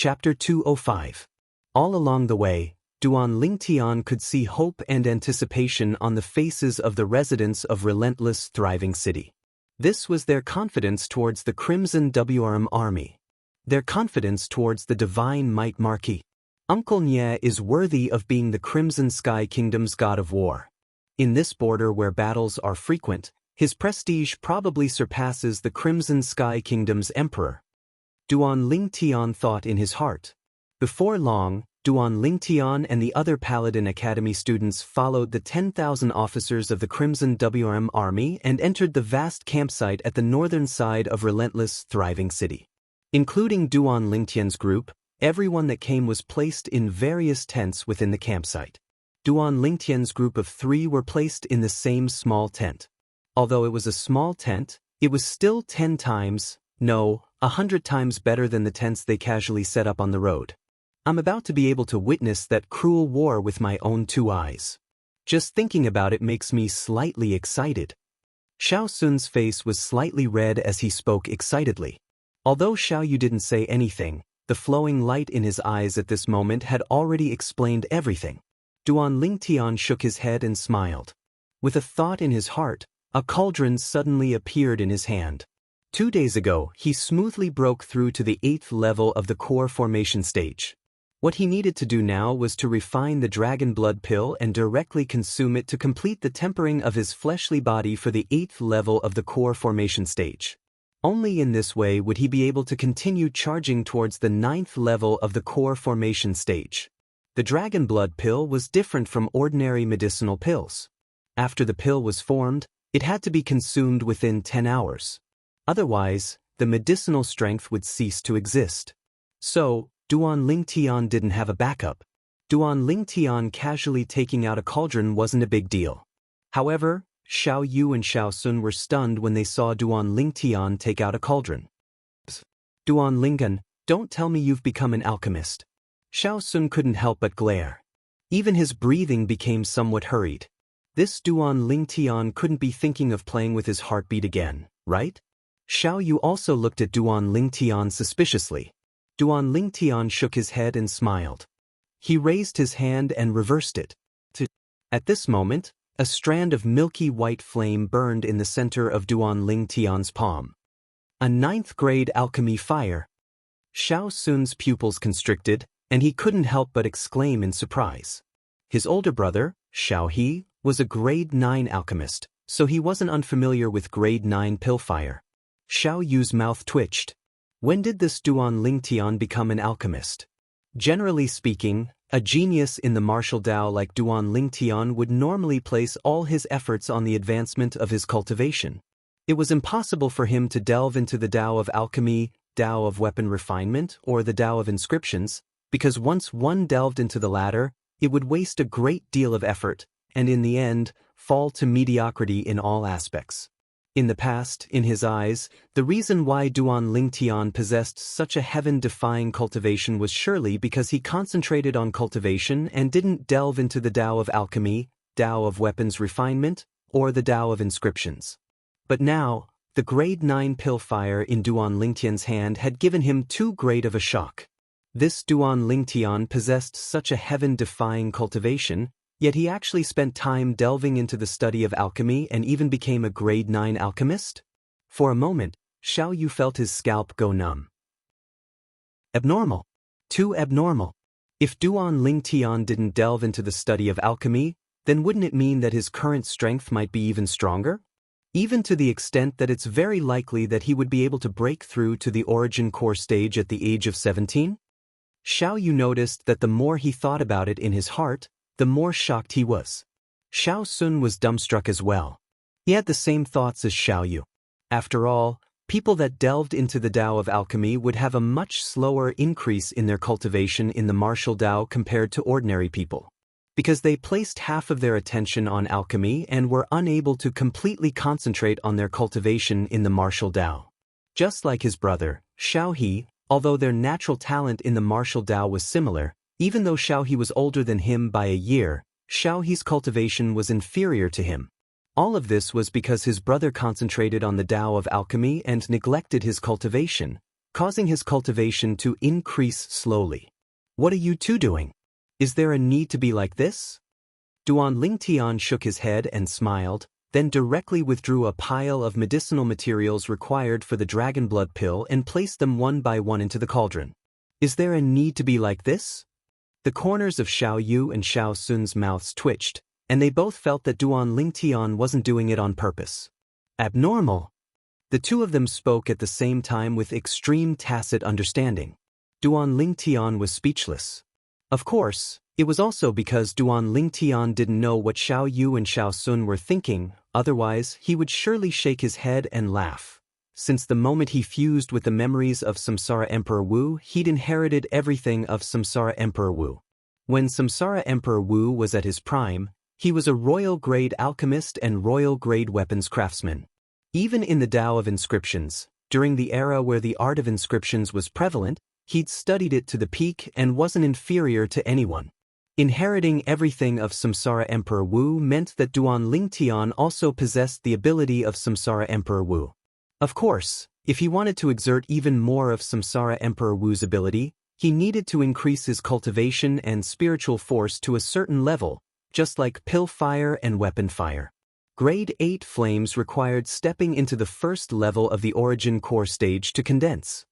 Chapter 205. All along the way, Duan Lingtian could see hope and anticipation on the faces of the residents of relentless, thriving city. This was their confidence towards the Crimson WRM army. Their confidence towards the divine might Marquis. Uncle Nye is worthy of being the Crimson Sky Kingdom's god of war. In this border where battles are frequent, his prestige probably surpasses the Crimson Sky Kingdom's emperor. Duan Lingtian thought in his heart. Before long, Duan Lingtian and the other Paladin Academy students followed the 10,000 officers of the Crimson WRM army and entered the vast campsite at the northern side of relentless, thriving city. Including Duan Lingtian's group, everyone that came was placed in various tents within the campsite. Duan Lingtian's group of 3 were placed in the same small tent. Although it was a small tent, it was still 10 times, no, 100 times better than the tents they casually set up on the road. I'm about to be able to witness that cruel war with my own 2 eyes. Just thinking about it makes me slightly excited. Xiao Sun's face was slightly red as he spoke excitedly. Although Xiao Yu didn't say anything, the flowing light in his eyes at this moment had already explained everything. Duan Lingtian shook his head and smiled. With a thought in his heart, a cauldron suddenly appeared in his hand. 2 days ago, he smoothly broke through to the 8th level of the core formation stage. What he needed to do now was to refine the dragon blood pill and directly consume it to complete the tempering of his fleshly body for the 8th level of the core formation stage. Only in this way would he be able to continue charging towards the 9th level of the core formation stage. The dragon blood pill was different from ordinary medicinal pills. After the pill was formed, it had to be consumed within 10 hours. Otherwise, the medicinal strength would cease to exist. So, Duan Lingtian didn't have a backup. Duan Lingtian casually taking out a cauldron wasn't a big deal. However, Xiao Yu and Xiao Sun were stunned when they saw Duan Lingtian take out a cauldron. Duan Lingtian, don't tell me you've become an alchemist. Xiao Sun couldn't help but glare. Even his breathing became somewhat hurried. This Duan Lingtian couldn't be thinking of playing with his heartbeat again, right? Xiao Yu also looked at Duan Lingtian suspiciously. Duan Lingtian shook his head and smiled. He raised his hand and reversed it. At this moment, a strand of milky white flame burned in the center of Duan Lingtian's palm. A 9th grade alchemy fire. Xiao Sun's pupils constricted, and he couldn't help but exclaim in surprise. His older brother, Xiao He, was a grade 9 alchemist, so he wasn't unfamiliar with grade 9 pill fire. Xiao Yu's mouth twitched. When did this Duan Lingtian become an alchemist? Generally speaking, a genius in the martial Dao like Duan Lingtian would normally place all his efforts on the advancement of his cultivation. It was impossible for him to delve into the Dao of alchemy, Dao of weapon refinement, or the Dao of inscriptions, because once one delved into the latter, it would waste a great deal of effort, and in the end, fall to mediocrity in all aspects. In the past, in his eyes, the reason why Duan Lingtian possessed such a heaven-defying cultivation was surely because he concentrated on cultivation and didn't delve into the Dao of alchemy, Dao of weapons refinement, or the Dao of inscriptions. But now, the grade 9 pill fire in Duan Lingtian's hand had given him too great of a shock. This Duan Lingtian possessed such a heaven-defying cultivation, yet he actually spent time delving into the study of alchemy and even became a grade 9 alchemist? For a moment, Xiao Yu felt his scalp go numb. Abnormal. Too abnormal. If Duan Lingtian didn't delve into the study of alchemy, then wouldn't it mean that his current strength might be even stronger? Even to the extent that it's very likely that he would be able to break through to the origin core stage at the age of 17? Xiao Yu noticed that the more he thought about it in his heart, the more shocked he was. Xiao Sun was dumbstruck as well. He had the same thoughts as Xiao Yu. After all, people that delved into the Dao of alchemy would have a much slower increase in their cultivation in the martial Dao compared to ordinary people, because they placed half of their attention on alchemy and were unable to completely concentrate on their cultivation in the martial Dao. Just like his brother, Xiao He, although their natural talent in the martial Dao was similar, even though Xiao He was older than him by a year, Xiao He's cultivation was inferior to him. All of this was because his brother concentrated on the Dao of alchemy and neglected his cultivation, causing his cultivation to increase slowly. What are you two doing? Is there a need to be like this? Duan Lingtian shook his head and smiled, then directly withdrew a pile of medicinal materials required for the dragon blood pill and placed them one by one into the cauldron. Is there a need to be like this? The corners of Xiao Yu and Xiao Sun's mouths twitched, and they both felt that Duan Lingtian wasn't doing it on purpose. Abnormal. The two of them spoke at the same time with extreme tacit understanding. Duan Lingtian was speechless. Of course, it was also because Duan Lingtian didn't know what Xiao Yu and Xiao Sun were thinking, otherwise he would surely shake his head and laugh. Since the moment he fused with the memories of Samsara Emperor Wu, he'd inherited everything of Samsara Emperor Wu. When Samsara Emperor Wu was at his prime, he was a royal-grade alchemist and royal-grade weapons craftsman. Even in the Tao of inscriptions, during the era where the art of inscriptions was prevalent, he'd studied it to the peak and wasn't inferior to anyone. Inheriting everything of Samsara Emperor Wu meant that Duan Lingtian also possessed the ability of Samsara Emperor Wu. Of course, if he wanted to exert even more of Samsara Emperor Wu's ability, he needed to increase his cultivation and spiritual force to a certain level, just like pill fire and weapon fire. Grade 8 flames required stepping into the first level of the origin core stage to condense.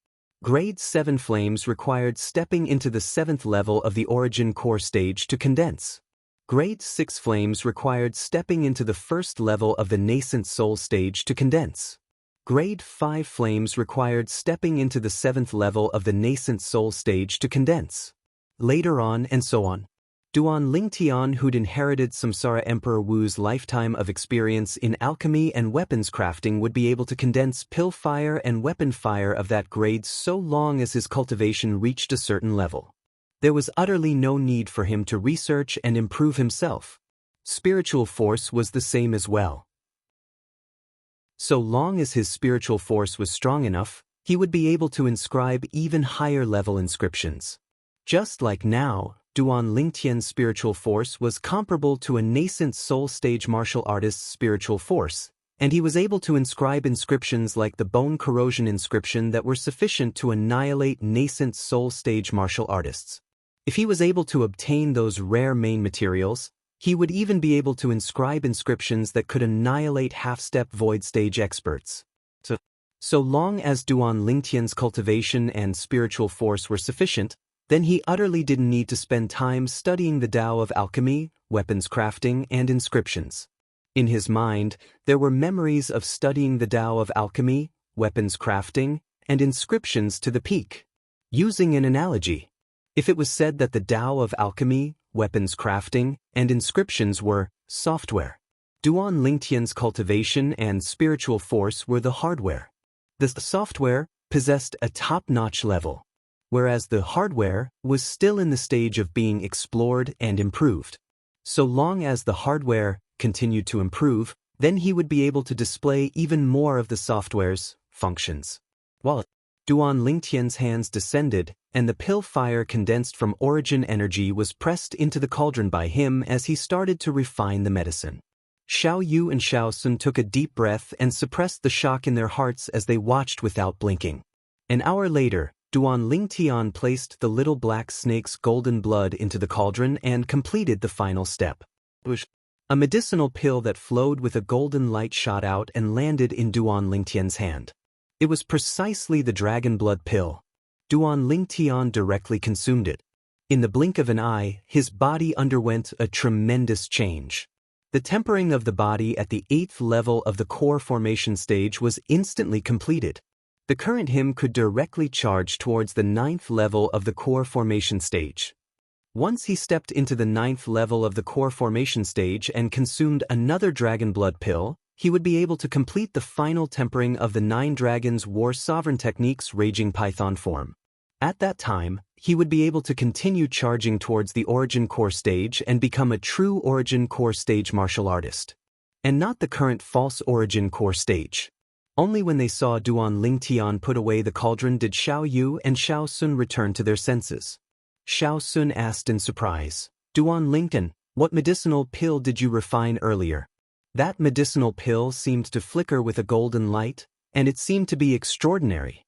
Grade 7 flames required stepping into the 7th level of the origin core stage to condense. Grade 6 flames required stepping into the first level of the nascent soul stage to condense. Grade 5 flames required stepping into the 7th level of the nascent soul stage to condense. Later on and so on. Duan Lingtian, who'd inherited Samsara Emperor Wu's lifetime of experience in alchemy and weapons crafting, would be able to condense pill fire and weapon fire of that grade so long as his cultivation reached a certain level. There was utterly no need for him to research and improve himself. Spiritual force was the same as well. So long as his spiritual force was strong enough, he would be able to inscribe even higher level inscriptions. Just like now, Duan Lingtian's spiritual force was comparable to a nascent soul stage martial artist's spiritual force, and he was able to inscribe inscriptions like the bone corrosion inscription that were sufficient to annihilate nascent soul stage martial artists. If he was able to obtain those rare main materials, he would even be able to inscribe inscriptions that could annihilate half-step void stage experts. So long as Duan Lingtian's cultivation and spiritual force were sufficient, then he utterly didn't need to spend time studying the Tao of alchemy, weapons crafting, and inscriptions. In his mind, there were memories of studying the Tao of alchemy, weapons crafting, and inscriptions to the peak. Using an analogy, if it was said that the Tao of alchemy, weapons crafting, and inscriptions were software, Duan Lingtian's cultivation and spiritual force were the hardware. The software possessed a top-notch level, whereas the hardware was still in the stage of being explored and improved. So long as the hardware continued to improve, then he would be able to display even more of the software's functions. While Duan Lingtian's hands descended, and the pill fire condensed from origin energy was pressed into the cauldron by him as he started to refine the medicine. Xiao Yu and Xiao Sun took a deep breath and suppressed the shock in their hearts as they watched without blinking. An hour later, Duan Lingtian placed the little black snake's golden blood into the cauldron and completed the final step. A medicinal pill that flowed with a golden light shot out and landed in Duan Lingtian's hand. It was precisely the dragon blood pill. Duan Lingtian directly consumed it. In the blink of an eye, his body underwent a tremendous change. The tempering of the body at the 8th level of the core formation stage was instantly completed. The current him could directly charge towards the 9th level of the core formation stage. Once he stepped into the 9th level of the core formation stage and consumed another dragon blood pill, he would be able to complete the final tempering of the 9 Dragons War Sovereign Technique's Raging Python form. At that time, he would be able to continue charging towards the Origin Core stage and become a true Origin Core stage martial artist. And not the current false Origin Core stage. Only when they saw Duan Lingtian put away the cauldron did Xiao Yu and Xiao Sun return to their senses. Xiao Sun asked in surprise, "Duan Lingtian, what medicinal pill did you refine earlier?" That medicinal pill seemed to flicker with a golden light, and it seemed to be extraordinary.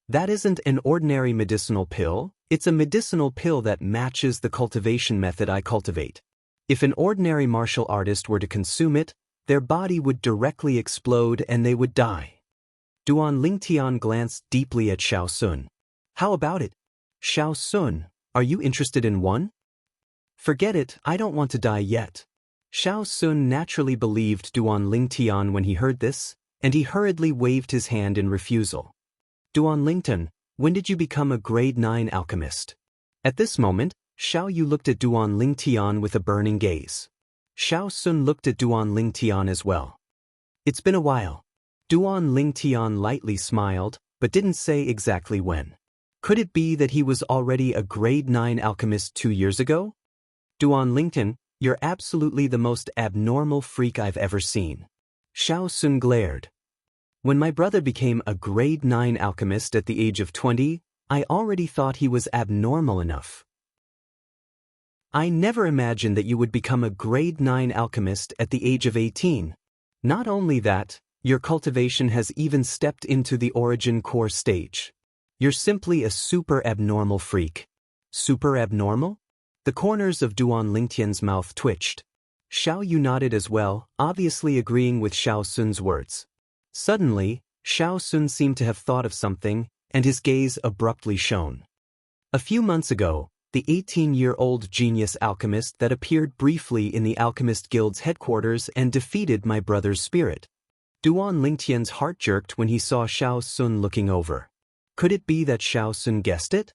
That isn't an ordinary medicinal pill, it's a medicinal pill that matches the cultivation method I cultivate. If an ordinary martial artist were to consume it, their body would directly explode and they would die. Duan Lingtian glanced deeply at Xiao Sun. How about it? Xiao Sun, are you interested in one? Forget it, I don't want to die yet. Xiao Sun naturally believed Duan Lingtian when he heard this, and he hurriedly waved his hand in refusal. Duan Lingtian, when did you become a grade 9 alchemist? At this moment, Xiao Yu looked at Duan Lingtian with a burning gaze. Xiao Sun looked at Duan Lingtian as well. It's been a while. Duan Lingtian lightly smiled, but didn't say exactly when. Could it be that he was already a grade 9 alchemist 2 years ago? Duan Lingtian, you're absolutely the most abnormal freak I've ever seen. Xiao Sun glared. When my brother became a grade 9 alchemist at the age of 20, I already thought he was abnormal enough. I never imagined that you would become a grade 9 alchemist at the age of 18. Not only that, your cultivation has even stepped into the origin core stage. You're simply a super abnormal freak. Super abnormal? The corners of Duan Lingtian's mouth twitched. Xiao Yu nodded as well, obviously agreeing with Xiao Sun's words. Suddenly, Xiao Sun seemed to have thought of something, and his gaze abruptly shone. A few months ago, the 18-year-old genius alchemist that appeared briefly in the Alchemist Guild's headquarters and defeated my brother's spirit. Duan Lingtian's heart jerked when he saw Xiao Sun looking over. Could it be that Xiao Sun guessed it?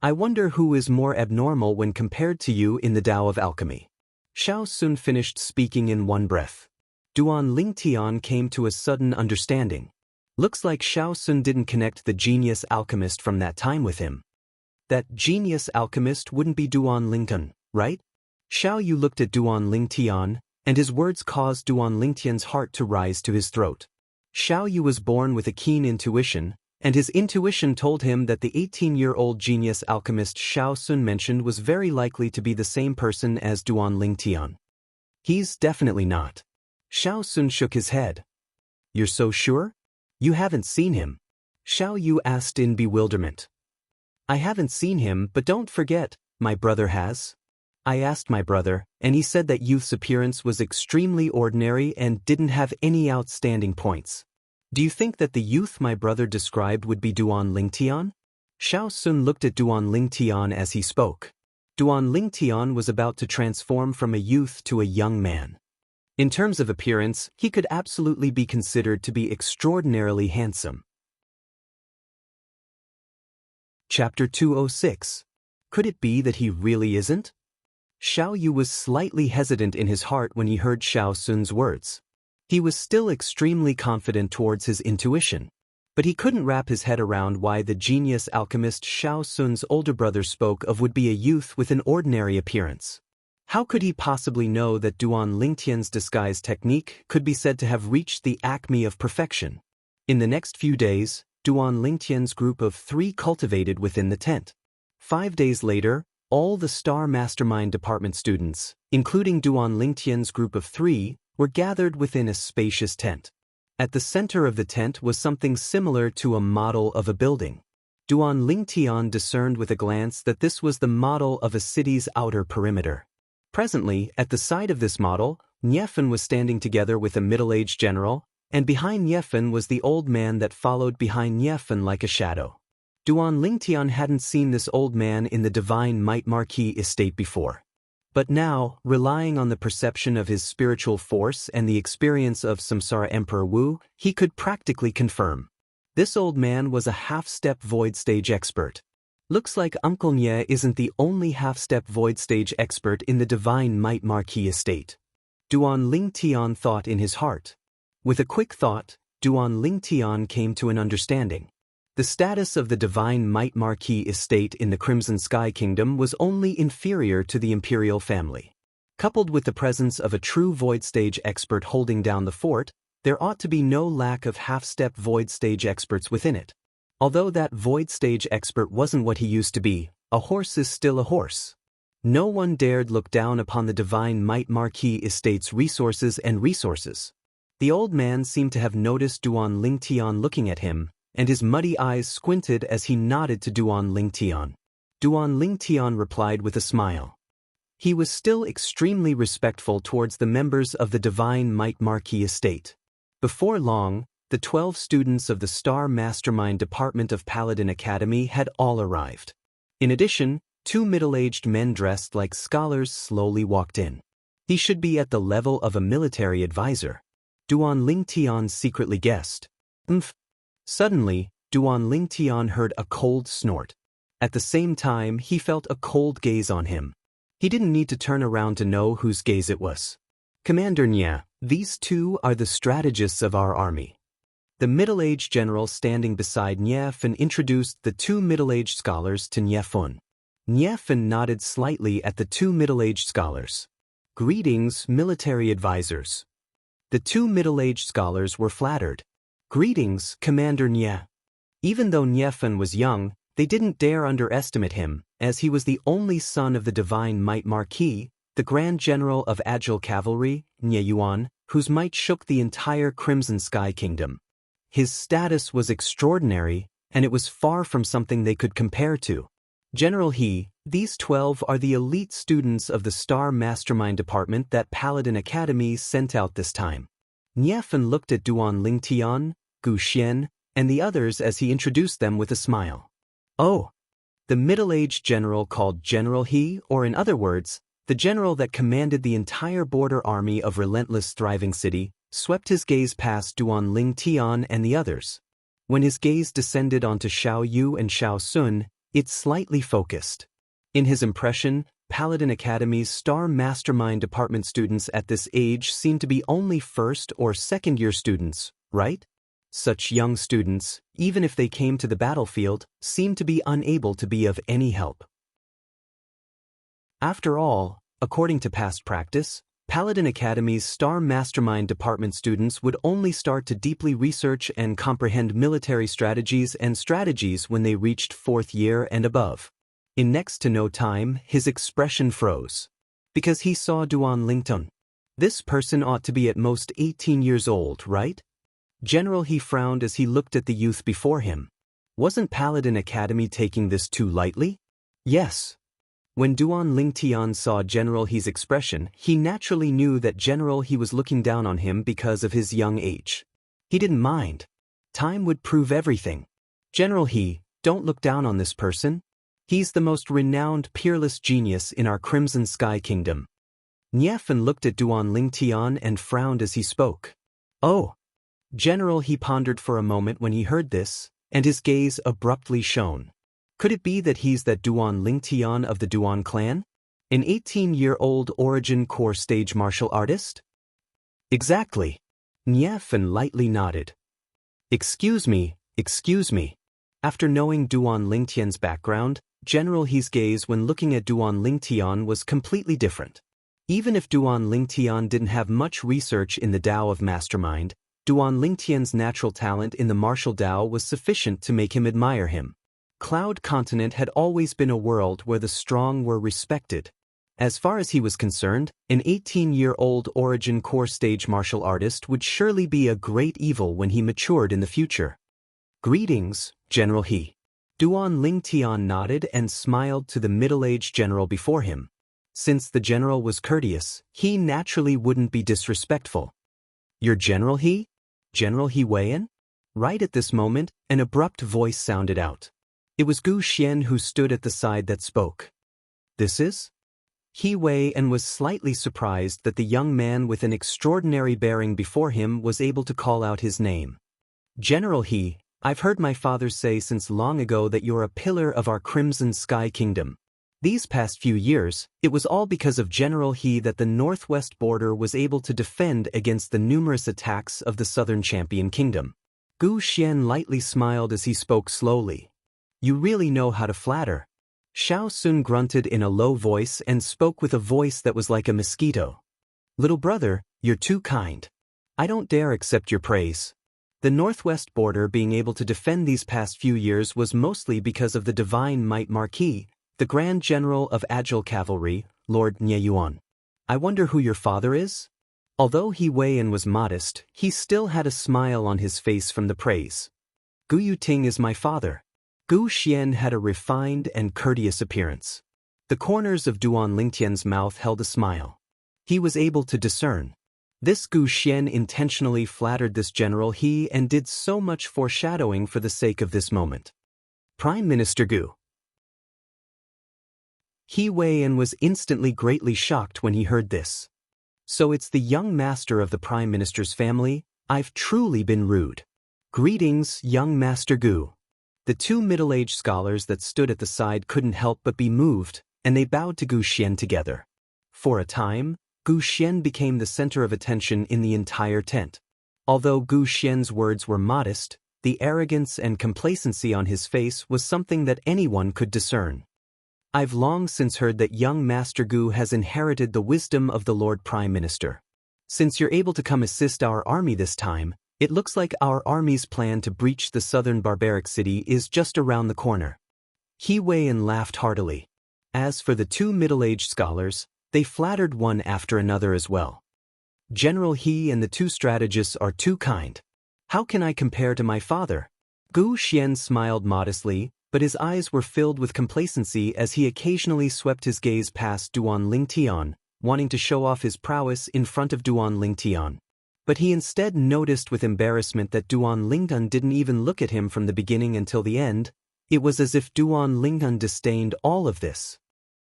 I wonder who is more abnormal when compared to you in the Tao of Alchemy. Xiao Sun finished speaking in one breath. Duan Lingtian came to a sudden understanding. Looks like Xiao Sun didn't connect the genius alchemist from that time with him. That genius alchemist wouldn't be Duan Lingtian, right? Xiao Yu looked at Duan Lingtian, and his words caused Duan Lingtian's heart to rise to his throat. Xiao Yu was born with a keen intuition, and his intuition told him that the 18-year-old genius alchemist Xiao Sun mentioned was very likely to be the same person as Duan Lingtian. He's definitely not. Xiao Sun shook his head. You're so sure? You haven't seen him? Xiao Yu asked in bewilderment. I haven't seen him, but don't forget, my brother has. I asked my brother, and he said that youth's appearance was extremely ordinary and didn't have any outstanding points. Do you think that the youth my brother described would be Duan Lingtian? Xiao Sun looked at Duan Lingtian as he spoke. Duan Lingtian was about to transform from a youth to a young man. In terms of appearance, he could absolutely be considered to be extraordinarily handsome. Chapter 206. Could it be that he really isn't? Xiao Yu was slightly hesitant in his heart when he heard Xiao Sun's words. He was still extremely confident towards his intuition, but he couldn't wrap his head around why the genius alchemist Xiao Sun's older brother spoke of would be a youth with an ordinary appearance. How could he possibly know that Duan Lingtian's disguise technique could be said to have reached the acme of perfection? In the next few days, Duan Lingtian's group of 3 cultivated within the tent. 5 days later, all the Star Mastermind Department students, including Duan Lingtian's group of 3, were gathered within a spacious tent. At the center of the tent was something similar to a model of a building. Duan Lingtian discerned with a glance that this was the model of a city's outer perimeter. Presently, at the side of this model, Niefen was standing together with a middle-aged general, and behind Niefen was the old man that followed behind Niefen like a shadow. Duan Lingtian hadn't seen this old man in the Divine Might Marquis estate before. But now, relying on the perception of his spiritual force and the experience of Samsara Emperor Wu, he could practically confirm. This old man was a half-step void stage expert. Looks like Uncle Nye isn't the only half-step void stage expert in the Divine Might Marquis estate. Duan Lingtian thought in his heart. With a quick thought, Duan Lingtian came to an understanding. The status of the Divine Might Marquis estate in the Crimson Sky Kingdom was only inferior to the imperial family. Coupled with the presence of a true void stage expert holding down the fort, there ought to be no lack of half-step void stage experts within it. Although that void stage expert wasn't what he used to be, a horse is still a horse. No one dared look down upon the Divine Might Marquis estate's resources. The old man seemed to have noticed Duan Lingtian looking at him, and his muddy eyes squinted as he nodded to Duan Lingtian. Duan Lingtian replied with a smile. He was still extremely respectful towards the members of the Divine Might Marquis estate. Before long, the 12 students of the Star Mastermind Department of Paladin Academy had all arrived. In addition, 2 middle-aged men dressed like scholars slowly walked in. He should be at the level of a military advisor. Duan Lingtian secretly guessed. Suddenly, Duan Lingtian heard a cold snort. At the same time, he felt a cold gaze on him. He didn't need to turn around to know whose gaze it was. Commander Nya, these 2 are the strategists of our army. The middle-aged general standing beside Niefan introduced the 2 middle-aged scholars to Niefun. Niefan nodded slightly at the 2 middle-aged scholars. Greetings, military advisors. The 2 middle-aged scholars were flattered. Greetings, Commander Nye. Even though Niefan was young, they didn't dare underestimate him, as he was the only son of the Divine Might Marquis, the Grand General of Agile Cavalry, Nye Yuan, whose might shook the entire Crimson Sky Kingdom. His status was extraordinary, and it was far from something they could compare to. General He, these 12 are the elite students of the Star Mastermind Department that Paladin Academy sent out this time. Niefan looked at Duan Lingtian, Gu Xian, and the others as he introduced them with a smile. Oh! The middle-aged general called General He, or in other words, the general that commanded the entire border army of relentless thriving city, swept his gaze past Duan Lingtian and the others. When his gaze descended onto Xiao Yu and Xiao Sun, it slightly focused. In his impression, Paladin Academy's Star Mastermind Department students at this age seemed to be only first or second-year students, right? Such young students, even if they came to the battlefield, seemed to be unable to be of any help. After all, according to past practice, Paladin Academy's Star Mastermind Department students would only start to deeply research and comprehend military strategies when they reached 4th year and above. In next to no time, his expression froze. Because he saw Duan Lingtian. This person ought to be at most 18 years old, right? General He frowned as he looked at the youth before him. Wasn't Paladin Academy taking this too lightly? Yes. When Duan Lingtian saw General He's expression, he naturally knew that General He was looking down on him because of his young age. He didn't mind. Time would prove everything. General He, don't look down on this person. He's the most renowned peerless genius in our Crimson Sky Kingdom. Niefan looked at Duan Lingtian and frowned as he spoke. Oh! General He pondered for a moment when he heard this, and his gaze abruptly shone. Could it be that he's that Duan Lingtian of the Duan clan? An 18-year-old origin core stage martial artist? Exactly. Niefan lightly nodded. Excuse me. After knowing Duan Lingtian's background, General He's gaze when looking at Duan Lingtian was completely different. Even if Duan Lingtian didn't have much research in the Tao of Mastermind, Duan Lingtian's natural talent in the martial Tao was sufficient to make him admire him. Cloud Continent had always been a world where the strong were respected. As far as he was concerned, an 18-year-old origin core stage martial artist would surely be a great evil when he matured in the future. Greetings, General He. Duan Lingtian nodded and smiled to the middle-aged general before him. Since the general was courteous, he naturally wouldn't be disrespectful. Your General He? General He Weian? Right at this moment, an abrupt voice sounded out. It was Gu Xian who stood at the side that spoke. This is? He Weian was slightly surprised that the young man with an extraordinary bearing before him was able to call out his name. General He, I've heard my father say since long ago that you're a pillar of our Crimson Sky Kingdom. These past few years, it was all because of General He that the northwest border was able to defend against the numerous attacks of the southern Champion Kingdom. Gu Xian lightly smiled as he spoke slowly. You really know how to flatter. Xiao Sun grunted in a low voice and spoke with a voice that was like a mosquito. Little brother, you're too kind. I don't dare accept your praise. The northwest border being able to defend these past few years was mostly because of the Divine Might Marquis, the Grand General of Agile Cavalry, Lord Nye Yuan. I wonder who your father is? Although He Weian was modest, he still had a smile on his face from the praise. Gu Yuting is my father. Gu Xian had a refined and courteous appearance. The corners of Duan Lingtian's mouth held a smile. He was able to discern. This Gu Xian intentionally flattered this general he and did so much foreshadowing for the sake of this moment. Prime Minister Gu. He Weian was instantly greatly shocked when he heard this. So it's the young master of the Prime Minister's family? I've truly been rude. Greetings, young Master Gu. The two middle-aged scholars that stood at the side couldn't help but be moved, and they bowed to Gu Xian together. For a time, Gu Xian became the center of attention in the entire tent. Although Gu Xian's words were modest, the arrogance and complacency on his face was something that anyone could discern. I've long since heard that young Master Gu has inherited the wisdom of the Lord Prime Minister. Since you're able to come assist our army this time, it looks like our army's plan to breach the southern barbaric city is just around the corner. He Weian laughed heartily. As for the two middle-aged scholars, they flattered one after another as well. General He and the two strategists are too kind. How can I compare to my father? Gu Xian smiled modestly, but his eyes were filled with complacency as he occasionally swept his gaze past Duan Lingtian, wanting to show off his prowess in front of Duan Lingtian. But he instead noticed with embarrassment that Duan Lingtian didn't even look at him from the beginning until the end. It was as if Duan Lingtian disdained all of this.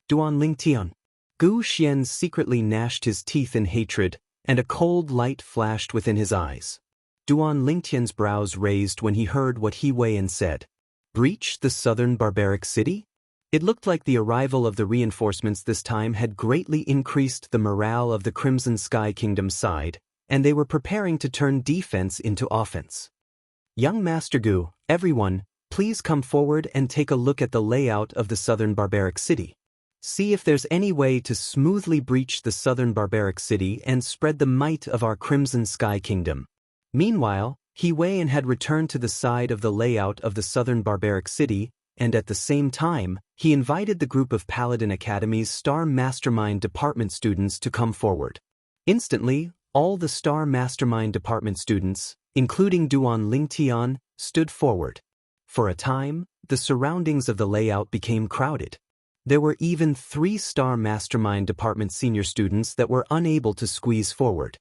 Duan Lingtian. Gu Xian secretly gnashed his teeth in hatred, and a cold light flashed within his eyes. Duan Lingtian's brows raised when he heard what He Weian said. Breach the southern barbaric city? It looked like the arrival of the reinforcements this time had greatly increased the morale of the Crimson Sky Kingdom's side, and they were preparing to turn defense into offense. Young Master Gu, everyone, please come forward and take a look at the layout of the southern barbaric city. See if there's any way to smoothly breach the southern barbaric city and spread the might of our Crimson Sky Kingdom. Meanwhile, He Weian had returned to the side of the layout of the southern barbaric city, and at the same time, he invited the group of Paladin Academy's Star Mastermind Department students to come forward. Instantly, all the Star Mastermind Department students, including Duan Lingtian, stood forward. For a time, the surroundings of the layout became crowded. There were even 3 Star Mastermind Department senior students that were unable to squeeze forward.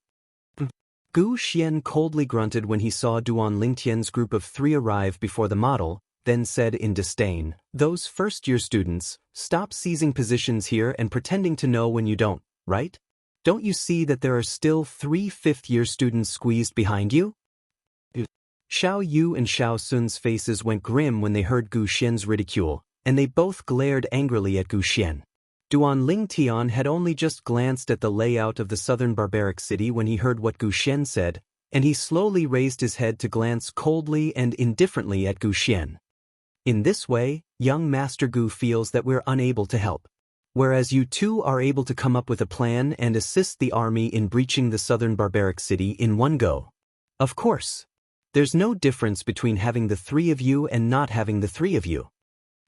Gu Xian coldly grunted when he saw Duan Lingtian's group of 3 arrive before the model, then said in disdain, "Those first-year students, stop seizing positions here and pretending to know when you don't, right? Don't you see that there are still 3 fifth-year students squeezed behind you?" Xiao Yu and Xiao Sun's faces went grim when they heard Gu Xian's ridicule, and they both glared angrily at Gu Xian. Duan Lingtian had only just glanced at the layout of the southern barbaric city when he heard what Gu Xian said, and he slowly raised his head to glance coldly and indifferently at Gu Xian. In this way, young Master Gu feels that we're unable to help. Whereas you two are able to come up with a plan and assist the army in breaching the southern barbaric city in one go. Of course. There's no difference between having the 3 of you and not having the 3 of you.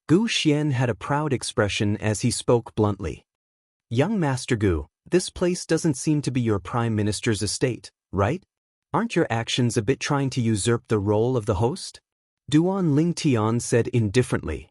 Gu Xian had a proud expression as he spoke bluntly. Young Master Gu, this place doesn't seem to be your Prime Minister's estate, right? Aren't your actions a bit trying to usurp the role of the host? Duan Lingtian said indifferently.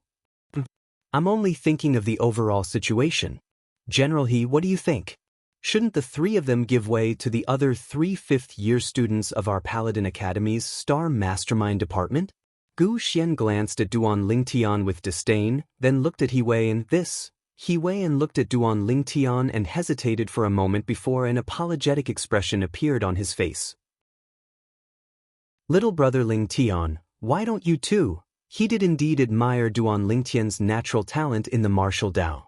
I'm only thinking of the overall situation. General He, what do you think? Shouldn't the 3 of them give way to the other 3 fifth-year students of our Paladin Academy's Star Mastermind Department? Gu Xian glanced at Duan Lingtian with disdain, then looked at He Weian. He Weian looked at Duan Lingtian and hesitated for a moment before an apologetic expression appeared on his face. Little brother Lingtian, why don't you too? He did indeed admire Duan Lingtian's natural talent in the martial Dao.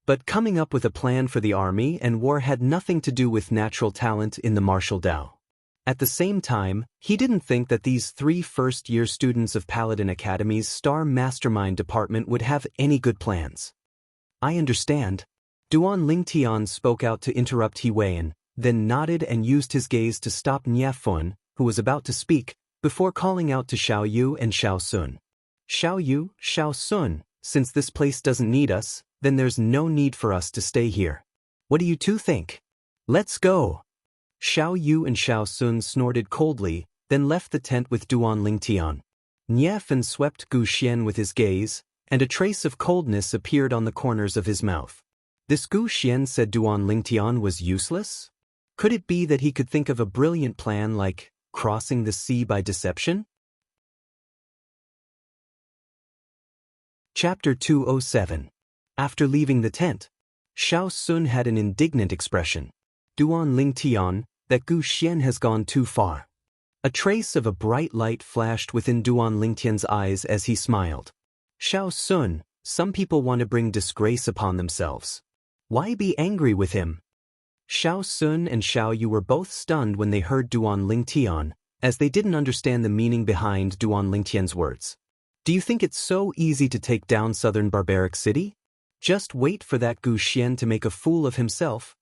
But coming up with a plan for the army and war had nothing to do with natural talent in the martial Dao. At the same time, he didn't think that these 3 first-year students of Paladin Academy's Star Mastermind Department would have any good plans. I understand. Duan Lingtian spoke out to interrupt He Weian, then nodded and used his gaze to stop Niafun, who was about to speak, before calling out to Xiao Yu and Xiao Sun. Xiao Yu, Xiao Sun, since this place doesn't need us, then there's no need for us to stay here. What do you two think? Let's go. Xiao Yu and Xiao Sun snorted coldly, then left the tent with Duan Lingtian. Niefan swept Gu Xian with his gaze, and a trace of coldness appeared on the corners of his mouth. This Gu Xian said Duan Lingtian was useless? Could it be that he could think of a brilliant plan like crossing the sea by deception? Chapter 207. After leaving the tent, Xiao Sun had an indignant expression. Duan Lingtian, that Gu Xian has gone too far. A trace of a bright light flashed within Duan Lingtian's eyes as he smiled. Xiao Sun, some people want to bring disgrace upon themselves. Why be angry with him? Xiao Sun and Xiao Yu were both stunned when they heard Duan Lingtian, as they didn't understand the meaning behind Duan Lingtian's words. Do you think it's so easy to take down southern barbaric city? Just wait for that Gu Xian to make a fool of himself.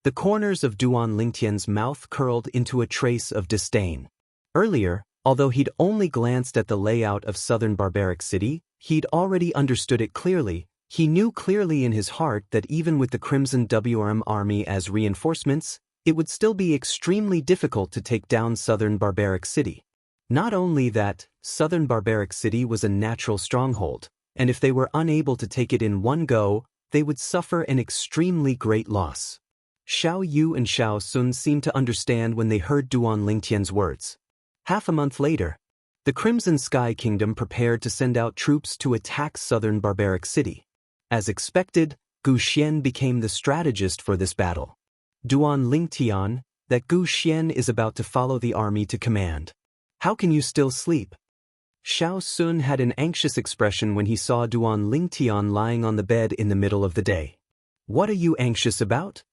The corners of Duan Lingtian's mouth curled into a trace of disdain. Earlier, although he'd only glanced at the layout of southern barbaric city, he'd already understood it clearly. He knew clearly in his heart that even with the Crimson WRM army as reinforcements, it would still be extremely difficult to take down southern barbaric city. Not only that, southern barbaric city was a natural stronghold, and if they were unable to take it in one go, they would suffer an extremely great loss. Xiao Yu and Xiao Sun seemed to understand when they heard Duan Lingtian's words. Half a month later, the Crimson Sky Kingdom prepared to send out troops to attack southern barbaric city. As expected, Gu Xian became the strategist for this battle. Duan Lingtian, that Gu Xian is about to follow the army to command. How can you still sleep? Xiao Sun had an anxious expression when he saw Duan Lingtian lying on the bed in the middle of the day. What are you anxious about?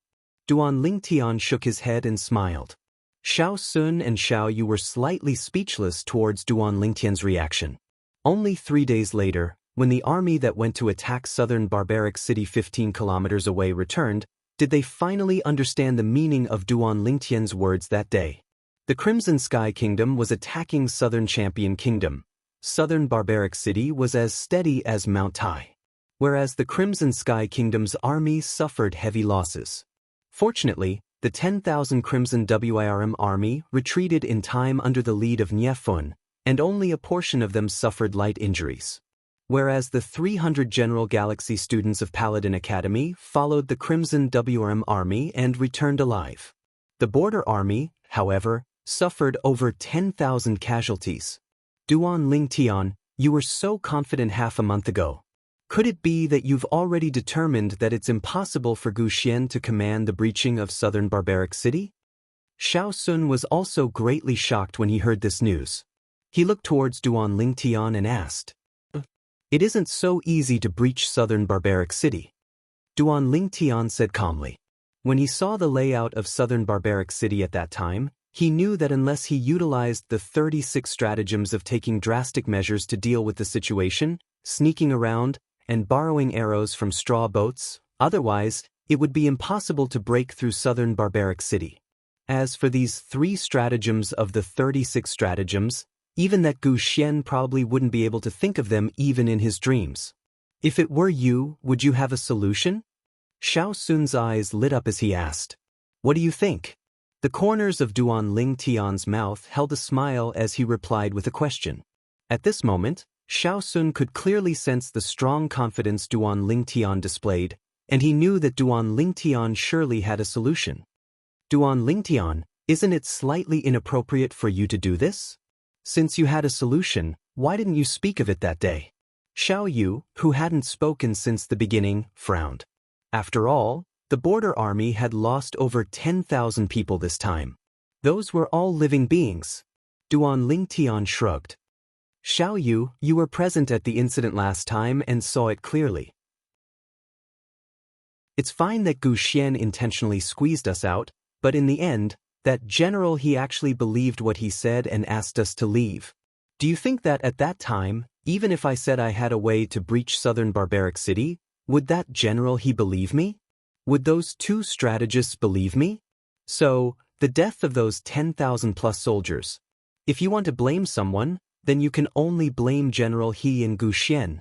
Duan Lingtian shook his head and smiled. Xiao Sun and Xiao Yu were slightly speechless towards Duan Lingtian's reaction. Only 3 days later, when the army that went to attack southern barbaric city 15 kilometers away returned, did they finally understand the meaning of Duan Lingtian's words that day. The Crimson Sky Kingdom was attacking Southern Champion Kingdom. Southern Barbaric City was as steady as Mount Tai. Whereas the Crimson Sky Kingdom's army suffered heavy losses. Fortunately, the 10,000 Crimson WIRM army retreated in time under the lead of Niefun, and only a portion of them suffered light injuries. Whereas the 300 General Galaxy students of Paladin Academy followed the Crimson WRM army and returned alive. The Border Army, however, suffered over 10,000 casualties. Duan Lingtian, you were so confident half a month ago. Could it be that you've already determined that it's impossible for Gu Xian to command the breaching of southern barbaric city? Xiao Sun was also greatly shocked when he heard this news. He looked towards Duan Lingtian and asked, It isn't so easy to breach southern barbaric city. Duan Lingtian said calmly. When he saw the layout of southern barbaric city at that time, he knew that unless he utilized the 36 stratagems of taking drastic measures to deal with the situation, sneaking around, and borrowing arrows from straw boats, otherwise, it would be impossible to break through southern barbaric city. As for these 3 stratagems of the 36 stratagems, even that Gu Xian probably wouldn't be able to think of them even in his dreams. If it were you, would you have a solution? Xiao Sun's eyes lit up as he asked, What do you think? The corners of Duan Lingtian's mouth held a smile as he replied with a question. At this moment, Xiao Sun could clearly sense the strong confidence Duan Lingtian displayed, and he knew that Duan Lingtian surely had a solution. Duan Lingtian, isn't it slightly inappropriate for you to do this? Since you had a solution, why didn't you speak of it that day? Xiao Yu, who hadn't spoken since the beginning, frowned. After all, the Border Army had lost over 10,000 people this time. Those were all living beings. Duan Lingtian shrugged. Xiao Yu, you were present at the incident last time and saw it clearly. It's fine that Gu Xian intentionally squeezed us out, but in the end, that general he actually believed what he said and asked us to leave. Do you think that at that time, even if I said I had a way to breach southern barbaric city, would that general he believe me? Would those 2 strategists believe me? So, the death of those 10,000 plus soldiers. If you want to blame someone, then you can only blame General He and Gu Xian.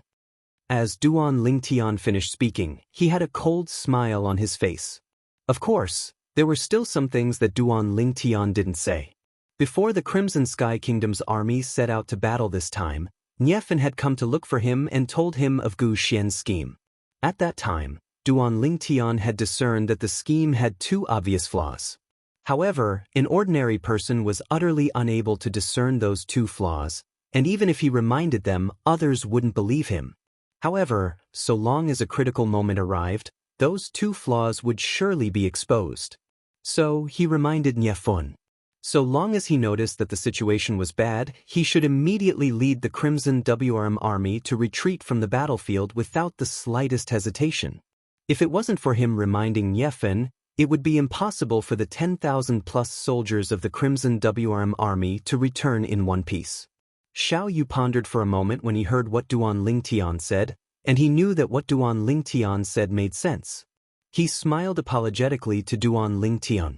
As Duan Lingtian finished speaking, he had a cold smile on his face. Of course, there were still some things that Duan Lingtian didn't say. Before the Crimson Sky Kingdom's army set out to battle this time, Niefan had come to look for him and told him of Gu Xian's scheme. At that time, Duan Lingtian had discerned that the scheme had two obvious flaws. However, an ordinary person was utterly unable to discern those two flaws, and even if he reminded them, others wouldn't believe him. However, so long as a critical moment arrived, those two flaws would surely be exposed. So he reminded Niefan. So long as he noticed that the situation was bad, he should immediately lead the Crimson WRM army to retreat from the battlefield without the slightest hesitation. If it wasn't for him reminding Niefan, it would be impossible for the 10,000-plus soldiers of the Crimson WRM army to return in one piece. Xiao Yu pondered for a moment when he heard what Duan Lingtian said, and he knew that what Duan Lingtian said made sense. He smiled apologetically to Duan Lingtian.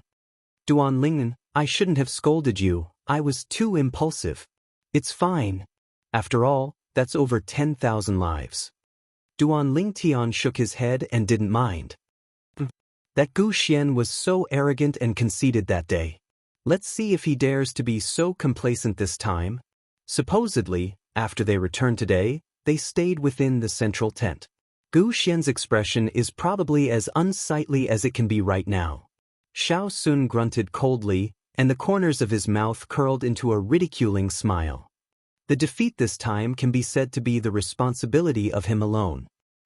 Duan Lingtian, I shouldn't have scolded you, I was too impulsive. It's fine. After all, that's over 10,000 lives. Duan Lingtian shook his head and didn't mind. That Gu Xian was so arrogant and conceited that day. Let's see if he dares to be so complacent this time. Supposedly, after they returned today, they stayed within the central tent. Gu Xian's expression is probably as unsightly as it can be right now. Xiao Sun grunted coldly, and the corners of his mouth curled into a ridiculing smile. The defeat this time can be said to be the responsibility of him alone.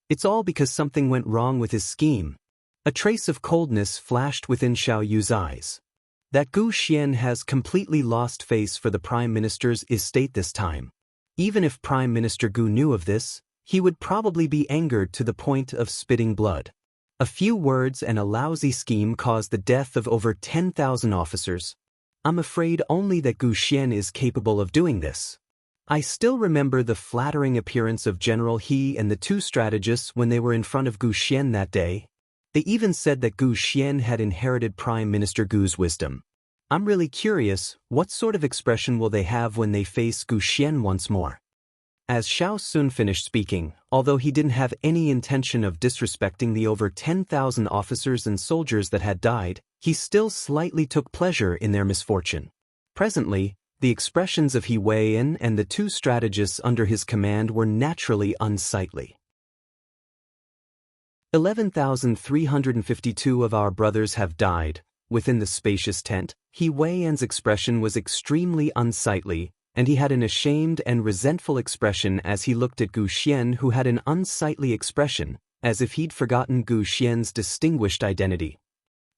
It's all because something went wrong with his scheme. A trace of coldness flashed within Xiao Yu's eyes. That Gu Xian has completely lost face for the Prime Minister's estate this time. Even if Prime Minister Gu knew of this, he would probably be angered to the point of spitting blood. A few words and a lousy scheme caused the death of over 10,000 officers. I'm afraid only that Gu Xian is capable of doing this. I still remember the flattering appearance of General He and the two strategists when they were in front of Gu Xian that day. They even said that Gu Xian had inherited Prime Minister Gu's wisdom. I'm really curious, what sort of expression will they have when they face Gu Xian once more? As Xiao Sun finished speaking, although he didn't have any intention of disrespecting the over 10,000 officers and soldiers that had died, he still slightly took pleasure in their misfortune. Presently, the expressions of He Wei-en and the two strategists under his command were naturally unsightly. 11,352 of our brothers have died. Within the spacious tent, He Wei-en's expression was extremely unsightly, and he had an ashamed and resentful expression as he looked at Gu Xian, who had an unsightly expression, as if he'd forgotten Gu Xian's distinguished identity.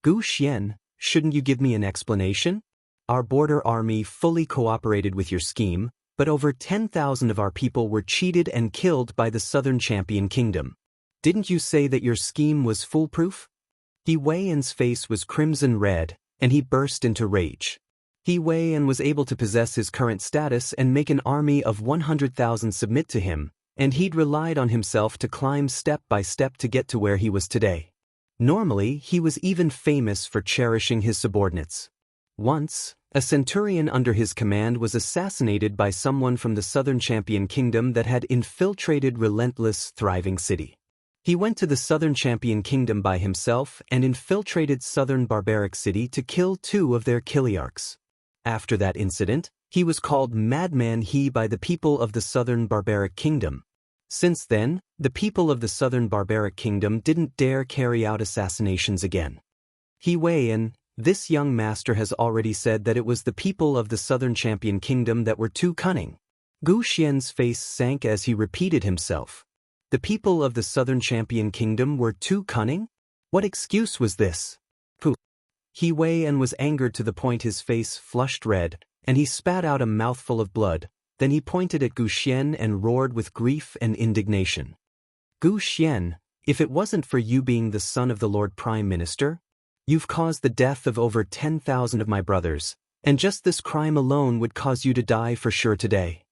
Gu Xian, shouldn't you give me an explanation? Our border army fully cooperated with your scheme, but over 10,000 of our people were cheated and killed by the Southern Champion Kingdom. Didn't you say that your scheme was foolproof? He Wei-en's face was crimson red, and he burst into rage. He Wei-en was able to possess his current status and make an army of 100,000 submit to him, and he'd relied on himself to climb step by step to get to where he was today. Normally, he was even famous for cherishing his subordinates. Once, a centurion under his command was assassinated by someone from the Southern Champion Kingdom that had infiltrated Relentless Thriving City. He went to the Southern Champion Kingdom by himself and infiltrated Southern Barbaric City to kill 2 of their Kiliarchs. After that incident, he was called Madman He by the people of the Southern Barbaric Kingdom. Since then, the people of the Southern Barbaric Kingdom didn't dare carry out assassinations again. He Wei-en, this young master has already said that it was the people of the Southern Champion Kingdom that were too cunning. Gu Xian's face sank as he repeated himself. The people of the Southern Champion Kingdom were too cunning? What excuse was this? Pooh. He Wei-en was angered to the point his face flushed red, and he spat out a mouthful of blood. Then he pointed at Gu Xian and roared with grief and indignation. Gu Xian, if it wasn't for you being the son of the Lord Prime Minister, you've caused the death of over 10,000 of my brothers, and just this crime alone would cause you to die for sure today.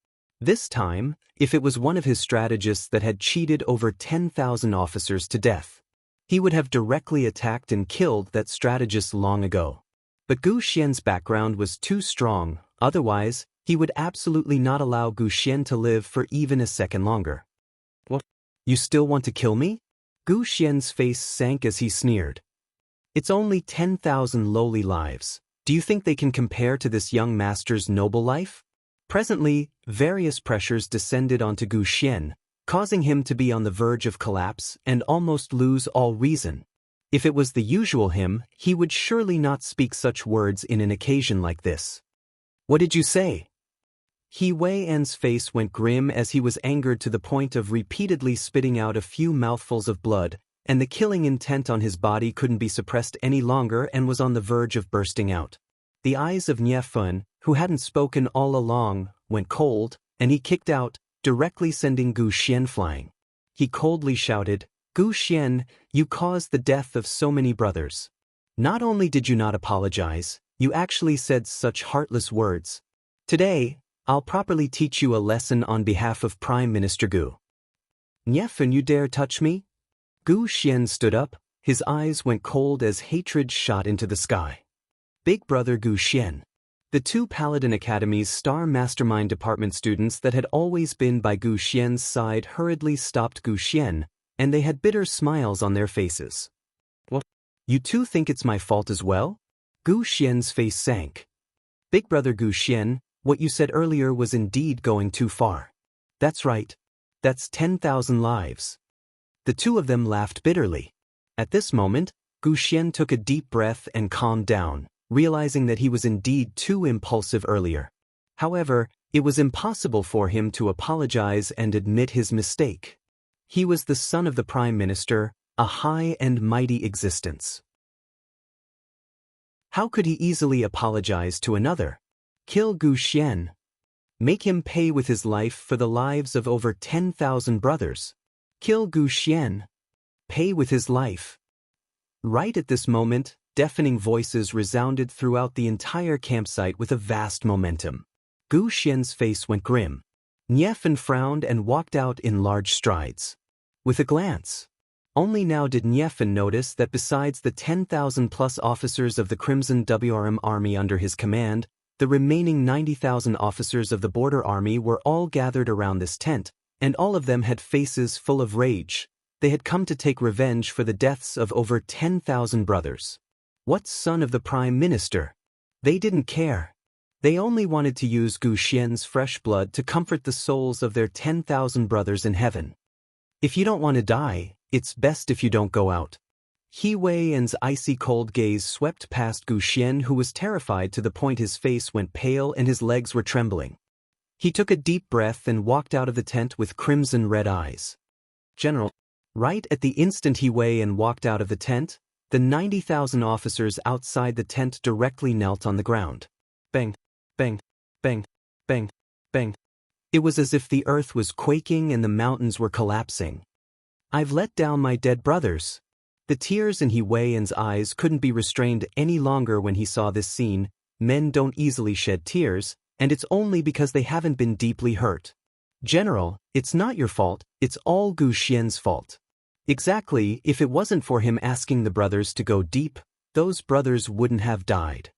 This time, if it was one of his strategists that had cheated over 10,000 officers to death, he would have directly attacked and killed that strategist long ago. But Gu Xian's background was too strong, otherwise, he would absolutely not allow Gu Xian to live for even a second longer. What? You still want to kill me? Gu Xian's face sank as he sneered. It's only 10,000 lowly lives. Do you think they can compare to this young master's noble life? Presently, various pressures descended onto Gu Xian, causing him to be on the verge of collapse and almost lose all reason. If it was the usual him, he would surely not speak such words in an occasion like this. What did you say? He Wei-En's face went grim as he was angered to the point of repeatedly spitting out a few mouthfuls of blood, and the killing intent on his body couldn't be suppressed any longer and was on the verge of bursting out. The eyes of Niefeng, who hadn't spoken all along, went cold, and he kicked out, directly sending Gu Xian flying. He coldly shouted, "Gu Xian, you caused the death of so many brothers. Not only did you not apologize, you actually said such heartless words. Today, I'll properly teach you a lesson on behalf of Prime Minister Gu." "Niefeng, you dare touch me?" Gu Xian stood up, his eyes went cold as hatred shot into the sky. Big brother Gu Xian. The two Paladin Academy's star mastermind department students that had always been by Gu Xian's side hurriedly stopped Gu Xian, and they had bitter smiles on their faces. "What? You two think it's my fault as well?" Gu Xian's face sank. "Big brother Gu Xian, what you said earlier was indeed going too far." "That's right. That's 10,000 lives." The two of them laughed bitterly. At this moment, Gu Xian took a deep breath and calmed down, realizing that he was indeed too impulsive earlier. However, it was impossible for him to apologize and admit his mistake. He was the son of the Prime Minister, a high and mighty existence. How could he easily apologize to another? Kill Gu Xian. Make him pay with his life for the lives of over 10,000 brothers. Kill Gu Xian. Pay with his life. Right at this moment, deafening voices resounded throughout the entire campsite with a vast momentum. Gu Xian's face went grim. Niefeng frowned and walked out in large strides. With a glance. Only now did Niefeng notice that besides the 10,000-plus officers of the Crimson WRM army under his command, the remaining 90,000 officers of the Border Army were all gathered around this tent, and all of them had faces full of rage. They had come to take revenge for the deaths of over 10,000 brothers. What son of the Prime Minister? They didn't care. They only wanted to use Gu Xian's fresh blood to comfort the souls of their 10,000 brothers in heaven. If you don't want to die, it's best if you don't go out. He Wei-En's icy cold gaze swept past Gu Xian, who was terrified to the point his face went pale and his legs were trembling. He took a deep breath and walked out of the tent with crimson red eyes. "General." Right at the instant He Wei-En walked out of the tent, the 90,000 officers outside the tent directly knelt on the ground. Bang, bang, bang, bang, bang. It was as if the earth was quaking and the mountains were collapsing. "I've let down my dead brothers." The tears in He Wei-En's eyes couldn't be restrained any longer when he saw this scene. Men don't easily shed tears, and it's only because they haven't been deeply hurt. "General, it's not your fault, it's all Gu Xian's fault." Exactly, if it wasn't for him asking the brothers to go deep, those brothers wouldn't have died.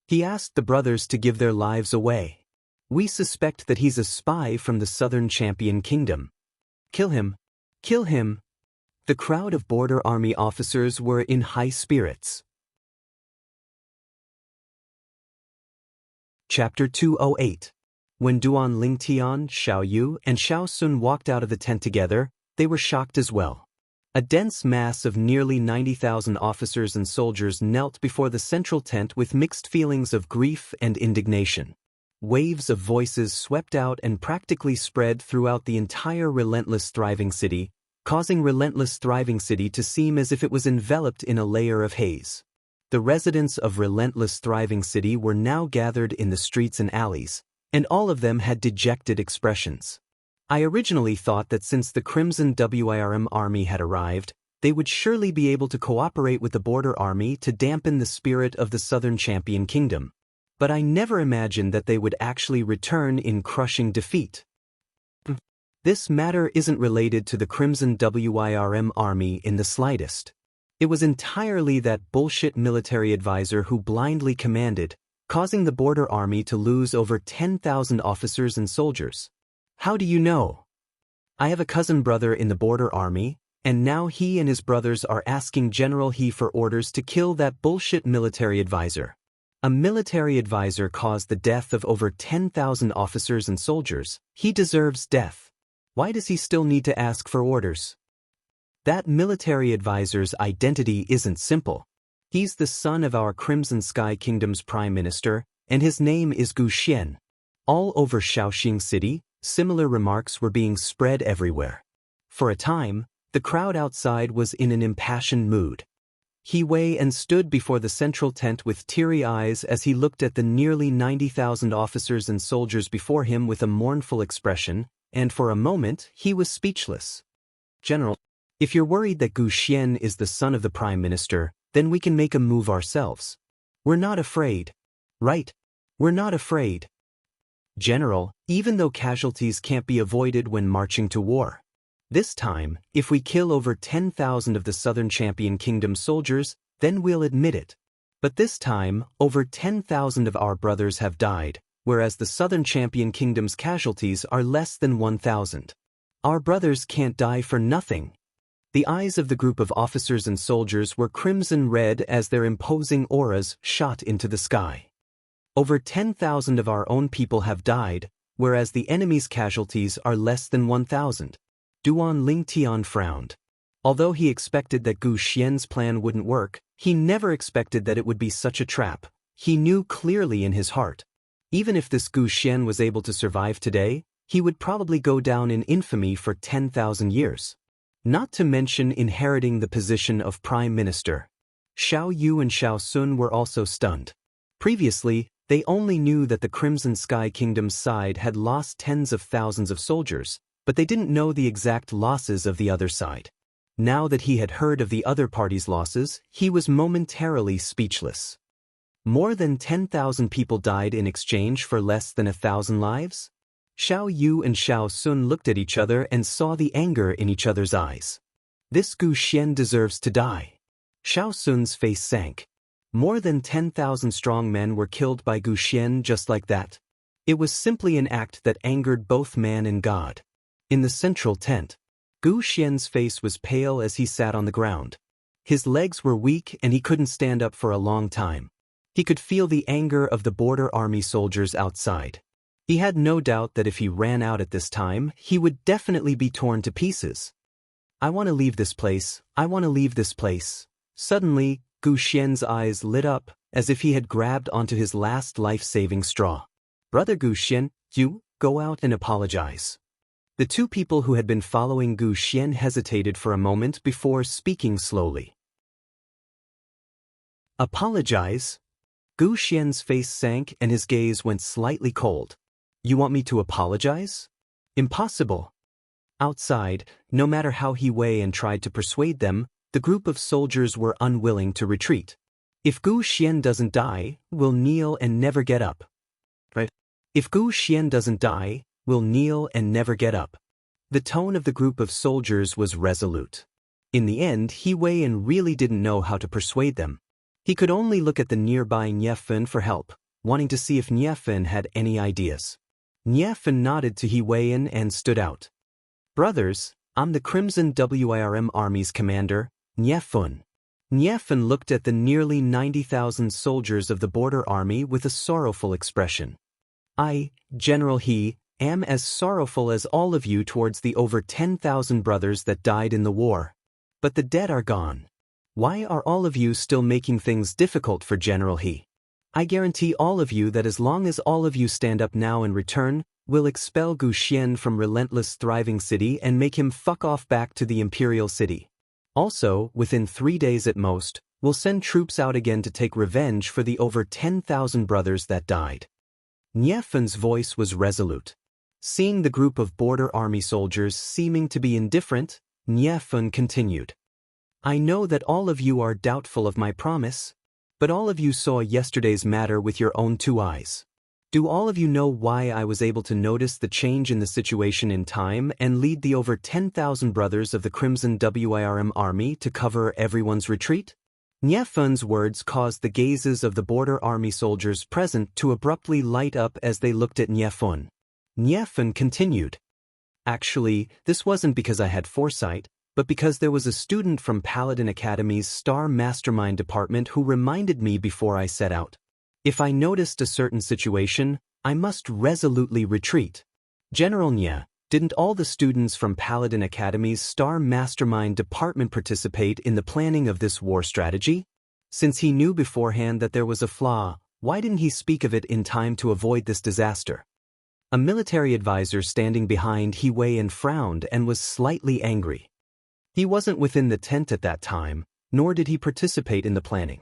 He asked the brothers to give their lives away. "We suspect that he's a spy from the Southern Champion Kingdom. Kill him. Kill him." The crowd of Border Army officers were in high spirits. Chapter 208. When Duan Lingtian, Xiao Yu, and Xiao Sun walked out of the tent together, they were shocked as well. A dense mass of nearly 90,000 officers and soldiers knelt before the central tent with mixed feelings of grief and indignation. Waves of voices swept out and practically spread throughout the entire Relentless Thriving City, causing Relentless Thriving City to seem as if it was enveloped in a layer of haze. The residents of Relentless Thriving City were now gathered in the streets and alleys, and all of them had dejected expressions. I originally thought that since the Crimson WIRM army had arrived, they would surely be able to cooperate with the Border Army to dampen the spirit of the Southern Champion Kingdom. But I never imagined that they would actually return in crushing defeat. This matter isn't related to the Crimson WIRM army in the slightest. It was entirely that bullshit military advisor who blindly commanded, causing the Border Army to lose over 10,000 officers and soldiers. How do you know? I have a cousin brother in the Border Army, and now he and his brothers are asking General He for orders to kill that bullshit military advisor. A military advisor caused the death of over 10,000 officers and soldiers. He deserves death. Why does he still need to ask for orders? That military advisor's identity isn't simple. He's the son of our Crimson Sky Kingdom's prime minister, and his name is Gu Xian. All over Shaoxing City, similar remarks were being spread everywhere. For a time, the crowd outside was in an impassioned mood. He Wei and stood before the central tent with teary eyes as he looked at the nearly 90,000 officers and soldiers before him with a mournful expression, and for a moment he was speechless. General, if you're worried that Gu Xian is the son of the prime minister, then we can make a move ourselves. We're not afraid. Right? We're not afraid. General, even though casualties can't be avoided when marching to war. This time, if we kill over 10,000 of the Southern Champion Kingdom soldiers, then we'll admit it. But this time, over 10,000 of our brothers have died, whereas the Southern Champion Kingdom's casualties are less than 1,000. Our brothers can't die for nothing. The eyes of the group of officers and soldiers were crimson red as their imposing auras shot into the sky. Over 10,000 of our own people have died, whereas the enemy's casualties are less than 1,000. Duan Lingtian frowned. Although he expected that Gu Xian's plan wouldn't work, he never expected that it would be such a trap. He knew clearly in his heart. Even if this Gu Xian was able to survive today, he would probably go down in infamy for 10,000 years. Not to mention inheriting the position of prime minister. Xiao Yu and Xiao Sun were also stunned. Previously, they only knew that the Crimson Sky Kingdom's side had lost tens of thousands of soldiers, but they didn't know the exact losses of the other side. Now that he had heard of the other party's losses, he was momentarily speechless. More than 10,000 people died in exchange for less than 1,000 lives? Xiao Yu and Xiao Sun looked at each other and saw the anger in each other's eyes. This Gu Xian deserves to die. Xiao Sun's face sank. More than 10,000 strong men were killed by Gu Xian just like that. It was simply an act that angered both man and God. In the central tent, Gu Xian's face was pale as he sat on the ground. His legs were weak and he couldn't stand up for a long time. He could feel the anger of the border army soldiers outside. He had no doubt that if he ran out at this time, he would definitely be torn to pieces. I want to leave this place, I want to leave this place. Suddenly, Gu Xian's eyes lit up, as if he had grabbed onto his last life-saving straw. Brother Gu Xian, you, go out and apologize. The two people who had been following Gu Xian hesitated for a moment before speaking slowly. Apologize? Gu Xian's face sank and his gaze went slightly cold. You want me to apologize? Impossible. Outside, no matter how he Wei and tried to persuade them, the group of soldiers were unwilling to retreat. If Gu Xian doesn't die, we'll kneel and never get up. Right? If Gu Xian doesn't die, we'll kneel and never get up. The tone of the group of soldiers was resolute. In the end, He Weiyan really didn't know how to persuade them. He could only look at the nearby Niefeng for help, wanting to see if Niefeng had any ideas. Niefeng nodded to He Weiyan and stood out. Brothers, I'm the Crimson WIRM Army's commander, Niefeng. Niefeng looked at the nearly 90,000 soldiers of the border army with a sorrowful expression. I, General He, am as sorrowful as all of you towards the over 10,000 brothers that died in the war. But the dead are gone. Why are all of you still making things difficult for General He? I guarantee all of you that as long as all of you stand up now and return, we'll expel Gu Xian from relentless thriving city and make him fuck off back to the Imperial City. Also, within 3 days at most, we'll send troops out again to take revenge for the over 10,000 brothers that died. Niefeng's voice was resolute. Seeing the group of border army soldiers seeming to be indifferent, Niefeng continued. I know that all of you are doubtful of my promise, but all of you saw yesterday's matter with your own 2 eyes. Do all of you know why I was able to notice the change in the situation in time and lead the over 10,000 brothers of the Crimson WIRM army to cover everyone's retreat? Niefeng's words caused the gazes of the border army soldiers present to abruptly light up as they looked at Niefeng. Niefeng continued. Actually, this wasn't because I had foresight, but because there was a student from Paladin Academy's Star Mastermind department who reminded me before I set out. If I noticed a certain situation, I must resolutely retreat. General Nye, didn't all the students from Paladin Academy's Star Mastermind department participate in the planning of this war strategy? Since he knew beforehand that there was a flaw, why didn't he speak of it in time to avoid this disaster? A military advisor standing behind He Wei frowned and was slightly angry. He wasn't within the tent at that time, nor did he participate in the planning.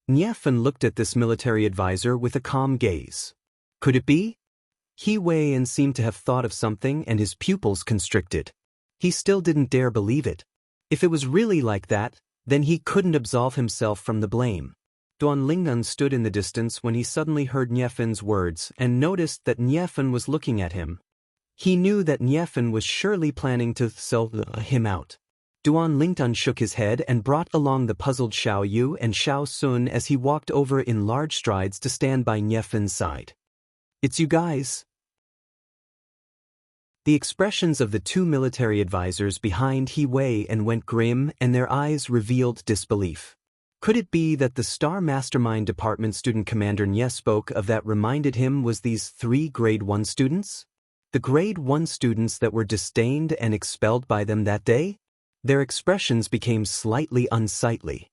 Nye looked at this military advisor with a calm gaze. Could it be? He Wei seemed to have thought of something and his pupils constricted. He still didn't dare believe it. If it was really like that, then he couldn't absolve himself from the blame. Duan Lingun stood in the distance when he suddenly heard Nye words and noticed that Nye was looking at him. He knew that Nye was surely planning to sell him out. Duan Lingun shook his head and brought along the puzzled Xiao Yu and Xiao Sun as he walked over in large strides to stand by Nye side. It's you guys. The expressions of the two military advisors behind He Wei went grim and their eyes revealed disbelief. Could it be that the Star Mastermind Department student commander Nye spoke of that reminded him was these 3 Grade 1 students? The Grade 1 students that were disdained and expelled by them that day? Their expressions became slightly unsightly.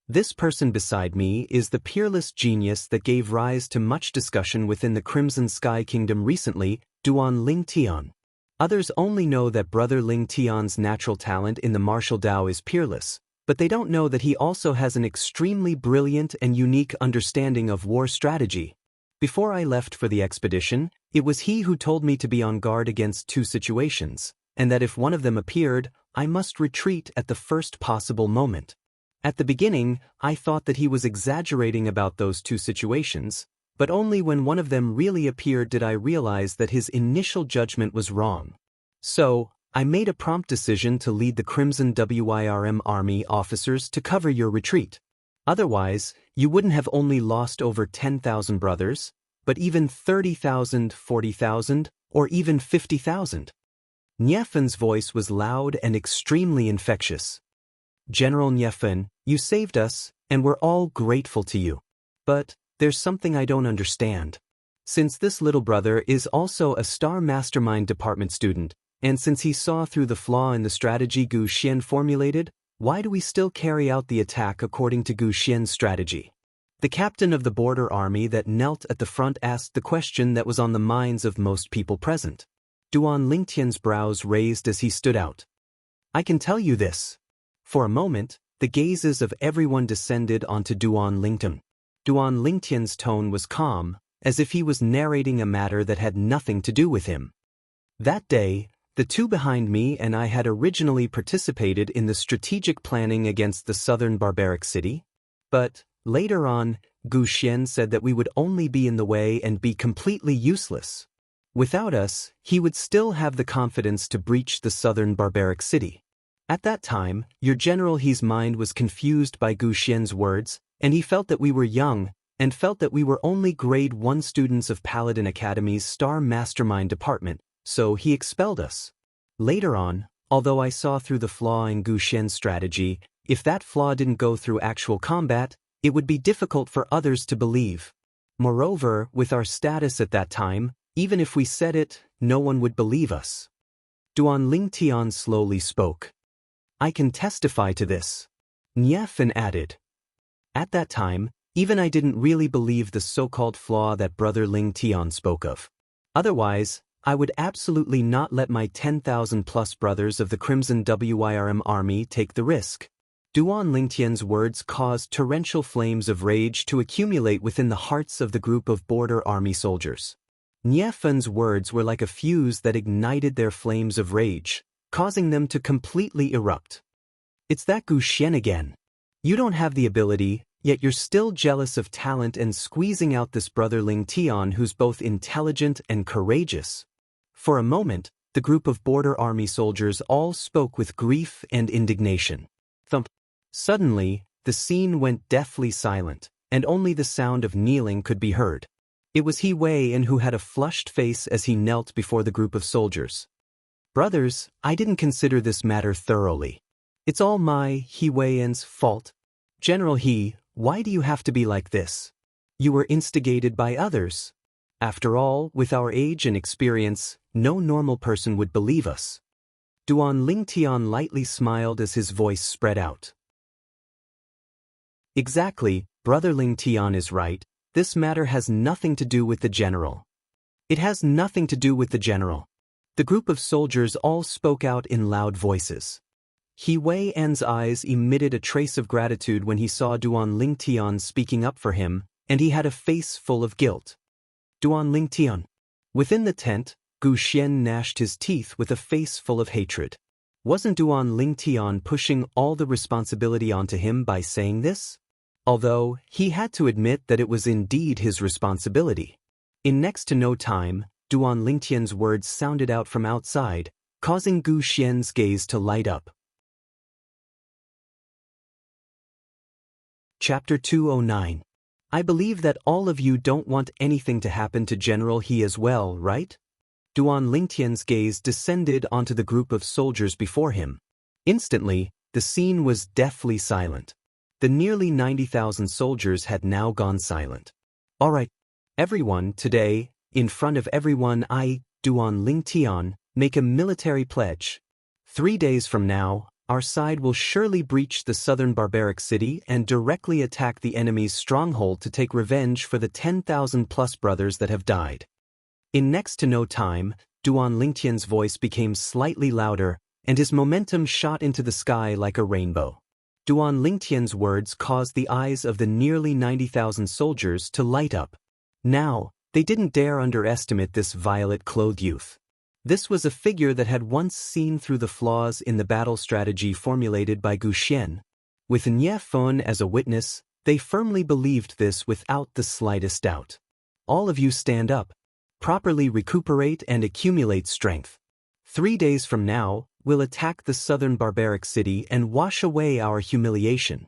This person beside me is the peerless genius that gave rise to much discussion within the Crimson Sky Kingdom recently, Duan Ling Tian. Others only know that Brother Ling Tian's natural talent in the martial Dao is peerless, but they don't know that he also has an extremely brilliant and unique understanding of war strategy. Before I left for the expedition, it was he who told me to be on guard against 2 situations, and that if one of them appeared, I must retreat at the first possible moment. At the beginning, I thought that he was exaggerating about those 2 situations, but only when one of them really appeared did I realize that his initial judgment was wrong. So, I made a prompt decision to lead the Crimson WIRM army officers to cover your retreat. Otherwise, you wouldn't have only lost over 10,000 brothers, but even 30,000, 40,000, or even 50,000. Nye voice was loud and extremely infectious. General Nye, you saved us, and we're all grateful to you. But there's something I don't understand. Since this little brother is also a Star Mastermind department student, and since he saw through the flaw in the strategy Gu Xian formulated, why do we still carry out the attack according to Gu Xian's strategy? The captain of the border army that knelt at the front asked the question that was on the minds of most people present. Duan Lingtian's brows raised as he stood out. I can tell you this. For a moment, the gazes of everyone descended onto Duan Lingtian. Duan Lingtian's tone was calm, as if he was narrating a matter that had nothing to do with him. That day, the 2 behind me and I had originally participated in the strategic planning against the southern barbaric city, but later on, Gu Xian said that we would only be in the way and be completely useless. Without us, he would still have the confidence to breach the southern barbaric city. At that time, your General He's mind was confused by Gu Xian's words, and he felt that we were young, and felt that we were only Grade 1 students of Paladin Academy's Star Mastermind department, so he expelled us. Later on, although I saw through the flaw in Gu Xian's strategy, if that flaw didn't go through actual combat, it would be difficult for others to believe. Moreover, with our status at that time, even if we said it, no one would believe us. Duan Lingtian slowly spoke. I can testify to this. Nye added. At that time, even I didn't really believe the so-called flaw that Brother Ling Tian spoke of. Otherwise, I would absolutely not let my 10,000-plus brothers of the Crimson WIRM army take the risk. Duan Lingtian's words caused torrential flames of rage to accumulate within the hearts of the group of border army soldiers. Nye words were like a fuse that ignited their flames of rage, causing them to completely erupt. It's that Gu Xian again. You don't have the ability, yet you're still jealous of talent and squeezing out this Brother Ling Tian who's both intelligent and courageous. For a moment, the group of border army soldiers all spoke with grief and indignation. Thump. Suddenly, the scene went deathly silent, and only the sound of kneeling could be heard. It was He Wei who had a flushed face as he knelt before the group of soldiers. Brothers, I didn't consider this matter thoroughly. It's all my, He Wei's, fault. General He, why do you have to be like this? You were instigated by others. After all, with our age and experience, no normal person would believe us. Duan Lingtian lightly smiled as his voice spread out. Exactly, Brother Lingtian is right. This matter has nothing to do with the general. It has nothing to do with the general. The group of soldiers all spoke out in loud voices. He Wei An's eyes emitted a trace of gratitude when he saw Duan Lingtian speaking up for him, and he had a face full of guilt. Duan Lingtian. Within the tent, Gu Xian gnashed his teeth with a face full of hatred. Wasn't Duan Lingtian pushing all the responsibility onto him by saying this? Although, he had to admit that it was indeed his responsibility. In next to no time, Duan Lingtian's words sounded out from outside, causing Gu Xian's gaze to light up. Chapter 209. I believe that all of you don't want anything to happen to General He as well, right? Duan Lingtian's gaze descended onto the group of soldiers before him. Instantly, the scene was deathly silent. The nearly 90,000 soldiers had now gone silent. All right, everyone, today, in front of everyone, I, Duan Lingtian, make a military pledge. 3 days from now, our side will surely breach the southern barbaric city and directly attack the enemy's stronghold to take revenge for the 10,000-plus brothers that have died. In next to no time, Duan Lingtian's voice became slightly louder, and his momentum shot into the sky like a rainbow. Duan Lingtian's words caused the eyes of the nearly 90,000 soldiers to light up. Now, they didn't dare underestimate this violet-clothed youth. This was a figure that had once seen through the flaws in the battle strategy formulated by Gu Xian. With Nie Fun as a witness, they firmly believed this without the slightest doubt. All of you stand up. Properly recuperate and accumulate strength. 3 days from now, we'll attack the southern barbaric city and wash away our humiliation.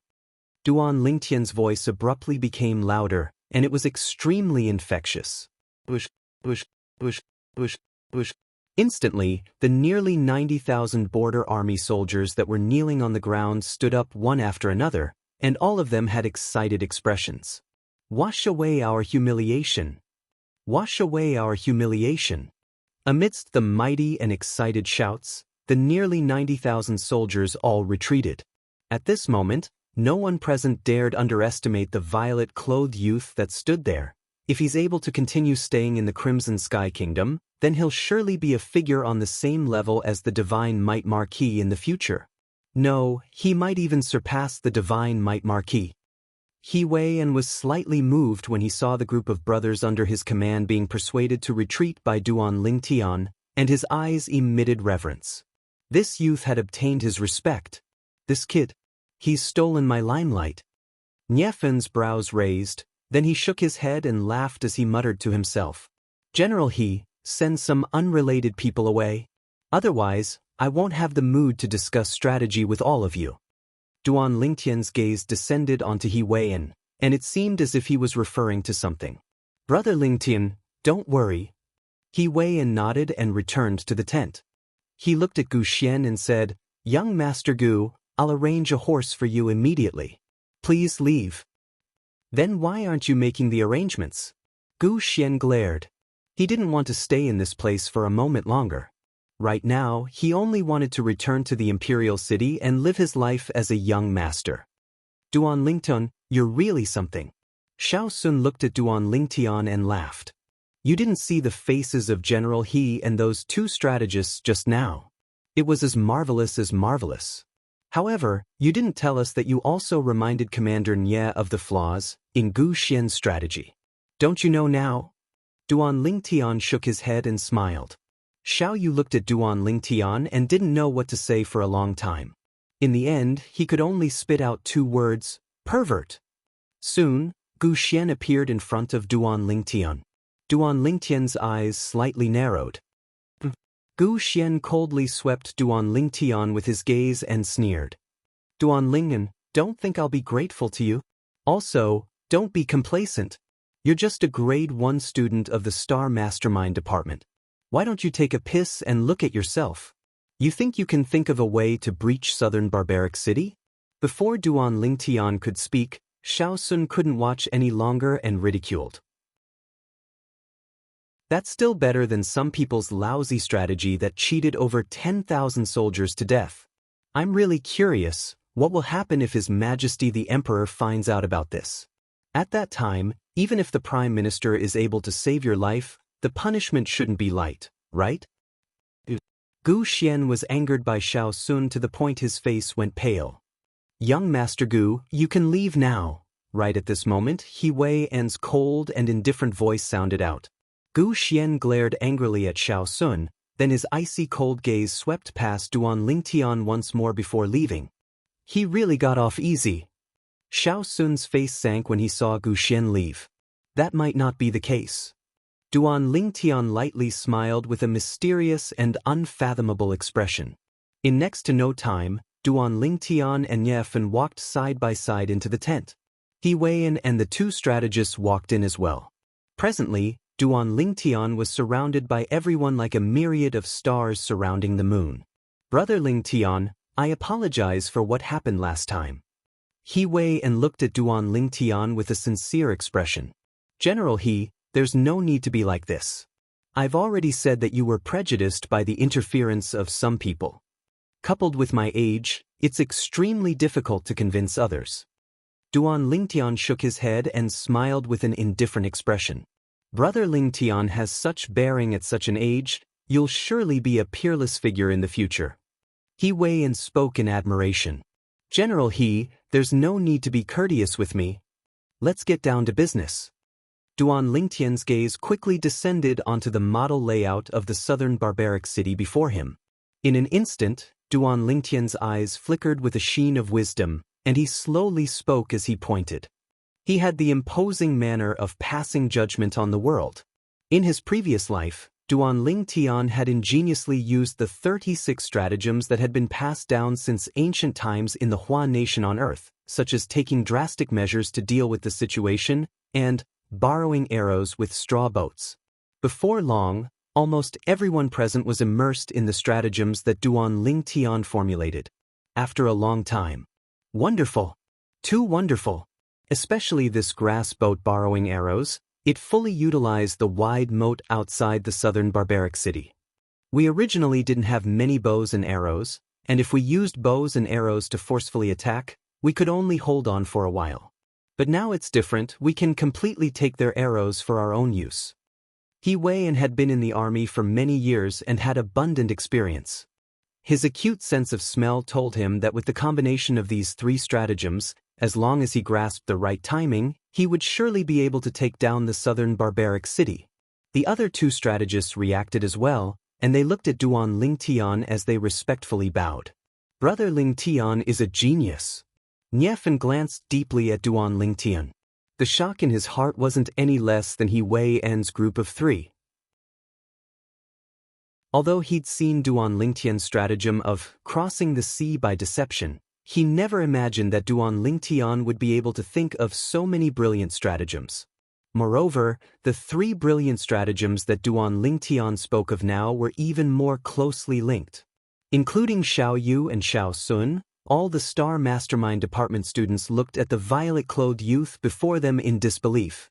Duan Lingtian's voice abruptly became louder, and it was extremely infectious. Bush, bush, bush, bush, bush. Instantly, the nearly 90,000 border army soldiers that were kneeling on the ground stood up one after another, and all of them had excited expressions. Wash away our humiliation. Wash away our humiliation. Amidst the mighty and excited shouts, the nearly 90,000 soldiers all retreated. At this moment, no one present dared underestimate the violet-clothed youth that stood there. If he's able to continue staying in the Crimson Sky Kingdom, then he'll surely be a figure on the same level as the Divine Might Marquis in the future. No, he might even surpass the Divine Might Marquis. He Wei An was slightly moved when he saw the group of brothers under his command being persuaded to retreat by Duan Lingtian, and his eyes emitted reverence. This youth had obtained his respect. This kid. He's stolen my limelight. Nie Fun's brows raised, then he shook his head and laughed as he muttered to himself. General He, send some unrelated people away. Otherwise, I won't have the mood to discuss strategy with all of you. Duan Lingtian's gaze descended onto He Wei An, and it seemed as if he was referring to something. Brother Lingtian, don't worry. He Wei An nodded and returned to the tent. He looked at Gu Xian and said, Young Master Gu, I'll arrange a horse for you immediately. Please leave. Then why aren't you making the arrangements? Gu Xian glared. He didn't want to stay in this place for a moment longer. Right now, he only wanted to return to the Imperial City and live his life as a young master. Duan Lingtian, you're really something. Xiao Sun looked at Duan Lingtian and laughed. You didn't see the faces of General He and those two strategists just now. It was as marvelous as marvelous. However, you didn't tell us that you also reminded Commander Nie of the flaws in Gu Xian's strategy. Don't you know now? Duan Lingtian shook his head and smiled. Xiao Yu looked at Duan Lingtian and didn't know what to say for a long time. In the end, he could only spit out 2 words, pervert. Soon, Gu Xian appeared in front of Duan Lingtian. Duan Lingtian's eyes slightly narrowed. Gu Xian coldly swept Duan Lingtian with his gaze and sneered. Duan Lingtian, don't think I'll be grateful to you. Also, don't be complacent. You're just a grade 1 student of the Star Mastermind Department. Why don't you take a piss and look at yourself? You think you can think of a way to breach southern barbaric city? Before Duan Lingtian could speak, Xiao Sun couldn't watch any longer and ridiculed. That's still better than some people's lousy strategy that cheated over 10,000 soldiers to death. I'm really curious, what will happen if His Majesty the Emperor finds out about this? At that time, even if the Prime Minister is able to save your life, the punishment shouldn't be light, right? Gu Xian was angered by Xiao Sun to the point his face went pale. Young Master Gu, you can leave now. Right at this moment, He Wei En's cold and indifferent voice sounded out. Gu Xian glared angrily at Xiao Sun, then his icy cold gaze swept past Duan Lingtian once more before leaving. He really got off easy. Xiao Sun's face sank when he saw Gu Xian leave. That might not be the case. Duan Lingtian lightly smiled with a mysterious and unfathomable expression. In next to no time, Duan Lingtian and Niefan walked side by side into the tent. He Wei En and the two strategists walked in as well. Presently, Duan Lingtian was surrounded by everyone like a myriad of stars surrounding the moon. Brother Lingtian, I apologize for what happened last time. He Wei En looked at Duan Lingtian with a sincere expression. General He, there's no need to be like this. I've already said that you were prejudiced by the interference of some people. Coupled with my age, it's extremely difficult to convince others. Duan Lingtian shook his head and smiled with an indifferent expression. Brother Lingtian has such bearing at such an age, you'll surely be a peerless figure in the future. He Wei En spoke in admiration. General He, there's no need to be courteous with me. Let's get down to business. Duan Lingtian's gaze quickly descended onto the model layout of the southern barbaric city before him. In an instant, Duan Lingtian's eyes flickered with a sheen of wisdom, and he slowly spoke as he pointed. He had the imposing manner of passing judgment on the world. In his previous life, Duan Lingtian had ingeniously used the 36 stratagems that had been passed down since ancient times in the Hua nation on Earth, such as taking drastic measures to deal with the situation and borrowing arrows with straw boats. Before long, almost everyone present was immersed in the stratagems that Duan Lingtian formulated. After a long time. Wonderful! Too wonderful! Especially this grass boat borrowing arrows, it fully utilized the wide moat outside the southern barbaric city. We originally didn't have many bows and arrows, and if we used bows and arrows to forcefully attack, we could only hold on for a while. But now it's different, we can completely take their arrows for our own use. He Wei En had been in the army for many years and had abundant experience. His acute sense of smell told him that with the combination of these three stratagems, as long as he grasped the right timing, he would surely be able to take down the southern barbaric city. The other two strategists reacted as well, and they looked at Duan Lingtian as they respectfully bowed. Brother Lingtian is a genius. Niefan glanced deeply at Duan Lingtian. The shock in his heart wasn't any less than He Wei En's group of three. Although he'd seen Duan Lingtian's stratagem of crossing the sea by deception, he never imagined that Duan Lingtian would be able to think of so many brilliant stratagems. Moreover, the three brilliant stratagems that Duan Lingtian spoke of now were even more closely linked. Including Xiao Yu and Xiao Sun, all the Star Mastermind Department students looked at the violet-clothed youth before them in disbelief.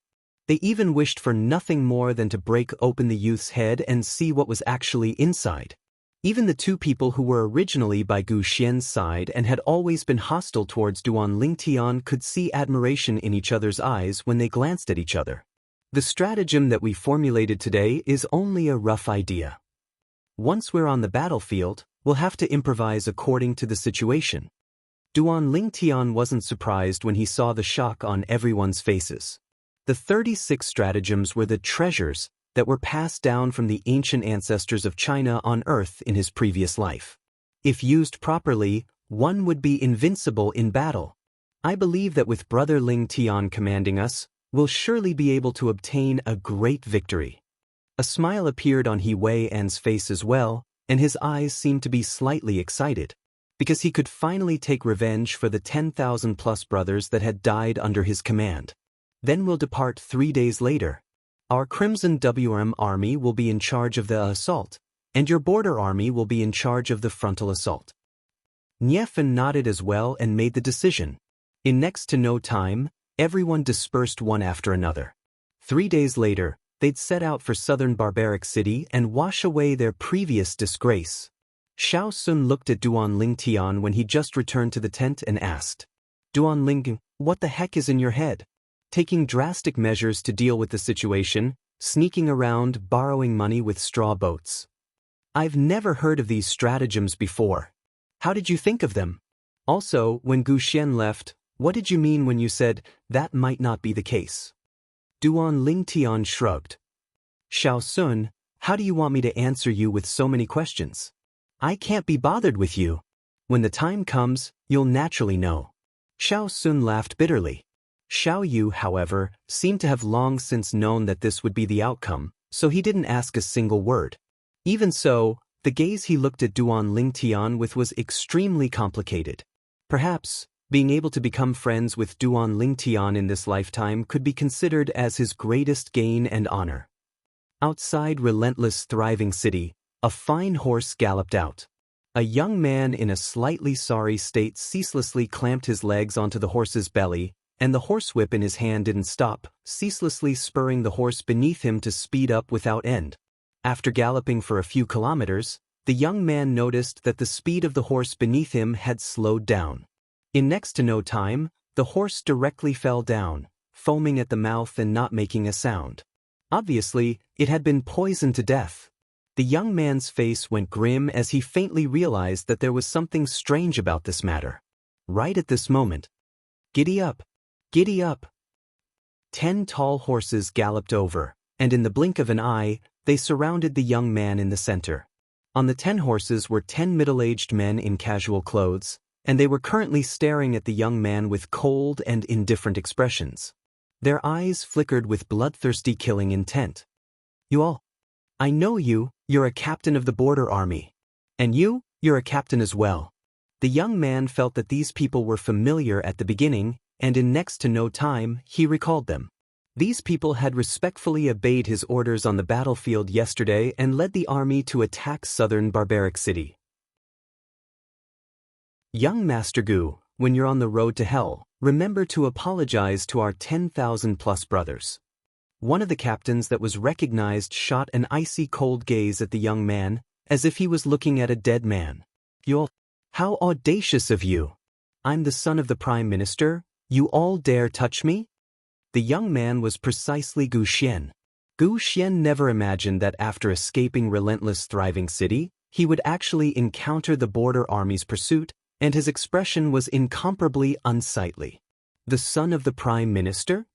They even wished for nothing more than to break open the youth's head and see what was actually inside. Even the two people who were originally by Gu Xian's side and had always been hostile towards Duan Lingtian could see admiration in each other's eyes when they glanced at each other. The stratagem that we formulated today is only a rough idea. Once we're on the battlefield, we'll have to improvise according to the situation. Duan Lingtian wasn't surprised when he saw the shock on everyone's faces. The 36 stratagems were the treasures that were passed down from the ancient ancestors of China on Earth in his previous life. If used properly, one would be invincible in battle. I believe that with Brother Lingtian commanding us, we'll surely be able to obtain a great victory. A smile appeared on He Wei En's face as well, and his eyes seemed to be slightly excited, because he could finally take revenge for the 10,000+ brothers that had died under his command. Then we'll depart 3 days later. Our Crimson WM army will be in charge of the assault, and your border army will be in charge of the frontal assault. Niefan nodded as well and made the decision. In next to no time, everyone dispersed one after another. 3 days later, they'd set out for southern barbaric city and wash away their previous disgrace. Xiao Sun looked at Duan Lingtian when he just returned to the tent and asked, Duan Ling, what the heck is in your head? Taking drastic measures to deal with the situation, sneaking around, borrowing money with straw boats. I've never heard of these stratagems before. How did you think of them? Also, when Gu Xian left, what did you mean when you said that might not be the case? Duan Lingtian shrugged. Xiao Sun, how do you want me to answer you with so many questions? I can't be bothered with you. When the time comes, you'll naturally know. Xiao Sun laughed bitterly. Xiao Yu, however, seemed to have long since known that this would be the outcome, so he didn't ask a single word. Even so, the gaze he looked at Duan Lingtian with was extremely complicated. Perhaps, being able to become friends with Duan Lingtian in this lifetime could be considered as his greatest gain and honor. Outside Relentless Thriving City, a fine horse galloped out. A young man in a slightly sorry state ceaselessly clamped his legs onto the horse's belly, and the horsewhip in his hand didn't stop, ceaselessly spurring the horse beneath him to speed up without end. After galloping for a few kilometers, the young man noticed that the speed of the horse beneath him had slowed down. In next to no time, the horse directly fell down, foaming at the mouth and not making a sound. Obviously, it had been poisoned to death. The young man's face went grim as he faintly realized that there was something strange about this matter. Right at this moment, "Giddy up! Giddy up!" 10 tall horses galloped over, and in the blink of an eye, they surrounded the young man in the center. On the 10 horses were 10 middle-aged men in casual clothes, and they were currently staring at the young man with cold and indifferent expressions. Their eyes flickered with bloodthirsty killing intent. "You all. I know you, you're a captain of the border army. And you're a captain as well." The young man felt that these people were familiar at the beginning, and in next to no time, he recalled them. These people had respectfully obeyed his orders on the battlefield yesterday and led the army to attack southern barbaric city. Young Master Gu, when you're on the road to hell, remember to apologize to our 10,000+ brothers. One of the captains that was recognized shot an icy cold gaze at the young man, as if he was looking at a dead man. "You'll. How audacious of you! I'm the son of the Prime Minister, you all dare touch me?" The young man was precisely Gu Xian. Gu Xian never imagined that after escaping Relentless Thriving City, he would actually encounter the border army's pursuit, and his expression was incomparably unsightly. "The son of the Prime Minister?"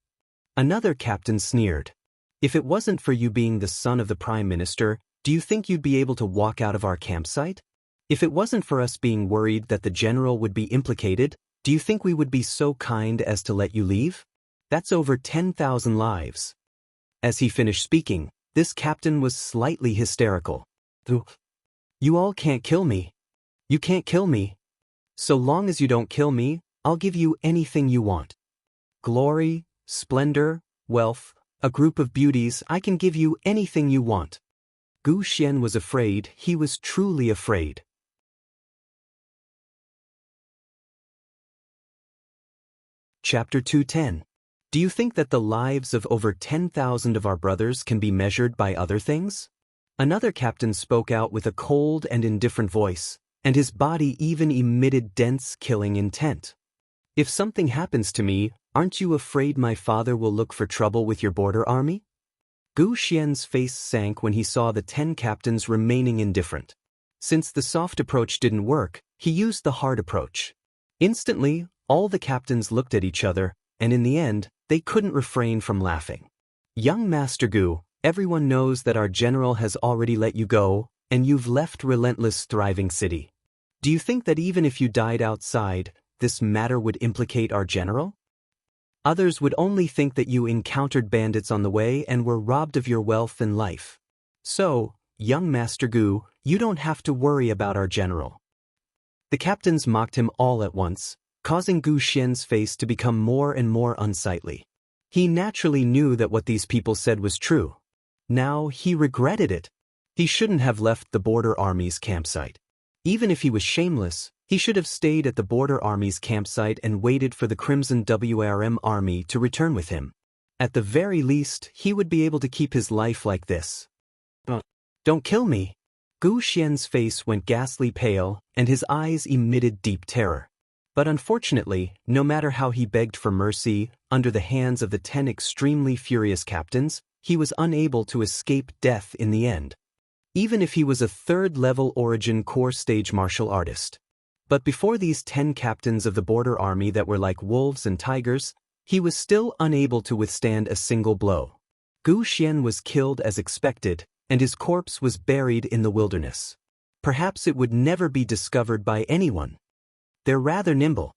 Another captain sneered. "If it wasn't for you being the son of the Prime Minister, do you think you'd be able to walk out of our campsite? If it wasn't for us being worried that the general would be implicated, do you think we would be so kind as to let you leave? That's over 10,000 lives." As he finished speaking, this captain was slightly hysterical. "You all can't kill me. You can't kill me. So long as you don't kill me, I'll give you anything you want. Glory, splendor, wealth, a group of beauties, I can give you anything you want." Gu Xian was afraid, he was truly afraid. Chapter 210. Do you think that the lives of over 10,000 of our brothers can be measured by other things? Another captain spoke out with a cold and indifferent voice, and his body even emitted dense killing intent. "If something happens to me, aren't you afraid my father will look for trouble with your border army?" Gu Xian's face sank when he saw the 10 captains remaining indifferent. Since the soft approach didn't work, he used the hard approach. Instantly, all the captains looked at each other, and in the end, they couldn't refrain from laughing. "Young Master Gu, everyone knows that our general has already let you go, and you've left Relentless Thriving City. Do you think that even if you died outside, this matter would implicate our general? Others would only think that you encountered bandits on the way and were robbed of your wealth and life. So, young Master Gu, you don't have to worry about our general." The captains mocked him all at once, causing Gu Xian's face to become more and more unsightly. He naturally knew that what these people said was true. Now he regretted it. He shouldn't have left the border army's campsite. Even if he was shameless, He should have stayed at the Border Army's campsite and waited for the Crimson WRM army to return with him. At the very least, he would be able to keep his life like this. Don't kill me. Gu Xian's face went ghastly pale, and his eyes emitted deep terror. But unfortunately, no matter how he begged for mercy, under the hands of the 10 extremely furious captains, he was unable to escape death in the end. Even if he was a third-level origin core stage martial artist. But before these 10 captains of the Border Army that were like wolves and tigers, he was still unable to withstand a single blow. Gu Xian was killed as expected, and his corpse was buried in the wilderness. Perhaps it would never be discovered by anyone. They're rather nimble.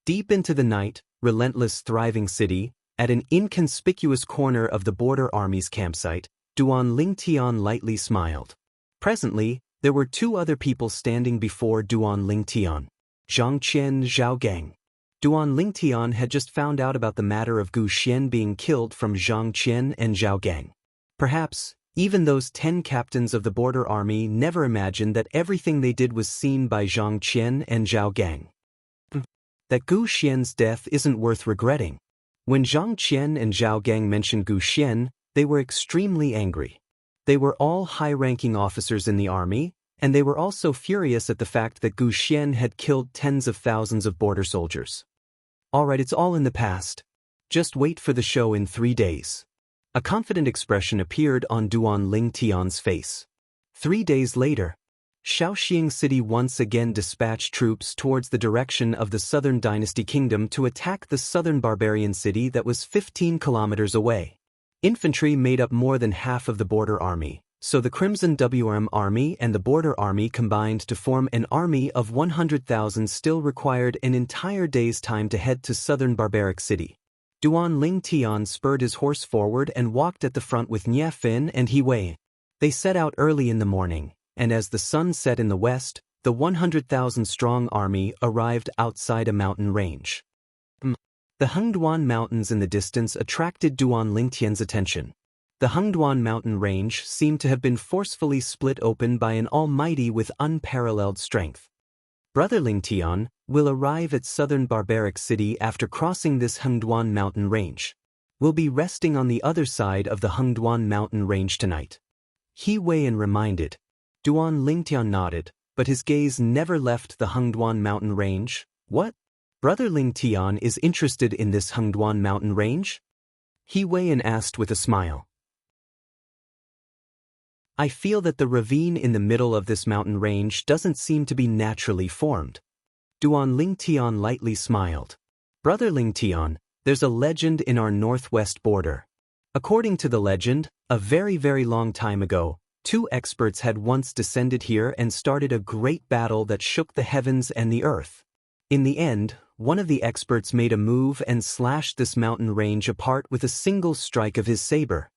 Deep into the night, relentless thriving city, at an inconspicuous corner of the Border Army's campsite, Duan Lingtian lightly smiled. Presently, there were 2 other people standing before Duan Lingtian. Xianxia and Zhao Gang. Duan Lingtian had just found out about the matter of Gu Xian being killed from Zhang Qian and Zhao Gang. Perhaps, even those 10 captains of the Border Army never imagined that everything they did was seen by Zhang Qian and Zhao Gang. That Gu Xian's death isn't worth regretting. When Zhang Qian and Zhao Gang mentioned Gu Xian, they were extremely angry. They were all high-ranking officers in the army, and they were also furious at the fact that Gu Xian had killed tens of thousands of border soldiers. Alright, it's all in the past. Just wait for the show in 3 days. A confident expression appeared on Duan Lingtian's face. 3 days later, Shaoxing City once again dispatched troops towards the direction of the Southern Dynasty Kingdom to attack the southern barbarian city that was 15 kilometers away. Infantry made up more than half of the Border Army, so the Crimson WRM Army and the Border Army combined to form an army of 100,000 still required an entire day's time to head to southern barbaric city. Duan Lingtian spurred his horse forward and walked at the front with Nie Fin and He Wei. They set out early in the morning, and as the sun set in the west, the 100,000-strong army arrived outside a mountain range. The Hengduan Mountains in the distance attracted Duan Lingtian's attention. The Hengduan mountain range seemed to have been forcefully split open by an almighty with unparalleled strength. Brother Lingtian will arrive at southern barbaric city after crossing this Hengduan mountain range. We'll be resting on the other side of the Hengduan mountain range tonight. He Weian reminded. Duan Lingtian nodded, but his gaze never left the Hengduan mountain range. What? Brother Lingtian is interested in this Hengduan mountain range? He Weian asked with a smile. I feel that the ravine in the middle of this mountain range doesn't seem to be naturally formed. Duan Lingtian lightly smiled. Brother Lingtian, there's a legend in our northwest border. According to the legend, a very, very long time ago, 2 experts had once descended here and started a great battle that shook the heavens and the earth. In the end, one of the experts made a move and slashed this mountain range apart with a single strike of his saber.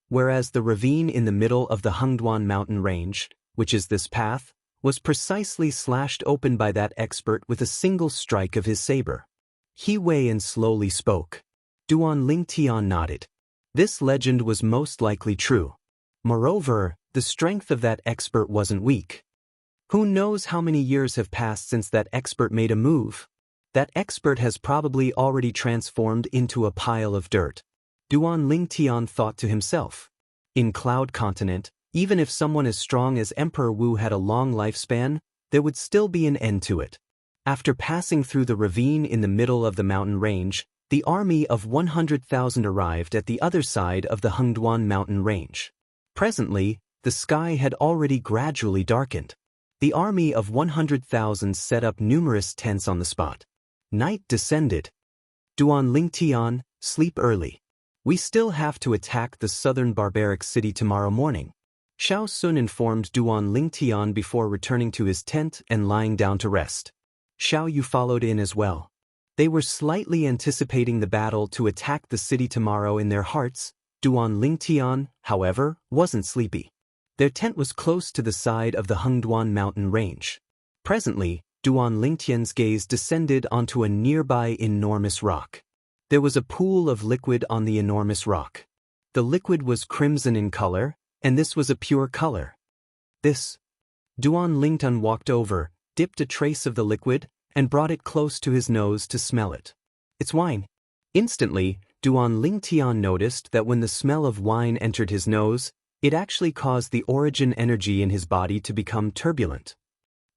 Whereas the ravine in the middle of the Hengduan mountain range, which is this path, was precisely slashed open by that expert with a single strike of his saber. He Weian slowly spoke. Duan Lingtian nodded. This legend was most likely true. Moreover, the strength of that expert wasn't weak. Who knows how many years have passed since that expert made a move? That expert has probably already transformed into a pile of dirt. Duan Lingtian thought to himself. In Cloud Continent, even if someone as strong as Emperor Wu had a long lifespan, there would still be an end to it. After passing through the ravine in the middle of the mountain range, the army of 100,000 arrived at the other side of the Hengduan mountain range. Presently, the sky had already gradually darkened. The army of 100,000 set up numerous tents on the spot. Night descended. Duan Lingtian, sleep early. We still have to attack the southern barbaric city tomorrow morning. Xiao Sun informed Duan Lingtian before returning to his tent and lying down to rest. Xiao Yu followed in as well. They were slightly anticipating the battle to attack the city tomorrow in their hearts. Duan Lingtian, however, wasn't sleepy. Their tent was close to the side of the Hengduan mountain range. Presently, Duan Lingtian's gaze descended onto a nearby enormous rock. There was a pool of liquid on the enormous rock. The liquid was crimson in color, and this was a pure color. Duan Lingtian walked over, dipped a trace of the liquid, and brought it close to his nose to smell it. It's wine. Instantly, Duan Lingtian noticed that when the smell of wine entered his nose, it actually caused the origin energy in his body to become turbulent.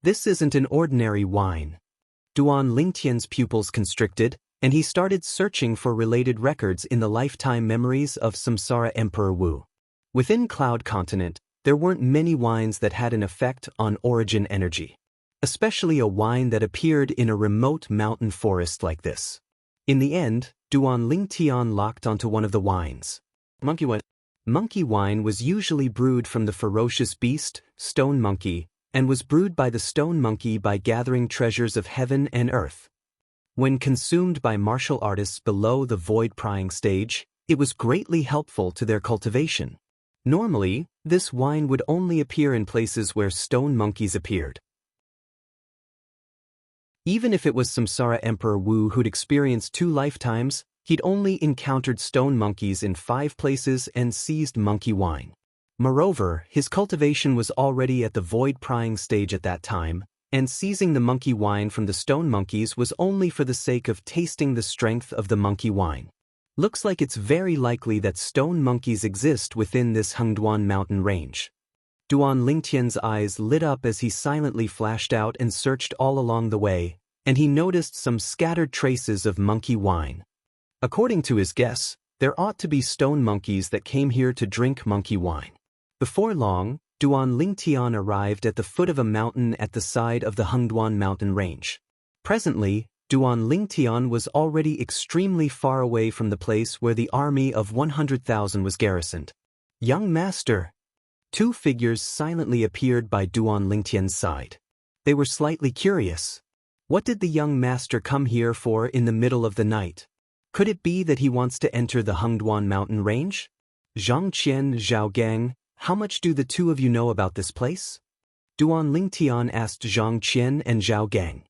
This isn't an ordinary wine. Duan Lingtian's pupils constricted, and he started searching for related records in the lifetime memories of Samsara Emperor Wu. Within Cloud Continent, there weren't many wines that had an effect on origin energy, especially a wine that appeared in a remote mountain forest like this. In the end, Duan Lingtian locked onto one of the wines. Monkey wine. Monkey wine was usually brewed from the ferocious beast, stone monkey, and was brewed by the stone monkey by gathering treasures of heaven and earth. When consumed by martial artists below the void prying stage, it was greatly helpful to their cultivation. Normally, this wine would only appear in places where stone monkeys appeared. Even if it was Samsara Emperor Wu who'd experienced 2 lifetimes, he'd only encountered stone monkeys in 5 places and seized monkey wine. Moreover, his cultivation was already at the void prying stage at that time, and seizing the monkey wine from the stone monkeys was only for the sake of tasting the strength of the monkey wine. Looks like it's very likely that stone monkeys exist within this Hengduan mountain range. Duan Lingtian's eyes lit up as he silently flashed out and searched all along the way, and he noticed some scattered traces of monkey wine. According to his guess, there ought to be stone monkeys that came here to drink monkey wine. Before long, Duan Lingtian arrived at the foot of a mountain at the side of the Hengduan mountain range. Presently, Duan Lingtian was already extremely far away from the place where the army of 100,000 was garrisoned. Young master! 2 figures silently appeared by Duan Lingtian's side. They were slightly curious. What did the young master come here for in the middle of the night? Could it be that he wants to enter the Hengduan mountain range? Xianxia and Zhaogang, how much do the 2 of you know about this place? Duan Lingtian asked Zhang Qian and Zhao Gang.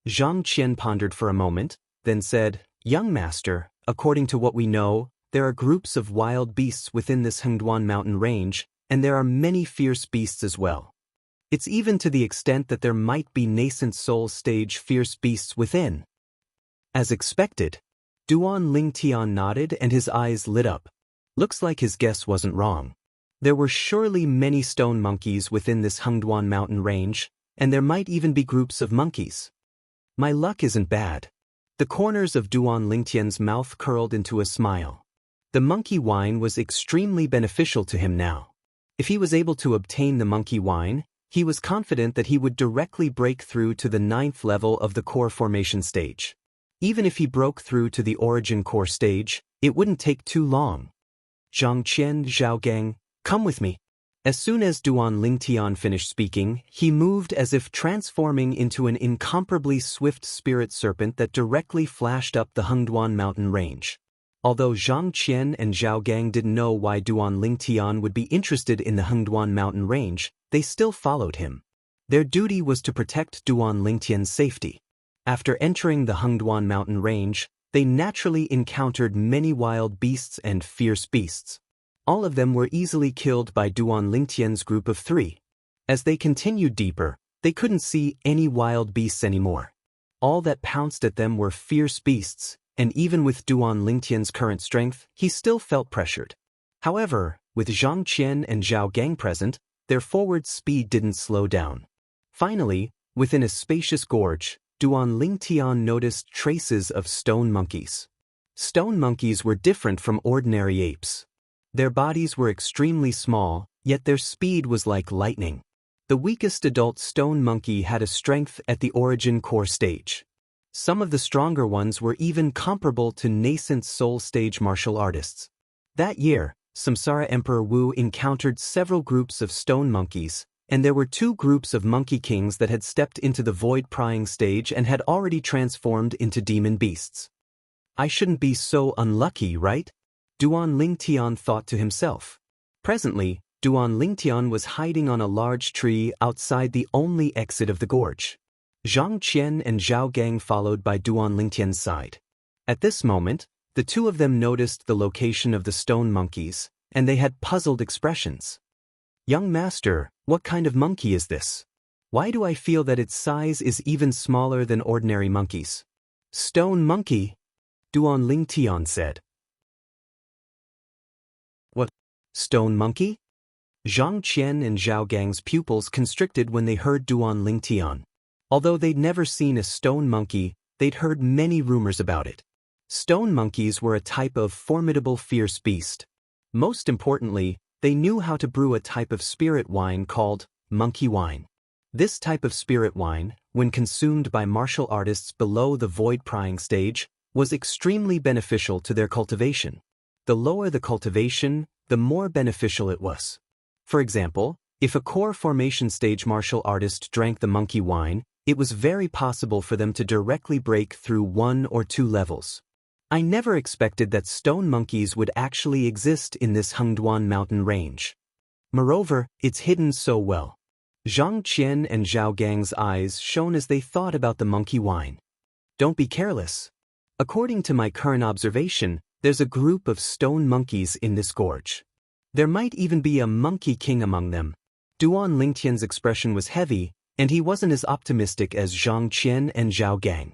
Zhang Qian pondered for a moment, then said, Young master, according to what we know, there are groups of wild beasts within this Hengduan mountain range, and there are many fierce beasts as well. It's even to the extent that there might be nascent soul stage fierce beasts within. As expected, Duan Lingtian nodded and his eyes lit up. Looks like his guess wasn't wrong. There were surely many stone monkeys within this Hengduan mountain range, and there might even be groups of monkeys. My luck isn't bad. The corners of Duan Lingtian's mouth curled into a smile. The monkey wine was extremely beneficial to him now. If he was able to obtain the monkey wine, he was confident that he would directly break through to the 9th level of the core formation stage. Even if he broke through to the origin core stage, it wouldn't take too long. Zhang Qian, Zhao Gang, come with me. As soon as Duan Lingtian finished speaking, he moved as if transforming into an incomparably swift spirit serpent that directly flashed up the Hengduan mountain range. Although Zhang Qian and Zhao Gang didn't know why Duan Lingtian would be interested in the Hengduan mountain range, they still followed him. Their duty was to protect Duan Lingtian's safety. After entering the Hengduan mountain range, they naturally encountered many wild beasts and fierce beasts. All of them were easily killed by Duan Lingtian's group of 3. As they continued deeper, they couldn't see any wild beasts anymore. All that pounced at them were fierce beasts, and even with Duan Lingtian's current strength, he still felt pressured. However, with Zhang Qian and Zhao Gang present, their forward speed didn't slow down. Finally, within a spacious gorge, Duan Lingtian noticed traces of stone monkeys. Stone monkeys were different from ordinary apes. Their bodies were extremely small, yet their speed was like lightning. The weakest adult stone monkey had a strength at the origin core stage. Some of the stronger ones were even comparable to nascent soul stage martial artists. That year, Samsara Emperor Wu encountered several groups of stone monkeys, and there were 2 groups of monkey kings that had stepped into the void prying stage and had already transformed into demon beasts. I shouldn't be so unlucky, right? Duan Lingtian thought to himself. Presently, Duan Lingtian was hiding on a large tree outside the only exit of the gorge. Zhang Qian and Zhao Gang followed by Duan Lingtian's side. At this moment, the 2 of them noticed the location of the stone monkeys, and they had puzzled expressions. Young master, what kind of monkey is this? Why do I feel that its size is even smaller than ordinary monkeys? Stone monkey, Duan Lingtian said. What? Stone monkey? Zhang Qian and Zhao Gang's pupils constricted when they heard Duan Lingtian. Although they'd never seen a stone monkey, they'd heard many rumors about it. Stone monkeys were a type of formidable fierce beast. Most importantly, they knew how to brew a type of spirit wine called monkey wine. This type of spirit wine, when consumed by martial artists below the void-prying stage, was extremely beneficial to their cultivation. The lower the cultivation, the more beneficial it was. For example, if a core formation stage martial artist drank the monkey wine, it was very possible for them to directly break through 1 or 2 levels. I never expected that stone monkeys would actually exist in this Hengduan mountain range. Moreover, it's hidden so well. Zhang Qian and Zhao Gang's eyes shone as they thought about the monkey wine. Don't be careless. According to my current observation, there's a group of stone monkeys in this gorge. There might even be a monkey king among them. Duan Lingtian's expression was heavy, and he wasn't as optimistic as Zhang Qian and Zhao Gang.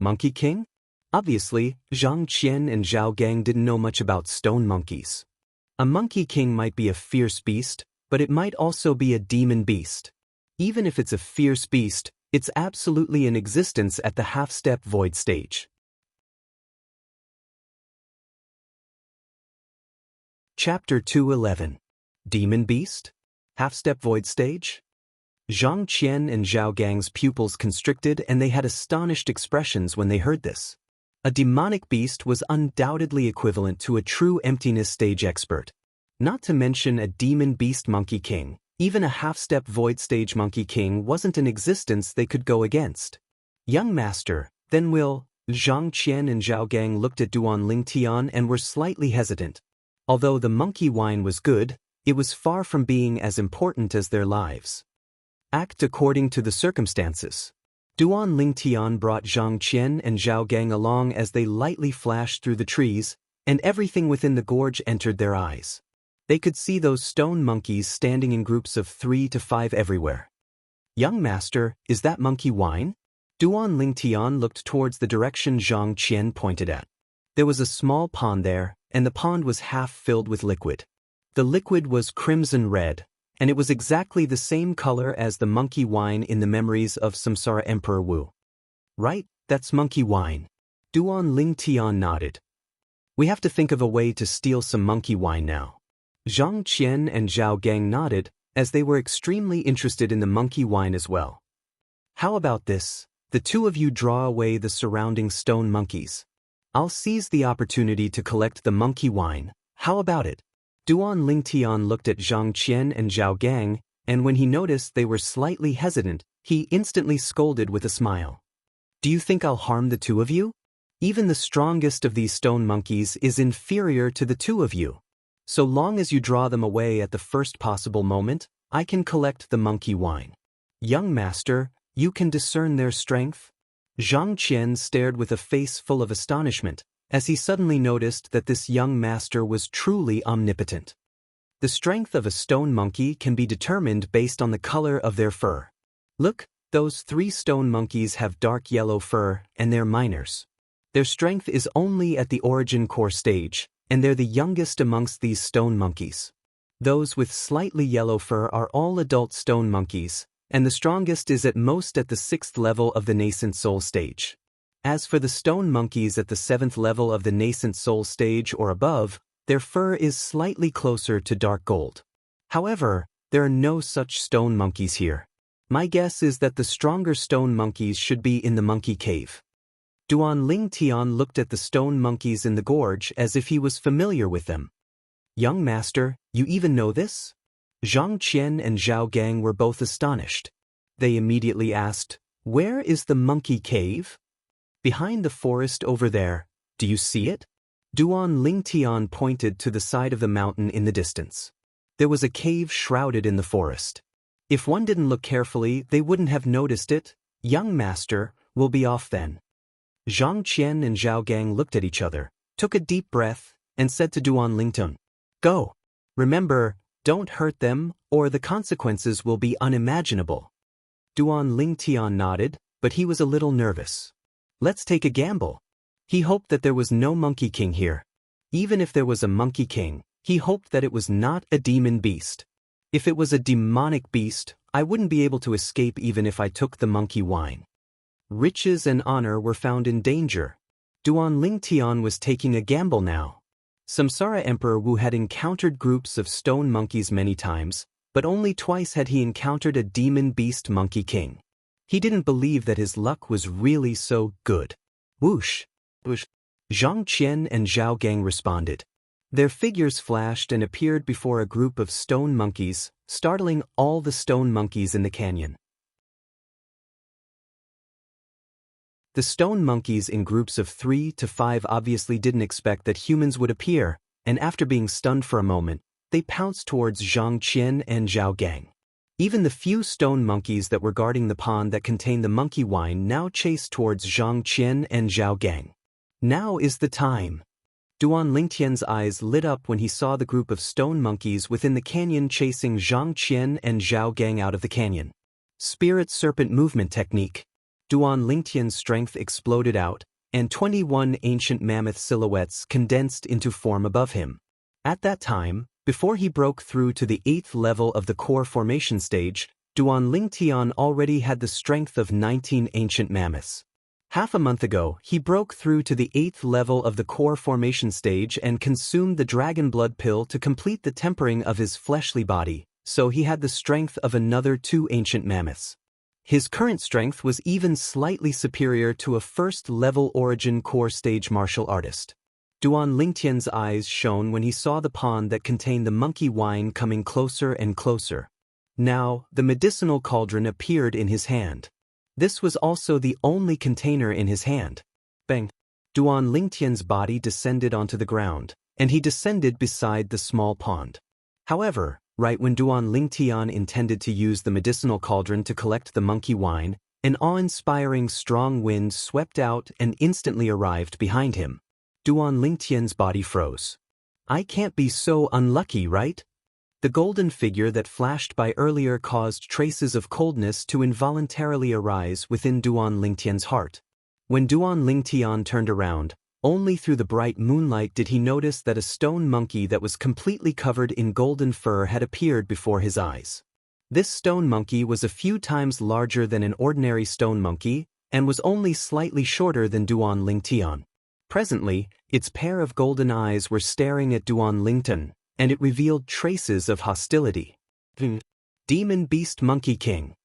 Monkey king? Obviously, Zhang Qian and Zhao Gang didn't know much about stone monkeys. A monkey king might be a fierce beast, but it might also be a demon beast. Even if it's a fierce beast, it's absolutely in existence at the half-step void stage. Chapter 211. Demon Beast? Half-step void stage? Zhang Qian and Zhao Gang's pupils constricted and they had astonished expressions when they heard this. A demonic beast was undoubtedly equivalent to a true emptiness stage expert. Not to mention a demon beast monkey king, even a half-step void stage monkey king wasn't in existence they could go against. Young master, then will, Zhang Qian and Zhao Gang looked at Duan Lingtian and were slightly hesitant. Although the monkey wine was good, it was far from being as important as their lives. Act according to the circumstances. Duan Lingtian brought Zhang Qian and Zhao Gang along as they lightly flashed through the trees, and everything within the gorge entered their eyes. They could see those stone monkeys standing in groups of 3 to 5 everywhere. Young master, is that monkey wine? Duan Lingtian looked towards the direction Zhang Qian pointed at. There was a small pond there, and the pond was half filled with liquid. The liquid was crimson red, and it was exactly the same color as the monkey wine in the memories of Samsara Emperor Wu. Right, that's monkey wine. Duan Lingtian nodded. We have to think of a way to steal some monkey wine now. Zhang Qian and Zhao Gang nodded, as they were extremely interested in the monkey wine as well. How about this? The two of you draw away the surrounding stone monkeys. I'll seize the opportunity to collect the monkey wine. How about it? Duan Lingtian looked at Zhang Qian and Zhao Gang, and when he noticed they were slightly hesitant, he instantly scolded with a smile. Do you think I'll harm the two of you? Even the strongest of these stone monkeys is inferior to the two of you. So long as you draw them away at the first possible moment, I can collect the monkey wine. Young master, you can discern their strength? Zhang Qian stared with a face full of astonishment, as he suddenly noticed that this young master was truly omnipotent. The strength of a stone monkey can be determined based on the color of their fur. Look, those 3 stone monkeys have dark yellow fur, and they're minors. Their strength is only at the origin core stage, and they're the youngest amongst these stone monkeys. Those with slightly yellow fur are all adult stone monkeys, and the strongest is at most at the 6th level of the nascent soul stage. As for the stone monkeys at the 7th level of the nascent soul stage or above, their fur is slightly closer to dark gold. However, there are no such stone monkeys here. My guess is that the stronger stone monkeys should be in the monkey cave. Duan Lingtian looked at the stone monkeys in the gorge as if he was familiar with them. Young master, you even know this? Zhang Qian and Zhao Gang were both astonished. They immediately asked, where is the monkey cave? Behind the forest over there, do you see it? Duan Lingtian pointed to the side of the mountain in the distance. There was a cave shrouded in the forest. If one didn't look carefully, they wouldn't have noticed it. Young master, we'll be off then. Zhang Qian and Zhao Gang looked at each other, took a deep breath, and said to Duan Lingtian, go. Remember, don't hurt them, or the consequences will be unimaginable. Duan Lingtian nodded, but he was a little nervous. Let's take a gamble. He hoped that there was no Monkey King here. Even if there was a Monkey King, he hoped that it was not a demon beast. If it was a demonic beast, I wouldn't be able to escape even if I took the monkey wine. Riches and honor were found in danger. Duan Lingtian was taking a gamble now. Samsara Emperor Wu had encountered groups of stone monkeys many times, but only twice had he encountered a demon beast Monkey King. He didn't believe that his luck was really so good. Whoosh! Whoosh! Zhang Qian and Zhao Gang responded. Their figures flashed and appeared before a group of stone monkeys, startling all the stone monkeys in the canyon. The stone monkeys in groups of 3 to 5 obviously didn't expect that humans would appear, and after being stunned for a moment, they pounced towards Zhang Qian and Zhao Gang. Even the few stone monkeys that were guarding the pond that contained the monkey wine now chased towards Zhang Qian and Zhao Gang. Now is the time. Duan Lingtian's eyes lit up when he saw the group of stone monkeys within the canyon chasing Zhang Qian and Zhao Gang out of the canyon. Spirit Serpent Movement Technique. Duan Lingtian's strength exploded out, and 21 ancient mammoth silhouettes condensed into form above him. At that time, before he broke through to the 8th level of the core formation stage, Duan Lingtian already had the strength of 19 ancient mammoths. Half a month ago, he broke through to the 8th level of the core formation stage and consumed the dragon blood pill to complete the tempering of his fleshly body, so he had the strength of another 2 ancient mammoths. His current strength was even slightly superior to a first-level origin core stage martial artist. Duan Lingtian's eyes shone when he saw the pond that contained the monkey wine coming closer and closer. Now, the medicinal cauldron appeared in his hand. This was also the only container in his hand. Bang! Duan Lingtian's body descended onto the ground, and he descended beside the small pond. However, right when Duan Lingtian intended to use the medicinal cauldron to collect the monkey wine, an awe-inspiring strong wind swept out and instantly arrived behind him. Duan Lingtian's body froze. I can't be so unlucky, right? The golden figure that flashed by earlier caused traces of coldness to involuntarily arise within Duan Lingtian's heart. When Duan Lingtian turned around, only through the bright moonlight did he notice that a stone monkey that was completely covered in golden fur had appeared before his eyes. This stone monkey was a few times larger than an ordinary stone monkey, and was only slightly shorter than Duan Lingtian. Presently, its pair of golden eyes were staring at Duan Lingtian, and it revealed traces of hostility. Demon Beast Monkey King.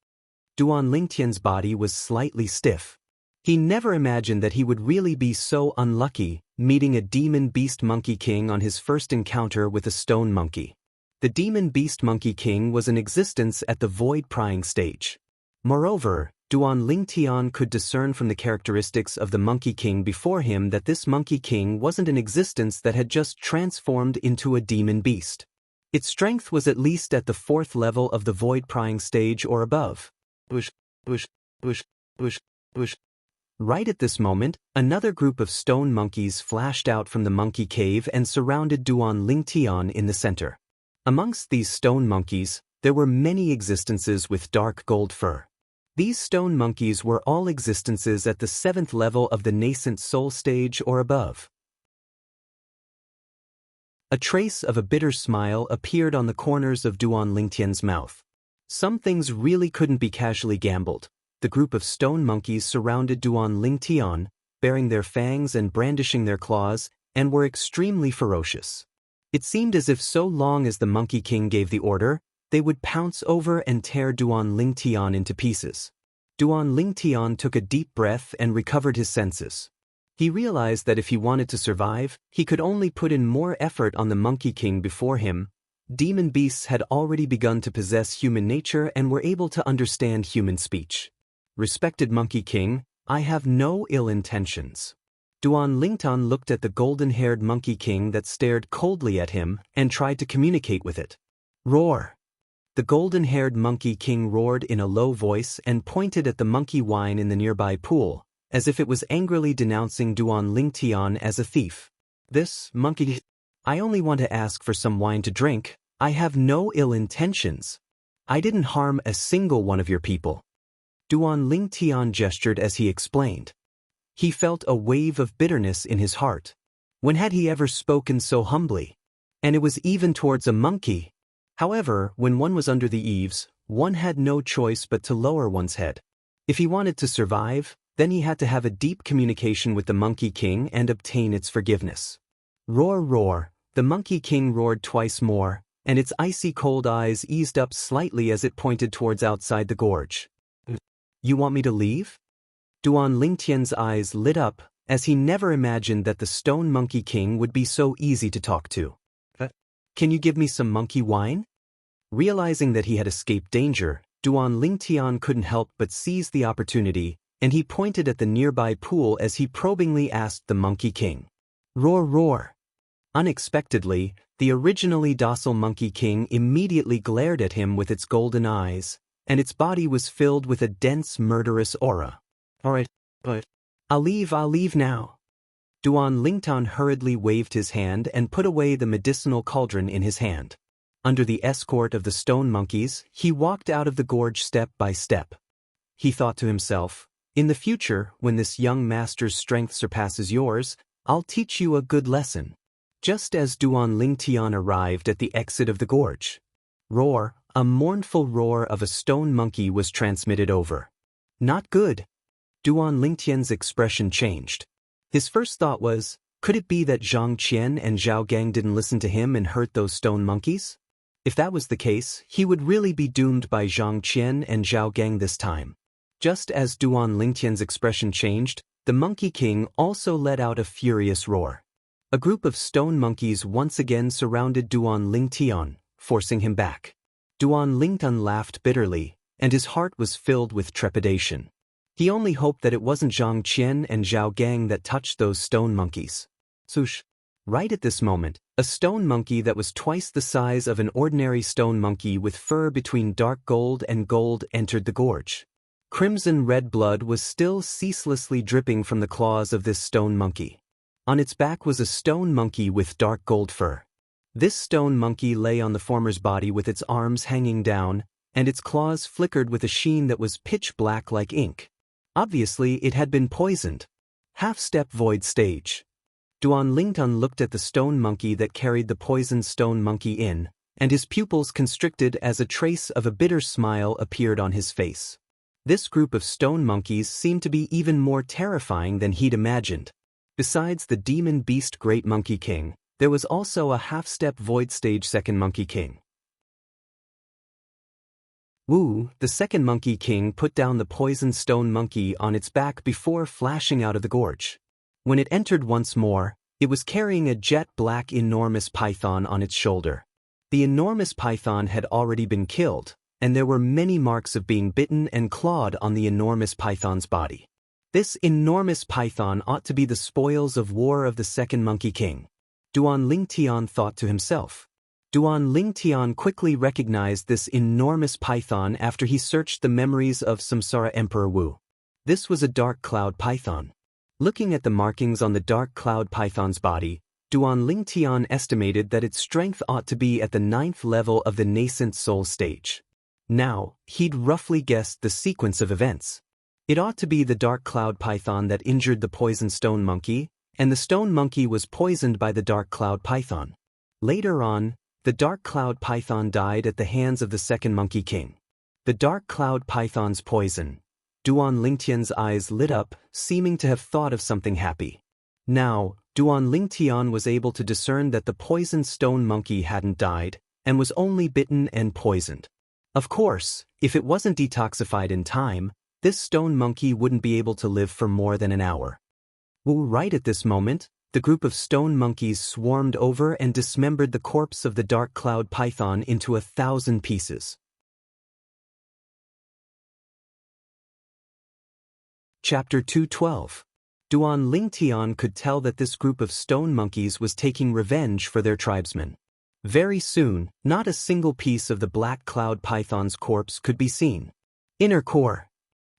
Duan Lingtian's body was slightly stiff. He never imagined that he would really be so unlucky, meeting a Demon Beast Monkey King on his first encounter with a stone monkey. The Demon Beast Monkey King was in existence at the void prying stage. Moreover, Duan Lingtian could discern from the characteristics of the Monkey King before him that this Monkey King wasn't an existence that had just transformed into a demon beast. Its strength was at least at the 4th level of the void prying stage or above. Bush, bush, bush, bush, bush. Right at this moment, another group of stone monkeys flashed out from the monkey cave and surrounded Duan Lingtian in the center. Amongst these stone monkeys, there were many existences with dark gold fur. These stone monkeys were all existences at the 7th level of the nascent soul stage or above. A trace of a bitter smile appeared on the corners of Duan Lingtian's mouth. Some things really couldn't be casually gambled. The group of stone monkeys surrounded Duan Lingtian, baring their fangs and brandishing their claws, and were extremely ferocious. It seemed as if so long as the Monkey King gave the order, they would pounce over and tear Duan Lingtian into pieces. Duan Lingtian took a deep breath and recovered his senses. He realized that if he wanted to survive, he could only put in more effort on the Monkey King before him. Demon beasts had already begun to possess human nature and were able to understand human speech. Respected Monkey King, I have no ill intentions. Duan Lingtian looked at the golden-haired Monkey King that stared coldly at him and tried to communicate with it. Roar! The golden-haired Monkey King roared in a low voice and pointed at the monkey wine in the nearby pool, as if it was angrily denouncing Duan Lingtian as a thief. This monkey... I only want to ask for some wine to drink. I have no ill intentions. I didn't harm a single one of your people. Duan Lingtian gestured as he explained. He felt a wave of bitterness in his heart. When had he ever spoken so humbly? And it was even towards a monkey. However, when one was under the eaves, one had no choice but to lower one's head. If he wanted to survive, then he had to have a deep communication with the Monkey King and obtain its forgiveness. Roar, roar, the Monkey King roared twice more, and its icy cold eyes eased up slightly as it pointed towards outside the gorge. You want me to leave? Duan Lingtian's eyes lit up, as he never imagined that the Stone Monkey King would be so easy to talk to. Can you give me some monkey wine? Realizing that he had escaped danger, Duan Lingtian couldn't help but seize the opportunity, and he pointed at the nearby pool as he probingly asked the Monkey King. Roar, roar. Unexpectedly, the originally docile Monkey King immediately glared at him with its golden eyes, and its body was filled with a dense murderous aura. Alright, but I'll leave now. Duan Lingtian hurriedly waved his hand and put away the medicinal cauldron in his hand. Under the escort of the stone monkeys, he walked out of the gorge step by step. He thought to himself, in the future, when this young master's strength surpasses yours, I'll teach you a good lesson. Just as Duan Lingtian arrived at the exit of the gorge. Roar, a mournful roar of a stone monkey was transmitted over. Not good. Duan Lingtian's expression changed. His first thought was, could it be that Zhang Qian and Zhao Gang didn't listen to him and hurt those stone monkeys? If that was the case, he would really be doomed by Zhang Qian and Zhao Gang this time. Just as Duan Lingtian's expression changed, the Monkey King also let out a furious roar. A group of stone monkeys once again surrounded Duan Lingtian, forcing him back. Duan Lingtian laughed bitterly, and his heart was filled with trepidation. He only hoped that it wasn't Zhang Qian and Zhao Gang that touched those stone monkeys. Swoosh! Right at this moment, a stone monkey that was twice the size of an ordinary stone monkey with fur between dark gold and gold entered the gorge. Crimson red blood was still ceaselessly dripping from the claws of this stone monkey. On its back was a stone monkey with dark gold fur. This stone monkey lay on the former's body with its arms hanging down, and its claws flickered with a sheen that was pitch black like ink. Obviously, it had been poisoned. Half-step void stage. Duan Lingtian looked at the stone monkey that carried the poisoned stone monkey in, and his pupils constricted as a trace of a bitter smile appeared on his face. This group of stone monkeys seemed to be even more terrifying than he'd imagined. Besides the demon beast Great Monkey King, there was also a half-step void stage Second Monkey King. Wu, the Second Monkey King, put down the poisoned stone monkey on its back before flashing out of the gorge. When it entered once more, it was carrying a jet-black enormous python on its shoulder. The enormous python had already been killed, and there were many marks of being bitten and clawed on the enormous python's body. This enormous python ought to be the spoils of war of the Second Monkey King. Duan Lingtian thought to himself. Duan Lingtian quickly recognized this enormous python after he searched the memories of Samsara Emperor Wu. This was a dark cloud python. Looking at the markings on the dark cloud python's body, Duan Lingtian estimated that its strength ought to be at the 9th level of the nascent soul stage. Now, he'd roughly guessed the sequence of events. It ought to be the dark cloud python that injured the poisoned stone monkey, and the stone monkey was poisoned by the dark cloud python. Later on, the dark cloud python died at the hands of the Second Monkey King. The dark cloud python's poison. Duan Lingtian's eyes lit up, seeming to have thought of something happy. Now, Duan Lingtian was able to discern that the poisoned stone monkey hadn't died, and was only bitten and poisoned. Of course, if it wasn't detoxified in time, this stone monkey wouldn't be able to live for more than an hour. Right at this moment, the group of stone monkeys swarmed over and dismembered the corpse of the dark cloud python into 1,000 pieces. Chapter 212. Duan Lingtian could tell that this group of stone monkeys was taking revenge for their tribesmen. Very soon, not a single piece of the black cloud python's corpse could be seen. Inner core.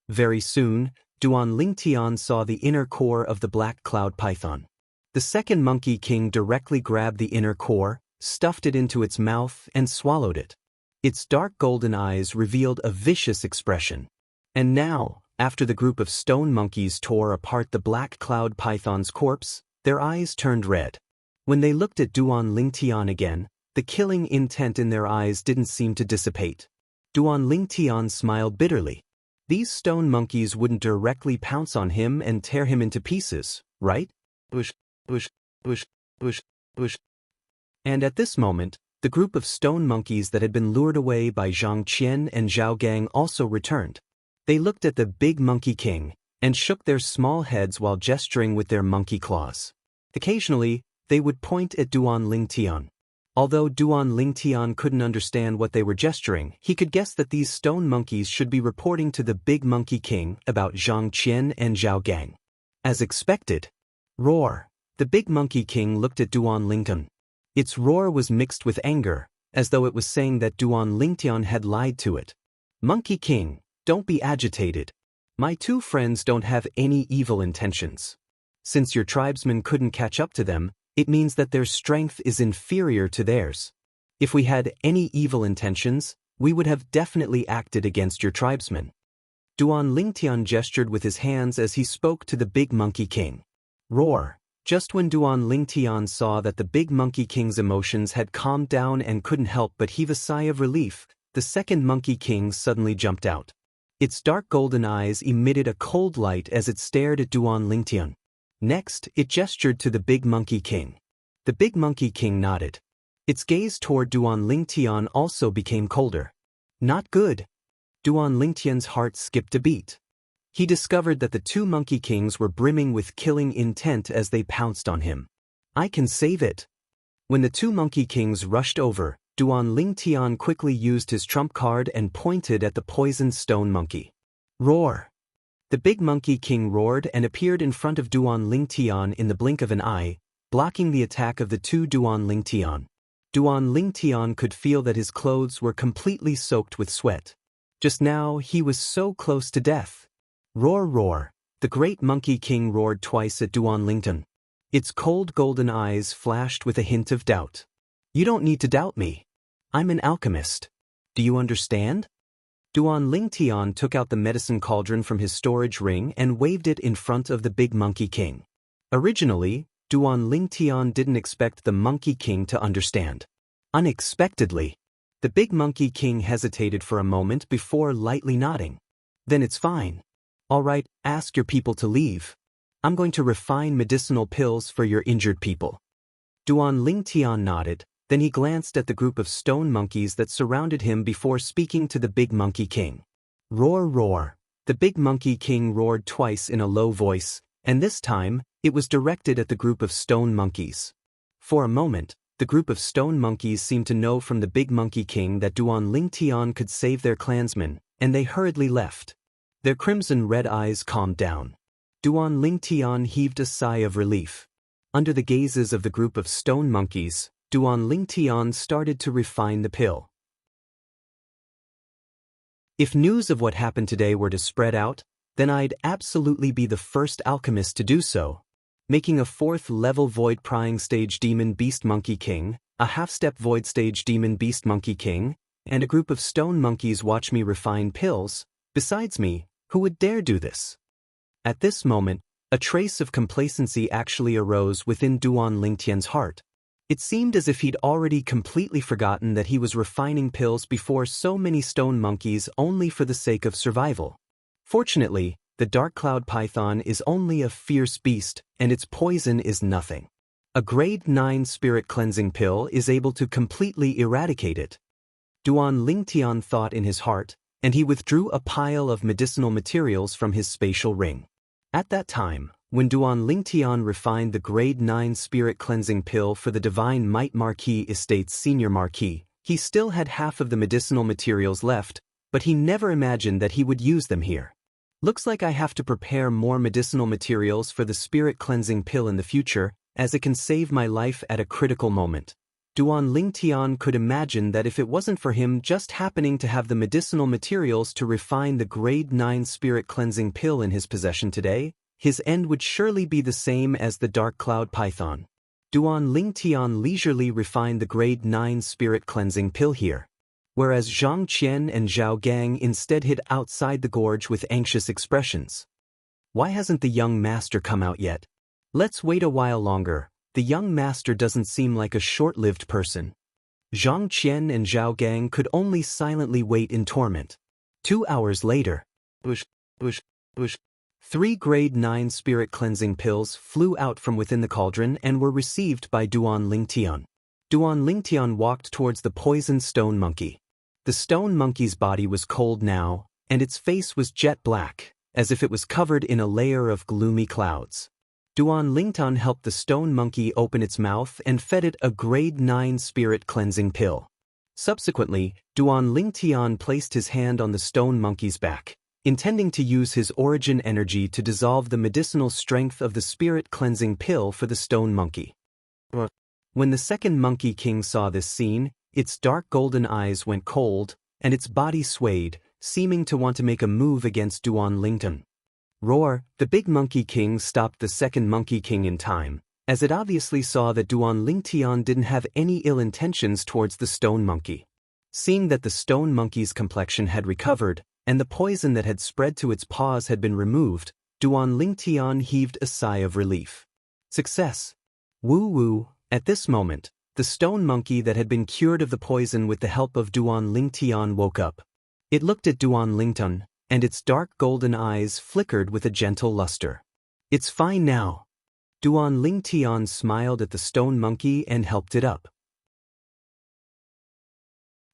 Very soon, Duan Lingtian saw the inner core of the black cloud python. The Second Monkey King directly grabbed the inner core, stuffed it into its mouth, and swallowed it. Its dark golden eyes revealed a vicious expression. And now, after the group of stone monkeys tore apart the black cloud python's corpse, their eyes turned red. When they looked at Duan Lingtian again, the killing intent in their eyes didn't seem to dissipate. Duan Lingtian smiled bitterly. These stone monkeys wouldn't directly pounce on him and tear him into pieces, right? Bush, bush, bush, bush, bush. And at this moment, the group of stone monkeys that had been lured away by Zhang Qian and Zhao Gang also returned. They looked at the big monkey king and shook their small heads while gesturing with their monkey claws. Occasionally, they would point at Duan Lingtian. Although Duan Lingtian couldn't understand what they were gesturing, he could guess that these stone monkeys should be reporting to the big monkey king about Zhang Qian and Zhao Gang. As expected. Roar. The big monkey king looked at Duan Lingtian. Its roar was mixed with anger, as though it was saying that Duan Lingtian had lied to it. Monkey king, don't be agitated. My two friends don't have any evil intentions. Since your tribesmen couldn't catch up to them, it means that their strength is inferior to theirs. If we had any evil intentions, we would have definitely acted against your tribesmen. Duan Lingtian gestured with his hands as he spoke to the big monkey king. Roar. Just when Duan Lingtian saw that the big monkey king's emotions had calmed down and couldn't help but heave a sigh of relief, the second monkey king suddenly jumped out. Its dark golden eyes emitted a cold light as it stared at Duan Lingtian. Next, it gestured to the big monkey king. The big monkey king nodded. Its gaze toward Duan Lingtian also became colder. Not good. Duan Lingtian's heart skipped a beat. He discovered that the two monkey kings were brimming with killing intent as they pounced on him. I can save it. When the two monkey kings rushed over, Duan Lingtian quickly used his trump card and pointed at the poisoned stone monkey. Roar. The big monkey king roared and appeared in front of Duan Lingtian in the blink of an eye, blocking the attack of the two Duan Lingtian. Duan Lingtian could feel that his clothes were completely soaked with sweat. Just now, he was so close to death. Roar, roar. The great monkey king roared twice at Duan Lingtian. Its cold golden eyes flashed with a hint of doubt. You don't need to doubt me. I'm an alchemist. Do you understand? Duan Lingtian took out the medicine cauldron from his storage ring and waved it in front of the big monkey king. Originally, Duan Lingtian didn't expect the monkey king to understand. Unexpectedly, the big monkey king hesitated for a moment before lightly nodding. Then it's fine. All right, ask your people to leave. I'm going to refine medicinal pills for your injured people. Duan Lingtian nodded. Then he glanced at the group of stone monkeys that surrounded him before speaking to the big monkey king. Roar, roar. The big monkey king roared twice in a low voice, and this time, it was directed at the group of stone monkeys. For a moment, the group of stone monkeys seemed to know from the big monkey king that Duan Lingtian could save their clansmen, and they hurriedly left. Their crimson-red eyes calmed down. Duan Lingtian heaved a sigh of relief. Under the gazes of the group of stone monkeys, Duan Lingtian started to refine the pill. If news of what happened today were to spread out, then I'd absolutely be the first alchemist to do so. Making a 4th-level Void Prying Stage Demon Beast Monkey King, a half-step Void Stage Demon Beast Monkey King, and a group of stone monkeys watch me refine pills. Besides me, who would dare do this? At this moment, a trace of complacency actually arose within Duan Lingtian's heart. It seemed as if he'd already completely forgotten that he was refining pills before so many stone monkeys only for the sake of survival. Fortunately, the dark cloud python is only a fierce beast, and its poison is nothing. A grade 9 spirit cleansing pill is able to completely eradicate it. Duan Lingtian thought in his heart, and he withdrew a pile of medicinal materials from his spatial ring. At that time, when Duan Lingtian refined the grade 9 spirit cleansing pill for the Divine Might Marquis Estate's senior marquis, he still had half of the medicinal materials left, but he never imagined that he would use them here. Looks like I have to prepare more medicinal materials for the spirit cleansing pill in the future, as it can save my life at a critical moment. Duan Lingtian could imagine that if it wasn't for him just happening to have the medicinal materials to refine the grade 9 spirit cleansing pill in his possession today, his end would surely be the same as the dark cloud python. Duan Lingtian leisurely refined the grade 9 spirit cleansing pill here. whereas Zhang Qian and Zhao Gang instead hid outside the gorge with anxious expressions. Why hasn't the young master come out yet? Let's wait a while longer. The young master doesn't seem like a short-lived person. Zhang Qian and Zhao Gang could only silently wait in torment. 2 hours later, 3 grade 9 spirit cleansing pills flew out from within the cauldron and were received by Duan Lingtian. Duan Lingtian walked towards the poisoned stone monkey. The stone monkey's body was cold now, and its face was jet black, as if it was covered in a layer of gloomy clouds. Duan Lingtian helped the stone monkey open its mouth and fed it a grade 9 spirit cleansing pill. Subsequently, Duan Lingtian placed his hand on the stone monkey's back, intending to use his origin energy to dissolve the medicinal strength of the spirit cleansing pill for the stone monkey. When the second Monkey King saw this scene, its dark golden eyes went cold, and its body swayed, seeming to want to make a move against Duan Lingtian. Roar! The big Monkey King stopped the second Monkey King in time, as it obviously saw that Duan Lingtian didn't have any ill intentions towards the stone monkey. Seeing that the stone monkey's complexion had recovered, and the poison that had spread to its paws had been removed, Duan Lingtian heaved a sigh of relief. Success! Woo-woo! At this moment, the stone monkey that had been cured of the poison with the help of Duan Lingtian woke up. It looked at Duan Lingtian, and its dark golden eyes flickered with a gentle luster. It's fine now. Duan Lingtian smiled at the stone monkey and helped it up.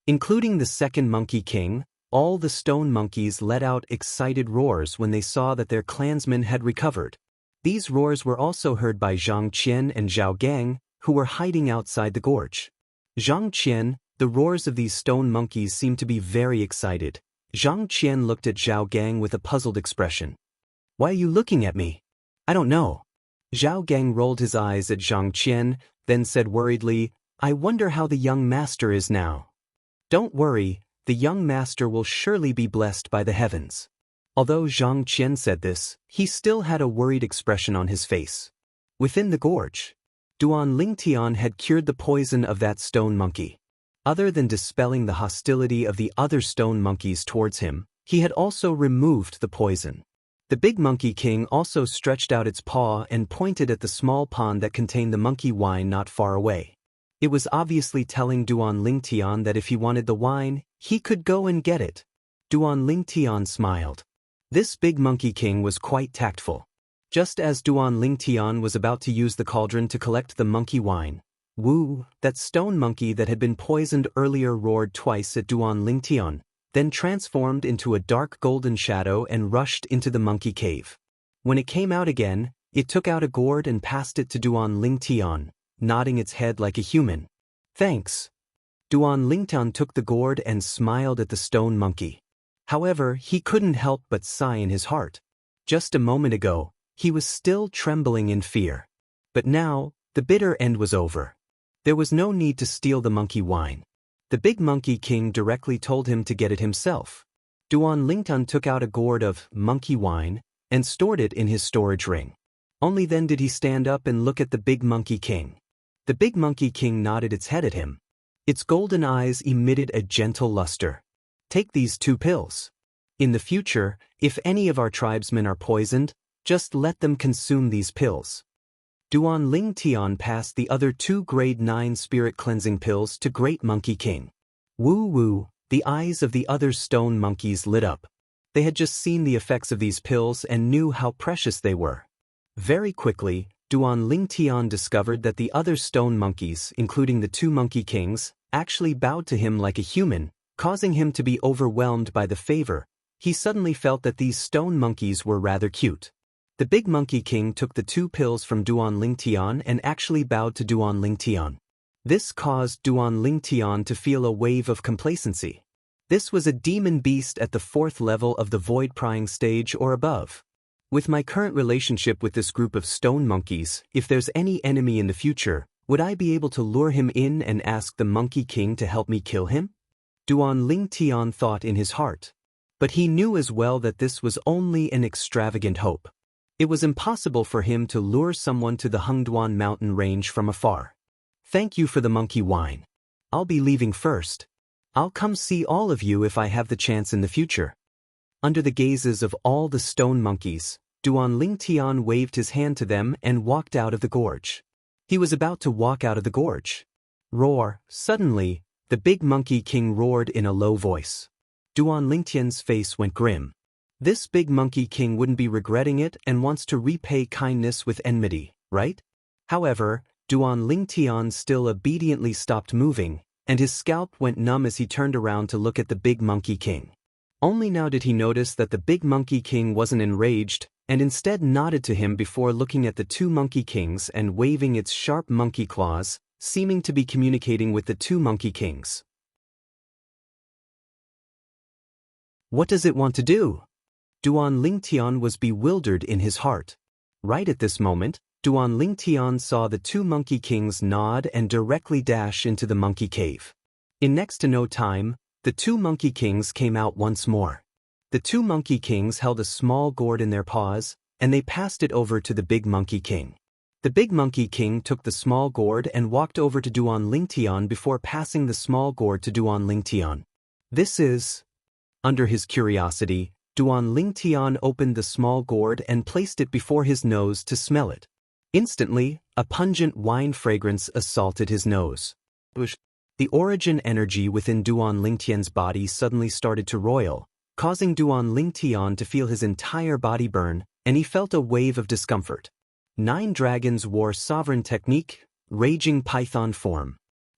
Including the second Monkey King, all the stone monkeys let out excited roars when they saw that their clansmen had recovered. These roars were also heard by Zhang Qian and Zhao Gang, who were hiding outside the gorge. Zhang Qian, the roars of these stone monkeys seemed to be very excited. Zhang Qian looked at Zhao Gang with a puzzled expression. Why are you looking at me? I don't know. Zhao Gang rolled his eyes at Zhang Qian, then said worriedly, I wonder how the young master is now. Don't worry, the young master will surely be blessed by the heavens. Although Zhang Qian said this, he still had a worried expression on his face. Within the gorge, Duan Lingtian had cured the poison of that stone monkey. Other than dispelling the hostility of the other stone monkeys towards him, he had also removed the poison. The big Monkey King also stretched out its paw and pointed at the small pond that contained the monkey wine not far away. It was obviously telling Duan Lingtian that if he wanted the wine, he could go and get it. Duan Lingtian smiled. This big Monkey King was quite tactful. Just as Duan Lingtian was about to use the cauldron to collect the monkey wine, woo, that stone monkey that had been poisoned earlier roared twice at Duan Lingtian, then transformed into a dark golden shadow and rushed into the monkey cave. When it came out again, it took out a gourd and passed it to Duan Lingtian, nodding its head like a human. Thanks. Duan Lingtian took the gourd and smiled at the stone monkey. However, he couldn't help but sigh in his heart. Just a moment ago, he was still trembling in fear. But now, the bitter end was over. There was no need to steal the monkey wine. The big Monkey King directly told him to get it himself. Duan Lingtian took out a gourd of monkey wine and stored it in his storage ring. Only then did he stand up and look at the big Monkey King. The big Monkey King nodded its head at him. Its golden eyes emitted a gentle luster. Take these 2 pills. In the future, if any of our tribesmen are poisoned, just let them consume these pills. Duan Lingtian passed the other 2 grade 9 spirit cleansing pills to Great Monkey King. Woo-woo, the eyes of the other stone monkeys lit up. They had just seen the effects of these pills and knew how precious they were. Very quickly, Duan Lingtian discovered that the other stone monkeys, including the 2 Monkey Kings, actually bowed to him like a human, causing him to be overwhelmed by the favor. He suddenly felt that these stone monkeys were rather cute. The big Monkey King took the 2 pills from Duan Lingtian and actually bowed to Duan Lingtian. This caused Duan Lingtian to feel a wave of complacency. This was a demon beast at the 4th level of the void prying stage or above. With my current relationship with this group of stone monkeys, if there's any enemy in the future, would I be able to lure him in and ask the Monkey King to help me kill him? Duan Lingtian thought in his heart. But he knew as well that this was only an extravagant hope. It was impossible for him to lure someone to the Hengduan mountain range from afar. Thank you for the monkey wine. I'll be leaving first. I'll come see all of you if I have the chance in the future. Under the gazes of all the stone monkeys, Duan Lingtian waved his hand to them and walked out of the gorge. He was about to walk out of the gorge. Roar! Suddenly, the big monkey king roared in a low voice. Duan Lingtian's face went grim. This big monkey king wouldn't be regretting it and wants to repay kindness with enmity, right? However, Duan Lingtian still obediently stopped moving, and his scalp went numb as he turned around to look at the big monkey king. Only now did he notice that the big monkey king wasn't enraged, and instead nodded to him before looking at the two monkey kings and waving its sharp monkey claws, seeming to be communicating with the two monkey kings. What does it want to do? Duan Lingtian was bewildered in his heart. Right at this moment, Duan Lingtian saw the two monkey kings nod and directly dash into the monkey cave. In next to no time, the two monkey kings came out once more. The two monkey kings held a small gourd in their paws, and they passed it over to the big monkey king. The big monkey king took the small gourd and walked over to Duan Lingtian before passing the small gourd to Duan Lingtian. This is... Under his curiosity, Duan Lingtian opened the small gourd and placed it before his nose to smell it. Instantly, a pungent wine fragrance assaulted his nose. The origin energy within Duan Lingtian's body suddenly started to roil, causing Duan Lingtian to feel his entire body burn, and he felt a wave of discomfort. 9 dragons wore sovereign technique, raging python form.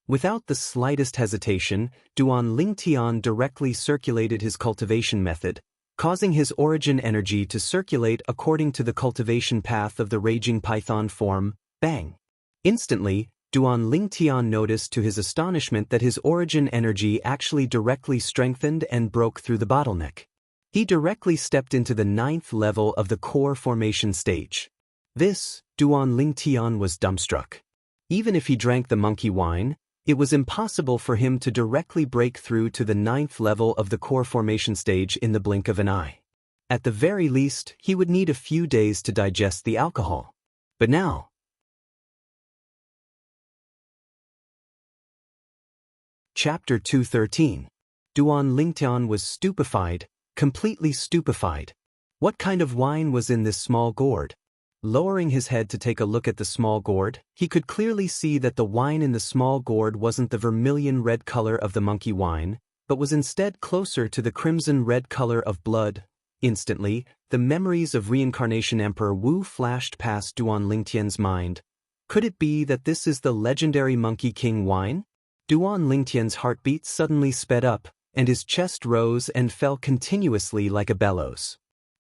Without the slightest hesitation, Duan Lingtian directly circulated his cultivation method, causing his origin energy to circulate according to the cultivation path of the raging python form, bang. Instantly, Duan Lingtian noticed to his astonishment that his origin energy actually directly strengthened and broke through the bottleneck. He directly stepped into the 9th level of the core formation stage. This, Duan Lingtian was dumbstruck. Even if he drank the monkey wine, it was impossible for him to directly break through to the 9th level of the core formation stage in the blink of an eye. At the very least, he would need a few days to digest the alcohol. But now... Chapter 213. Duan Lingtian was stupefied, completely stupefied. What kind of wine was in this small gourd? Lowering his head to take a look at the small gourd, he could clearly see that the wine in the small gourd wasn't the vermilion red color of the monkey wine, but was instead closer to the crimson red color of blood. Instantly, the memories of Reincarnation Emperor Wu flashed past Duan Lingtian's mind. Could it be that this is the legendary Monkey King wine? Duan Lingtian's heartbeat suddenly sped up, and his chest rose and fell continuously like a bellows.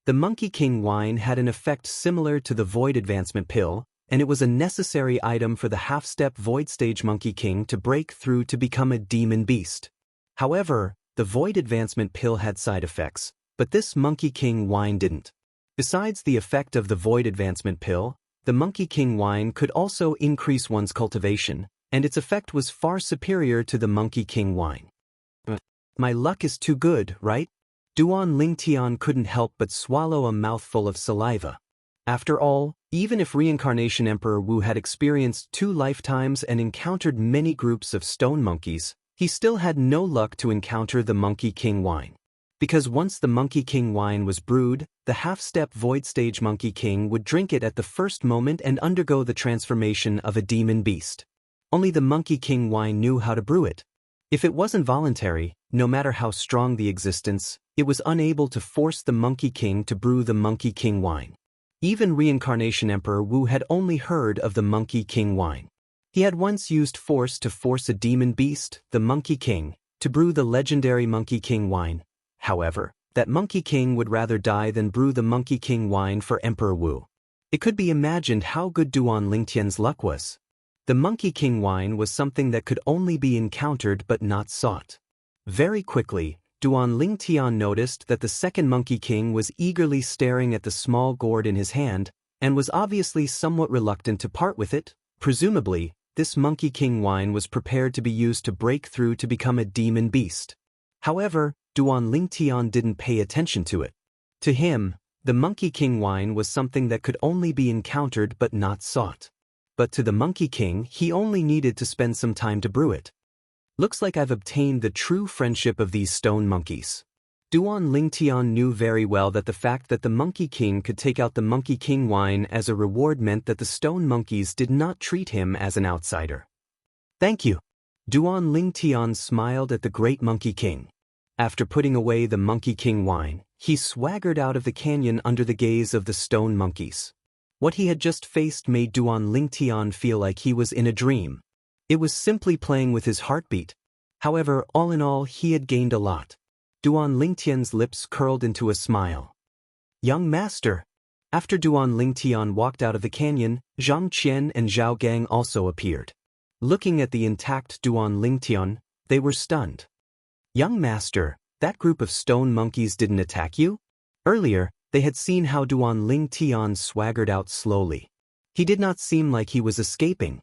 The Monkey King wine had an effect similar to the Void Advancement Pill, and it was a necessary item for the half-step Void Stage Monkey King to break through to become a demon beast. However, the Void Advancement Pill had side effects, but this Monkey King wine didn't. Besides the effect of the Void Advancement Pill, the Monkey King wine could also increase one's cultivation, and its effect was far superior to the Monkey King wine. My luck is too good, right? Duan Lingtian couldn't help but swallow a mouthful of saliva. After all, even if Reincarnation Emperor Wu had experienced 2 lifetimes and encountered many groups of stone monkeys, he still had no luck to encounter the Monkey King wine. Because once the Monkey King wine was brewed, the half-step Void Stage Monkey King would drink it at the first moment and undergo the transformation of a demon beast. Only the Monkey King wine knew how to brew it. If it wasn't voluntary, no matter how strong the existence, it was unable to force the Monkey King to brew the Monkey King wine. Even Reincarnation Emperor Wu had only heard of the Monkey King wine. He had once used force to force a demon beast, the Monkey King, to brew the legendary Monkey King wine. However, that Monkey King would rather die than brew the Monkey King wine for Emperor Wu. It could be imagined how good Duan Lingtian's luck was. The Monkey King wine was something that could only be encountered but not sought. Very quickly, Duan Lingtian noticed that the second Monkey King was eagerly staring at the small gourd in his hand, and was obviously somewhat reluctant to part with it. Presumably, this Monkey King wine was prepared to be used to break through to become a demon beast. However, Duan Lingtian didn't pay attention to it. To him, the Monkey King wine was something that could only be encountered but not sought. But to the Monkey King, he only needed to spend some time to brew it. Looks like I've obtained the true friendship of these stone monkeys. Duan Lingtian knew very well that the fact that the Monkey King could take out the Monkey King wine as a reward meant that the stone monkeys did not treat him as an outsider. Thank you. Duan Lingtian smiled at the great Monkey King. After putting away the Monkey King wine, he swaggered out of the canyon under the gaze of the stone monkeys. What he had just faced made Duan Lingtian feel like he was in a dream. It was simply playing with his heartbeat. However, all in all, he had gained a lot. Duan Lingtian's lips curled into a smile. Young master. After Duan Lingtian walked out of the canyon, Zhang Qian and Zhao Gang also appeared. Looking at the intact Duan Lingtian, they were stunned. Young master, that group of stone monkeys didn't attack you? Earlier, they had seen how Duan Lingtian swaggered out slowly. He did not seem like he was escaping.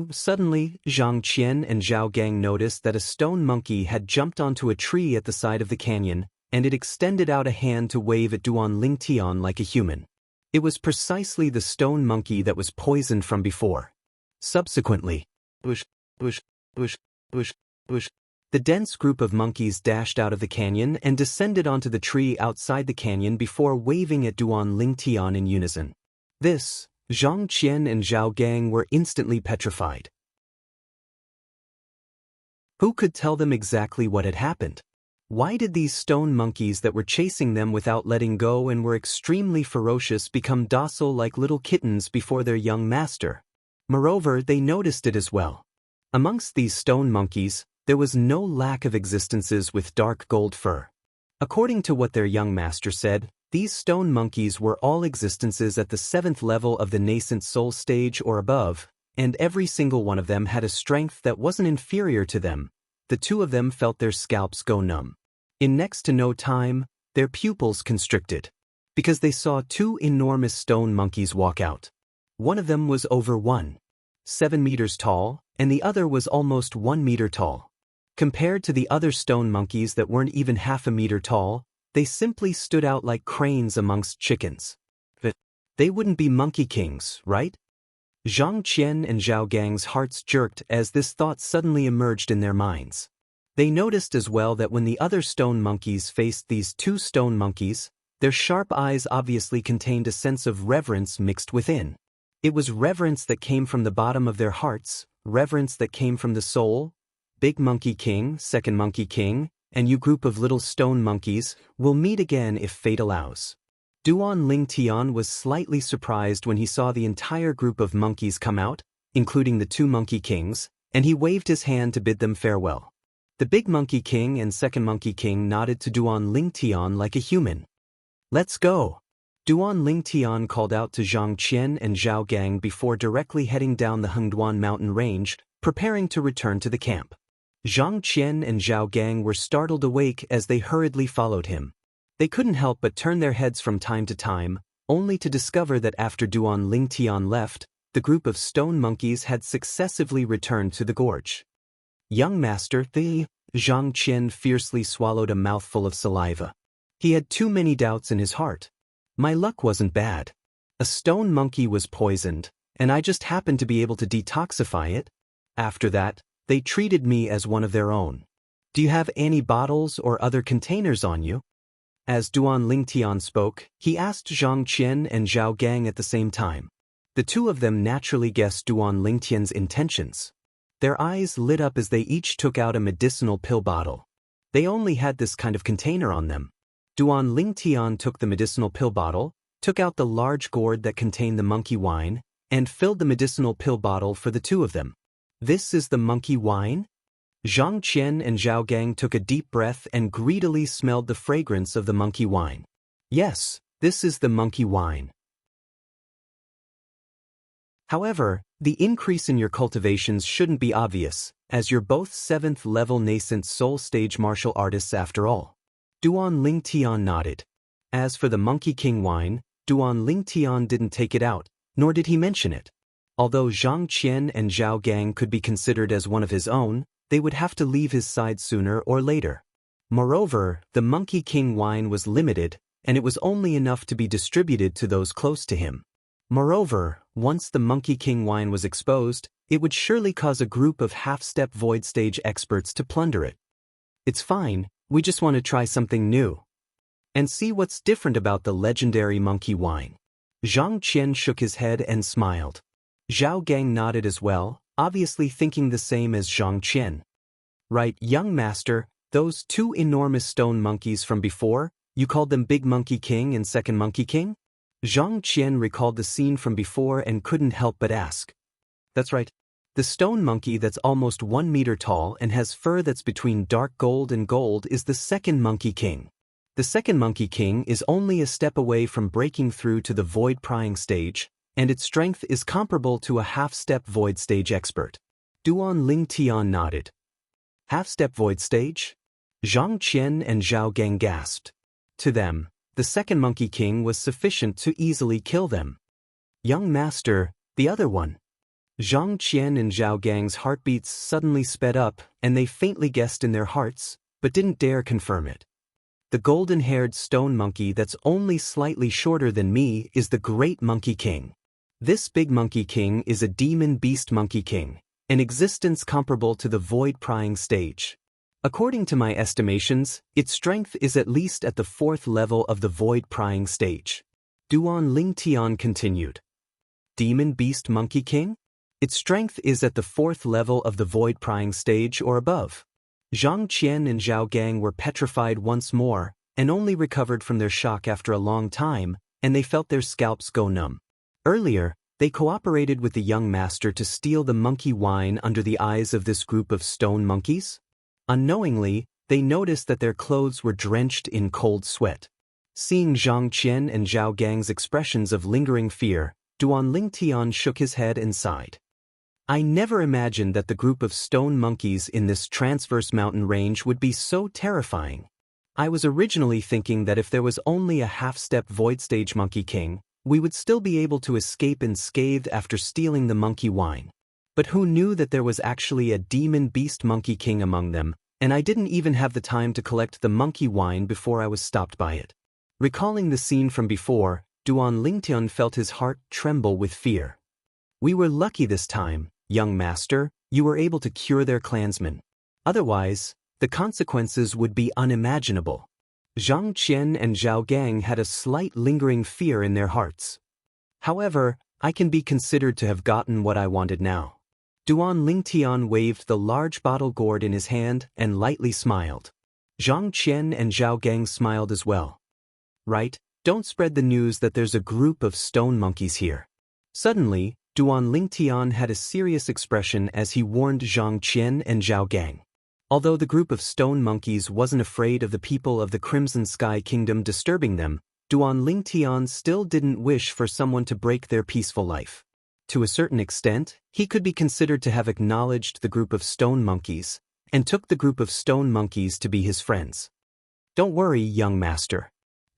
Suddenly, Zhang Qian and Zhao Gang noticed that a stone monkey had jumped onto a tree at the side of the canyon, and it extended out a hand to wave at Duan Lingtian like a human. It was precisely the stone monkey that was poisoned from before. Subsequently, the dense group of monkeys dashed out of the canyon and descended onto the tree outside the canyon before waving at Duan Lingtian in unison. This, Zhang Qian and Zhao Gang were instantly petrified. Who could tell them exactly what had happened? Why did these stone monkeys that were chasing them without letting go and were extremely ferocious become docile like little kittens before their young master? Moreover, they noticed it as well. Amongst these stone monkeys, there was no lack of existences with dark gold fur. According to what their young master said, these stone monkeys were all existences at the 7th level of the nascent soul stage or above, and every single one of them had a strength that wasn't inferior to them. The two of them felt their scalps go numb. In next to no time, their pupils constricted, because they saw two enormous stone monkeys walk out. One of them was over 1.7 meters tall, and the other was almost 1 meter tall. Compared to the other stone monkeys that weren't even half a meter tall, they simply stood out like cranes amongst chickens. But they wouldn't be Monkey Kings, right? Zhang Qian and Zhao Gang's hearts jerked as this thought suddenly emerged in their minds. They noticed as well that when the other stone monkeys faced these two stone monkeys, their sharp eyes obviously contained a sense of reverence mixed within. It was reverence that came from the bottom of their hearts, reverence that came from the soul. Big Monkey King, Second Monkey King, and you group of little stone monkeys will meet again if fate allows. Duan Lingtian was slightly surprised when he saw the entire group of monkeys come out, including the two Monkey Kings, and he waved his hand to bid them farewell. The Big Monkey King and Second Monkey King nodded to Duan Lingtian like a human. Let's go. Duan Lingtian called out to Zhang Qian and Zhao Gang before directly heading down the Hengduan mountain range, preparing to return to the camp. Zhang Qian and Zhao Gang were startled awake as they hurriedly followed him. They couldn't help but turn their heads from time to time, only to discover that after Duan Lingtian left, the group of stone monkeys had successively returned to the gorge. Young master, Zhang Qian fiercely swallowed a mouthful of saliva. He had too many doubts in his heart. My luck wasn't bad. A stone monkey was poisoned, and I just happened to be able to detoxify it. After that, they treated me as one of their own. Do you have any bottles or other containers on you? As Duan Lingtian spoke, he asked Zhang Qian and Zhao Gang at the same time. The two of them naturally guessed Duan Lingtian's intentions. Their eyes lit up as they each took out a medicinal pill bottle. They only had this kind of container on them. Duan Lingtian took the medicinal pill bottle, took out the large gourd that contained the monkey wine, and filled the medicinal pill bottle for the two of them. This is the monkey wine? Zhang Qian and Zhao Gang took a deep breath and greedily smelled the fragrance of the monkey wine. Yes, this is the monkey wine. However, the increase in your cultivations shouldn't be obvious, as you're both 7th level nascent soul stage martial artists after all. Duan Lingtian nodded. As for the Monkey King wine, Duan Lingtian didn't take it out, nor did he mention it. Although Zhang Qian and Zhao Gang could be considered as one of his own, they would have to leave his side sooner or later. Moreover, the Monkey King wine was limited, and it was only enough to be distributed to those close to him. Moreover, once the Monkey King wine was exposed, it would surely cause a group of half-step void stage experts to plunder it. It's fine, we just want to try something new. And see what's different about the legendary monkey wine. Zhang Qian shook his head and smiled. Zhao Gang nodded as well, obviously thinking the same as Zhang Qian. Right, young master, those two enormous stone monkeys from before, you called them Big Monkey King and Second Monkey King? Zhang Qian recalled the scene from before and couldn't help but ask. That's right. The stone monkey that's almost 1 meter tall and has fur that's between dark gold and gold is the Second Monkey King. The Second Monkey King is only a step away from breaking through to the void prying stage, and its strength is comparable to a half-step void stage expert. Duan Lingtian nodded. Half-step void stage? Zhang Qian and Zhao Gang gasped. To them, the Second Monkey King was sufficient to easily kill them. Young master, the other one. Zhang Qian and Zhao Gang's heartbeats suddenly sped up, and they faintly guessed in their hearts, but didn't dare confirm it. The golden-haired stone monkey that's only slightly shorter than me is the Great Monkey King. This Big Monkey King is a demon beast Monkey King, an existence comparable to the void prying stage. According to my estimations, its strength is at least at the 4th level of the void prying stage. Duan Lingtian continued. Demon beast Monkey King? Its strength is at the 4th level of the void prying stage or above. Zhang Qian and Zhao Gang were petrified once more, and only recovered from their shock after a long time, and they felt their scalps go numb. Earlier, they cooperated with the young master to steal the monkey wine under the eyes of this group of stone monkeys. Unknowingly, they noticed that their clothes were drenched in cold sweat. Seeing Zhang Qian and Zhao Gang's expressions of lingering fear, Duan Lingtian shook his head and sighed. I never imagined that the group of stone monkeys in this transverse mountain range would be so terrifying. I was originally thinking that if there was only a half-step void stage Monkey King, we would still be able to escape unscathed after stealing the monkey wine. But who knew that there was actually a demon beast Monkey King among them, and I didn't even have the time to collect the monkey wine before I was stopped by it. Recalling the scene from before, Duan Lingtian felt his heart tremble with fear. We were lucky this time, young master, you were able to cure their clansmen. Otherwise, the consequences would be unimaginable. Zhang Qian and Zhao Gang had a slight lingering fear in their hearts. However, I can be considered to have gotten what I wanted now. Duan Lingtian waved the large bottle gourd in his hand and lightly smiled. Zhang Qian and Zhao Gang smiled as well. Right, don't spread the news that there's a group of stone monkeys here. Suddenly, Duan Lingtian had a serious expression as he warned Zhang Qian and Zhao Gang. Although the group of stone monkeys wasn't afraid of the people of the Crimson Sky Kingdom disturbing them, Duan Lingtian still didn't wish for someone to break their peaceful life. To a certain extent, he could be considered to have acknowledged the group of stone monkeys, and took the group of stone monkeys to be his friends. Don't worry, young master.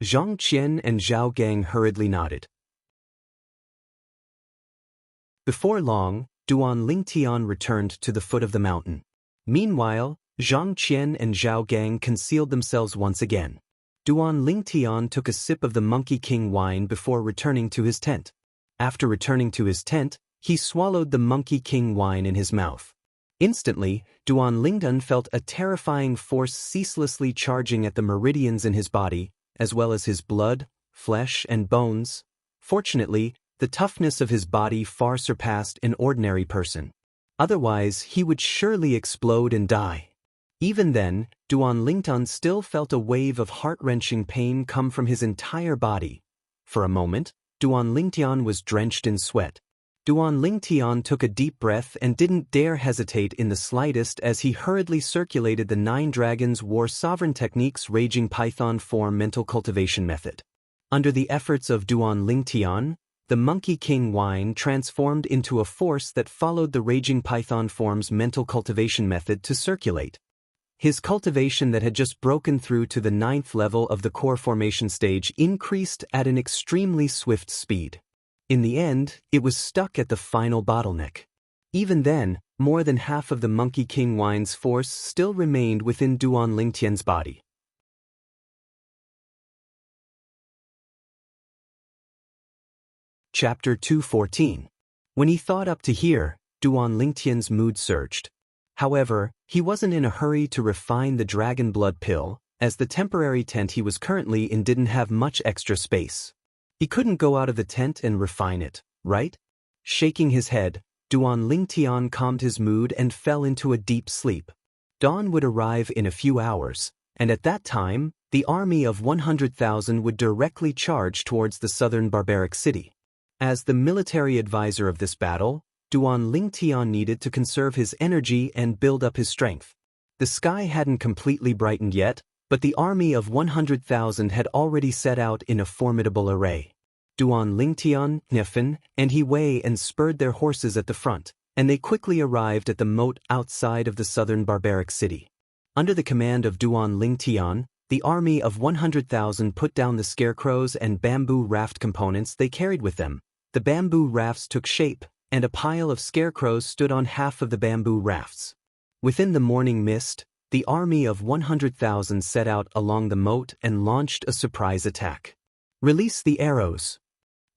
Zhang Qian and Zhao Gang hurriedly nodded. Before long, Duan Lingtian returned to the foot of the mountain. Meanwhile, Zhang Qian and Zhao Gang concealed themselves once again. Duan Lingtian took a sip of the Monkey King wine before returning to his tent. After returning to his tent, he swallowed the Monkey King wine in his mouth. Instantly, Duan Lingtian felt a terrifying force ceaselessly charging at the meridians in his body, as well as his blood, flesh, and bones. Fortunately, the toughness of his body far surpassed an ordinary person. Otherwise, he would surely explode and die. Even then, Duan Lingtian still felt a wave of heart-wrenching pain come from his entire body. For a moment, Duan Lingtian was drenched in sweat. Duan Lingtian took a deep breath and didn't dare hesitate in the slightest as he hurriedly circulated the 9 Dragons War Sovereign Techniques Raging Python Form Mental Cultivation Method. Under the efforts of Duan Lingtian, the Monkey King wine transformed into a force that followed the Raging Python Form's mental cultivation method to circulate. His cultivation that had just broken through to the 9th level of the core formation stage increased at an extremely swift speed. In the end, it was stuck at the final bottleneck. Even then, more than half of the Monkey King wine's force still remained within Duan Lingtian's body. Chapter 214. When he thought up to here, Duan Lingtian's mood surged. However, he wasn't in a hurry to refine the dragon blood pill, as the temporary tent he was currently in didn't have much extra space. He couldn't go out of the tent and refine it, right? Shaking his head, Duan Lingtian calmed his mood and fell into a deep sleep. Dawn would arrive in a few hours, and at that time, the army of 100,000 would directly charge towards the southern barbaric city. As the military advisor of this battle, Duan Lingtian needed to conserve his energy and build up his strength. The sky hadn't completely brightened yet, but the army of 100,000 had already set out in a formidable array. Duan Lingtian, Nifen, and He Wei and spurred their horses at the front, and they quickly arrived at the moat outside of the southern barbaric city. Under the command of Duan Lingtian, the army of 100,000 put down the scarecrows and bamboo raft components they carried with them. The bamboo rafts took shape, and a pile of scarecrows stood on half of the bamboo rafts. Within the morning mist, the army of 100,000 set out along the moat and launched a surprise attack. Release the arrows.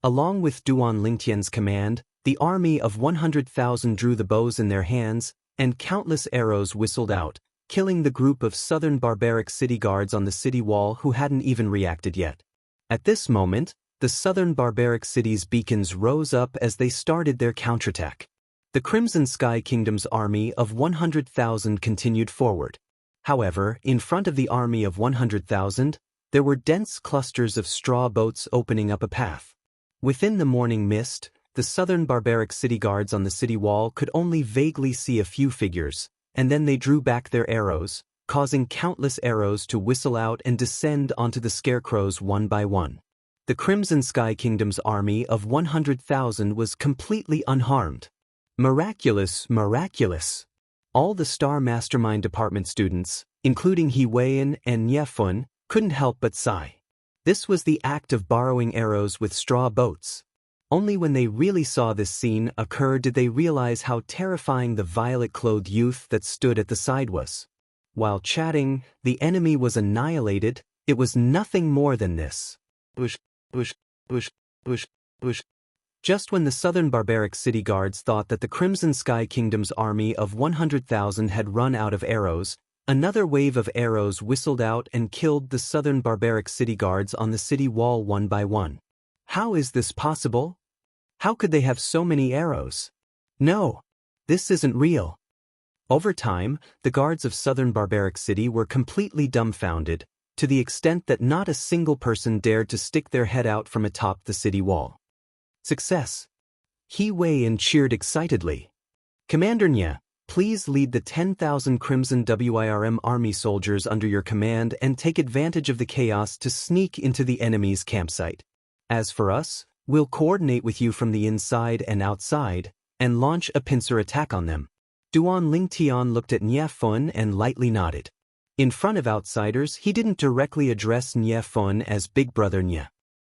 Along with Duan Lingtian's command, the army of 100,000 drew the bows in their hands, and countless arrows whistled out, killing the group of southern barbaric city guards on the city wall who hadn't even reacted yet. At this moment, the southern barbaric city's beacons rose up as they started their counterattack. The Crimson Sky Kingdom's army of 100,000 continued forward. However, in front of the army of 100,000, there were dense clusters of straw boats opening up a path. Within the morning mist, the southern barbaric city guards on the city wall could only vaguely see a few figures, and then they drew back their arrows, causing countless arrows to whistle out and descend onto the scarecrows one by one. The Crimson Sky Kingdom's army of 100,000 was completely unharmed. Miraculous, miraculous! All the Star Mastermind Department students, including He Weian and Niefun, couldn't help but sigh. This was the act of borrowing arrows with straw boats. Only when they really saw this scene occur did they realize how terrifying the violet-clothed youth that stood at the side was. While chatting, the enemy was annihilated. It was nothing more than this. Bush, bush, bush, bush, bush. Just when the southern barbaric city guards thought that the Crimson Sky Kingdom's army of 100,000 had run out of arrows, another wave of arrows whistled out and killed the southern barbaric city guards on the city wall one by one. How is this possible? How could they have so many arrows? No, this isn't real. Over time, the guards of southern barbaric city were completely dumbfounded, to the extent that not a single person dared to stick their head out from atop the city wall. Success! He Weian cheered excitedly. Commander Nya, please lead the 10,000 Crimson WIRM army soldiers under your command and take advantage of the chaos to sneak into the enemy's campsite. As for us, we'll coordinate with you from the inside and outside, and launch a pincer attack on them. Duan Lingtian looked at Niefun and lightly nodded. In front of outsiders, he didn't directly address Niefun as Big Brother Nya.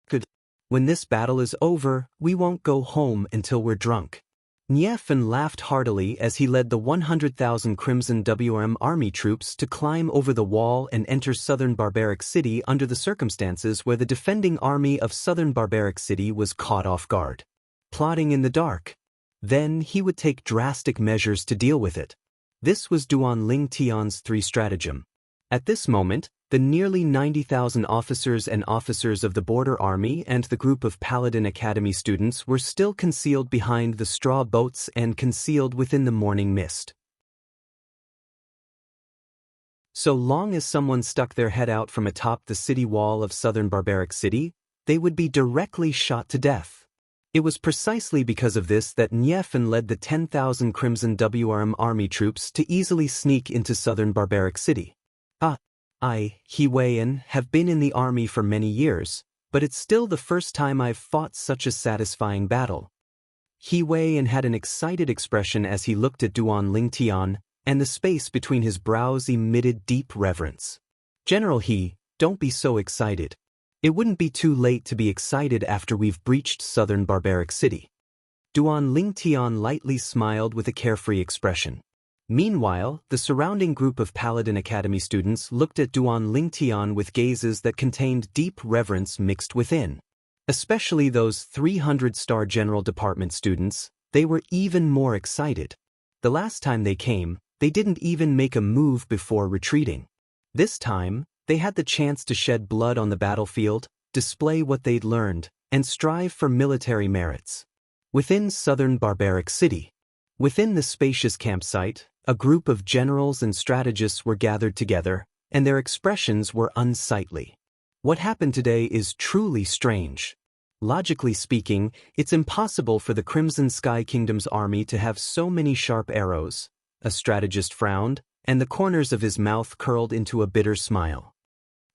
Good. When this battle is over, we won't go home until we're drunk. Niefun laughed heartily as he led the 100,000 Crimson WM army troops to climb over the wall and enter southern barbaric city under the circumstances where the defending army of southern barbaric city was caught off guard. Plotting in the dark. Then he would take drastic measures to deal with it. This was Duan Lingtian's three stratagem. At this moment, the nearly 90,000 officers and officers of the Border Army and the group of Paladin Academy students were still concealed behind the straw boats and concealed within the morning mist. So long as someone stuck their head out from atop the city wall of southern barbaric city, they would be directly shot to death. It was precisely because of this that Niefun led the 10,000 Crimson WRM army troops to easily sneak into southern barbaric city. I, He Weian, have been in the army for many years, but it's still the first time I've fought such a satisfying battle. He Weian had an excited expression as he looked at Duan Lingtian, and the space between his brows emitted deep reverence. General He, don't be so excited. It wouldn't be too late to be excited after we've breached southern barbaric city. Duan Lingtian lightly smiled with a carefree expression. Meanwhile, the surrounding group of Paladin Academy students looked at Duan Lingtian with gazes that contained deep reverence mixed within. Especially those 300-star General Department students, they were even more excited. The last time they came, they didn't even make a move before retreating. This time, they had the chance to shed blood on the battlefield, display what they'd learned, and strive for military merits. Within southern Barbaric City, within the spacious campsite, a group of generals and strategists were gathered together, and their expressions were unsightly. What happened today is truly strange. Logically speaking, it's impossible for the Crimson Sky Kingdom's army to have so many sharp arrows. A strategist frowned, and the corners of his mouth curled into a bitter smile.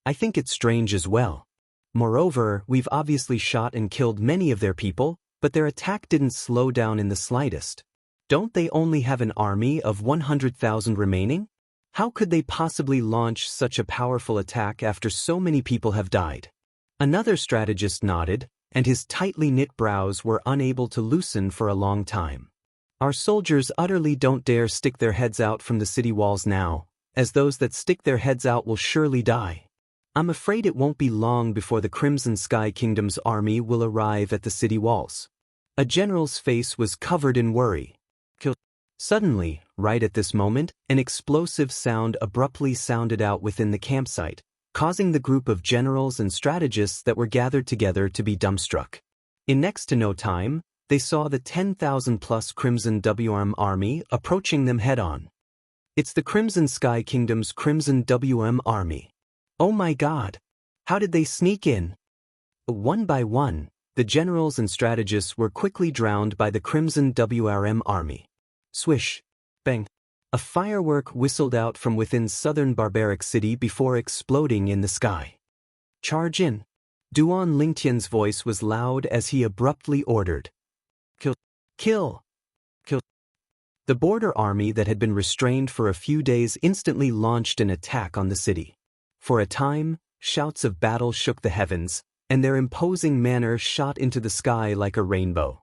I think it's strange as well. Moreover, we've obviously shot and killed many of their people, but their attack didn't slow down in the slightest. Don't they only have an army of 100,000 remaining? How could they possibly launch such a powerful attack after so many people have died? Another strategist nodded, and his tightly knit brows were unable to loosen for a long time. Our soldiers utterly don't dare stick their heads out from the city walls now, as those that stick their heads out will surely die. I'm afraid it won't be long before the Crimson Sky Kingdom's army will arrive at the city walls. A general's face was covered in worry. Suddenly, right at this moment, an explosive sound abruptly sounded out within the campsite, causing the group of generals and strategists that were gathered together to be dumbstruck. In next to no time, they saw the 10,000-plus Crimson WM army approaching them head-on. It's the Crimson Sky Kingdom's Crimson WM army. Oh my God! How did they sneak in? One by one, the generals and strategists were quickly drowned by the Crimson WRM army. Swish! Bang! A firework whistled out from within southern Barbaric City before exploding in the sky. Charge in! Duan Lingtian's voice was loud as he abruptly ordered. Kill! Kill! Kill! The border army that had been restrained for a few days instantly launched an attack on the city. For a time, shouts of battle shook the heavens, and their imposing manner shot into the sky like a rainbow.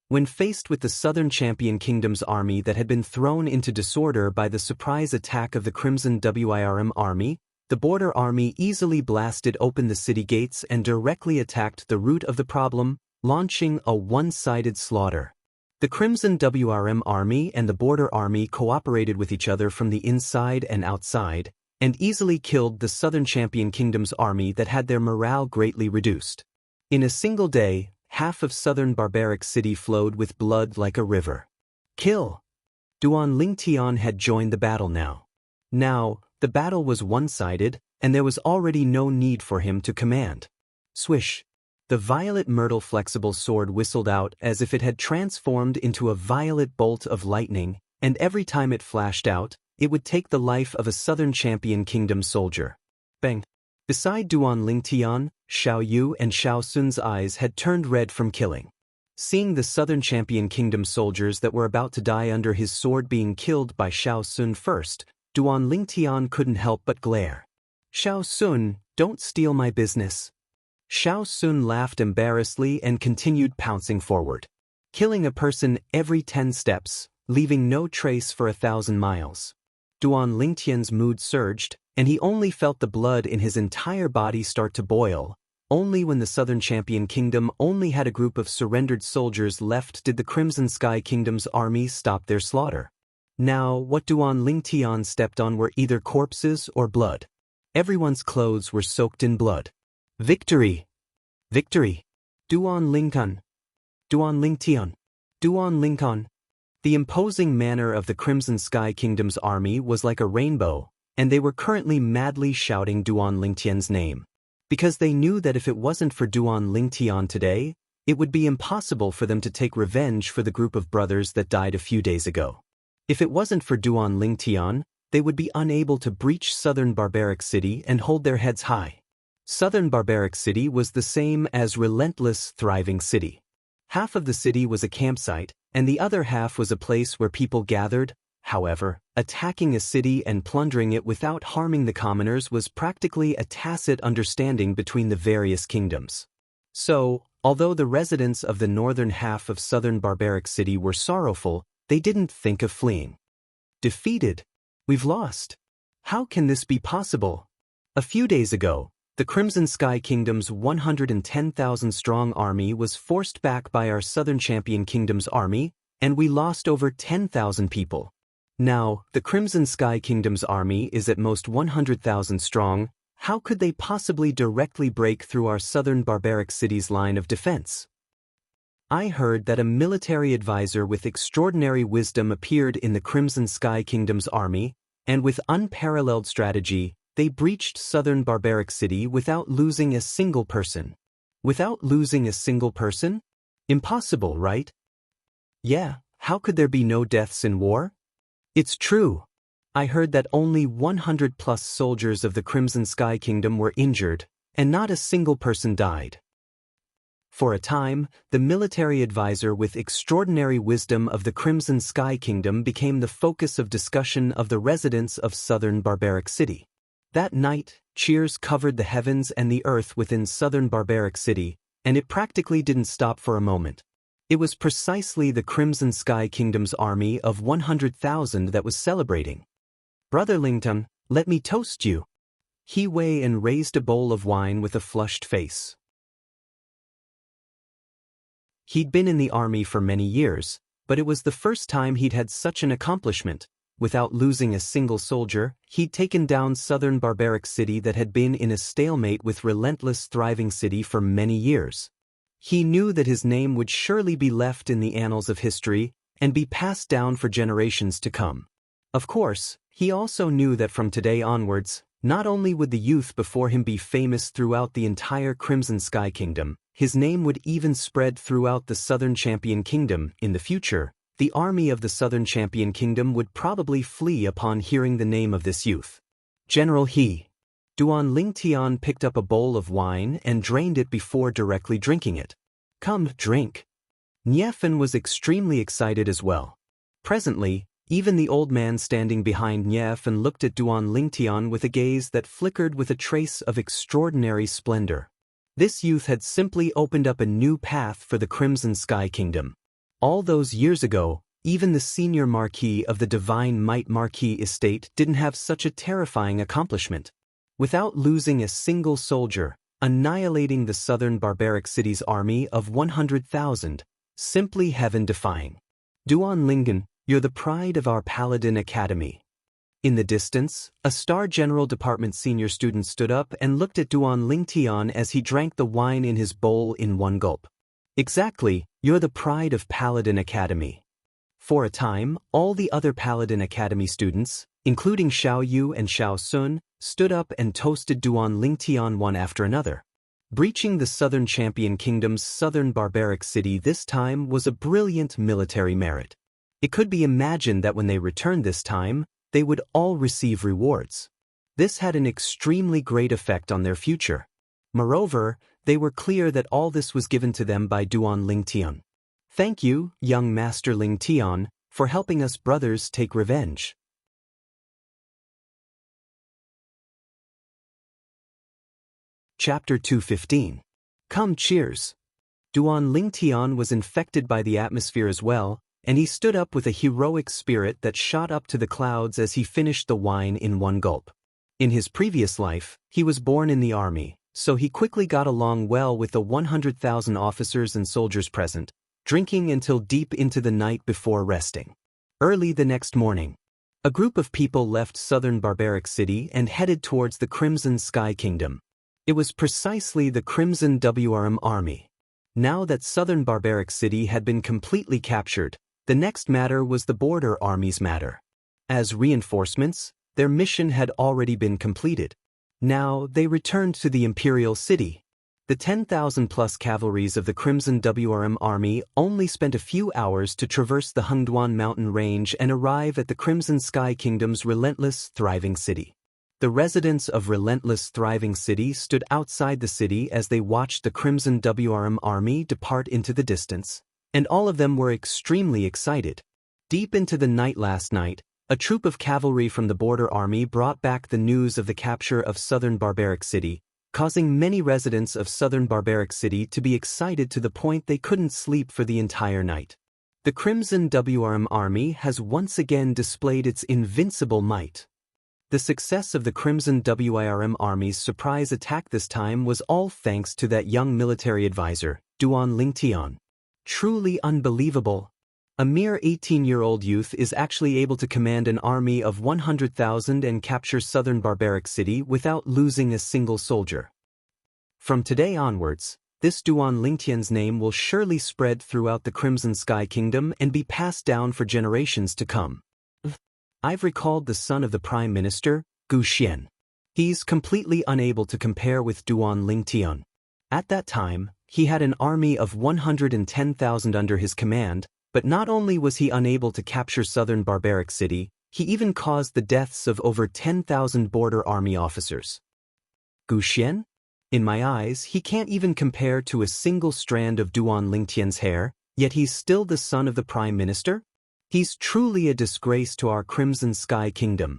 When faced with the Southern Champion Kingdom's army that had been thrown into disorder by the surprise attack of the Crimson WIRM army, the border army easily blasted open the city gates and directly attacked the root of the problem, launching a one-sided slaughter. The Crimson WRM army and the border army cooperated with each other from the inside and outside, and easily killed the Southern Champion Kingdom's army that had their morale greatly reduced. In a single day, half of southern Barbaric City flowed with blood like a river. Kill! Duan Lingtian had joined the battle now. Now, the battle was one-sided, and there was already no need for him to command. Swish! The violet myrtle flexible sword whistled out as if it had transformed into a violet bolt of lightning, and every time it flashed out, it would take the life of a Southern Champion Kingdom soldier. Bang! Beside Duan Lingtian, Xiao Yu and Xiao Sun's eyes had turned red from killing. Seeing the Southern Champion Kingdom soldiers that were about to die under his sword being killed by Xiao Sun first, Duan Lingtian couldn't help but glare. Xiao Sun, don't steal my business. Xiao Sun laughed embarrassedly and continued pouncing forward. Killing a person every 10 steps, leaving no trace for 1,000 miles. Duan Lingtian's mood surged, and he only felt the blood in his entire body start to boil. Only when the Southern Champion Kingdom only had a group of surrendered soldiers left did the Crimson Sky Kingdom's army stop their slaughter. Now, what Duan Lingtian stepped on were either corpses or blood. Everyone's clothes were soaked in blood. Victory! Victory! Duan Lingtian! Duan Lingtian! Duan Lingtian! The imposing manner of the Crimson Sky Kingdom's army was like a rainbow, and they were currently madly shouting Duan Lingtian's name. Because they knew that if it wasn't for Duan Lingtian today, it would be impossible for them to take revenge for the group of brothers that died a few days ago. If it wasn't for Duan Lingtian, they would be unable to breach southern Barbaric City and hold their heads high. Southern Barbaric City was the same as relentless, thriving city. Half of the city was a campsite, and the other half was a place where people gathered. However, attacking a city and plundering it without harming the commoners was practically a tacit understanding between the various kingdoms. So, although the residents of the northern half of southern Barbaric City were sorrowful, they didn't think of fleeing. Defeated? We've lost. How can this be possible? A few days ago, The Crimson Sky Kingdom's 110,000-strong army was forced back by our Southern Champion Kingdom's army, and we lost over 10,000 people. Now, the Crimson Sky Kingdom's army is at most 100,000 strong. How could they possibly directly break through our southern barbaric city's line of defense? I heard that a military advisor with extraordinary wisdom appeared in the Crimson Sky Kingdom's army, and with unparalleled strategy, they breached southern barbaric city without losing a single person. Without losing a single person? Impossible, right? Yeah, how could there be no deaths in war? It's true. I heard that only 100+ soldiers of the Crimson Sky Kingdom were injured, and not a single person died. For a time, the military advisor with extraordinary wisdom of the Crimson Sky Kingdom became the focus of discussion of the residents of southern barbaric city. That night, cheers covered the heavens and the earth within southern barbaric city, and it practically didn't stop for a moment. It was precisely the Crimson Sky Kingdom's army of 100,000 that was celebrating. Brother Lington, let me toast you. He Wei and raised a bowl of wine with a flushed face. He'd been in the army for many years, but it was the first time he'd had such an accomplishment. Without losing a single soldier, he'd taken down southern barbaric city that had been in a stalemate with relentless thriving city for many years. He knew that his name would surely be left in the annals of history and be passed down for generations to come. Of course, he also knew that from today onwards, not only would the youth before him be famous throughout the entire Crimson Sky Kingdom, his name would even spread throughout the Southern Champion Kingdom. In the future, the army of the Southern Champion Kingdom would probably flee upon hearing the name of this youth. General He. Duan Lingtian picked up a bowl of wine and drained it before directly drinking it. Come, drink. Niefen was extremely excited as well. Presently, even the old man standing behind Niefen looked at Duan Lingtian with a gaze that flickered with a trace of extraordinary splendor. This youth had simply opened up a new path for the Crimson Sky Kingdom. All those years ago, even the senior Marquis of the Divine Might Marquis estate didn't have such a terrifying accomplishment. Without losing a single soldier, annihilating the southern barbaric city's army of 100,000, simply heaven-defying. Duan Lingen, you're the pride of our Paladin Academy. In the distance, a Star General Department senior student stood up and looked at Duan Lingtian as he drank the wine in his bowl in one gulp. Exactly, you're the pride of Paladin Academy. For a time, all the other Paladin Academy students, including Xiao Yu and Xiao Sun, stood up and toasted Duan Lingtian one after another. Breaching the Southern Champion Kingdom's southern barbaric city this time was a brilliant military merit. It could be imagined that when they returned this time, they would all receive rewards. This had an extremely great effect on their future. Moreover, they were clear that all this was given to them by Duan Lingtian. Thank you, young Master Lingtian, for helping us brothers take revenge. Chapter 215. Come, cheers. Duan Lingtian was infected by the atmosphere as well, and he stood up with a heroic spirit that shot up to the clouds as he finished the wine in one gulp. In his previous life, he was born in the army, so he quickly got along well with the 100,000 officers and soldiers present, drinking until deep into the night before resting. Early the next morning, a group of people left southern barbaric city and headed towards the Crimson Sky Kingdom. It was precisely the Crimson WRM army. Now that southern barbaric city had been completely captured, the next matter was the border army's matter. As reinforcements, their mission had already been completed. Now they returned to the Imperial City. The 10,000+ cavalries of the Crimson WRM army only spent a few hours to traverse the Hengduan mountain range and arrive at the Crimson Sky Kingdom's relentless, thriving city. The residents of relentless, thriving city stood outside the city as they watched the Crimson WRM army depart into the distance, and all of them were extremely excited. Deep into the night last night, a troop of cavalry from the border army brought back the news of the capture of southern barbaric city, causing many residents of southern barbaric city to be excited to the point they couldn't sleep for the entire night. The Crimson WRM army has once again displayed its invincible might. The success of the Crimson Wirm Army's surprise attack this time was all thanks to that young military advisor, Duan Lingtian. Truly unbelievable. A mere 18-year-old youth is actually able to command an army of 100,000 and capture southern barbaric city without losing a single soldier. From today onwards, this Duan Lingtian's name will surely spread throughout the Crimson Sky Kingdom and be passed down for generations to come. I've recalled the son of the Prime Minister, Gu Xian. He's completely unable to compare with Duan Lingtian. At that time, he had an army of 110,000 under his command, but not only was he unable to capture southern barbaric city, he even caused the deaths of over 10,000 border army officers. Gu Xian? In my eyes, he can't even compare to a single strand of Duan Lingtian's hair, yet he's still the son of the Prime Minister? He's truly a disgrace to our Crimson Sky Kingdom.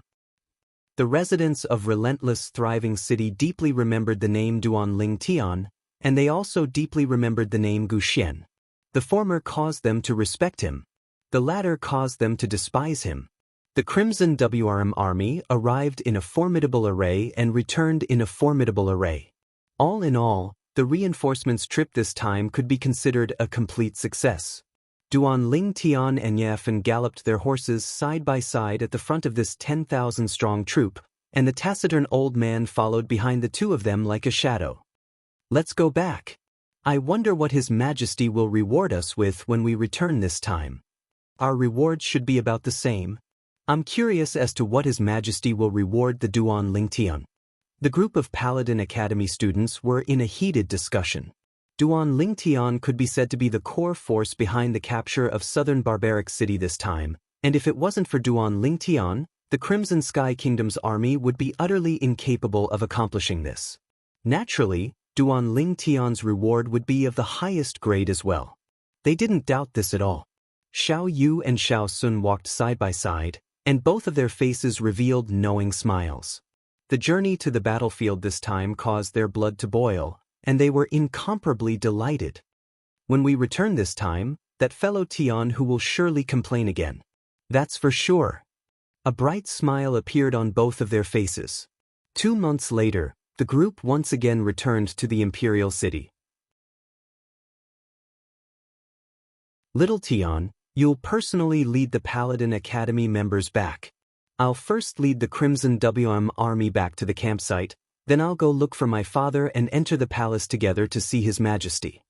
The residents of relentless thriving city deeply remembered the name Duan Lingtian, and they also deeply remembered the name Gu Xian. The former caused them to respect him. The latter caused them to despise him. The Crimson Wirm army arrived in a formidable array and returned in a formidable array. All in all, the reinforcements trip this time could be considered a complete success. Duan Lingtian and Yifen galloped their horses side by side at the front of this 10,000-strong troop, and the taciturn old man followed behind the two of them like a shadow. Let's go back. I wonder what His Majesty will reward us with when we return this time. Our rewards should be about the same. I'm curious as to what His Majesty will reward the Duan Lingtian. The group of Paladin Academy students were in a heated discussion. Duan Lingtian could be said to be the core force behind the capture of southern barbaric city this time, and if it wasn't for Duan Lingtian, the Crimson Sky Kingdom's army would be utterly incapable of accomplishing this. Naturally, Duan Lingtian's reward would be of the highest grade as well. They didn't doubt this at all. Xiao Yu and Xiao Sun walked side by side, and both of their faces revealed knowing smiles. The journey to the battlefield this time caused their blood to boil, and they were incomparably delighted. When we return this time, that fellow Tian who will surely complain again. That's for sure. A bright smile appeared on both of their faces. 2 months later, the group once again returned to the imperial city. Little Tian, you'll personally lead the Paladin Academy members back. I'll first lead the Crimson Wirm army back to the campsite, then I'll go look for my father and enter the palace together to see His Majesty.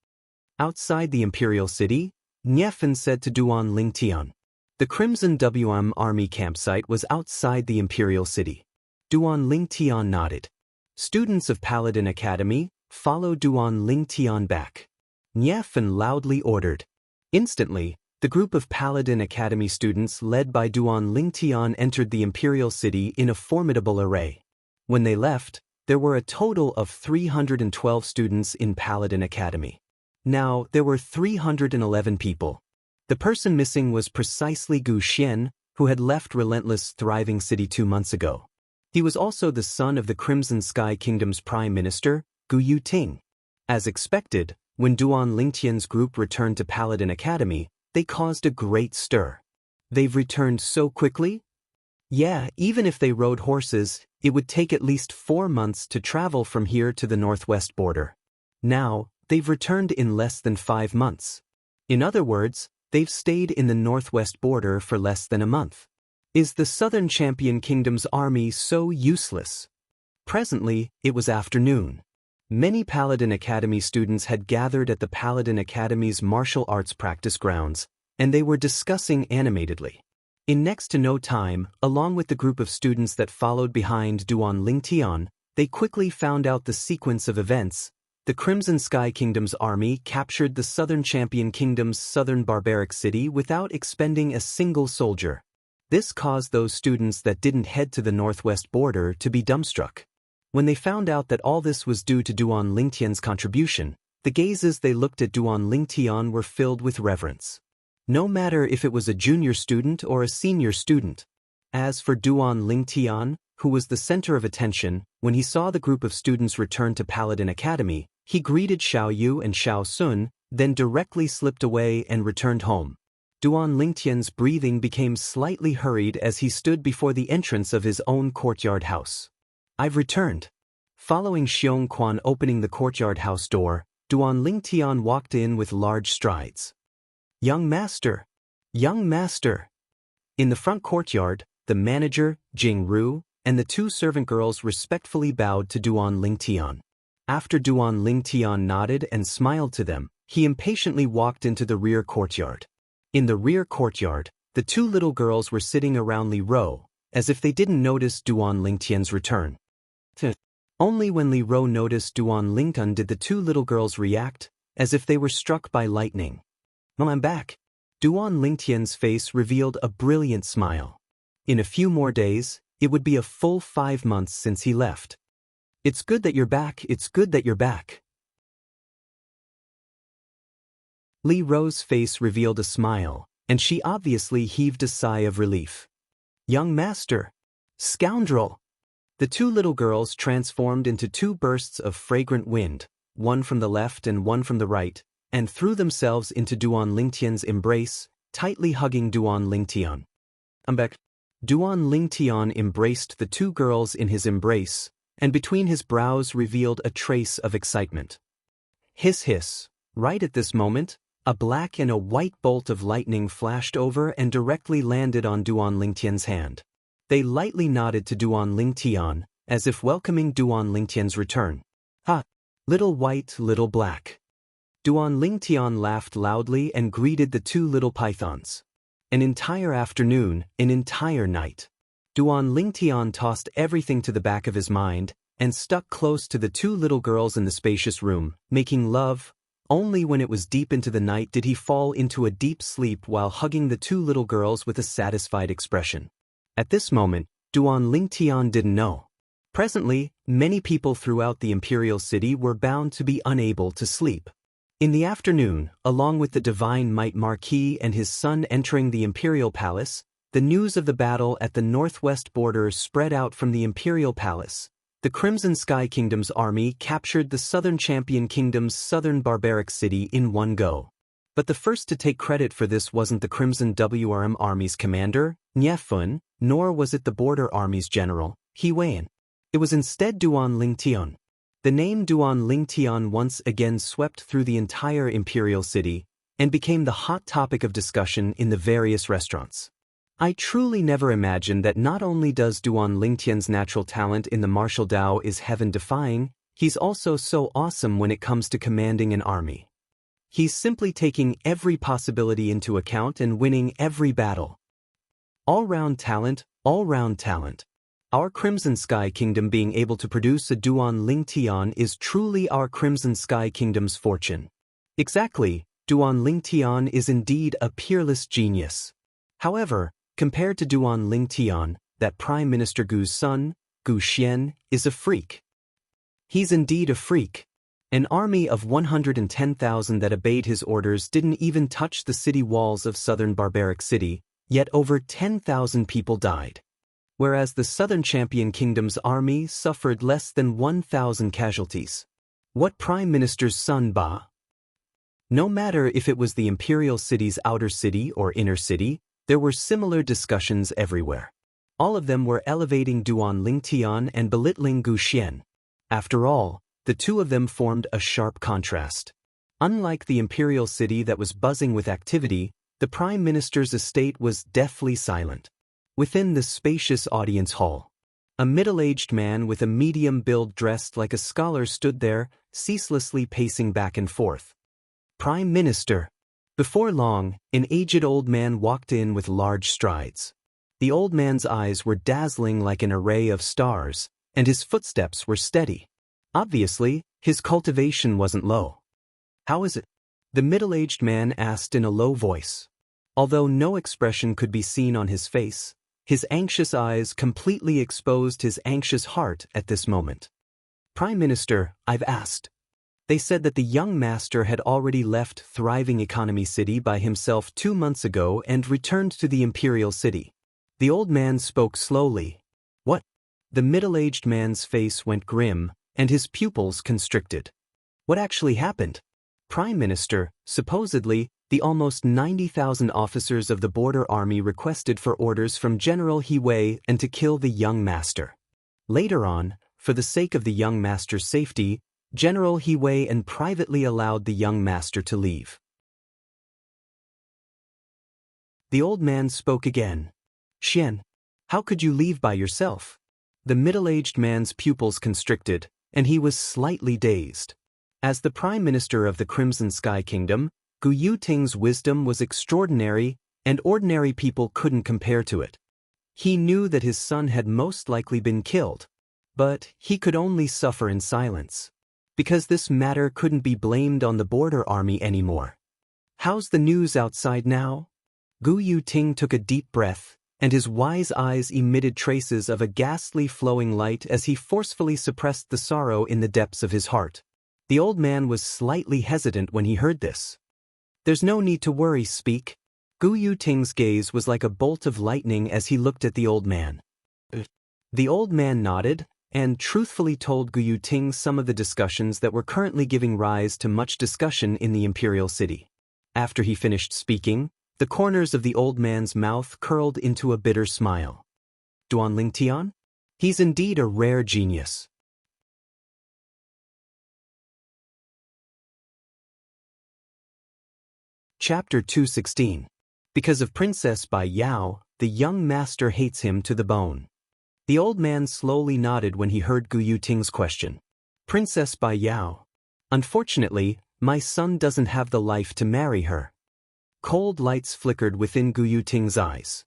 Outside the imperial city, Yifen said to Duan Lingtian. The Crimson Wirm army campsite was outside the imperial city. Duan Lingtian nodded. Students of Paladin Academy, follow Duan Lingtian back. Yifen loudly ordered. Instantly, the group of Paladin Academy students led by Duan Lingtian entered the imperial city in a formidable array. When they left, there were a total of 312 students in Paladin Academy. Now, there were 311 people. The person missing was precisely Gu Xian, who had left relentless thriving city 2 months ago. He was also the son of the Crimson Sky Kingdom's Prime Minister, Gu Yuting. As expected, when Duan Lingtian's group returned to Paladin Academy, they caused a great stir. They've returned so quickly? Yeah, even if they rode horses, it would take at least 4 months to travel from here to the northwest border. Now, they've returned in less than 5 months. In other words, they've stayed in the northwest border for less than a month. Is the Southern Champion Kingdom's army so useless? Presently, it was afternoon. Many Paladin Academy students had gathered at the Paladin Academy's martial arts practice grounds, and they were discussing animatedly. In next to no time, along with the group of students that followed behind Duan Lingtian, they quickly found out the sequence of events. The Crimson Sky Kingdom's army captured the Southern Champion Kingdom's southern barbaric city without expending a single soldier. This caused those students that didn't head to the northwest border to be dumbstruck. When they found out that all this was due to Duan Lingtian's contribution, the gazes they looked at Duan Lingtian were filled with reverence. No matter if it was a junior student or a senior student. As for Duan Lingtian, who was the center of attention, when he saw the group of students return to Paladin Academy, he greeted Xiao Yu and Xiao Sun, then directly slipped away and returned home. Duan Lingtian's breathing became slightly hurried as he stood before the entrance of his own courtyard house. I've returned. Following Xiong Quan opening the courtyard house door, Duan Lingtian walked in with large strides. Young master! Young master! In the front courtyard, the manager, Jing Ru, and the two servant girls respectfully bowed to Duan Lingtian. After Duan Lingtian nodded and smiled to them, he impatiently walked into the rear courtyard. In the rear courtyard, the two little girls were sitting around Li Ro, as if they didn't notice Duan Lingtian's return. Only when Li Ro noticed Duan Lingtian did the two little girls react, as if they were struck by lightning. "Well, I'm back." Duan Lingtian's face revealed a brilliant smile. In a few more days, it would be a full 5 months since he left. "It's good that you're back, it's good that you're back." Li Ro's face revealed a smile, and she obviously heaved a sigh of relief. "Young master! Scoundrel!" The two little girls transformed into two bursts of fragrant wind, one from the left and one from the right, and threw themselves into Duan Lingtian's embrace, tightly hugging Duan Lingtian. "I'm back." Duan Lingtian embraced the two girls in his embrace, and between his brows revealed a trace of excitement. Hiss hiss. Right at this moment, a black and a white bolt of lightning flashed over and directly landed on Duan Lingtian's hand. They lightly nodded to Duan Lingtian, as if welcoming Duan Lingtian's return. "Ha! Little white, little black." Duan Lingtian laughed loudly and greeted the two little pythons. An entire afternoon, an entire night. Duan Lingtian tossed everything to the back of his mind and stuck close to the two little girls in the spacious room, making love. Only when it was deep into the night did he fall into a deep sleep while hugging the two little girls with a satisfied expression. At this moment, Duan Lingtian didn't know. Presently, many people throughout the imperial city were bound to be unable to sleep. In the afternoon, along with the Divine Might Marquis and his son entering the imperial palace, the news of the battle at the northwest border spread out from the imperial palace. The Crimson Sky Kingdom's army captured the Southern Champion Kingdom's southern barbaric city in one go. But the first to take credit for this wasn't the Crimson WRM Army's commander, Nie Fun, nor was it the Border Army's general, He Weian. It was instead Duan Lingtian. The name Duan Lingtian once again swept through the entire imperial city and became the hot topic of discussion in the various restaurants. I truly never imagined that not only does Duan Lingtian's natural talent in the martial Dao is heaven-defying, he's also so awesome when it comes to commanding an army. He's simply taking every possibility into account and winning every battle. All-round talent, all-round talent. Our Crimson Sky Kingdom being able to produce a Duan Lingtian is truly our Crimson Sky Kingdom's fortune. Exactly, Duan Lingtian is indeed a peerless genius. However, compared to Duan Lingtian, that Prime Minister Gu's son, Gu Xian, is a freak. He's indeed a freak. An army of 110,000 that obeyed his orders didn't even touch the city walls of southern barbaric city, yet over 10,000 people died. Whereas the Southern Champion Kingdom's army suffered less than 1,000 casualties. What Prime Minister's son Ba? No matter if it was the imperial city's outer city or inner city, there were similar discussions everywhere. All of them were elevating Duan Lingtian and belittling Gu Xian. After all, the two of them formed a sharp contrast. Unlike the imperial city that was buzzing with activity, the Prime Minister's estate was deathly silent. Within the spacious audience hall, a middle-aged man with a medium build dressed like a scholar stood there, ceaselessly pacing back and forth. Prime Minister. Before long, an aged old man walked in with large strides. The old man's eyes were dazzling like an array of stars, and his footsteps were steady. Obviously, his cultivation wasn't low. "How is it?" the middle-aged man asked in a low voice. Although no expression could be seen on his face, his anxious eyes completely exposed his anxious heart at this moment. "Prime Minister, I've asked." They said that the young master had already left thriving economy city by himself 2 months ago and returned to the imperial city. The old man spoke slowly. "What?" The middle-aged man's face went grim, and his pupils constricted. "What actually happened?" "Prime Minister, supposedly, The almost 90,000 officers of the border army requested for orders from General He Wei and to kill the young master. Later on, for the sake of the young master's safety, General He Wei and privately allowed the young master to leave. The old man spoke again. Xian, how could you leave by yourself? The middle-aged man's pupils constricted, and he was slightly dazed. As the Prime Minister of the Crimson Sky Kingdom, Gu Yuting's wisdom was extraordinary, and ordinary people couldn't compare to it. He knew that his son had most likely been killed, but he could only suffer in silence, because this matter couldn't be blamed on the border army anymore. How's the news outside now? Gu Yuting took a deep breath, and his wise eyes emitted traces of a ghastly flowing light as he forcefully suppressed the sorrow in the depths of his heart. The old man was slightly hesitant when he heard this. There's no need to worry, speak. Gu Yuting's gaze was like a bolt of lightning as he looked at the old man. The old man nodded, and truthfully told Gu Yuting some of the discussions that were currently giving rise to much discussion in the imperial city. After he finished speaking, the corners of the old man's mouth curled into a bitter smile. Duan Lingtian? He's indeed a rare genius. Chapter 216. Because of Princess Bai Yao, the young master hates him to the bone. The old man slowly nodded when he heard Gu Yuting's question. Princess Bai Yao. Unfortunately, my son doesn't have the life to marry her. Cold lights flickered within Gu Yuting's eyes.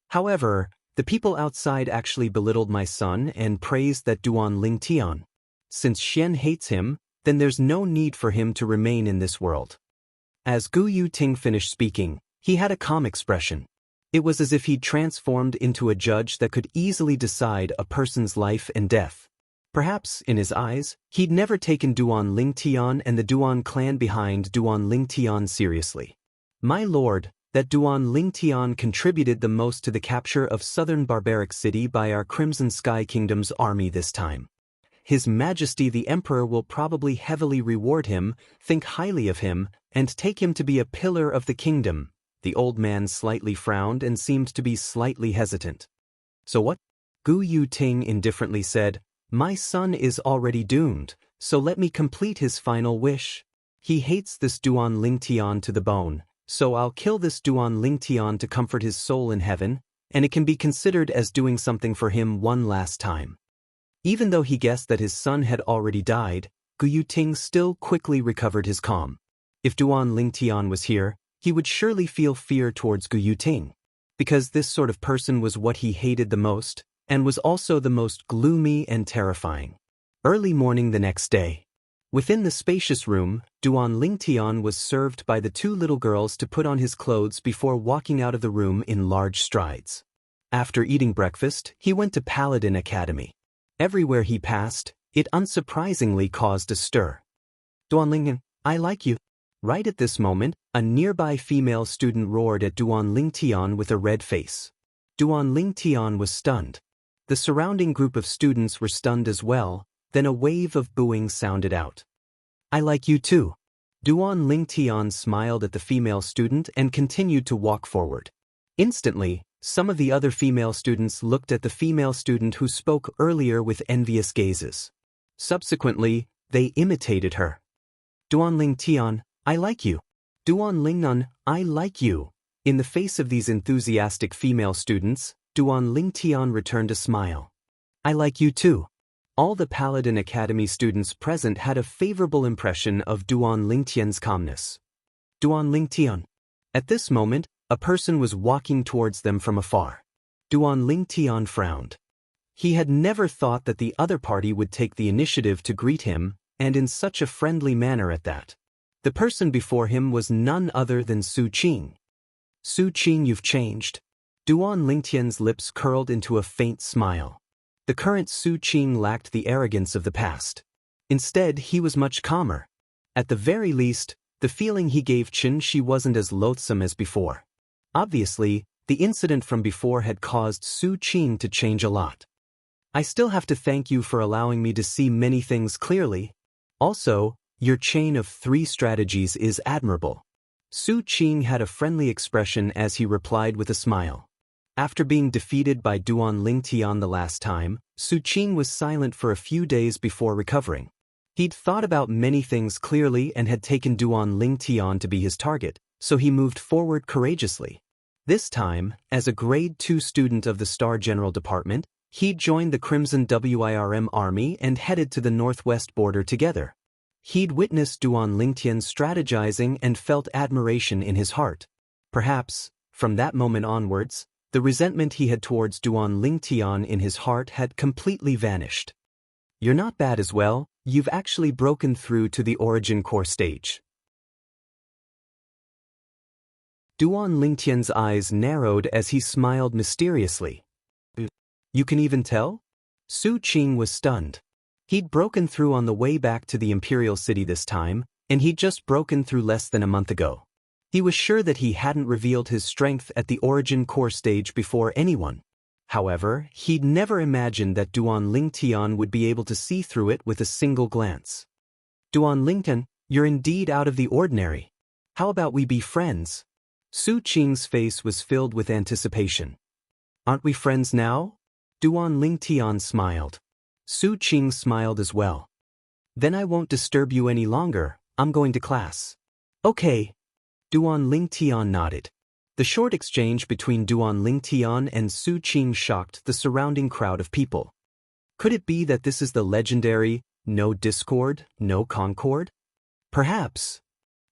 However, the people outside actually belittled my son and praised that Duan Lingtian. Since Xian hates him, then there's no need for him to remain in this world. As Gu Yuting finished speaking, he had a calm expression. It was as if he'd transformed into a judge that could easily decide a person's life and death. Perhaps, in his eyes, he'd never taken Duan Lingtian and the Duan clan behind Duan Lingtian seriously. My lord, that Duan Lingtian contributed the most to the capture of southern barbaric city by our Crimson Sky Kingdom's army this time. His Majesty the Emperor will probably heavily reward him, think highly of him, and take him to be a pillar of the kingdom. The old man slightly frowned and seemed to be slightly hesitant. So what? Gu Yuting indifferently said, my son is already doomed, so let me complete his final wish. He hates this Duan Lingtian to the bone, so I'll kill this Duan Lingtian to comfort his soul in heaven, and it can be considered as doing something for him one last time. Even though he guessed that his son had already died, Gu Yuting still quickly recovered his calm. If Duan Lingtian was here, he would surely feel fear towards Gu Yuting, because this sort of person was what he hated the most, and was also the most gloomy and terrifying. Early morning the next day. Within the spacious room, Duan Lingtian was served by the two little girls to put on his clothes before walking out of the room in large strides. After eating breakfast, he went to Paladin Academy. Everywhere he passed, it unsurprisingly caused a stir. Duan Lingtian, I like you. Right at this moment, a nearby female student roared at Duan Lingtian with a red face. Duan Lingtian was stunned. The surrounding group of students were stunned as well. Then a wave of booing sounded out. I like you too. Duan Lingtian smiled at the female student and continued to walk forward. Instantly, some of the other female students looked at the female student who spoke earlier with envious gazes. Subsequently, they imitated her. Duan Lingtian, I like you. Duan Lingnan, I like you. In the face of these enthusiastic female students, Duan Lingtian returned a smile. I like you too. All the Paladin Academy students present had a favorable impression of Duan Lingtian's calmness. Duan Lingtian. At this moment, a person was walking towards them from afar. Duan Lingtian frowned. He had never thought that the other party would take the initiative to greet him, and in such a friendly manner at that. The person before him was none other than Su Qing. Su Qing, you've changed. Duan Lingtian's lips curled into a faint smile. The current Su Qing lacked the arrogance of the past. Instead, he was much calmer. At the very least, the feeling he gave Qin she wasn't as loathsome as before. Obviously, the incident from before had caused Su Qing to change a lot. I still have to thank you for allowing me to see many things clearly. Also, your chain of 3 strategies is admirable. Su Qing had a friendly expression as he replied with a smile. After being defeated by Duan Lingtian the last time, Su Qing was silent for a few days before recovering. He'd thought about many things clearly and had taken Duan Lingtian to be his target, so he moved forward courageously. This time, as a Grade 2 student of the Star General Department, he joined the Crimson WIRM army and headed to the northwest border together. He'd witnessed Duan Lingtian strategizing and felt admiration in his heart. Perhaps, from that moment onwards, the resentment he had towards Duan Lingtian in his heart had completely vanished. You're not bad as well, you've actually broken through to the origin core stage. Duan Lingtian's eyes narrowed as he smiled mysteriously. You can even tell? Su Qing was stunned. He'd broken through on the way back to the Imperial City this time, and he'd just broken through less than a month ago. He was sure that he hadn't revealed his strength at the origin core stage before anyone. However, he'd never imagined that Duan Lingtian would be able to see through it with a single glance. Duan Lingtian, you're indeed out of the ordinary. How about we be friends? Su Qing's face was filled with anticipation. Aren't we friends now? Duan Lingtian smiled. Su Qing smiled as well. Then I won't disturb you any longer, I'm going to class. Okay. Duan Lingtian nodded. The short exchange between Duan Lingtian and Su Qing shocked the surrounding crowd of people. Could it be that this is the legendary, no discord, no concord? Perhaps.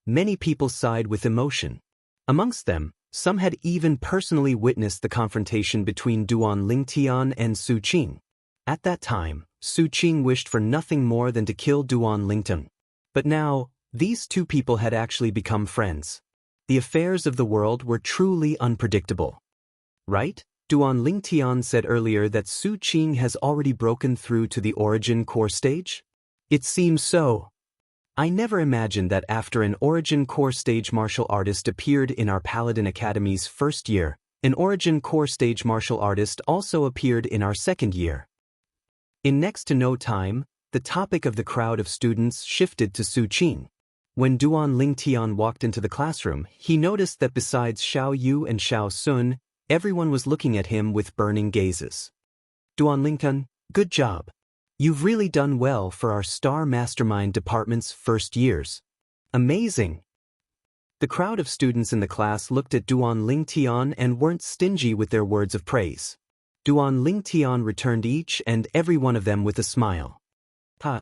Many people sighed with emotion. Amongst them, some had even personally witnessed the confrontation between Duan Lingtian and Su Qing. At that time, Su Qing wished for nothing more than to kill Duan Lingtian. But now, these two people had actually become friends. The affairs of the world were truly unpredictable. Right? Duan Lingtian said earlier that Su Qing has already broken through to the origin core stage? It seems so. I never imagined that after an origin core stage martial artist appeared in our Paladin Academy's first year, an origin core stage martial artist also appeared in our second year. In next to no time, the topic of the crowd of students shifted to Su Qing. When Duan Lingtian walked into the classroom, he noticed that besides Xiao Yu and Xiao Sun, everyone was looking at him with burning gazes. Duan Lingtian, good job. You've really done well for our Star Mastermind Department's first years. Amazing. The crowd of students in the class looked at Duan Lingtian and weren't stingy with their words of praise. Duan Lingtian returned each and every one of them with a smile. Duan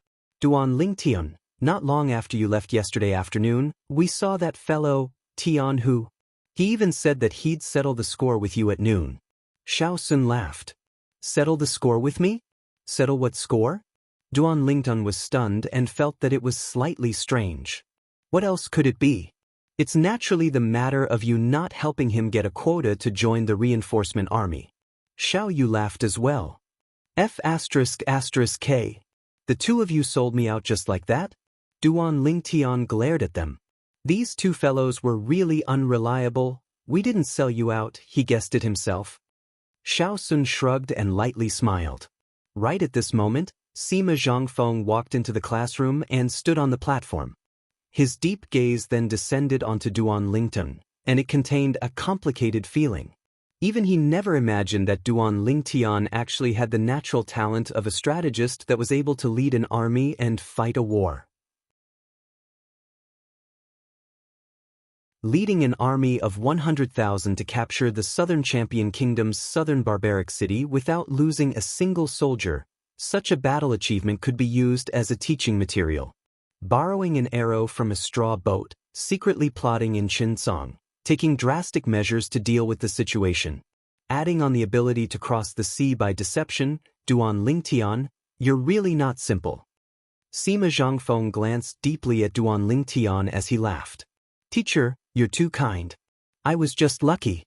Lingtian, not long after you left yesterday afternoon, we saw that fellow, Tian Hu. He even said that he'd settle the score with you at noon. Xiao Sun laughed. Settle the score with me? Settle what score? Duan Lingtian was stunned and felt that it was slightly strange. What else could it be? It's naturally the matter of you not helping him get a quota to join the reinforcement army. Xiao Yu laughed as well. F***K. The two of you sold me out just like that? Duan Lingtian glared at them. These two fellows were really unreliable. We didn't sell you out, he guessed it himself. Xiao Sun shrugged and lightly smiled. Right at this moment, Sima Zhangfeng walked into the classroom and stood on the platform. His deep gaze then descended onto Duan Lingtian, and it contained a complicated feeling. Even he never imagined that Duan Lingtian actually had the natural talent of a strategist that was able to lead an army and fight a war. Leading an army of 100,000 to capture the Southern Champion Kingdom's southern barbaric city without losing a single soldier, such a battle achievement could be used as a teaching material. Borrowing an arrow from a straw boat, secretly plotting in Qinsong, taking drastic measures to deal with the situation. Adding on the ability to cross the sea by deception, Duan Lingtian, you're really not simple. Sima Zhangfeng glanced deeply at Duan Lingtian as he laughed. Teacher, you're too kind. I was just lucky.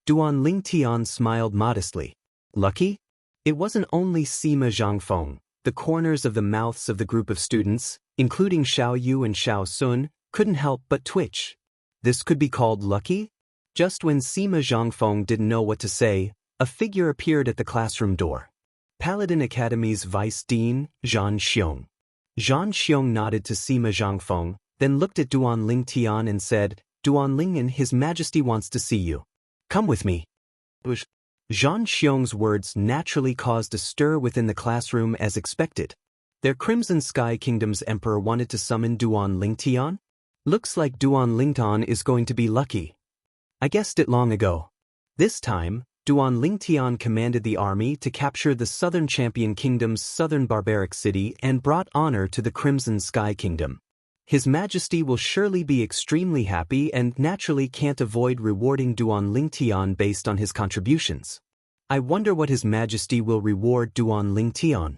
Duan Lingtian smiled modestly. Lucky? It wasn't only Sima Zhangfeng. The corners of the mouths of the group of students, including Xiao Yu and Xiao Sun, couldn't help but twitch. This could be called lucky? Just when Sima Zhangfeng didn't know what to say, a figure appeared at the classroom door. Paladin Academy's Vice Dean, Zhan Xiong. Zhan Xiong nodded to Sima Zhangfeng, then looked at Duan Lingtian and said, Duanlingen, His Majesty wants to see you. Come with me. Xianxia's words naturally caused a stir within the classroom as expected. Their Crimson Sky Kingdom's emperor wanted to summon Duanlingtian? Looks like Duanlingtian is going to be lucky. I guessed it long ago. This time, Duanlingtian commanded the army to capture the Southern Champion Kingdom's southern barbaric city and brought honor to the Crimson Sky Kingdom. His Majesty will surely be extremely happy and naturally can't avoid rewarding Duanlingtian based on his contributions. I wonder what His Majesty will reward Duanlingtian.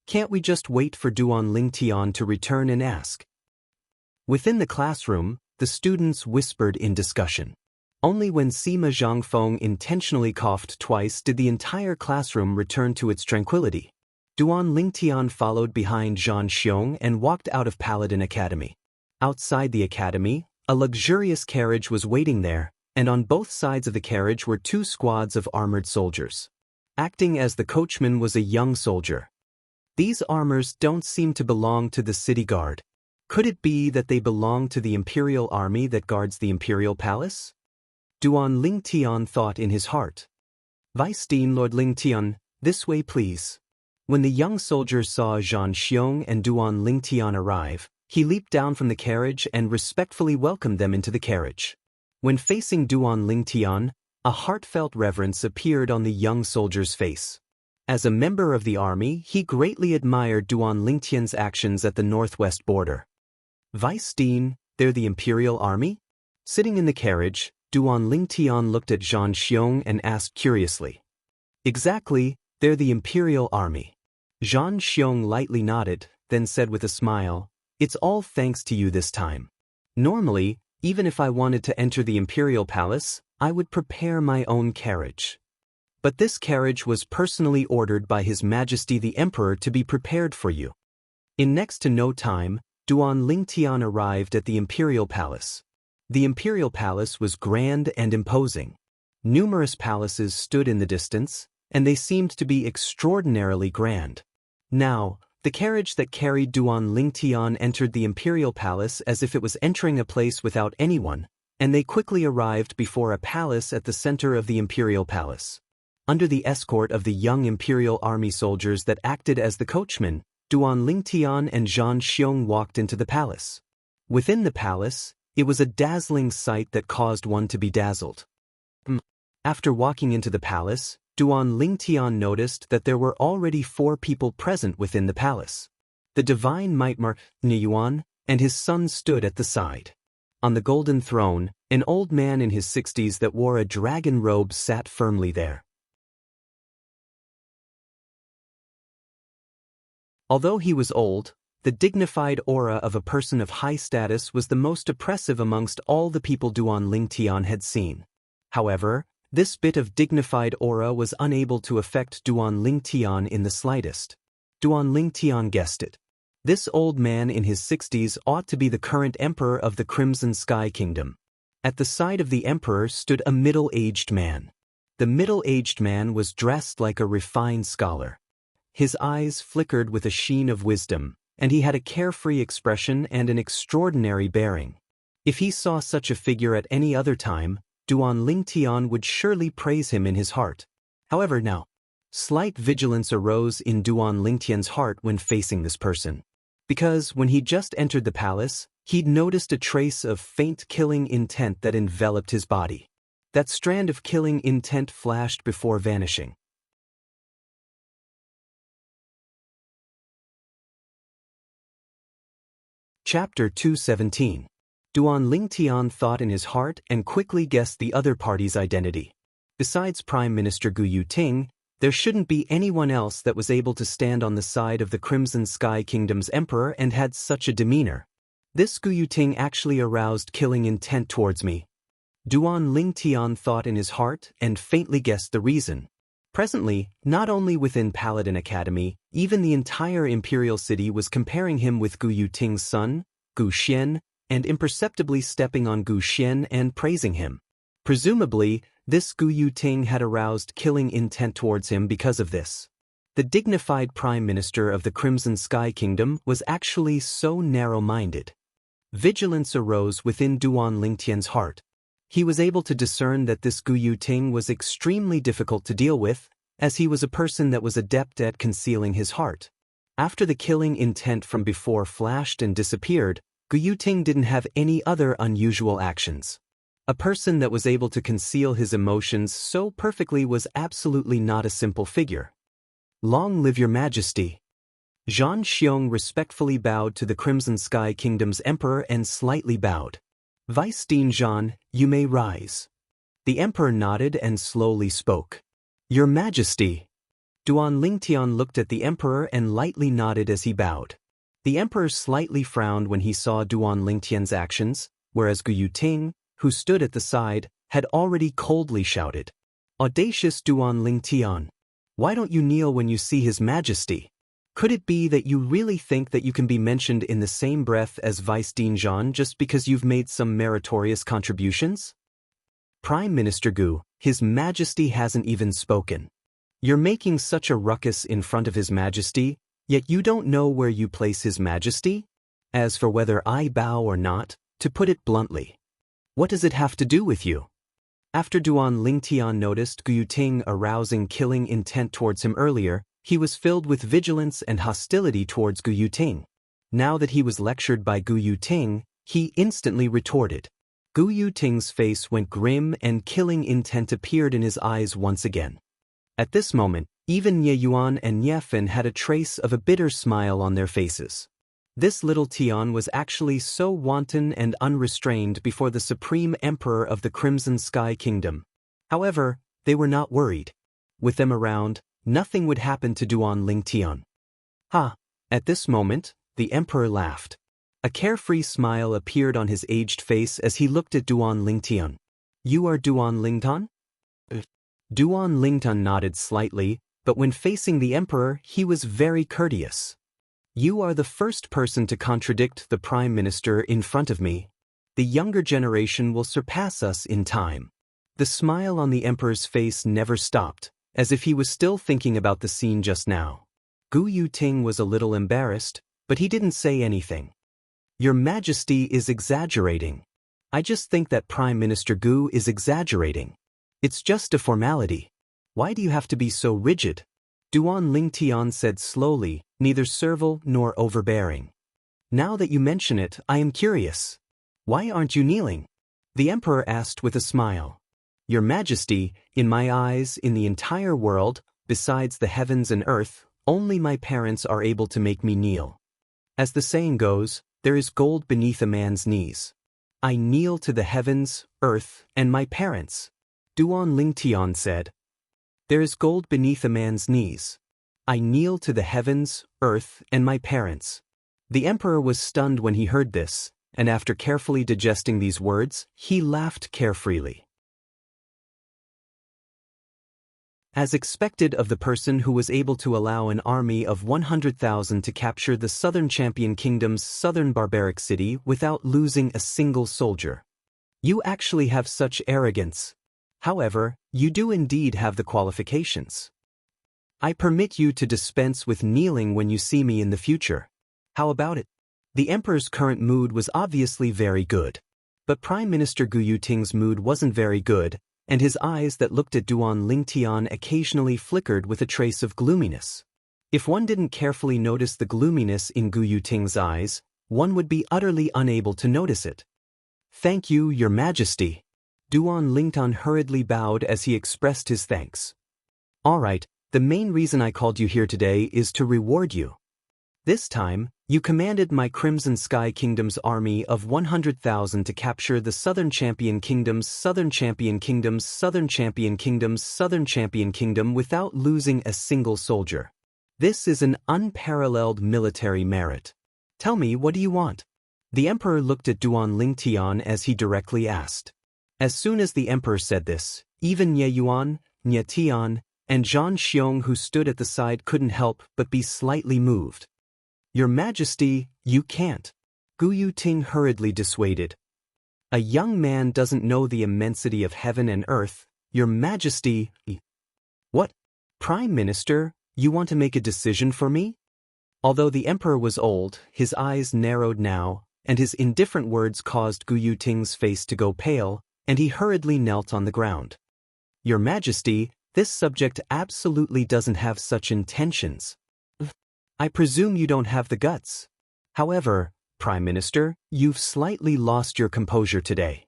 Can't we just wait for Duanlingtian to return and ask? Within the classroom, the students whispered in discussion. Only when Sima Zhangfeng intentionally coughed twice did the entire classroom return to its tranquility. Duanlingtian followed behind Xianxia and walked out of Paladin Academy. Outside the academy, a luxurious carriage was waiting there, and on both sides of the carriage were 2 squads of armored soldiers. Acting as the coachman was a young soldier. These armors don't seem to belong to the city guard. Could it be that they belong to the imperial army that guards the imperial palace? Duanlingtian thought in his heart. Vice-Dean Lord Lingtian, this way please. When the young soldier saw Xianxia and Duanlingtian arrive, he leaped down from the carriage and respectfully welcomed them into the carriage. When facing Duanlingtian, a heartfelt reverence appeared on the young soldier's face. As a member of the army, he greatly admired Duanlingtian's actions at the northwest border. Vice-Dean, they're the imperial army? Sitting in the carriage, Duanlingtian looked at Xianxia and asked curiously. Exactly, they're the imperial army. Xianxia lightly nodded, then said with a smile, it's all thanks to you this time. Normally, even if I wanted to enter the imperial palace, I would prepare my own carriage. But this carriage was personally ordered by His Majesty the Emperor to be prepared for you. In next to no time, Duanlingtian arrived at the imperial palace. The imperial palace was grand and imposing. Numerous palaces stood in the distance, and they seemed to be extraordinarily grand. Now, the carriage that carried Duanlingtian entered the imperial palace as if it was entering a place without anyone, and they quickly arrived before a palace at the center of the imperial palace. Under the escort of the young imperial army soldiers that acted as the coachmen, Duanlingtian and Xianxia walked into the palace. Within the palace, it was a dazzling sight that caused one to be dazzled. After walking into the palace, Duanlingtian noticed that there were already 4 people present within the palace. The divine Might Niyuan and his son stood at the side. On the golden throne, an old man in his 60s that wore a dragon robe sat firmly there. Although he was old, the dignified aura of a person of high status was the most oppressive amongst all the people Duanlingtian had seen. However, this bit of dignified aura was unable to affect Duanlingtian in the slightest. Duanlingtian guessed it. This old man in his 60s ought to be the current emperor of the Crimson Sky Kingdom. At the side of the emperor stood a middle-aged man. The middle-aged man was dressed like a refined scholar. His eyes flickered with a sheen of wisdom, and he had a carefree expression and an extraordinary bearing. If he saw such a figure at any other time, Duanlingtian would surely praise him in his heart. However now, slight vigilance arose in Duanlingtian's heart when facing this person. Because when he just entered the palace, he'd noticed a trace of faint killing intent that enveloped his body. That strand of killing intent flashed before vanishing. Chapter 217. Duanlingtian thought in his heart and quickly guessed the other party's identity. Besides Prime Minister Gu Yuting, there shouldn't be anyone else that was able to stand on the side of the Crimson Sky Kingdom's emperor and had such a demeanor. This Gu Yuting actually aroused killing intent towards me. Duanlingtian thought in his heart and faintly guessed the reason. Presently, not only within Paladin Academy, even the entire imperial city was comparing him with Gu Yuting's son, Gu Xian, and imperceptibly stepping on Gu Xian and praising him. Presumably, this Gu Yuting had aroused killing intent towards him because of this. The dignified Prime Minister of the Crimson Sky Kingdom was actually so narrow-minded. Vigilance arose within Duan Lingtian's heart. He was able to discern that this Gu Yuting was extremely difficult to deal with, as he was a person that was adept at concealing his heart. After the killing intent from before flashed and disappeared, Gu Yuting didn't have any other unusual actions. A person that was able to conceal his emotions so perfectly was absolutely not a simple figure. Long live your majesty. Zhan Xiong respectfully bowed to the Crimson Sky Kingdom's emperor and slightly bowed. Vice Dean Zhan, you may rise. The emperor nodded and slowly spoke. Your majesty. Duan Lingtian looked at the emperor and lightly nodded as he bowed. The emperor slightly frowned when he saw Duan Lingtian's actions, whereas Gu Yuting, who stood at the side, had already coldly shouted. Audacious Duan Lingtian. Why don't you kneel when you see his majesty? Could it be that you really think that you can be mentioned in the same breath as Vice Dean Zhan just because you've made some meritorious contributions? Prime Minister Gu, His Majesty hasn't even spoken. You're making such a ruckus in front of His Majesty, yet you don't know where you place His Majesty? As for whether I bow or not, to put it bluntly, what does it have to do with you? After Duan Lingtian noticed Gu Yuting arousing killing intent towards him earlier, he was filled with vigilance and hostility towards Gu Yuting. Now that he was lectured by Gu Yuting, he instantly retorted. Gu Yuting's face went grim and killing intent appeared in his eyes once again. At this moment, even Ye Yuan and Ye Fin had a trace of a bitter smile on their faces. This little Tian was actually so wanton and unrestrained before the Supreme Emperor of the Crimson Sky Kingdom. However, they were not worried. With them around, nothing would happen to Duan Lingtian. Ha! At this moment, the emperor laughed. A carefree smile appeared on his aged face as he looked at Duan Lingtian. You are Duan Lingtan? Duan Lingtan nodded slightly, but when facing the emperor, he was very courteous. You are the first person to contradict the prime minister in front of me. The younger generation will surpass us in time. The smile on the emperor's face never stopped, as if he was still thinking about the scene just now. Gu Yuting was a little embarrassed, but he didn't say anything. Your Majesty is exaggerating. I just think that Prime Minister Gu is exaggerating. It's just a formality. Why do you have to be so rigid? Duan Lingtian said slowly, neither servile nor overbearing. Now that you mention it, I am curious. Why aren't you kneeling? The emperor asked with a smile. Your Majesty, in my eyes, in the entire world, besides the heavens and earth, only my parents are able to make me kneel. As the saying goes, there is gold beneath a man's knees. I kneel to the heavens, earth, and my parents. Duan Lingtian said. There is gold beneath a man's knees. I kneel to the heavens, earth, and my parents. The emperor was stunned when he heard this, and after carefully digesting these words, he laughed carefreely. As expected of the person who was able to allow an army of 100,000 to capture the Southern Champion Kingdom's southern barbaric city without losing a single soldier. You actually have such arrogance. However, you do indeed have the qualifications. I permit you to dispense with kneeling when you see me in the future. How about it? The emperor's current mood was obviously very good. But Prime Minister Gu Yuting's mood wasn't very good, and his eyes that looked at Duan Lingtian occasionally flickered with a trace of gloominess. If one didn't carefully notice the gloominess in Gu Yuting's eyes, one would be utterly unable to notice it. Thank you, Your Majesty. Duan Lingtian hurriedly bowed as he expressed his thanks. All right, the main reason I called you here today is to reward you. This time, you commanded my Crimson Sky Kingdom's army of 100,000 to capture the Southern Champion Kingdom's Southern Champion Kingdom's Southern Champion Kingdom's Southern Champion Kingdom without losing a single soldier. This is an unparalleled military merit. Tell me, what do you want? The emperor looked at Duan Lingtian as he directly asked. As soon as the emperor said this, even Ye Yuan, Nye Tian, and Zhan Xiong who stood at the side couldn't help but be slightly moved. Your Majesty, you can't. Gu Yuting hurriedly dissuaded. A young man doesn't know the immensity of heaven and earth. Your Majesty. What? Prime Minister, you want to make a decision for me? Although the emperor was old, his eyes narrowed now, and his indifferent words caused Gu Yuting's face to go pale, and he hurriedly knelt on the ground. Your Majesty, this subject absolutely doesn't have such intentions. I presume you don't have the guts. However, Prime Minister, you've slightly lost your composure today.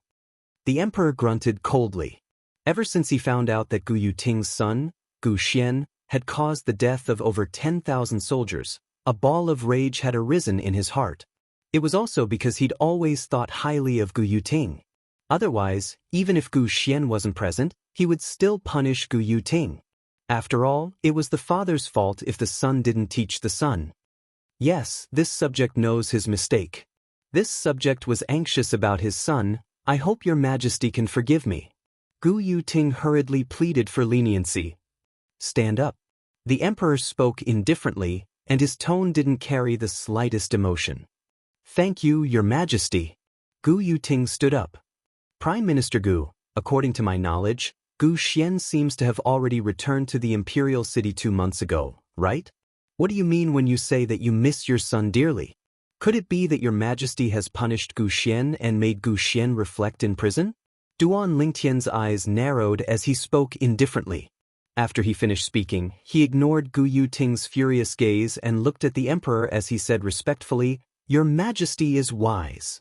The Emperor grunted coldly. Ever since he found out that Gu Yuting's son, Gu Xian, had caused the death of over 10,000 soldiers, a ball of rage had arisen in his heart. It was also because he'd always thought highly of Gu Yuting. Otherwise, even if Gu Xian wasn't present, he would still punish Gu Yuting. After all, it was the father's fault if the son didn't teach the son. Yes, this subject knows his mistake. This subject was anxious about his son. I hope your Majesty can forgive me. Gu Yuting hurriedly pleaded for leniency. Stand up. The Emperor spoke indifferently, and his tone didn't carry the slightest emotion. Thank you, your Majesty. Gu Yuting stood up. Prime Minister Gu, according to my knowledge, Gu Xian seems to have already returned to the imperial city 2 months ago, right? What do you mean when you say that you miss your son dearly? Could it be that your Majesty has punished Gu Xian and made Gu Xian reflect in prison? Duan Lingtian's eyes narrowed as he spoke indifferently. After he finished speaking, he ignored Gu Yuting's furious gaze and looked at the Emperor as he said respectfully, Your Majesty is wise.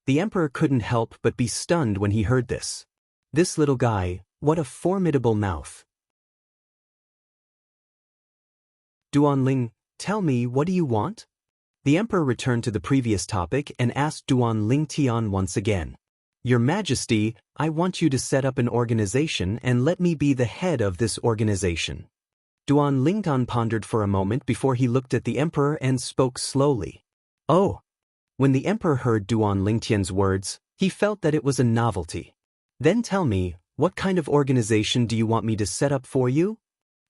The Emperor couldn't help but be stunned when he heard this. This little guy, what a formidable mouth. Duan Ling, tell me, what do you want? The Emperor returned to the previous topic and asked Duan Lingtian once again. Your Majesty, I want you to set up an organization and let me be the head of this organization. Duan Lingtian pondered for a moment before he looked at the Emperor and spoke slowly. Oh! When the Emperor heard Duan Lingtian's words, he felt that it was a novelty. Then tell me, what kind of organization do you want me to set up for you?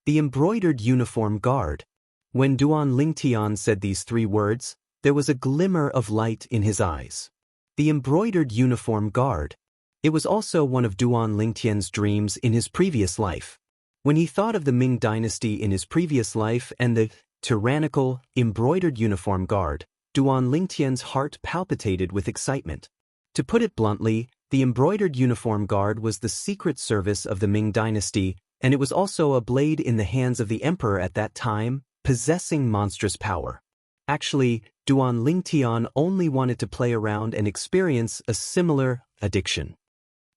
The Embroidered Uniform Guard. When Duan Lingtian said these 3 words, there was a glimmer of light in his eyes. The Embroidered Uniform Guard. It was also one of Duan Lingtian's dreams in his previous life. When he thought of the Ming dynasty in his previous life and the tyrannical, embroidered uniform guard, Duan Lingtian's heart palpitated with excitement. To put it bluntly, the embroidered uniform guard was the secret service of the Ming dynasty, and it was also a blade in the hands of the emperor at that time, possessing monstrous power. Actually, Duan Lingtian only wanted to play around and experience a similar addiction.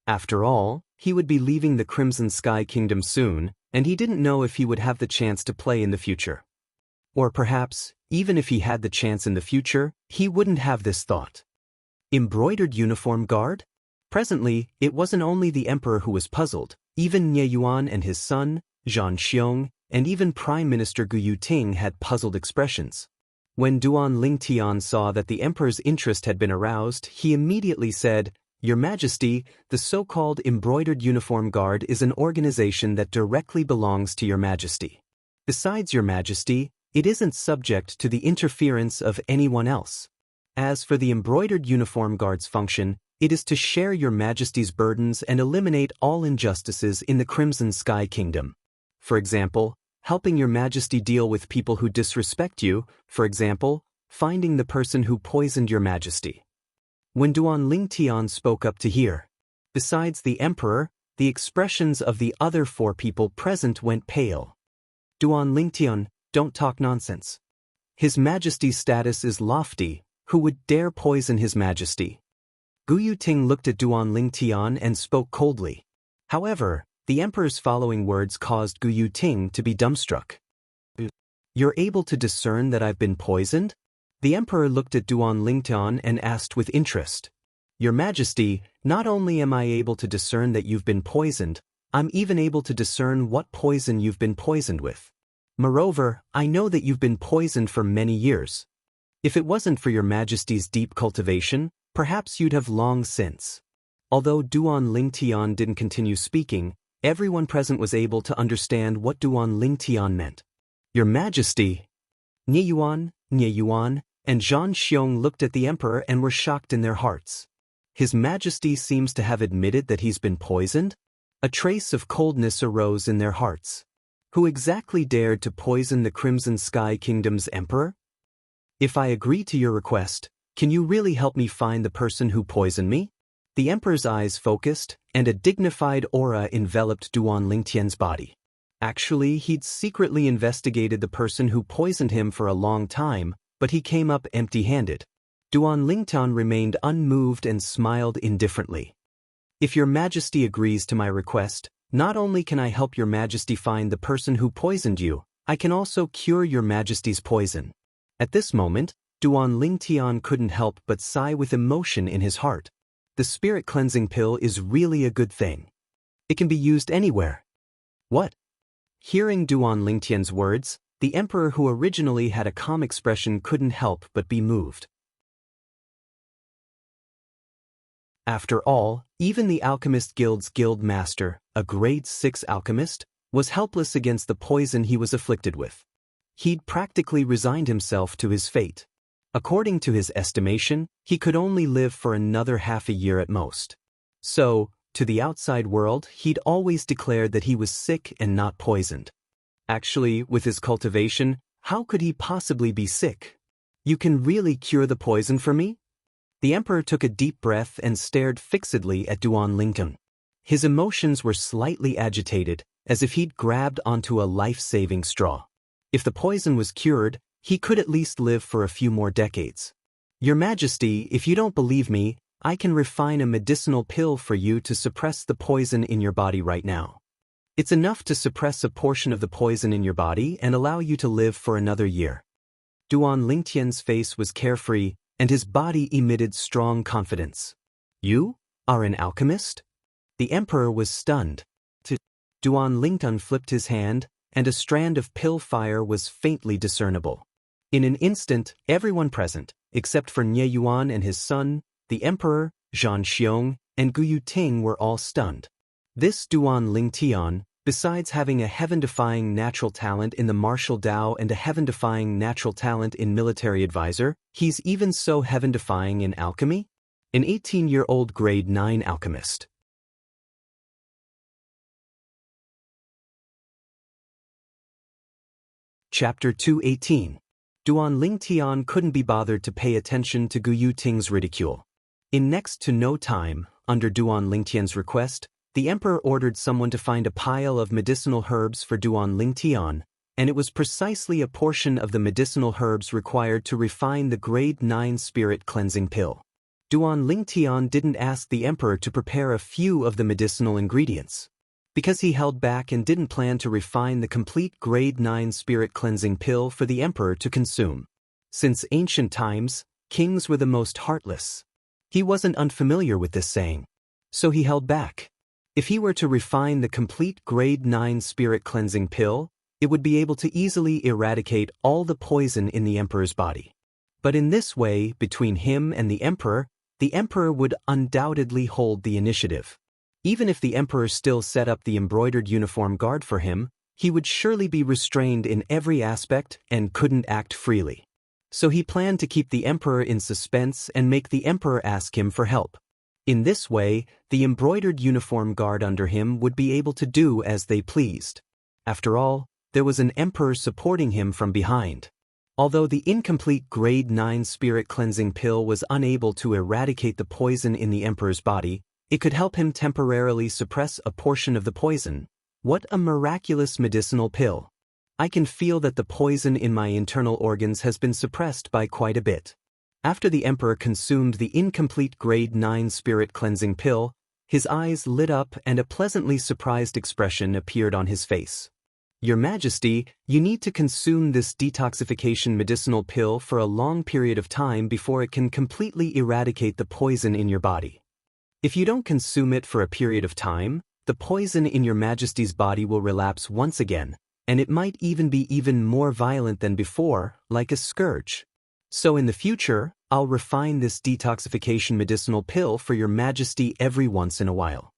After all, he would be leaving the Crimson Sky Kingdom soon, and he didn't know if he would have the chance to play in the future. Or perhaps, even if he had the chance in the future, he wouldn't have this thought. Embroidered uniform guard? Presently, it wasn't only the emperor who was puzzled. Even Nie Yuan and his son, Xianxia, and even Prime Minister Gu Yuting had puzzled expressions. When Duan Lingtian saw that the emperor's interest had been aroused, he immediately said, Your Majesty, the so-called Embroidered Uniform Guard is an organization that directly belongs to Your Majesty. Besides, Your Majesty, it isn't subject to the interference of anyone else. As for the Embroidered Uniform Guard's function, it is to share Your Majesty's burdens and eliminate all injustices in the Crimson Sky Kingdom. For example, helping Your Majesty deal with people who disrespect you, for example, finding the person who poisoned Your Majesty. When Duan Lingtian spoke up to hear, besides the emperor, the expressions of the other 4 people present went pale. Duan Lingtian, don't talk nonsense. His Majesty's status is lofty. Who would dare poison His Majesty? Gu Yuting looked at Duan Lingtian and spoke coldly. However, the emperor's following words caused Gu Yuting to be dumbstruck. You're able to discern that I've been poisoned? The emperor looked at Duan Lingtian and asked with interest. Your Majesty, not only am I able to discern that you've been poisoned, I'm even able to discern what poison you've been poisoned with. Moreover, I know that you've been poisoned for many years. If it wasn't for Your Majesty's deep cultivation, perhaps you'd have long since. Although Duan Lingtian didn't continue speaking, everyone present was able to understand what Duan Lingtian meant. Your Majesty! Nie Yuan, and Xianxia looked at the emperor and were shocked in their hearts. His Majesty seems to have admitted that he's been poisoned? A trace of coldness arose in their hearts. Who exactly dared to poison the Crimson Sky Kingdom's emperor? If I agree to your request, Can you really help me find the person who poisoned me? The emperor's eyes focused, and a dignified aura enveloped Duan Lingtian's body. Actually, he'd secretly investigated the person who poisoned him for a long time, but he came up empty-handed. Duan Lingtian remained unmoved and smiled indifferently. If your majesty agrees to my request, not only can I help your majesty find the person who poisoned you, I can also cure your majesty's poison. At this moment, Duan Lingtian couldn't help but sigh with emotion in his heart. The spirit cleansing pill is really a good thing. It can be used anywhere. What? Hearing Duan Lingtian's words, the emperor, who originally had a calm expression, couldn't help but be moved. After all, even the Alchemist Guild's guild master, a grade 6 alchemist, was helpless against the poison he was afflicted with. He'd practically resigned himself to his fate. According to his estimation, he could only live for another half a year at most. So, to the outside world, he'd always declared that he was sick and not poisoned. Actually, with his cultivation, how could he possibly be sick? You can really cure the poison for me? The emperor took a deep breath and stared fixedly at Duan Lingtian. His emotions were slightly agitated, as if he'd grabbed onto a life-saving straw. If the poison was cured, he could at least live for a few more decades. Your Majesty, if you don't believe me, I can refine a medicinal pill for you to suppress the poison in your body right now. It's enough to suppress a portion of the poison in your body and allow you to live for another year. Duan Lingtian's face was carefree, and his body emitted strong confidence. You are an alchemist? The emperor was stunned. Duan Lingtian flipped his hand, and a strand of pill fire was faintly discernible. In an instant, everyone present, except for Nie Yuan and his son, the emperor, Zhan Xiong, and Gu Yuting, were all stunned. This Duan Lingtian, besides having a heaven-defying natural talent in the martial Dao and a heaven-defying natural talent in military advisor, he's even so heaven-defying in alchemy? An 18-year-old grade 9 alchemist. Chapter 218. Duan Lingtian couldn't be bothered to pay attention to Gu Yuting's ridicule. In next to no time, under Duan Lingtian's request, the emperor ordered someone to find a pile of medicinal herbs for Duan Lingtian, and it was precisely a portion of the medicinal herbs required to refine the grade 9 spirit cleansing pill. Duan Lingtian didn't ask the emperor to prepare a few of the medicinal ingredients, because he held back and didn't plan to refine the complete grade 9 spirit cleansing pill for the emperor to consume. Since ancient times, kings were the most heartless. He wasn't unfamiliar with this saying, so he held back. If he were to refine the complete grade 9 spirit cleansing pill, it would be able to easily eradicate all the poison in the emperor's body. But in this way, between him and the emperor would undoubtedly hold the initiative. Even if the emperor still set up the embroidered uniform guard for him, he would surely be restrained in every aspect and couldn't act freely. So he planned to keep the emperor in suspense and make the emperor ask him for help. In this way, the embroidered uniform guard under him would be able to do as they pleased. After all, there was an emperor supporting him from behind. Although the incomplete grade 9 spirit cleansing pill was unable to eradicate the poison in the emperor's body, it could help him temporarily suppress a portion of the poison. What a miraculous medicinal pill! I can feel that the poison in my internal organs has been suppressed by quite a bit. After the emperor consumed the incomplete grade 9 spirit cleansing pill, his eyes lit up and a pleasantly surprised expression appeared on his face. Your Majesty, you need to consume this detoxification medicinal pill for a long period of time before it can completely eradicate the poison in your body. If you don't consume it for a period of time, the poison in your Majesty's body will relapse once again, and it might even be even more violent than before, like a scourge. So in the future, I'll refine this detoxification medicinal pill for your Majesty every once in a while.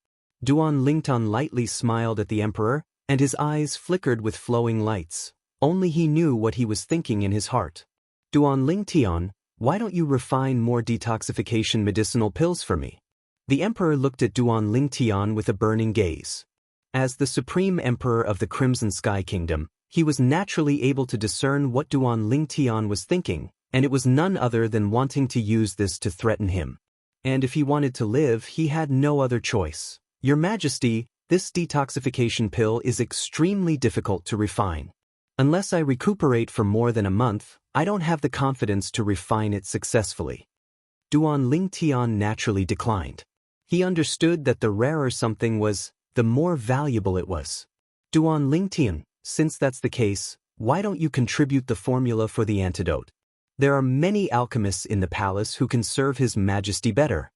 Duan Lingtian lightly smiled at the emperor, and his eyes flickered with flowing lights. Only he knew what he was thinking in his heart. Duan Lingtian, why don't you refine more detoxification medicinal pills for me? The emperor looked at Duan Lingtian with a burning gaze. As the supreme emperor of the Crimson Sky Kingdom, he was naturally able to discern what Duan Lingtian was thinking, and it was none other than wanting to use this to threaten him. And if he wanted to live, he had no other choice. Your Majesty, this detoxification pill is extremely difficult to refine. Unless I recuperate for more than a month, I don't have the confidence to refine it successfully. Duan Lingtian naturally declined. He understood that the rarer something was, the more valuable it was. Duan Lingtian, since that's the case, why don't you contribute the formula for the antidote? There are many alchemists in the palace who can serve His Majesty better.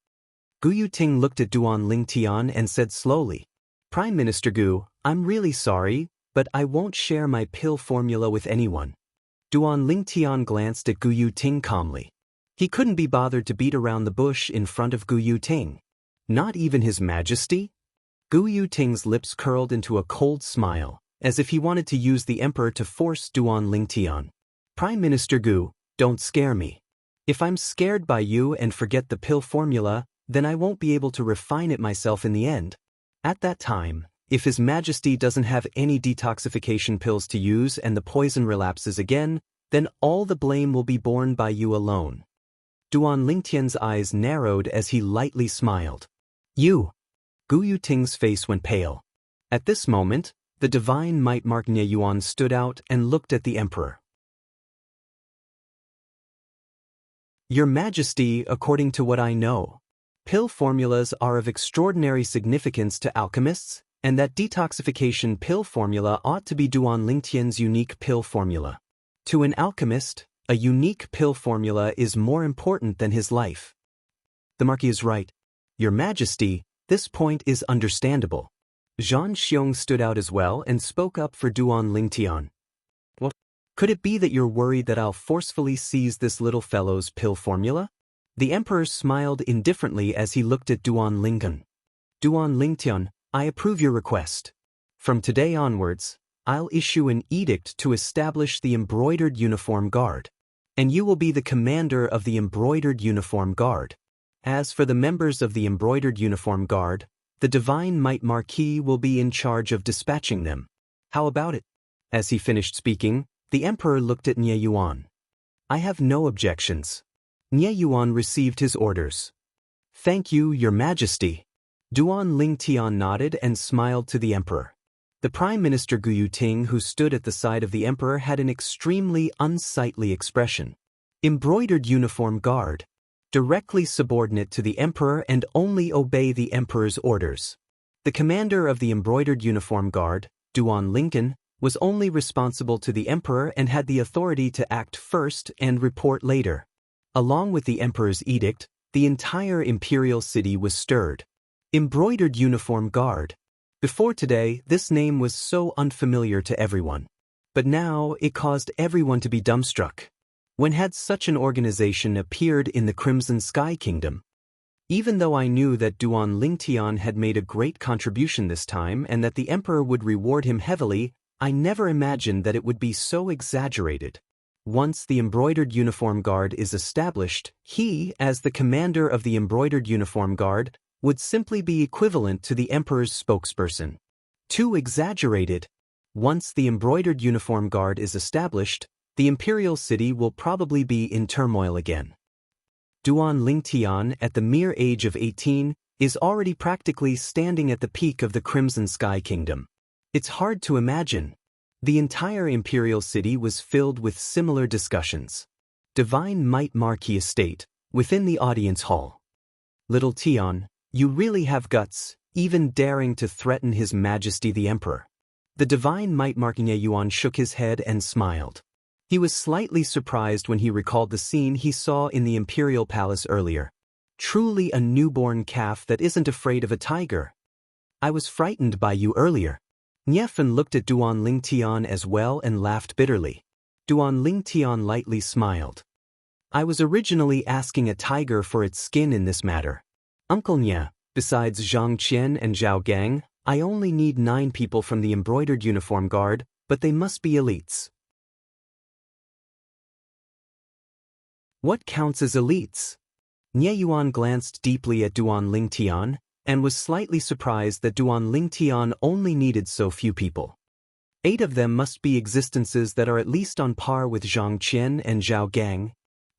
Gu Yuting looked at Duan Lingtian and said slowly, Prime Minister Gu, I'm really sorry, but I won't share my pill formula with anyone. Duan Lingtian glanced at Gu Yuting calmly. He couldn't be bothered to beat around the bush in front of Gu Yuting. Not even His Majesty? Gu Yuting's lips curled into a cold smile, as if he wanted to use the emperor to force Duan Lingtian. Prime Minister Gu, don't scare me. If I'm scared by you and forget the pill formula, then I won't be able to refine it myself in the end. At that time, if His Majesty doesn't have any detoxification pills to use and the poison relapses again, then all the blame will be borne by you alone. Duan Lingtian's eyes narrowed as he lightly smiled. You! Gu Yuting's face went pale. At this moment, the divine might mark Nye Yuan stood out and looked at the emperor. Your Majesty, according to what I know, pill formulas are of extraordinary significance to alchemists, and that detoxification pill formula ought to be Duan Lingtian's unique pill formula. To an alchemist, a unique pill formula is more important than his life. The Marquis is right. Your Majesty, this point is understandable. Zhang Xiong stood out as well and spoke up for Duan Lingtian. What? Could it be that you're worried that I'll forcefully seize this little fellow's pill formula? The emperor smiled indifferently as he looked at Duan Lingtian. Duan Lingtian, I approve your request. From today onwards, I'll issue an edict to establish the Embroidered Uniform Guard. And you will be the commander of the Embroidered Uniform Guard. As for the members of the Embroidered Uniform Guard, the Divine Might Marquis will be in charge of dispatching them. How about it? As he finished speaking, the emperor looked at Nye Yuan. I have no objections. Nye Yuan received his orders. Thank you, Your Majesty. Duan Lingtian nodded and smiled to the emperor. The Prime Minister Gu Yuting, who stood at the side of the emperor, had an extremely unsightly expression. Embroidered Uniform Guard. Directly subordinate to the emperor and only obey the emperor's orders. The commander of the Embroidered Uniform Guard, Duan Lingtian, was only responsible to the emperor and had the authority to act first and report later. Along with the emperor's edict, the entire imperial city was stirred. Embroidered Uniform Guard. Before today, this name was so unfamiliar to everyone. But now, it caused everyone to be dumbstruck. When had such an organization appeared in the Crimson Sky Kingdom? Even though I knew that Duan Lingtian had made a great contribution this time and that the emperor would reward him heavily, I never imagined that it would be so exaggerated. Once the Embroidered Uniform Guard is established, he, as the commander of the Embroidered Uniform Guard, would simply be equivalent to the emperor's spokesperson. Too exaggerated. Once the Embroidered Uniform Guard is established, the imperial city will probably be in turmoil again. Duan Lingtian, at the mere age of 18, is already practically standing at the peak of the Crimson Sky Kingdom. It's hard to imagine. The entire imperial city was filled with similar discussions. Divine Might Marquis Estate, within the audience hall. Little Tian, you really have guts, even daring to threaten His Majesty the Emperor. The Divine Might Marquis Yuan shook his head and smiled. He was slightly surprised when he recalled the scene he saw in the imperial palace earlier. Truly a newborn calf that isn't afraid of a tiger. I was frightened by you earlier. Niefen looked at Duan Lingtian as well and laughed bitterly. Duan Lingtian lightly smiled. I was originally asking a tiger for its skin in this matter. Uncle Nye, besides Zhang Qian and Zhao Gang, I only need 9 people from the Embroidered Uniform Guard, but they must be elites. What counts as elites? Nye Yuan glanced deeply at Duan Lingtian, and was slightly surprised that Duan Lingtian only needed so few people. 8 of them must be existences that are at least on par with Zhang Qian and Zhao Gang.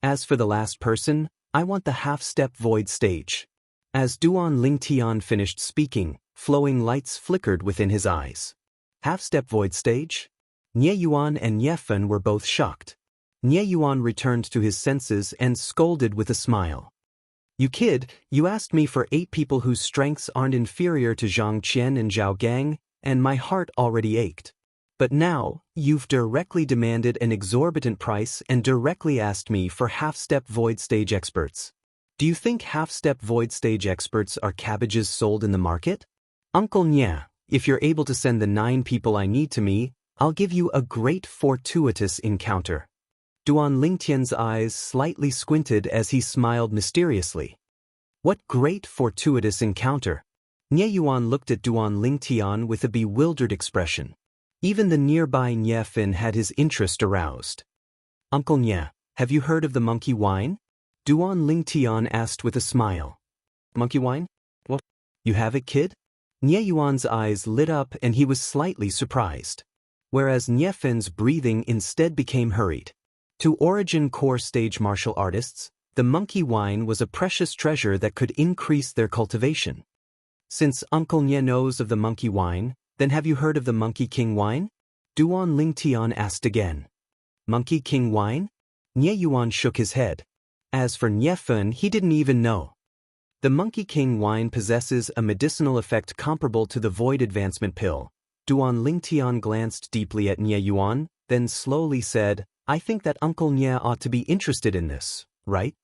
As for the last person, I want the half-step void stage. As Duan Lingtian finished speaking, flowing lights flickered within his eyes. Half-step void stage? Nie Yuan and Nie Fen were both shocked. Nie Yuan returned to his senses and scolded with a smile. You kid, you asked me for 8 people whose strengths aren't inferior to Zhang Qian and Zhao Gang, and my heart already ached. But now, you've directly demanded an exorbitant price and directly asked me for half-step void stage experts. Do you think half-step void stage experts are cabbages sold in the market? Uncle Nie, if you're able to send the 9 people I need to me, I'll give you a great fortuitous encounter. Duan Lingtian's eyes slightly squinted as he smiled mysteriously. What great fortuitous encounter? Nie Yuan looked at Duan Lingtian with a bewildered expression. Even the nearby Nie Fin had his interest aroused. Uncle Nie, have you heard of the monkey wine? Duan Lingtian asked with a smile. Monkey wine? What? You have it, kid? Nie Yuan's eyes lit up and he was slightly surprised. Whereas Nie Fin's breathing instead became hurried. To Origin Core stage martial artists, the monkey wine was a precious treasure that could increase their cultivation. Since Uncle Nie knows of the monkey wine, then have you heard of the Monkey King wine? Duan Lingtian asked again. Monkey King wine? Nie Yuan shook his head. As for Nie Fen, he didn't even know. The Monkey King wine possesses a medicinal effect comparable to the Void Advancement Pill. Duan Lingtian glanced deeply at Nie Yuan, then slowly said, I think that Uncle Nie ought to be interested in this, right?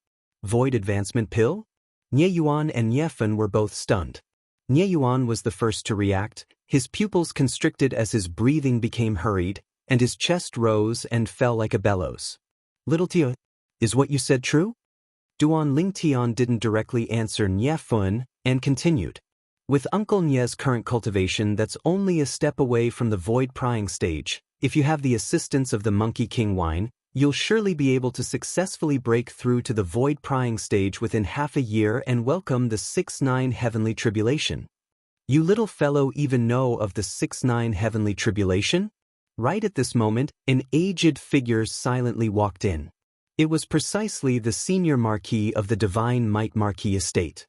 Void Advancement Pill? Nie Yuan and Nie Fen were both stunned. Nie Yuan was the first to react, his pupils constricted as his breathing became hurried, and his chest rose and fell like a bellows. Little Tia, is what you said true? Duan Lingtian didn't directly answer Nie Fen, and continued. With Uncle Nie's current cultivation that's only a step away from the void prying stage, if you have the assistance of the Monkey King wine, you'll surely be able to successfully break through to the void prying stage within half a year and welcome the 6-9 heavenly tribulation. You little fellow even know of the 6-9 heavenly tribulation? Right at this moment, an aged figure silently walked in. It was precisely the senior marquis of the Divine Might Marquis estate.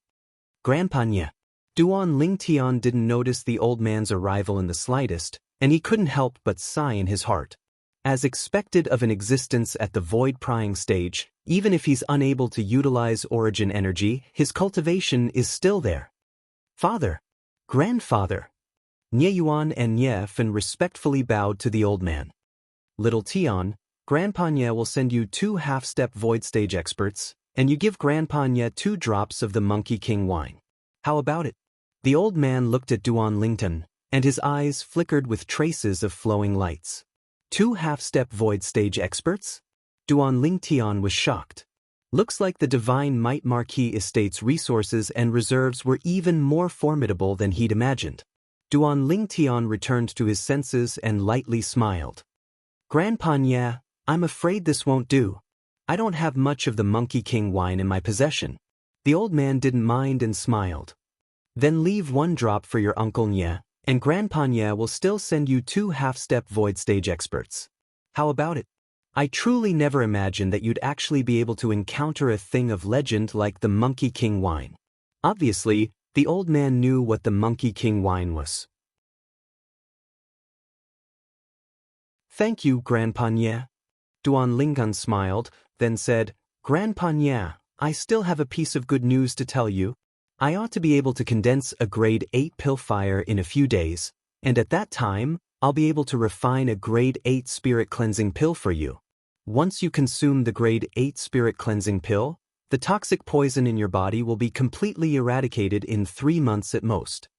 Grandpa Nie. Duan Lingtian didn't notice the old man's arrival in the slightest, and he couldn't help but sigh in his heart. As expected of an existence at the void prying stage, even if he's unable to utilize origin energy, his cultivation is still there. Father. Grandfather. Nie Yuan and Nie Fen respectfully bowed to the old man. Little Tian, Grandpa Nie will send you 2 half-step void stage experts, and you give Grandpa Nie 2 drops of the Monkey King wine. How about it? The old man looked at Duan Lingtian, and his eyes flickered with traces of flowing lights. 2 half-step void stage experts? Duan Lingtian was shocked. Looks like the Divine Might Marquis estate's resources and reserves were even more formidable than he'd imagined. Duan Lingtian returned to his senses and lightly smiled. Grandpa Nie, I'm afraid this won't do. I don't have much of the Monkey King wine in my possession. The old man didn't mind and smiled. Then leave 1 drop for your Uncle Nie, and Grandpa Nie will still send you 2 half-step void stage experts. How about it? I truly never imagined that you'd actually be able to encounter a thing of legend like the Monkey King wine. Obviously, the old man knew what the Monkey King wine was. Thank you, Grandpa Nie. Duan Lingtian smiled, then said, Grandpa Nie, I still have a piece of good news to tell you. I ought to be able to condense a grade 8 pill fire in a few days, and at that time, I'll be able to refine a grade 8 spirit cleansing pill for you. Once you consume the grade 8 spirit cleansing pill, the toxic poison in your body will be completely eradicated in 3 months at most.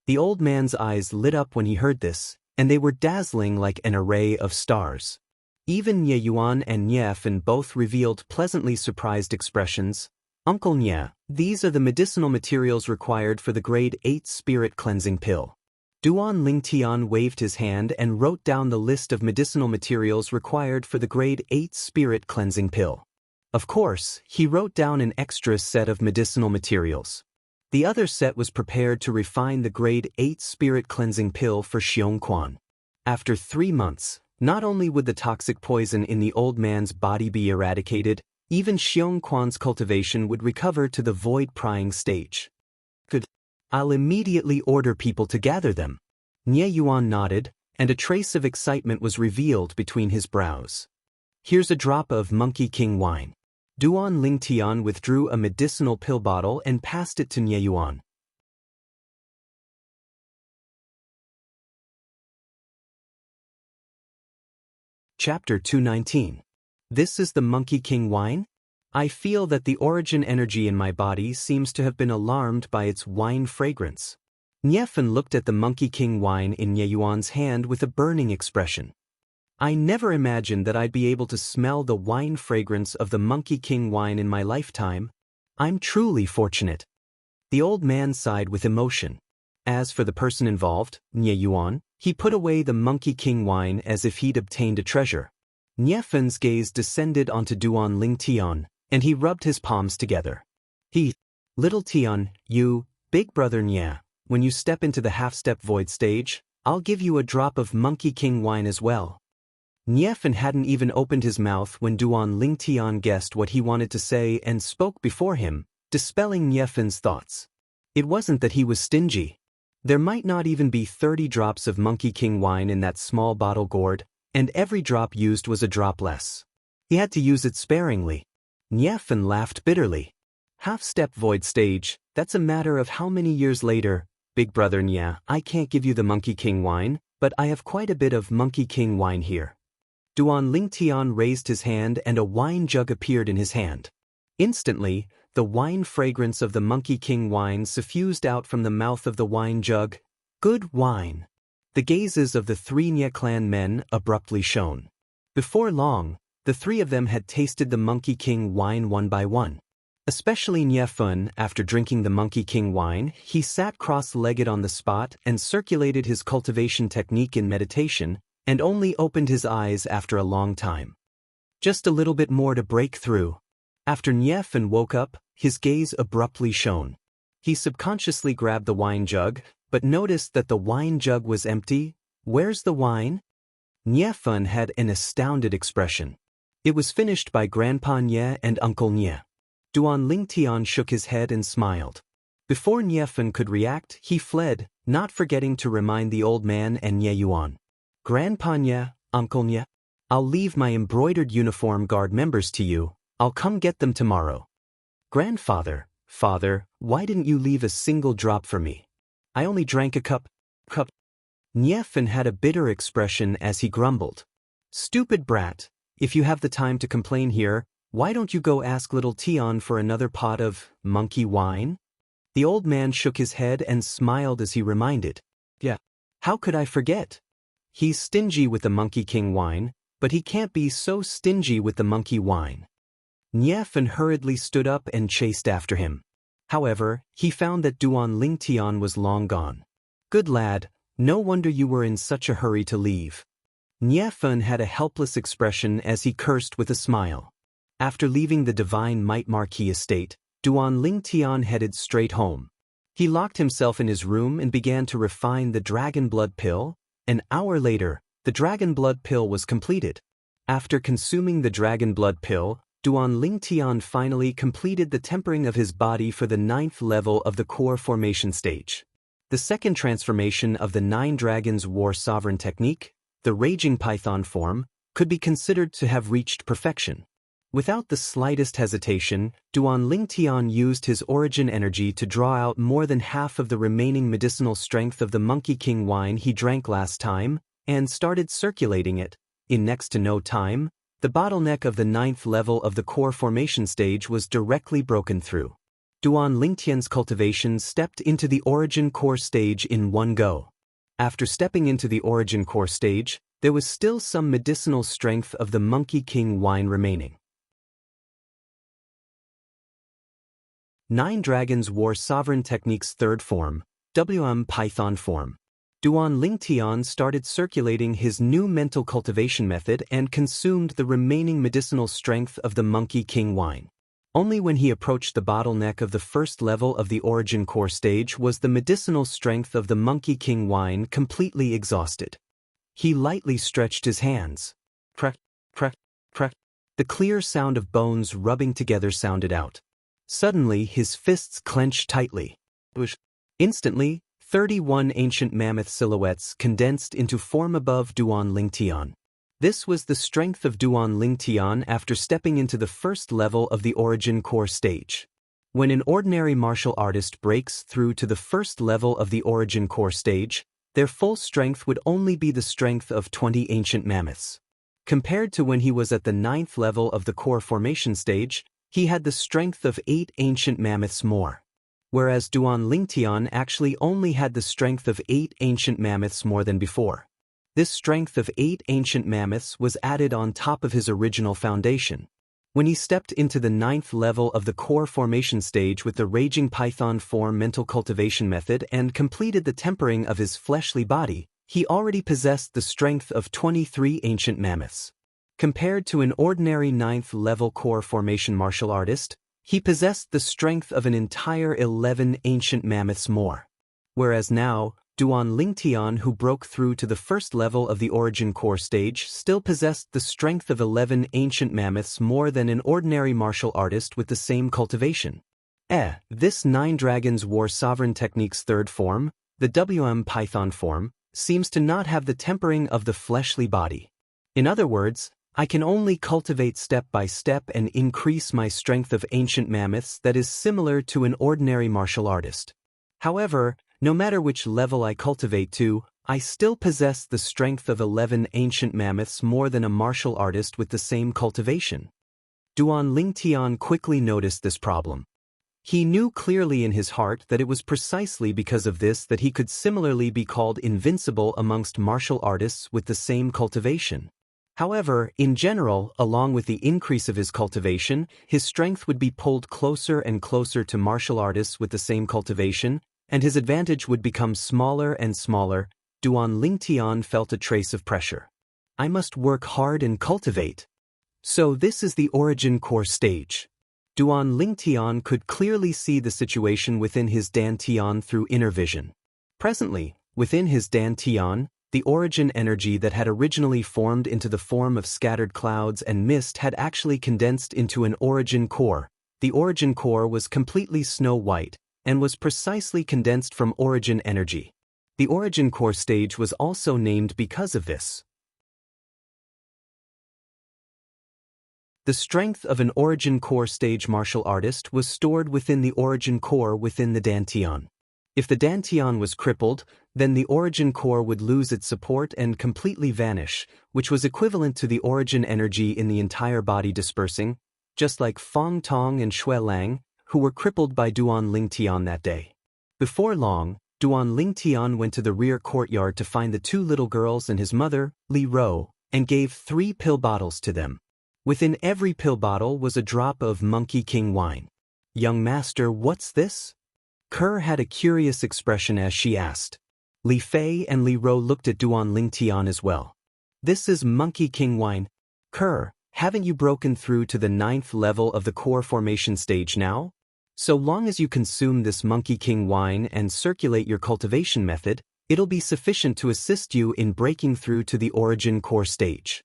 The old man's eyes lit up when he heard this, and they were dazzling like an array of stars. Even Nie Yuan and Nie Fen both revealed pleasantly surprised expressions. Uncle Nie, these are the medicinal materials required for the grade 8 spirit cleansing pill. Duan Lingtian waved his hand and wrote down the list of medicinal materials required for the grade 8 spirit cleansing pill. Of course, he wrote down an extra set of medicinal materials. The other set was prepared to refine the grade 8 spirit cleansing pill for Xiongquan. After 3 months, not only would the toxic poison in the old man's body be eradicated, even Xiongquan's cultivation would recover to the void-prying stage. Good. I'll immediately order people to gather them. Nie Yuan nodded, and a trace of excitement was revealed between his brows. Here's a drop of Monkey King wine. Duan Lingtian withdrew a medicinal pill bottle and passed it to Nie Yuan. Chapter 219. This is the Monkey King wine? I feel that the origin energy in my body seems to have been alarmed by its wine fragrance. Niefan looked at the Monkey King wine in Nie Yuan's hand with a burning expression. I never imagined that I'd be able to smell the wine fragrance of the Monkey King wine in my lifetime. I'm truly fortunate. The old man sighed with emotion. As for the person involved, Nie Yuan, he put away the Monkey King wine as if he'd obtained a treasure. Niefan's gaze descended onto Duan Lingtian, and he rubbed his palms together. Little Tian, you, big brother Nie, when you step into the half-step void stage, I'll give you a drop of Monkey King wine as well. Niefan hadn't even opened his mouth when Duan Lingtian guessed what he wanted to say and spoke before him, dispelling Niefan's thoughts. It wasn't that he was stingy. There might not even be 30 drops of Monkey King wine in that small bottle gourd, and every drop used was a drop less. He had to use it sparingly. Niefan laughed bitterly. Half-step void stage, that's a matter of how many years later. Big brother Nie, I can't give you the Monkey King wine, but I have quite a bit of Monkey King wine here. Duan Lingtian raised his hand and a wine jug appeared in his hand. Instantly, the wine fragrance of the Monkey King wine suffused out from the mouth of the wine jug. Good wine. The gazes of the three Nie clan men abruptly shone. Before long, the three of them had tasted the Monkey King wine one by one. Especially Niefan, after drinking the Monkey King wine, he sat cross-legged on the spot and circulated his cultivation technique in meditation, and only opened his eyes after a long time. Just a little bit more to break through. After Niefan woke up, his gaze abruptly shone. He subconsciously grabbed the wine jug, but noticed that the wine jug was empty. Where's the wine? Niefan had an astounded expression. It was finished by Grandpa Nie and Uncle Nie. Duan Lingtian shook his head and smiled. Before Niefan could react, he fled, not forgetting to remind the old man and Nie Yuan. Grandpa Nie, Uncle Nie, I'll leave my embroidered uniform guard members to you. I'll come get them tomorrow. Grandfather, father, why didn't you leave a single drop for me? I only drank a cup. Niefan had a bitter expression as he grumbled. Stupid brat, if you have the time to complain here, why don't you go ask little Tian for another pot of monkey wine? The old man shook his head and smiled as he reminded. Yeah, how could I forget? He's stingy with the Monkey King wine, but he can't be so stingy with the monkey wine. Niefan hurriedly stood up and chased after him. However, he found that Duan Lingtian was long gone. Good lad, no wonder you were in such a hurry to leave. Niefan had a helpless expression as he cursed with a smile. After leaving the Divine Might Marquis estate, Duan Lingtian headed straight home. He locked himself in his room and began to refine the dragon blood pill. An hour later, the dragon blood pill was completed. After consuming the dragon blood pill, Duan Lingtian finally completed the tempering of his body for the 9th level of the core formation stage. The second transformation of the 9 Dragons War Sovereign technique, the Raging Python form, could be considered to have reached perfection. Without the slightest hesitation, Duan Lingtian used his origin energy to draw out more than half of the remaining medicinal strength of the Monkey King wine he drank last time, and started circulating it. In next to no time, the bottleneck of the 9th level of the core formation stage was directly broken through. Duan Lingtian's cultivation stepped into the origin core stage in one go. After stepping into the origin core stage, there was still some medicinal strength of the Monkey King wine remaining. 9 Dragons War Sovereign Technique's third form, WM Python form. Duan Lingtian started circulating his new mental cultivation method and consumed the remaining medicinal strength of the Monkey King wine. Only when he approached the bottleneck of the first level of the origin core stage was the medicinal strength of the Monkey King wine completely exhausted. He lightly stretched his hands. Crack, crack, crack. The clear sound of bones rubbing together sounded out. Suddenly his fists clenched tightly. Instantly, 31 ancient mammoth silhouettes condensed into form above Duan Lingtian. This was the strength of Duan Lingtian after stepping into the first level of the Origin Core stage. When an ordinary martial artist breaks through to the first level of the Origin Core stage, their full strength would only be the strength of 20 ancient mammoths. Compared to when he was at the 9th level of the Core Formation stage, he had the strength of 8 ancient mammoths more. Whereas Duan Lingtian actually only had the strength of 8 ancient mammoths more than before. This strength of 8 ancient mammoths was added on top of his original foundation. When he stepped into the 9th level of the Core Formation stage with the Raging Python form mental cultivation method and completed the tempering of his fleshly body, he already possessed the strength of 23 ancient mammoths. Compared to an ordinary 9th level Core Formation martial artist, he possessed the strength of an entire 11 ancient mammoths more. Whereas now, Duan Lingtian, who broke through to the first level of the Origin Core stage, still possessed the strength of 11 ancient mammoths more than an ordinary martial artist with the same cultivation. This 9 Dragons War Sovereign Technique's third form, the WM Python form, seems to not have the tempering of the fleshly body. In other words, I can only cultivate step by step and increase my strength of ancient mammoths that is similar to an ordinary martial artist. However, no matter which level I cultivate to, I still possess the strength of 11 ancient mammoths more than a martial artist with the same cultivation. Duan Lingtian quickly noticed this problem. He knew clearly in his heart that it was precisely because of this that he could similarly be called invincible amongst martial artists with the same cultivation. However, in general, along with the increase of his cultivation, his strength would be pulled closer and closer to martial artists with the same cultivation, and his advantage would become smaller and smaller. Duan Lingtian felt a trace of pressure. I must work hard and cultivate. So this is the Origin Core stage. Duan Lingtian could clearly see the situation within his dantian through inner vision. Presently, within his dantian, the origin energy that had originally formed into the form of scattered clouds and mist had actually condensed into an origin core. The origin core was completely snow-white, and was precisely condensed from origin energy. The Origin Core stage was also named because of this. The strength of an Origin Core stage martial artist was stored within the Origin Core within the Dantian. If the Dantian was crippled, then the Origin Core would lose its support and completely vanish, which was equivalent to the origin energy in the entire body dispersing, just like Fong Tong and Shui Lang, who were crippled by Duan Lingtian that day. Before long, Duan Lingtian went to the rear courtyard to find the 2 little girls and his mother, Li Ro, and gave 3 pill bottles to them. Within every pill bottle was a drop of Monkey King wine. "Young master, what's this?" Kerr had a curious expression as she asked. Li Fei and Li Ro looked at Duan Lingtian as well. "This is Monkey King wine. Kerr, haven't you broken through to the 9th level of the Core Formation stage now? So long as you consume this Monkey King wine and circulate your cultivation method, it'll be sufficient to assist you in breaking through to the Origin Core stage."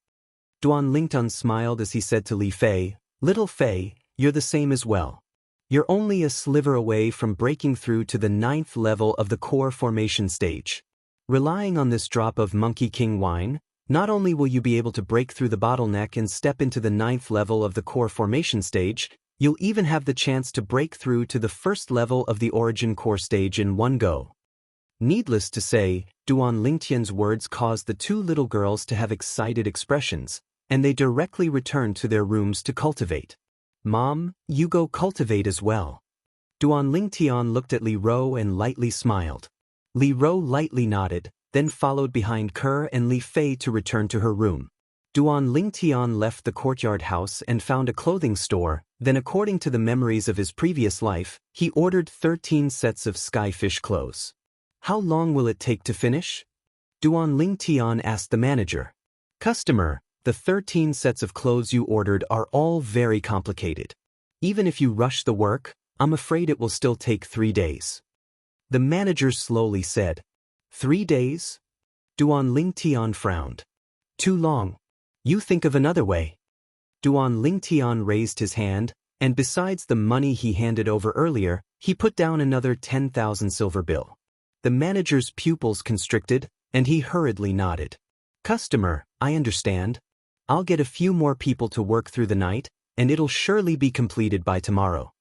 Duan Lingtian smiled as he said to Li Fei, "Little Fei, you're the same as well. You're only a sliver away from breaking through to the 9th level of the Core Formation stage. Relying on this drop of Monkey King wine, not only will you be able to break through the bottleneck and step into the 9th level of the Core Formation stage, you'll even have the chance to break through to the first level of the Origin Core stage in one go." Needless to say, Duan Lingtian's words caused the 2 little girls to have excited expressions, and they directly returned to their rooms to cultivate. "Mom, you go cultivate as well." Duan Lingtian looked at Li Ro and lightly smiled. Li Ro lightly nodded, then followed behind Kerr and Li Fei to return to her room. Duan Lingtian left the courtyard house and found a clothing store, then according to the memories of his previous life, he ordered 13 sets of skyfish clothes. "How long will it take to finish?" Duan Lingtian asked the manager. "Customer, the 13 sets of clothes you ordered are all very complicated. Even if you rush the work, I'm afraid it will still take 3 days." The manager slowly said. 3 days? Duan Lingtian frowned. "Too long. You think of another way." Duan Lingtian raised his hand, and besides the money he handed over earlier, he put down another 10,000 silver bill. The manager's pupils constricted, and he hurriedly nodded. Customer, I understand. I'll get a few more people to work through the night, and it'll surely be completed by tomorrow.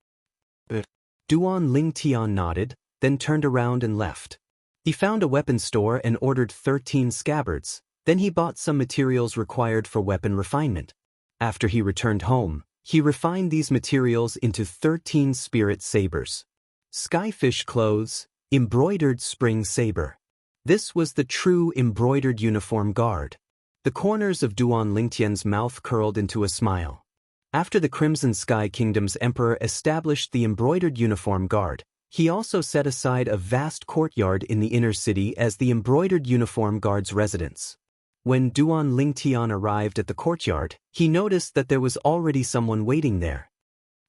Duan Lingtian nodded, then turned around and left. He found a weapon store and ordered 13 scabbards, then he bought some materials required for weapon refinement. After he returned home, he refined these materials into 13 spirit sabers. Skyfish clothes, embroidered spring saber. This was the true embroidered uniform guard. The corners of Duan Lingtian's mouth curled into a smile. After the Crimson Sky Kingdom's emperor established the embroidered uniform guard, he also set aside a vast courtyard in the inner city as the embroidered uniform guard's residence. When Duan Lingtian arrived at the courtyard, he noticed that there was already someone waiting there.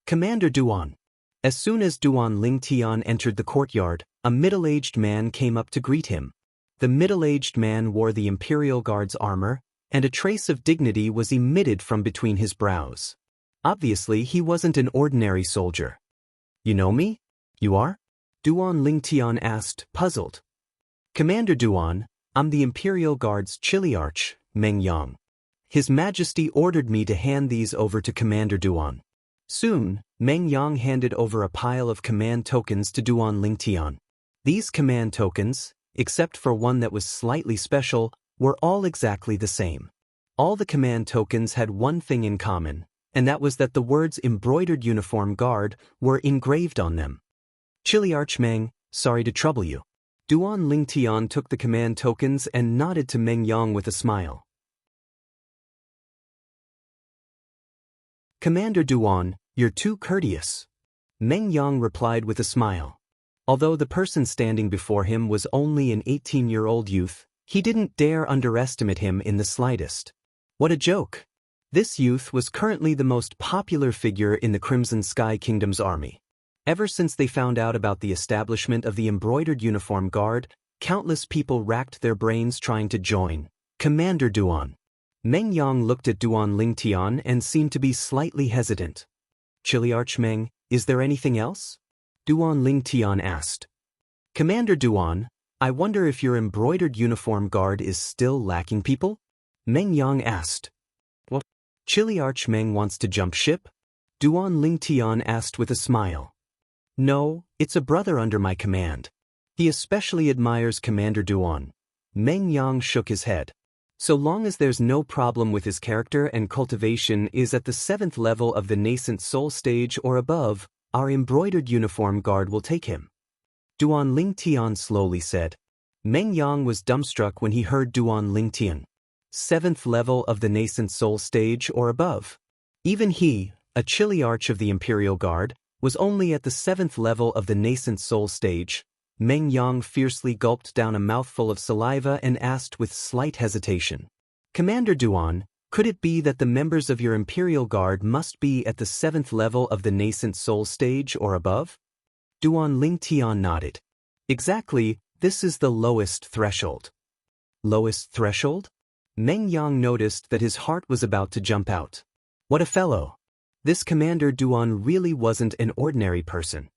Commander Duan. As soon as Duan Lingtian entered the courtyard, a middle-aged man came up to greet him. The middle-aged man wore the Imperial Guard's armor, and a trace of dignity was emitted from between his brows. Obviously, he wasn't an ordinary soldier. You know me? You are? Duan Lingtian asked, puzzled. Commander Duan, I'm the Imperial Guard's Chiliarch, Meng Yang. His Majesty ordered me to hand these over to Commander Duan. Soon, Meng Yang handed over a pile of command tokens to Duan Lingtian. These command tokens, except for one that was slightly special, were all exactly the same. All the command tokens had one thing in common, and that was that the words embroidered uniform guard were engraved on them. Chiliarch Meng, sorry to trouble you. Duan Lingtian took the command tokens and nodded to Meng Yang with a smile. Commander Duan, you're too courteous. Meng Yang replied with a smile. Although the person standing before him was only an 18-year-old youth, he didn't dare underestimate him in the slightest. What a joke! This youth was currently the most popular figure in the Crimson Sky Kingdom's army. Ever since they found out about the establishment of the embroidered uniform guard, countless people racked their brains trying to join. Commander Duan. Meng Yang looked at Duan Lingtian and seemed to be slightly hesitant. Chiliarch Meng, is there anything else? Duan Lingtian asked. Commander Duan, I wonder if your embroidered uniform guard is still lacking people? Meng Yang asked. What? Chiliarch Meng wants to jump ship? Duan Lingtian asked with a smile. No, it's a brother under my command. He especially admires Commander Duan. Meng Yang shook his head. So long as there's no problem with his character and cultivation is at the 7th level of the nascent soul stage or above, our embroidered uniform guard will take him. Duan Lingtian slowly said. Meng Yang was dumbstruck when he heard Duan Lingtian. 7th level of the nascent soul stage or above. Even he, a Chiliarch of the Imperial Guard, was only at the 7th level of the nascent soul stage. Meng Yang fiercely gulped down a mouthful of saliva and asked with slight hesitation. Commander Duan, could it be that the members of your Imperial Guard must be at the 7th level of the nascent soul stage or above? Duan Lingtian nodded. Exactly, this is the lowest threshold. Lowest threshold? Meng Yang noticed that his heart was about to jump out. What a fellow! This Commander Duan really wasn't an ordinary person.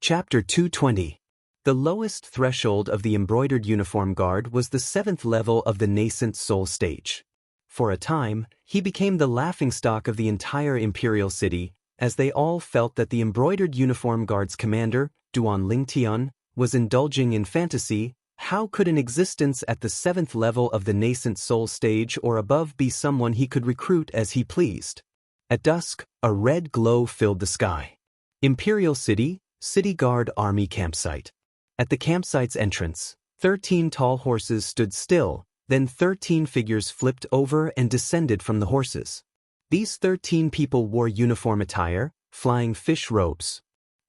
Chapter 220. The lowest threshold of the embroidered uniform guard was the 7th level of the nascent soul stage. For a time, he became the laughingstock of the entire imperial city, as they all felt that the embroidered uniform guard's commander, Duan Lingtian, was indulging in fantasy. How could an existence at the 7th level of the nascent soul stage or above be someone he could recruit as he pleased? At dusk, a red glow filled the sky. Imperial City, City Guard Army Campsite. At the campsite's entrance, 13 tall horses stood still, then 13 figures flipped over and descended from the horses. These 13 people wore uniform attire, flying fish robes.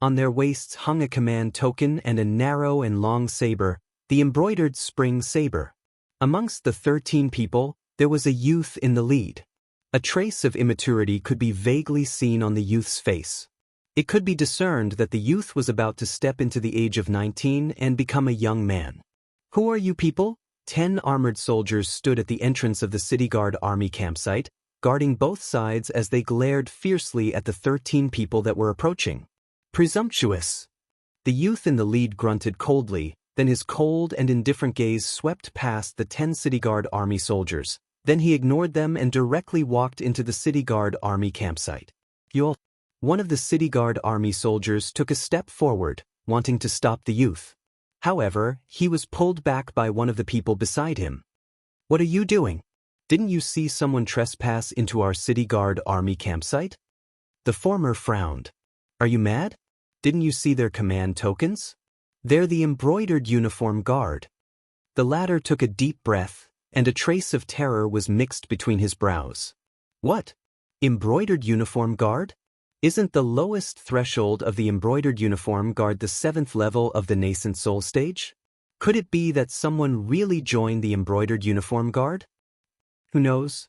On their waists hung a command token and a narrow and long saber, the embroidered spring saber. Amongst the 13 people, there was a youth in the lead. A trace of immaturity could be vaguely seen on the youth's face. It could be discerned that the youth was about to step into the age of 19 and become a young man. Who are you people? 10 armored soldiers stood at the entrance of the city guard army campsite, guarding both sides as they glared fiercely at the 13 people that were approaching. Presumptuous. The youth in the lead grunted coldly, then his cold and indifferent gaze swept past the 10 city guard army soldiers. Then he ignored them and directly walked into the city guard army campsite. Yul. One of the city guard army soldiers took a step forward, wanting to stop the youth. However, he was pulled back by one of the people beside him. What are you doing? Didn't you see someone trespass into our city guard army campsite? The former frowned. Are you mad? Didn't you see their command tokens? They're the embroidered uniform guard. The latter took a deep breath, and a trace of terror was mixed between his brows. What? Embroidered uniform guard? Isn't the lowest threshold of the embroidered uniform guard the 7th level of the nascent soul stage? Could it be that someone really joined the embroidered uniform guard? Who knows?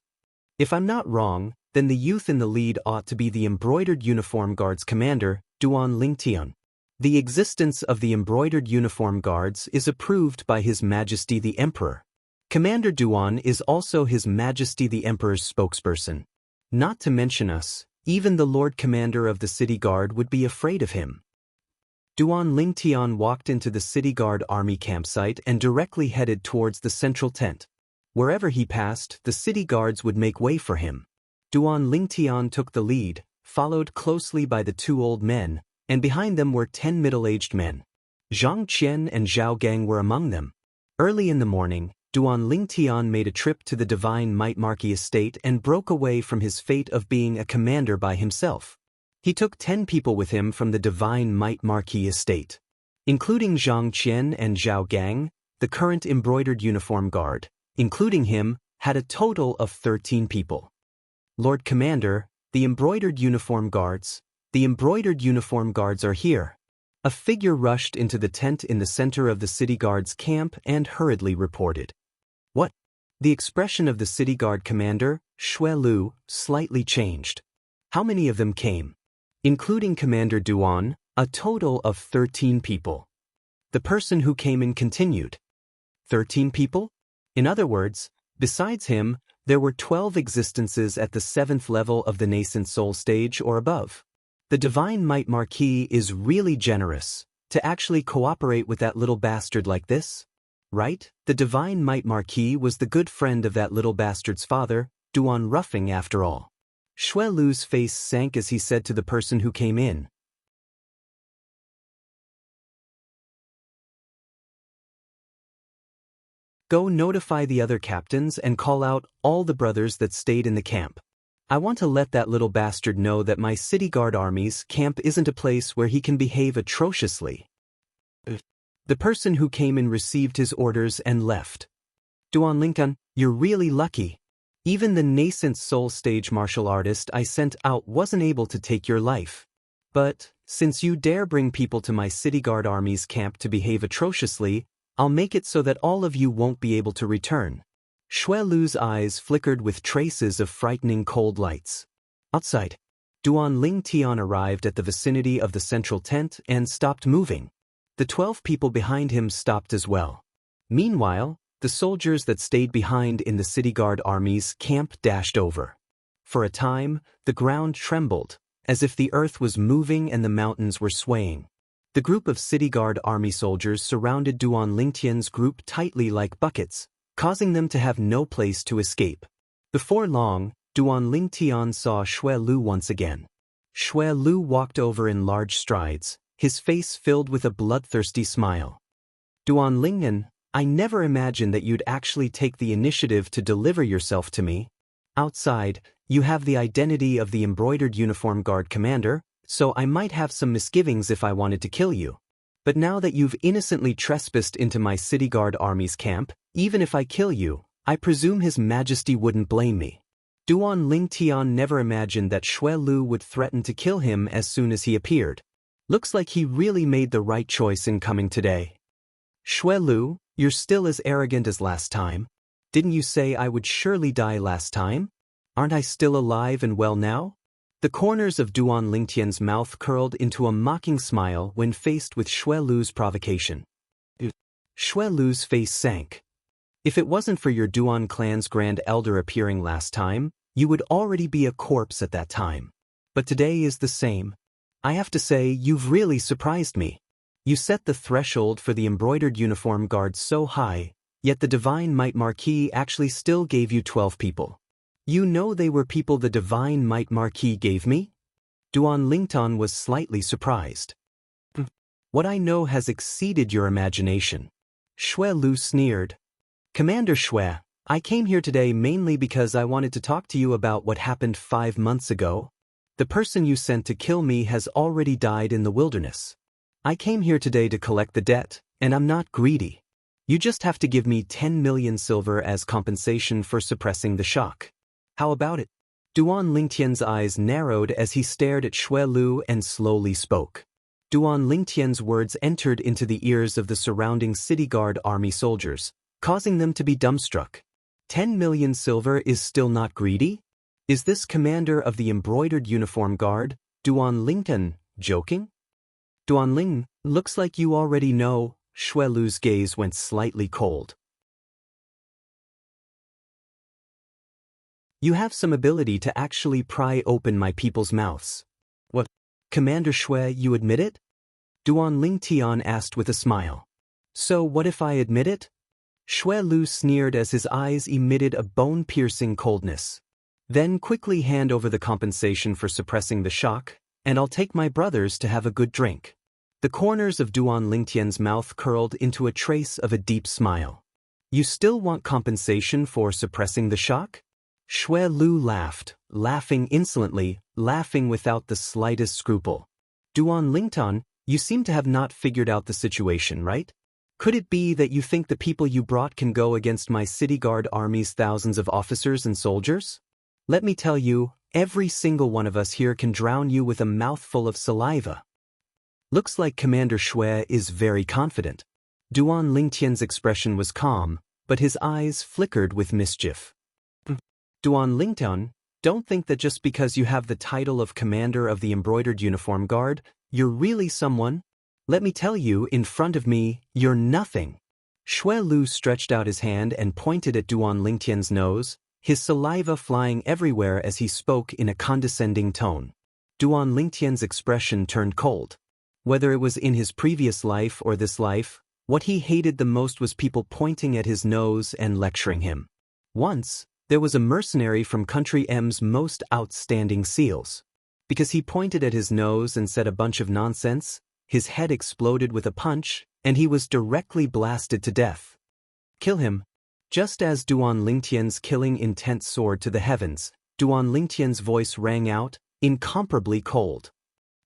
If I'm not wrong, then the youth in the lead ought to be the embroidered uniform guard's commander, Duan Lingtian. The existence of the embroidered uniform guards is approved by His Majesty the Emperor. Commander Duan is also His Majesty the Emperor's spokesperson. Not to mention us, even the Lord Commander of the City Guard would be afraid of him. Duan Lingtian walked into the City Guard army campsite and directly headed towards the central tent. Wherever he passed, the city guards would make way for him. Duan Lingtian took the lead, followed closely by the 2 old men, and behind them were 10 middle-aged men. Zhang Qian and Zhao Gang were among them. Early in the morning, Duan Lingtian made a trip to the Divine Might Marquis estate and broke away from his fate of being a commander by himself. He took 10 people with him from the Divine Might Marquis estate, including Zhang Qian and Zhao Gang, the current embroidered uniform guard, including him, had a total of 13 people. Lord Commander, the embroidered uniform guards are here. A figure rushed into the tent in the center of the city guard's camp and hurriedly reported. What? The expression of the city guard commander, Xue Lu, slightly changed. How many of them came? Including Commander Duan, a total of 13 people. The person who came in continued. 13 people? In other words, besides him, there were 12 existences at the 7th level of the nascent soul stage or above. The Divine Might Marquis is really generous to actually cooperate with that little bastard like this. Right? The Divine Might Marquis was the good friend of that little bastard's father, Duan Ruffing after all. Xue Lu's face sank as he said to the person who came in. Go notify the other captains and call out all the brothers that stayed in the camp. I want to let that little bastard know that my city guard army's camp isn't a place where he can behave atrociously. The person who came in received his orders and left. Duan Lingtian, you're really lucky. Even the nascent soul stage martial artist I sent out wasn't able to take your life. But, since you dare bring people to my city guard army's camp to behave atrociously, I'll make it so that all of you won't be able to return. Xue Lu's eyes flickered with traces of frightening cold lights. Outside, Duan Lingtian arrived at the vicinity of the central tent and stopped moving. The 12 people behind him stopped as well. Meanwhile, the soldiers that stayed behind in the city guard army's camp dashed over. For a time, the ground trembled, as if the earth was moving and the mountains were swaying. The group of city guard army soldiers surrounded Duan Lingtian's group tightly like buckets, causing them to have no place to escape. Before long, Duan Lingtian saw Xue Lu once again. Xue Lu walked over in large strides, his face filled with a bloodthirsty smile. Duan Lingtian, I never imagined that you'd actually take the initiative to deliver yourself to me. Outside, you have the identity of the embroidered uniform guard commander, so I might have some misgivings if I wanted to kill you. But now that you've innocently trespassed into my city guard army's camp, even if I kill you, I presume His Majesty wouldn't blame me. Duan Lingtian never imagined that Xue Lu would threaten to kill him as soon as he appeared. Looks like he really made the right choice in coming today. Xue Lu, you're still as arrogant as last time. Didn't you say I would surely die last time? Aren't I still alive and well now? The corners of Duan Lingtian's mouth curled into a mocking smile when faced with Xue Lu's provocation. Xue Lu's face sank. If it wasn't for your Duan clan's Grand Elder appearing last time, you would already be a corpse at that time. But today is the same. I have to say, you've really surprised me. You set the threshold for the embroidered uniform guard so high, yet the Divine Might Marquis actually still gave you 12 people. You know they were people the Divine Might Marquis gave me? Duan Lingtan was slightly surprised. What I know has exceeded your imagination. Xue Lu sneered. Commander Xue, I came here today mainly because I wanted to talk to you about what happened 5 months ago. The person you sent to kill me has already died in the wilderness. I came here today to collect the debt, and I'm not greedy. You just have to give me 10 million silver as compensation for suppressing the shock. How about it? Duan Lingtian's eyes narrowed as he stared at Xue Lu and slowly spoke. Duan Lingtian's words entered into the ears of the surrounding city guard army soldiers, causing them to be dumbstruck. 10 million silver is still not greedy? Is this commander of the embroidered uniform guard, Duan Lingtan, joking? Duan Ling, looks like you already know. Xue Lu's gaze went slightly cold. You have some ability to actually pry open my people's mouths. What? Commander Xue, you admit it? Duan Lingtian asked with a smile. So what if I admit it? Xue Lu sneered as his eyes emitted a bone-piercing coldness. Then quickly hand over the compensation for suppressing the shock, and I'll take my brothers to have a good drink. The corners of Duan Lingtian's mouth curled into a trace of a deep smile. You still want compensation for suppressing the shock? Xue Lu laughed, laughing insolently, laughing without the slightest scruple. Duan Lingtan, you seem to have not figured out the situation, right? Could it be that you think the people you brought can go against my city guard army's thousands of officers and soldiers? Let me tell you, every single one of us here can drown you with a mouthful of saliva. Looks like Commander Xue is very confident. Duan Lingtian's expression was calm, but his eyes flickered with mischief. Duan Lingtan, don't think that just because you have the title of Commander of the Embroidered Uniform Guard, you're really someone. Let me tell you, in front of me, you're nothing. Xue Lu stretched out his hand and pointed at Duan Lingtian's nose, his saliva flying everywhere as he spoke in a condescending tone. Duan Lingtian's expression turned cold. Whether it was in his previous life or this life, what he hated the most was people pointing at his nose and lecturing him. Once, there was a mercenary from Country M's most outstanding seals. Because he pointed at his nose and said a bunch of nonsense, his head exploded with a punch, and he was directly blasted to death. Kill him. Just as Duan Lingtian's killing intent soared to the heavens, Duan Lingtian's voice rang out, incomparably cold.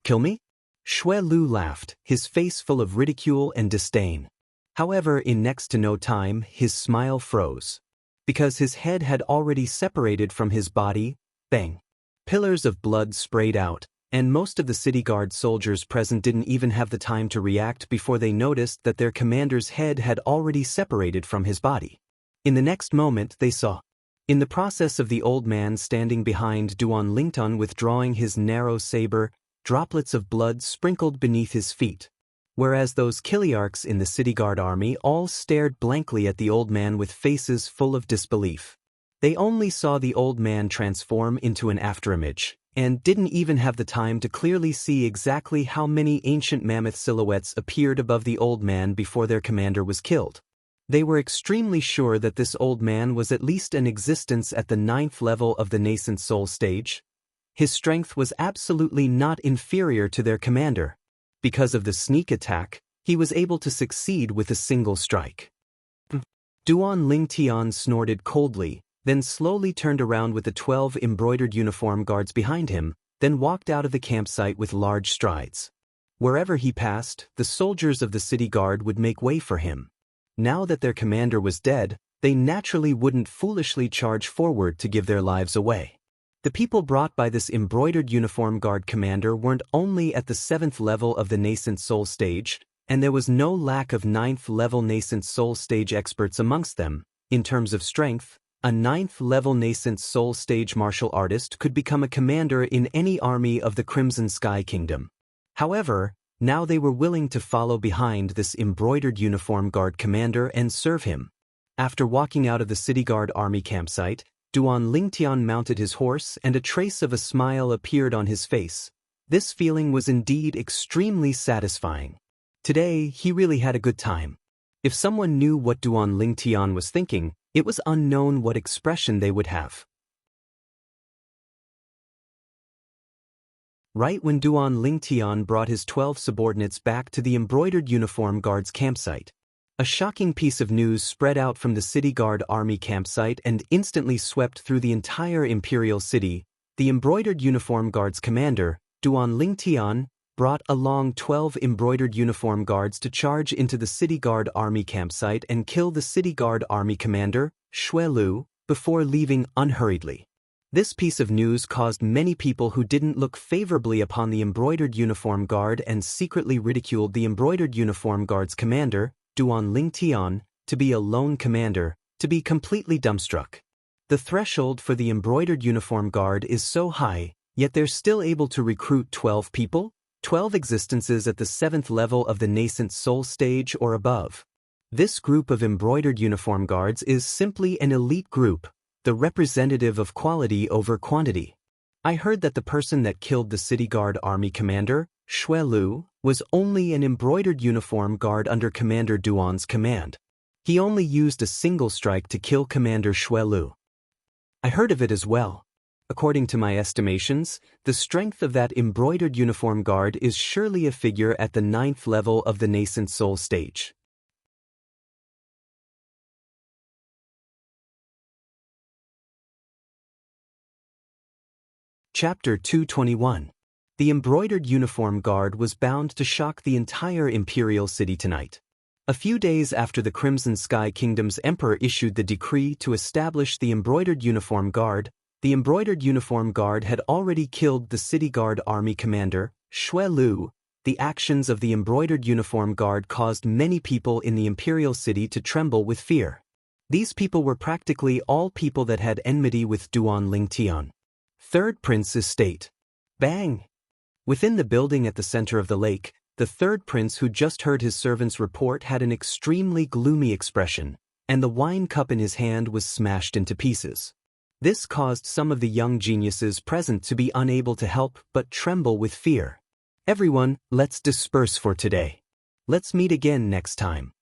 Kill me? Xue Lu laughed, his face full of ridicule and disdain. However, in next to no time, his smile froze. Because his head had already separated from his body, bang. Pillars of blood sprayed out, and most of the city guard soldiers present didn't even have the time to react before they noticed that their commander's head had already separated from his body. In the next moment they saw, in the process of the old man standing behind Duan Lingtan withdrawing his narrow saber, droplets of blood sprinkled beneath his feet, whereas those Kiliarchs in the city guard army all stared blankly at the old man with faces full of disbelief. They only saw the old man transform into an afterimage, and didn't even have the time to clearly see exactly how many ancient mammoth silhouettes appeared above the old man before their commander was killed. They were extremely sure that this old man was at least an existence at the 9th level of the nascent soul stage. His strength was absolutely not inferior to their commander. Because of the sneak attack, he was able to succeed with a single strike. Duan Lingtian snorted coldly, then slowly turned around with the 12 embroidered uniform guards behind him, then walked out of the campsite with large strides. Wherever he passed, the soldiers of the city guard would make way for him. Now that their commander was dead, they naturally wouldn't foolishly charge forward to give their lives away. The people brought by this embroidered uniform guard commander weren't only at the 7th level of the nascent soul stage, and there was no lack of 9th level nascent soul stage experts amongst them. In terms of strength, a 9th level nascent soul stage martial artist could become a commander in any army of the Crimson Sky Kingdom. However, Now they were willing to follow behind this embroidered uniform guard commander and serve him. After walking out of the city guard army campsite, Duan Lingtian mounted his horse and a trace of a smile appeared on his face. This feeling was indeed extremely satisfying. Today, he really had a good time. If someone knew what Duan Lingtian was thinking, it was unknown what expression they would have. Right when Duan Lingtian brought his 12 subordinates back to the embroidered uniform guard's campsite, a shocking piece of news spread out from the city guard army campsite and instantly swept through the entire imperial city. The embroidered uniform guard's commander, Duan Lingtian, brought along 12 embroidered uniform guards to charge into the city guard army campsite and kill the city guard army commander, Xue Lu, before leaving unhurriedly. This piece of news caused many people who didn't look favorably upon the embroidered uniform guard and secretly ridiculed the embroidered uniform guard's commander, Duan Lingtian, to be a lone commander, to be completely dumbstruck. The threshold for the embroidered uniform guard is so high, yet they're still able to recruit 12 people, 12 existences at the 7th level of the nascent soul stage or above. This group of embroidered uniform guards is simply an elite group, the representative of quality over quantity. I heard that the person that killed the city guard army commander, Xue Lu, was only an embroidered uniform guard under Commander Duan's command. He only used a single strike to kill Commander Xue Lu. I heard of it as well. According to my estimations, the strength of that embroidered uniform guard is surely a figure at the 9th level of the nascent soul stage. Chapter 221. The embroidered uniform guard was bound to shock the entire imperial city tonight. A few days after the Crimson Sky Kingdom's emperor issued the decree to establish the embroidered uniform guard, the embroidered uniform guard had already killed the city guard army commander, Xue Lu. The actions of the embroidered uniform guard caused many people in the imperial city to tremble with fear. These people were practically all people that had enmity with Duan Lingtian. Third Prince Estate. Bang! Within the building at the center of the lake, the third prince who just heard his servant's report had an extremely gloomy expression, and the wine cup in his hand was smashed into pieces. This caused some of the young geniuses present to be unable to help but tremble with fear. Everyone, let's disperse for today. Let's meet again next time.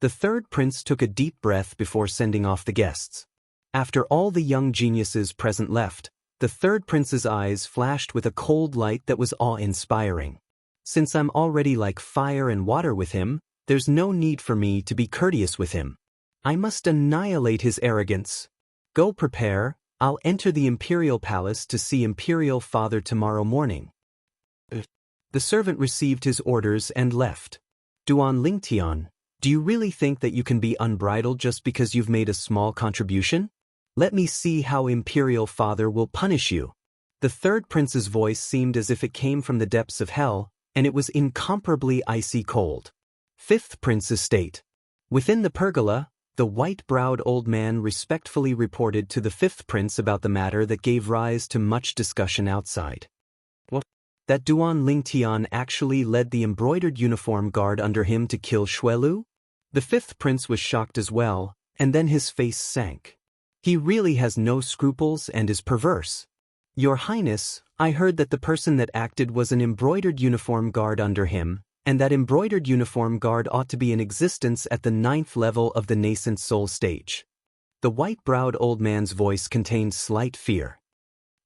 The third prince took a deep breath before sending off the guests. After all the young geniuses present left, the third prince's eyes flashed with a cold light that was awe-inspiring. Since I'm already like fire and water with him, there's no need for me to be courteous with him. I must annihilate his arrogance. Go prepare, I'll enter the imperial palace to see Imperial Father tomorrow morning. The servant received his orders and left. Duan Lingtian, do you really think that you can be unbridled just because you've made a small contribution? Let me see how Imperial Father will punish you. The third prince's voice seemed as if it came from the depths of hell, and it was incomparably icy cold. Fifth Prince Estate. Within the pergola, the white-browed old man respectfully reported to the fifth prince about the matter that gave rise to much discussion outside. What? That Duan Lingtian actually led the embroidered uniform guard under him to kill Xue Lu? The fifth prince was shocked as well, and then his face sank. He really has no scruples and is perverse. Your Highness, I heard that the person that acted was an embroidered uniform guard under him, and that embroidered uniform guard ought to be in existence at the 9th level of the nascent soul stage. The white-browed old man's voice contained slight fear.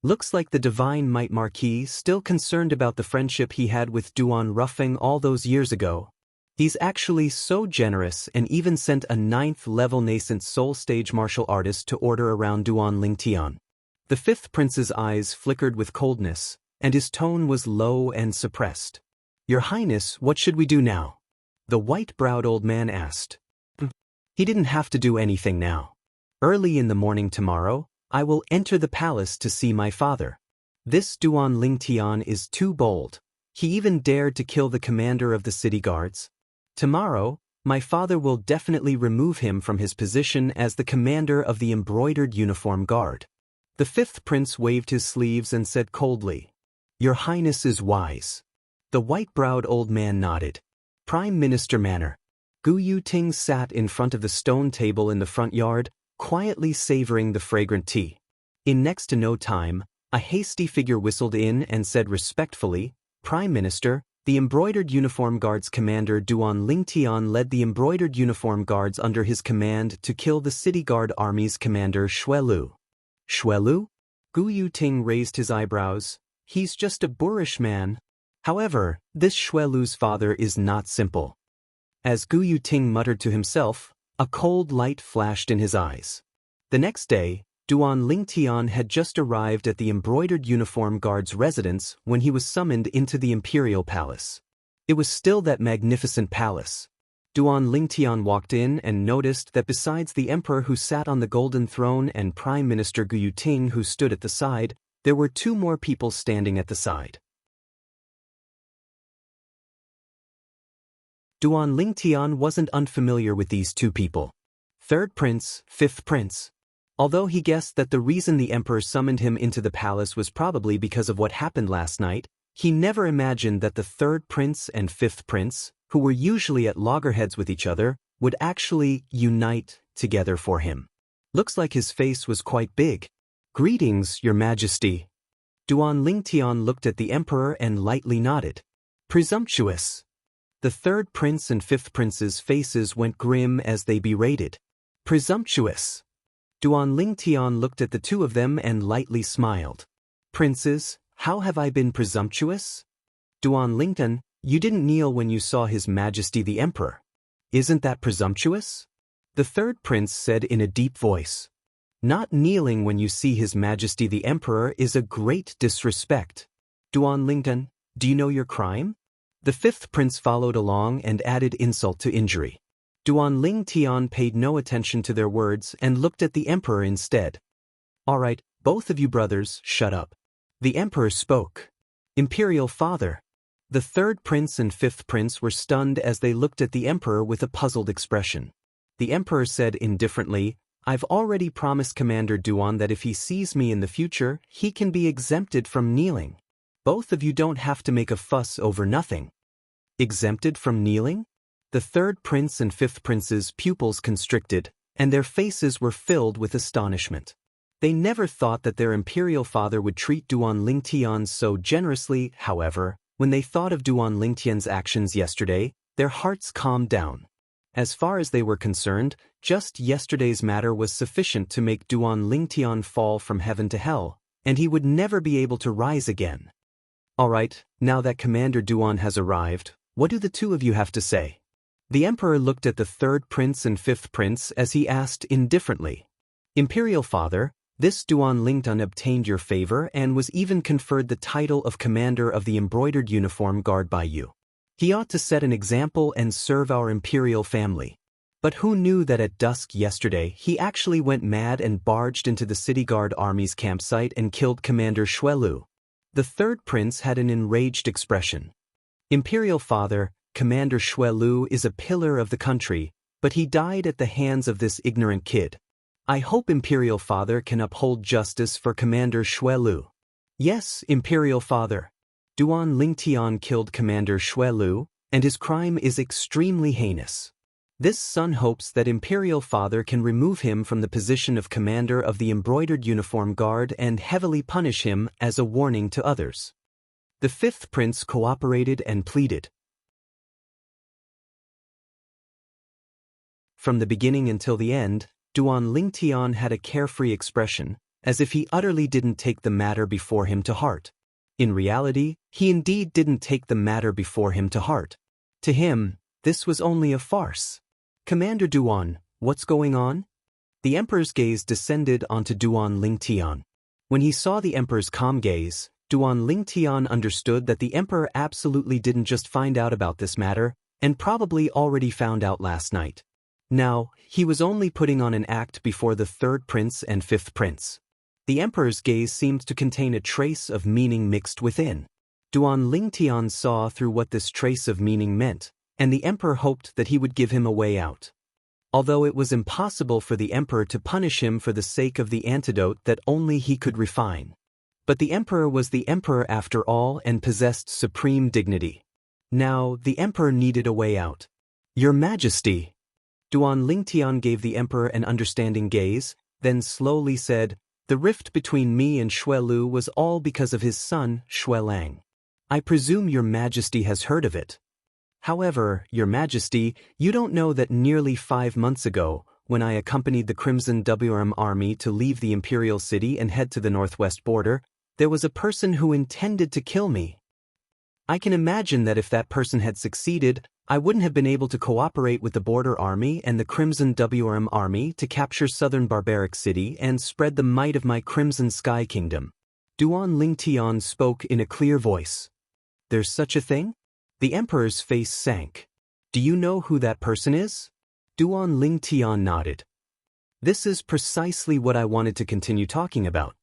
Looks like the divine Might Marquis still concerned about the friendship he had with Duan Ruffing all those years ago. He's actually so generous and even sent a 9th level nascent soul stage martial artist to order around Duan Lingtian. The fifth prince's eyes flickered with coldness, and his tone was low and suppressed. Your Highness, what should we do now? The white-browed old man asked. He didn't have to do anything now. Early in the morning tomorrow, I will enter the palace to see my father. This Duan Lingtian is too bold. He even dared to kill the commander of the city guards. Tomorrow, my father will definitely remove him from his position as the commander of the embroidered uniform guard. The fifth prince waved his sleeves and said coldly, Your Highness is wise. The white-browed old man nodded. Prime Minister manner. Gu Yuting sat in front of the stone table in the front yard, quietly savoring the fragrant tea. In next to no time, a hasty figure whistled in and said respectfully, Prime Minister, the Embroidered Uniform Guards Commander Duan Lingtian led the Embroidered Uniform Guards under his command to kill the City Guard Army's commander Xuelu. Xuelu? Gu Yuting raised his eyebrows. He's just a boorish man. However, this Xuelu's father is not simple. As Gu Yuting muttered to himself, a cold light flashed in his eyes. The next day, Duan Lingtian had just arrived at the Embroidered Uniform Guard's residence when he was summoned into the Imperial Palace. It was still that magnificent palace. Duan Lingtian walked in and noticed that besides the emperor who sat on the golden throne and Prime Minister Gu Yuting who stood at the side, there were two more people standing at the side. Duan Lingtian wasn't unfamiliar with these two people. Third Prince, Fifth Prince. Although he guessed that the reason the emperor summoned him into the palace was probably because of what happened last night, he never imagined that the Third Prince and Fifth Prince, who were usually at loggerheads with each other, would actually unite together for him. Looks like his face was quite big. Greetings, Your Majesty. Duan Lingtian looked at the emperor and lightly nodded. Presumptuous. The Third Prince and Fifth Prince's faces went grim as they berated. Presumptuous. Duan Lingtian looked at the two of them and lightly smiled. Princes, how have I been presumptuous? Duan Lingtian, you didn't kneel when you saw His Majesty the Emperor. Isn't that presumptuous? The Third Prince said in a deep voice. Not kneeling when you see His Majesty the Emperor is a great disrespect. Duan Lingtian, do you know your crime? The Fifth Prince followed along and added insult to injury. Duan Lingtian paid no attention to their words and looked at the emperor instead. All right, both of you brothers, shut up. The emperor spoke. Imperial father. The Third Prince and Fifth Prince were stunned as they looked at the emperor with a puzzled expression. The emperor said indifferently, I've already promised Commander Duan that if he sees me in the future, he can be exempted from kneeling. Both of you don't have to make a fuss over nothing. Exempted from kneeling? The Third Prince and Fifth Prince's pupils constricted, and their faces were filled with astonishment. They never thought that their imperial father would treat Duan Lingtian so generously. However, when they thought of Duan Lingtian's actions yesterday, their hearts calmed down. As far as they were concerned, just yesterday's matter was sufficient to make Duan Lingtian fall from heaven to hell, and he would never be able to rise again. All right, now that Commander Duan has arrived, what do the two of you have to say? The emperor looked at the Third Prince and Fifth Prince as he asked indifferently. Imperial father, this Duan Lingtian obtained your favor and was even conferred the title of Commander of the Embroidered Uniform Guard by you. He ought to set an example and serve our imperial family. But who knew that at dusk yesterday he actually went mad and barged into the City Guard Army's campsite and killed Commander Xuelu? The Third Prince had an enraged expression. Imperial father, Commander Xuelu is a pillar of the country, but he died at the hands of this ignorant kid. I hope Imperial Father can uphold justice for Commander Xuelu. Yes, Imperial Father. Duan Lingtian killed Commander Xuelu, and his crime is extremely heinous. This son hopes that Imperial Father can remove him from the position of Commander of the Embroidered Uniform Guard and heavily punish him as a warning to others. The Fifth Prince cooperated and pleaded. From the beginning until the end, Duan Lingtian had a carefree expression, as if he utterly didn't take the matter before him to heart. In reality, he indeed didn't take the matter before him to heart. To him, this was only a farce. Commander Duan, what's going on? The emperor's gaze descended onto Duan Lingtian. When he saw the emperor's calm gaze, Duan Lingtian understood that the emperor absolutely didn't just find out about this matter, and probably already found out last night. Now, he was only putting on an act before the Third Prince and Fifth Prince. The emperor's gaze seemed to contain a trace of meaning mixed within. Duan Lingtian saw through what this trace of meaning meant, and the emperor hoped that he would give him a way out. Although it was impossible for the emperor to punish him for the sake of the antidote that only he could refine. But the emperor was the emperor after all and possessed supreme dignity. Now, the emperor needed a way out. Your Majesty. Duan Lingtian gave the emperor an understanding gaze, then slowly said, the rift between me and Xue Lu was all because of his son, Xue Lang. I presume your Majesty has heard of it. However, your Majesty, you don't know that nearly 5 months ago, when I accompanied the Crimson WRM army to leave the imperial city and head to the northwest border, there was a person who intended to kill me. I can imagine that if that person had succeeded, I wouldn't have been able to cooperate with the border army and the Crimson WRM army to capture southern barbaric city and spread the might of my Crimson Sky Kingdom. Duan Lingtian spoke in a clear voice. There's such a thing? The emperor's face sank. Do you know who that person is? Duan Lingtian nodded. This is precisely what I wanted to continue talking about.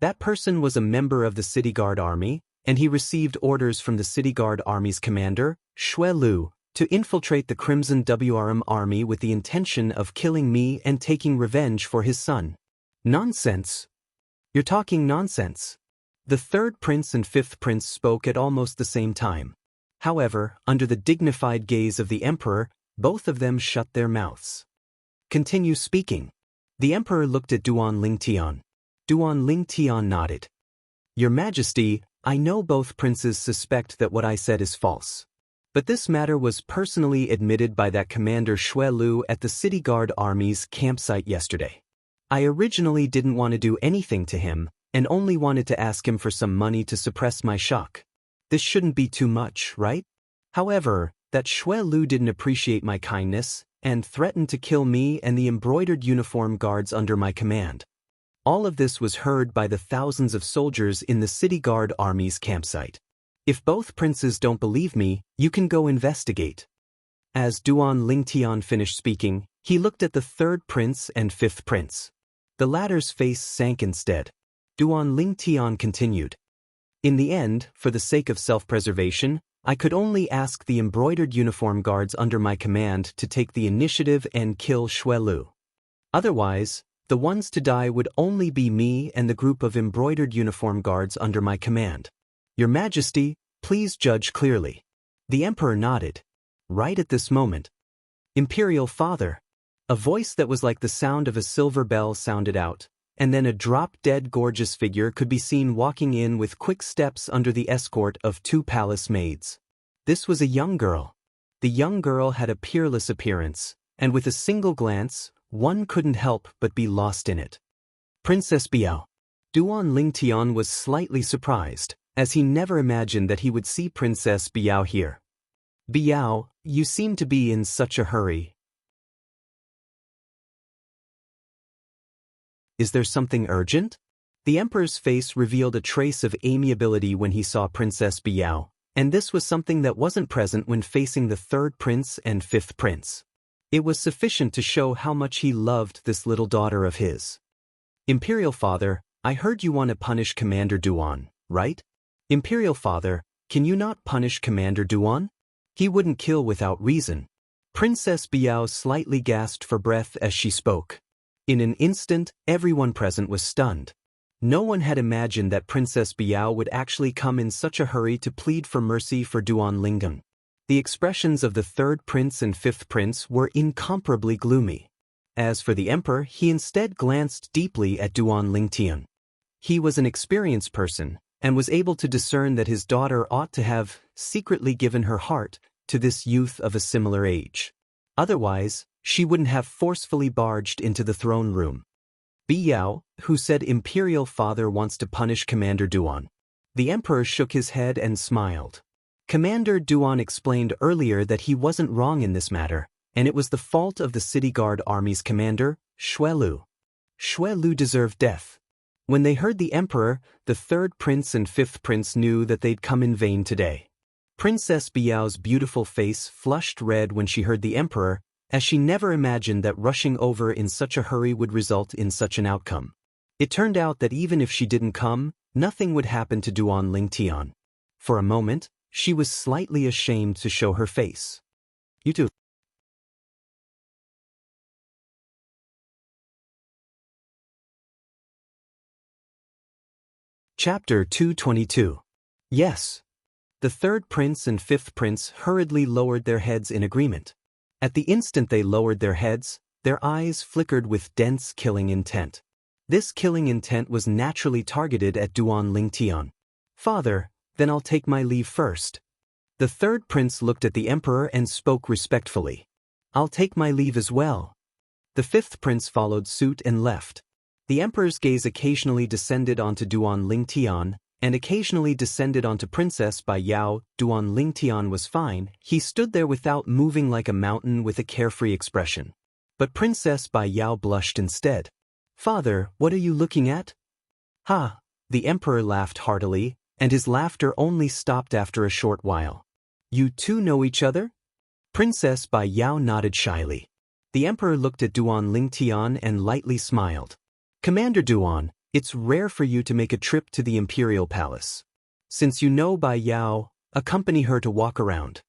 That person was a member of the City Guard Army, and he received orders from the City Guard Army's commander, Xue Lu, to infiltrate the Crimson WRM army with the intention of killing me and taking revenge for his son. Nonsense. You're talking nonsense. The third prince and fifth prince spoke at almost the same time. However, under the dignified gaze of the emperor, both of them shut their mouths. Continue speaking. The emperor looked at Duan Lingtian. Duan Lingtian nodded. Your Majesty, I know both princes suspect that what I said is false. But this matter was personally admitted by that Commander Xue Lu at the City Guard Army's campsite yesterday. I originally didn't want to do anything to him, and only wanted to ask him for some money to suppress my shock. This shouldn't be too much, right? However, that Xue Lu didn't appreciate my kindness, and threatened to kill me and the embroidered uniform guards under my command. All of this was heard by the thousands of soldiers in the City Guard Army's campsite. If both princes don't believe me, you can go investigate. As Duan Lingtian finished speaking, he looked at the third prince and fifth prince. The latter's face sank instead. Duan Lingtian continued. In the end, for the sake of self-preservation, I could only ask the embroidered uniform guards under my command to take the initiative and kill Xue Lu. Otherwise, the ones to die would only be me and the group of embroidered uniform guards under my command. Your Majesty, please judge clearly. The emperor nodded. Right at this moment. Imperial Father. A voice that was like the sound of a silver bell sounded out, and then a drop-dead gorgeous figure could be seen walking in with quick steps under the escort of 2 palace maids. This was a young girl. The young girl had a peerless appearance, and with a single glance, one couldn't help but be lost in it. Princess Biao. Duan Lingtian was slightly surprised, as he never imagined that he would see Princess Biao here. Biao, you seem to be in such a hurry. Is there something urgent? The emperor's face revealed a trace of amiability when he saw Princess Biao, and this was something that wasn't present when facing the third prince and fifth prince. It was sufficient to show how much he loved this little daughter of his. Imperial Father, I heard you want to punish Commander Duan, right? Imperial Father, can you not punish Commander Duan? He wouldn't kill without reason. Princess Biao slightly gasped for breath as she spoke. In an instant, everyone present was stunned. No one had imagined that Princess Biao would actually come in such a hurry to plead for mercy for Duan Lingtian. The expressions of the third prince and fifth prince were incomparably gloomy. As for the emperor, he instead glanced deeply at Duan Lingtian. He was an experienced person, and was able to discern that his daughter ought to have secretly given her heart to this youth of a similar age. Otherwise, she wouldn't have forcefully barged into the throne room. Biao, who said Imperial Father wants to punish Commander Duan. The emperor shook his head and smiled. Commander Duan explained earlier that he wasn't wrong in this matter, and it was the fault of the City Guard Army's commander, Xue Lu. Xue Lu deserved death. When they heard the emperor, the third prince and fifth prince knew that they'd come in vain today. Princess Biao's beautiful face flushed red when she heard the emperor, as she never imagined that rushing over in such a hurry would result in such an outcome. It turned out that even if she didn't come, nothing would happen to Duan Lingtian. For a moment, she was slightly ashamed to show her face. You too. Chapter 222. Yes. The third prince and fifth prince hurriedly lowered their heads in agreement. At the instant they lowered their heads, their eyes flickered with dense killing intent. This killing intent was naturally targeted at Duan Lingtian. "Father, then I'll take my leave first." The third prince looked at the emperor and spoke respectfully. "I'll take my leave as well." The fifth prince followed suit and left. The emperor's gaze occasionally descended onto Duan Lingtian, and occasionally descended onto Princess Bai Yao. Duan Lingtian was fine, he stood there without moving like a mountain with a carefree expression. But Princess Bai Yao blushed instead. "Father, what are you looking at?" "Ha!" The emperor laughed heartily, and his laughter only stopped after a short while. "You two know each other?" Princess Bai Yao nodded shyly. The emperor looked at Duan Lingtian and lightly smiled. "Commander Duan, it's rare for you to make a trip to the imperial palace. Since you know Bai Yao, accompany her to walk around."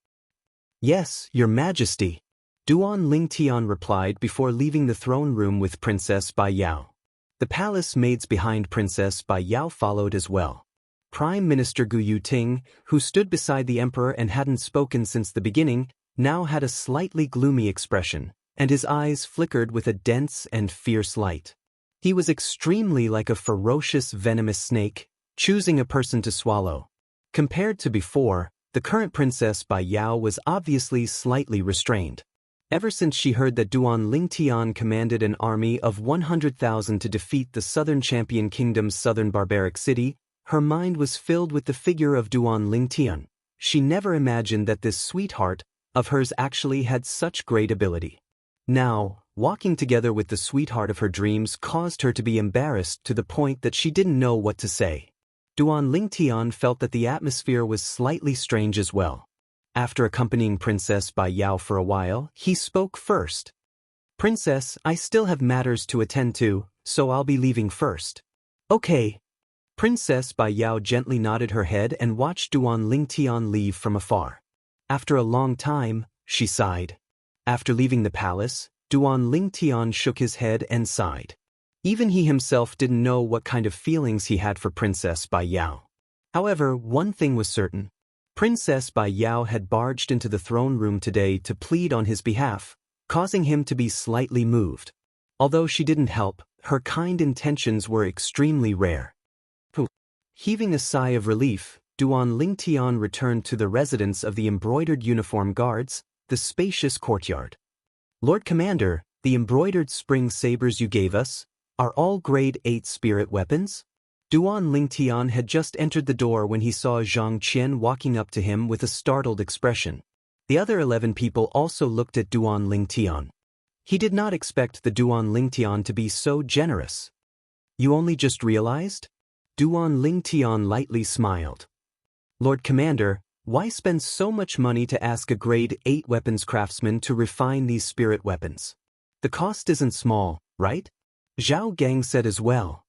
"Yes, your majesty," Duan Lingtian replied before leaving the throne room with Princess Bai Yao. The palace maids behind Princess Bai Yao followed as well. Prime Minister Gu Yuting, who stood beside the emperor and hadn't spoken since the beginning, now had a slightly gloomy expression, and his eyes flickered with a dense and fierce light. He was extremely like a ferocious venomous snake, choosing a person to swallow. Compared to before, the current Princess Bai Yao was obviously slightly restrained. Ever since she heard that Duan Lingtian commanded an army of 100,000 to defeat the Southern Champion Kingdom's southern barbaric city, her mind was filled with the figure of Duan Lingtian. She never imagined that this sweetheart of hers actually had such great ability. Now, walking together with the sweetheart of her dreams caused her to be embarrassed to the point that she didn't know what to say. Duan Lingtian felt that the atmosphere was slightly strange as well. After accompanying Princess Bai Yao for a while, he spoke first. "Princess, I still have matters to attend to, so I'll be leaving first." "Okay." Princess Bai Yao gently nodded her head and watched Duan Lingtian leave from afar. After a long time, she sighed. After leaving the palace, Duan Lingtian shook his head and sighed. Even he himself didn't know what kind of feelings he had for Princess Bai Yao. However, one thing was certain. Princess Bai Yao had barged into the throne room today to plead on his behalf, causing him to be slightly moved. Although she didn't help, her kind intentions were extremely rare. Heaving a sigh of relief, Duan Lingtian returned to the residence of the embroidered uniform guards, the spacious courtyard. "Lord Commander, the embroidered spring sabers you gave us, are all grade 8 spirit weapons?" Duan Lingtian had just entered the door when he saw Zhang Qian walking up to him with a startled expression. The other 11 people also looked at Duan Lingtian. He did not expect the Duan Lingtian to be so generous. "You only just realized?" Duan Lingtian lightly smiled. "Lord Commander, why spend so much money to ask a grade 8 weapons craftsman to refine these spirit weapons? The cost isn't small, right?" Zhao Gang said as well.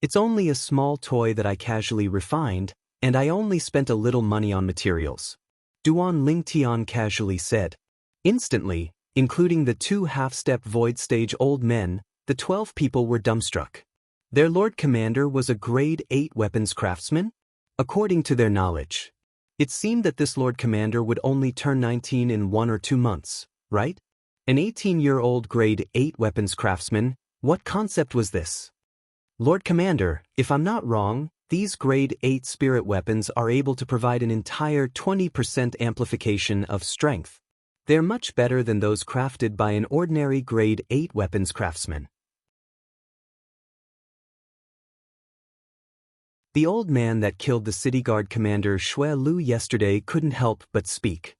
"It's only a small toy that I casually refined, and I only spent a little money on materials," Duan Lingtian casually said. Instantly, including the 2 half-step void stage old men, the 12 people were dumbstruck. Their Lord Commander was a grade 8 weapons craftsman? According to their knowledge, it seemed that this Lord Commander would only turn 19 in 1 or 2 months, right? An 18-year-old grade 8 weapons craftsman, what concept was this? "Lord Commander, if I'm not wrong, these grade 8 spirit weapons are able to provide an entire 20% amplification of strength. They're much better than those crafted by an ordinary grade 8 weapons craftsman." The old man that killed the city guard commander Xue Lu yesterday couldn't help but speak.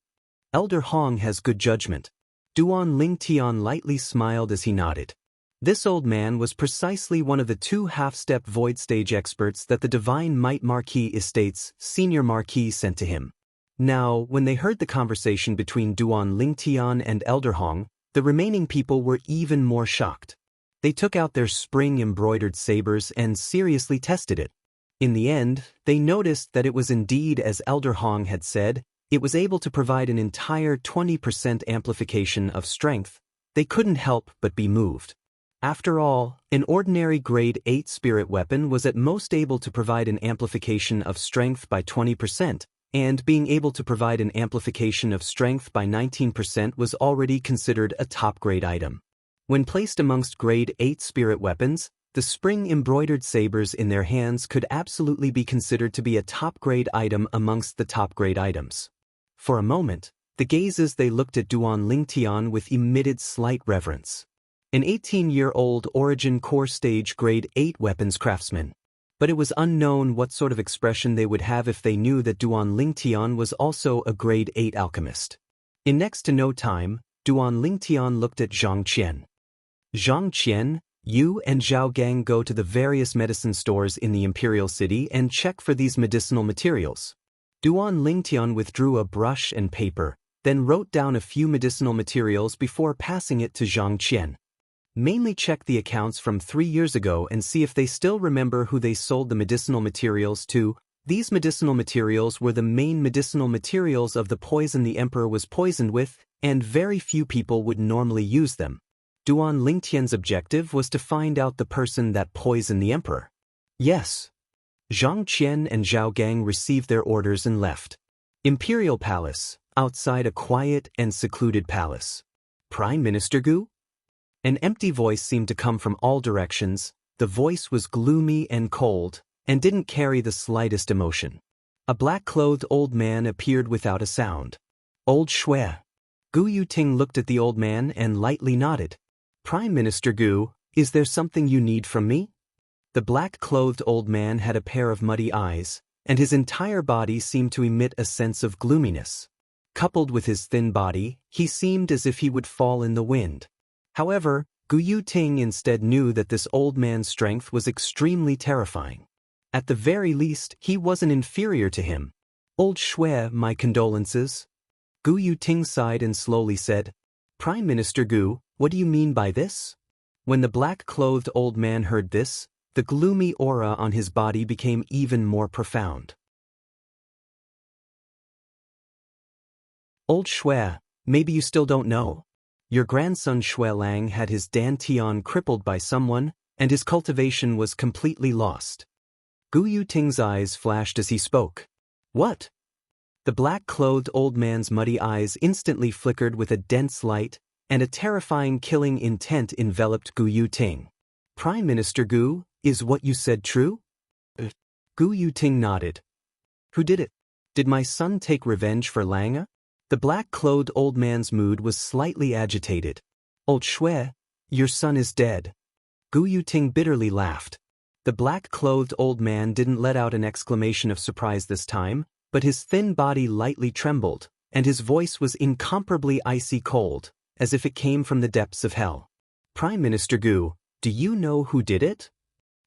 "Elder Hong has good judgment." Duan Lingtian lightly smiled as he nodded. This old man was precisely one of the 2 half-step void stage experts that the Divine Might Marquis Estate's senior marquis sent to him. Now, when they heard the conversation between Duan Lingtian and Elder Hong, the remaining people were even more shocked. They took out their spring-embroidered sabers and seriously tested it. In the end, they noticed that it was indeed as Elder Hong had said, it was able to provide an entire 20% amplification of strength. They couldn't help but be moved. After all, an ordinary grade 8 spirit weapon was at most able to provide an amplification of strength by 20%, and being able to provide an amplification of strength by 19% was already considered a top-grade item. When placed amongst grade 8 spirit weapons, the spring-embroidered sabers in their hands could absolutely be considered to be a top-grade item amongst the top-grade items. For a moment, the gazes they looked at Duan Lingtian with emitted slight reverence. An 18-year-old Origin Core Stage grade 8 weapons craftsman. But it was unknown what sort of expression they would have if they knew that Duan Lingtian was also a grade 8 alchemist. In next to no time, Duan Lingtian looked at Zhang Qian. Zhang Qian, you and Zhao Gang go to the various medicine stores in the Imperial City and check for these medicinal materials. Duan Lingtian withdrew a brush and paper, then wrote down a few medicinal materials before passing it to Zhang Qian. Mainly check the accounts from 3 years ago and see if they still remember who they sold the medicinal materials to. These medicinal materials were the main medicinal materials of the poison the emperor was poisoned with, and very few people would normally use them. Duan Lingtian's objective was to find out the person that poisoned the emperor. Yes. Zhang Qian and Zhao Gang received their orders and left. Imperial Palace, outside a quiet and secluded palace. Prime Minister Gu? An empty voice seemed to come from all directions. The voice was gloomy and cold, and didn't carry the slightest emotion. A black-clothed old man appeared without a sound. Old Shui. Gu Yuting looked at the old man and lightly nodded. Prime Minister Gu, is there something you need from me? The black-clothed old man had a pair of muddy eyes, and his entire body seemed to emit a sense of gloominess. Coupled with his thin body, he seemed as if he would fall in the wind. However, Gu Yuting instead knew that this old man's strength was extremely terrifying. At the very least, he wasn't inferior to him. Old Shui, my condolences. Gu Yuting sighed and slowly said, Prime Minister Gu, what do you mean by this? When the black-clothed old man heard this, the gloomy aura on his body became even more profound. Old Shui, maybe you still don't know. Your grandson Shui Lang had his dantian crippled by someone, and his cultivation was completely lost. Gu Yuting's eyes flashed as he spoke. What? The black-clothed old man's muddy eyes instantly flickered with a dense light, and a terrifying killing intent enveloped Gu Yuting. Prime Minister Gu, is what you said true? Gu Yuting nodded. Who did it? Did my son take revenge for Lang? The black-clothed old man's mood was slightly agitated. Old Shui, your son is dead. Gu Yuting bitterly laughed. The black-clothed old man didn't let out an exclamation of surprise this time, but his thin body lightly trembled, and his voice was incomparably icy cold, as if it came from the depths of hell. Prime Minister Gu, do you know who did it?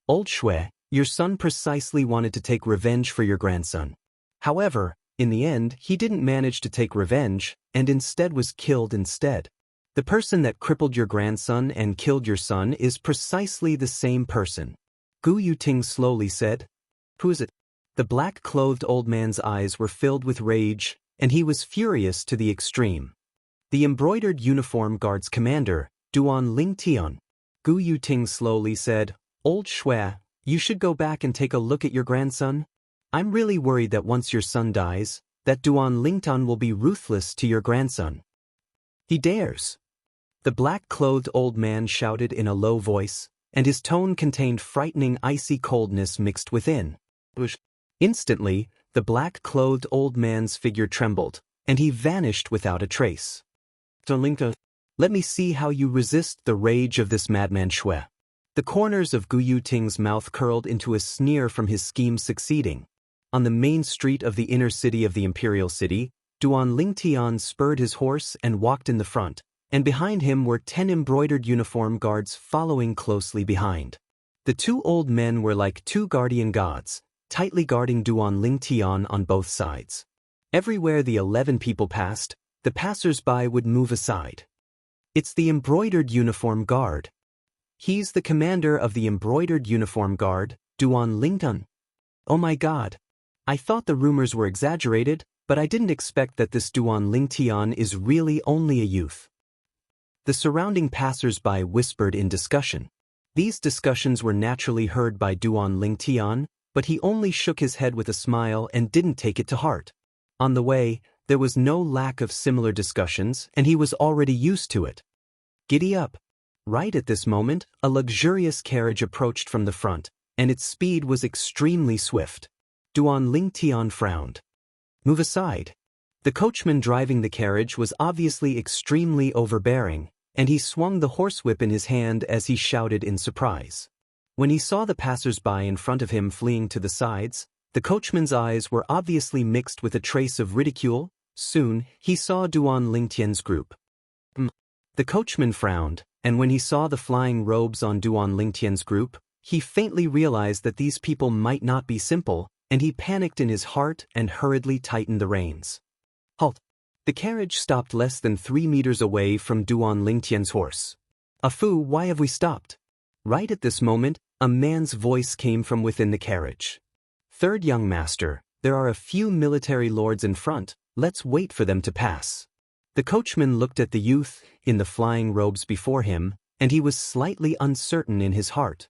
Old Shui, your son precisely wanted to take revenge for your grandson. However, in the end, he didn't manage to take revenge, and instead was killed instead. The person that crippled your grandson and killed your son is precisely the same person. Gu Yuting slowly said. Who is it? The black-clothed old man's eyes were filled with rage, and he was furious to the extreme. The embroidered uniform guard's commander, Duan Lingtian. Gu Yuting slowly said, Old Shui, you should go back and take a look at your grandson. I'm really worried that once your son dies, that Duan Lingtian will be ruthless to your grandson. He dares. The black-clothed old man shouted in a low voice, and his tone contained frightening icy coldness mixed within. Instantly, the black-clothed old man's figure trembled, and he vanished without a trace. Let me see how you resist the rage of this madman Shui. The corners of Gu Yuting's mouth curled into a sneer from his scheme succeeding. On the main street of the inner city of the Imperial City, Duan Lingtian spurred his horse and walked in the front, and behind him were 10 embroidered uniform guards following closely behind. The two old men were like two guardian gods, tightly guarding Duan Lingtian on both sides. Everywhere the 11 people passed, the passers-by would move aside. It's the embroidered uniform guard. He's the commander of the embroidered uniform guard, Duan Lingtian. Oh my god. I thought the rumors were exaggerated, but I didn't expect that this Duan Lingtian is really only a youth. The surrounding passers-by whispered in discussion. These discussions were naturally heard by Duan Lingtian, but he only shook his head with a smile and didn't take it to heart. On the way, there was no lack of similar discussions, and he was already used to it. Giddy up! Right at this moment, a luxurious carriage approached from the front, and its speed was extremely swift. Duan Lingtian frowned. Move aside. The coachman driving the carriage was obviously extremely overbearing, and he swung the horsewhip in his hand as he shouted in surprise. When he saw the passers-by in front of him fleeing to the sides, the coachman's eyes were obviously mixed with a trace of ridicule. Soon, he saw Duan Lingtian's group. The coachman frowned, and when he saw the flying robes on Duan Lingtian's group, he faintly realized that these people might not be simple, and he panicked in his heart and hurriedly tightened the reins. Halt! The carriage stopped less than 3 meters away from Duan Lingtian's horse. Afu, why have we stopped? Right at this moment, a man's voice came from within the carriage. Third young master, there are a few military lords in front, let's wait for them to pass. The coachman looked at the youth in the flying robes before him, and he was slightly uncertain in his heart.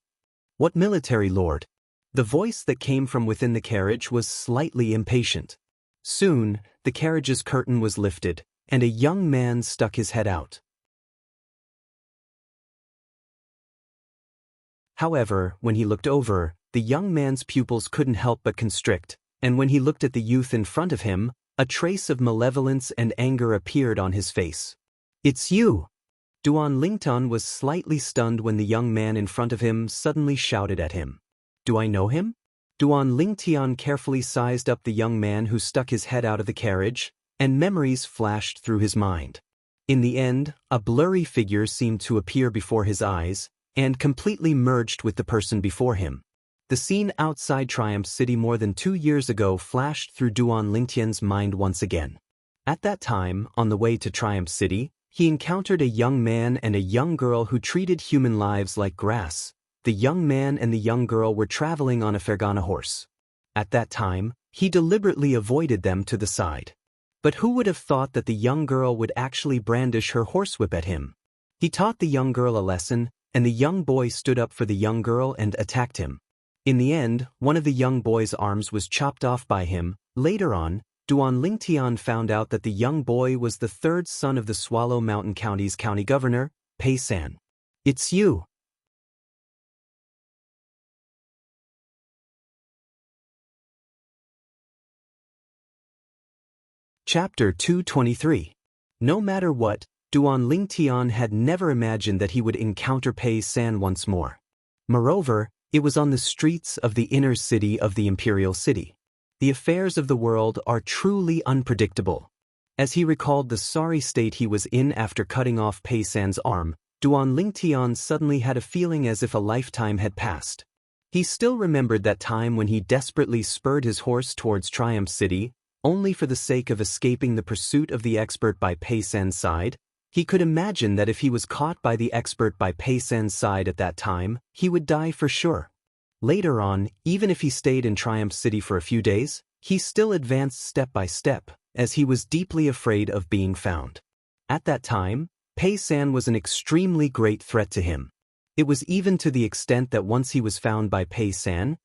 What military lord? The voice that came from within the carriage was slightly impatient. Soon, the carriage's curtain was lifted, and a young man stuck his head out. However, when he looked over, the young man's pupils couldn't help but constrict, and when he looked at the youth in front of him, a trace of malevolence and anger appeared on his face. It's you! Duan Lingtian was slightly stunned when the young man in front of him suddenly shouted at him. Do I know him? Duan Lingtian carefully sized up the young man who stuck his head out of the carriage, and memories flashed through his mind. In the end, a blurry figure seemed to appear before his eyes, and completely merged with the person before him. The scene outside Triumph City more than 2 years ago flashed through Duan Lingtian's mind once again. At that time, on the way to Triumph City, he encountered a young man and a young girl who treated human lives like grass. The young man and the young girl were traveling on a Fergana horse. At that time, he deliberately avoided them to the side. But who would have thought that the young girl would actually brandish her horsewhip at him? He taught the young girl a lesson, and the young boy stood up for the young girl and attacked him. In the end, one of the young boy's arms was chopped off by him. Later on, Duan Lingtian found out that the young boy was the third son of the Swallow Mountain County's county governor, Pei San. It's you! Chapter 223. No matter what, Duan Lingtian had never imagined that he would encounter Pei San once more. Moreover, it was on the streets of the inner city of the Imperial City. The affairs of the world are truly unpredictable. As he recalled the sorry state he was in after cutting off Pei San's arm, Duan Lingtian suddenly had a feeling as if a lifetime had passed. He still remembered that time when he desperately spurred his horse towards Triumph City, only for the sake of escaping the pursuit of the expert by Pei San's side. He could imagine that if he was caught by the expert by Pei San's side at that time, he would die for sure. Later on, even if he stayed in Triumph City for a few days, he still advanced step by step, as he was deeply afraid of being found. At that time, Pei San was an extremely great threat to him. It was even to the extent that once he was found by Pei San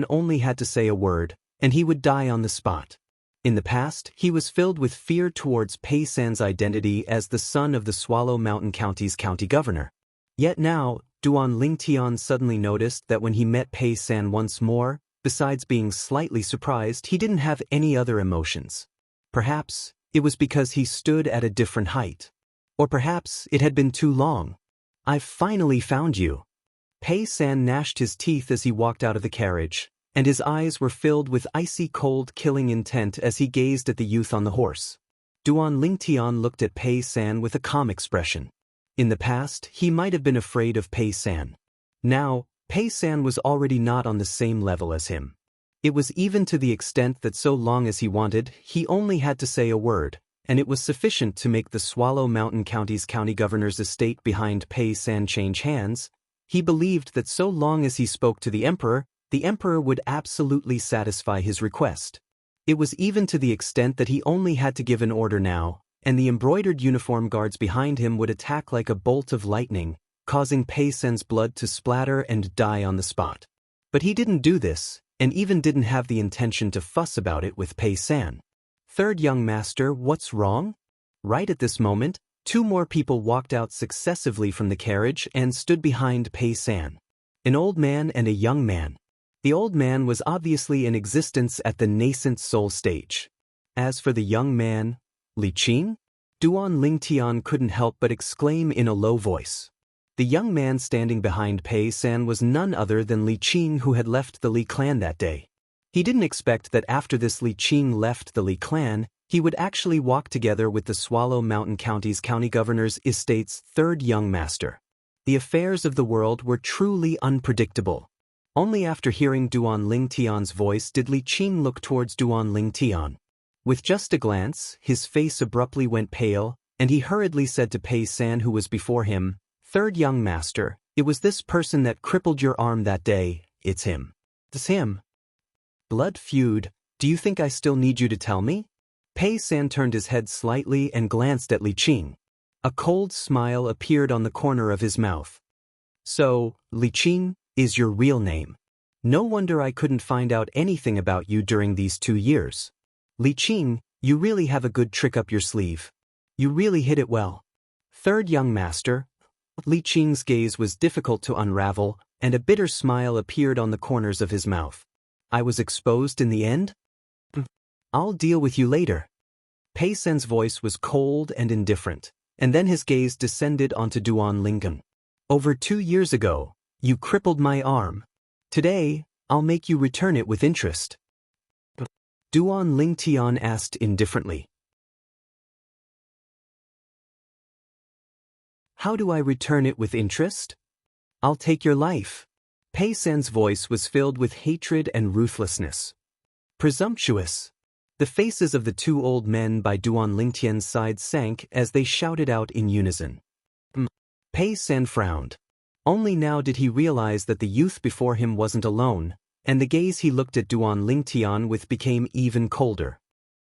only had to say a word, and he would die on the spot. In the past, he was filled with fear towards Pei San's identity as the son of the Swallow Mountain County's county governor. Yet now, Duan Lingtian suddenly noticed that when he met Pei San once more, besides being slightly surprised, he didn't have any other emotions. Perhaps it was because he stood at a different height. Or perhaps it had been too long. I've finally found you. Pei San gnashed his teeth as he walked out of the carriage, and his eyes were filled with icy cold killing intent as he gazed at the youth on the horse. Duan Lingtian looked at Pei San with a calm expression. In the past, he might have been afraid of Pei San. Now, Pei San was already not on the same level as him. It was even to the extent that so long as he wanted, he only had to say a word, and it was sufficient to make the Swallow Mountain County's county governor's estate behind Pei San change hands. He believed that so long as he spoke to the emperor would absolutely satisfy his request. It was even to the extent that he only had to give an order now, and the embroidered uniform guards behind him would attack like a bolt of lightning, causing Pei San's blood to splatter and die on the spot. But he didn't do this, and even didn't have the intention to fuss about it with Pei San. Third young master, what's wrong? Right at this moment, two more people walked out successively from the carriage and stood behind Pei San. An old man and a young man. The old man was obviously in existence at the nascent soul stage. As for the young man, Li Qing? Duan Lingtian couldn't help but exclaim in a low voice. The young man standing behind Pei San was none other than Li Qing, who had left the Li clan that day. He didn't expect that after this Li Qing left the Li clan, he would actually walk together with the Swallow Mountain County's county governor's estate's third young master. The affairs of the world were truly unpredictable. Only after hearing Duan Lingtian's voice did Li Qing look towards Duan Lingtian. With just a glance, his face abruptly went pale, and he hurriedly said to Pei San, who was before him, "Third young master, it was this person that crippled your arm that day, it's him." "It's him?" "Blood feud, do you think I still need you to tell me?" Pei San turned his head slightly and glanced at Li Qing. A cold smile appeared on the corner of his mouth. "So, Li Qing is your real name. No wonder I couldn't find out anything about you during these 2 years. Li Qing, you really have a good trick up your sleeve. You really hid it well." "Third young master." Li Qing's gaze was difficult to unravel, and a bitter smile appeared on the corners of his mouth. "I was exposed in the end? I'll deal with you later." Pei San's voice was cold and indifferent, and then his gaze descended onto Duan Lingtian. "Over 2 years ago, you crippled my arm. Today, I'll make you return it with interest." Duan Lingtian asked indifferently. "How do I return it with interest?" "I'll take your life." Pei San's voice was filled with hatred and ruthlessness. "Presumptuous." The faces of the two old men by Duan Lingtian's side sank as they shouted out in unison. Pei San frowned. Only now did he realize that the youth before him wasn't alone, and the gaze he looked at Duan Lingtian with became even colder.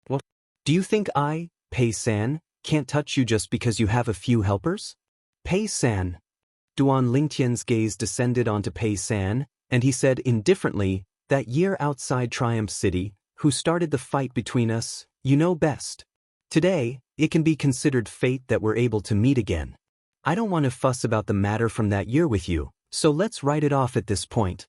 "What? Do you think I, Pei San, can't touch you just because you have a few helpers?" "Pei San." Duan Lingtian's gaze descended onto Pei San, and he said indifferently, "That year outside Triumph City, who started the fight between us, you know best. Today, it can be considered fate that we're able to meet again. I don't want to fuss about the matter from that year with you, so let's write it off at this point."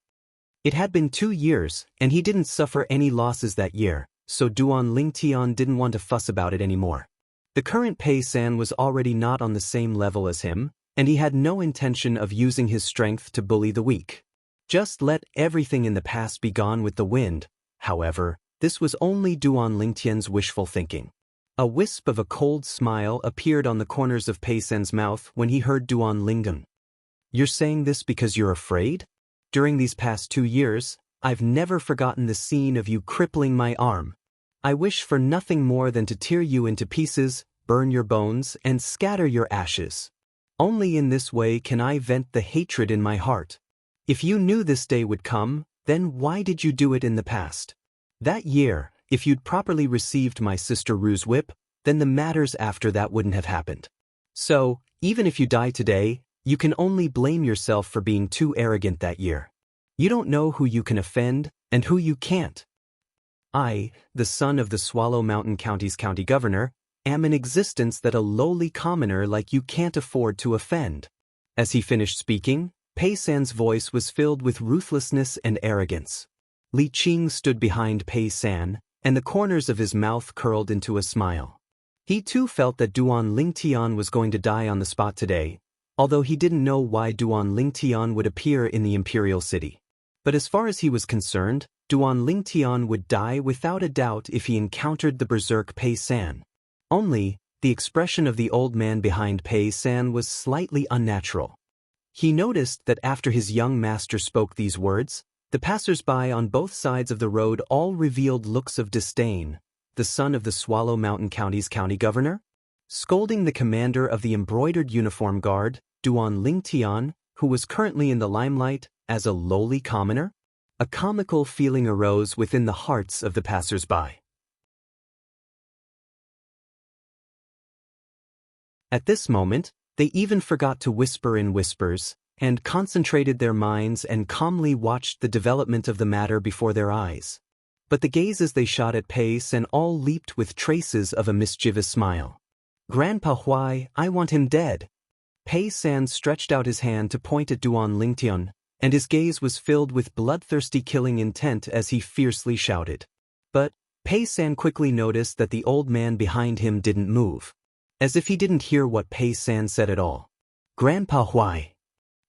It had been 2 years, and he didn't suffer any losses that year, so Duan Lingtian didn't want to fuss about it anymore. The current Pei San was already not on the same level as him, and he had no intention of using his strength to bully the weak. Just let everything in the past be gone with the wind. However, this was only Duan Lingtian's wishful thinking. A wisp of a cold smile appeared on the corners of Pei San's mouth when he heard Duan Lingtian. "You're saying this because you're afraid? During these past 2 years, I've never forgotten the scene of you crippling my arm. I wish for nothing more than to tear you into pieces, burn your bones, and scatter your ashes. Only in this way can I vent the hatred in my heart. If you knew this day would come, then why did you do it in the past? That year, if you'd properly received my sister Ru's whip, then the matters after that wouldn't have happened. So, even if you die today, you can only blame yourself for being too arrogant that year. You don't know who you can offend and who you can't. I, the son of the Swallow Mountain County's county governor, am an existence that a lowly commoner like you can't afford to offend." As he finished speaking, Pei San's voice was filled with ruthlessness and arrogance. Li Qing stood behind Pei San, and the corners of his mouth curled into a smile. He too felt that Duan Lingtian was going to die on the spot today, although he didn't know why Duan Lingtian would appear in the Imperial City. But as far as he was concerned, Duan Lingtian would die without a doubt if he encountered the berserk Pei San. Only, the expression of the old man behind Pei San was slightly unnatural. He noticed that after his young master spoke these words, the passers-by on both sides of the road all revealed looks of disdain. The son of the Swallow Mountain County's county governor? Scolding the commander of the embroidered uniform guard, Duan Lingtian, who was currently in the limelight, as a lowly commoner? A comical feeling arose within the hearts of the passers-by. At this moment, they even forgot to whisper in whispers, and concentrated their minds and calmly watched the development of the matter before their eyes. but the gazes they shot at Pei San all leaped with traces of a mischievous smile. "Grandpa Huai, I want him dead." Pei San stretched out his hand to point at Duan Lingtian, and his gaze was filled with bloodthirsty killing intent as he fiercely shouted. But Pei San quickly noticed that the old man behind him didn't move, as if he didn't hear what Pei San said at all. "Grandpa Huai."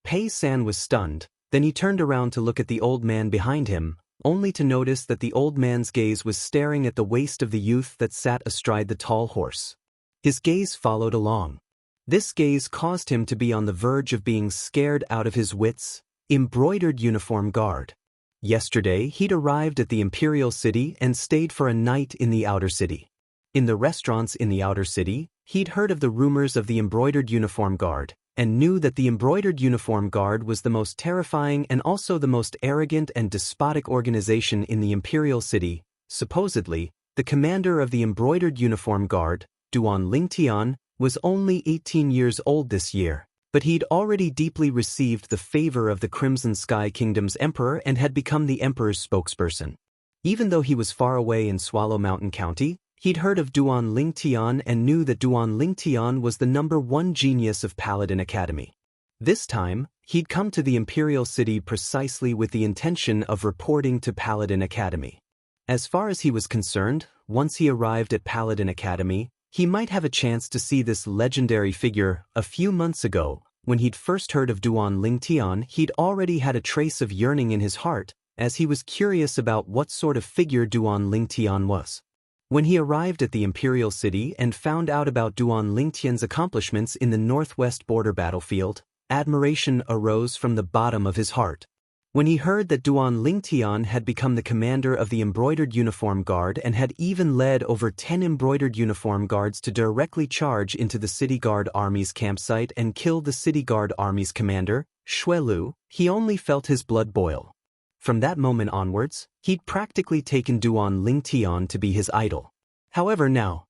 Pei San was stunned, then he turned around to look at the old man behind him, only to notice that the old man's gaze was staring at the waist of the youth that sat astride the tall horse. His gaze followed along. This gaze caused him to be on the verge of being scared out of his wits. Embroidered uniform guard. Yesterday he'd arrived at the Imperial City and stayed for a night in the outer city. In the restaurants in the outer city, he'd heard of the rumors of the embroidered uniform guard, and knew that the embroidered uniform guard was the most terrifying and also the most arrogant and despotic organization in the Imperial City. Supposedly, the commander of the embroidered uniform guard, Duan Lingtian, was only 18 years old this year, but he'd already deeply received the favor of the Crimson Sky Kingdom's emperor and had become the emperor's spokesperson. Even though he was far away in Swallow Mountain County, he'd heard of Duan Lingtian and knew that Duan Lingtian was the #1 genius of Paladin Academy. This time, he'd come to the Imperial City precisely with the intention of reporting to Paladin Academy. As far as he was concerned, once he arrived at Paladin Academy, he might have a chance to see this legendary figure. A few months ago, when he'd first heard of Duan Lingtian, he'd already had a trace of yearning in his heart, as he was curious about what sort of figure Duan Lingtian was. When he arrived at the Imperial City and found out about Duan Lingtian's accomplishments in the northwest border battlefield, admiration arose from the bottom of his heart. When he heard that Duan Lingtian had become the commander of the Embroidered Uniform Guard and had even led over 10 Embroidered Uniform Guards to directly charge into the City Guard Army's campsite and kill the City Guard Army's commander, Xuelu, he only felt his blood boil. From that moment onwards, he'd practically taken Duan Lingtian to be his idol. However now,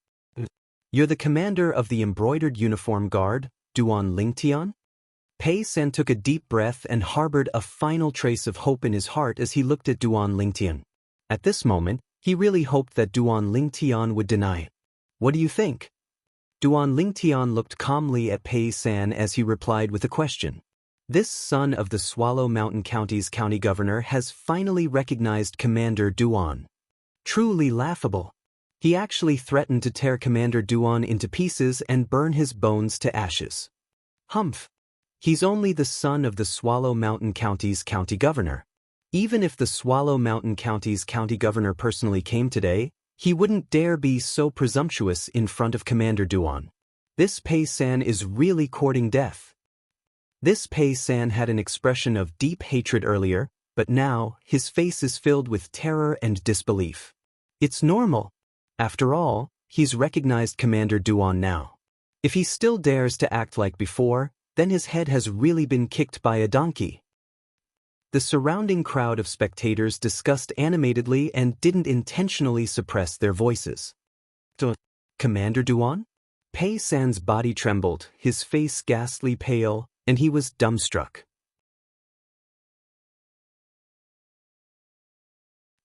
"You're the commander of the Embroidered Uniform Guard, Duan Lingtian?" Pei San took a deep breath and harbored a final trace of hope in his heart as he looked at Duan Lingtian. At this moment, he really hoped that Duan Lingtian would deny it. "What do you think?" Duan Lingtian looked calmly at Pei San as he replied with a question. This son of the Swallow Mountain County's county governor has finally recognized Commander Duan. Truly laughable. He actually threatened to tear Commander Duan into pieces and burn his bones to ashes. Humph. He's only the son of the Swallow Mountain County's county governor. Even if the Swallow Mountain County's county governor personally came today, he wouldn't dare be so presumptuous in front of Commander Duan. This Pei San is really courting death. This Pei San had an expression of deep hatred earlier, but now his face is filled with terror and disbelief. It's normal. After all, he's recognized Commander Duan now. If he still dares to act like before, then his head has really been kicked by a donkey. The surrounding crowd of spectators discussed animatedly and didn't intentionally suppress their voices. Commander Duan? Pei San's body trembled, his face ghastly pale, and he was dumbstruck.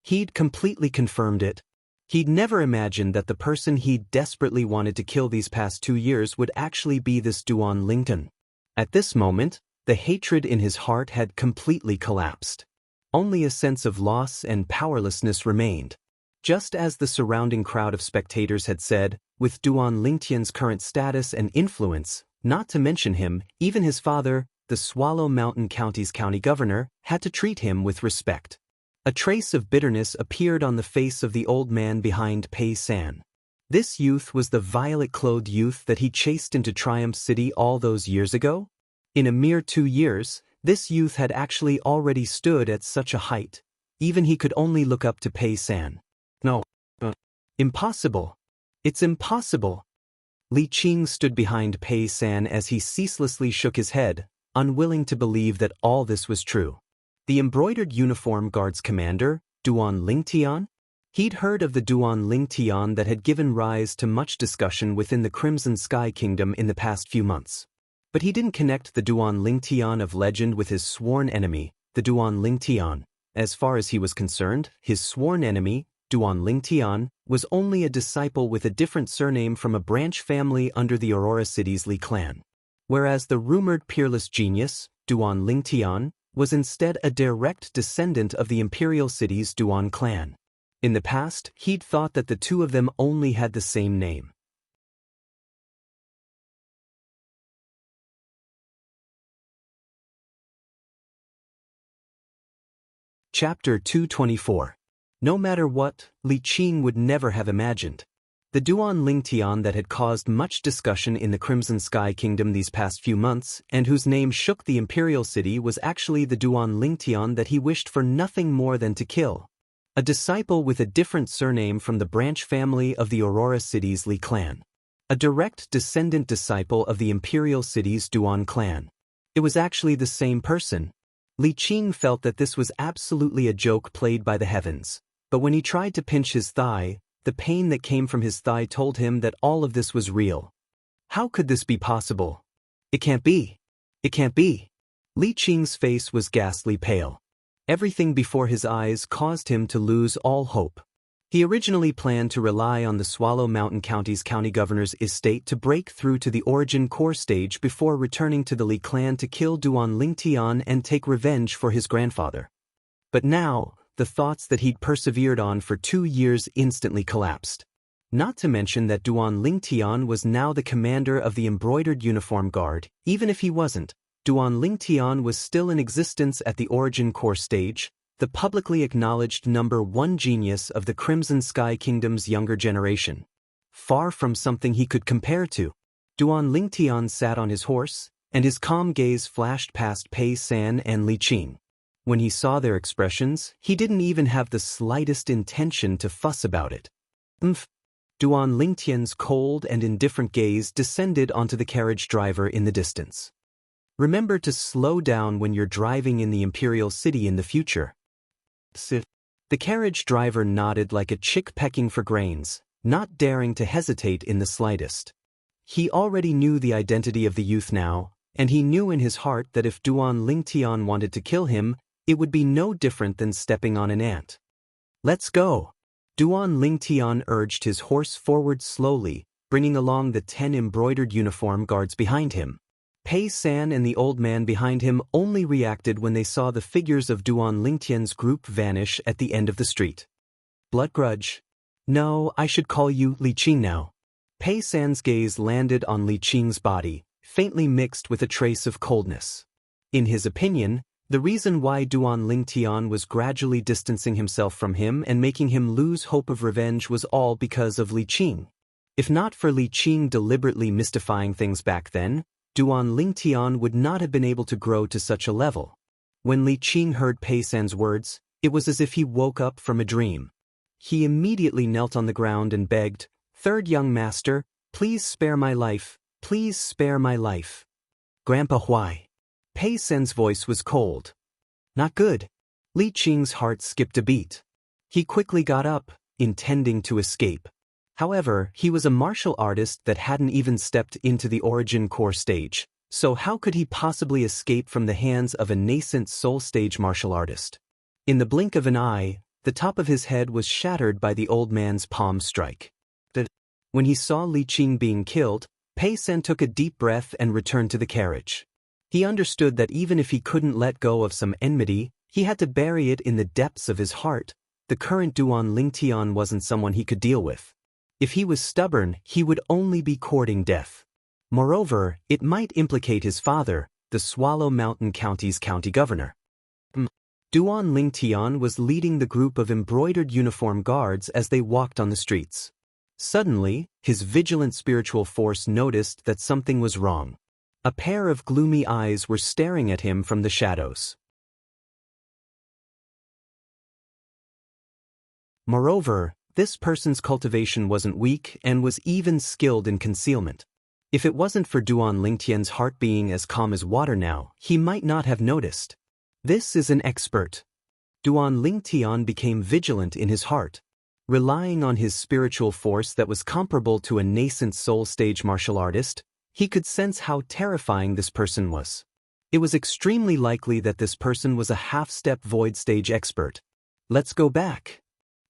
He'd completely confirmed it. He'd never imagined that the person he'd desperately wanted to kill these past 2 years would actually be this Duan Lingtian. At this moment, the hatred in his heart had completely collapsed. Only a sense of loss and powerlessness remained. Just as the surrounding crowd of spectators had said, with Duan Lingtian's current status and influence, not to mention him, even his father, the Swallow Mountain County's county governor, had to treat him with respect. A trace of bitterness appeared on the face of the old man behind Pei San. This youth was the violet-clothed youth that he chased into Triumph City all those years ago? In a mere 2 years, this youth had actually already stood at such a height. Even he could only look up to Pei San. No. Impossible. It's impossible. Li Qing stood behind Pei San as he ceaselessly shook his head, unwilling to believe that all this was true. The Embroidered Uniform Guard's commander, Duan Lingtian? He'd heard of the Duan Lingtian that had given rise to much discussion within the Crimson Sky Kingdom in the past few months. But he didn't connect the Duan Lingtian of legend with his sworn enemy, the Duan Lingtian. As far as he was concerned, his sworn enemy, Duan Lingtian, was only a disciple with a different surname from a branch family under the Aurora City's Li clan. Whereas the rumored peerless genius, Duan Lingtian, was instead a direct descendant of the imperial city's Duan clan. In the past, he'd thought that the two of them only had the same name. Chapter 224. No matter what, Li Qing would never have imagined. The Duan Lingtian that had caused much discussion in the Crimson Sky Kingdom these past few months, and whose name shook the imperial city, was actually the Duan Lingtian that he wished for nothing more than to kill. A disciple with a different surname from the branch family of the Aurora City's Li clan. A direct descendant disciple of the imperial city's Duan clan. It was actually the same person. Li Qing felt that this was absolutely a joke played by the heavens, but when he tried to pinch his thigh, the pain that came from his thigh told him that all of this was real. How could this be possible? It can't be. It can't be. Li Qing's face was ghastly pale. Everything before his eyes caused him to lose all hope. He originally planned to rely on the Swallow Mountain County's county governor's estate to break through to the origin core stage before returning to the Li clan to kill Duan Lingtian and take revenge for his grandfather. But now, the thoughts that he'd persevered on for 2 years instantly collapsed. Not to mention that Duan Lingtian was now the commander of the embroidered uniform guard. Even if he wasn't, Duan Lingtian was still in existence at the origin core stage, the publicly acknowledged #1 genius of the Crimson Sky Kingdom's younger generation. Far from something he could compare to. Duan Lingtian sat on his horse, and his calm gaze flashed past Pei San and Li Qing. When he saw their expressions, he didn't even have the slightest intention to fuss about it. Duan Lingtian's cold and indifferent gaze descended onto the carriage driver in the distance. Remember to slow down when you're driving in the Imperial City in the future. The carriage driver nodded like a chick pecking for grains, not daring to hesitate in the slightest. He already knew the identity of the youth now, and he knew in his heart that if Duan Lingtian wanted to kill him, it would be no different than stepping on an ant. Let's go. Duan Lingtian urged his horse forward slowly, bringing along the 10 embroidered uniform guards behind him. Pei San and the old man behind him only reacted when they saw the figures of Duan Lingtian's group vanish at the end of the street. Blood grudge. No, I should call you Li Qing now. Pei San's gaze landed on Li Qing's body, faintly mixed with a trace of coldness. In his opinion, the reason why Duan Lingtian was gradually distancing himself from him and making him lose hope of revenge was all because of Li Qing. If not for Li Qing deliberately mystifying things back then, Duan Lingtian would not have been able to grow to such a level. When Li Qing heard Pei San's words, it was as if he woke up from a dream. He immediately knelt on the ground and begged, "Third young master, please spare my life, please spare my life." Grandpa why? Pei San's voice was cold. Not good. Li Qing's heart skipped a beat. He quickly got up, intending to escape. However, he was a martial artist that hadn't even stepped into the origin core stage, so how could he possibly escape from the hands of a nascent soul stage martial artist? In the blink of an eye, the top of his head was shattered by the old man's palm strike. When he saw Li Qing being killed, Pei San took a deep breath and returned to the carriage. He understood that even if he couldn't let go of some enmity, he had to bury it in the depths of his heart. The current Duan Lingtian wasn't someone he could deal with. If he was stubborn, he would only be courting death. Moreover, it might implicate his father, the Swallow Mountain County's county governor. Duan Lingtian was leading the group of embroidered uniform guards as they walked on the streets. Suddenly, his vigilant spiritual force noticed that something was wrong. A pair of gloomy eyes were staring at him from the shadows. Moreover, this person's cultivation wasn't weak and was even skilled in concealment. If it wasn't for Duan Lingtian's heart being as calm as water now, he might not have noticed. This is an expert. Duan Lingtian became vigilant in his heart. Relying on his spiritual force that was comparable to a nascent soul stage martial artist, he could sense how terrifying this person was. It was extremely likely that this person was a half-step void stage expert. Let's go back.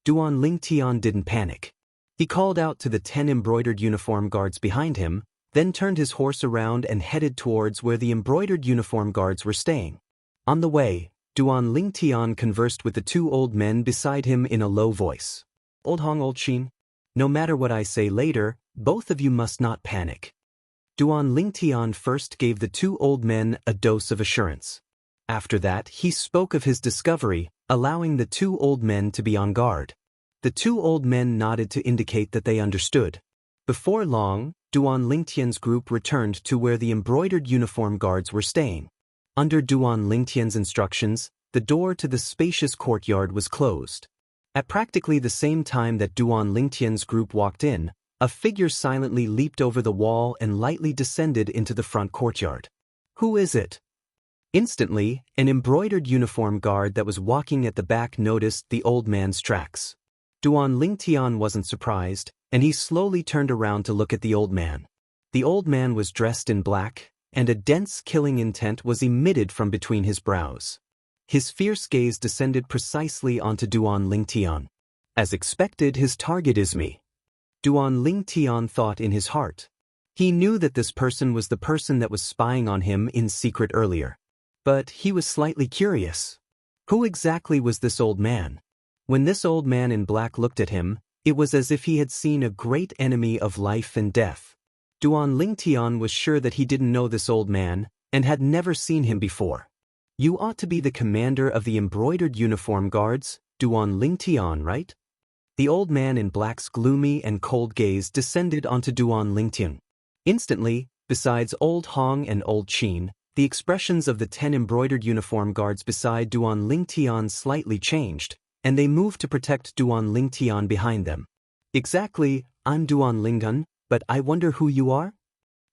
Duan Lingtian didn't panic. He called out to the 10 embroidered uniform guards behind him, then turned his horse around and headed towards where the embroidered uniform guards were staying. On the way, Duan Lingtian conversed with the 2 old men beside him in a low voice. Old Hong, Old Xin, no matter what I say later, both of you must not panic. Duan Lingtian first gave the 2 old men a dose of assurance. After that, he spoke of his discovery, allowing the 2 old men to be on guard. The 2 old men nodded to indicate that they understood. Before long, Duan Lingtian's group returned to where the embroidered uniform guards were staying. Under Duan Lingtian's instructions, the door to the spacious courtyard was closed. At practically the same time that Duan Lingtian's group walked in, a figure silently leaped over the wall and lightly descended into the front courtyard. Who is it? Instantly, an embroidered uniform guard that was walking at the back noticed the old man's tracks. Duan Lingtian wasn't surprised, and he slowly turned around to look at the old man. The old man was dressed in black, and a dense killing intent was emitted from between his brows. His fierce gaze descended precisely onto Duan Lingtian. As expected, his target is me. Duan Lingtian thought in his heart. He knew that this person was the person that was spying on him in secret earlier. But he was slightly curious. Who exactly was this old man? When this old man in black looked at him, it was as if he had seen a great enemy of life and death. Duan Lingtian was sure that he didn't know this old man, and had never seen him before. You ought to be the commander of the embroidered uniform guards, Duan Lingtian, right? The old man in black's gloomy and cold gaze descended onto Duan Lingtian. Instantly, besides Old Hong and Old Qin, the expressions of the 10 embroidered uniform guards beside Duan Lingtian slightly changed, and they moved to protect Duan Lingtian behind them. Exactly, I'm Duan Lingtian, but I wonder who you are?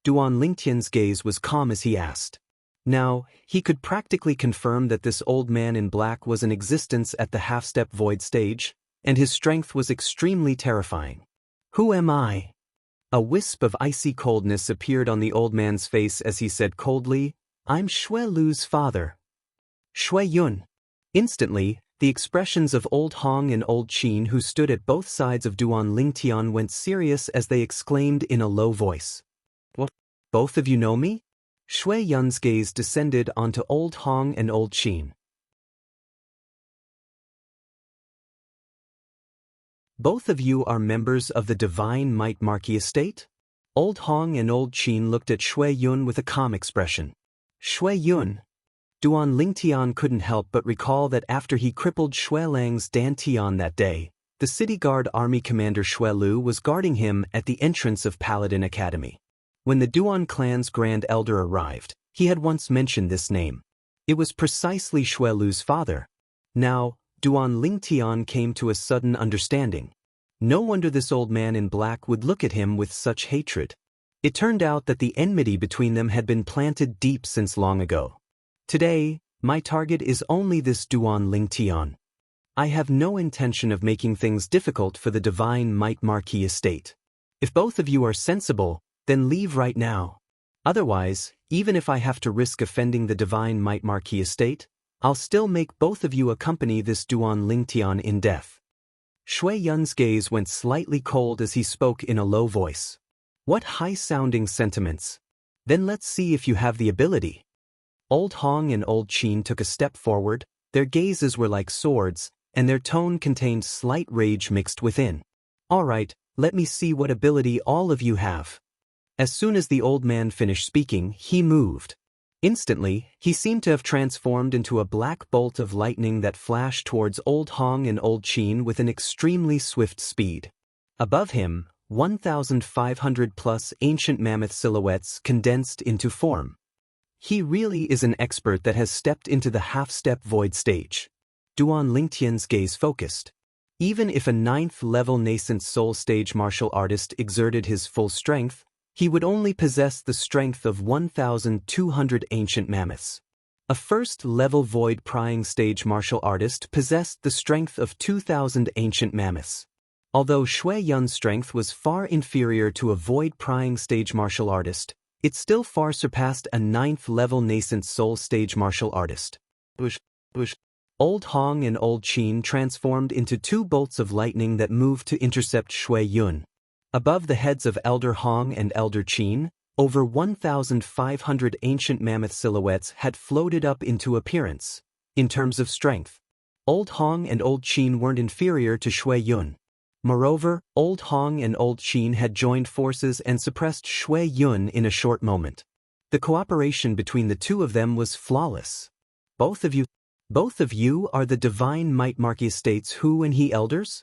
Duan Lingtian's gaze was calm as he asked. Now, he could practically confirm that this old man in black was in existence at the half-step void stage, and his strength was extremely terrifying. Who am I? A wisp of icy coldness appeared on the old man's face as he said coldly, I'm Shui Lu's father. Shui Yun. Instantly, the expressions of Old Hong and Old Qin who stood at both sides of Duan Lingtian went serious as they exclaimed in a low voice. What? Both of you know me? Shui Yun's gaze descended onto Old Hong and Old Qin. Both of you are members of the Divine Might Marquis estate? Old Hong and Old Qin looked at Shui Yun with a calm expression. Shui Yun. Duan Lingtian couldn't help but recall that after he crippled Shui Lang's Dan Tian that day, the city guard army commander Shui Lu was guarding him at the entrance of Paladin Academy. When the Duan clan's Grand Elder arrived, he had once mentioned this name. It was precisely Shui Lu's father. Now, Duan Lingtian came to a sudden understanding. No wonder this old man in black would look at him with such hatred. It turned out that the enmity between them had been planted deep since long ago. Today, my target is only this Duan Lingtian. I have no intention of making things difficult for the Divine Might Marquis estate. If both of you are sensible, then leave right now. Otherwise, even if I have to risk offending the Divine Might Marquis estate, I'll still make both of you accompany this Duan Lingtian in death. Shui Yun's gaze went slightly cold as he spoke in a low voice. What high-sounding sentiments. Then let's see if you have the ability. Old Hong and Old Qin took a step forward, their gazes were like swords, and their tone contained slight rage mixed within. All right, let me see what ability all of you have. As soon as the old man finished speaking, he moved. Instantly, he seemed to have transformed into a black bolt of lightning that flashed towards Old Hong and Old Qin with an extremely swift speed. Above him, 1,500 plus ancient mammoth silhouettes condensed into form. He really is an expert that has stepped into the half-step void stage. Duan Lingtian's gaze focused. Even if a 9th-level nascent soul stage martial artist exerted his full strength, he would only possess the strength of 1,200 ancient mammoths. A 1st-level void prying stage martial artist possessed the strength of 2,000 ancient mammoths. Although Shui Yun's strength was far inferior to a void prying stage martial artist, it still far surpassed a 9th-level nascent soul stage martial artist. Old Hong and Old Qin transformed into two bolts of lightning that moved to intercept Shui Yun. Above the heads of Elder Hong and Elder Qin, over 1,500 ancient mammoth silhouettes had floated up into appearance. In terms of strength, Old Hong and Old Qin weren't inferior to Shui Yun. Moreover, Old Hong and Old Qin had joined forces and suppressed Shui Yun in a short moment. The cooperation between the two of them was flawless. Both of you are the divine might marquee estate's Hu and He elders?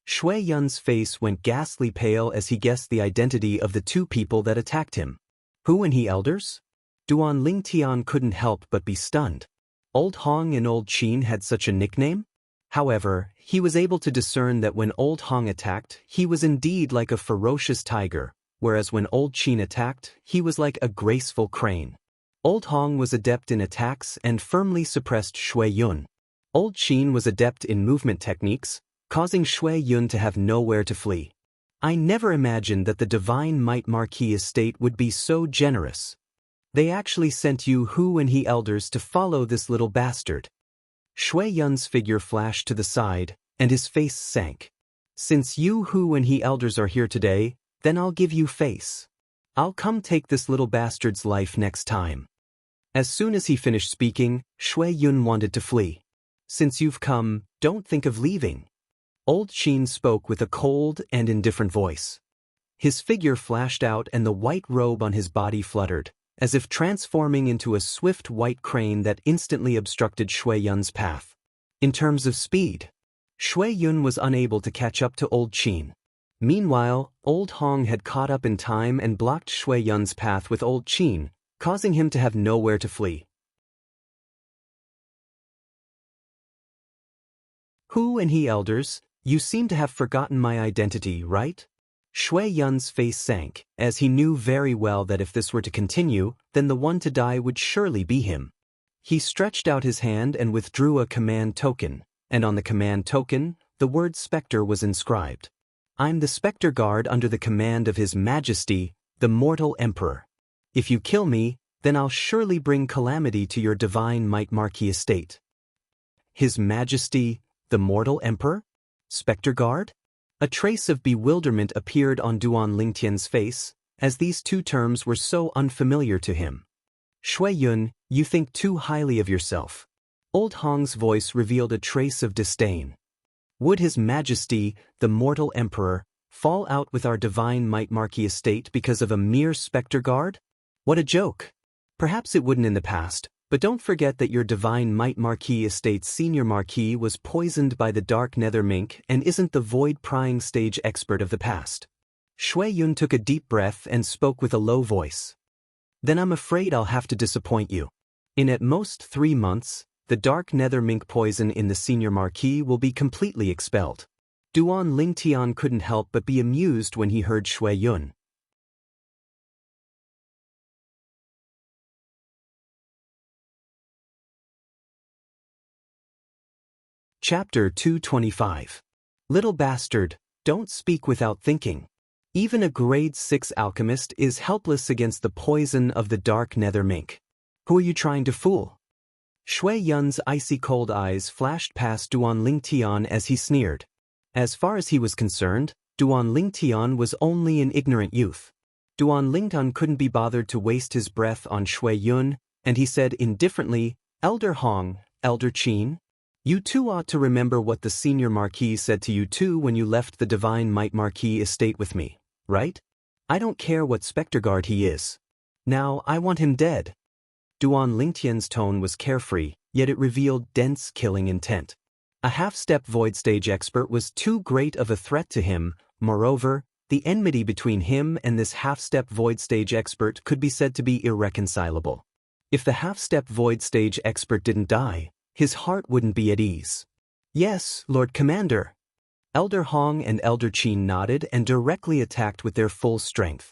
Shui Yun's face went ghastly pale as he guessed the identity of the two people that attacked him. Hu and He elders? Duan Lingtian couldn't help but be stunned. Old Hong and Old Qin had such a nickname? However, he was able to discern that when Old Hong attacked, he was indeed like a ferocious tiger, whereas when Old Qin attacked, he was like a graceful crane. Old Hong was adept in attacks and firmly suppressed Shui Yun. Old Qin was adept in movement techniques, causing Shui Yun to have nowhere to flee. I never imagined that the Divine Might Marquee estate would be so generous. They actually sent you Hu and He elders to follow this little bastard. Shui Yun's figure flashed to the side, and his face sank. Since you Hu and He elders are here today, then I'll give you face. I'll come take this little bastard's life next time. As soon as he finished speaking, Shui Yun wanted to flee. Since you've come, don't think of leaving. Old Qin spoke with a cold and indifferent voice. His figure flashed out and the white robe on his body fluttered, as if transforming into a swift white crane that instantly obstructed Shui Yun's path. In terms of speed, Shui Yun was unable to catch up to Old Qin. Meanwhile, Old Hong had caught up in time and blocked Shui Yun's path with Old Qin, causing him to have nowhere to flee. Hu and He elders, you seem to have forgotten my identity, right? Shui Yun's face sank, as he knew very well that if this were to continue, then the one to die would surely be him. He stretched out his hand and withdrew a command token, and on the command token, the word Spectre was inscribed. I'm the Spectre Guard under the command of His Majesty, the Mortal Emperor. If you kill me, then I'll surely bring calamity to your Divine Might Marquee estate. His Majesty, the Mortal Emperor? Spectre Guard? A trace of bewilderment appeared on Duan Lingtian's face, as these two terms were so unfamiliar to him. Shui Yun, you think too highly of yourself. Old Hong's voice revealed a trace of disdain. Would His Majesty, the Mortal Emperor, fall out with our Divine Might Marquee estate because of a mere Spectre Guard? What a joke! Perhaps it wouldn't in the past, but don't forget that your Divine Might Marquee estate's Senior Marquis was poisoned by the Dark Nether Mink and isn't the void-prying stage expert of the past. Shui Yun took a deep breath and spoke with a low voice. Then I'm afraid I'll have to disappoint you. In at most 3 months, the Dark Nether Mink poison in the Senior Marquis will be completely expelled. Duan Lingtian couldn't help but be amused when he heard Shui Yun. Chapter 225. Little bastard, don't speak without thinking. Even a grade 6 alchemist is helpless against the poison of the Dark Nether Mink. Who are you trying to fool? Shui Yun's icy cold eyes flashed past Duan Lingtian as he sneered. As far as he was concerned, Duan Lingtian was only an ignorant youth. Duan Lingtian couldn't be bothered to waste his breath on Shui Yun, and he said indifferently, Elder Hong, Elder Qin, you two ought to remember what the Senior Marquis said to you two when you left the Divine Might Marquee estate with me, right? I don't care what Spectre Guard he is. Now, I want him dead. Duan Lingtian's tone was carefree, yet it revealed dense killing intent. A half-step void stage expert was too great of a threat to him. Moreover, the enmity between him and this half-step void stage expert could be said to be irreconcilable. If the half-step void stage expert didn't die, his heart wouldn't be at ease. Yes, Lord Commander. Elder Hong and Elder Qin nodded and directly attacked with their full strength.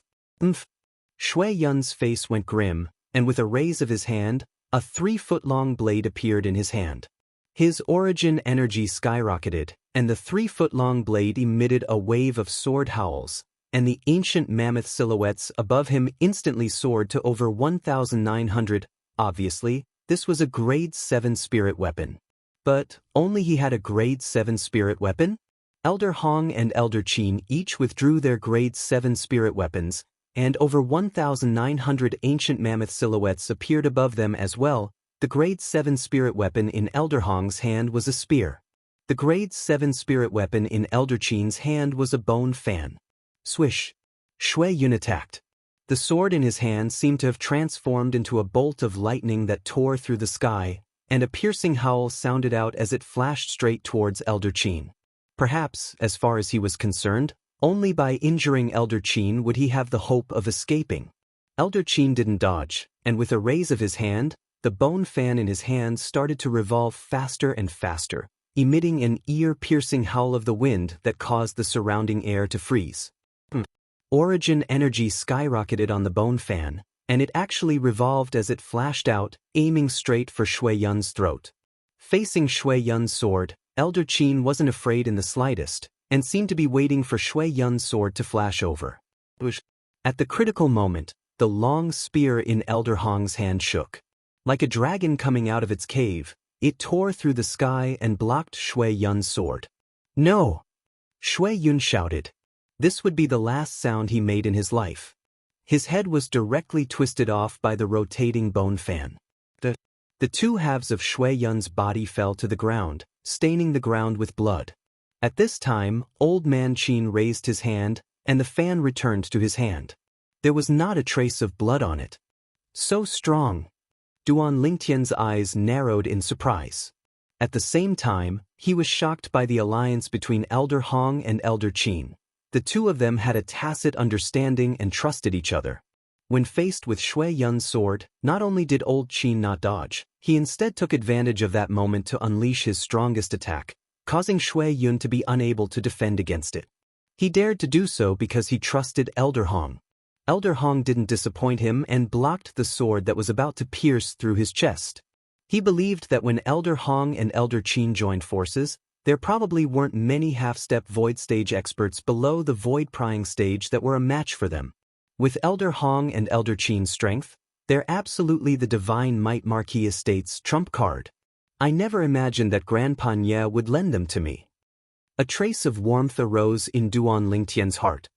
Shui Yun's face went grim, and with a raise of his hand, a 3-foot-long blade appeared in his hand. His origin energy skyrocketed, and the 3-foot-long blade emitted a wave of sword howls, and the ancient mammoth silhouettes above him instantly soared to over 1,900. Obviously, this was a grade 7 spirit weapon. But only he had a grade 7 spirit weapon? Elder Hong and Elder Qin each withdrew their grade 7 spirit weapons, and over 1,900 ancient mammoth silhouettes appeared above them as well. The grade 7 spirit weapon in Elder Hong's hand was a spear. The grade 7 spirit weapon in Elder Qin's hand was a bone fan. Swish! Shui Yun attacked. The sword in his hand seemed to have transformed into a bolt of lightning that tore through the sky, and a piercing howl sounded out as it flashed straight towards Elder Qin. Perhaps, as far as he was concerned, only by injuring Elder Qin would he have the hope of escaping. Elder Qin didn't dodge, and with a raise of his hand, the bone fan in his hand started to revolve faster and faster, emitting an ear-piercing howl of the wind that caused the surrounding air to freeze. Origin energy skyrocketed on the bone fan, and it actually revolved as it flashed out, aiming straight for Shui Yun's throat. Facing Shui Yun's sword, Elder Qin wasn't afraid in the slightest, and seemed to be waiting for Shui Yun's sword to flash over. At the critical moment, the long spear in Elder Hong's hand shook. Like a dragon coming out of its cave, it tore through the sky and blocked Shui Yun's sword. No! Shui Yun shouted. This would be the last sound he made in his life. His head was directly twisted off by the rotating bone fan. The two halves of Shui Yun's body fell to the ground, staining the ground with blood. At this time, Old Man Qin raised his hand, and the fan returned to his hand. There was not a trace of blood on it. So strong! Duan Lingtian's eyes narrowed in surprise. At the same time, he was shocked by the alliance between Elder Hong and Elder Qin. The two of them had a tacit understanding and trusted each other. When faced with Shui Yun's sword, not only did Old Qin not dodge, he instead took advantage of that moment to unleash his strongest attack, causing Shui Yun to be unable to defend against it. He dared to do so because he trusted Elder Hong. Elder Hong didn't disappoint him and blocked the sword that was about to pierce through his chest. He believed that when Elder Hong and Elder Qin joined forces, there probably weren't many half-step void stage experts below the void prying stage that were a match for them. With Elder Hong and Elder Qin's strength, they're absolutely the Divine Might Marquis Estate's trump card. I never imagined that Grandpa Nye would lend them to me. A trace of warmth arose in Duan Lingtian's heart.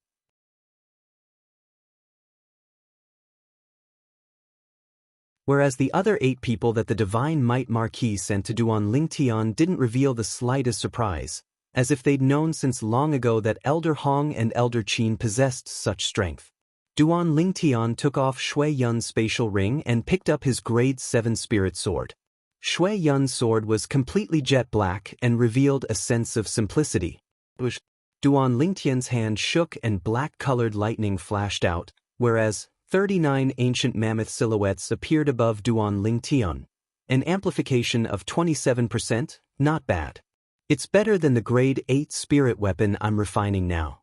Whereas the other 8 people that the Divine Might Marquis sent to Duan Lingtian didn't reveal the slightest surprise, as if they'd known since long ago that Elder Hong and Elder Qin possessed such strength. Duan Lingtian took off Shui Yun's spatial ring and picked up his grade 7 spirit sword. Shui Yun's sword was completely jet black and revealed a sense of simplicity. Duan Lingtian's hand shook and black-colored lightning flashed out, whereas 39 ancient mammoth silhouettes appeared above Duan Lingtian. An amplification of 27%, not bad. It's better than the grade 8 spirit weapon I'm refining now.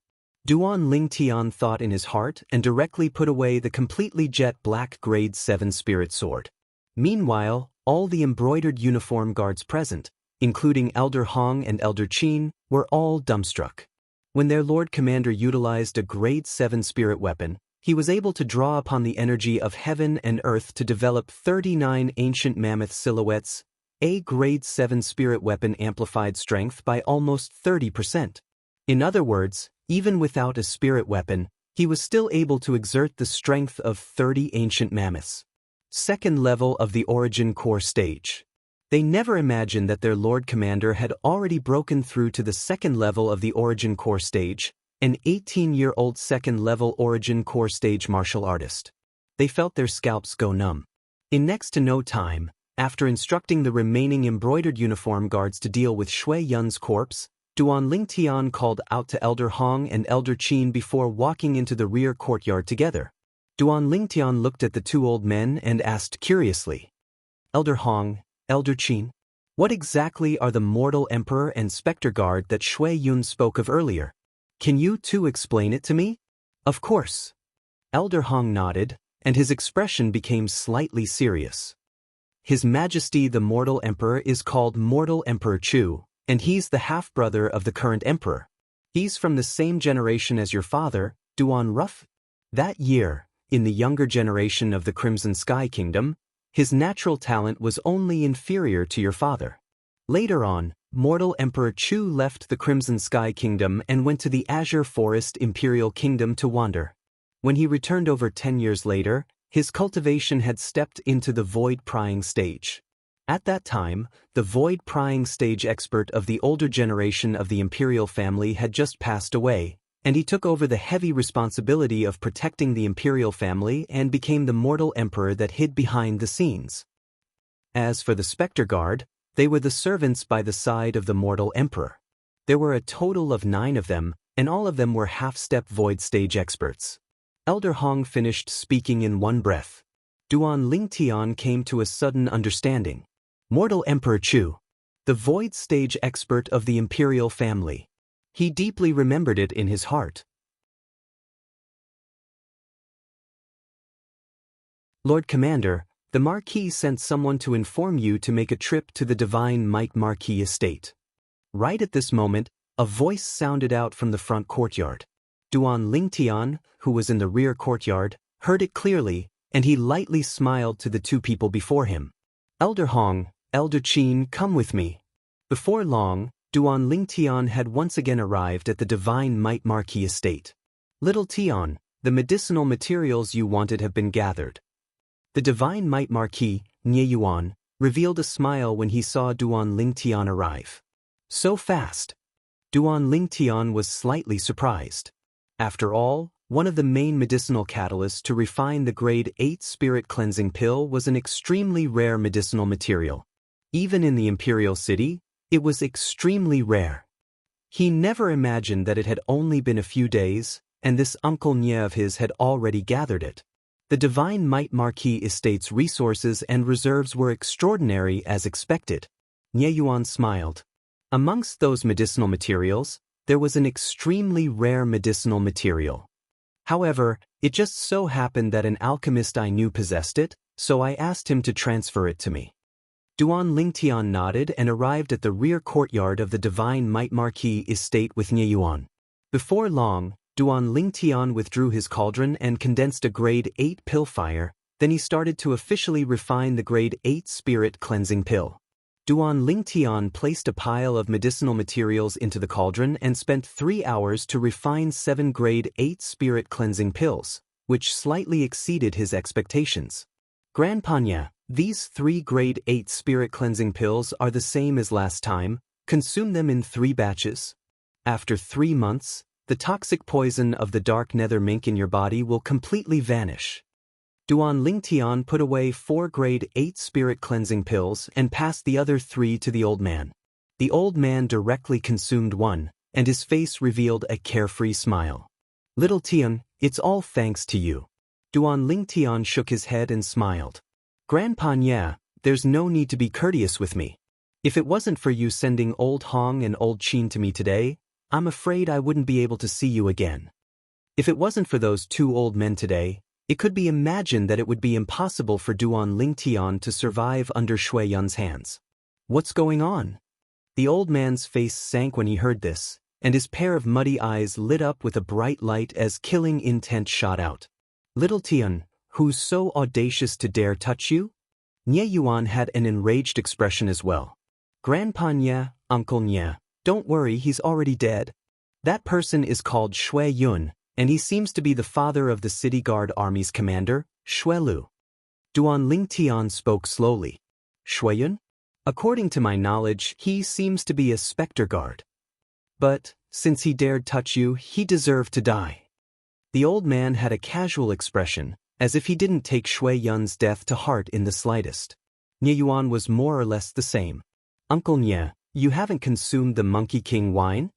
Duan Lingtian thought in his heart and directly put away the completely jet black grade 7 spirit sword. Meanwhile, all the embroidered uniform guards present, including Elder Hong and Elder Qin, were all dumbstruck. When their Lord Commander utilized a grade 7 spirit weapon, he was able to draw upon the energy of heaven and earth to develop 39 ancient mammoth silhouettes. A grade 7 spirit weapon amplified strength by almost 30%. In other words, even without a spirit weapon, he was still able to exert the strength of 30 ancient mammoths. Second level of the Origin Core stage. They never imagined that their Lord Commander had already broken through to the second level of the Origin Core stage, an 18-year-old second-level Origin Core stage martial artist. They felt their scalps go numb. In next to no time, after instructing the remaining embroidered uniform guards to deal with Shui Yun's corpse, Duan Lingtian called out to Elder Hong and Elder Qin before walking into the rear courtyard together. Duan Lingtian looked at the two old men and asked curiously, "Elder Hong, Elder Qin, what exactly are the Mortal Emperor and Spectre Guard that Shui Yun spoke of earlier? Can you two explain it to me?" "Of course." Elder Hong nodded, and his expression became slightly serious. "His Majesty the Mortal Emperor is called Mortal Emperor Chu, and he's the half-brother of the current emperor. He's from the same generation as your father, Duan Ruff. That year, in the younger generation of the Crimson Sky Kingdom, his natural talent was only inferior to your father. Later on, mortal Emperor Chu left the Crimson Sky Kingdom and went to the Azure Forest Imperial Kingdom to wander. When he returned over 10 years later, his cultivation had stepped into the void-prying stage. At that time, the void-prying stage expert of the older generation of the imperial family had just passed away, and he took over the heavy responsibility of protecting the imperial family and became the mortal emperor that hid behind the scenes. As for the Spectre Guard, they were the servants by the side of the mortal emperor. There were a total of 9 of them, and all of them were half-step void stage experts. Elder Hong finished speaking in one breath. Duan Lingtian came to a sudden understanding. Mortal Emperor Chu, the void stage expert of the imperial family. He deeply remembered it in his heart. Lord Commander, the Marquis sent someone to inform you to make a trip to the Divine Might Marquis estate. Right at this moment, a voice sounded out from the front courtyard. Duan Lingtian, who was in the rear courtyard, heard it clearly, and he lightly smiled to the 2 people before him. Elder Hong, Elder Qin, come with me. Before long, Duan Lingtian had once again arrived at the Divine Might Marquis estate. Little Tian, the medicinal materials you wanted have been gathered. The Divine Might Marquis, Nye Yuan, revealed a smile when he saw Duan Lingtian arrive. So fast. Duan Lingtian was slightly surprised. After all, one of the main medicinal catalysts to refine the grade 8 spirit cleansing pill was an extremely rare medicinal material. Even in the Imperial City, it was extremely rare. He never imagined that it had only been a few days, and this Uncle Nye of his had already gathered it. The Divine Might Marquis estate's resources and reserves were extraordinary as expected. Nye Yuan smiled. Amongst those medicinal materials, there was an extremely rare medicinal material. However, it just so happened that an alchemist I knew possessed it, so I asked him to transfer it to me. Duan Lingtian nodded and arrived at the rear courtyard of the Divine Might Marquis estate with Nye Yuan. Before long, Duan Lingtian withdrew his cauldron and condensed a grade 8 pill fire, then he started to officially refine the grade 8 spirit cleansing pill. Duan Lingtian placed a pile of medicinal materials into the cauldron and spent 3 hours to refine 7 grade 8 spirit cleansing pills, which slightly exceeded his expectations. Grandpa Nye, these 3 grade 8 spirit cleansing pills are the same as last time. Consume them in 3 batches. After 3 months, the toxic poison of the dark nether mink in your body will completely vanish. Duan Lingtian put away 4 grade 8 spirit cleansing pills and passed the other 3 to the old man. The old man directly consumed one, and his face revealed a carefree smile. Little Tian, it's all thanks to you. Duan Lingtian shook his head and smiled. Grandpa Nye, there's no need to be courteous with me. If it wasn't for you sending old Hong and old Qin to me today, I'm afraid I wouldn't be able to see you again. If it wasn't for those 2 old men today, it could be imagined that it would be impossible for Duan Lingtian to survive under Shui Yun's hands. What's going on? The old man's face sank when he heard this, and his pair of muddy eyes lit up with a bright light as killing intent shot out. Little Tian, who's so audacious to dare touch you? Nye Yuan had an enraged expression as well. Grandpa Nye, Uncle Nye, don't worry, he's already dead. That person is called Shui Yun, and he seems to be the father of the City Guard Army's commander, Shui Lu. Duan Lingtian spoke slowly. Shui Yun? According to my knowledge, he seems to be a Spectre Guard. But, since he dared touch you, he deserved to die. The old man had a casual expression, as if he didn't take Shui Yun's death to heart in the slightest. Nye Yuan was more or less the same. Uncle Nye, you haven't consumed the Monkey King wine?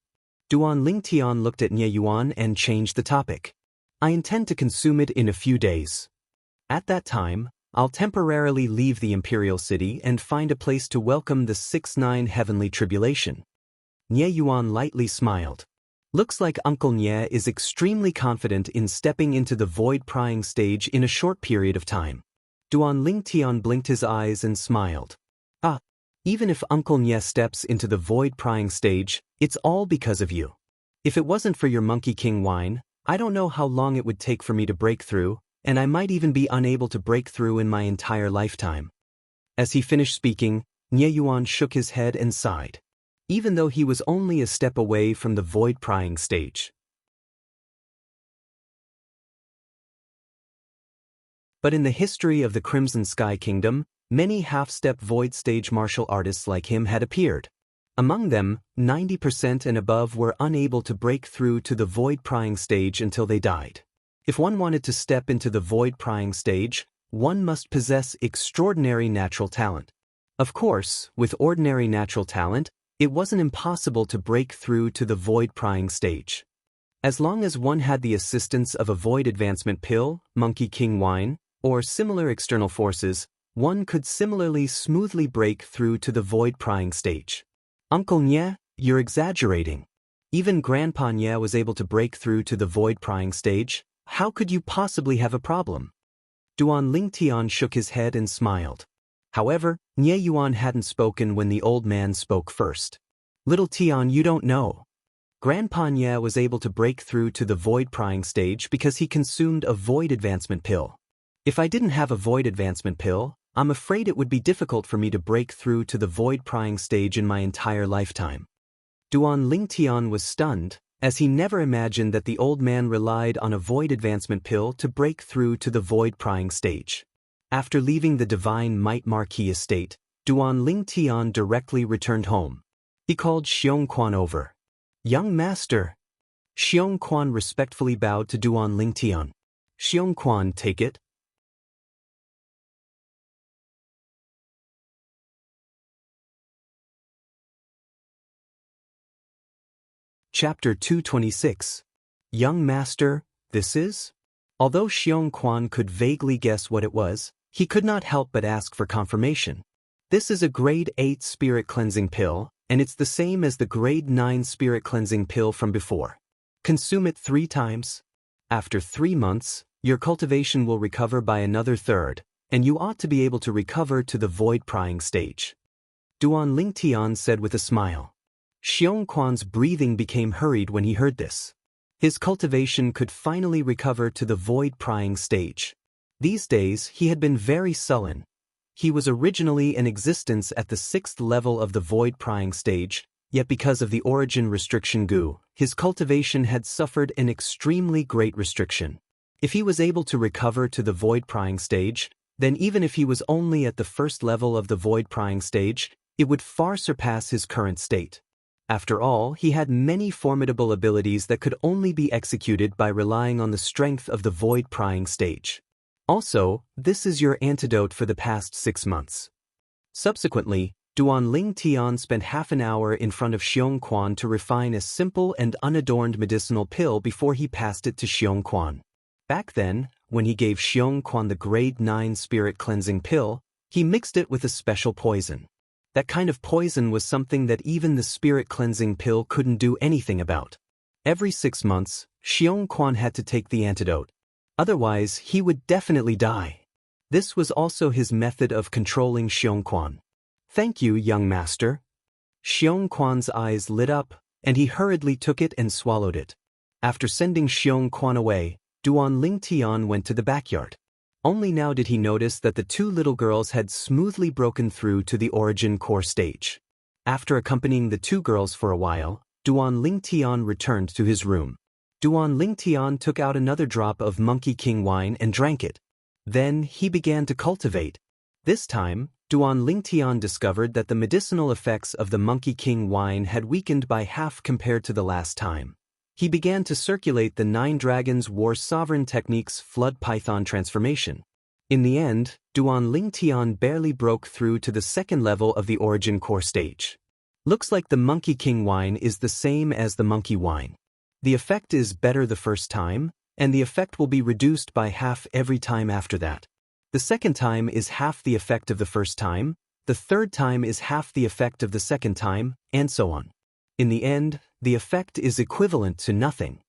Duan Lingtian looked at Nye Yuan and changed the topic. I intend to consume it in a few days. At that time, I'll temporarily leave the Imperial City and find a place to welcome the 6-9 Heavenly Tribulation. Nye Yuan lightly smiled. Looks like Uncle Nye is extremely confident in stepping into the void-prying stage in a short period of time. Duan Lingtian blinked his eyes and smiled. Even if Uncle Nye steps into the void-prying stage, it's all because of you. If it wasn't for your Monkey King wine, I don't know how long it would take for me to break through, and I might even be unable to break through in my entire lifetime. As he finished speaking, Nie Yuan shook his head and sighed. Even though he was only a step away from the void-prying stage. But in the history of the Crimson Sky Kingdom, many half-step void stage martial artists like him had appeared. Among them, 90% and above were unable to break through to the void-prying stage until they died. If one wanted to step into the void-prying stage, one must possess extraordinary natural talent. Of course, with ordinary natural talent, it wasn't impossible to break through to the void-prying stage. As long as one had the assistance of a void advancement pill, Monkey King wine, or similar external forces, one could similarly smoothly break through to the void-prying stage. Uncle Nye, you're exaggerating. Even Grandpa Nye was able to break through to the void-prying stage. How could you possibly have a problem? Duan Lingtian shook his head and smiled. However, Nye Yuan hadn't spoken when the old man spoke first. Little Tian, you don't know. Grandpa Nye was able to break through to the void-prying stage because he consumed a void advancement pill. If I didn't have a void advancement pill, I'm afraid it would be difficult for me to break through to the void-prying stage in my entire lifetime. Duan Lingtian was stunned, as he never imagined that the old man relied on a void advancement pill to break through to the void-prying stage. After leaving the Divine Might Marquis estate, Duan Lingtian directly returned home. He called Xiongquan over. Young master. Xiongquan respectfully bowed to Duan Lingtian. Xiongquan, take it. Chapter 226. Young Master, this is? Although Xiongquan could vaguely guess what it was, he could not help but ask for confirmation. This is a grade 8 spirit cleansing pill, and it's the same as the grade 9 spirit cleansing pill from before. Consume it 3 times. After 3 months, your cultivation will recover by another third, and you ought to be able to recover to the void-prying stage. Duan Lingtian said with a smile. Xiongquan's breathing became hurried when he heard this. His cultivation could finally recover to the void-prying stage. These days, he had been very sullen. He was originally in existence at the 6th level of the void-prying stage, yet because of the origin restriction goo, his cultivation had suffered an extremely great restriction. If he was able to recover to the void-prying stage, then even if he was only at the 1st level of the void-prying stage, it would far surpass his current state. After all, he had many formidable abilities that could only be executed by relying on the strength of the void-prying stage. Also, this is your antidote for the past 6 months. Subsequently, Duan Lingtian spent half an hour in front of Xiongquan to refine a simple and unadorned medicinal pill before he passed it to Xiongquan. Back then, when he gave Xiongquan the grade 9 spirit cleansing pill, he mixed it with a special poison. That kind of poison was something that even the spirit cleansing pill couldn't do anything about. Every 6 months, Xiongquan had to take the antidote. Otherwise, he would definitely die. This was also his method of controlling Xiongquan. Thank you, young master. Xiongquan's eyes lit up, and he hurriedly took it and swallowed it. After sending Xiongquan away, Duan Lingtian went to the backyard. Only now did he notice that the 2 little girls had smoothly broken through to the origin core stage. After accompanying the 2 girls for a while, Duan Lingtian returned to his room. Duan Lingtian took out another drop of Monkey King wine and drank it. Then he began to cultivate. This time, Duan Lingtian discovered that the medicinal effects of the Monkey King wine had weakened by half compared to the last time. He began to circulate the 9 Dragons War Sovereign Technique's Flood Python transformation. In the end, Duan Lingtian barely broke through to the 2nd level of the origin core stage. Looks like the Monkey King wine is the same as the monkey wine. The effect is better the first time, and the effect will be reduced by half every time after that. The second time is half the effect of the first time, the third time is half the effect of the second time, and so on. In the end, the effect is equivalent to nothing.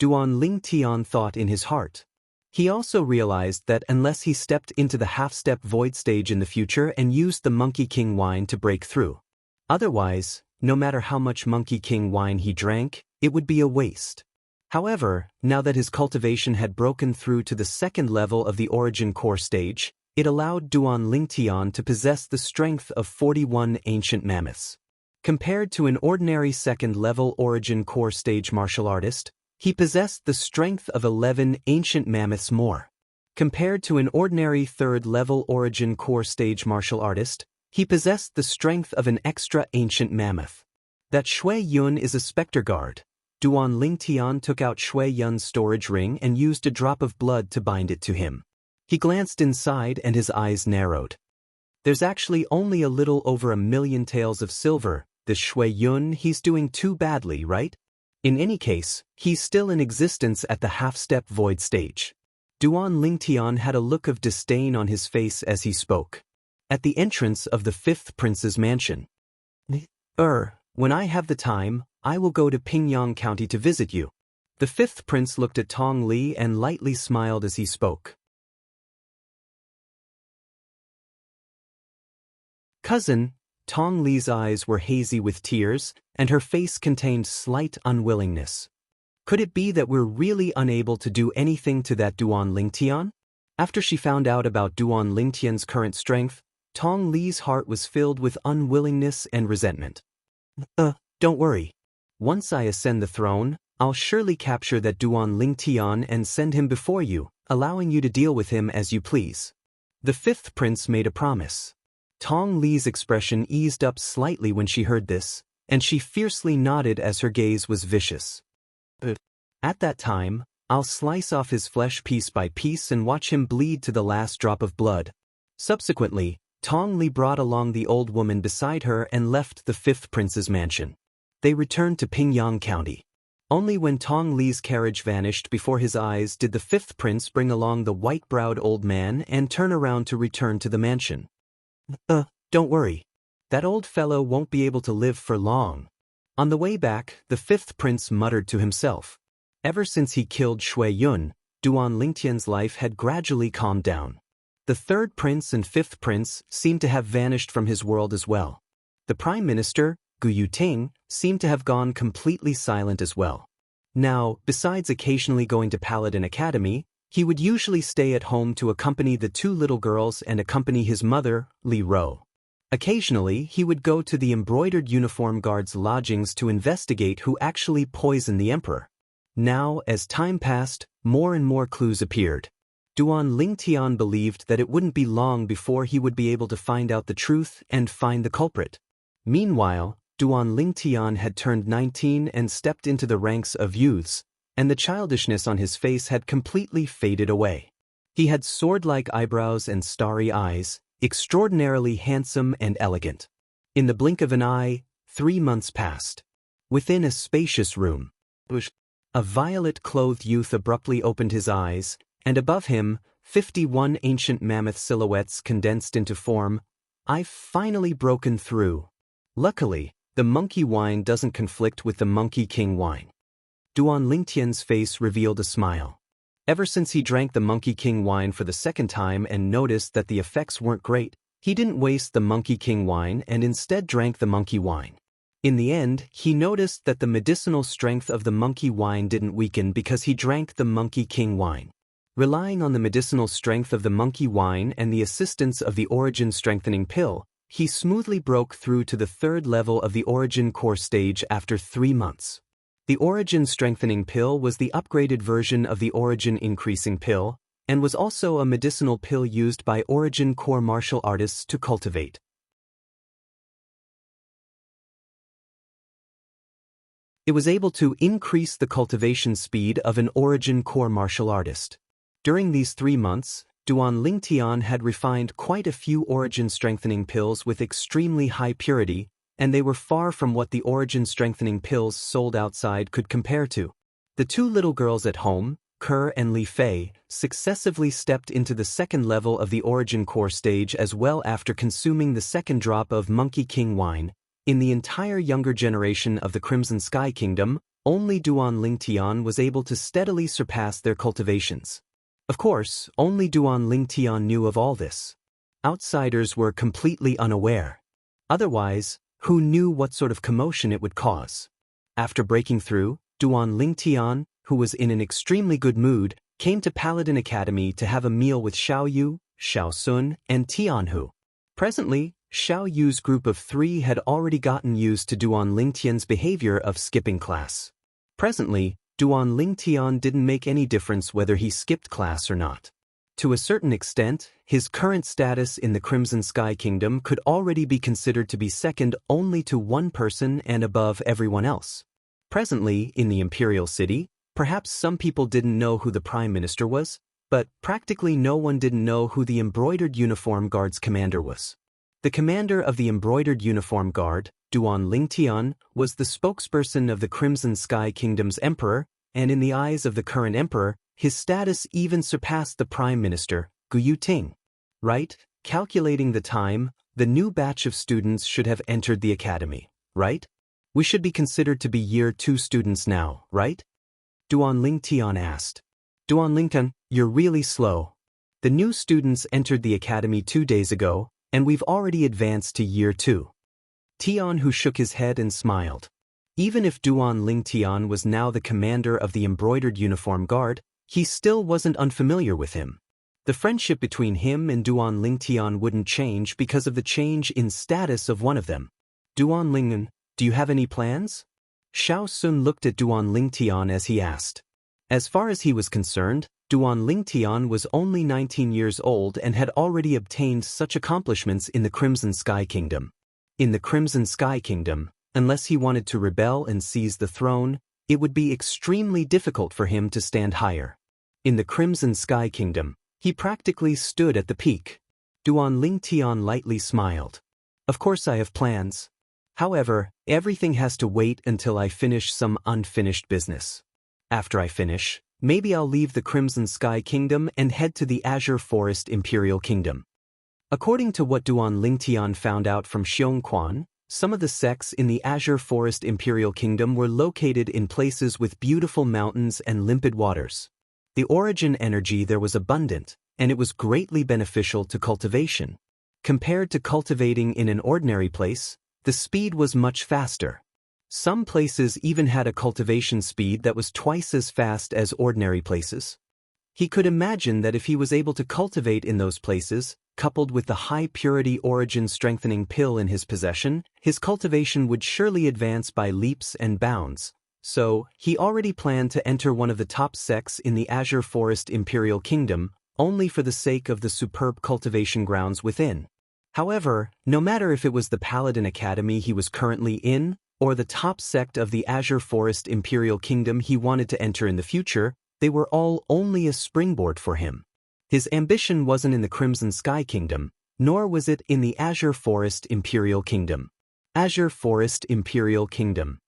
Duan Lingtian thought in his heart. He also realized that unless he stepped into the half-step void stage in the future and used the Monkey King wine to break through. Otherwise, no matter how much Monkey King wine he drank, it would be a waste. However, now that his cultivation had broken through to the 2nd level of the origin core stage, It allowed Duan Lingtian to possess the strength of 41 ancient mammoths. Compared to an ordinary second-level origin core stage martial artist, he possessed the strength of 11 ancient mammoths more. Compared to an ordinary third-level origin core stage martial artist, he possessed the strength of an extra ancient mammoth. That Shui Yun is a specter guard. Duan Lingtian took out Shui Yun's storage ring and used a drop of blood to bind it to him. He glanced inside and his eyes narrowed. There's actually only a little over 1,000,000 taels of silver. This Shui Yun, he's doing too badly, right? In any case, he's still in existence at the half-step void stage. Duan Lingtian had a look of disdain on his face as he spoke. At the entrance of the 5th prince's mansion. When I have the time, I will go to Pingyang County to visit you. The 5th prince looked at Tong Li and lightly smiled as he spoke. Cousin, Tong Li's eyes were hazy with tears, and her face contained slight unwillingness. Could it be that we're really unable to do anything to that Duan Lingtian? After she found out about Duan Lingtian's current strength, Tong Li's heart was filled with unwillingness and resentment. Don't worry. Once I ascend the throne, I'll surely capture that Duan Lingtian and send him before you, allowing you to deal with him as you please. The 5th prince made a promise. Tong Li's expression eased up slightly when she heard this, and she fiercely nodded as her gaze was vicious. At that time, I'll slice off his flesh piece by piece and watch him bleed to the last drop of blood. Subsequently, Tong Li brought along the old woman beside her and left the 5th prince's mansion. They returned to Pingyang County. Only when Tong Li's carriage vanished before his eyes did the 5th prince bring along the white-browed old man and turn around to return to the mansion. Don't worry. That old fellow won't be able to live for long. On the way back, the 5th prince muttered to himself. Ever since he killed Shui Yun, Duan Lingtian's life had gradually calmed down. The 3rd prince and 5th prince seemed to have vanished from his world as well. The prime minister, Gu Yuting, seemed to have gone completely silent as well. Now, besides occasionally going to Paladin Academy, he would usually stay at home to accompany the 2 little girls and accompany his mother, Li Ro. Occasionally, he would go to the embroidered uniform guard's lodgings to investigate who actually poisoned the emperor. Now, as time passed, more and more clues appeared. Duan Lingtian believed that it wouldn't be long before he would be able to find out the truth and find the culprit. Meanwhile, Duan Lingtian had turned 19 and stepped into the ranks of youths, and the childishness on his face had completely faded away. He had sword-like eyebrows and starry eyes, extraordinarily handsome and elegant. In the blink of an eye, 3 months passed. Within a spacious room, a violet-clothed youth abruptly opened his eyes, and above him, 51 ancient mammoth silhouettes condensed into form. I've finally broken through. Luckily, the monkey wine doesn't conflict with the Monkey King wine. Duan Lingtian's face revealed a smile. Ever since he drank the Monkey King wine for the 2nd time and noticed that the effects weren't great, he didn't waste the Monkey King wine and instead drank the monkey wine. In the end, he noticed that the medicinal strength of the monkey wine didn't weaken because he drank the Monkey King wine. Relying on the medicinal strength of the monkey wine and the assistance of the origin strengthening pill, he smoothly broke through to the 3rd level of the origin core stage after 3 months. The origin strengthening pill was the upgraded version of the origin increasing pill, and was also a medicinal pill used by origin core martial artists to cultivate. It was able to increase the cultivation speed of an origin core martial artist. During these 3 months, Duan Lingtian had refined quite a few origin strengthening pills with extremely high purity, and they were far from what the origin strengthening pills sold outside could compare to. The 2 little girls at home, Ke and Li Fei, successively stepped into the 2nd level of the origin core stage as well after consuming the 2nd drop of Monkey King wine. In the entire younger generation of the Crimson Sky Kingdom, only Duan Lingtian was able to steadily surpass their cultivations. Of course, only Duan Lingtian knew of all this. Outsiders were completely unaware. Otherwise, who knew what sort of commotion it would cause? After breaking through, Duan Lingtian, who was in an extremely good mood, came to Paladin Academy to have a meal with Xiaoyu, Xiao Sun, and Tianhu. Presently, Xiao Yu's group of 3 had already gotten used to Duan Lingtian's behavior of skipping class. Presently, Duan Lingtian didn't make any difference whether he skipped class or not. To a certain extent, his current status in the Crimson Sky Kingdom could already be considered to be second only to one person and above everyone else. Presently, in the Imperial City, perhaps some people didn't know who the Prime Minister was, but practically no one didn't know who the Embroidered Uniform Guard's commander was. The commander of the Embroidered Uniform Guard, Duan Lingtian, was the spokesperson of the Crimson Sky Kingdom's emperor, and in the eyes of the current emperor, his status even surpassed the Prime Minister, Gu Yuting. Right? Calculating the time, the new batch of students should have entered the academy, right? We should be considered to be Year 2 students now, right? Duan Lingtian asked. Duan Lingtian, you're really slow. The new students entered the academy 2 days ago, and we've already advanced to Year 2. Tianhu shook his head and smiled. Even if Duan Lingtian was now the commander of the Embroidered Uniform Guard, he still wasn't unfamiliar with him. The friendship between him and Duan Lingtian wouldn't change because of the change in status of one of them. Duan Lingtian, do you have any plans? Xiao Sun looked at Duan Lingtian as he asked. As far as he was concerned, Duan Lingtian was only 19 years old and had already obtained such accomplishments in the Crimson Sky Kingdom. In the Crimson Sky Kingdom, unless he wanted to rebel and seize the throne, it would be extremely difficult for him to stand higher. In the Crimson Sky Kingdom, he practically stood at the peak. Duan Lingtian lightly smiled. Of course I have plans. However, everything has to wait until I finish some unfinished business. After I finish, maybe I'll leave the Crimson Sky Kingdom and head to the Azure Forest Imperial Kingdom. According to what Duan Lingtian found out from Xiongquan, some of the sects in the Azure Forest Imperial Kingdom were located in places with beautiful mountains and limpid waters. The origin energy there was abundant, and it was greatly beneficial to cultivation. Compared to cultivating in an ordinary place, the speed was much faster. Some places even had a cultivation speed that was twice as fast as ordinary places. He could imagine that if he was able to cultivate in those places, coupled with the high-purity origin-strengthening pill in his possession, his cultivation would surely advance by leaps and bounds. So, he already planned to enter one of the top sects in the Azure Forest Imperial Kingdom, only for the sake of the superb cultivation grounds within. However, no matter if it was the Paladin Academy he was currently in, or the top sect of the Azure Forest Imperial Kingdom he wanted to enter in the future, they were all only a springboard for him. His ambition wasn't in the Crimson Sky Kingdom, nor was it in the Azure Forest Imperial Kingdom. Azure Forest Imperial Kingdom.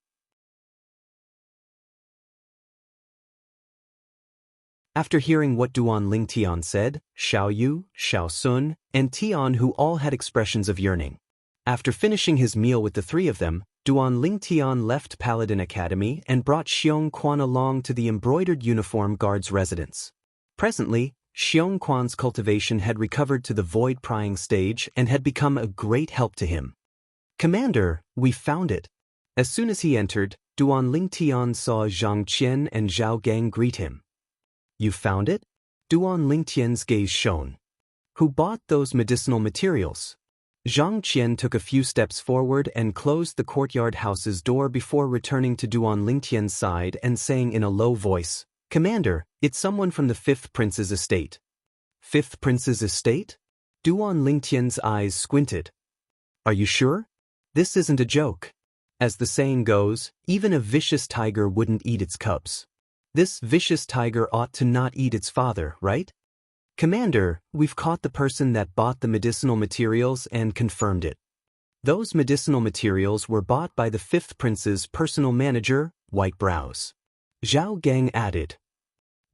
After hearing what Duan Lingtian said, Xiao Yu, Xiao Sun, and Tianhu all had expressions of yearning. After finishing his meal with the 3 of them, Duan Lingtian left Paladin Academy and brought Xiongquan along to the Embroidered Uniform Guard's residence. Presently, Xiongquan's cultivation had recovered to the void-prying stage and had become a great help to him. Commander, we found it. As soon as he entered, Duan Lingtian saw Xianxia and Zhao Gang greet him. You found it? Duan Lingtian's gaze shone. Who bought those medicinal materials? Zhang Qian took a few steps forward and closed the courtyard house's door before returning to Duan Lingtian's side and saying in a low voice, Commander, it's someone from the 5th Prince's estate. 5th Prince's estate? Duan Lingtian's eyes squinted. Are you sure? This isn't a joke. As the saying goes, even a vicious tiger wouldn't eat its cubs. This vicious tiger ought to not eat its father, right? Commander, we've caught the person that bought the medicinal materials and confirmed it. Those medicinal materials were bought by the 5th Prince's personal manager, White Brows. Zhao Gang added.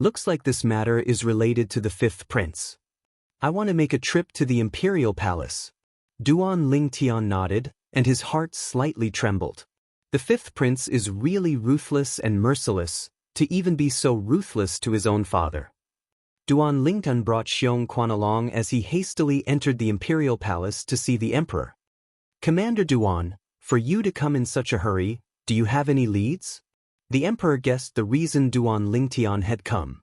Looks like this matter is related to the 5th Prince. I want to make a trip to the Imperial Palace. Duan Lingtian nodded, and his heart slightly trembled. The 5th Prince is really ruthless and merciless, to even be so ruthless to his own father. Duan Lingtian brought Xiongquan along as he hastily entered the Imperial Palace to see the Emperor. Commander Duan, for you to come in such a hurry, do you have any leads? The Emperor guessed the reason Duan Lingtian had come.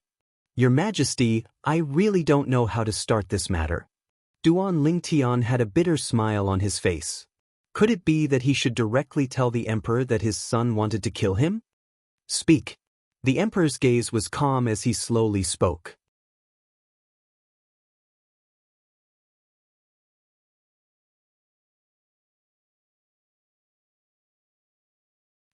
Your Majesty, I really don't know how to start this matter. Duan Lingtian had a bitter smile on his face. Could it be that he should directly tell the emperor that his son wanted to kill him? Speak. The emperor's gaze was calm as he slowly spoke.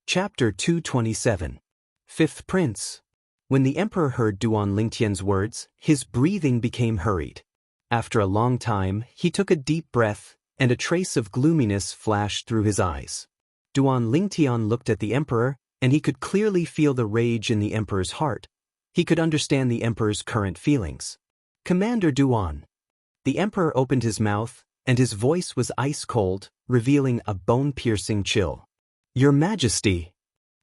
Chapter 227. Fifth Prince. When the emperor heard Duan Lingtian's words, his breathing became hurried. After a long time, he took a deep breath, and a trace of gloominess flashed through his eyes. Duan Lingtian looked at the emperor, and he could clearly feel the rage in the emperor's heart. He could understand the emperor's current feelings. Commander Duan. The emperor opened his mouth, and his voice was ice-cold, revealing a bone-piercing chill. Your Majesty.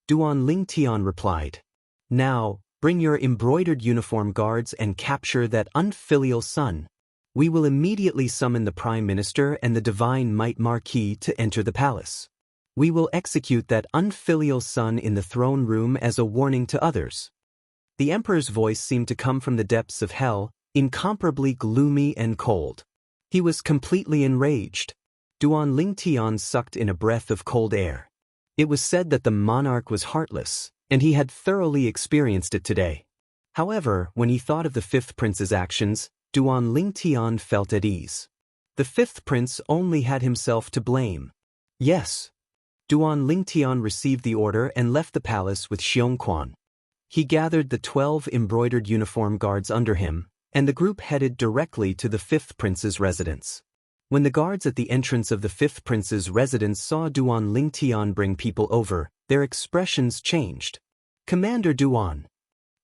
Duan Lingtian replied. Now, bring your embroidered uniform guards and capture that unfilial son. We will immediately summon the Prime Minister and the Divine Might Marquis to enter the palace. We will execute that unfilial son in the throne room as a warning to others. The emperor's voice seemed to come from the depths of hell, incomparably gloomy and cold. He was completely enraged. Duan Lingtian sucked in a breath of cold air. It was said that the monarch was heartless, and he had thoroughly experienced it today. However, when he thought of the fifth prince's actions, Duan Lingtian felt at ease. The fifth prince only had himself to blame. Yes. Duan Lingtian received the order and left the palace with Xianxia. He gathered the 12 embroidered uniform guards under him, and the group headed directly to the fifth prince's residence. When the guards at the entrance of the fifth prince's residence saw Duan Lingtian bring people over, their expressions changed. Commander Duan.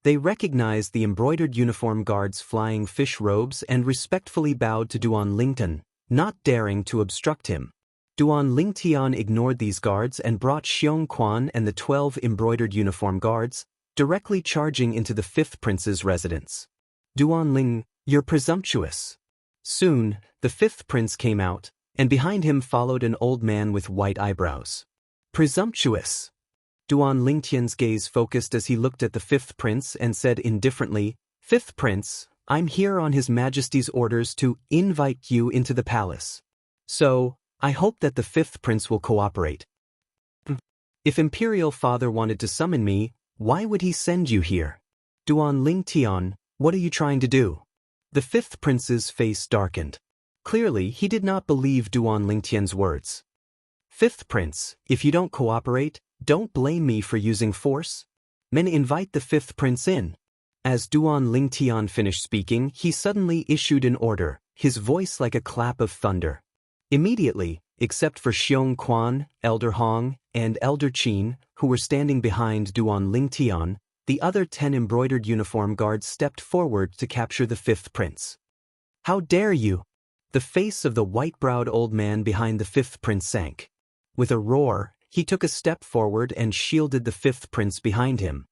They recognized the embroidered uniform guards' flying fish robes and respectfully bowed to Duan Lingtian, not daring to obstruct him. Duan Lingtian ignored these guards and brought Xianxia and the 12 embroidered uniform guards, directly charging into the fifth prince's residence. Duan Ling, you're presumptuous. Soon, the fifth prince came out, and behind him followed an old man with white eyebrows. Presumptuous. Duan Lingtian's gaze focused as he looked at the fifth prince and said indifferently, Fifth prince, I'm here on His Majesty's orders to invite you into the palace. So, I hope that the fifth prince will cooperate. If Imperial Father wanted to summon me, why would he send you here? Duan Lingtian, what are you trying to do? The fifth prince's face darkened. Clearly, he did not believe Duan Lingtian's words. Fifth prince, if you don't cooperate, don't blame me for using force. Men, invite the fifth prince in. As Duan Lingtian finished speaking, he suddenly issued an order, his voice like a clap of thunder. Immediately, except for Xianxia, Elder Hong, and Elder Qin, who were standing behind Duan Lingtian, the other 10 embroidered uniform guards stepped forward to capture the fifth prince. How dare you! The face of the white-browed old man behind the fifth prince sank. With a roar, he took a step forward and shielded the fifth prince behind him.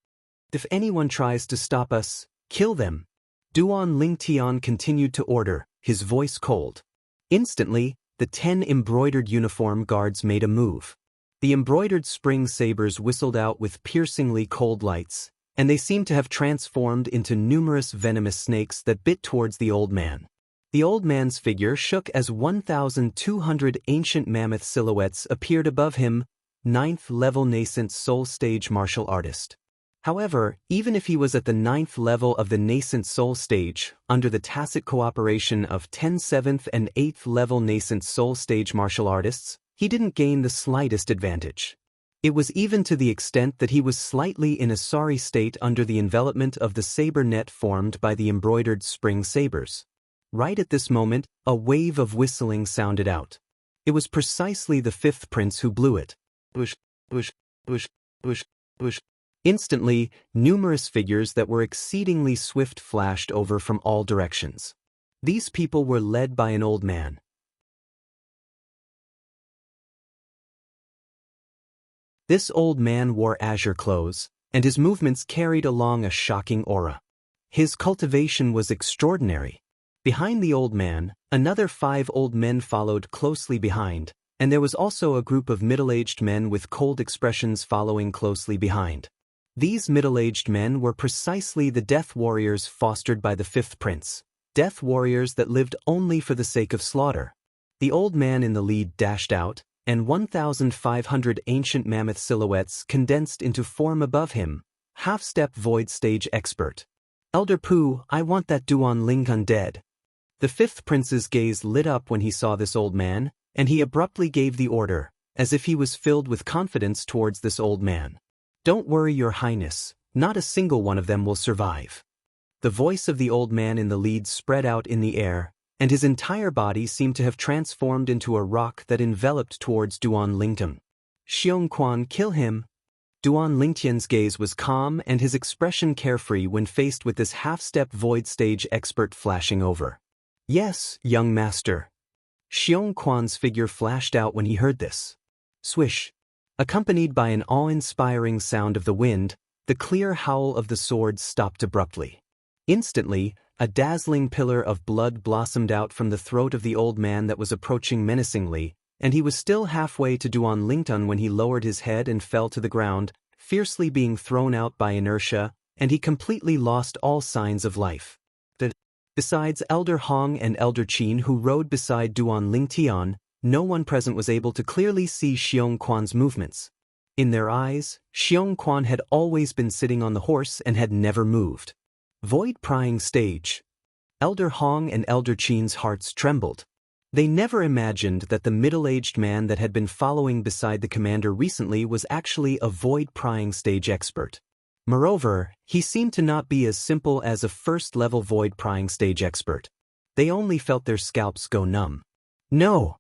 If anyone tries to stop us, kill them. Duan Lingtian continued to order, his voice cold. Instantly, the 10 embroidered uniform guards made a move. The embroidered spring sabers whistled out with piercingly cold lights, and they seemed to have transformed into numerous venomous snakes that bit towards the old man. The old man's figure shook as 1,200 ancient mammoth silhouettes appeared above him, 9th-level nascent soul stage martial artist. However, even if he was at the 9th level of the nascent soul stage, under the tacit cooperation of 10 7th and 8th level nascent soul stage martial artists, he didn't gain the slightest advantage. It was even to the extent that he was slightly in a sorry state under the envelopment of the saber net formed by the embroidered spring sabers. Right at this moment, a wave of whistling sounded out. It was precisely the fifth prince who blew it. Bush, bush, bush, bush, bush. Instantly, numerous figures that were exceedingly swift flashed over from all directions. These people were led by an old man. This old man wore azure clothes, and his movements carried along a shocking aura. His cultivation was extraordinary. Behind the old man, another 5 old men followed closely behind, and there was also a group of middle-aged men with cold expressions following closely behind. These middle-aged men were precisely the death warriors fostered by the fifth prince, death warriors that lived only for the sake of slaughter. The old man in the lead dashed out, and 1,500 ancient mammoth silhouettes condensed into form above him, half-step void stage expert. Elder Pu, I want that Duan Ling undead. The fifth prince's gaze lit up when he saw this old man, and he abruptly gave the order, as if he was filled with confidence towards this old man. Don't worry, your highness, not a single one of them will survive. The voice of the old man in the lead spread out in the air, and his entire body seemed to have transformed into a rock that enveloped towards Duan Lingtian. Xiongquan, kill him. Duan Lingtian's gaze was calm and his expression carefree when faced with this half-step void stage expert flashing over. Yes, young master. Xiongquan's figure flashed out when he heard this. Swish. Accompanied by an awe-inspiring sound of the wind, the clear howl of the swords stopped abruptly. Instantly, a dazzling pillar of blood blossomed out from the throat of the old man that was approaching menacingly, and he was still halfway to Duan Lingtian when he lowered his head and fell to the ground, fiercely being thrown out by inertia, and he completely lost all signs of life. Besides Elder Hong and Elder Qin, who rode beside Duan Lingtian, no one present was able to clearly see Xiongquan's movements. In their eyes, Xiongquan had always been sitting on the horse and had never moved. Void prying stage. Elder Hong and Elder Qin's hearts trembled. They never imagined that the middle-aged man that had been following beside the commander recently was actually a void prying stage expert. Moreover, he seemed to not be as simple as a first-level void prying stage expert. They only felt their scalps go numb. No!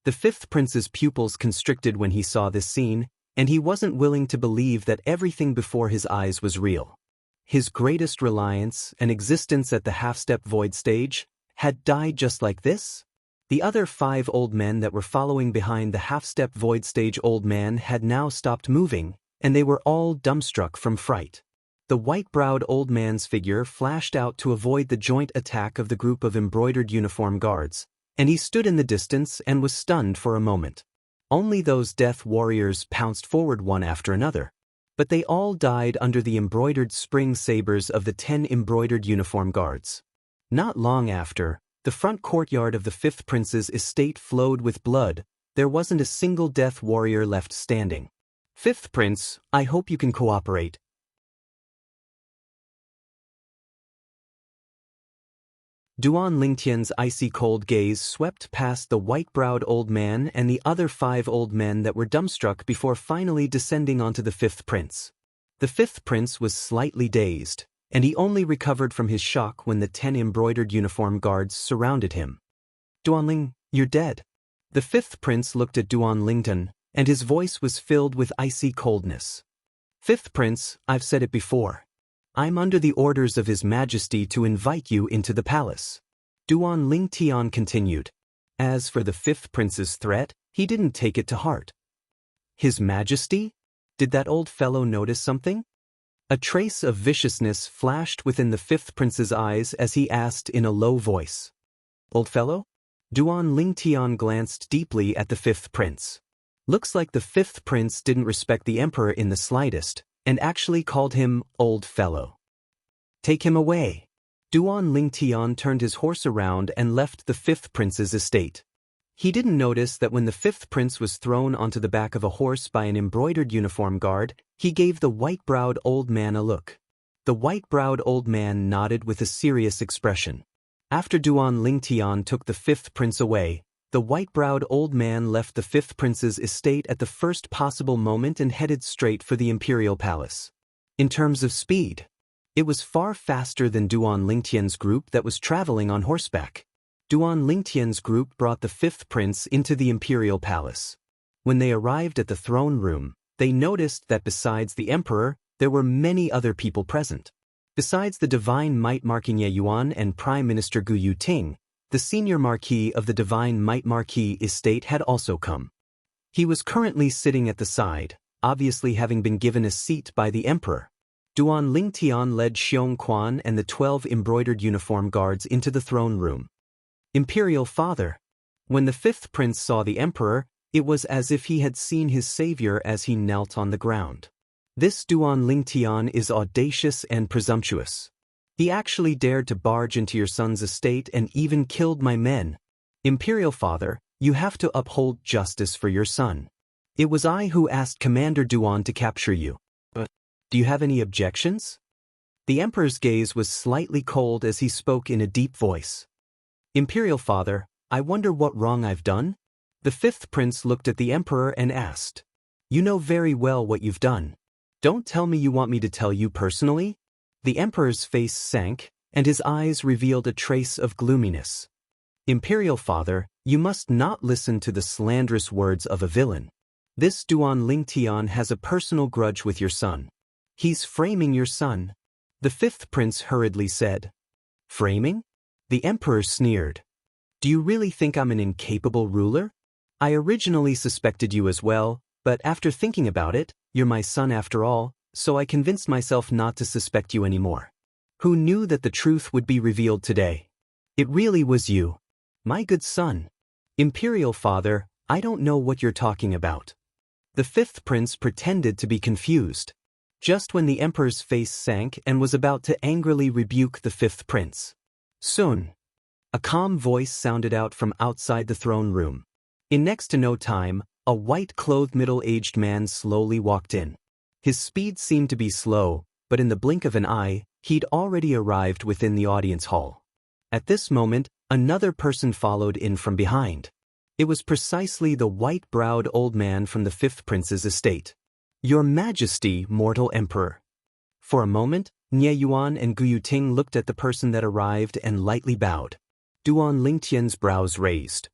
The fifth prince's pupils constricted when he saw this scene, and he wasn't willing to believe that everything before his eyes was real. His greatest reliance, an existence at the half-step void stage, had died just like this? The other 5 old men that were following behind the half-step void stage old man had now stopped moving, and they were all dumbstruck from fright. The white-browed old man's figure flashed out to avoid the joint attack of the group of embroidered uniform guards, and he stood in the distance and was stunned for a moment. Only those death warriors pounced forward one after another. But they all died under the embroidered spring sabers of the 10 embroidered uniform guards. Not long after, the front courtyard of the fifth prince's estate flowed with blood. There wasn't a single death warrior left standing. Fifth prince, I hope you can cooperate. Duan Lingtian's icy cold gaze swept past the white-browed old man and the other 5 old men that were dumbstruck before finally descending onto the fifth prince. The fifth prince was slightly dazed, and he only recovered from his shock when the 10 embroidered uniform guards surrounded him. Duanling, you're dead. The fifth prince looked at Duan Lingtian, and his voice was filled with icy coldness. Fifth prince, I've said it before. I'm under the orders of His Majesty to invite you into the palace. Duan Lingtian continued. As for the fifth prince's threat, he didn't take it to heart. His Majesty? Did that old fellow notice something? A trace of viciousness flashed within the fifth prince's eyes as he asked in a low voice. Old fellow? Duan Lingtian glanced deeply at the fifth prince. Looks like the fifth prince didn't respect the emperor in the slightest, and actually called him old fellow. Take him away. Duan Lingtian turned his horse around and left the fifth prince's estate. He didn't notice that when the fifth prince was thrown onto the back of a horse by an embroidered uniform guard, he gave the white-browed old man a look. The white-browed old man nodded with a serious expression. After Duan Lingtian took the fifth prince away, the white-browed old man left the fifth prince's estate at the first possible moment and headed straight for the imperial palace. In terms of speed, it was far faster than Duan Lingtian's group that was traveling on horseback. Duan Lingtian's group brought the fifth prince into the imperial palace. When they arrived at the throne room, they noticed that besides the emperor, there were many other people present. Besides the divine might Marquis Ye Yuan and Prime Minister Gu Yuting, the senior marquis of the divine might marquis estate had also come. He was currently sitting at the side, obviously having been given a seat by the emperor. Duan Lingtian led Xiongquan and the 12 embroidered uniform guards into the throne room. Imperial Father. When the fifth prince saw the emperor, it was as if he had seen his savior as he knelt on the ground. This Duan Lingtian is audacious and presumptuous. He actually dared to barge into your son's estate and even killed my men. Imperial Father, you have to uphold justice for your son. It was I who asked Commander Duan to capture you. But do you have any objections? The Emperor's gaze was slightly cold as he spoke in a deep voice. Imperial Father, I wonder what wrong I've done? The fifth prince looked at the Emperor and asked. You know very well what you've done. Don't tell me you want me to tell you personally? The Emperor's face sank, and his eyes revealed a trace of gloominess. Imperial Father, you must not listen to the slanderous words of a villain. This Duan Lingtian has a personal grudge with your son. He's framing your son. The fifth prince hurriedly said. Framing? The Emperor sneered. Do you really think I'm an incapable ruler? I originally suspected you as well, but after thinking about it, you're my son after all, so I convinced myself not to suspect you anymore. Who knew that the truth would be revealed today? It really was you. My good son. Imperial Father, I don't know what you're talking about. The fifth prince pretended to be confused. Just when the Emperor's face sank and was about to angrily rebuke the fifth prince. Sun. A calm voice sounded out from outside the throne room. In next to no time, a white-clothed middle-aged man slowly walked in. His speed seemed to be slow, but in the blink of an eye, he'd already arrived within the audience hall. At this moment, another person followed in from behind. It was precisely the white-browed old man from the fifth prince's estate. Your Majesty, mortal Emperor. For a moment, Nie Yuan and Guyu Ting looked at the person that arrived and lightly bowed. Duan Lingtian's brows raised.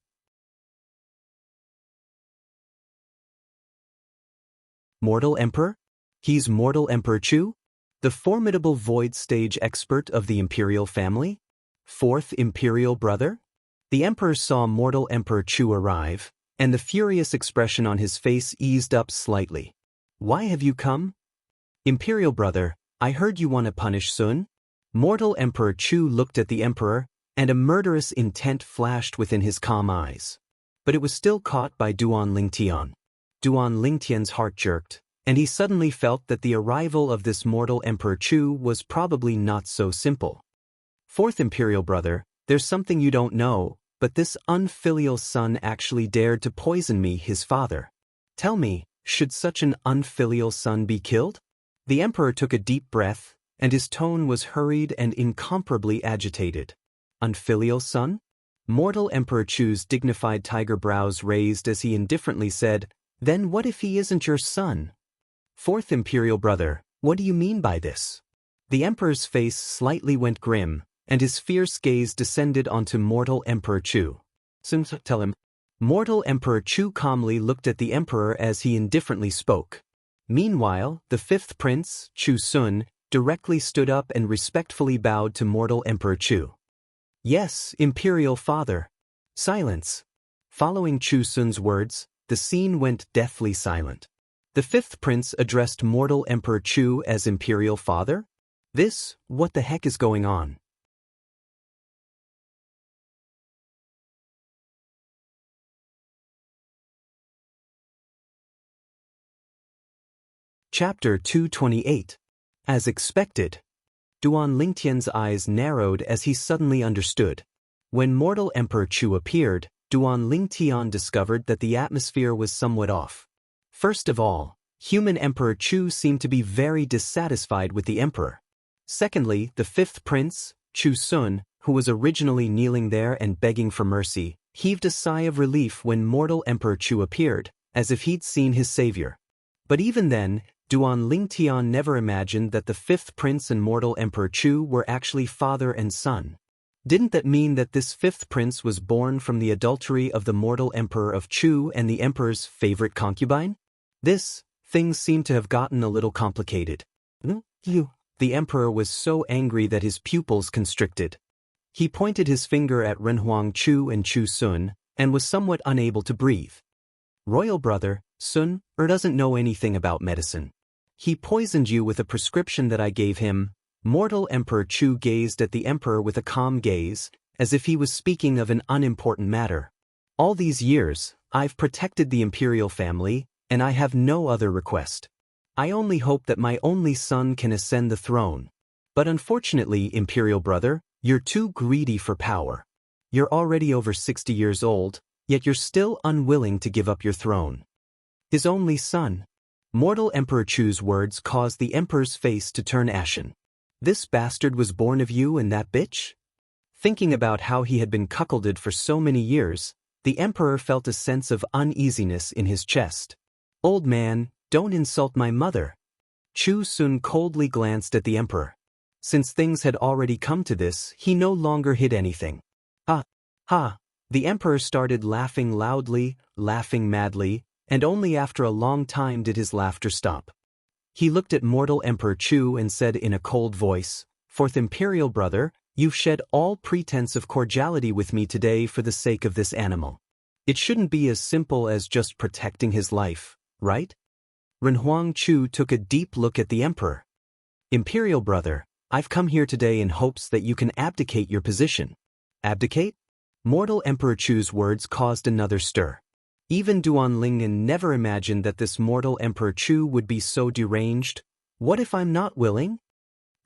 Mortal Emperor? He's Mortal Emperor Chu? The formidable void stage expert of the imperial family? Fourth imperial brother? The Emperor saw Mortal Emperor Chu arrive, and the furious expression on his face eased up slightly. Why have you come? Imperial brother, I heard you want to punish Sun? Mortal Emperor Chu looked at the Emperor, and a murderous intent flashed within his calm eyes. But it was still caught by Duan Lingtian. Duan Lingtian's heart jerked, and he suddenly felt that the arrival of this mortal Emperor Chu was probably not so simple. Fourth imperial brother, there's something you don't know, but this unfilial son actually dared to poison me, his father. Tell me, should such an unfilial son be killed? The Emperor took a deep breath, and his tone was hurried and incomparably agitated. Unfilial son? Mortal Emperor Chu's dignified tiger brows raised as he indifferently said, Then what if he isn't your son? Fourth imperial brother, what do you mean by this? The Emperor's face slightly went grim, and his fierce gaze descended onto Mortal Emperor Chu. Tell him. Mortal Emperor Chu calmly looked at the Emperor as he indifferently spoke. Meanwhile, the fifth prince, Chu Sun, directly stood up and respectfully bowed to Mortal Emperor Chu. Yes, Imperial Father. Silence. Following Chu Sun's words, the scene went deathly silent. The fifth prince addressed Mortal Emperor Chu as Imperial Father? What the heck is going on? Chapter 228. As expected. Duan Lingtian's eyes narrowed as he suddenly understood. When Mortal Emperor Chu appeared, Duan Lingtian discovered that the atmosphere was somewhat off. First of all, human Emperor Chu seemed to be very dissatisfied with the Emperor. Secondly, the fifth prince, Chu Sun, who was originally kneeling there and begging for mercy, heaved a sigh of relief when Mortal Emperor Chu appeared, as if he'd seen his savior. But even then, Duan Lingtian never imagined that the fifth prince and Mortal Emperor Chu were actually father and son. Didn't that mean that this fifth prince was born from the adultery of the Mortal Emperor of Chu and the Emperor's favorite concubine? Things seemed to have gotten a little complicated. The Emperor was so angry that his pupils constricted. He pointed his finger at Renhuang Chu and Chu Sun, and was somewhat unable to breathe. Royal brother, Sun, doesn't know anything about medicine. He poisoned you with a prescription that I gave him. Mortal Emperor Chu gazed at the Emperor with a calm gaze, as if he was speaking of an unimportant matter. All these years, I've protected the imperial family, and I have no other request. I only hope that my only son can ascend the throne. But unfortunately, Imperial Brother, you're too greedy for power. You're already over 60 years old, yet you're still unwilling to give up your throne. His only son. Mortal Emperor Chu's words caused the emperor's face to turn ashen. This bastard was born of you and that bitch? Thinking about how he had been cuckolded for so many years, the emperor felt a sense of uneasiness in his chest. Old man, don't insult my mother. Chu Sun coldly glanced at the emperor. Since things had already come to this, he no longer hid anything. Ha! Ha! The emperor started laughing loudly, laughing madly, and only after a long time did his laughter stop. He looked at mortal Emperor Chu and said in a cold voice, "Fourth Imperial Brother, you've shed all pretense of cordiality with me today for the sake of this animal. It shouldn't be as simple as just protecting his life, right?" Renhuang Chu took a deep look at the emperor. "Imperial Brother, I've come here today in hopes that you can abdicate your position." Abdicate? Mortal Emperor Chu's words caused another stir. Even Duan Lingyan never imagined that this mortal Emperor Chu would be so deranged. "What if I'm not willing?"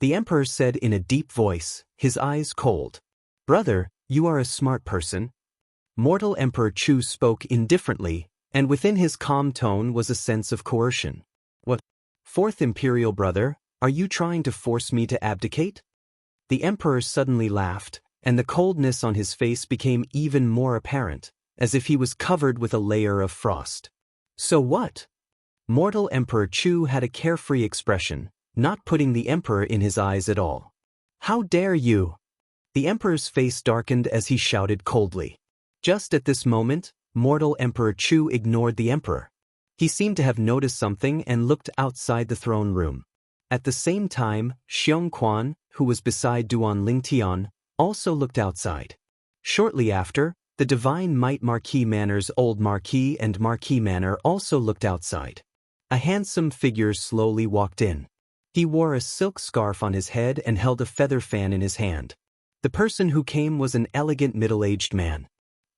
The emperor said in a deep voice, his eyes cold. "Brother, you are a smart person." Mortal Emperor Chu spoke indifferently, and within his calm tone was a sense of coercion. "What? Fourth Imperial Brother, are you trying to force me to abdicate?" The emperor suddenly laughed, and the coldness on his face became even more apparent, as if he was covered with a layer of frost. "So what?" Mortal Emperor Chu had a carefree expression, not putting the emperor in his eyes at all. "How dare you?" The emperor's face darkened as he shouted coldly. Just at this moment, mortal Emperor Chu ignored the emperor. He seemed to have noticed something and looked outside the throne room. At the same time, Xiong Quan, who was beside Duan Lingtian, also looked outside. Shortly after, the Divine Might Marquis Manor's old Marquis and Marquis Manor also looked outside. A handsome figure slowly walked in. He wore a silk scarf on his head and held a feather fan in his hand. The person who came was an elegant middle-aged man.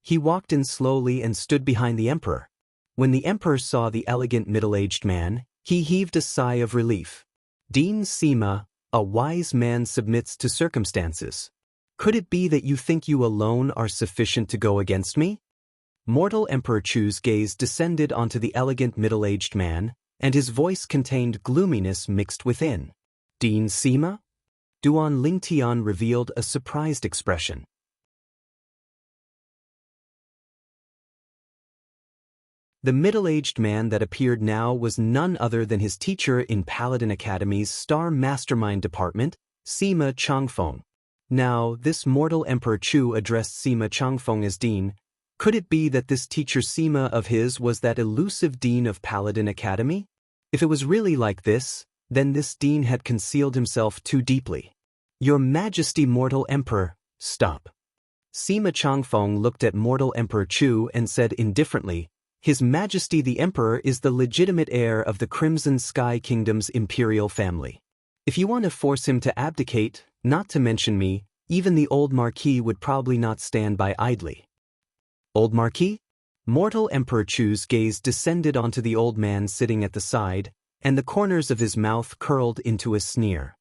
He walked in slowly and stood behind the emperor. When the emperor saw the elegant middle-aged man, he heaved a sigh of relief. "Dean Sima, a wise man submits to circumstances. Could it be that you think you alone are sufficient to go against me?" Mortal Emperor Chu's gaze descended onto the elegant middle-aged man, and his voice contained gloominess mixed within. "Dean Sima?" Duan Lingtian revealed a surprised expression. The middle-aged man that appeared now was none other than his teacher in Paladin Academy's Star Mastermind Department, Sima Changfeng. Now, this mortal Emperor Chu addressed Sima Changfeng as Dean. Could it be that this teacher Sima of his was that elusive Dean of Paladin Academy? If it was really like this, then this Dean had concealed himself too deeply. "Your Majesty, mortal Emperor, stop." Sima Changfeng looked at mortal Emperor Chu and said indifferently, "His Majesty the Emperor is the legitimate heir of the Crimson Sky Kingdom's imperial family. If you want to force him to abdicate, not to mention me, even the old Marquis would probably not stand by idly." "Old Marquis?" Mortal Emperor Chu's gaze descended onto the old man sitting at the side, and the corners of his mouth curled into a sneer.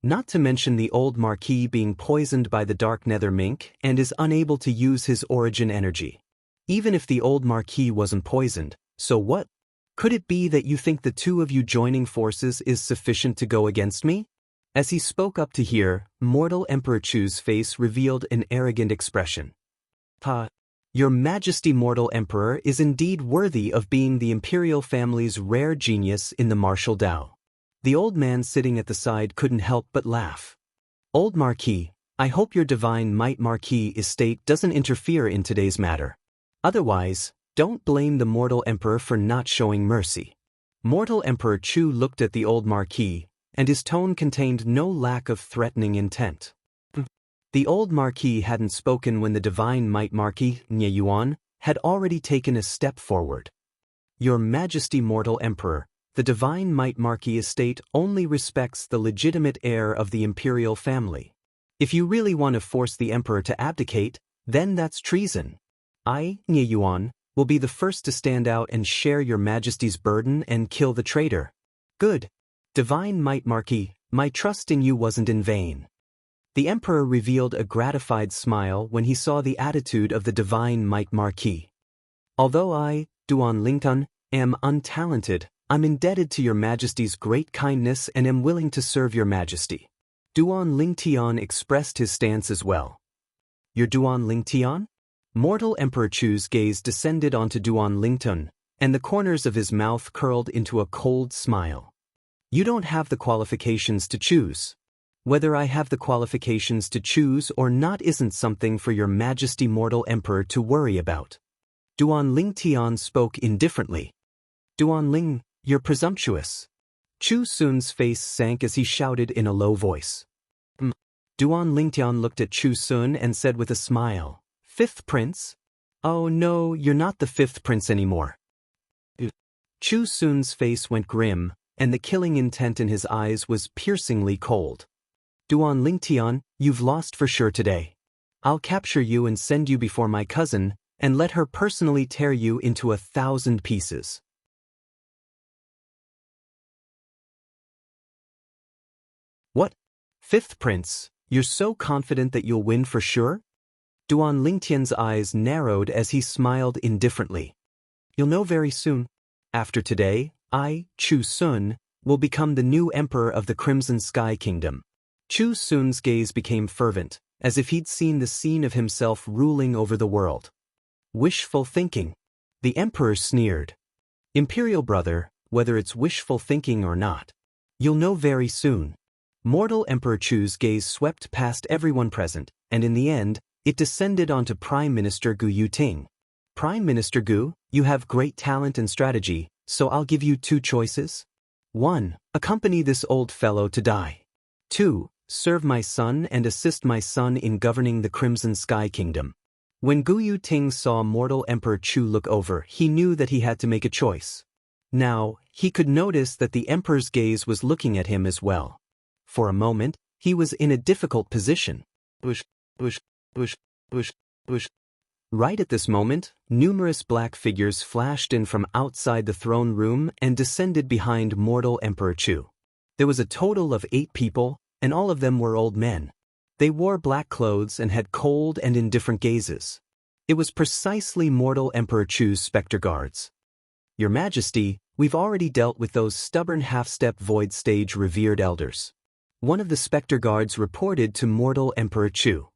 "Not to mention the old Marquis being poisoned by the dark nether mink and is unable to use his origin energy. Even if the old Marquis wasn't poisoned, so what? Could it be that you think the two of you joining forces is sufficient to go against me?" As he spoke up to hear, mortal Emperor Chu's face revealed an arrogant expression. "Ha! Your Majesty mortal Emperor is indeed worthy of being the imperial family's rare genius in the martial Tao." The old man sitting at the side couldn't help but laugh. "Old Marquis, I hope your Divine Might Marquis estate doesn't interfere in today's matter. Otherwise, don't blame the mortal emperor for not showing mercy." Mortal Emperor Chu looked at the old Marquis, and his tone contained no lack of threatening intent. The old Marquis hadn't spoken when the Divine Might Marquis, Nye Yuan, had already taken a step forward. "Your Majesty mortal Emperor, the Divine Might Marquis estate only respects the legitimate heir of the imperial family. If you really want to force the emperor to abdicate, then that's treason. I, Nye Yuan, will be the first to stand out and share your Majesty's burden and kill the traitor." Good. Divine Might Marquis, my trust in you wasn't in vain. The Emperor revealed a gratified smile when he saw the attitude of the Divine Might Marquis. Although I, Duan Lingtun, am untalented, I'm indebted to your Majesty's great kindness and am willing to serve your Majesty. Duan Lingtian expressed his stance as well. You're Duan Lingtian? Mortal Emperor Chu's gaze descended onto Duan Lingtun, and the corners of his mouth curled into a cold smile. You don't have the qualifications to choose. Whether I have the qualifications to choose or not isn't something for your Majesty Mortal Emperor to worry about. Duan Lingtian spoke indifferently. Duan Ling, you're presumptuous. Chu Sun's face sank as he shouted in a low voice. Duan Lingtian looked at Chu Sun and said with a smile, Fifth Prince? Oh no, you're not the fifth prince anymore. Chu Sun's face went grim, and the killing intent in his eyes was piercingly cold. Duan Lingtian, you've lost for sure today. I'll capture you and send you before my cousin, and let her personally tear you into 1,000 pieces. What? Fifth Prince, you're so confident that you'll win for sure? Duan Lingtian's eyes narrowed as he smiled indifferently. You'll know very soon. After today, I, Chu Sun, will become the new emperor of the Crimson Sky Kingdom. Chu Sun's gaze became fervent, as if he'd seen the scene of himself ruling over the world. Wishful thinking. The emperor sneered. Imperial brother, whether it's wishful thinking or not, you'll know very soon. Mortal Emperor Chu's gaze swept past everyone present, and in the end, it descended onto Prime Minister Gu Yuting. Prime Minister Gu, you have great talent and strategy, so I'll give you 2 choices. 1. Accompany this old fellow to die. 2. Serve my son and assist my son in governing the Crimson Sky Kingdom. When Gu Yuting saw Mortal Emperor Chu look over, he knew that he had to make a choice. Now, he could notice that the Emperor's gaze was looking at him as well. For a moment, he was in a difficult position. Right at this moment, numerous black figures flashed in from outside the throne room and descended behind Mortal Emperor Chu. There was a total of 8 people, and all of them were old men. They wore black clothes and had cold and indifferent gazes. It was precisely Mortal Emperor Chu's specter guards. Your Majesty, we've already dealt with those stubborn half-step void stage revered elders. One of the specter guards reported to Mortal Emperor Chu.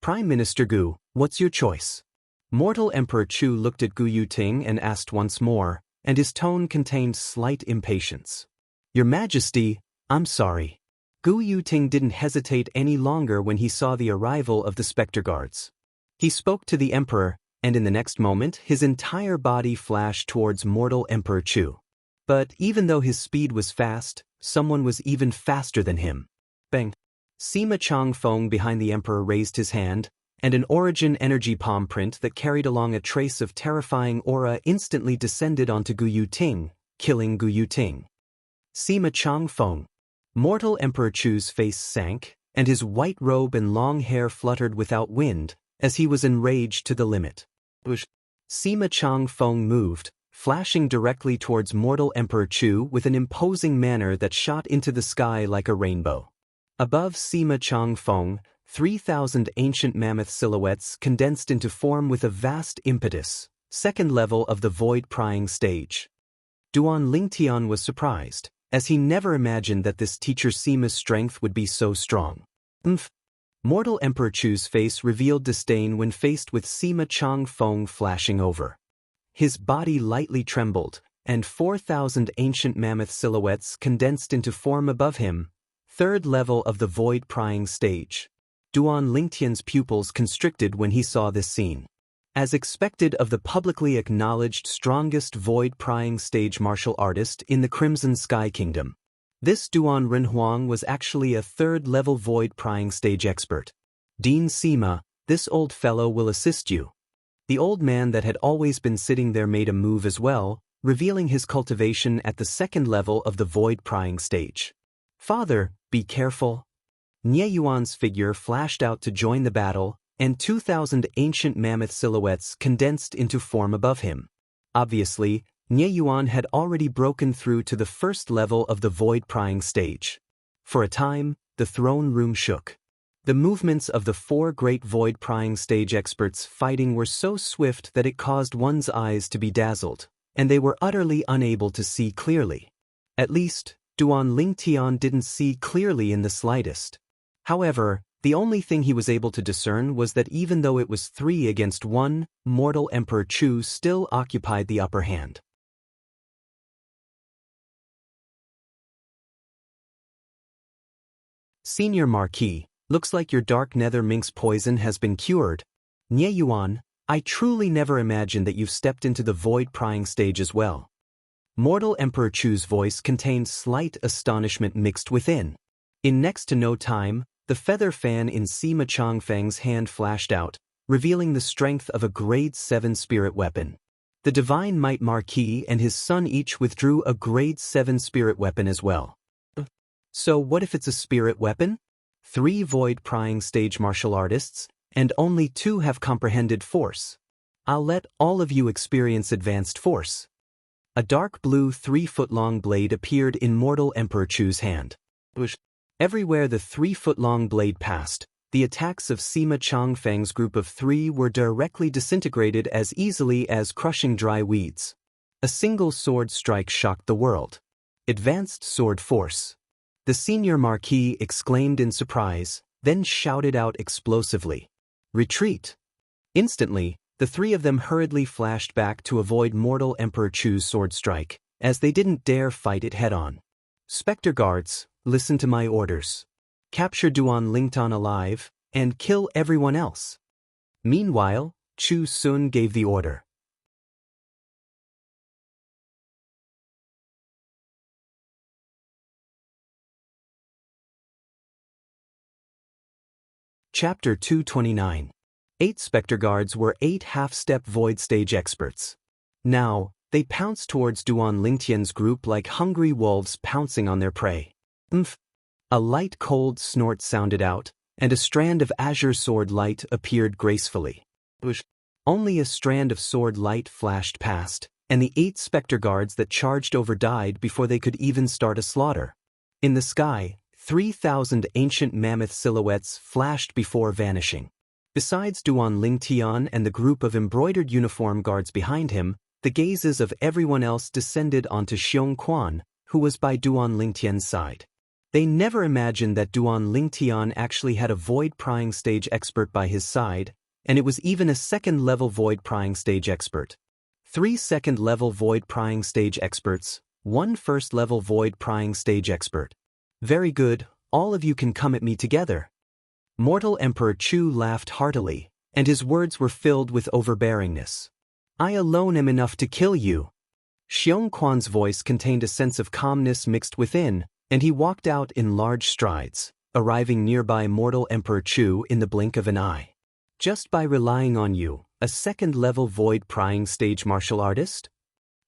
Prime Minister Gu, what's your choice? Mortal Emperor Chu looked at Gu Yuting and asked once more, and his tone contained slight impatience. Your Majesty, I'm sorry. Gu Yuting didn't hesitate any longer when he saw the arrival of the specter guards. He spoke to the Emperor, and in the next moment his entire body flashed towards Mortal Emperor Chu. But even though his speed was fast, someone was even faster than him. Bang! Sima Changfeng behind the Emperor raised his hand, and an origin energy palm print that carried along a trace of terrifying aura instantly descended onto Gu Yuting, killing Gu Yuting. Sima Changfeng. Mortal Emperor Chu's face sank, and his white robe and long hair fluttered without wind, as he was enraged to the limit. Sima Changfeng moved, flashing directly towards Mortal Emperor Chu with an imposing manner that shot into the sky like a rainbow. Above Sima Changfeng, 3,000 ancient mammoth silhouettes condensed into form with a vast impetus, second level of the void-prying stage. Duan Lingtian was surprised, as he never imagined that this teacher Sima's strength would be so strong. Mortal Emperor Chu's face revealed disdain when faced with Sima Changfeng flashing over. His body lightly trembled, and 4,000 ancient mammoth silhouettes condensed into form above him, third level of the void-prying stage. Duan Lingtian's pupils constricted when he saw this scene. As expected of the publicly acknowledged strongest void-prying stage martial artist in the Crimson Sky Kingdom, this Duan Renhuang was actually a third-level void-prying stage expert. Dean Sima, this old fellow will assist you. The old man that had always been sitting there made a move as well, revealing his cultivation at the second level of the void-prying stage. Father, be careful. Nie Yuan's figure flashed out to join the battle, and 2,000 ancient mammoth silhouettes condensed into form above him. Obviously, Nie Yuan had already broken through to the first level of the void prying stage. For a time, the throne room shook. The movements of the four great void prying stage experts fighting were so swift that it caused one's eyes to be dazzled, and they were utterly unable to see clearly. At least, Duan Lingtian didn't see clearly in the slightest. However, the only thing he was able to discern was that even though it was 3 against 1, mortal Emperor Chu still occupied the upper hand. Senior Marquis, looks like your dark nether minx poison has been cured. Nie Yuan, I truly never imagined that you've stepped into the void prying stage as well. Mortal Emperor Chu's voice contained slight astonishment mixed within. In next to no time, the feather fan in Sima Changfeng's hand flashed out, revealing the strength of a grade 7 spirit weapon. The Divine Might Marquis and his son each withdrew a grade 7 spirit weapon as well. So what if it's a spirit weapon? 3 void prying stage martial artists, and only 2 have comprehended force. I'll let all of you experience advanced force. A dark blue 3-foot-long blade appeared in mortal Emperor Chu's hand. Everywhere the 3-foot-long blade passed, the attacks of Sima Changfeng's group of 3 were directly disintegrated as easily as crushing dry weeds. A single sword strike shocked the world. Advanced sword force. The senior Marquis exclaimed in surprise, then shouted out explosively, "Retreat!" Instantly, the 3 of them hurriedly flashed back to avoid mortal Emperor Chu's sword strike, as they didn't dare fight it head-on. Spectre guards, listen to my orders. Capture Duan Lingtan alive, and kill everyone else. Meanwhile, Chu Sun gave the order. Chapter 229. 8 Spectre Guards were 8 half-step void stage experts. Now, they pounced towards Duan Lingtian's group like hungry wolves pouncing on their prey. Umph! A light cold snort sounded out, and a strand of azure sword light appeared gracefully. Only a strand of sword light flashed past, and the 8 Spectre Guards that charged over died before they could even start a slaughter. In the sky, 3,000 ancient mammoth silhouettes flashed before vanishing. Besides Duan Lingtian and the group of embroidered uniform guards behind him, the gazes of everyone else descended onto Xiong Quan, who was by Duan Lingtian's side. They never imagined that Duan Lingtian actually had a void prying stage expert by his side, and it was even a second-level void prying stage expert. 3 second-level void prying stage experts, 1 first-level void prying stage expert. Very good, all of you can come at me together. Mortal Emperor Chu laughed heartily, and his words were filled with overbearingness. I alone am enough to kill you. Xiong Quan's voice contained a sense of calmness mixed within, and he walked out in large strides, arriving nearby Mortal Emperor Chu in the blink of an eye. Just by relying on you, a second-level void prying stage martial artist?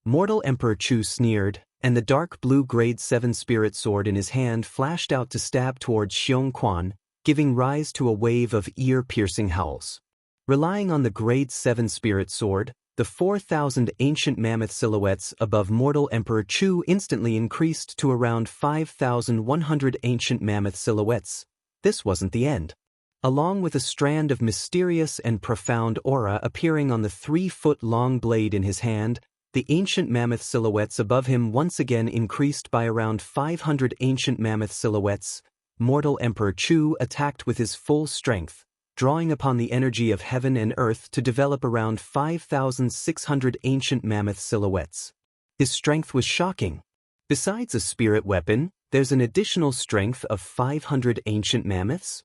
Mortal Emperor Chu sneered, and the dark blue grade 7 spirit sword in his hand flashed out to stab towards Xiong Quan, giving rise to a wave of ear-piercing howls. Relying on the grade 7 spirit sword, the 4,000 ancient mammoth silhouettes above mortal Emperor Chu instantly increased to around 5,100 ancient mammoth silhouettes. This wasn't the end. Along with a strand of mysterious and profound aura appearing on the 3-foot-long blade in his hand, the ancient mammoth silhouettes above him once again increased by around 500 ancient mammoth silhouettes. Mortal Emperor Chu attacked with his full strength, drawing upon the energy of heaven and earth to develop around 5,600 ancient mammoth silhouettes. His strength was shocking. Besides a spirit weapon, there's an additional strength of 500 ancient mammoths?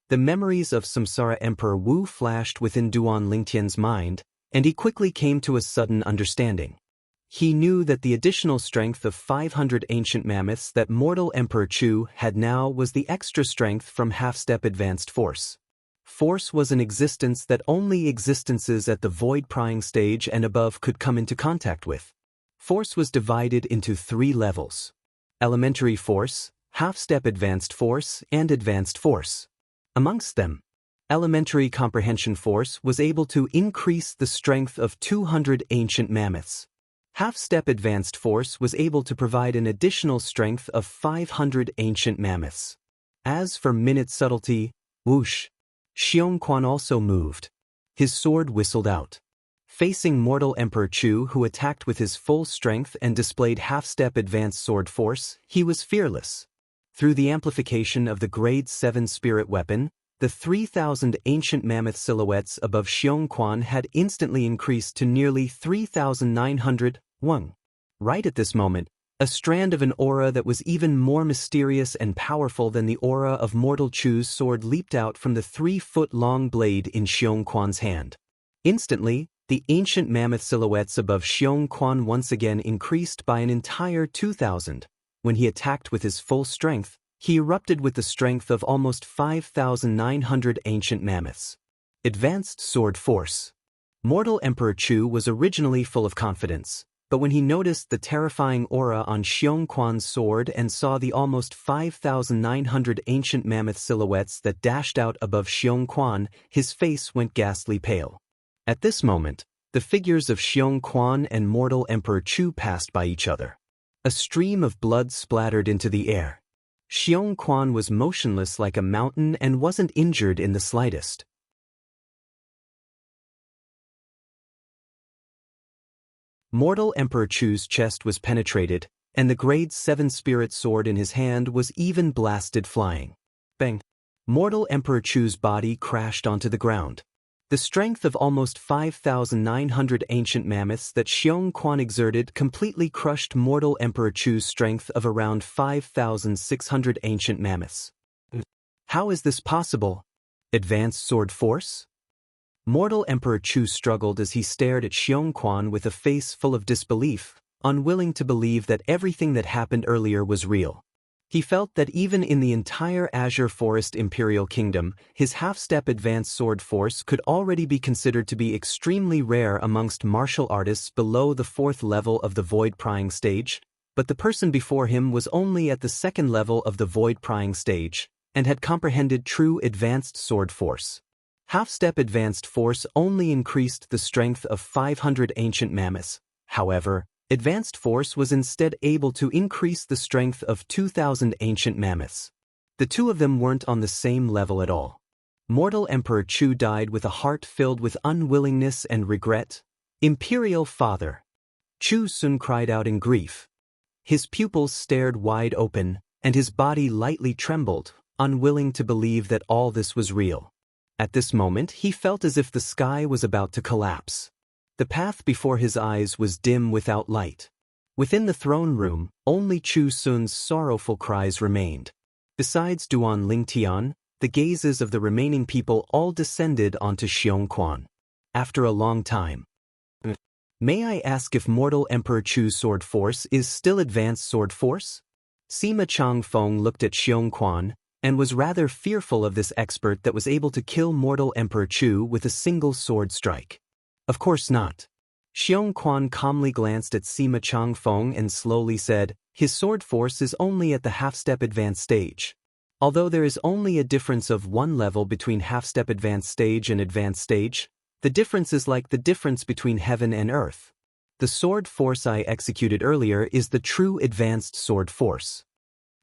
The memories of Samsara Emperor Wu flashed within Duan Lingtian's mind, and he quickly came to a sudden understanding. He knew that the additional strength of 500 ancient mammoths that mortal Emperor Chu had now was the extra strength from half-step advanced force. Force was an existence that only existences at the void prying stage and above could come into contact with. Force was divided into 3 levels: elementary force, half-step advanced force, and advanced force. Amongst them, elementary comprehension force was able to increase the strength of 200 ancient mammoths. Half-step advanced force was able to provide an additional strength of 500 ancient mammoths. As for minute subtlety, whoosh! Xianxia also moved. His sword whistled out. Facing mortal Emperor Chu, who attacked with his full strength and displayed half-step advanced sword force, he was fearless. Through the amplification of the Grade 7 spirit weapon, the 3,000 ancient mammoth silhouettes above Xianxia had instantly increased to nearly 3,900. Right at this moment, a strand of an aura that was even more mysterious and powerful than the aura of mortal Chu's sword leaped out from the 3-foot-long blade in Xianxia's hand. Instantly, the ancient mammoth silhouettes above Xianxia once again increased by an entire 2,000. When he attacked with his full strength, he erupted with the strength of almost 5,900 ancient mammoths. Advanced sword force. Mortal Emperor Chu was originally full of confidence, but when he noticed the terrifying aura on Xianxia's sword and saw the almost 5,900 ancient mammoth silhouettes that dashed out above Xianxia, his face went ghastly pale. At this moment, the figures of Xianxia and mortal Emperor Chu passed by each other. A stream of blood splattered into the air. Xianxia was motionless like a mountain and wasn't injured in the slightest. Mortal Emperor Chu's chest was penetrated, and the Grade 7 spirit sword in his hand was even blasted flying. Bang! Mortal Emperor Chu's body crashed onto the ground. The strength of almost 5,900 ancient mammoths that Xianxia exerted completely crushed mortal Emperor Chu's strength of around 5,600 ancient mammoths. How is this possible? Advanced sword force? Mortal Emperor Chu struggled as he stared at Xianxia with a face full of disbelief, unwilling to believe that everything that happened earlier was real. He felt that even in the entire Azure Forest Imperial Kingdom, his half-step advanced sword force could already be considered to be extremely rare amongst martial artists below the 4th level of the Void Prying stage, but the person before him was only at the 2nd level of the Void Prying stage, and had comprehended true advanced sword force. Half-step advanced force only increased the strength of 500 ancient mammoths. However, advanced force was instead able to increase the strength of 2,000 ancient mammoths. The two of them weren't on the same level at all. Mortal Emperor Chu died with a heart filled with unwillingness and regret. Imperial Father! Chu Sun cried out in grief. His pupils stared wide open, and his body lightly trembled, unwilling to believe that all this was real. At this moment, he felt as if the sky was about to collapse. The path before his eyes was dim without light. Within the throne room, only Chu Sun's sorrowful cries remained. Besides Duan Lingtian, the gazes of the remaining people all descended onto Xianxia. After a long time. May I ask if mortal Emperor Chu's sword force is still advanced sword force? Sima Changfeng looked at Xianxia, and was rather fearful of this expert that was able to kill mortal Emperor Chu with a single sword strike. Of course not. Xianxia calmly glanced at Sima Changfeng and slowly said, his sword force is only at the half-step advanced stage. Although there is only a difference of 1 level between half-step advanced stage and advanced stage, the difference is like the difference between heaven and earth. The sword force I executed earlier is the true advanced sword force.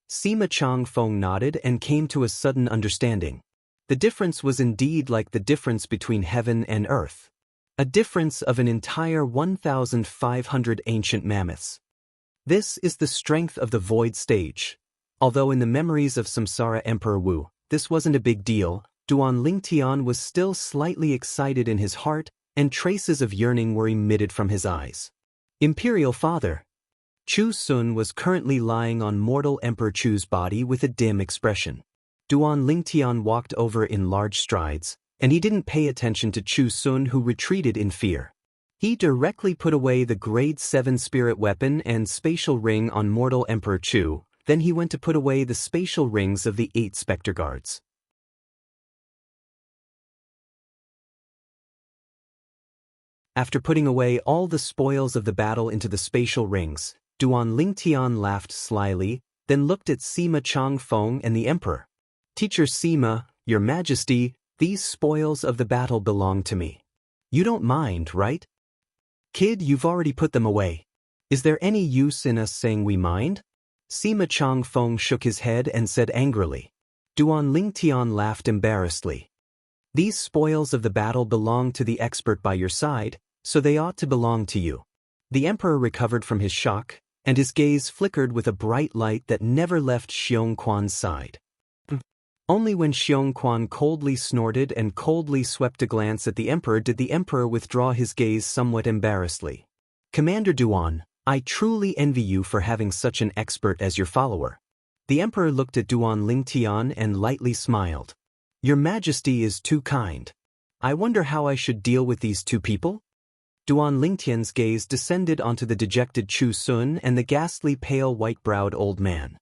Sima Changfeng nodded and came to a sudden understanding. The difference was indeed like the difference between heaven and earth. A difference of an entire 1,500 ancient mammoths. This is the strength of the void stage. Although in the memories of Samsara Emperor Wu, this wasn't a big deal, Duan Lingtian was still slightly excited in his heart, and traces of yearning were emitted from his eyes. Imperial Father! Chu Sun was currently lying on mortal Emperor Chu's body with a dim expression. Duan Lingtian walked over in large strides, and he didn't pay attention to Chu Sun, who retreated in fear. He directly put away the Grade 7 spirit weapon and spatial ring on mortal Emperor Chu, then he went to put away the spatial rings of the 8 specter guards. After putting away all the spoils of the battle into the spatial rings, Duan Lingtian laughed slyly, then looked at Sima Changfeng and the Emperor. Teacher Sima, Your Majesty, these spoils of the battle belong to me. You don't mind, right? Kid, you've already put them away. Is there any use in us saying we mind? Sima Changfeng shook his head and said angrily. Duan Lingtian laughed embarrassedly. These spoils of the battle belong to the expert by your side, so they ought to belong to you. The emperor recovered from his shock, and his gaze flickered with a bright light that never left Xiong Quan's side. Only when Xiong Quan coldly snorted and coldly swept a glance at the emperor did the emperor withdraw his gaze somewhat embarrassedly. Commander Duan, I truly envy you for having such an expert as your follower. The emperor looked at Duan Lingtian and lightly smiled. Your Majesty is too kind. I wonder how I should deal with these two people? Duan Lingtian's gaze descended onto the dejected Chu Sun and the ghastly pale white-browed old man.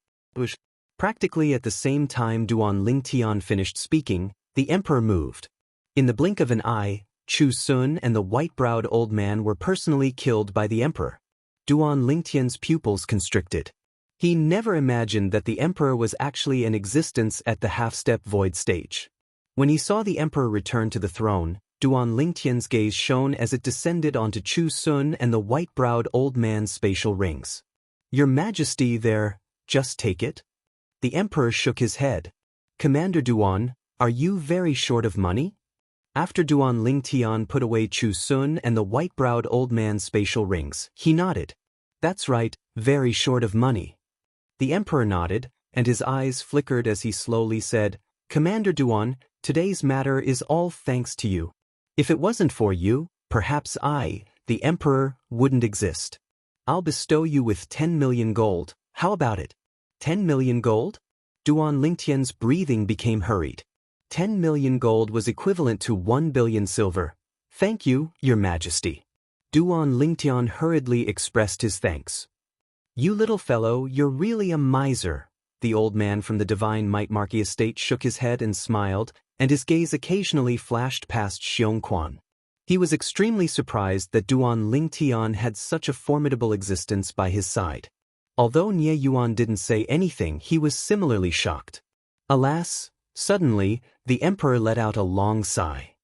Practically at the same time Duan Lingtian finished speaking, the emperor moved. In the blink of an eye, Chu Sun and the white-browed old man were personally killed by the emperor. Duan Lingtian's pupils constricted. He never imagined that the emperor was actually in existence at the half-step void stage. When he saw the emperor return to the throne, Duan Lingtian's gaze shone as it descended onto Chu Sun and the white-browed old man's spatial rings. Your Majesty there, just take it? The emperor shook his head. Commander Duan, are you very short of money? After Duan Lingtian put away Chu Sun and the white-browed old man's spatial rings, he nodded. That's right, very short of money. The emperor nodded, and his eyes flickered as he slowly said, Commander Duan, today's matter is all thanks to you. If it wasn't for you, perhaps I, the emperor, wouldn't exist. I'll bestow you with 10 million gold, how about it? 10 million gold? Duan Lingtian's breathing became hurried. 10 million gold was equivalent to 1 billion silver. Thank you, Your Majesty. Duan Lingtian hurriedly expressed his thanks. You little fellow, you're really a miser. The old man from the Divine Might Marquis estate shook his head and smiled, and his gaze occasionally flashed past Xiong Quan. He was extremely surprised that Duan Lingtian had such a formidable existence by his side. Although Nie Yuan didn't say anything, he was similarly shocked. Alas, suddenly, the emperor let out a long sigh.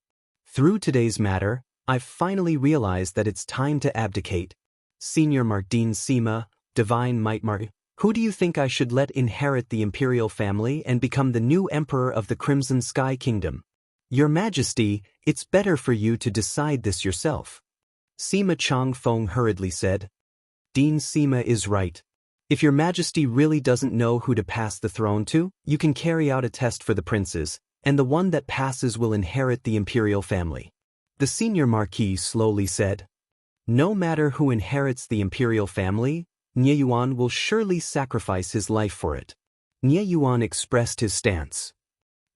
Through today's matter, I've finally realized that it's time to abdicate. Senior Martin Sima, Divine Might Marquis, who do you think I should let inherit the imperial family and become the new emperor of the Crimson Sky Kingdom? Your Majesty, it's better for you to decide this yourself. Sima Changfeng hurriedly said. Dean Sima is right. If your Majesty really doesn't know who to pass the throne to, you can carry out a test for the princes, and the one that passes will inherit the imperial family. The senior marquis slowly said. No matter who inherits the imperial family, Nie Yuan will surely sacrifice his life for it. Nie Yuan expressed his stance.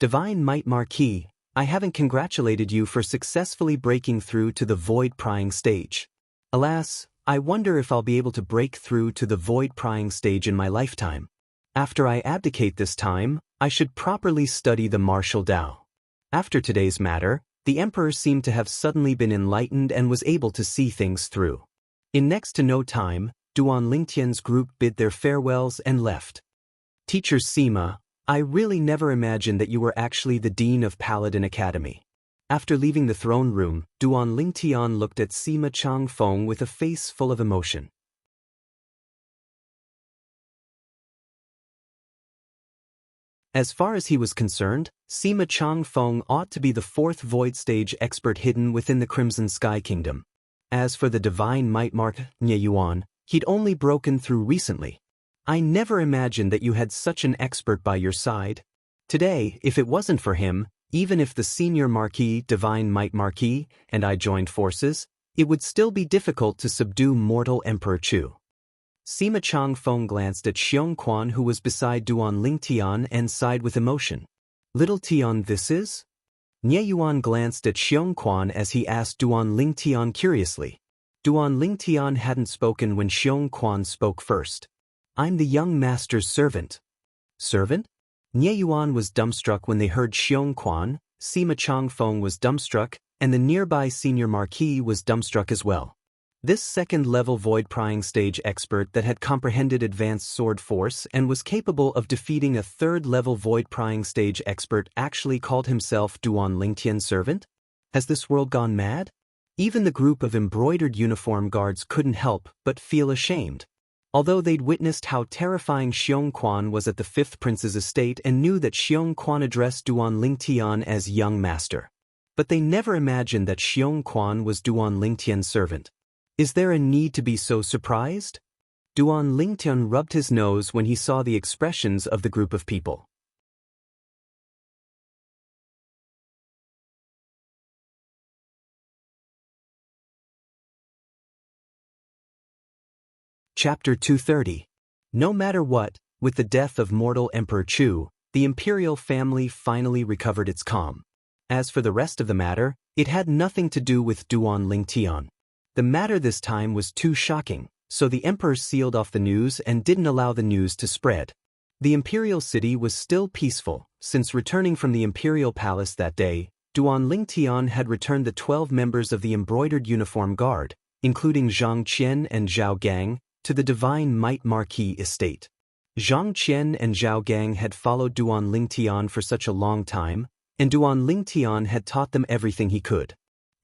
Divine Might Marquis, I haven't congratulated you for successfully breaking through to the void prying stage. Alas, I wonder if I'll be able to break through to the void prying stage in my lifetime. After I abdicate this time, I should properly study the martial Tao. After today's matter, the emperor seemed to have suddenly been enlightened and was able to see things through. In next to no time, Duan Lingtian's group bid their farewells and left. Teacher Sima, I really never imagined that you were actually the Dean of Paladin Academy. After leaving the throne room, Duan Lingtian looked at Sima Changfeng with a face full of emotion. As far as he was concerned, Sima Changfeng ought to be the fourth void stage expert hidden within the Crimson Sky Kingdom. As for the Divine Might Marquis Nie Yuan, he'd only broken through recently. I never imagined that you had such an expert by your side. Today, if it wasn't for him, even if the senior Marquis Divine Might Marquis and I joined forces, it would still be difficult to subdue mortal Emperor Chu. Sima Changfeng glanced at Xiong Quan who was beside Duan Lingtian and sighed with emotion. Little Tian this is? Nie Yuan glanced at Xiong Quan as he asked Duan Lingtian curiously. Duan Lingtian hadn't spoken when Xiong Quan spoke first. I'm the young master's servant. Servant? Nie Yuan was dumbstruck when they heard Xiong Quan, Sima Changfeng was dumbstruck, and the nearby senior marquis was dumbstruck as well. This second-level void-prying stage expert that had comprehended advanced sword force and was capable of defeating a third-level void-prying stage expert actually called himself Duan Lingtian's servant? Has this world gone mad? Even the group of embroidered uniform guards couldn't help but feel ashamed. Although they'd witnessed how terrifying Xiong Quan was at the fifth prince's estate and knew that Xiong Quan addressed Duan Lingtian as young master. But they never imagined that Xiong Quan was Duan Lingtian's servant. Is there a need to be so surprised? Duan Lingtian rubbed his nose when he saw the expressions of the group of people. Chapter 230. No matter what, with the death of mortal Emperor Chu, the imperial family finally recovered its calm. As for the rest of the matter, it had nothing to do with Duan Lingtian. The matter this time was too shocking, so the emperor sealed off the news and didn't allow the news to spread. The imperial city was still peaceful, since returning from the imperial palace that day, Duan Lingtian had returned the 12 members of the embroidered uniform guard, including Zhang Qian and Zhao Gang, to the Divine Might Marquis estate. Zhang Qian and Zhao Gang had followed Duan Lingtian for such a long time, and Duan Lingtian had taught them everything he could.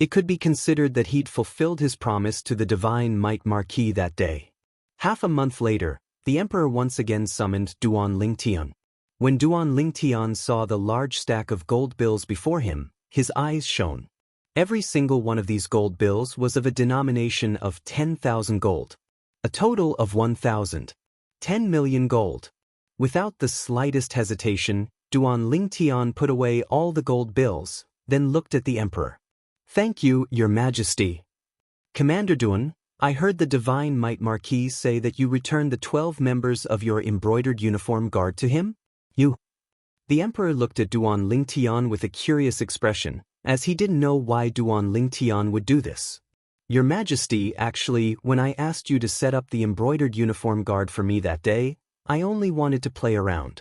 It could be considered that he'd fulfilled his promise to the Divine Might Marquis that day. Half a month later, the emperor once again summoned Duan Lingtian. When Duan Lingtian saw the large stack of gold bills before him, his eyes shone. Every single one of these gold bills was of a denomination of 10,000 gold. A total of 10 million gold. Without the slightest hesitation, Duan Lingtian put away all the gold bills, then looked at the emperor. "Thank you, your majesty." "Commander Duan, I heard the Divine Might Marquis say that you returned the 12 members of your embroidered uniform guard to him? You?" The emperor looked at Duan Lingtian with a curious expression, as he didn't know why Duan Lingtian would do this. "Your Majesty, actually, when I asked you to set up the embroidered uniform guard for me that day, I only wanted to play around.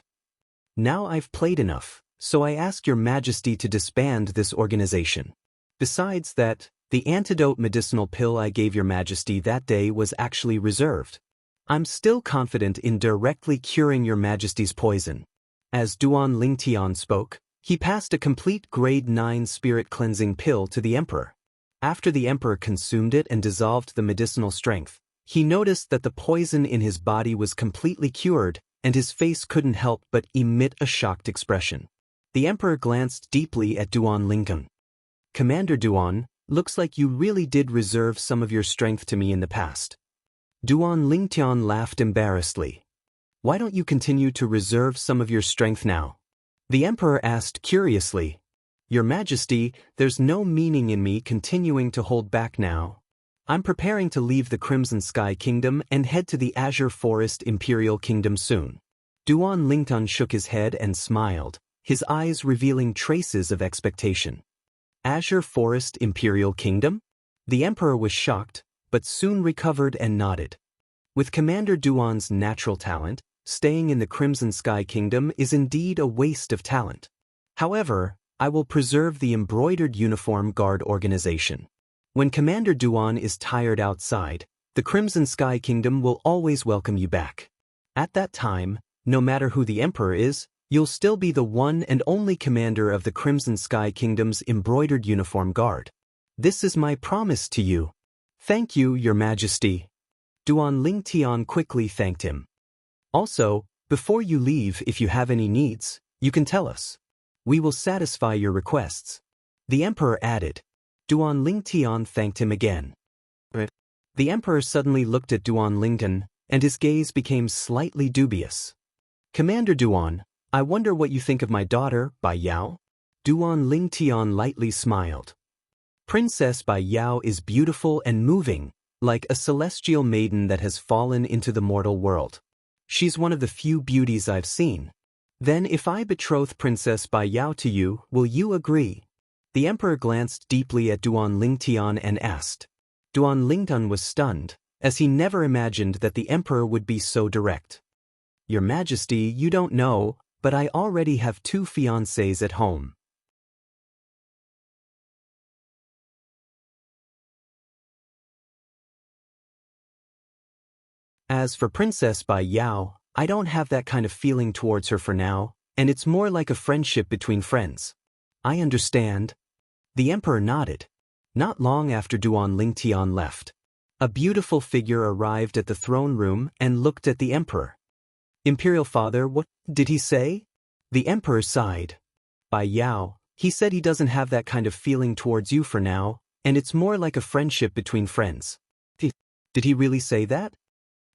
Now I've played enough, so I ask your Majesty to disband this organization. Besides that, the antidote medicinal pill I gave your Majesty that day was actually reserved. I'm still confident in directly curing your Majesty's poison." As Duan Lingtian spoke, he passed a complete grade 9 spirit cleansing pill to the emperor. After the emperor consumed it and dissolved the medicinal strength, he noticed that the poison in his body was completely cured, and his face couldn't help but emit a shocked expression. The emperor glanced deeply at Duan Lingtian. "Commander Duan, looks like you really did reserve some of your strength to me in the past." Duan Lingtian laughed embarrassedly. "Why don't you continue to reserve some of your strength now?" The emperor asked curiously. "Your Majesty, there's no meaning in me continuing to hold back now. I'm preparing to leave the Crimson Sky Kingdom and head to the Azure Forest Imperial Kingdom soon." Duan Lingtian shook his head and smiled, his eyes revealing traces of expectation. Azure Forest Imperial Kingdom? The emperor was shocked, but soon recovered and nodded. With Commander Duan's natural talent, staying in the Crimson Sky Kingdom is indeed a waste of talent. However, I will preserve the embroidered uniform guard organization. When Commander Duan is tired outside, the Crimson Sky Kingdom will always welcome you back. At that time, no matter who the emperor is, you'll still be the one and only commander of the Crimson Sky Kingdom's embroidered uniform guard. This is my promise to you. Thank you, your Majesty. Duan Lingtian quickly thanked him. Also, before you leave, if you have any needs, you can tell us. We will satisfy your requests. The emperor added. Duan Lingtian thanked him again. The emperor suddenly looked at Duan Lingtian, and his gaze became slightly dubious. "Commander Duan, I wonder what you think of my daughter, Bai Yao?" Duan Lingtian lightly smiled. "Princess Bai Yao is beautiful and moving, like a celestial maiden that has fallen into the mortal world. She's one of the few beauties I've seen. Then if I betroth Princess Bai Yao to you, will you agree?" The emperor glanced deeply at Duan Lingtian and asked. Duan Lingtian was stunned, as he never imagined that the emperor would be so direct. "Your Majesty, you don't know, but I already have 2 fiancées at home." As for Princess Bai Yao, I don't have that kind of feeling towards her for now, and it's more like a friendship between friends. I understand. The emperor nodded. Not long after Duan Lingtian left, a beautiful figure arrived at the throne room and looked at the emperor. Imperial Father, what did he say? The emperor sighed. By Yao, he said he doesn't have that kind of feeling towards you for now, and it's more like a friendship between friends. Did he really say that?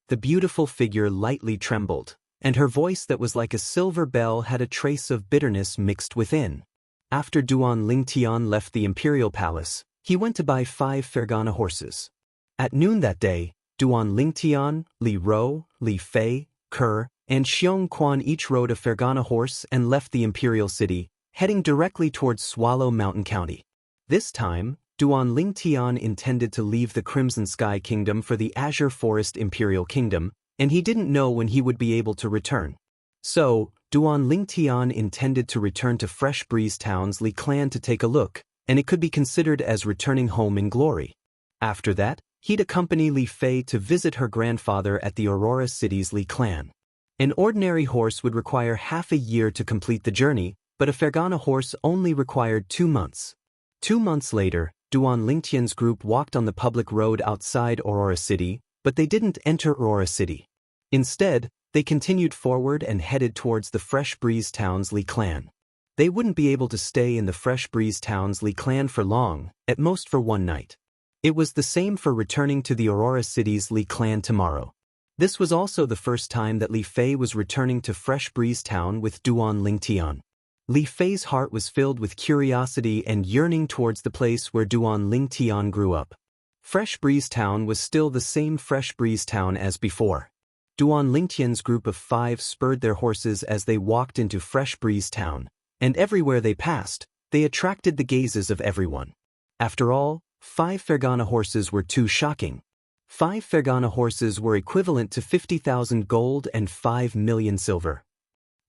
The beautiful figure lightly trembled, and her voice that was like a silver bell had a trace of bitterness mixed within. After Duan Lingtian left the imperial palace, he went to buy 5 Fergana horses. At noon that day, Duan Lingtian, Li Ro, Li Fei, Ke, and Xiong Quan each rode a Fergana horse and left the imperial city, heading directly towards Swallow Mountain County. This time, Duan Lingtian intended to leave the Crimson Sky Kingdom for the Azure Forest Imperial Kingdom, and he didn't know when he would be able to return. So, Duan Lingtian intended to return to Fresh Breeze Town's Li Clan to take a look, and it could be considered as returning home in glory. After that, he'd accompany Li Fei to visit her grandfather at the Aurora City's Li Clan. An ordinary horse would require half a year to complete the journey, but a Fergana horse only required 2 months. 2 months later, Duan Lingtian's group walked on the public road outside Aurora City, but they didn't enter Aurora City. Instead, they continued forward and headed towards the Fresh Breeze Town's Li Clan. They wouldn't be able to stay in the Fresh Breeze Town's Li Clan for long, at most for 1 night. It was the same for returning to the Aurora City's Li Clan tomorrow. This was also the first time that Li Fei was returning to Fresh Breeze Town with Duan Lingtian. Li Fei's heart was filled with curiosity and yearning towards the place where Duan Lingtian grew up. Fresh Breeze Town was still the same Fresh Breeze Town as before. Duan Lingtian's group of 5 spurred their horses as they walked into Fresh Breeze Town, and everywhere they passed, they attracted the gazes of everyone. After all, 5 Fergana horses were too shocking. 5 Fergana horses were equivalent to 50,000 gold and 5 million silver.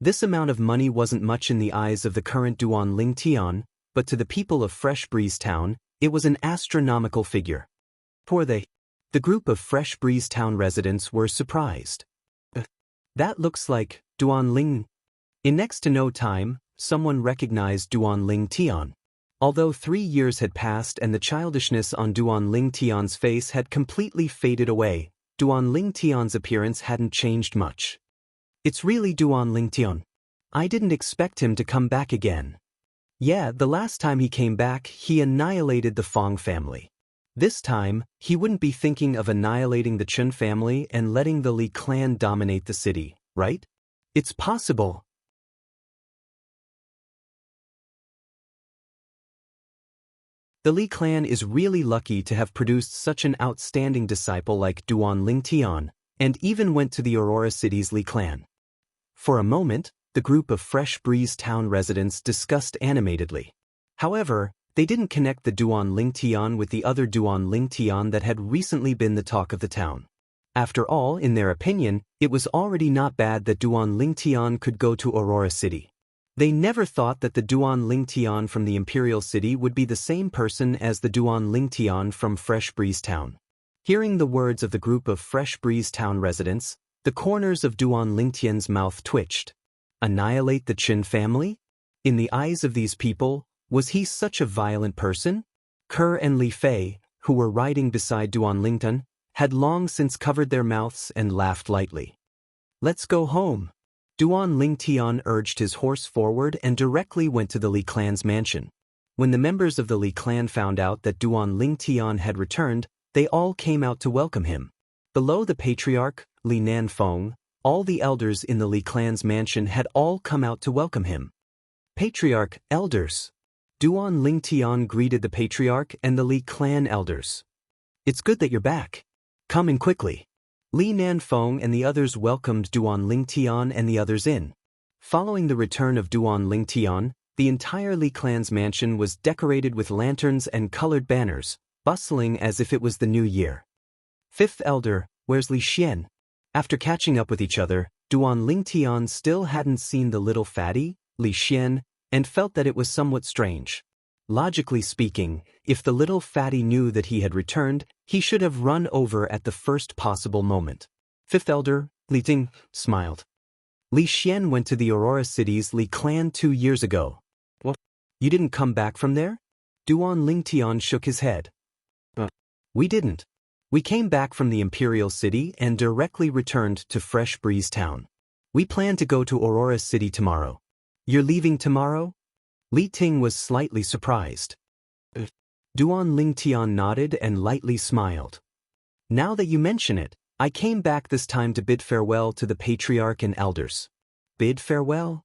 This amount of money wasn't much in the eyes of the current Duan Lingtian, but to the people of Fresh Breeze Town, it was an astronomical figure. The group of Fresh Breeze Town residents were surprised. That looks like Duan Ling. In next to no time, someone recognized Duan Lingtian. Although 3 years had passed and the childishness on Duan Lingtian's face had completely faded away, Duan Lingtian's appearance hadn't changed much. It's really Duan Lingtian. I didn't expect him to come back again. Yeah, the last time he came back, he annihilated the Fong family. This time, he wouldn't be thinking of annihilating the Chun family and letting the Li clan dominate the city, right? It's possible. The Li clan is really lucky to have produced such an outstanding disciple like Duan Lingtian, and even went to the Aurora City's Li clan. For a moment, the group of Fresh Breeze Town residents discussed animatedly. However, they didn't connect the Duan Lingtian with the other Duan Lingtian that had recently been the talk of the town. After all, in their opinion, it was already not bad that Duan Lingtian could go to Aurora City. They never thought that the Duan Lingtian from the Imperial City would be the same person as the Duan Lingtian from Fresh Breeze Town. Hearing the words of the group of Fresh Breeze Town residents, the corners of Duan Lingtian's mouth twitched. Annihilate the Qin family? In the eyes of these people, was he such a violent person? Ke and Li Fei, who were riding beside Duan Lingtian, had long since covered their mouths and laughed lightly. Let's go home. Duan Lingtian urged his horse forward and directly went to the Li clan's mansion. When the members of the Li clan found out that Duan Lingtian had returned, they all came out to welcome him. Below the patriarch, Li Nanfeng, all the elders in the Li clan's mansion had all come out to welcome him. Patriarch, elders. Duan Lingtian greeted the patriarch and the Li clan elders. It's good that you're back. Come in quickly. Li Nanfeng and the others welcomed Duan Lingtian and the others in. Following the return of Duan Lingtian, the entire Li clan's mansion was decorated with lanterns and colored banners, bustling as if it was the new year. Fifth elder, where's Li Xian? After catching up with each other, Duan Lingtian still hadn't seen the little fatty, Li Xian, and felt that it was somewhat strange. Logically speaking, if the little fatty knew that he had returned, he should have run over at the first possible moment. Fifth elder, Li Ting, smiled. Li Xian went to the Aurora City's Li clan 2 years ago. What? You didn't come back from there? Duan Lingtian shook his head. We didn't. We came back from the Imperial City and directly returned to Fresh Breeze Town. We plan to go to Aurora City tomorrow. You're leaving tomorrow? Li Ting was slightly surprised. Duan Lingtian nodded and lightly smiled. Now that you mention it, I came back this time to bid farewell to the Patriarch and Elders. Bid farewell?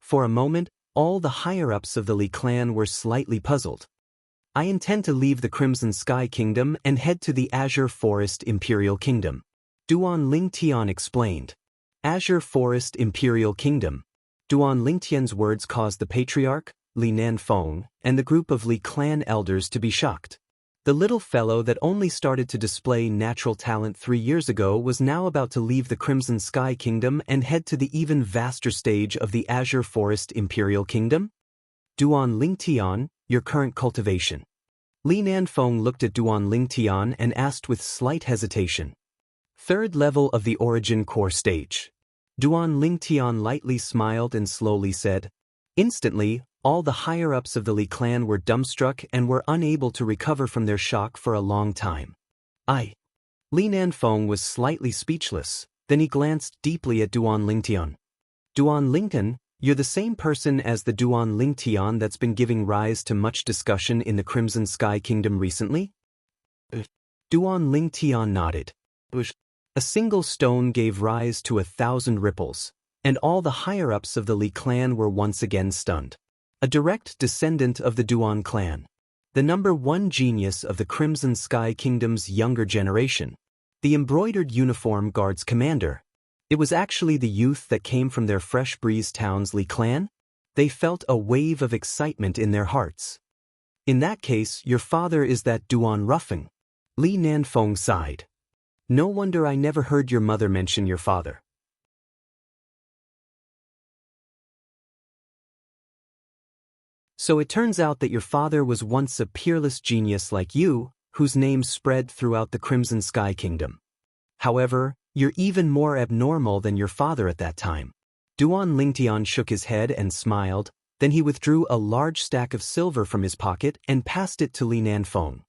For a moment, all the higher-ups of the Li clan were slightly puzzled. I intend to leave the Crimson Sky Kingdom and head to the Azure Forest Imperial Kingdom. Duan Lingtian explained. Azure Forest Imperial Kingdom. Duan Lingtian's words caused the Patriarch, Li Nanfeng, and the group of Li clan elders to be shocked. The little fellow that only started to display natural talent 3 years ago was now about to leave the Crimson Sky Kingdom and head to the even vaster stage of the Azure Forest Imperial Kingdom? Duan Lingtian, your current cultivation. Li Nanfeng looked at Duan Lingtian and asked with slight hesitation. Third level of the Origin Core stage. Duan Lingtian lightly smiled and slowly said. Instantly, all the higher-ups of the Li clan were dumbstruck and were unable to recover from their shock for a long time. Li Nanfeng was slightly speechless, then he glanced deeply at Duan Lingtian. Duan Lingtian, you're the same person as the Duan Lingtian that's been giving rise to much discussion in the Crimson Sky Kingdom recently? Duan Lingtian nodded. A single stone gave rise to 1,000 ripples, and all the higher-ups of the Li clan were once again stunned. A direct descendant of the Duan clan. The number 1 genius of the Crimson Sky Kingdom's younger generation. The embroidered uniform guard's commander. It was actually the youth that came from their Fresh Breeze Town's Li clan? They felt a wave of excitement in their hearts. In that case, your father is that Duan Ruffing. Li Nanfeng sighed. No wonder I never heard your mother mention your father. So it turns out that your father was once a peerless genius like you, whose name spread throughout the Crimson Sky Kingdom. However, you're even more abnormal than your father at that time. Duan Lingtian shook his head and smiled, then he withdrew a large stack of silver from his pocket and passed it to Li Nanfeng.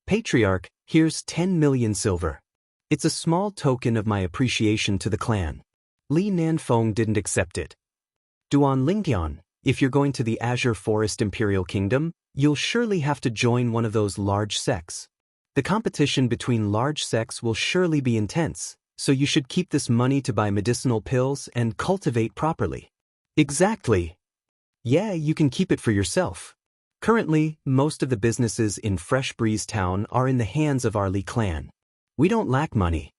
Patriarch, here's 10 million silver. It's a small token of my appreciation to the clan. Li Nanfeng didn't accept it. Duan Lingtian, if you're going to the Azure Forest Imperial Kingdom, you'll surely have to join one of those large sects. The competition between large sects will surely be intense, so you should keep this money to buy medicinal pills and cultivate properly. Exactly. Yeah, you can keep it for yourself. Currently, most of the businesses in Fresh Breeze Town are in the hands of our Li clan. We don't lack money.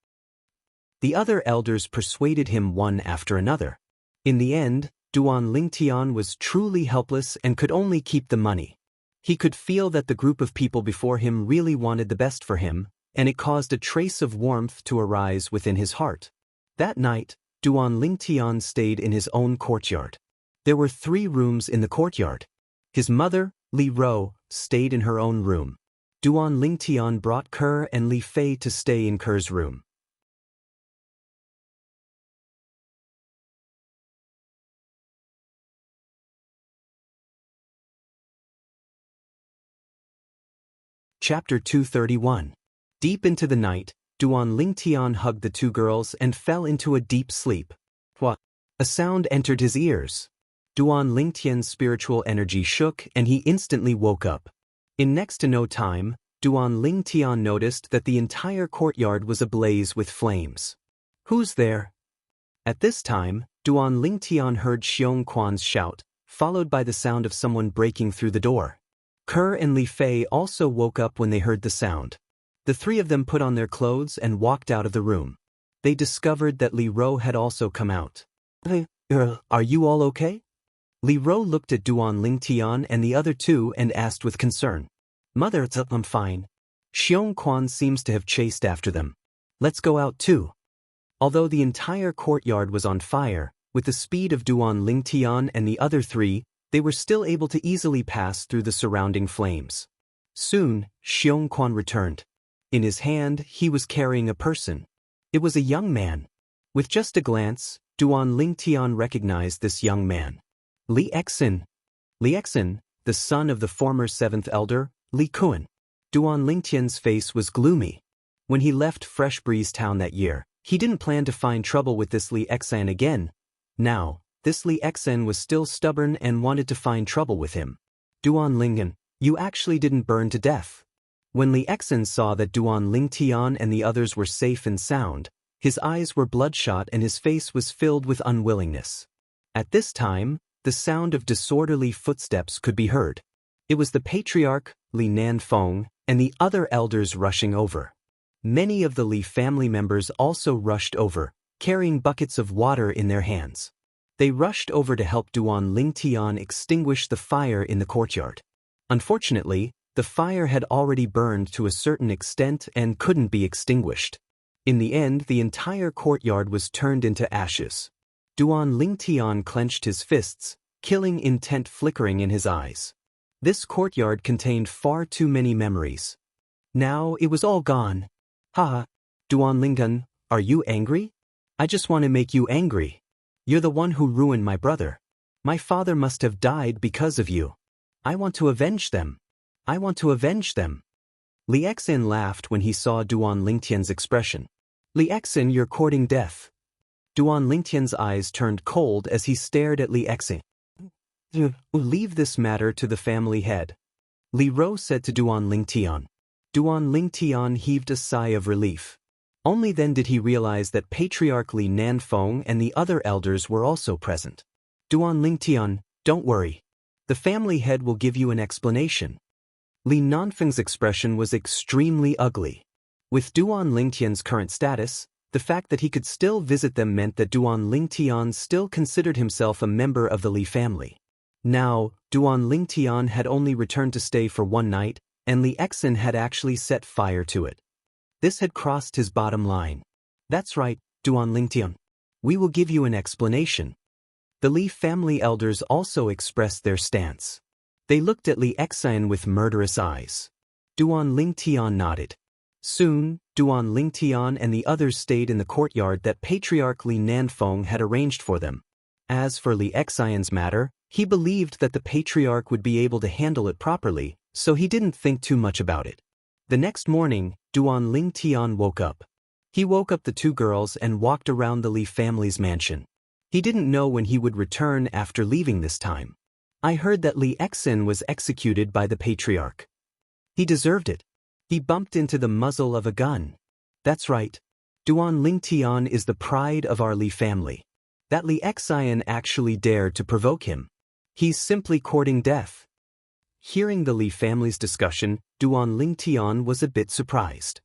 The other elders persuaded him one after another. In the end, Duan Lingtian was truly helpless and could only keep the money. He could feel that the group of people before him really wanted the best for him, and it caused a trace of warmth to arise within his heart. That night, Duan Lingtian stayed in his own courtyard. There were 3 rooms in the courtyard. His mother, Li Ro, stayed in her own room. Duan Lingtian brought Ker and Li Fei to stay in Ker's room. Chapter 231. Deep into the night, Duan Lingtian hugged the 2 girls and fell into a deep sleep. What? A sound entered his ears. Duan Lingtian's spiritual energy shook and he instantly woke up. In next to no time, Duan Lingtian noticed that the entire courtyard was ablaze with flames. Who's there? At this time, Duan Lingtian heard Xianxia's shout, followed by the sound of someone breaking through the door. Ker and Li Fei also woke up when they heard the sound. The 3 of them put on their clothes and walked out of the room. They discovered that Li Ro had also come out. Hey, are you all okay? Li Ro looked at Duan Lingtian and the other 2 and asked with concern. Mother, I'm fine. Xianxia seems to have chased after them. Let's go out too. Although the entire courtyard was on fire, with the speed of Duan Lingtian and the other 3, they were still able to easily pass through the surrounding flames. Soon, Xianxia returned. In his hand, he was carrying a person. It was a young man. With just a glance, Duan Lingtian recognized this young man. Li Exin. Li Exin, the son of the former 7th elder, Li Kuan. Duan Lingtian's face was gloomy. When he left Fresh Breeze Town that year, he didn't plan to find trouble with this Li Exan again. Now, this Li Exan was still stubborn and wanted to find trouble with him. Duan Lingtian, you actually didn't burn to death. When Li Exan saw that Duan Lingtian and the others were safe and sound, his eyes were bloodshot and his face was filled with unwillingness. At this time, the sound of disorderly footsteps could be heard. It was the patriarch, Li Nanfeng, and the other elders rushing over. Many of the Li family members also rushed over, carrying buckets of water in their hands. They rushed over to help Duan Lingtian extinguish the fire in the courtyard. Unfortunately, the fire had already burned to a certain extent and couldn't be extinguished. In the end, the entire courtyard was turned into ashes. Duan Lingtian clenched his fists, killing intent flickering in his eyes. This courtyard contained far too many memories. Now it was all gone. Ha! Duan Lingtian, are you angry? I just want to make you angry. You're the one who ruined my brother. My father must have died because of you. I want to avenge them. I want to avenge them. Li Exin laughed when he saw Duan Lingtian's expression. Li Exin, you're courting death. Duan Lingtian's eyes turned cold as he stared at Li Exin. Leave this matter to the family head. Li Ro said to Duan Lingtian. Duan Lingtian heaved a sigh of relief. Only then did he realize that Patriarch Li Nanfeng and the other elders were also present. Duan Lingtian, don't worry. The family head will give you an explanation. Li Nanfeng's expression was extremely ugly. With Duan Lingtian's current status, the fact that he could still visit them meant that Duan Lingtian still considered himself a member of the Li family. Now, Duan Lingtian had only returned to stay for one night, and Li Exin had actually set fire to it. This had crossed his bottom line. That's right, Duan Lingtian. We will give you an explanation. The Li family elders also expressed their stance. They looked at Li Exin with murderous eyes. Duan Lingtian nodded. Soon, Duan Lingtian and the others stayed in the courtyard that Patriarch Li Nanfeng had arranged for them. As for Li Exin's matter, he believed that the Patriarch would be able to handle it properly, so he didn't think too much about it. The next morning, Duan Lingtian woke up. He woke up the two girls and walked around the Li family's mansion. He didn't know when he would return after leaving this time. I heard that Li Exin was executed by the Patriarch. He deserved it. He bumped into the muzzle of a gun. That's right. Duan Lingtian is the pride of our Li family. That Li Exin actually dared to provoke him. He's simply courting death. Hearing the Li family's discussion, Duan Lingtian was a bit surprised.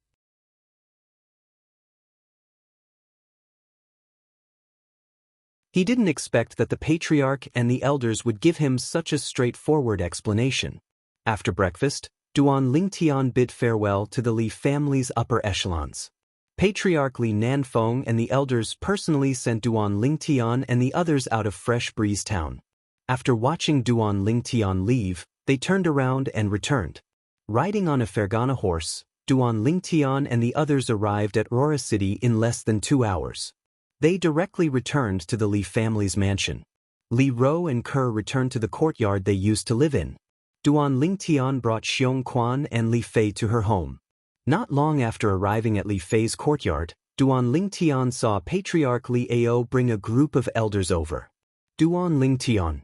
He didn't expect that the Patriarch and the elders would give him such a straightforward explanation. After breakfast, Duan Lingtian bid farewell to the Li family's upper echelons. Patriarch Li Nanfeng and the elders personally sent Duan Lingtian and the others out of Fresh Breeze Town. After watching Duan Lingtian leave, they turned around and returned. Riding on a Fergana horse, Duan Lingtian and the others arrived at Aurora City in less than 2 hours. They directly returned to the Li family's mansion. Li Ro and Kerr returned to the courtyard they used to live in. Duan Lingtian brought Xiong Quan and Li Fei to her home. Not long after arriving at Li Fei's courtyard, Duan Lingtian saw Patriarch Li Ao bring a group of elders over. Duan Lingtian.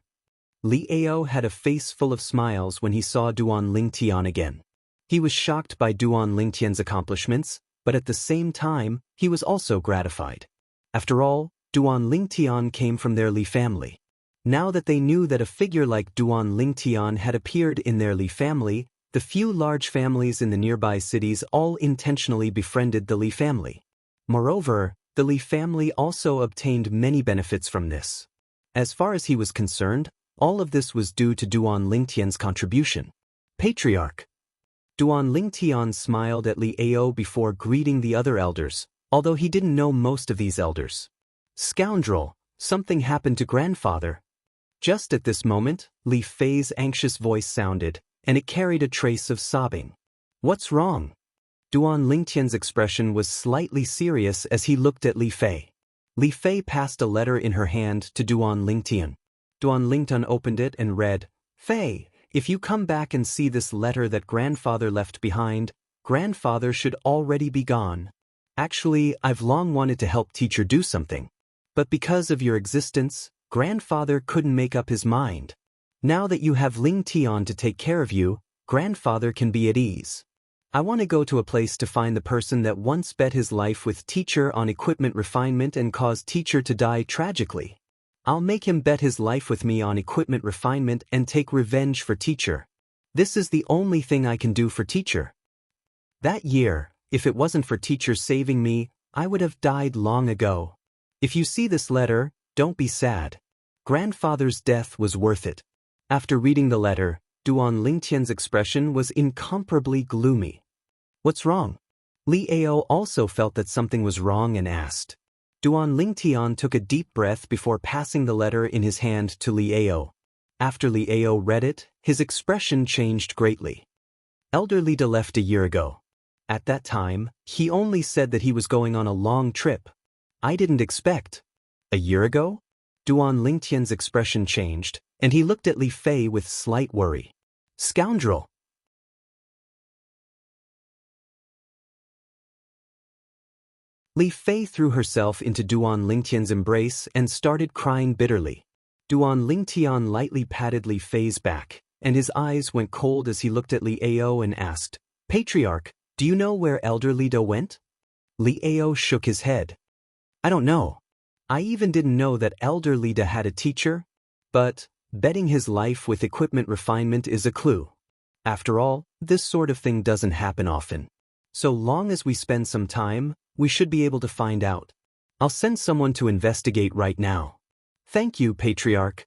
Li Ao had a face full of smiles when he saw Duan Lingtian again. He was shocked by Duan Lingtian's accomplishments, but at the same time, he was also gratified. After all, Duan Lingtian came from their Li family. Now that they knew that a figure like Duan Lingtian had appeared in their Li family, the few large families in the nearby cities all intentionally befriended the Li family. Moreover, the Li family also obtained many benefits from this. As far as he was concerned, all of this was due to Duan Lingtian's contribution. Patriarch. Duan Lingtian smiled at Li Ao before greeting the other elders, although he didn't know most of these elders. Scoundrel, something happened to grandfather. Just at this moment, Li Fei's anxious voice sounded, and it carried a trace of sobbing. What's wrong? Duan Lingtian's expression was slightly serious as he looked at Li Fei. Li Fei passed a letter in her hand to Duan Lingtian. Duan Lingtian opened it and read, Fei, If you come back and see this letter that grandfather left behind, grandfather should already be gone. Actually, I've long wanted to help teacher do something. But because of your existence, grandfather couldn't make up his mind. Now that you have Ling Tian to take care of you, grandfather can be at ease. I want to go to a place to find the person that once bet his life with teacher on equipment refinement and caused teacher to die tragically. I'll make him bet his life with me on equipment refinement and take revenge for teacher. This is the only thing I can do for teacher. That year, if it wasn't for teacher saving me, I would have died long ago. If you see this letter, don't be sad. Grandfather's death was worth it. After reading the letter, Duan Lingtian's expression was incomparably gloomy. What's wrong? Li Ao also felt that something was wrong and asked. Duan Lingtian took a deep breath before passing the letter in his hand to Li Ao. After Li Ao read it, his expression changed greatly. Elder Lida left a year ago. At that time, he only said that he was going on a long trip. I didn't expect. A year ago? Duan Lingtian's expression changed, and he looked at Li Fei with slight worry. Scoundrel! Li Fei threw herself into Duan Lingtian's embrace and started crying bitterly. Duan Lingtian lightly patted Li Fei's back, and his eyes went cold as he looked at Li Ao and asked, Patriarch, do you know where Elder Lida went? Li Ao shook his head. I don't know. I even didn't know that Elder Lida had a teacher. But, betting his life with equipment refinement is a clue. After all, this sort of thing doesn't happen often. So long as we spend some time, we should be able to find out. I'll send someone to investigate right now. Thank you, Patriarch.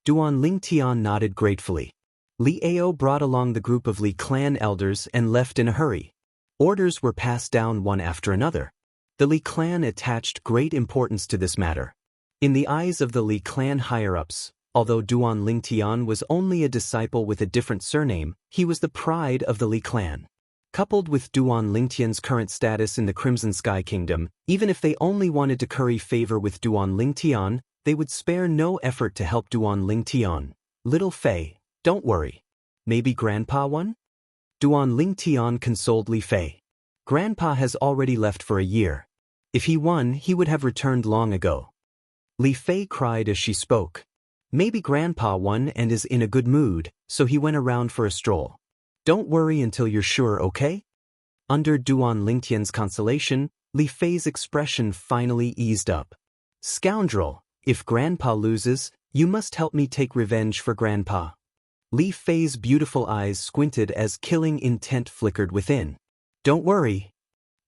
Duan Lingtian nodded gratefully. Li Ao brought along the group of Li clan elders and left in a hurry. Orders were passed down one after another. The Li clan attached great importance to this matter. In the eyes of the Li clan higher-ups, although Duan Lingtian was only a disciple with a different surname, he was the pride of the Li clan. Coupled with Duan Lingtian's current status in the Crimson Sky Kingdom, even if they only wanted to curry favor with Duan Lingtian, they would spare no effort to help Duan Lingtian. Little Fei, don't worry. Maybe Grandpa won? Duan Lingtian consoled Li Fei. Grandpa has already left for a year. If he won, he would have returned long ago. Li Fei cried as she spoke. Maybe Grandpa won and is in a good mood, so he went around for a stroll. Don't worry until you're sure, okay? Under Duan Lingtian's consolation, Li Fei's expression finally eased up. Scoundrel, if Grandpa loses, you must help me take revenge for Grandpa. Li Fei's beautiful eyes squinted as killing intent flickered within. Don't worry.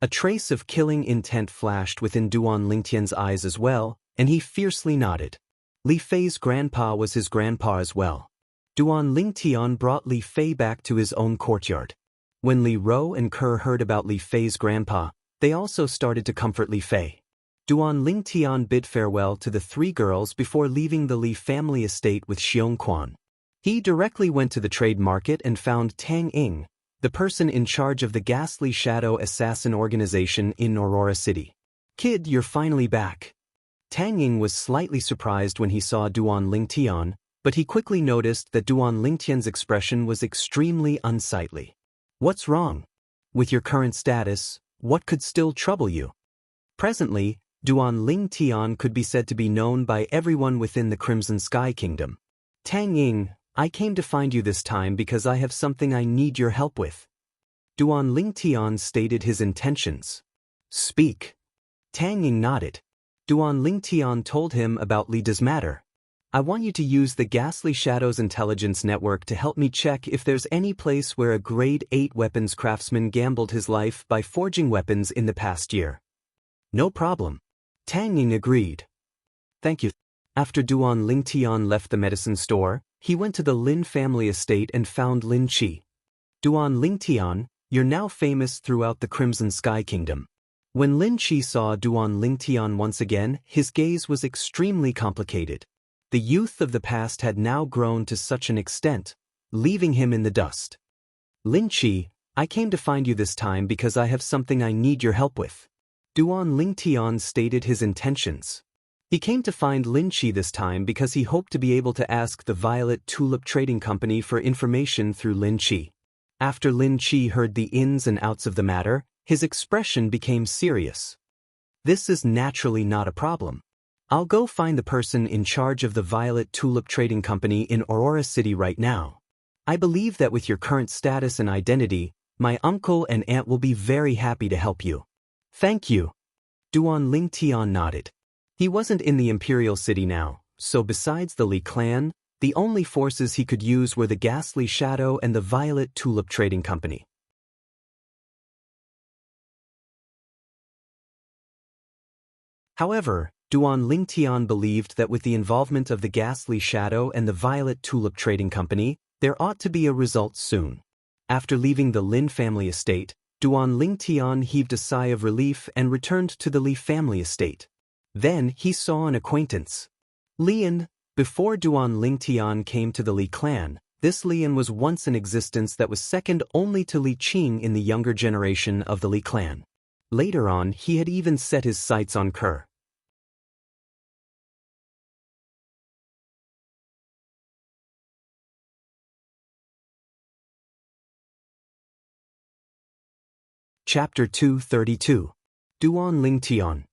A trace of killing intent flashed within Duan Lingtian's eyes as well, and he fiercely nodded. Li Fei's grandpa was his grandpa as well. Duan Lingtian brought Li Fei back to his own courtyard. When Li Ro and Ke heard about Li Fei's grandpa, they also started to comfort Li Fei. Duan Lingtian bid farewell to the three girls before leaving the Li family estate with Xiongquan. He directly went to the trade market and found Tang Ying, the person in charge of the Ghastly Shadow Assassin organization in Aurora City. Kid, you're finally back. Tang Ying was slightly surprised when he saw Duan Lingtian, but he quickly noticed that Duan Lingtian's expression was extremely unsightly. What's wrong? With your current status, what could still trouble you? Presently, Duan Lingtian could be said to be known by everyone within the Crimson Sky Kingdom. Tang Ying, I came to find you this time because I have something I need your help with. Duan Lingtian stated his intentions. Speak. Tang Ying nodded. Duan Lingtian told him about Lida's matter. I want you to use the Ghastly Shadows Intelligence Network to help me check if there's any place where a Grade 8 weapons craftsman gambled his life by forging weapons in the past year. No problem. Tang Ying agreed. Thank you. After Duan Lingtian left the medicine store, he went to the Lin family estate and found Lin Qi. Duan Lingtian, you're now famous throughout the Crimson Sky Kingdom. When Lin Qi saw Duan Lingtian once again, his gaze was extremely complicated. The youth of the past had now grown to such an extent, leaving him in the dust. Lin Qi, I came to find you this time because I have something I need your help with. Duan Lingtian stated his intentions. He came to find Lin Qi this time because he hoped to be able to ask the Violet Tulip Trading Company for information through Lin Qi. After Lin Qi heard the ins and outs of the matter, his expression became serious. This is naturally not a problem. I'll go find the person in charge of the Violet Tulip Trading Company in Aurora City right now. I believe that with your current status and identity, my uncle and aunt will be very happy to help you. Thank you. Duan Lingtian nodded. He wasn't in the Imperial City now, so besides the Li clan, the only forces he could use were the Ghastly Shadow and the Violet Tulip Trading Company. However, Duan Lingtian believed that with the involvement of the Ghastly Shadow and the Violet Tulip Trading Company, there ought to be a result soon. After leaving the Lin family estate, Duan Lingtian heaved a sigh of relief and returned to the Li family estate. Then he saw an acquaintance. Lian. Before Duan Lingtian came to the Li clan, this Lian was once in existence that was second only to Li Qing in the younger generation of the Li clan. Later on, he had even set his sights on Ke. Chapter 232. Duan Lingtian.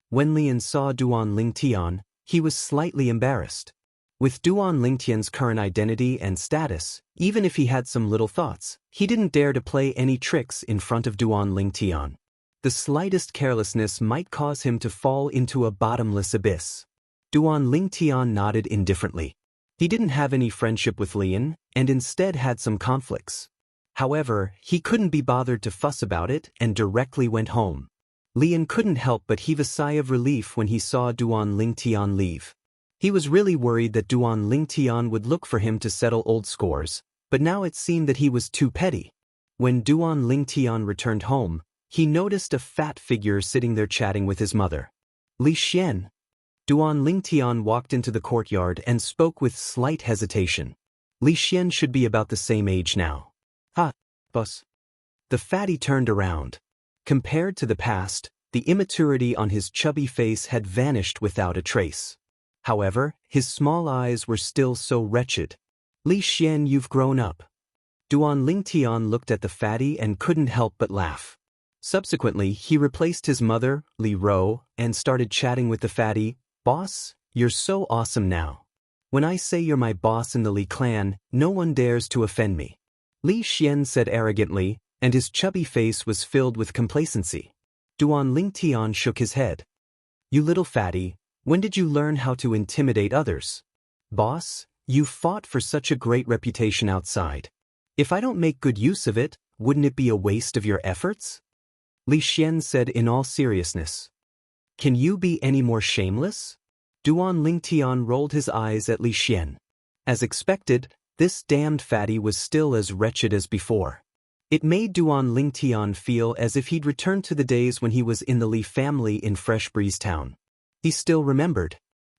When Lian saw Duan Lingtian, he was slightly embarrassed. With Duan Lingtian's current identity and status, even if he had some little thoughts, he didn't dare to play any tricks in front of Duan Lingtian. The slightest carelessness might cause him to fall into a bottomless abyss. Duan Lingtian nodded indifferently. He didn't have any friendship with Lian, and instead had some conflicts. However, he couldn't be bothered to fuss about it and directly went home. Lian couldn't help but heave a sigh of relief when he saw Duan Lingtian leave. He was really worried that Duan Lingtian would look for him to settle old scores, but now it seemed that he was too petty. When Duan Lingtian returned home, he noticed a fat figure sitting there chatting with his mother. Li Xian. Duan Lingtian walked into the courtyard and spoke with slight hesitation. Li Xian should be about the same age now. Ha, boss. The fatty turned around. Compared to the past, the immaturity on his chubby face had vanished without a trace. However, his small eyes were still so wretched. Li Xian, you've grown up. Duan Lingtian looked at the fatty and couldn't help but laugh. Subsequently, he replaced his mother, Li Ro, and started chatting with the fatty. Boss, you're so awesome now. When I say you're my boss in the Li clan, no one dares to offend me. Li Xian said arrogantly, and his chubby face was filled with complacency. Duan Lingtian shook his head. You little fatty, when did you learn how to intimidate others? Boss, you fought for such a great reputation outside. If I don't make good use of it, wouldn't it be a waste of your efforts? Li Xian said in all seriousness. Can you be any more shameless? Duan Lingtian rolled his eyes at Li Xian. As expected, this damned fatty was still as wretched as before. It made Duan Lingtian feel as if he'd returned to the days when he was in the Li family in Fresh Breeze Town. He still remembered.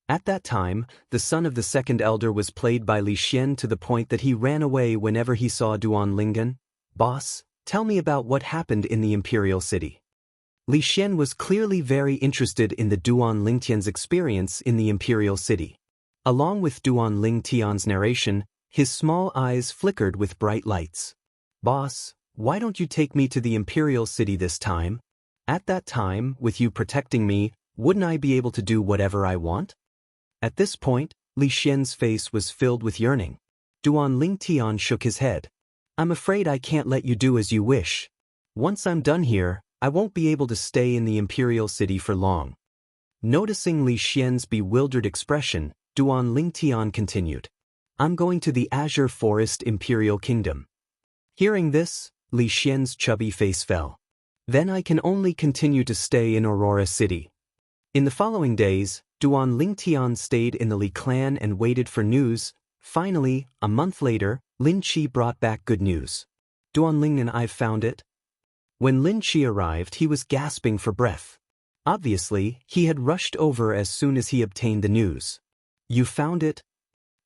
At that time, the son of the second elder was played by Li Xian to the point that he ran away whenever he saw Duan Lingen. Boss, tell me about what happened in the Imperial City. Li Xian was clearly very interested in the Duan Lingtian's experience in the Imperial City. Along with Duan Lingtian's narration, his small eyes flickered with bright lights. Boss, why don't you take me to the Imperial City this time? At that time, with you protecting me, wouldn't I be able to do whatever I want? At this point, Li Xian's face was filled with yearning. Duan Lingtian shook his head. I'm afraid I can't let you do as you wish. Once I'm done here, I won't be able to stay in the Imperial City for long. Noticing Li Xian's bewildered expression, Duan Lingtian continued. I'm going to the Azure Forest Imperial Kingdom. Hearing this, Li Xian's chubby face fell. Then I can only continue to stay in Aurora City. In the following days, Duan Lingtian stayed in the Li clan and waited for news. Finally, a month later, Lin Qi brought back good news. Duan Ling and I've found it. When Lin Qi arrived, he was gasping for breath. Obviously, he had rushed over as soon as he obtained the news. You found it?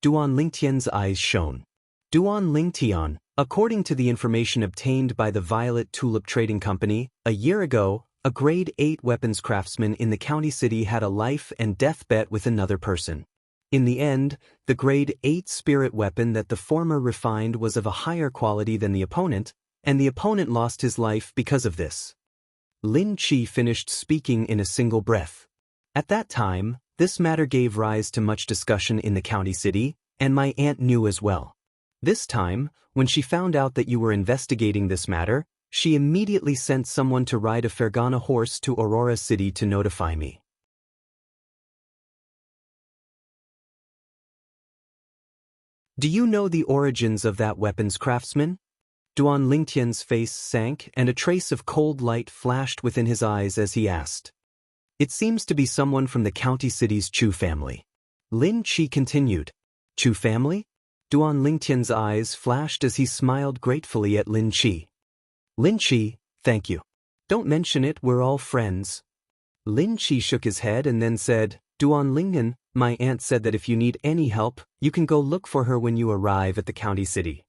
Duan Lingtian's eyes shone. Duan Lingtian, according to the information obtained by the Violet Tulip Trading Company, a year ago, a grade 8 weapons craftsman in the county city had a life and death bet with another person. In the end, the grade 8 spirit weapon that the former refined was of a higher quality than the opponent, and the opponent lost his life because of this. Lin Qi finished speaking in a single breath. At that time, this matter gave rise to much discussion in the county city, and my aunt knew as well. This time, when she found out that you were investigating this matter, she immediately sent someone to ride a Fergana horse to Aurora City to notify me. Do you know the origins of that weapons craftsman? Duan Lingtian's face sank and a trace of cold light flashed within his eyes as he asked. It seems to be someone from the county city's Chu family. Lin Qi continued. Chu family? Duan Lingtian's eyes flashed as he smiled gratefully at Lin Qi. Lin Qi, thank you. Don't mention it, we're all friends. Lin Qi shook his head and then said, Duan Lingtian, my aunt said that if you need any help, you can go look for her when you arrive at the county city.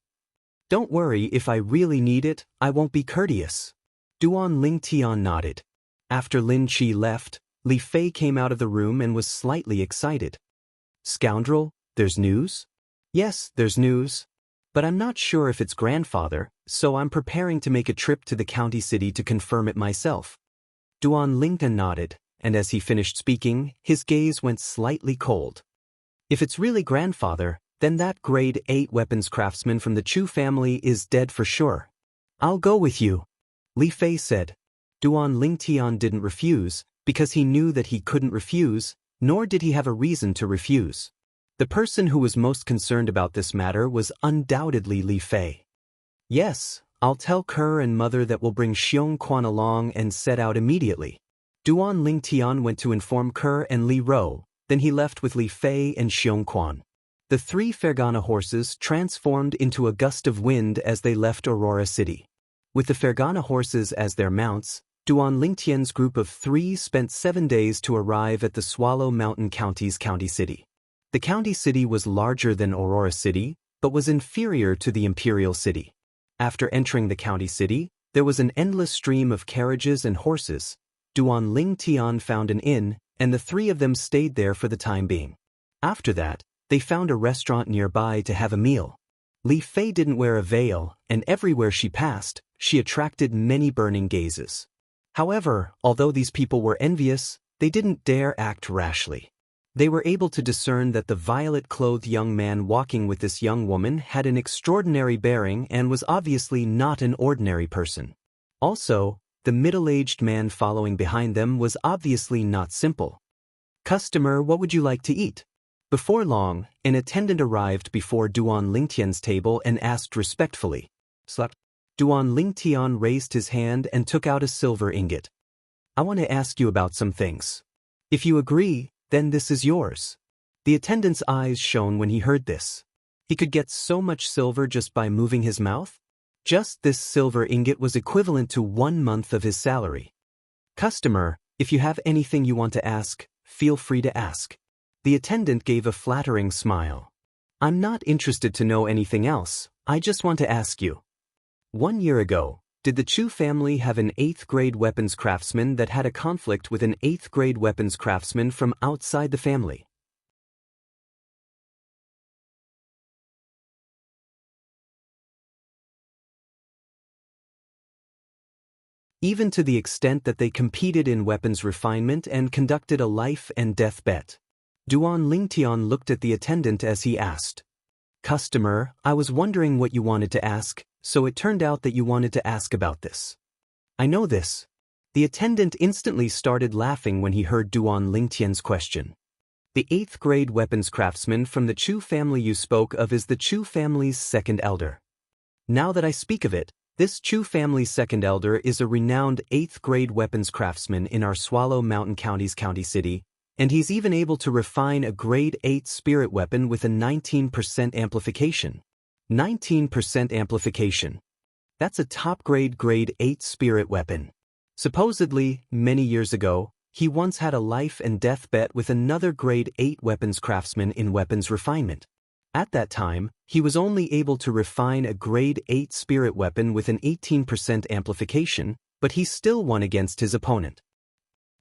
Don't worry, if I really need it, I won't be courteous. Duan Lingtian nodded. After Lin Qi left, Li Fei came out of the room and was slightly excited. Scoundrel, there's news? Yes, there's news. But I'm not sure if it's grandfather, so I'm preparing to make a trip to the county city to confirm it myself. Duan Lingtian nodded, and as he finished speaking, his gaze went slightly cold. If it's really grandfather, then that grade 8 weapons craftsman from the Chu family is dead for sure. I'll go with you, Li Fei said. Duan Lingtian didn't refuse, because he knew that he couldn't refuse, nor did he have a reason to refuse. The person who was most concerned about this matter was undoubtedly Li Fei. Yes, I'll tell Kerr and mother that we'll bring Xianxia along and set out immediately. Duan Lingtian went to inform Kerr and Li Rou, then he left with Li Fei and Xianxia. The 3 Fergana horses transformed into a gust of wind as they left Aurora City. With the Fergana horses as their mounts, Duan Lingtian's group of 3 spent 7 days to arrive at the Swallow Mountain County's county city. The county city was larger than Aurora City, but was inferior to the imperial city. After entering the county city, there was an endless stream of carriages and horses. Duan Lingtian found an inn, and the 3 of them stayed there for the time being. After that, they found a restaurant nearby to have a meal. Li Fei didn't wear a veil, and everywhere she passed, she attracted many burning gazes. However, although these people were envious, they didn't dare act rashly. They were able to discern that the violet-clothed young man walking with this young woman had an extraordinary bearing and was obviously not an ordinary person. Also, the middle-aged man following behind them was obviously not simple. Customer, what would you like to eat? Before long, an attendant arrived before Duan Lingtian's table and asked respectfully. Duan Lingtian raised his hand and took out a silver ingot. I want to ask you about some things. If you agree, then this is yours. The attendant's eyes shone when he heard this. He could get so much silver just by moving his mouth? Just this silver ingot was equivalent to 1 month of his salary. Customer, if you have anything you want to ask, feel free to ask. The attendant gave a flattering smile. I'm not interested to know anything else, I just want to ask you. 1 year ago, did the Chu family have an 8th grade weapons craftsman that had a conflict with an 8th grade weapons craftsman from outside the family? Even to the extent that they competed in weapons refinement and conducted a life and death bet. Duan Lingtian looked at the attendant as he asked. Customer, I was wondering what you wanted to ask, so it turned out that you wanted to ask about this. I know this. The attendant instantly started laughing when he heard Duan Lingtian's question. The 8th grade weapons craftsman from the Chu family you spoke of is the Chu family's 2nd elder. Now that I speak of it, this Chu family's 2nd elder is a renowned 8th grade weapons craftsman in our Swallow Mountain County's county city, and he's even able to refine a grade 8 spirit weapon with a 19% amplification. 19% amplification. That's a top-grade grade 8 spirit weapon. Supposedly, many years ago, he once had a life and death bet with another grade 8 weapons craftsman in weapons refinement. At that time, he was only able to refine a grade 8 spirit weapon with an 18% amplification, but he still won against his opponent.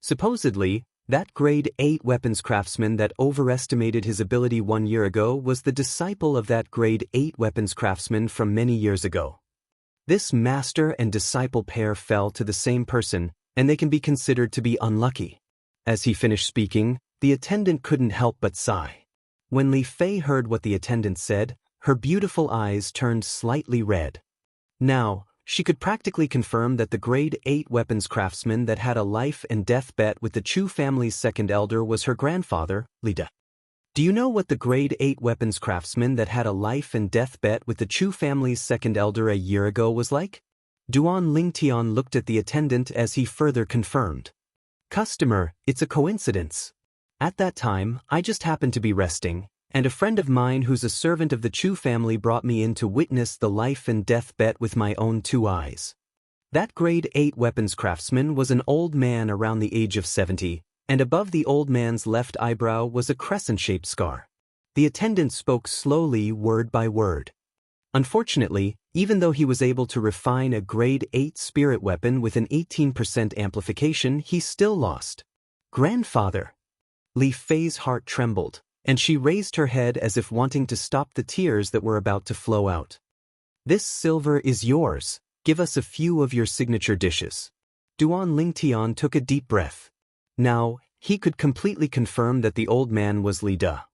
Supposedly, that grade 8 weapons craftsman that overestimated his ability 1 year ago was the disciple of that grade 8 weapons craftsman from many years ago. This master and disciple pair fell to the same person, and they can be considered to be unlucky. As he finished speaking, the attendant couldn't help but sigh. When Li Fei heard what the attendant said, her beautiful eyes turned slightly red. Now, she could practically confirm that the grade 8 weapons craftsman that had a life and death bet with the Chu family's second elder was her grandfather, Li De. Do you know what the grade 8 weapons craftsman that had a life and death bet with the Chu family's second elder a year ago was like? Duan Lingtian looked at the attendant as he further confirmed. Customer, it's a coincidence. At that time, I just happened to be resting, and a friend of mine who's a servant of the Chu family brought me in to witness the life and death bet with my own 2 eyes. That grade 8 weapons craftsman was an old man around the age of 70, and above the old man's left eyebrow was a crescent-shaped scar. The attendant spoke slowly, word by word. Unfortunately, even though he was able to refine a grade 8 spirit weapon with an 18% amplification, he still lost. Grandfather! Li Fei's heart trembled, and she raised her head as if wanting to stop the tears that were about to flow out. This silver is yours. Give us a few of your signature dishes. Duan Lingtian took a deep breath. Now, he could completely confirm that the old man was Li De.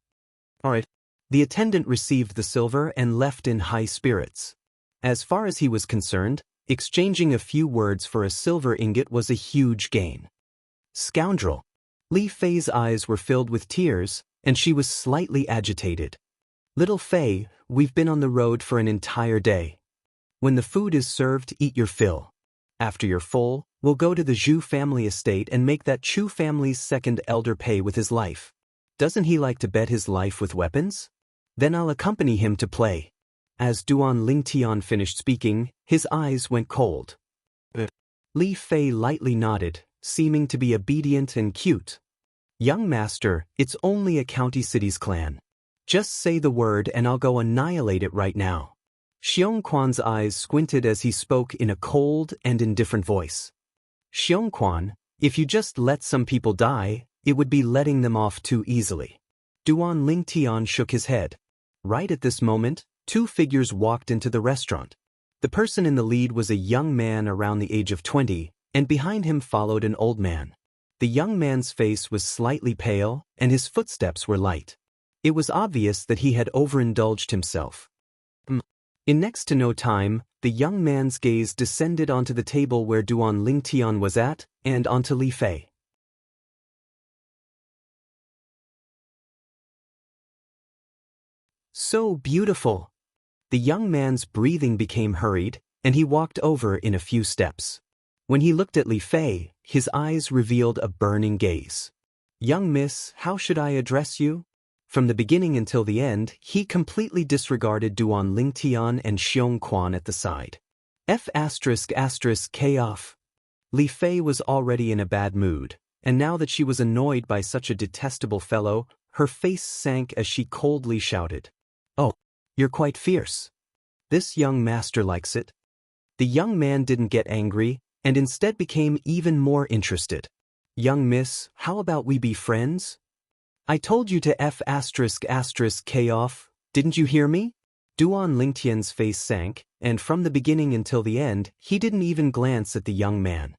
Alright. The attendant received the silver and left in high spirits. As far as he was concerned, exchanging a few words for a silver ingot was a huge gain. Scoundrel! Li Fei's eyes were filled with tears, and she was slightly agitated. Little Fei, we've been on the road for an entire day. When the food is served, eat your fill. After you're full, we'll go to the Zhu family estate and make that Chu family's second elder pay with his life. Doesn't he like to bet his life with weapons? Then I'll accompany him to play. As Duan Lingtian finished speaking, his eyes went cold. Li Fei lightly nodded, seeming to be obedient and cute. Young master, it's only a county city's clan. Just say the word and I'll go annihilate it right now. Xiongquan's eyes squinted as he spoke in a cold and indifferent voice. Xiongquan, if you just let some people die, it would be letting them off too easily. Duan Lingtian shook his head. Right at this moment, 2 figures walked into the restaurant. The person in the lead was a young man around the age of 20, and behind him followed an old man. The young man's face was slightly pale, and his footsteps were light. It was obvious that he had overindulged himself. In next to no time, the young man's gaze descended onto the table where Duan Lingtian was at, and onto Li Fei. So beautiful! The young man's breathing became hurried, and he walked over in a few steps. When he looked at Li Fei, his eyes revealed a burning gaze. Young miss, how should I address you? From the beginning until the end, he completely disregarded Duan Lingtian and Xiongquan at the side. K off. Li Fei was already in a bad mood, and now that she was annoyed by such a detestable fellow, her face sank as she coldly shouted. Oh, you're quite fierce. This young master likes it. The young man didn't get angry, and instead became even more interested. Young miss, how about we be friends? I told you to K off, didn't you hear me? Duan Lingtian's face sank, and from the beginning until the end, he didn't even glance at the young man.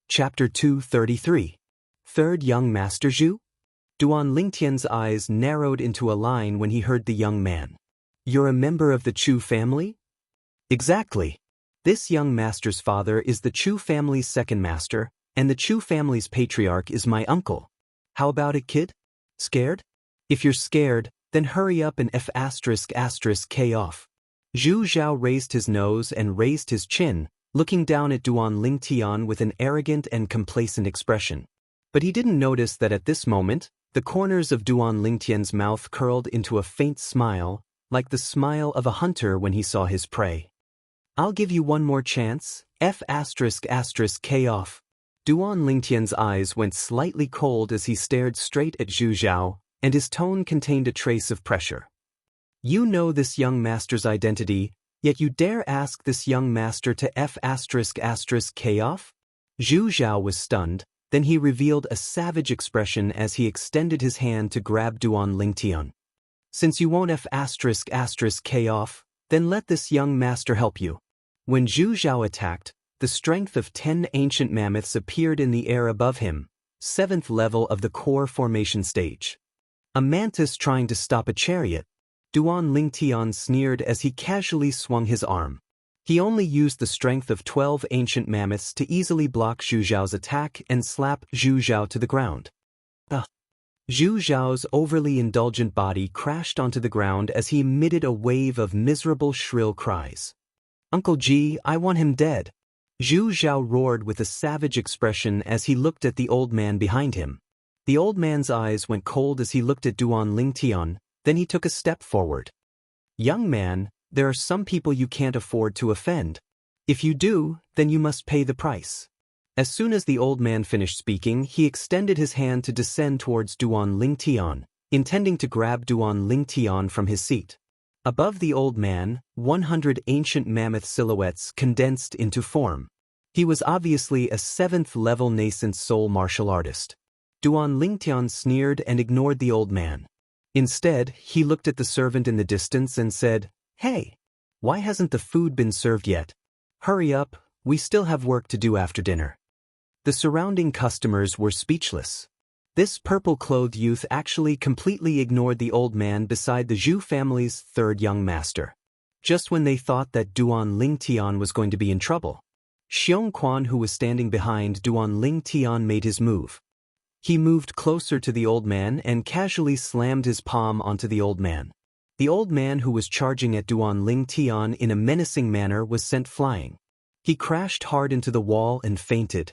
Chapter 233. Third Young Master Zhu? Duan Lingtian's eyes narrowed into a line when he heard the young man. You're a member of the Chu family? Exactly. This young master's father is the Chu family's second master, and the Chu family's patriarch is my uncle. How about it, kid? Scared? If you're scared, then hurry up and K off. Zhu Zhao raised his nose and raised his chin, looking down at Duan Lingtian with an arrogant and complacent expression. But he didn't notice that at this moment, the corners of Duan Lingtian's mouth curled into a faint smile, like the smile of a hunter when he saw his prey. I'll give you one more chance, K off. Duan Lingtian's eyes went slightly cold as he stared straight at Zhu Zhao, and his tone contained a trace of pressure. You know this young master's identity, yet you dare ask this young master to F***K off? Zhu Zhao was stunned, then he revealed a savage expression as he extended his hand to grab Duan Lingtian. Since you won't F***K off, then let this young master help you. When Zhu Zhao attacked, the strength of 10 ancient mammoths appeared in the air above him, 7th level of the core formation stage. A mantis trying to stop a chariot. Duan Lingtian sneered as he casually swung his arm. He only used the strength of 12 ancient mammoths to easily block Zhu Zhao's attack and slap Zhu Zhao to the ground. Zhu Zhao's overly indulgent body crashed onto the ground as he emitted a wave of miserable shrill cries. Uncle G, I want him dead. Zhu Zhao roared with a savage expression as he looked at the old man behind him. The old man's eyes went cold as he looked at Duan Lingtian, then he took a step forward. Young man, there are some people you can't afford to offend. If you do, then you must pay the price. As soon as the old man finished speaking, he extended his hand to descend towards Duan Lingtian, intending to grab Duan Lingtian from his seat. Above the old man, 100 ancient mammoth silhouettes condensed into form. He was obviously a 7th-level nascent soul martial artist. Duan Lingtian sneered and ignored the old man. Instead, he looked at the servant in the distance and said, Hey, why hasn't the food been served yet? Hurry up, we still have work to do after dinner. The surrounding customers were speechless. This purple-clothed youth actually completely ignored the old man beside the Zhu family's third young master. Just when they thought that Duan Lingtian was going to be in trouble, Xianxia, who was standing behind Duan Lingtian, made his move. He moved closer to the old man and casually slammed his palm onto the old man. The old man, who was charging at Duan Lingtian in a menacing manner, was sent flying. He crashed hard into the wall and fainted.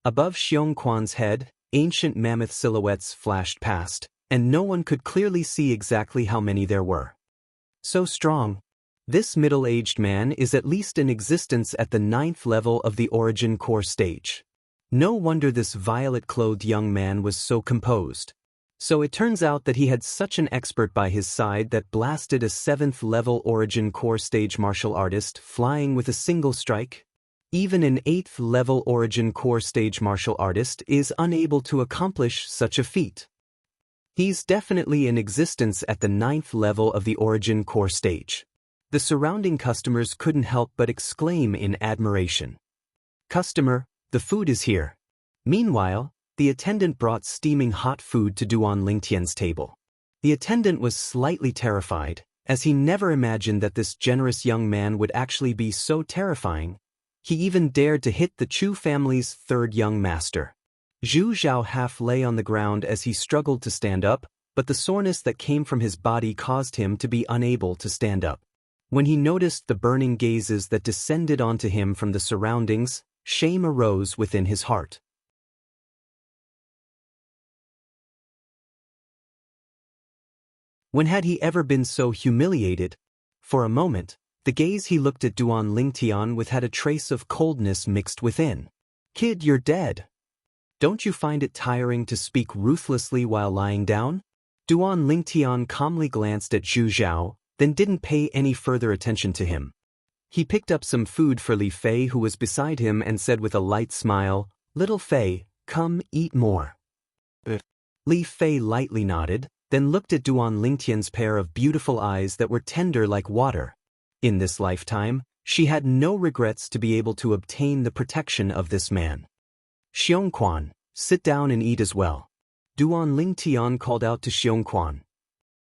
Above Xianxia's head, ancient mammoth silhouettes flashed past, and no one could clearly see exactly how many there were. So strong. This middle-aged man is at least in existence at the 9th level of the origin core stage. No wonder this violet-clothed young man was so composed. So it turns out that he had such an expert by his side that blasted a 7th-level origin core stage martial artist flying with a single strike. Even an 8th-level origin core stage martial artist is unable to accomplish such a feat. He's definitely in existence at the 9th level of the origin core stage. The surrounding customers couldn't help but exclaim in admiration. Customer, the food is here. Meanwhile, the attendant brought steaming hot food to Duan Lingtian's table. The attendant was slightly terrified, as he never imagined that this generous young man would actually be so terrifying. He even dared to hit the Chu family's third young master. Zhu Zhao half lay on the ground as he struggled to stand up, but the soreness that came from his body caused him to be unable to stand up. When he noticed the burning gazes that descended onto him from the surroundings, shame arose within his heart. When had he ever been so humiliated? For a moment, the gaze he looked at Duan Lingtian with had a trace of coldness mixed within. Kid, you're dead. Don't you find it tiring to speak ruthlessly while lying down? Duan Lingtian calmly glanced at Zhu Zhao, then didn't pay any further attention to him. He picked up some food for Li Fei, who was beside him, and said with a light smile, Little Fei, come eat more. Li Fei lightly nodded, then looked at Duan Lingtian's pair of beautiful eyes that were tender like water. In this lifetime, she had no regrets to be able to obtain the protection of this man. Xianxia, sit down and eat as well. Duan Lingtian called out to Xianxia.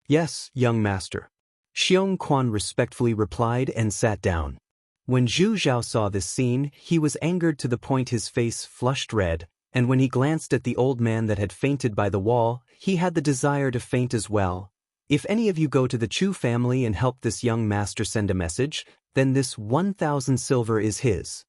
Yes, young master. Xianxia respectfully replied and sat down. When Zhu Zhao saw this scene, he was angered to the point his face flushed red, and when he glanced at the old man that had fainted by the wall, he had the desire to faint as well. If any of you go to the Chu family and help this young master send a message, then this 1,000 silver is his.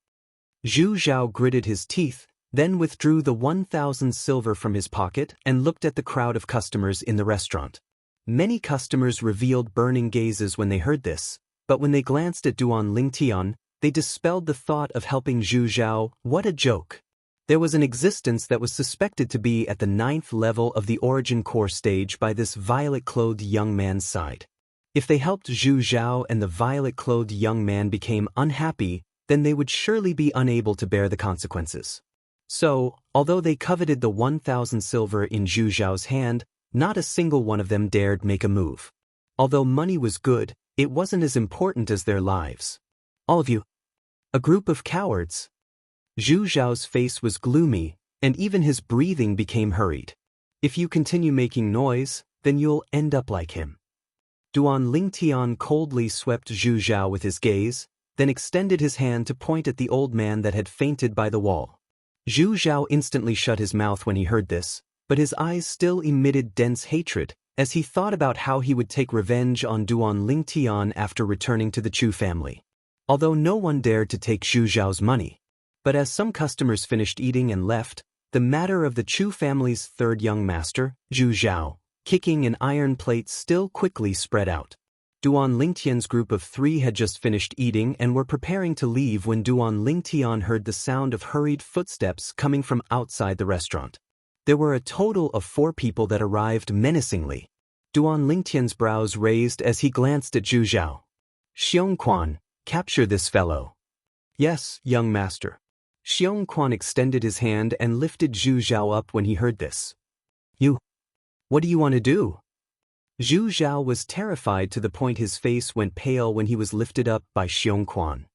Zhu Zhao gritted his teeth, then withdrew the 1,000 silver from his pocket and looked at the crowd of customers in the restaurant. Many customers revealed burning gazes when they heard this, but when they glanced at Duan Lingtian, they dispelled the thought of helping Zhu Zhao. What a joke! There was an existence that was suspected to be at the 9th level of the origin core stage by this violet-clothed young man's side. If they helped Zhu Zhao and the violet-clothed young man became unhappy, then they would surely be unable to bear the consequences. So, although they coveted the 1,000 silver in Zhu Zhao's hand, not a single one of them dared make a move. Although money was good, it wasn't as important as their lives. All of you. A group of cowards. Zhu Zhao's face was gloomy, and even his breathing became hurried. If you continue making noise, then you'll end up like him. Duan Lingtian coldly swept Zhu Zhao with his gaze, then extended his hand to point at the old man that had fainted by the wall. Zhu Zhao instantly shut his mouth when he heard this, but his eyes still emitted dense hatred, as he thought about how he would take revenge on Duan Lingtian after returning to the Chu family. Although no one dared to take Zhu Zhao's money. But as some customers finished eating and left, the matter of the Chu family's third young master, Zhu Zhao, kicking an iron plate still quickly spread out. Duan Lingtian's group of 3 had just finished eating and were preparing to leave when Duan Lingtian heard the sound of hurried footsteps coming from outside the restaurant. There were a total of 4 people that arrived menacingly. Duan Lingtian's brows raised as he glanced at Zhu Zhao. Xiongquan, capture this fellow. Yes, young master. Xiongquan extended his hand and lifted Zhu Zhao up when he heard this. You. What do you want to do? Zhu Zhao was terrified to the point his face went pale when he was lifted up by Xiongquan.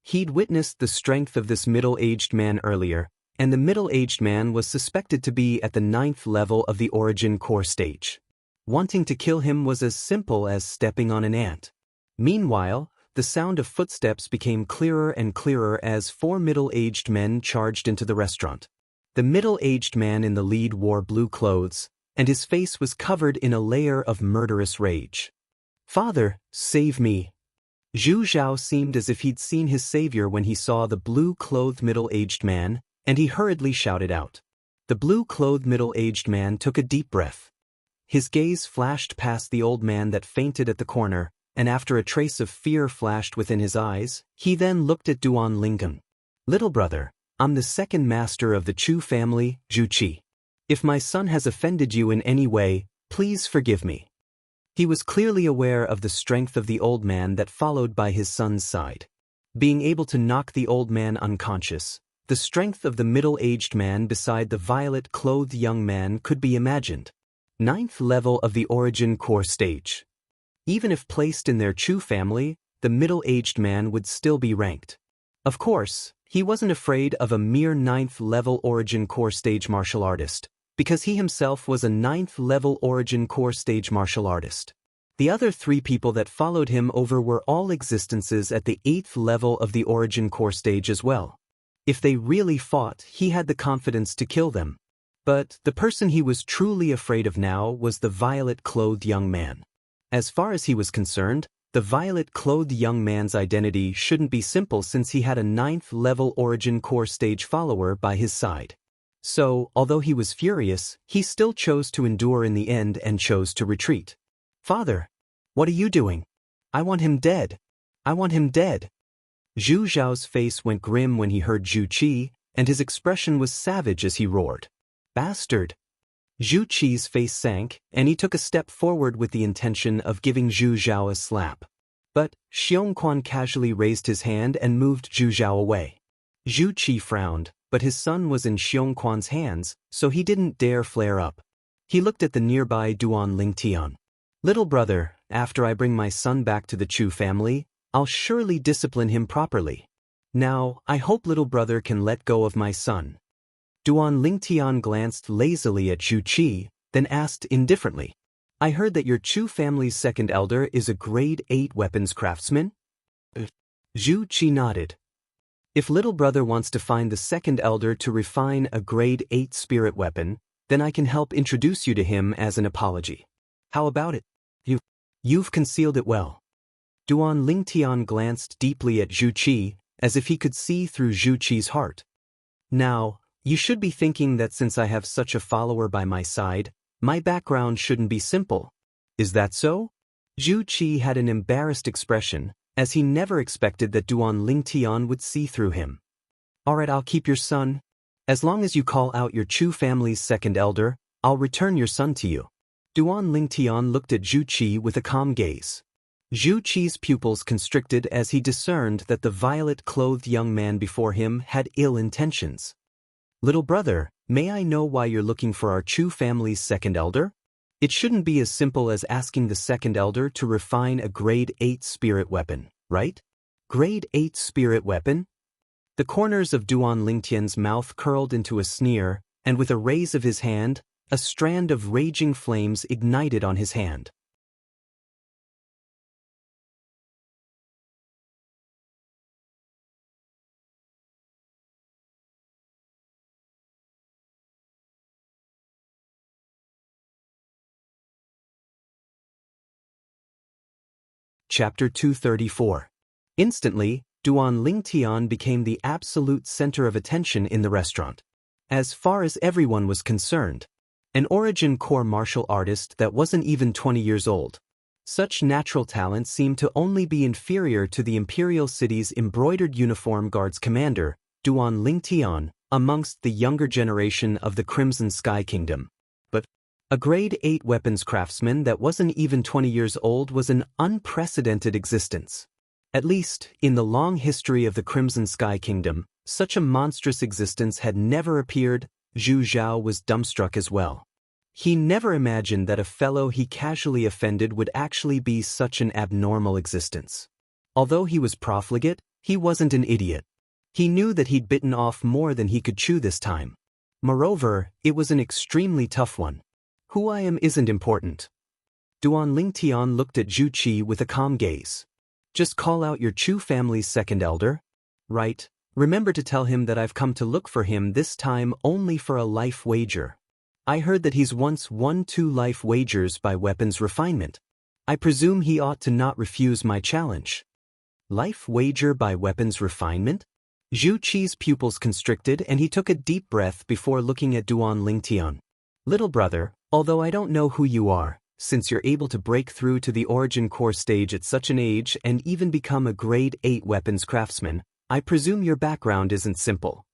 He'd witnessed the strength of this middle-aged man earlier, and the middle-aged man was suspected to be at the 9th level of the origin core stage. Wanting to kill him was as simple as stepping on an ant. Meanwhile, the sound of footsteps became clearer and clearer as 4 middle-aged men charged into the restaurant. The middle-aged man in the lead wore blue clothes, and his face was covered in a layer of murderous rage. Father, save me. Zhu Zhao seemed as if he'd seen his savior when he saw the blue-clothed middle-aged man, and he hurriedly shouted out. The blue-clothed middle-aged man took a deep breath. His gaze flashed past the old man that fainted at the corner, and after a trace of fear flashed within his eyes, he then looked at Duan Lingtian. Little brother, I'm the second master of the Chu family, Zhu Qi. If my son has offended you in any way, please forgive me. He was clearly aware of the strength of the old man that followed by his son's side. Being able to knock the old man unconscious, the strength of the middle-aged man beside the violet-clothed young man could be imagined. 9th level of the origin core stage. Even if placed in their Chu family, the middle-aged man would still be ranked. Of course, he wasn't afraid of a mere 9th level origin core stage martial artist, because he himself was a 9th level origin core stage martial artist. The other 3 people that followed him over were all existences at the 8th level of the origin core stage as well. If they really fought, he had the confidence to kill them. But the person he was truly afraid of now was the violet-clothed young man. As far as he was concerned, the violet-clothed young man's identity shouldn't be simple since he had a 9th level origin core stage follower by his side. So, although he was furious, he still chose to endure in the end and chose to retreat. Father, what are you doing? I want him dead. I want him dead. Zhu Zhao's face went grim when he heard Zhu Qi, and his expression was savage as he roared. Bastard! Zhu Qi's face sank, and he took a step forward with the intention of giving Zhu Zhao a slap. But Xiongquan casually raised his hand and moved Zhu Zhao away. Zhu Qi frowned, but his son was in Xiongquan's hands, so he didn't dare flare up. He looked at the nearby Duan Lingtian. Little brother, after I bring my son back to the Chu family, I'll surely discipline him properly. Now, I hope little brother can let go of my son. Duan Lingtian glanced lazily at Zhu Qi, then asked indifferently. I heard that your Chu family's second elder is a grade 8 weapons craftsman? Zhu Qi nodded. If little brother wants to find the second elder to refine a grade 8 spirit weapon, then I can help introduce you to him as an apology. How about it? You've concealed it well. Duan Lingtian glanced deeply at Zhu Qi, as if he could see through Zhu Qi's heart. Now, you should be thinking that since I have such a follower by my side, my background shouldn't be simple. Is that so? Zhu Qi had an embarrassed expression, as he never expected that Duan Lingtian would see through him. "Alright, I'll keep your son. As long as you call out your Chu family's second elder, I'll return your son to you." Duan Lingtian looked at Zhu Qi with a calm gaze. Zhu Qi's pupils constricted as he discerned that the violet-clothed young man before him had ill intentions. "Little brother, may I know why you're looking for our Chu family's second elder? It shouldn't be as simple as asking the second elder to refine a grade 8 spirit weapon, right?" "Grade 8 spirit weapon?" The corners of Duan Lingtian's mouth curled into a sneer, and with a raise of his hand, a strand of raging flames ignited on his hand. Chapter 234. Instantly, Duan Lingtian became the absolute center of attention in the restaurant. As far as everyone was concerned, an origin core martial artist that wasn't even 20 years old. Such natural talent seemed to only be inferior to the Imperial City's embroidered uniform guards commander, Duan Lingtian, amongst the younger generation of the Crimson Sky Kingdom. But a grade 8 weapons craftsman that wasn't even 20 years old was an unprecedented existence. At least, in the long history of the Crimson Sky Kingdom, such a monstrous existence had never appeared. Zhu Zhao was dumbstruck as well. He never imagined that a fellow he casually offended would actually be such an abnormal existence. Although he was profligate, he wasn't an idiot. He knew that he'd bitten off more than he could chew this time. Moreover, it was an extremely tough one. "Who I am isn't important." Duan Lingtian looked at Zhu Qi with a calm gaze. "Just call out your Chu family's second elder. Right. Remember to tell him that I've come to look for him this time only for a life wager. I heard that he's once won 2 life wagers by weapons refinement. I presume he ought to not refuse my challenge." "Life wager by weapons refinement?" Zhu Qi's pupils constricted and he took a deep breath before looking at Duan Lingtian. "Little brother, although I don't know who you are, since you're able to break through to the origin core stage at such an age and even become a grade 8 weapons craftsman, I presume your background isn't simple.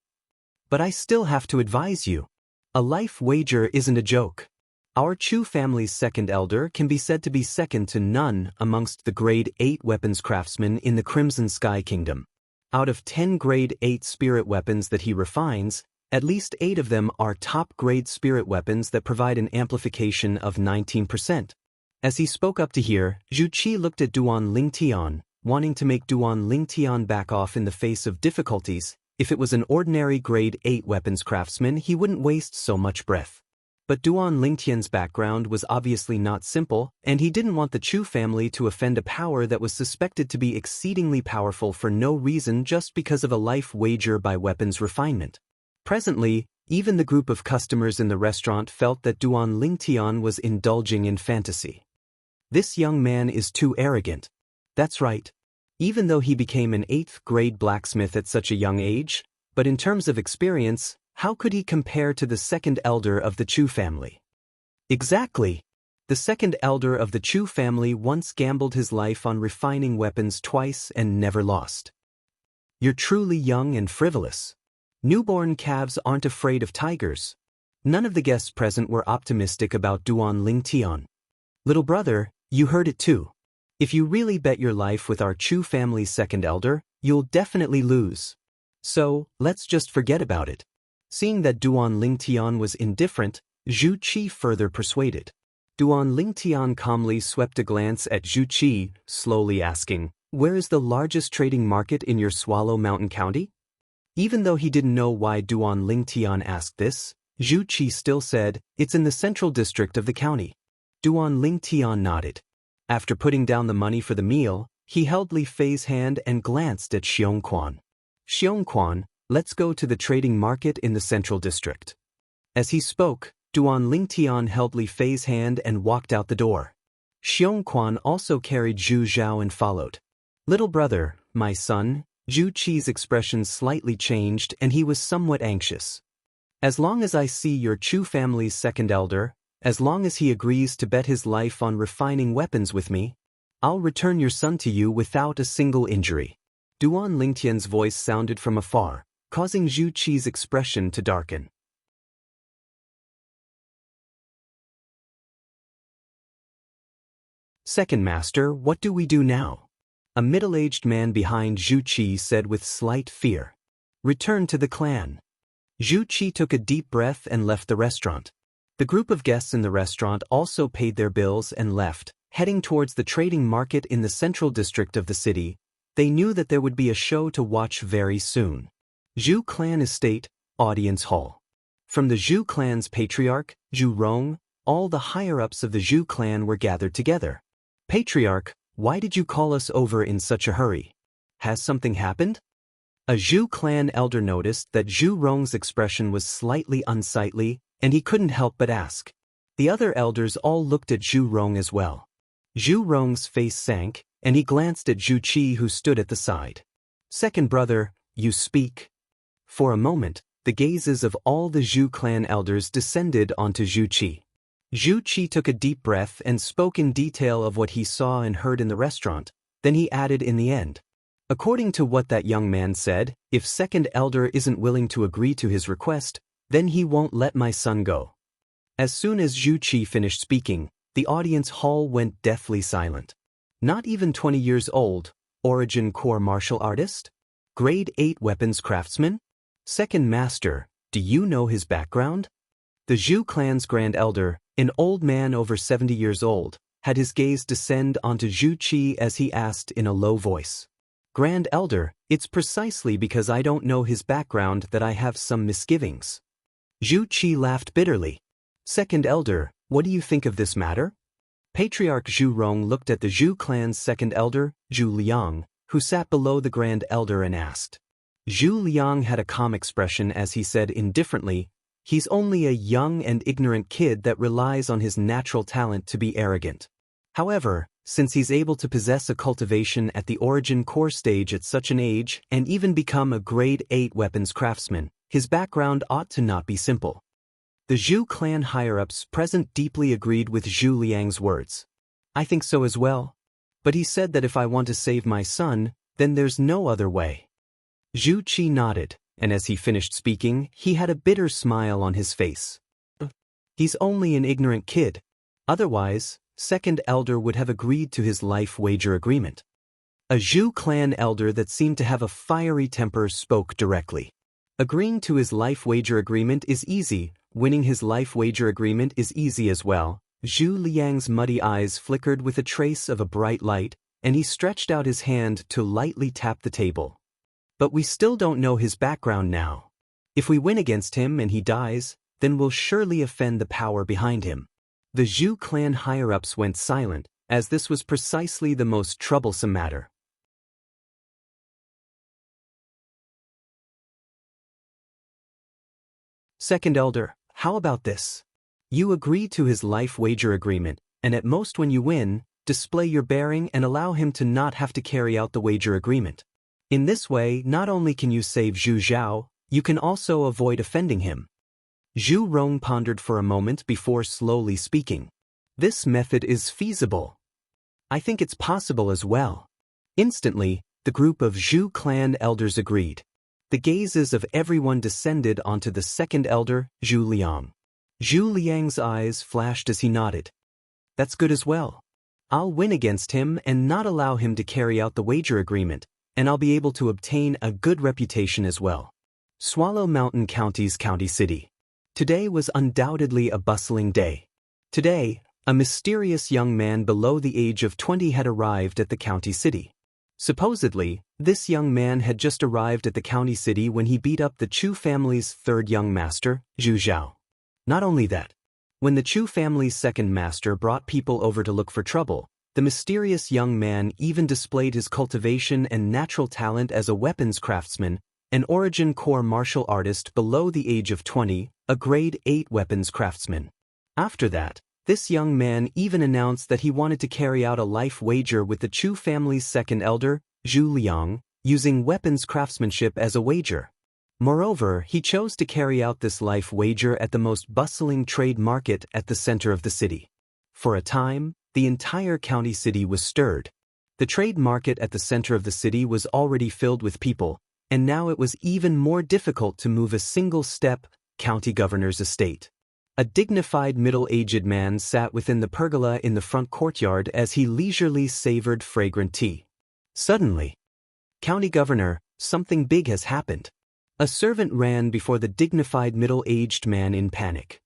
But I still have to advise you. A life wager isn't a joke. Our Chu family's second elder can be said to be second to none amongst the grade 8 weapons craftsmen in the Crimson Sky Kingdom. Out of 10 grade 8 spirit weapons that he refines, at least 8 of them are top-grade spirit weapons that provide an amplification of 19%. As he spoke up to here, Zhu Qi looked at Duan Lingtian, wanting to make Duan Lingtian back off in the face of difficulties. If it was an ordinary grade 8 weapons craftsman, he wouldn't waste so much breath. But Duan Lingtian's background was obviously not simple, and he didn't want the Chu family to offend a power that was suspected to be exceedingly powerful for no reason just because of a life wager by weapons refinement. Presently, even the group of customers in the restaurant felt that Duan Lingtian was indulging in fantasy. This young man is too arrogant. That's right. Even though he became an 8th grade blacksmith at such a young age, but in terms of experience, how could he compare to the second elder of the Chu family? Exactly. The second elder of the Chu family once gambled his life on refining weapons twice and never lost. You're truly young and frivolous. Newborn calves aren't afraid of tigers. None of the guests present were optimistic about Duan Lingtian. Little brother, you heard it too. If you really bet your life with our Chu family's second elder, you'll definitely lose. So, let's just forget about it. Seeing that Duan Lingtian was indifferent, Zhu Qi further persuaded. Duan Lingtian calmly swept a glance at Zhu Qi, slowly asking, "Where is the largest trading market in your Swallow Mountain County?" Even though he didn't know why Duan Lingtian asked this, Zhu Qi still said, "It's in the central district of the county." Duan Lingtian nodded. After putting down the money for the meal, he held Li Fei's hand and glanced at Xiongquan. "Xiongquan, let's go to the trading market in the central district." As he spoke, Duan Lingtian held Li Fei's hand and walked out the door. Xiongquan also carried Zhu Zhao and followed. "Little brother, my son," Zhu Qi's expression slightly changed and he was somewhat anxious. "As long as I see your Chu family's second elder, as long as he agrees to bet his life on refining weapons with me, I'll return your son to you without a single injury. Duan Lingtian's voice sounded from afar, causing Zhu Qi's expression to darken. Second Master, what do we do now? A middle-aged man behind Zhu Qi said with slight fear. Return to the clan. Zhu Qi took a deep breath and left the restaurant. The group of guests in the restaurant also paid their bills and left, heading towards the trading market in the central district of the city. They knew that there would be a show to watch very soon. Zhu Clan Estate, Audience Hall. From the Zhu clan's patriarch, Zhu Rong, all the higher-ups of the Zhu clan were gathered together. Patriarch, why did you call us over in such a hurry? Has something happened? A Zhu clan elder noticed that Zhu Rong's expression was slightly unsightly, and he couldn't help but ask. The other elders all looked at Zhu Rong as well. Zhu Rong's face sank, and he glanced at Zhu Qi who stood at the side. Second brother, you speak. For a moment, the gazes of all the Zhu clan elders descended onto Zhu Qi. Zhu Qi took a deep breath and spoke in detail of what he saw and heard in the restaurant. Then he added in the end. According to what that young man said, if second elder isn't willing to agree to his request, then he won't let my son go. As soon as Zhu Qi finished speaking, the audience hall went deathly silent. Not even 20 years old, origin core martial artist? Grade 8 weapons craftsman? Second master, do you know his background? The Zhu clan's grand elder, an old man over 70 years old, had his gaze descend onto Zhu Qi as he asked in a low voice. Grand elder, it's precisely because I don't know his background that I have some misgivings. Zhu Qi laughed bitterly. Second elder, what do you think of this matter? Patriarch Zhu Rong looked at the Zhu clan's second elder, Zhu Liang, who sat below the grand elder and asked. Zhu Liang had a calm expression as he said indifferently, he's only a young and ignorant kid that relies on his natural talent to be arrogant. However, since he's able to possess a cultivation at the origin core stage at such an age and even become a grade 8 weapons craftsman, his background ought to not be simple. The Zhu clan higher-ups present deeply agreed with Zhu Liang's words. I think so as well. But he said that if I want to save my son, then there's no other way. Zhu Qi nodded, and as he finished speaking, he had a bitter smile on his face. He's only an ignorant kid. Otherwise, second elder would have agreed to his life wager agreement. A Zhu clan elder that seemed to have a fiery temper spoke directly. Agreeing to his life wager agreement is easy, winning his life wager agreement is easy as well. Zhu Liang's muddy eyes flickered with a trace of a bright light, and he stretched out his hand to lightly tap the table. But we still don't know his background now. If we win against him and he dies, then we'll surely offend the power behind him. The Zhu clan higher-ups went silent, as this was precisely the most troublesome matter. Second elder, how about this? You agree to his life wager agreement, and at most when you win, display your bearing and allow him to not have to carry out the wager agreement. In this way, not only can you save Zhu Zhao, you can also avoid offending him. Zhu Rong pondered for a moment before slowly speaking. This method is feasible. I think it's possible as well. Instantly, the group of Zhu clan elders agreed. The gazes of everyone descended onto the second elder, Zhu Liang. Zhu Liang's eyes flashed as he nodded. That's good as well. I'll win against him and not allow him to carry out the wager agreement, and I'll be able to obtain a good reputation as well. Swallow Mountain County's county city. Today was undoubtedly a bustling day. Today, a mysterious young man below the age of 20 had arrived at the county city. Supposedly, this young man had just arrived at the county city when he beat up the Chu family's third young master, Zhu Zhao. Not only that, when the Chu family's second master brought people over to look for trouble, the mysterious young man even displayed his cultivation and natural talent as a weapons craftsman, an origin core martial artist below the age of 20, a grade 8 weapons craftsman. After that, this young man even announced that he wanted to carry out a life wager with the Chu family's second elder, Zhu Liang, using weapons craftsmanship as a wager. Moreover, he chose to carry out this life wager at the most bustling trade market at the center of the city. For a time, the entire county city was stirred. The trade market at the center of the city was already filled with people, and now it was even more difficult to move a single step, county governor's estate. A dignified middle-aged man sat within the pergola in the front courtyard as he leisurely savored fragrant tea. Suddenly, "County Governor, something big has happened." A servant ran before the dignified middle-aged man in panic.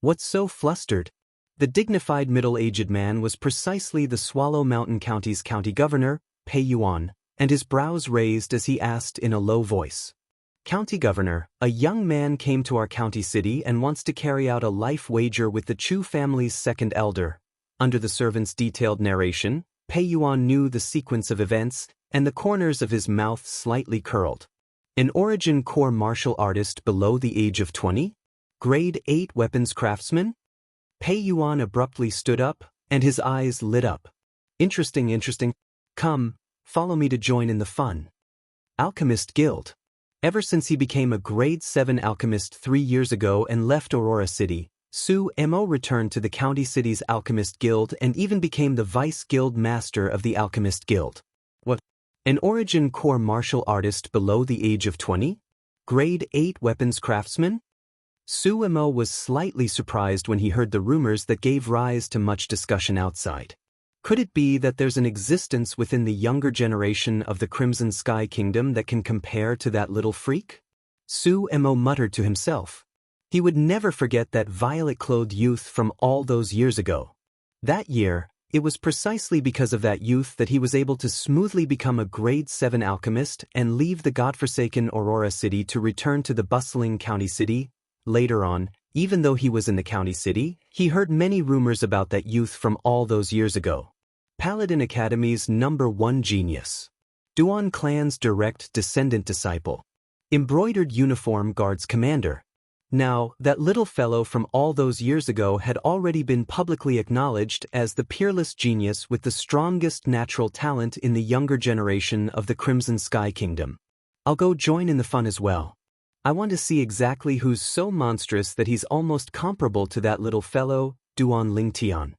"What's so flustered?" The dignified middle-aged man was precisely the Swallow Mountain County's county governor, Pei Yuan, and his brows raised as he asked in a low voice. "County Governor, a young man came to our county city and wants to carry out a life wager with the Chu family's second elder." Under the servant's detailed narration, Pei Yuan knew the sequence of events, and the corners of his mouth slightly curled. "An Origin Core martial artist below the age of 20? Grade 8 weapons craftsman?" Pei Yuan abruptly stood up, and his eyes lit up. Interesting. Come, follow me to join in the fun." Alchemist Guild. Ever since he became a grade 7 alchemist 3 years ago and left Aurora City, Su Mo returned to the county city's Alchemist Guild and even became the vice guild master of the Alchemist Guild. What? An Origin Core martial artist below the age of 20? Grade 8 weapons craftsman? Su Mo was slightly surprised when he heard the rumors that gave rise to much discussion outside. Could it be that there's an existence within the younger generation of the Crimson Sky Kingdom that can compare to that little freak? Su Mo muttered to himself. He would never forget that violet-clothed youth from all those years ago. That year, it was precisely because of that youth that he was able to smoothly become a grade 7 alchemist and leave the godforsaken Aurora City to return to the bustling county city. Later on, even though he was in the county city, he heard many rumors about that youth from all those years ago. Paladin Academy's #1 genius. Duan clan's direct descendant disciple. Embroidered uniform guards commander. Now, that little fellow from all those years ago had already been publicly acknowledged as the peerless genius with the strongest natural talent in the younger generation of the Crimson Sky Kingdom. I'll go join in the fun as well. I want to see exactly who's so monstrous that he's almost comparable to that little fellow, Duan Lingtian.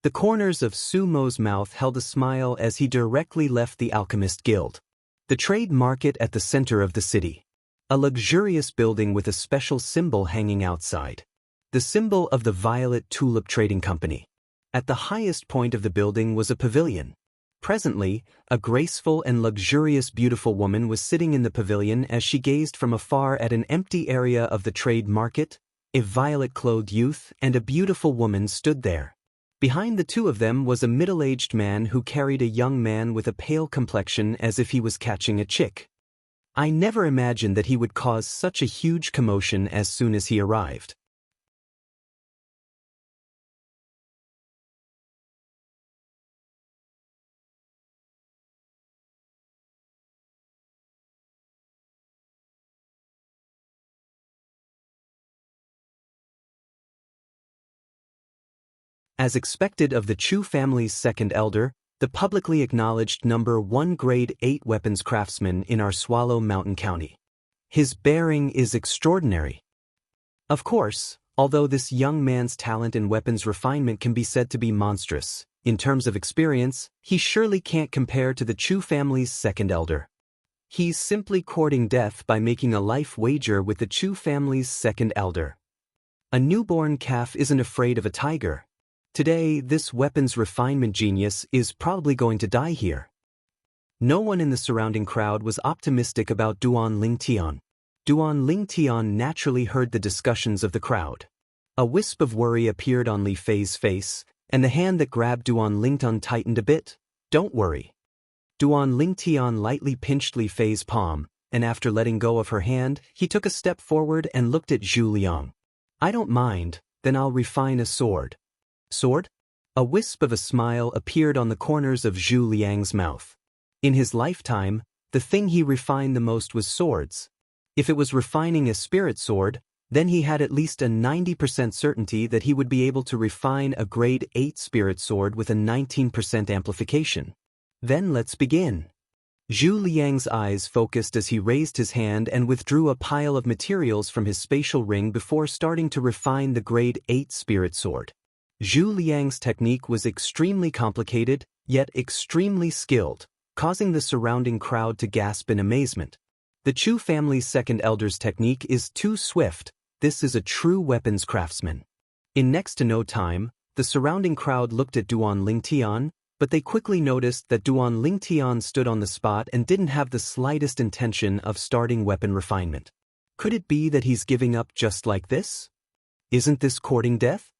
The corners of Su Mo's mouth held a smile as he directly left the Alchemist Guild. The trade market at the center of the city. A luxurious building with a special symbol hanging outside. The symbol of the Violet Tulip Trading Company. At the highest point of the building was a pavilion. Presently, a graceful and luxurious beautiful woman was sitting in the pavilion as she gazed from afar at an empty area of the trade market. A violet-clothed youth and a beautiful woman stood there. Behind the two of them was a middle-aged man who carried a young man with a pale complexion as if he was catching a chick. I never imagined that he would cause such a huge commotion as soon as he arrived. As expected of the Chu family's second elder, the publicly acknowledged #1 grade 8 weapons craftsman in our Swallow Mountain County. His bearing is extraordinary. Of course, although this young man's talent in weapons refinement can be said to be monstrous, in terms of experience, he surely can't compare to the Chu family's second elder. He's simply courting death by making a life wager with the Chu family's second elder. A newborn calf isn't afraid of a tiger. Today, this weapons refinement genius is probably going to die here. No one in the surrounding crowd was optimistic about Duan Lingtian. Duan Lingtian naturally heard the discussions of the crowd. A wisp of worry appeared on Li Fei's face, and the hand that grabbed Duan Lingtian tightened a bit. "Don't worry." Duan Lingtian lightly pinched Li Fei's palm, and after letting go of her hand, he took a step forward and looked at Zhu Liang. "I don't mind, then I'll refine a sword." "Sword?" A wisp of a smile appeared on the corners of Zhu Liang's mouth. In his lifetime, the thing he refined the most was swords. If it was refining a spirit sword, then he had at least a 90% certainty that he would be able to refine a grade 8 spirit sword with a 19% amplification. Then let's begin. Zhu Liang's eyes focused as he raised his hand and withdrew a pile of materials from his spatial ring before starting to refine the grade 8 spirit sword. Zhu Liang's technique was extremely complicated, yet extremely skilled, causing the surrounding crowd to gasp in amazement. The Chu family's second elder's technique is too swift. This is a true weapons craftsman. In next to no time, the surrounding crowd looked at Duan Lingtian, but they quickly noticed that Duan Lingtian stood on the spot and didn't have the slightest intention of starting weapon refinement. Could it be that he's giving up just like this? Isn't this courting death?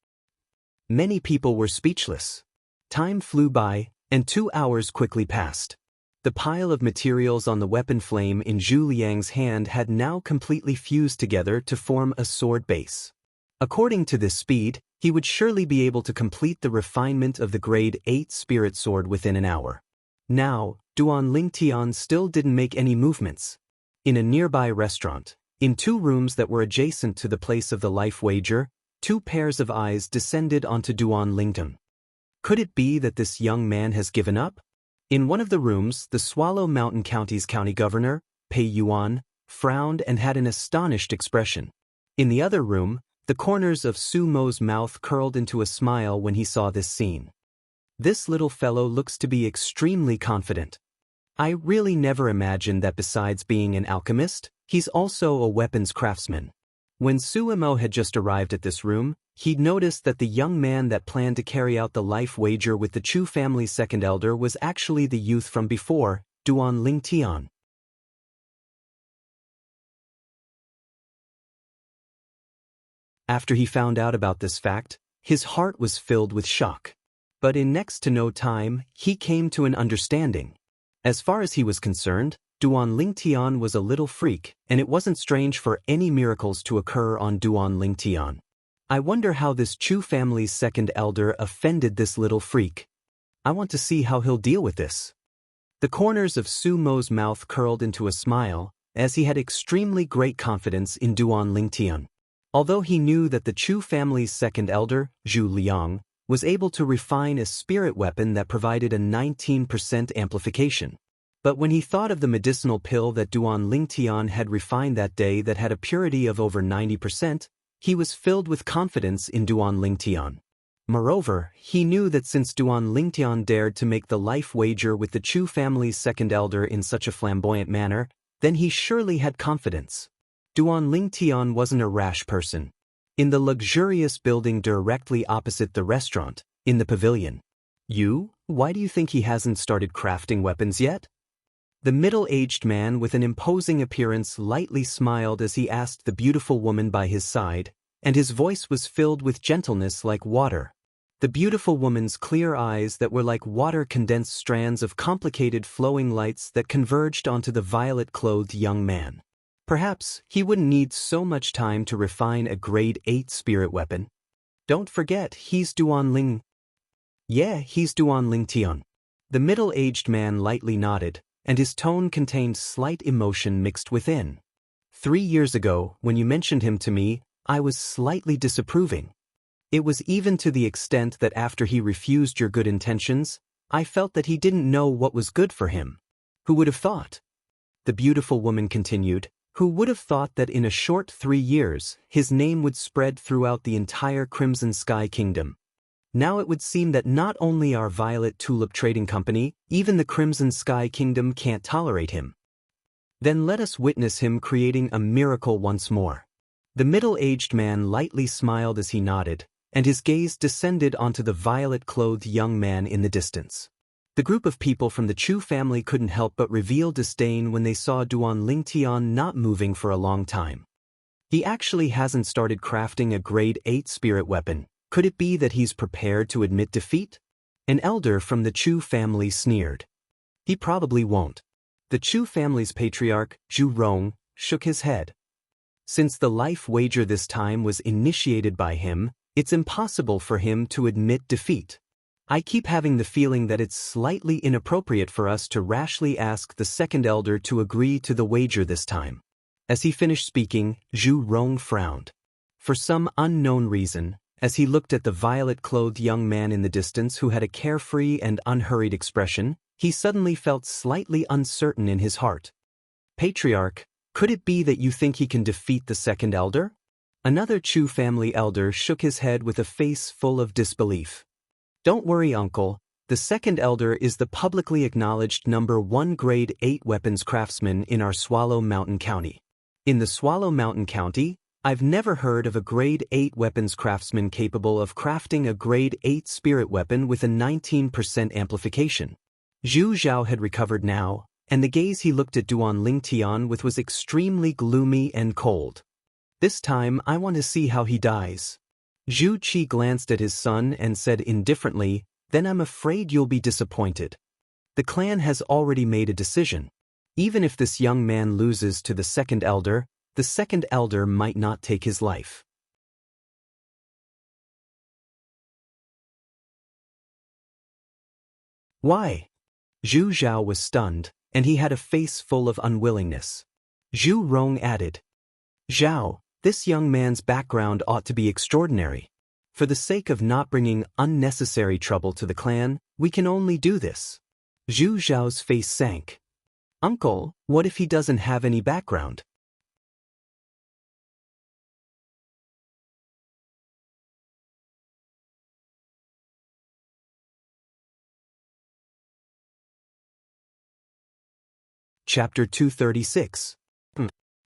Many people were speechless. Time flew by, and 2 hours quickly passed. The pile of materials on the weapon flame in Zhu Liang's hand had now completely fused together to form a sword base. According to this speed, he would surely be able to complete the refinement of the grade 8 spirit sword within an hour. Now, Duan Lingtian still didn't make any movements. In a nearby restaurant, in 2 rooms that were adjacent to the place of the life wager, 2 pairs of eyes descended onto Duan Lingtian. Could it be that this young man has given up? In one of the rooms, the Swallow Mountain County's county governor, Pei Yuan, frowned and had an astonished expression. In the other room, the corners of Su Mo's mouth curled into a smile when he saw this scene. This little fellow looks to be extremely confident. I really never imagined that besides being an alchemist, he's also a weapons craftsman. When Su Mo had just arrived at this room, he'd noticed that the young man that planned to carry out the life wager with the Chu family's second elder was actually the youth from before, Duan Lingtian. After he found out about this fact, his heart was filled with shock. But in next to no time, he came to an understanding. As far as he was concerned, Duan Lingtian was a little freak, and it wasn't strange for any miracles to occur on Duan Lingtian. I wonder how this Chu family's second elder offended this little freak. I want to see how he'll deal with this. The corners of Su Mo's mouth curled into a smile, as he had extremely great confidence in Duan Lingtian. Although he knew that the Chu family's second elder, Zhu Liang, was able to refine a spirit weapon that provided a 19% amplification. But when he thought of the medicinal pill that Duan Lingtian had refined that day that had a purity of over 90%, he was filled with confidence in Duan Lingtian. Moreover, he knew that since Duan Lingtian dared to make the life wager with the Chu family's second elder in such a flamboyant manner, then he surely had confidence. Duan Lingtian wasn't a rash person. In the luxurious building directly opposite the restaurant, in the pavilion. Why do you think he hasn't started crafting weapons yet? The middle-aged man with an imposing appearance lightly smiled as he asked the beautiful woman by his side, and his voice was filled with gentleness like water. The beautiful woman's clear eyes that were like water-condensed strands of complicated flowing lights that converged onto the violet-clothed young man. Perhaps he wouldn't need so much time to refine a grade 8 spirit weapon. Don't forget, he's Duan Ling. Yeah, he's Duan Lingtian. The middle-aged man lightly nodded, and his tone contained slight emotion mixed within. 3 years ago, when you mentioned him to me, I was slightly disapproving. It was even to the extent that after he refused your good intentions, I felt that he didn't know what was good for him. Who would have thought? The beautiful woman continued. Who would have thought that in a short 3 years, his name would spread throughout the entire Crimson Sky Kingdom? Now it would seem that not only our Violet Tulip Trading Company, even the Crimson Sky Kingdom can't tolerate him. Then let us witness him creating a miracle once more. The middle-aged man lightly smiled as he nodded, and his gaze descended onto the violet-clothed young man in the distance. The group of people from the Chu family couldn't help but reveal disdain when they saw Duan Lingtian not moving for a long time. He actually hasn't started crafting a grade 8 spirit weapon. Could it be that he's prepared to admit defeat? An elder from the Chu family sneered. He probably won't. The Chu family's patriarch, Zhu Rong, shook his head. Since the life wager this time was initiated by him, it's impossible for him to admit defeat. I keep having the feeling that it's slightly inappropriate for us to rashly ask the second elder to agree to the wager this time. As he finished speaking, Zhu Rong frowned. For some unknown reason, as he looked at the violet-clothed young man in the distance who had a carefree and unhurried expression, He suddenly felt slightly uncertain in his heart. Patriarch, could it be that you think he can defeat the second elder? Another Chu family elder shook his head with a face full of disbelief. Don't worry, uncle. The second elder is the publicly acknowledged #1 grade 8 weapons craftsman in our Swallow Mountain County. In the Swallow Mountain County, I've never heard of a grade 8 weapons craftsman capable of crafting a grade 8 spirit weapon with a 19% amplification. Zhu Zhao had recovered now, and the gaze he looked at Duan Lingtian with was extremely gloomy and cold. This time I want to see how he dies. Zhu Qi glanced at his son and said indifferently, then I'm afraid you'll be disappointed. The clan has already made a decision. Even if this young man loses to the second elder might not take his life. Why? Zhu Zhao was stunned, and he had a face full of unwillingness. Zhu Rong added, Zhao, this young man's background ought to be extraordinary. For the sake of not bringing unnecessary trouble to the clan, we can only do this. Zhu Zhao's face sank. Uncle, what if he doesn't have any background? Chapter 236.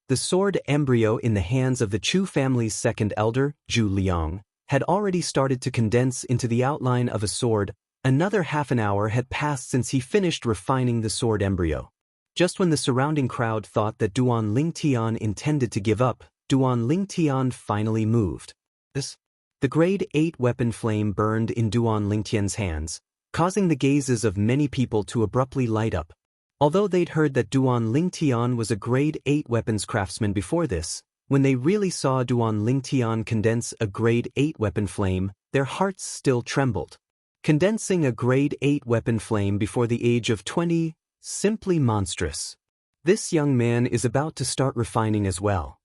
The sword embryo in the hands of the Chu family's second elder, Zhu Liang, had already started to condense into the outline of a sword. Another half an hour had passed since he finished refining the sword embryo. Just when the surrounding crowd thought that Duan Lingtian intended to give up, Duan Lingtian finally moved. The grade 8 weapon flame burned in Duan Lingtian's hands, causing the gazes of many people to abruptly light up. Although they'd heard that Duan Lingtian was a grade 8 weapons craftsman before this, when they really saw Duan Lingtian condense a grade 8 weapon flame, their hearts still trembled. Condensing a grade 8 weapon flame before the age of 20, simply monstrous. This young man is about to start refining as well.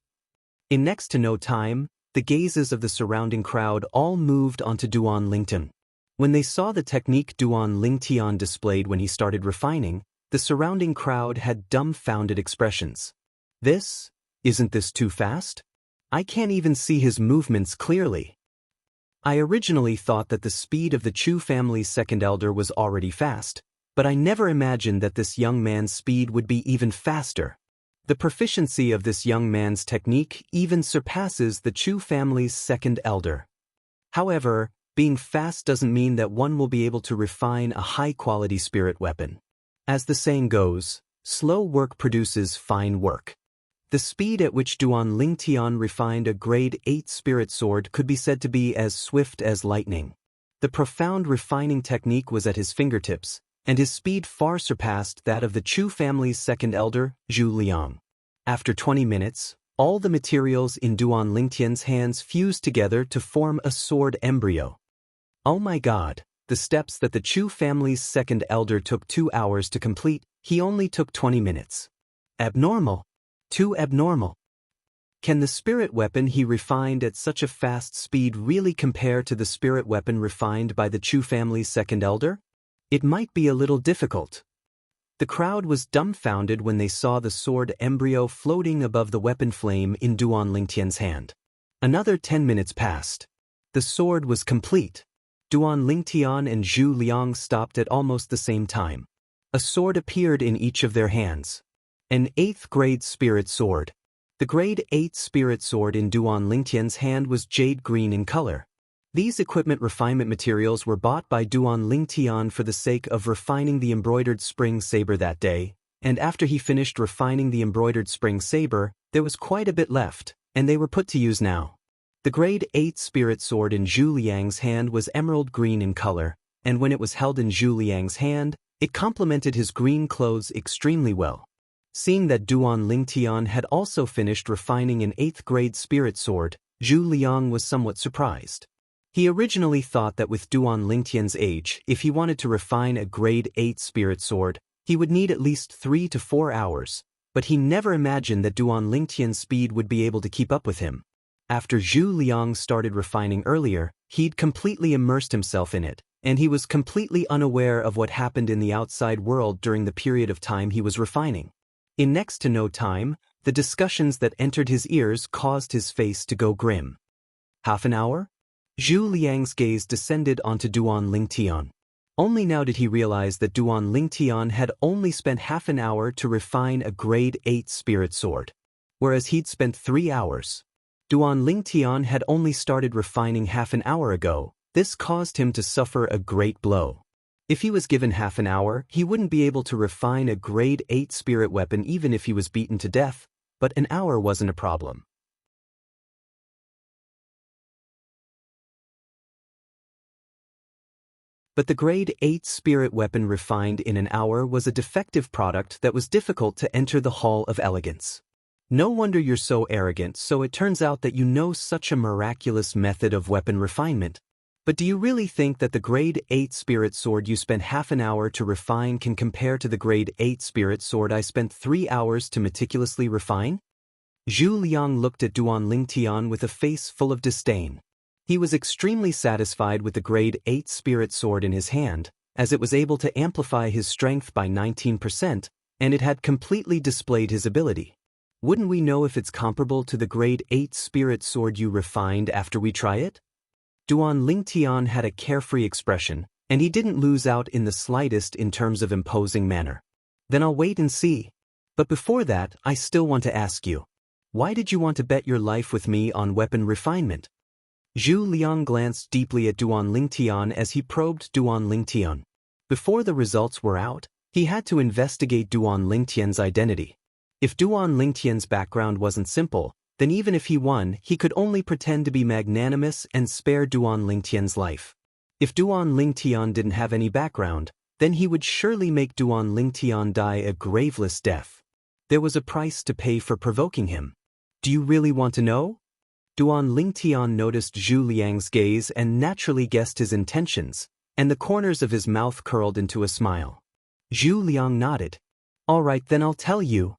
In next to no time, the gazes of the surrounding crowd all moved onto Duan Lingtian. When they saw the technique Duan Lingtian displayed when he started refining, the surrounding crowd had dumbfounded expressions. Isn't this too fast? I can't even see his movements clearly. I originally thought that the speed of the Chu family's second elder was already fast, but I never imagined that this young man's speed would be even faster. The proficiency of this young man's technique even surpasses the Chu family's second elder. However, being fast doesn't mean that one will be able to refine a high-quality spirit weapon. As the saying goes, slow work produces fine work. The speed at which Duan Lingtian refined a grade 8 spirit sword could be said to be as swift as lightning. The profound refining technique was at his fingertips, and his speed far surpassed that of the Chu family's second elder, Zhu Liang. After 20 minutes, all the materials in Duan Lingtian's hands fused together to form a sword embryo. Oh my god, the steps that the Chu family's second elder took 2 hours to complete, he only took 20 minutes. Abnormal. Too abnormal. Can the spirit weapon he refined at such a fast speed really compare to the spirit weapon refined by the Chu family's second elder? It might be a little difficult. The crowd was dumbfounded when they saw the sword embryo floating above the weapon flame in Duan Lingtian's hand. Another 10 minutes passed. The sword was complete. Duan Lingtian and Zhu Liang stopped at almost the same time. A sword appeared in each of their hands. An 8th grade spirit sword. The grade 8 spirit sword in Duan Lingtian's hand was jade green in color. These equipment refinement materials were bought by Duan Lingtian for the sake of refining the embroidered spring saber that day, and after he finished refining the embroidered spring saber, there was quite a bit left, and they were put to use now. The grade 8 spirit sword in Zhu Liang's hand was emerald green in color, and when it was held in Zhu Liang's hand, it complemented his green clothes extremely well. Seeing that Duan Lingtian had also finished refining an 8th grade spirit sword, Zhu Liang was somewhat surprised. He originally thought that with Duan Lingtian's age, if he wanted to refine a grade 8 spirit sword, he would need at least 3 to 4 hours, but he never imagined that Duan Lingtian's speed would be able to keep up with him. After Zhu Liang started refining earlier, he'd completely immersed himself in it, and he was completely unaware of what happened in the outside world during the period of time he was refining. In next to no time, the discussions that entered his ears caused his face to go grim. Half an hour? Zhu Liang's gaze descended onto Duan Lingtian. Only now did he realize that Duan Lingtian had only spent half an hour to refine a grade 8 spirit sword, whereas he'd spent 3 hours. Duan Lingtian had only started refining half an hour ago. This caused him to suffer a great blow. If he was given half an hour, he wouldn't be able to refine a grade 8 spirit weapon even if he was beaten to death, but an hour wasn't a problem. But the grade 8 spirit weapon refined in an hour was a defective product that was difficult to enter the Hall of Elegance. No wonder you're so arrogant, so it turns out that you know such a miraculous method of weapon refinement. But do you really think that the grade 8 spirit sword you spent half an hour to refine can compare to the grade 8 spirit sword I spent 3 hours to meticulously refine? Zhu Liang looked at Duan Lingtian with a face full of disdain. He was extremely satisfied with the grade 8 spirit sword in his hand, as it was able to amplify his strength by 19%, and it had completely displayed his ability. Wouldn't we know if it's comparable to the grade 8 spirit sword you refined after we try it? Duan Lingtian had a carefree expression, and he didn't lose out in the slightest in terms of imposing manner. Then I'll wait and see. But before that, I still want to ask you, why did you want to bet your life with me on weapon refinement? Zhu Liang glanced deeply at Duan Lingtian as he probed Duan Lingtian. Before the results were out, he had to investigate Duan Lingtian's identity. If Duan Lingtian's background wasn't simple, then even if he won, he could only pretend to be magnanimous and spare Duan Lingtian's life. If Duan Lingtian didn't have any background, then he would surely make Duan Lingtian die a graveless death. There was a price to pay for provoking him. Do you really want to know? Duan Lingtian noticed Zhu Liang's gaze and naturally guessed his intentions, and the corners of his mouth curled into a smile. Zhu Liang nodded. All right, then I'll tell you.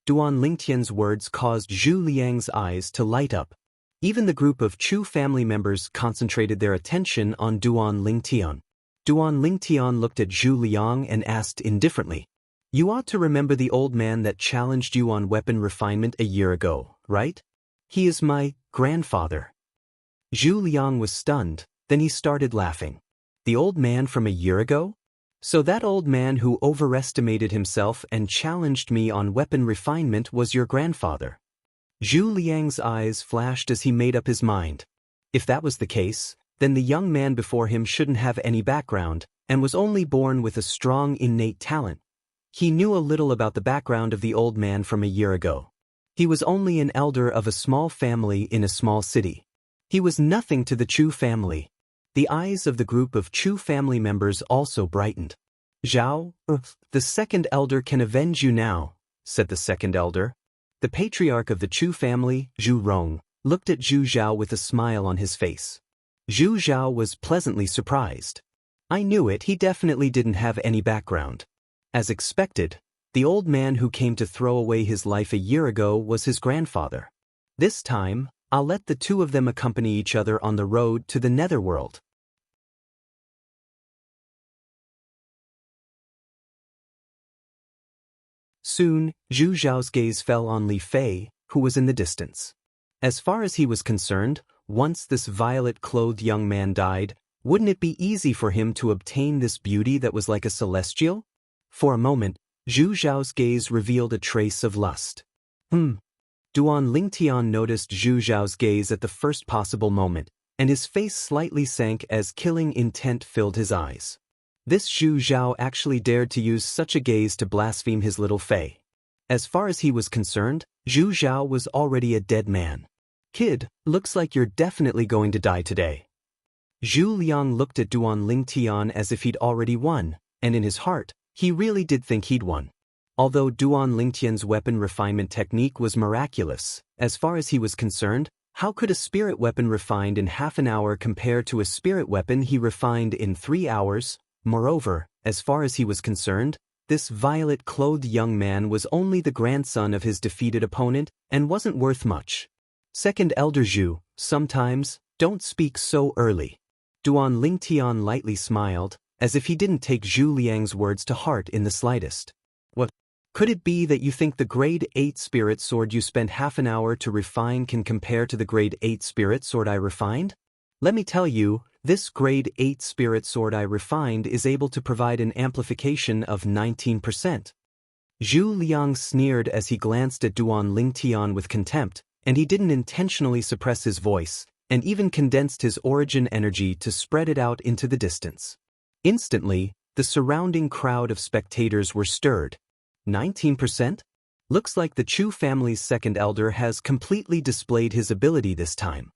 Duan Lingtian's words caused Zhu Liang's eyes to light up. Even the group of Chu family members concentrated their attention on Duan Lingtian. Duan Lingtian looked at Zhu Liang and asked indifferently, "You ought to remember the old man that challenged you on weapon refinement a year ago, right? He is my grandfather." Zhu Liang was stunned, then he started laughing. The old man from a year ago? So that old man who overestimated himself and challenged me on weapon refinement was your grandfather. Zhu Liang's eyes flashed as he made up his mind. If that was the case, then the young man before him shouldn't have any background, and was only born with a strong innate talent. He knew a little about the background of the old man from a year ago. He was only an elder of a small family in a small city. He was nothing to the Chu family. The eyes of the group of Chu family members also brightened. "Zhao, the second elder can avenge you now," said the second elder. The patriarch of the Chu family, Zhu Rong, looked at Zhu Zhao with a smile on his face. Zhu Zhao was pleasantly surprised. I knew it, he definitely didn't have any background. As expected, the old man who came to throw away his life a year ago was his grandfather. This time, I'll let the two of them accompany each other on the road to the netherworld. Soon, Zhu Zhao's gaze fell on Li Fei, who was in the distance. As far as he was concerned, once this violet-clothed young man died, wouldn't it be easy for him to obtain this beauty that was like a celestial? For a moment, Zhu Zhao's gaze revealed a trace of lust. Duan Lingtian noticed Zhu Zhao's gaze at the first possible moment, and his face slightly sank as killing intent filled his eyes. This Zhu Zhao actually dared to use such a gaze to blaspheme his little Fei. As far as he was concerned, Zhu Zhao was already a dead man. "Kid, looks like you're definitely going to die today." Zhu Liang looked at Duan Lingtian as if he'd already won, and in his heart, he really did think he'd won. Although Duan Lingtian's weapon refinement technique was miraculous, as far as he was concerned, how could a spirit weapon refined in half an hour compare to a spirit weapon he refined in 3 hours? Moreover, as far as he was concerned, this violet-clothed young man was only the grandson of his defeated opponent and wasn't worth much. Second Elder Zhu, sometimes, don't speak so early. Duan Lingtian lightly smiled, as if he didn't take Zhu Liang's words to heart in the slightest. What? Could it be that you think the grade 8 spirit sword you spent half an hour to refine can compare to the grade 8 spirit sword I refined? Let me tell you, this grade 8 spirit sword I refined is able to provide an amplification of 19%. Zhu Liang sneered as he glanced at Duan Lingtian with contempt, and he didn't intentionally suppress his voice, and even condensed his origin energy to spread it out into the distance. Instantly, the surrounding crowd of spectators were stirred. 19%? Looks like the Chu family's second elder has completely displayed his ability this time.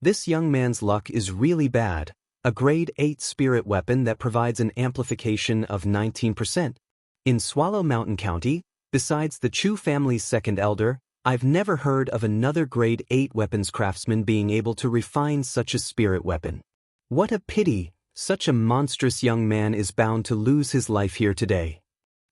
This young man's luck is really bad, a grade 8 spirit weapon that provides an amplification of 19%. In Swallow Mountain County, besides the Chu family's second elder, I've never heard of another grade 8 weapons craftsman being able to refine such a spirit weapon. What a pity, such a monstrous young man is bound to lose his life here today.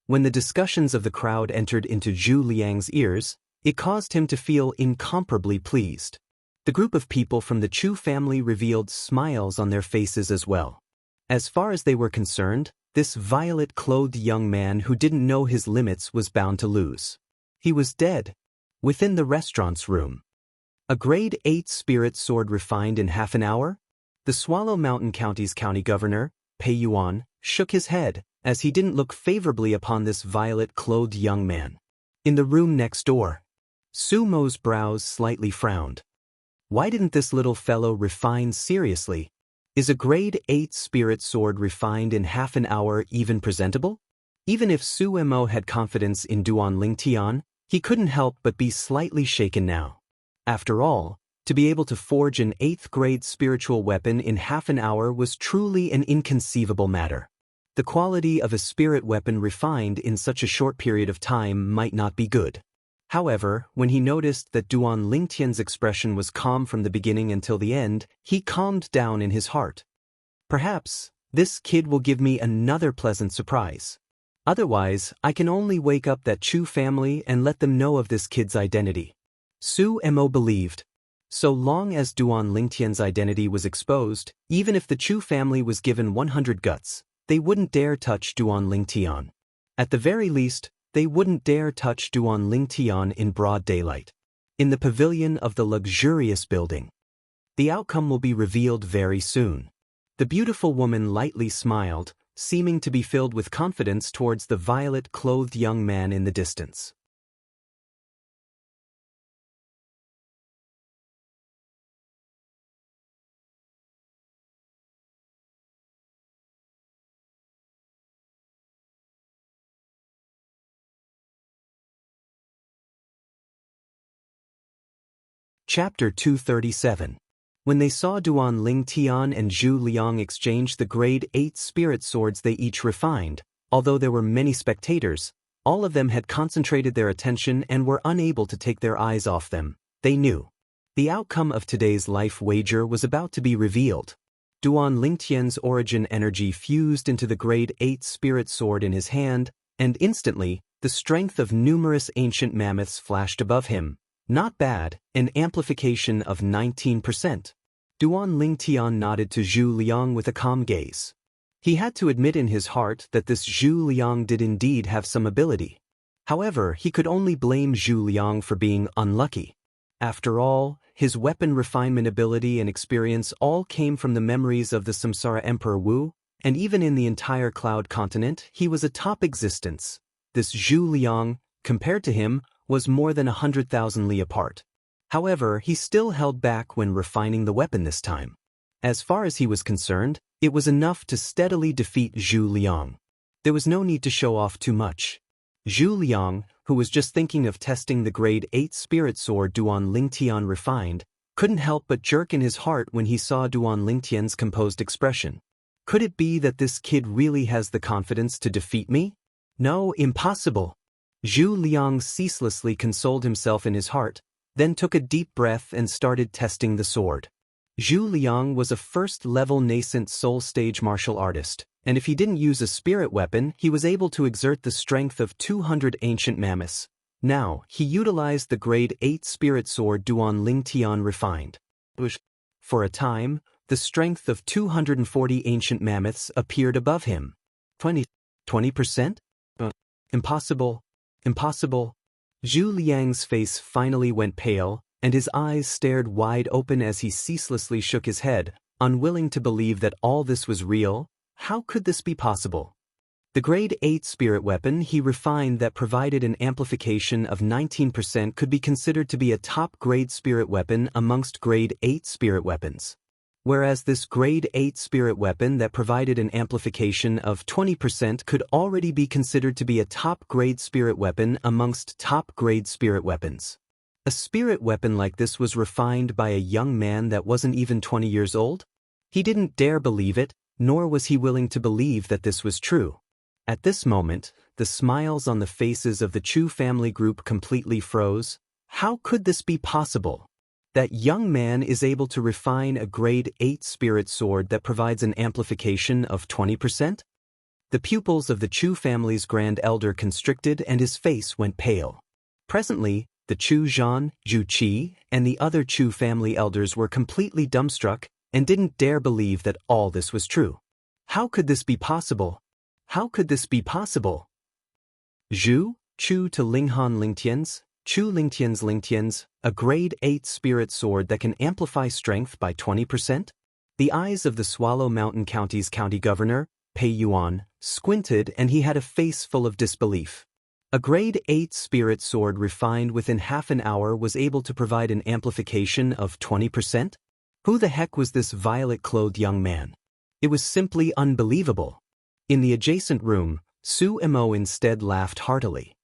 When the discussions of the crowd entered into Zhu Liang's ears, it caused him to feel incomparably pleased. The group of people from the Chu family revealed smiles on their faces as well. As far as they were concerned, this violet-clothed young man who didn't know his limits was bound to lose. He was dead. Within the restaurant's room. A grade 8 spirit sword refined in half an hour? The Swallow Mountain County's county governor, Pei Yuan, shook his head, as he didn't look favorably upon this violet-clothed young man. In the room next door, Su Mo's brows slightly frowned. Why didn't this little fellow refine seriously? Is a grade 8 spirit sword refined in half an hour even presentable? Even if Su Mo had confidence in Duan Lingtian, he couldn't help but be slightly shaken now. After all, to be able to forge an 8th grade spiritual weapon in half an hour was truly an inconceivable matter. The quality of a spirit weapon refined in such a short period of time might not be good. However, when he noticed that Duan Lingtian's expression was calm from the beginning until the end, he calmed down in his heart. Perhaps, this kid will give me another pleasant surprise. Otherwise, I can only wake up that Chu family and let them know of this kid's identity. Su Mo believed. So long as Duan Lingtian's identity was exposed, even if the Chu family was given 100 guts, they wouldn't dare touch Duan Lingtian. At the very least, they wouldn't dare touch Duan Lingtian in broad daylight. In the pavilion of the luxurious building. The outcome will be revealed very soon. The beautiful woman lightly smiled, seeming to be filled with confidence towards the violet-clothed young man in the distance. Chapter 237. When they saw Duan Lingtian and Zhu Liang exchange the grade 8 spirit swords they each refined, although there were many spectators, all of them had concentrated their attention and were unable to take their eyes off them. They knew. The outcome of today's life wager was about to be revealed. Duan Lingtian's origin energy fused into the grade 8 spirit sword in his hand, and instantly, the strength of numerous ancient mammoths flashed above him. Not bad, an amplification of 19%. Duan Lingtian nodded to Zhu Liang with a calm gaze. He had to admit in his heart that this Zhu Liang did indeed have some ability. However, he could only blame Zhu Liang for being unlucky. After all, his weapon refinement ability and experience all came from the memories of the Samsara Emperor Wu, and even in the entire Cloud continent, he was a top existence. This Zhu Liang, compared to him, was more than 100,000 li apart. However, he still held back when refining the weapon this time. As far as he was concerned, it was enough to steadily defeat Zhu Liang. There was no need to show off too much. Zhu Liang, who was just thinking of testing the grade 8 spirit sword Duan Lingtian refined, couldn't help but jerk in his heart when he saw Duan Lingtian's composed expression. Could it be that this kid really has the confidence to defeat me? No, impossible. Zhu Liang ceaselessly consoled himself in his heart, then took a deep breath and started testing the sword. Zhu Liang was a first-level nascent soul-stage martial artist, and if he didn't use a spirit weapon, he was able to exert the strength of 200 ancient mammoths. Now, he utilized the grade 8 spirit sword Duan Lingtian refined. For a time, the strength of 240 ancient mammoths appeared above him. 20%? Impossible. Impossible. Zhu Liang's face finally went pale, and his eyes stared wide open as he ceaselessly shook his head, unwilling to believe that all this was real. How could this be possible? The grade 8 spirit weapon he refined that provided an amplification of 19% could be considered to be a top-grade spirit weapon amongst grade 8 spirit weapons. Whereas this grade 8 spirit weapon that provided an amplification of 20% could already be considered to be a top-grade spirit weapon amongst top-grade spirit weapons. A spirit weapon like this was refined by a young man that wasn't even 20 years old? He didn't dare believe it, nor was he willing to believe that this was true. At this moment, the smiles on the faces of the Chu family group completely froze. How could this be possible? That young man is able to refine a grade 8 spirit sword that provides an amplification of 20%? The pupils of the Chu family's grand elder constricted and his face went pale. Presently, the Chu Zhan, Zhu Qi, and the other Chu family elders were completely dumbstruck and didn't dare believe that all this was true. How could this be possible? How could this be possible? Zhu, Chu to Linghan Lingtian's, Chu Lingtian's Lingtian's, a grade 8 spirit sword that can amplify strength by 20%? The eyes of the Swallow Mountain County's county governor, Pei Yuan, squinted and he had a face full of disbelief. A grade 8 spirit sword refined within half an hour was able to provide an amplification of 20%? Who the heck was this violet-clothed young man? It was simply unbelievable. In the adjacent room, Su Mo instead laughed heartily.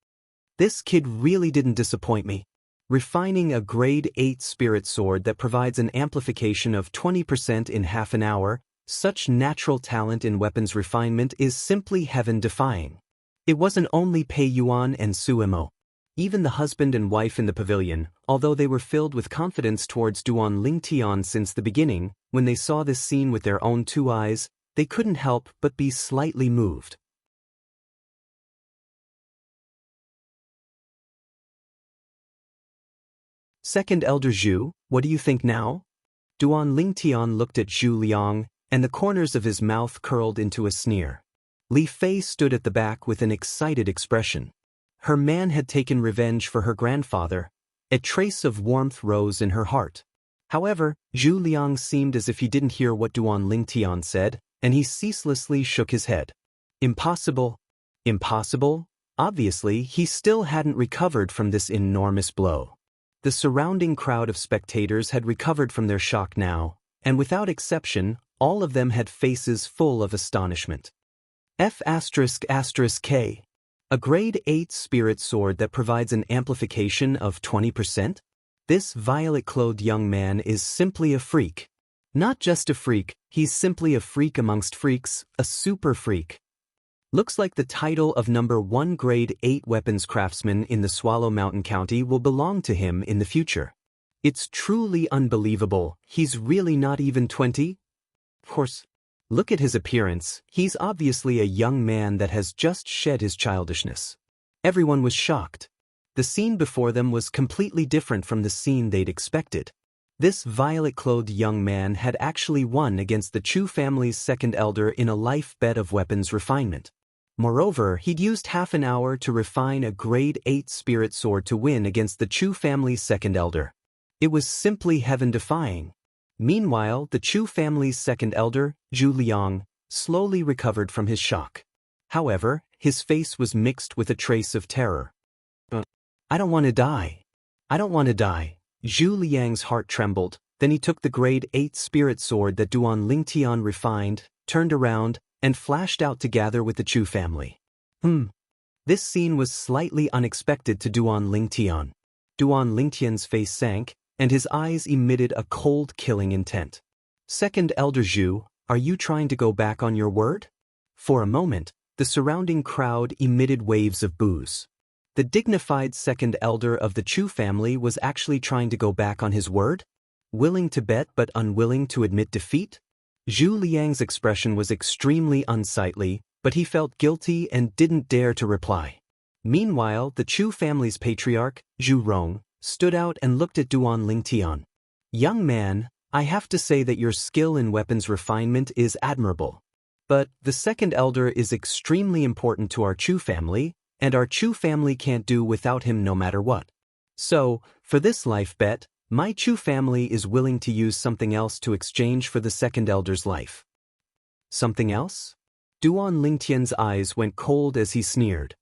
This kid really didn't disappoint me. Refining a grade 8 spirit sword that provides an amplification of 20% in half an hour, such natural talent in weapons refinement is simply heaven-defying. It wasn't only Pei Yuan and Su Mo. Even the husband and wife in the pavilion, although they were filled with confidence towards Duan Lingtian since the beginning, when they saw this scene with their own two eyes, they couldn't help but be slightly moved. Second Elder Zhu, what do you think now? Duan Lingtian looked at Zhu Liang, and the corners of his mouth curled into a sneer. Li Fei stood at the back with an excited expression. Her man had taken revenge for her grandfather. A trace of warmth rose in her heart. However, Zhu Liang seemed as if he didn't hear what Duan Lingtian said, and he ceaselessly shook his head. Impossible. Impossible? Obviously, he still hadn't recovered from this enormous blow. The surrounding crowd of spectators had recovered from their shock now, and without exception, all of them had faces full of astonishment. F***K. A grade 8 spirit sword that provides an amplification of 20%? This violet-clothed young man is simply a freak. Not just a freak, he's simply a freak amongst freaks, a super freak. Looks like the title of #1 grade 8 weapons craftsman in the Swallow Mountain County will belong to him in the future. It's truly unbelievable, he's really not even 20? Of course, look at his appearance, he's obviously a young man that has just shed his childishness. Everyone was shocked. The scene before them was completely different from the scene they'd expected. This violet-clothed young man had actually won against the Chu family's second elder in a life bet of weapons refinement. Moreover, he'd used half an hour to refine a grade 8 spirit sword to win against the Chu family's second elder. It was simply heaven-defying. Meanwhile, the Chu family's second elder, Zhu Liang, slowly recovered from his shock. However, his face was mixed with a trace of terror. I don't want to die. I don't want to die. Zhu Liang's heart trembled, then he took the grade 8 spirit sword that Duan Lingtian refined, turned around, and flashed out to gather with the Chu family. This scene was slightly unexpected to Duan Lingtian. Duan Lingtian's face sank, and his eyes emitted a cold, killing intent. Second Elder Zhu, are you trying to go back on your word? For a moment, the surrounding crowd emitted waves of boos. The dignified second elder of the Chu family was actually trying to go back on his word? Willing to bet but unwilling to admit defeat? Zhu Liang's expression was extremely unsightly, but he felt guilty and didn't dare to reply. Meanwhile, the Chu family's patriarch, Zhu Rong, stood out and looked at Duan Lingtian. Young man, I have to say that your skill in weapons refinement is admirable. But the second elder is extremely important to our Chu family, and our Chu family can't do without him no matter what. So, for this life bet, my Chu family is willing to use something else to exchange for the second elder's life. Something else? Duan Lingtian's eyes went cold as he sneered.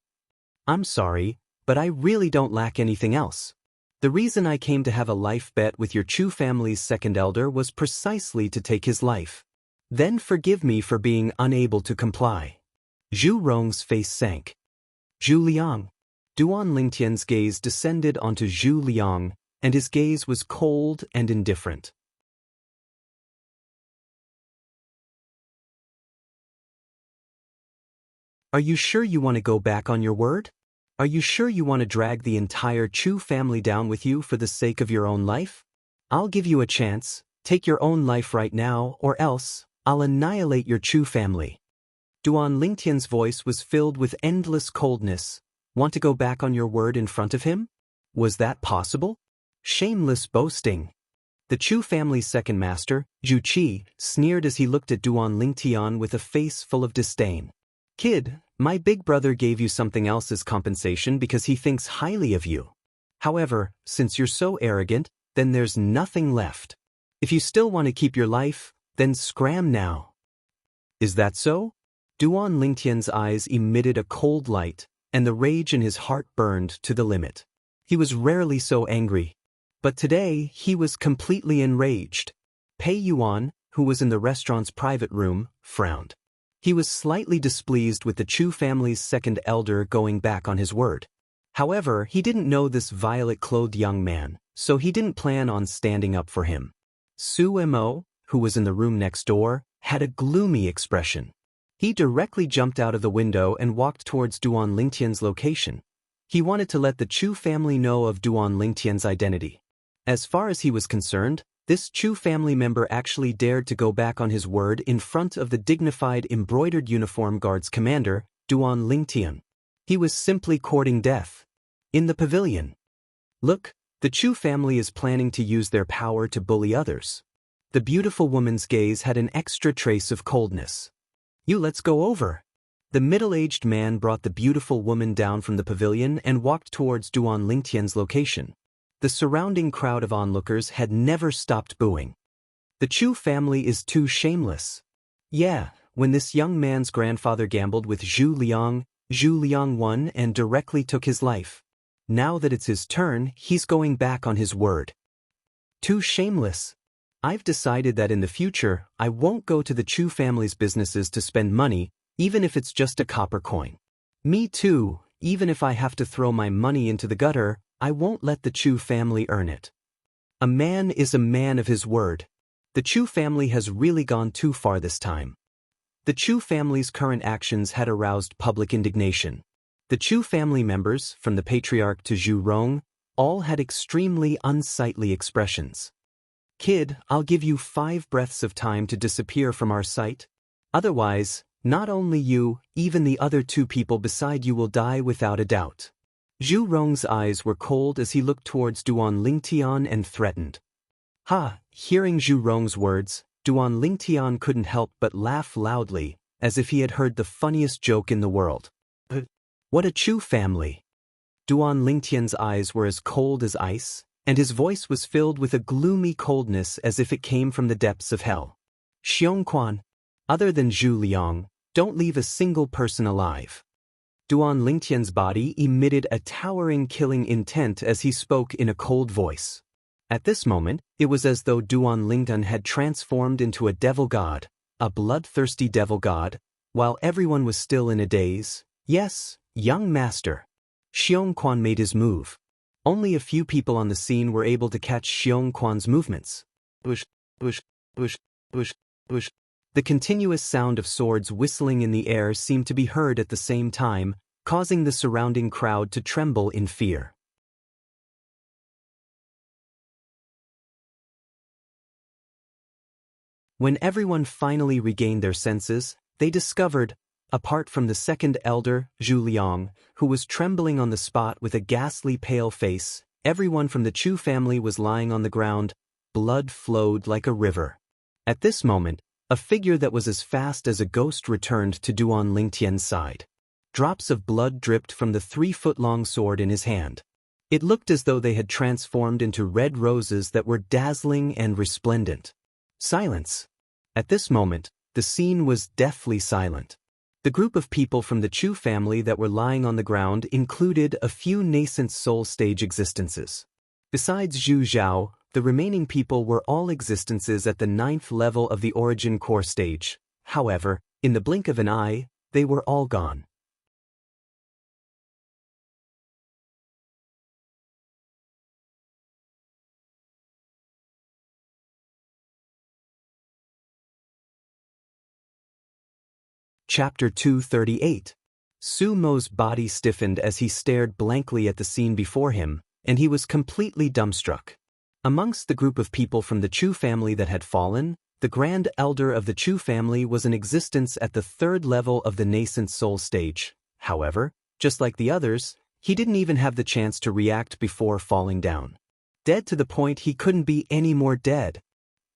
I'm sorry, but I really don't lack anything else. The reason I came to have a life bet with your Chu family's second elder was precisely to take his life. Then forgive me for being unable to comply. Zhu Rong's face sank. Zhu Liang. Duan Lingtian's gaze descended onto Zhu Liang, and his gaze was cold and indifferent. Are you sure you want to go back on your word? Are you sure you want to drag the entire Chu family down with you for the sake of your own life? I'll give you a chance, take your own life right now, or else I'll annihilate your Chu family. Duan Lingtian's voice was filled with endless coldness. Want to go back on your word in front of him? Was that possible? Shameless boasting. The Chu family's second master, Zhu Qi, sneered as he looked at Duan Lingtian with a face full of disdain. Kid, my big brother gave you something else as compensation because he thinks highly of you. However, since you're so arrogant, then there's nothing left. If you still want to keep your life, then scram now. Is that so? Duan Lingtian's eyes emitted a cold light, and the rage in his heart burned to the limit. He was rarely so angry. But today, he was completely enraged. Pei Yuan, who was in the restaurant's private room, frowned. He was slightly displeased with the Chu family's second elder going back on his word. However, he didn't know this violet-clothed young man, so he didn't plan on standing up for him. Su Mo, who was in the room next door, had a gloomy expression. He directly jumped out of the window and walked towards Duan Lingtian's location. He wanted to let the Chu family know of Duan Lingtian's identity. As far as he was concerned, this Chu family member actually dared to go back on his word in front of the dignified embroidered uniform guard's commander, Duan Lingtian. He was simply courting death. In the pavilion. Look, the Chu family is planning to use their power to bully others. The beautiful woman's gaze had an extra trace of coldness. Let's go over. The middle-aged man brought the beautiful woman down from the pavilion and walked towards Duan Lingtian's location. The surrounding crowd of onlookers had never stopped booing. The Chu family is too shameless. Yeah, when this young man's grandfather gambled with Zhu Liang won and directly took his life. Now that it's his turn, he's going back on his word. Too shameless. I've decided that in the future, I won't go to the Chu family's businesses to spend money, even if it's just a copper coin. Me too, even if I have to throw my money into the gutter, I won't let the Chu family earn it. A man is a man of his word. The Chu family has really gone too far this time. The Chu family's current actions had aroused public indignation. The Chu family members, from the patriarch to Zhu Rong, all had extremely unsightly expressions. Kid, I'll give you 5 breaths of time to disappear from our sight. Otherwise, not only you, even the other 2 people beside you will die without a doubt. Zhu Rong's eyes were cold as he looked towards Duan Lingtian and threatened. Hearing Zhu Rong's words, Duan Lingtian couldn't help but laugh loudly, as if he had heard the funniest joke in the world. What a Chu family! Duan Lingtian's eyes were as cold as ice, and his voice was filled with a gloomy coldness as if it came from the depths of hell. Xiongquan, other than Zhu Liang, don't leave a single person alive. Duan Lingtian's body emitted a towering killing intent as he spoke in a cold voice. At this moment, it was as though Duan Lingtian had transformed into a devil god, a bloodthirsty devil god, while everyone was still in a daze. Yes, young master. Xiongquan made his move. Only a few people on the scene were able to catch Xiongquan's movements. Bush, bush, bush, bush, bush. The continuous sound of swords whistling in the air seemed to be heard at the same time, causing the surrounding crowd to tremble in fear. When everyone finally regained their senses, they discovered, apart from the second elder, Zhu Liang, who was trembling on the spot with a ghastly pale face, everyone from the Chu family was lying on the ground, blood flowed like a river. At this moment, a figure that was as fast as a ghost returned to Duan Lingtian's side. Drops of blood dripped from the 3-foot-long sword in his hand. It looked as though they had transformed into red roses that were dazzling and resplendent. Silence. At this moment, the scene was deathly silent. The group of people from the Chu family that were lying on the ground included a few nascent soul stage existences. Besides Zhu Zhao, the remaining people were all existences at the 9th level of the origin core stage. However, in the blink of an eye, they were all gone. Chapter 238. Su Mo's body stiffened as he stared blankly at the scene before him, and he was completely dumbstruck. Amongst the group of people from the Chu family that had fallen, the Grand Elder of the Chu family was in existence at the 3rd level of the nascent soul stage. However, just like the others, he didn't even have the chance to react before falling down. Dead to the point he couldn't be any more dead.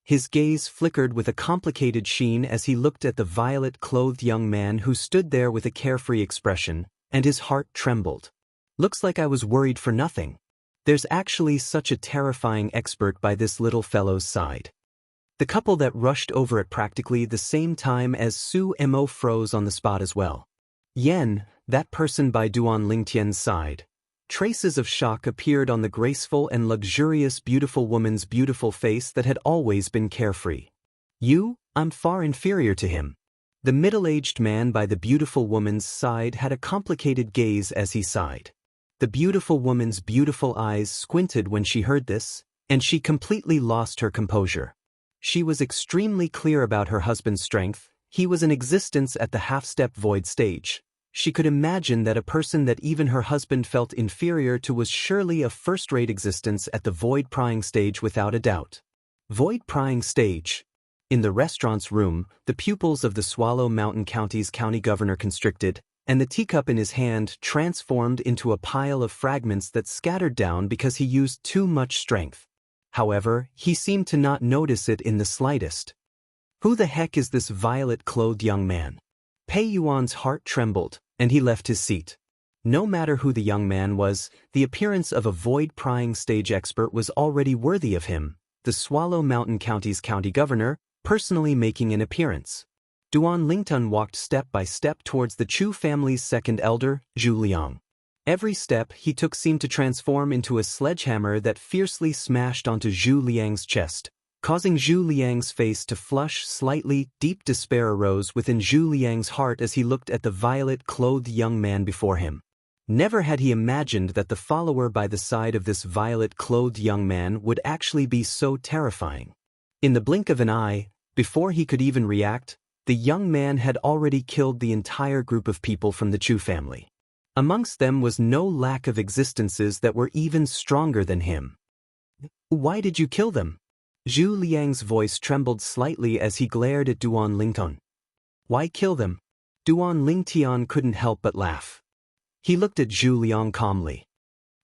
His gaze flickered with a complicated sheen as he looked at the violet-clothed young man who stood there with a carefree expression, and his heart trembled. Looks like I was worried for nothing. There's actually such a terrifying expert by this little fellow's side. The couple that rushed over at practically the same time as Su Mo froze on the spot as well. Yen, that person by Duan Lingtian's side. Traces of shock appeared on the graceful and luxurious beautiful woman's beautiful face that had always been carefree. I'm far inferior to him. The middle-aged man by the beautiful woman's side had a complicated gaze as he sighed. The beautiful woman's beautiful eyes squinted when she heard this, and she completely lost her composure. She was extremely clear about her husband's strength. He was in existence at the half-step void stage. She could imagine that a person that even her husband felt inferior to was surely a first-rate existence at the void prying stage without a doubt. Void prying stage. In the restaurant's room, the pupils of the Swallow Mountain County's county governor constricted, and the teacup in his hand transformed into a pile of fragments that scattered down because he used too much strength. However, he seemed to not notice it in the slightest. Who the heck is this violet-clothed young man? Pei Yuan's heart trembled, and he left his seat. No matter who the young man was, the appearance of a void-prying stage expert was already worthy of him, the Swallow Mountain County's county governor, personally making an appearance. Duan Lingtun walked step by step towards the Chu family's second elder, Zhu Liang. Every step he took seemed to transform into a sledgehammer that fiercely smashed onto Zhu Liang's chest, causing Zhu Liang's face to flush slightly. Deep despair arose within Zhu Liang's heart as he looked at the violet-clothed young man before him. Never had he imagined that the follower by the side of this violet-clothed young man would actually be so terrifying. In the blink of an eye, before he could even react, the young man had already killed the entire group of people from the Chu family. Amongst them was no lack of existences that were even stronger than him. Why did you kill them? Zhu Liang's voice trembled slightly as he glared at Duan Lingtian. Why kill them? Duan Lingtian couldn't help but laugh. He looked at Zhu Liang calmly.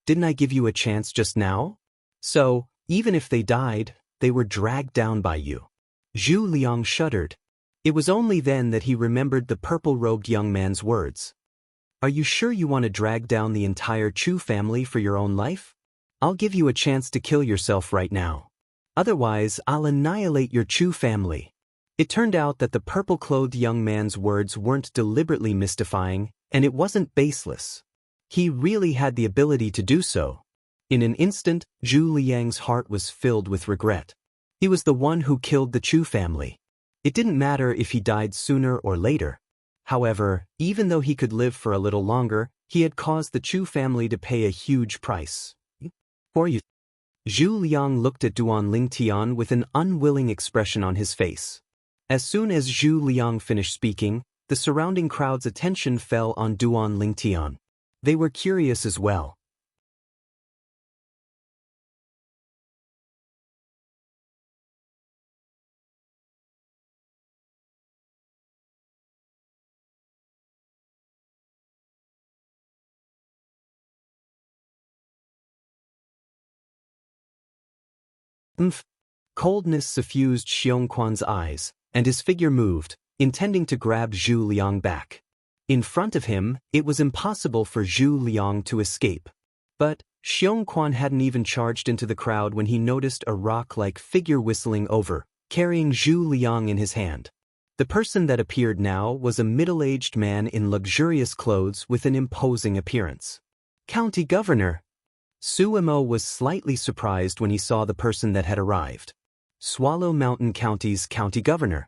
Didn't I give you a chance just now? So, even if they died, they were dragged down by you. Zhu Liang shuddered. It was only then that he remembered the purple-robed young man's words. Are you sure you want to drag down the entire Chu family for your own life? I'll give you a chance to kill yourself right now. Otherwise, I'll annihilate your Chu family. It turned out that the purple-clothed young man's words weren't deliberately mystifying, and it wasn't baseless. He really had the ability to do so. In an instant, Zhu Liang's heart was filled with regret. He was the one who killed the Chu family. It didn't matter if he died sooner or later. However, even though he could live for a little longer, he had caused the Chu family to pay a huge price. For you. Zhu Liang looked at Duan Lingtian with an unwilling expression on his face. As soon as Zhu Liang finished speaking, the surrounding crowd's attention fell on Duan Lingtian. They were curious as well. Coldness suffused Xiongquan's eyes, and his figure moved, intending to grab Zhu Liang back. In front of him, it was impossible for Zhu Liang to escape. But Xiongquan hadn't even charged into the crowd when he noticed a rock-like figure whistling over, carrying Zhu Liang in his hand. The person that appeared now was a middle-aged man in luxurious clothes with an imposing appearance. County Governor! Su Mo was slightly surprised when he saw the person that had arrived. Swallow Mountain County's County Governor.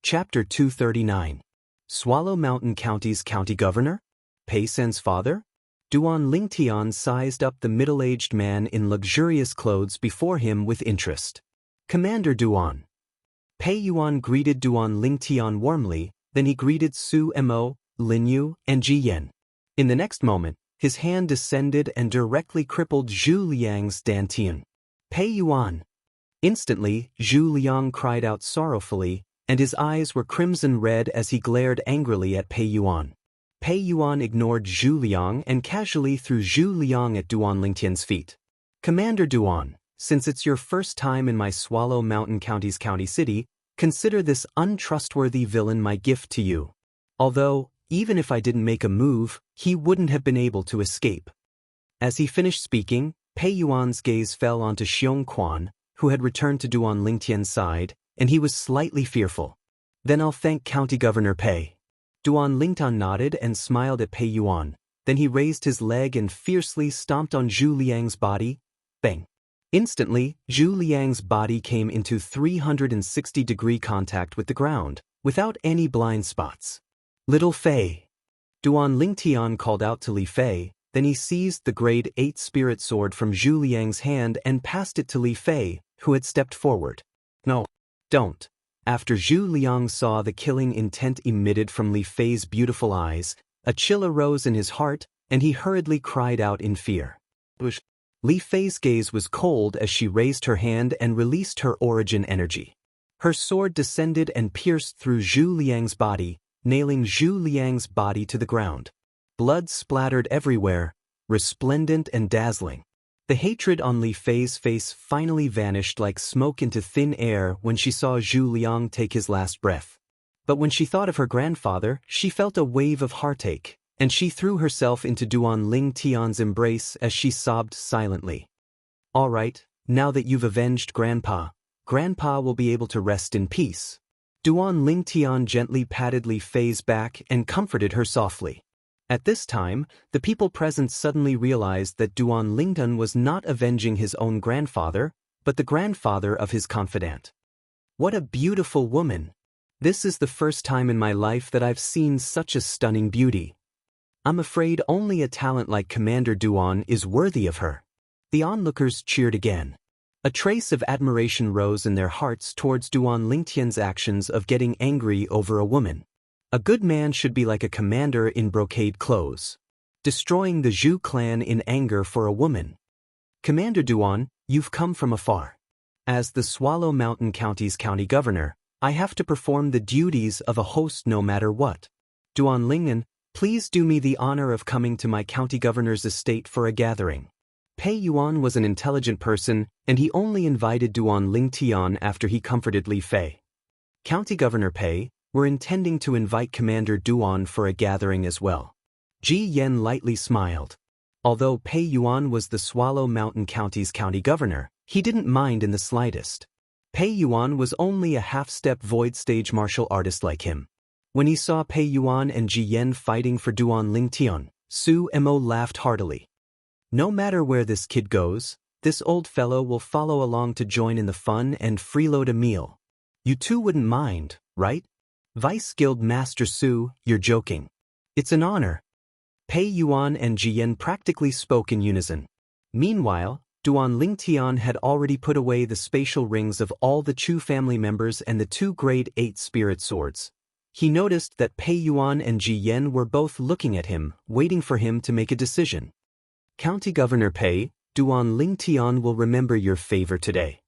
Chapter 239. Swallow Mountain County's County Governor? Pei Sen's father? Duan Lingtian sized up the middle-aged man in luxurious clothes before him with interest. Commander Duan. Pei Yuan greeted Duan Lingtian warmly, then he greeted Su Mo, Lin Yu, and Ji Yen. In the next moment, his hand descended and directly crippled Zhu Liang's dantian. Pei Yuan. Instantly, Zhu Liang cried out sorrowfully, and his eyes were crimson red as he glared angrily at Pei Yuan. Pei Yuan ignored Zhu Liang and casually threw Zhu Liang at Duan Lingtian's feet. Commander Duan, since it's your first time in my Swallow Mountain County's county city, consider this untrustworthy villain my gift to you. Although, even if I didn't make a move, he wouldn't have been able to escape. As he finished speaking, Pei Yuan's gaze fell onto Xiongquan, who had returned to Duan Lingtian's side, and he was slightly fearful. Then I'll thank County Governor Pei. Duan Lingtian nodded and smiled at Pei Yuan. Then he raised his leg and fiercely stomped on Zhu Liang's body. Bang! Instantly, Zhu Liang's body came into 360-degree contact with the ground, without any blind spots. Little Fei! Duan Lingtian called out to Li Fei, then he seized the grade 8 spirit sword from Zhu Liang's hand and passed it to Li Fei, who had stepped forward. No. Don't. After Zhu Liang saw the killing intent emitted from Li Fei's beautiful eyes, a chill arose in his heart, and he hurriedly cried out in fear. Li Fei's gaze was cold as she raised her hand and released her origin energy. Her sword descended and pierced through Zhu Liang's body, nailing Zhu Liang's body to the ground. Blood splattered everywhere, resplendent and dazzling. The hatred on Li Fei's face finally vanished like smoke into thin air when she saw Zhu Liang take his last breath. But when she thought of her grandfather, she felt a wave of heartache, and she threw herself into Duan Lingtian's embrace as she sobbed silently. All right, now that you've avenged Grandpa will be able to rest in peace. Duan Lingtian gently patted Li Fei's back and comforted her softly. At this time, the people present suddenly realized that Duan Lingtian was not avenging his own grandfather, but the grandfather of his confidant. What a beautiful woman! This is the first time in my life that I've seen such a stunning beauty. I'm afraid only a talent like Commander Duan is worthy of her. The onlookers cheered again. A trace of admiration rose in their hearts towards Duan Lingtian's actions of getting angry over a woman. A good man should be like a commander in brocade clothes, destroying the Zhu clan in anger for a woman. Commander Duan, you've come from afar. As the Swallow Mountain County's county governor, I have to perform the duties of a host no matter what. Duan Lingtian, please do me the honor of coming to my county governor's estate for a gathering. Pei Yuan was an intelligent person, and he only invited Duan Lingtian after he comforted Li Fei. County Governor Pei, we're intending to invite Commander Duan for a gathering as well. Ji Yen lightly smiled. Although Pei Yuan was the Swallow Mountain County's county governor, he didn't mind in the slightest. Pei Yuan was only a half-step void stage martial artist like him. When he saw Pei Yuan and Ji Yen fighting for Duan Lingtian, Su Mo laughed heartily. No matter where this kid goes, this old fellow will follow along to join in the fun and freeload a meal. You two wouldn't mind, right? Vice Guild Master Su, you're joking. It's an honor. Pei Yuan and Ji Yen practically spoke in unison. Meanwhile, Duan Lingtian had already put away the spatial rings of all the Chu family members and the 2 grade 8 spirit swords. He noticed that Pei Yuan and Ji Yen were both looking at him, waiting for him to make a decision. County Governor Pei, Duan Lingtian will remember your favor today.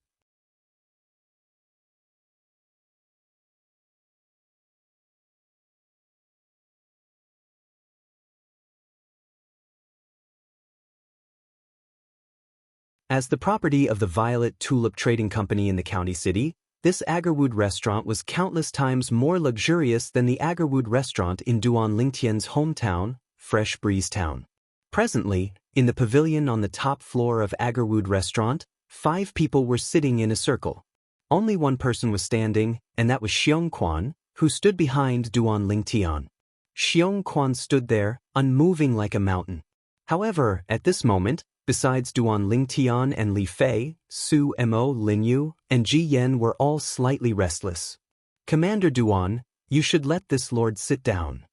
As the property of the Violet Tulip Trading Company in the county city, this Agarwood restaurant was countless times more luxurious than the Agarwood restaurant in Duan Lingtian's hometown, Fresh Breeze Town. Presently, in the pavilion on the top floor of Agarwood restaurant, 5 people were sitting in a circle. Only one person was standing, and that was Xianxia, who stood behind Duan Lingtian. Xianxia stood there, unmoving like a mountain. However, at this moment, besides Duan Lingtian and Li Fei, Su Mo, Lin Yu, and Ji Yan were all slightly restless. "Commander Duan, you should let this lord sit down."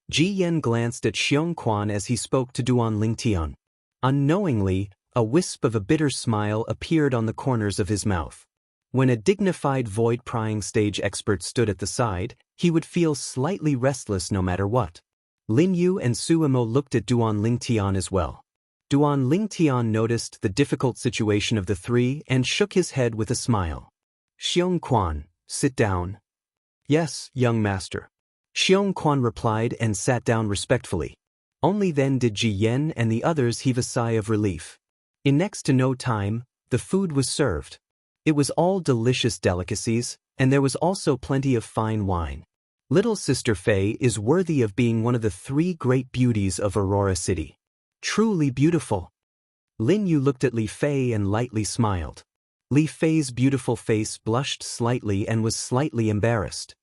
Ji Yan glanced at Xianxia as he spoke to Duan Lingtian. Unknowingly, a wisp of a bitter smile appeared on the corners of his mouth. When a dignified void-prying stage expert stood at the side, he would feel slightly restless no matter what. Lin Yu and Su Mo looked at Duan Lingtian as well. Duan Lingtian noticed the difficult situation of the 3 and shook his head with a smile. "Xianxia, sit down." "Yes, young master." Xianxia replied and sat down respectfully. Only then did Ji Yan and the others heave a sigh of relief. In next to no time, the food was served. It was all delicious delicacies, and there was also plenty of fine wine. Little Sister Fei is worthy of being one of the 3 great beauties of Aurora City. Truly beautiful. Lin Yu looked at Li Fei and lightly smiled. Li Fei's beautiful face blushed slightly and was slightly embarrassed.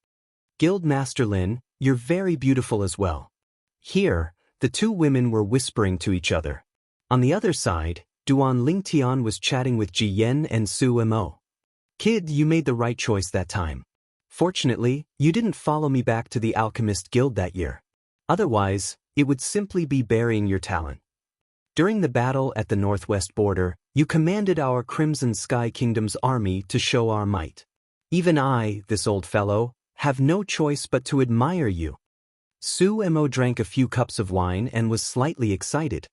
"Guildmaster Lin, you're very beautiful as well." Here, the 2 women were whispering to each other. On the other side, Duan Lingtian was chatting with Ji Yan and Su Mo. "Kid, you made the right choice that time. Fortunately, you didn't follow me back to the Alchemist Guild that year. Otherwise, it would simply be burying your talent. During the battle at the northwest border, you commanded our Crimson Sky Kingdom's army to show our might. Even I, this old fellow, have no choice but to admire you." Su Mo drank a few cups of wine and was slightly excited.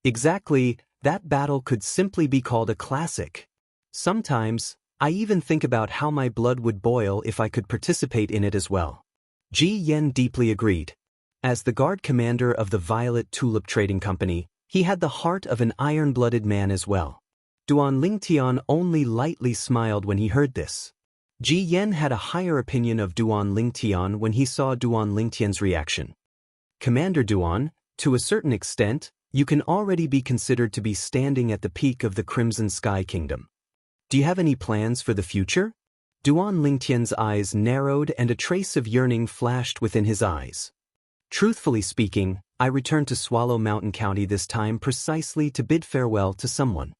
"Exactly, that battle could simply be called a classic. Sometimes, I even think about how my blood would boil if I could participate in it as well." Ji Yan deeply agreed. As the guard commander of the Violet Tulip Trading Company, he had the heart of an iron-blooded man as well. Duan Lingtian only lightly smiled when he heard this. Ji Yan had a higher opinion of Duan Lingtian when he saw Duan Lingtian's reaction. "Commander Duan, to a certain extent, you can already be considered to be standing at the peak of the Crimson Sky Kingdom. Do you have any plans for the future?" Duan Lingtian's eyes narrowed and a trace of yearning flashed within his eyes. "Truthfully speaking, I returned to Swallow Mountain County this time precisely to bid farewell to someone.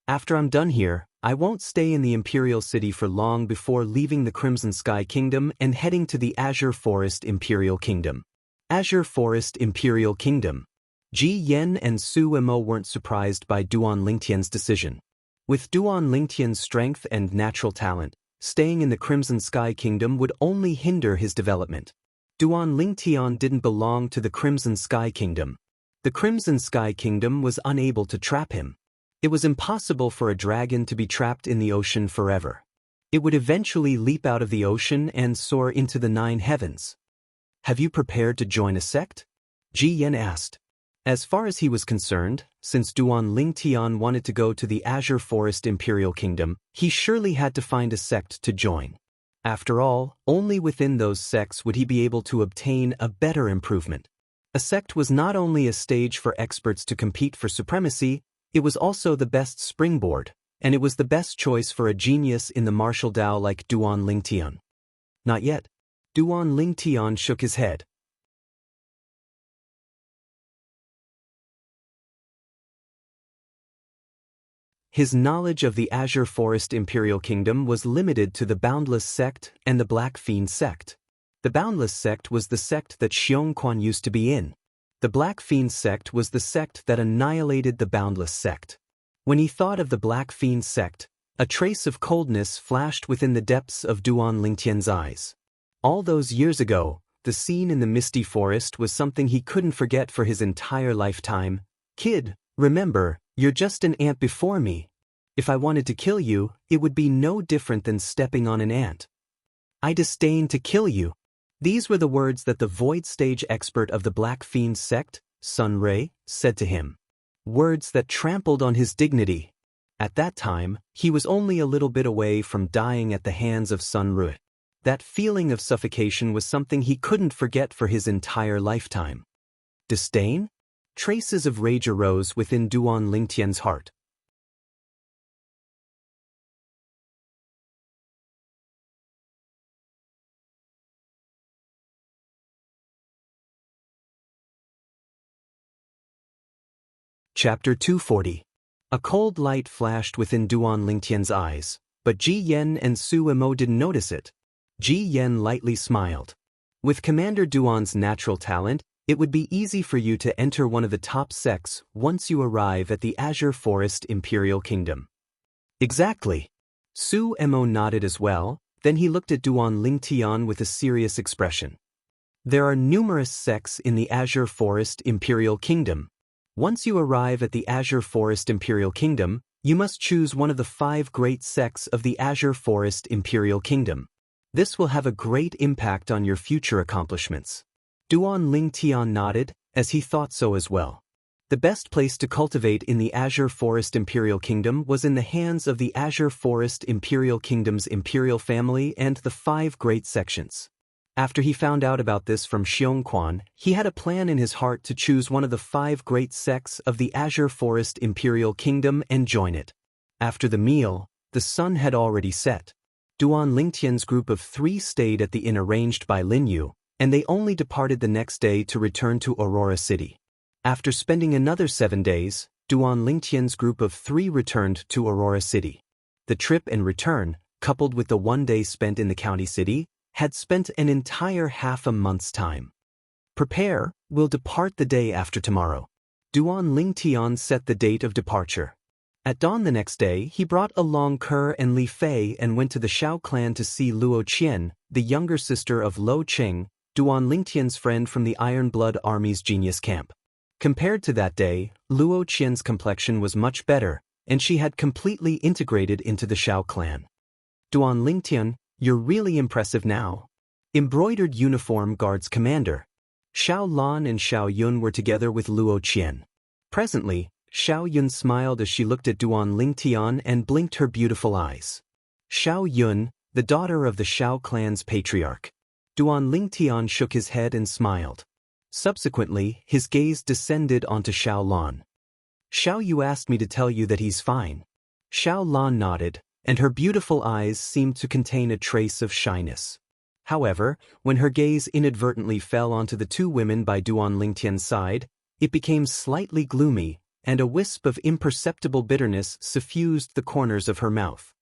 After I'm done here, I won't stay in the Imperial City for long before leaving the Crimson Sky Kingdom and heading to the Azure Forest Imperial Kingdom." Azure Forest Imperial Kingdom. Ji Yan and Su Mo weren't surprised by Duan Lingtian's decision. With Duan Lingtian's strength and natural talent, staying in the Crimson Sky Kingdom would only hinder his development. Duan Lingtian didn't belong to the Crimson Sky Kingdom. The Crimson Sky Kingdom was unable to trap him. It was impossible for a dragon to be trapped in the ocean forever. It would eventually leap out of the ocean and soar into the 9 heavens. "Have you prepared to join a sect?" Ji Yan asked. As far as he was concerned, since Duan Lingtian wanted to go to the Azure Forest Imperial Kingdom, he surely had to find a sect to join. After all, only within those sects would he be able to obtain a better improvement. A sect was not only a stage for experts to compete for supremacy, it was also the best springboard, and it was the best choice for a genius in the martial Tao like Duan Lingtian. "Not yet." Duan Lingtian shook his head. His knowledge of the Azure Forest Imperial Kingdom was limited to the Boundless Sect and the Black Fiend Sect. The Boundless Sect was the sect that Xianxia used to be in. The Black Fiend Sect was the sect that annihilated the Boundless Sect. When he thought of the Black Fiend Sect, a trace of coldness flashed within the depths of Duan Lingtian's eyes. All those years ago, the scene in the misty forest was something he couldn't forget for his entire lifetime. "Kid, remember, you're just an ant before me. If I wanted to kill you, it would be no different than stepping on an ant. I disdain to kill you." These were the words that the Void Stage expert of the Black Fiend Sect, Sun Ray, said to him. Words that trampled on his dignity. At that time, he was only a little bit away from dying at the hands of Sun Ru. That feeling of suffocation was something he couldn't forget for his entire lifetime. Disdain? Traces of rage arose within Duan Lingtian's heart. Chapter 240. A cold light flashed within Duan Lingtian's eyes, but Ji Yen and Su Emo didn't notice it. Ji Yen lightly smiled. With Commander Duan's natural talent, it would be easy for you to enter one of the top sects once you arrive at the Azure Forest Imperial Kingdom. Exactly. Su Emo nodded as well, then he looked at Duan Lingtian with a serious expression. There are numerous sects in the Azure Forest Imperial Kingdom. Once you arrive at the Azure Forest Imperial Kingdom, you must choose one of the 5 great sects of the Azure Forest Imperial Kingdom. This will have a great impact on your future accomplishments. Duan Lingtian nodded, as he thought so as well. The best place to cultivate in the Azure Forest Imperial Kingdom was in the hands of the Azure Forest Imperial Kingdom's imperial family and the 5 great sections. After he found out about this from Xiongquan, he had a plan in his heart to choose one of the 5 great sects of the Azure Forest Imperial Kingdom and join it. After the meal, the sun had already set. Duan Lingtian's group of 3 stayed at the inn arranged by Lin Yu, and they only departed the next day to return to Aurora City. After spending another 7 days, Duan Lingtian's group of 3 returned to Aurora City. The trip and return, coupled with the 1 day spent in the county city, had spent an entire half a month's time. Prepare, we'll depart the day after tomorrow. Duan Lingtian set the date of departure. At dawn the next day, he brought along Ke and Li Fei and went to the Shao clan to see Luo Qian, the younger sister of Lo Qing, Duan Lingtian's friend from the Iron Blood Army's genius camp. Compared to that day, Luo Qian's complexion was much better, and she had completely integrated into the Shao clan. Duan Lingtian, you're really impressive now. Embroidered uniform guards commander. Xiao Lan and Xiao Yun were together with Luo Qian. Presently, Xiao Yun smiled as she looked at Duan Lingtian and blinked her beautiful eyes. Xiao Yun, the daughter of the Shao clan's patriarch. Duan Lingtian shook his head and smiled. Subsequently, his gaze descended onto Xiao Lan. Xiao Yu asked me to tell you that he's fine. Xiao Lan nodded, and her beautiful eyes seemed to contain a trace of shyness. However, when her gaze inadvertently fell onto the 2 women by Duan Lingtian's side, it became slightly gloomy, and a wisp of imperceptible bitterness suffused the corners of her mouth.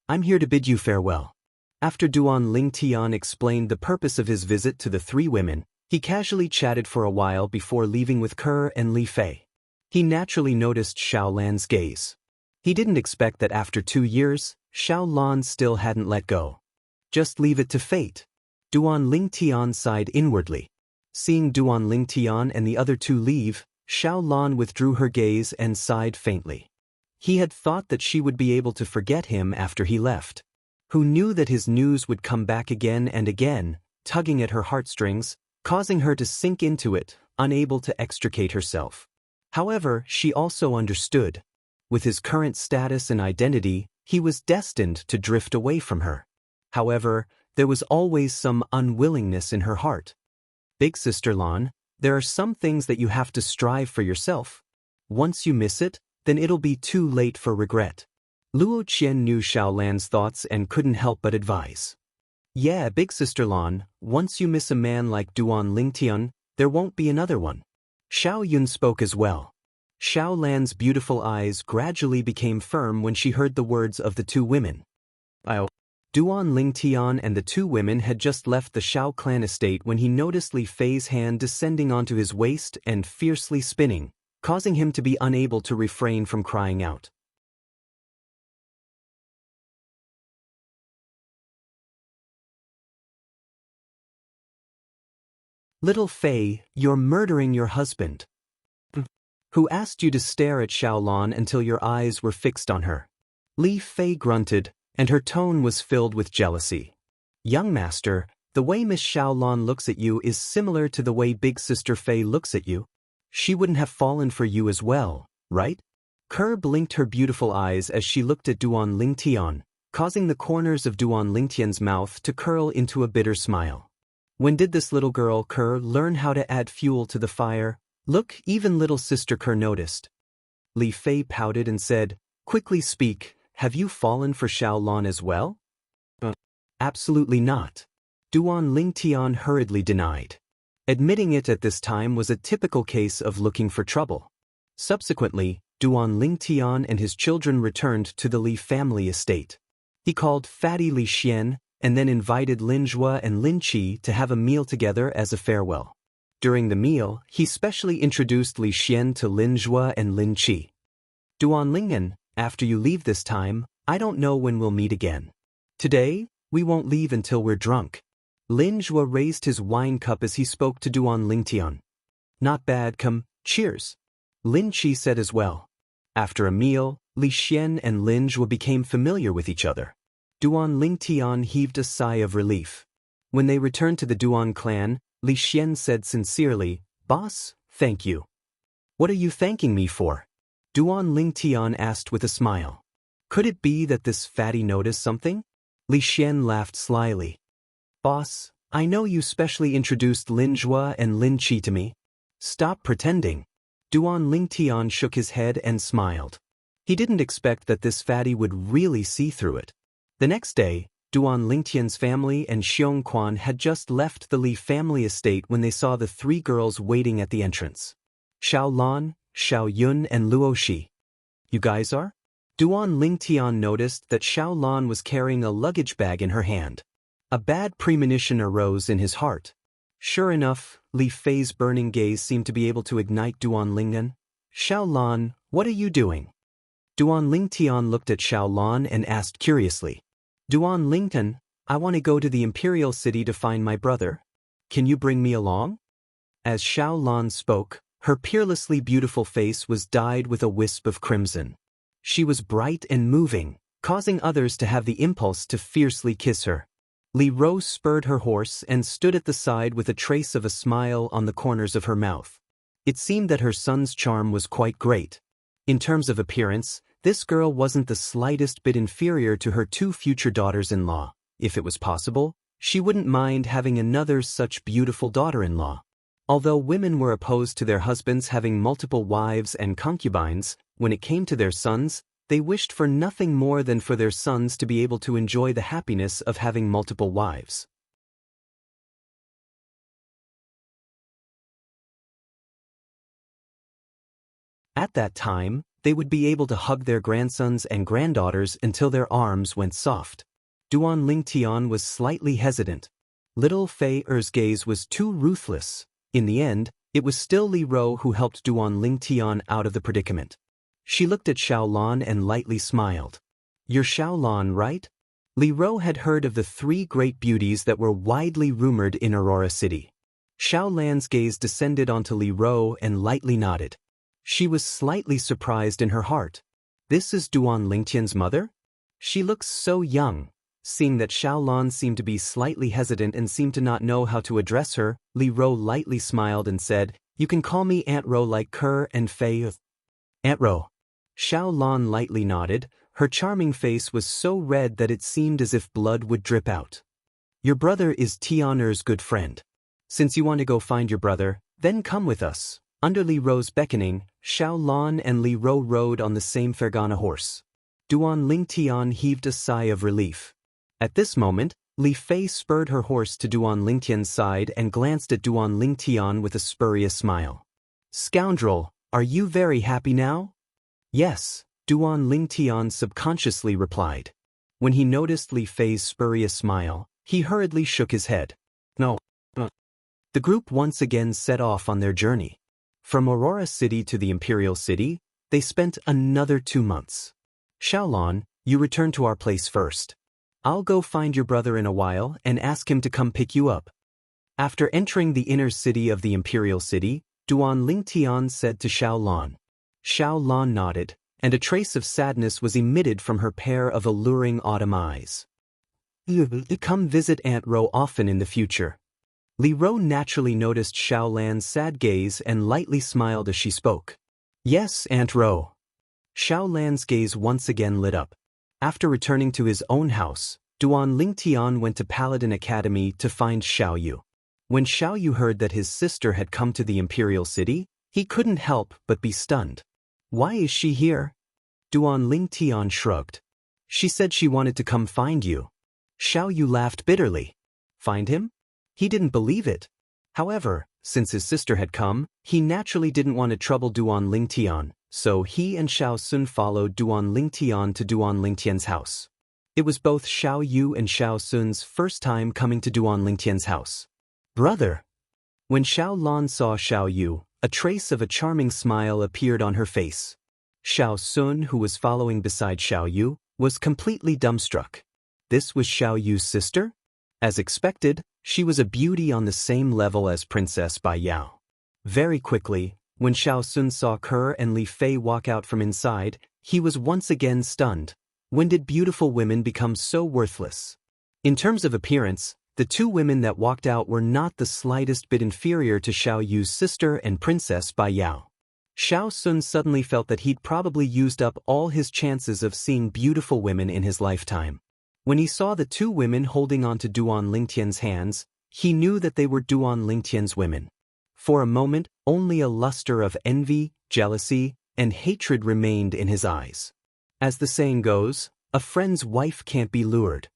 I'm here to bid you farewell. After Duan Lingtian explained the purpose of his visit to the 3 women, he casually chatted for a while before leaving with Ke and Li Fei. He naturally noticed Xiao Lan's gaze. He didn't expect that after 2 years, Xiao Lan still hadn't let go. Just leave it to fate. Duan Lingtian sighed inwardly. Seeing Duan Lingtian and the other 2 leave, Xiao Lan withdrew her gaze and sighed faintly. He had thought that she would be able to forget him after he left. Who knew that his news would come back again and again, tugging at her heartstrings, causing her to sink into it, unable to extricate herself. However, she also understood. With his current status and identity, he was destined to drift away from her. However, there was always some unwillingness in her heart. Big Sister Lan, there are some things that you have to strive for yourself. Once you miss it, then it'll be too late for regret. Luo Qian knew Xiao Lan's thoughts and couldn't help but advise. Yeah, Big Sister Lan, once you miss a man like Duan Lingtian, there won't be another one. Xiao Yun spoke as well. Xiao Lan's beautiful eyes gradually became firm when she heard the words of the 2 women. Duan Lingtian and the 2 women had just left the Shao clan estate when he noticed Li Fei's hand descending onto his waist and fiercely spinning, causing him to be unable to refrain from crying out. Little Fei, you're murdering your husband. Who asked you to stare at Xiao Lan until your eyes were fixed on her? Li Fei grunted, and her tone was filled with jealousy. Young master, the way Miss Xiao Lan looks at you is similar to the way Big Sister Fei looks at you. She wouldn't have fallen for you as well, right? Kerr blinked her beautiful eyes as she looked at Duan Lingtian, causing the corners of Duan Lingtian's mouth to curl into a bitter smile. When did this little girl Kerr learn how to add fuel to the fire? Look, even little sister Kerr noticed. Li Fei pouted and said, quickly speak, have you fallen for Xiaolan as well? Absolutely not. Duan Lingtian hurriedly denied. Admitting it at this time was a typical case of looking for trouble. Subsequently, Duan Lingtian and his children returned to the Li family estate. He called Fatty Li Xian and then invited Lin Zhua and Lin Qi to have a meal together as a farewell. During the meal, he specially introduced Li Xian to Lin Zhua and Lin Qi. Duan Lingen, after you leave this time, I don't know when we'll meet again. Today, we won't leave until we're drunk. Lin Zhua raised his wine cup as he spoke to Duan Lingtian. Not bad, come, cheers. Lin Qi said as well. After a meal, Li Xian and Lin Zhua became familiar with each other. Duan Lingtian heaved a sigh of relief. When they returned to the Duan clan, Li Xian said sincerely, Boss, thank you. What are you thanking me for? Duan Lingtian asked with a smile. Could it be that this fatty noticed something? Li Xian laughed slyly. Boss, I know you specially introduced Lin Zhua and Lin Qi to me. Stop pretending. Duan Lingtian shook his head and smiled. He didn't expect that this fatty would really see through it. The next day, Duan Lingtian's family and Xiong Quan had just left the Li family estate when they saw the three girls waiting at the entrance. Xiao Lan, Xiao Yun and Luo Shi. You guys are? Duan Lingtian noticed that Xiao Lan was carrying a luggage bag in her hand. A bad premonition arose in his heart. Sure enough, Li Fei's burning gaze seemed to be able to ignite Duan Lingen. Xiao Lan, what are you doing? Duan Lingtian looked at Xiao Lan and asked curiously. Duan Lingtian, I want to go to the Imperial City to find my brother. Can you bring me along? As Xiao Lan spoke, her peerlessly beautiful face was dyed with a wisp of crimson. She was bright and moving, causing others to have the impulse to fiercely kiss her. Li Rose spurred her horse and stood at the side with a trace of a smile on the corners of her mouth. It seemed that her son's charm was quite great. In terms of appearance, this girl wasn't the slightest bit inferior to her two future daughters-in-law. If it was possible, she wouldn't mind having another such beautiful daughter-in-law. Although women were opposed to their husbands having multiple wives and concubines, when it came to their sons, they wished for nothing more than for their sons to be able to enjoy the happiness of having multiple wives. At that time, they would be able to hug their grandsons and granddaughters until their arms went soft. Duan Lingtian was slightly hesitant. Little Fei Er's gaze was too ruthless. In the end, it was still Li Ro who helped Duan Lingtian out of the predicament. She looked at Xiao Lan and lightly smiled. You're Xiao Lan, right? Li Ro had heard of the three great beauties that were widely rumored in Aurora City. Xiao Lan's gaze descended onto Li Ro and lightly nodded. She was slightly surprised in her heart. This is Duan Lingtian's mother? She looks so young. Seeing that Xiao Lan seemed to be slightly hesitant and seemed to not know how to address her, Li Ro lightly smiled and said, You can call me Aunt Ro like Kerr and Fei. Aunt Ro. Xiao Lan lightly nodded. Her charming face was so red that it seemed as if blood would drip out. Your brother is Tianer's good friend. Since you want to go find your brother, then come with us. Under Li Ro's beckoning, Xiao Lan and Li Ro rode on the same Fergana horse. Duan Lingtian heaved a sigh of relief. At this moment, Li Fei spurred her horse to Duan Lingtian's side and glanced at Duan Lingtian with a spurious smile. Scoundrel, are you very happy now? Yes, Duan Lingtian subconsciously replied. When he noticed Li Fei's spurious smile, he hurriedly shook his head. No. The group once again set off on their journey. From Aurora City to the Imperial City, they spent another 2 months. Xiaolan, you return to our place first. I'll go find your brother in a while and ask him to come pick you up. After entering the inner city of the Imperial City, Duan Lingtian said to Xiaolan. Xiaolan nodded, and a trace of sadness was emitted from her pair of alluring autumn eyes. Come visit Aunt Ro often in the future. Li Ro naturally noticed Xiaolan's sad gaze and lightly smiled as she spoke. Yes, Aunt Ro. Xiao Lan's gaze once again lit up. After returning to his own house, Duan Lingtian went to Paladin Academy to find Xiao Yu. When Xiao Yu heard that his sister had come to the Imperial City, he couldn't help but be stunned. Why is she here? Duan Lingtian shrugged. She said she wanted to come find you. Xiao Yu laughed bitterly. Find him? He didn't believe it. However, since his sister had come, he naturally didn't want to trouble Duan Lingtian, so he and Xiao Sun followed Duan Lingtian to Duan Lingtian's house. It was both Xiao Yu and Xiao Sun's first time coming to Duan Lingtian's house. Brother! When Xiao Lan saw Xiao Yu, a trace of a charming smile appeared on her face. Xiao Sun, who was following beside Xiao Yu, was completely dumbstruck. This was Xiao Yu's sister? As expected, she was a beauty on the same level as Princess Bai Yao. Very quickly, when Xiao Sun saw Kerr and Li Fei walk out from inside, he was once again stunned. When did beautiful women become so worthless? In terms of appearance, the two women that walked out were not the slightest bit inferior to Xiao Yu's sister and Princess Bai Yao. Xiao Sun suddenly felt that he'd probably used up all his chances of seeing beautiful women in his lifetime. When he saw the two women holding on to Duan Lingtian's hands, he knew that they were Duan Lingtian's women. For a moment, only a luster of envy, jealousy, and hatred remained in his eyes. As the saying goes, a friend's wife can't be lured.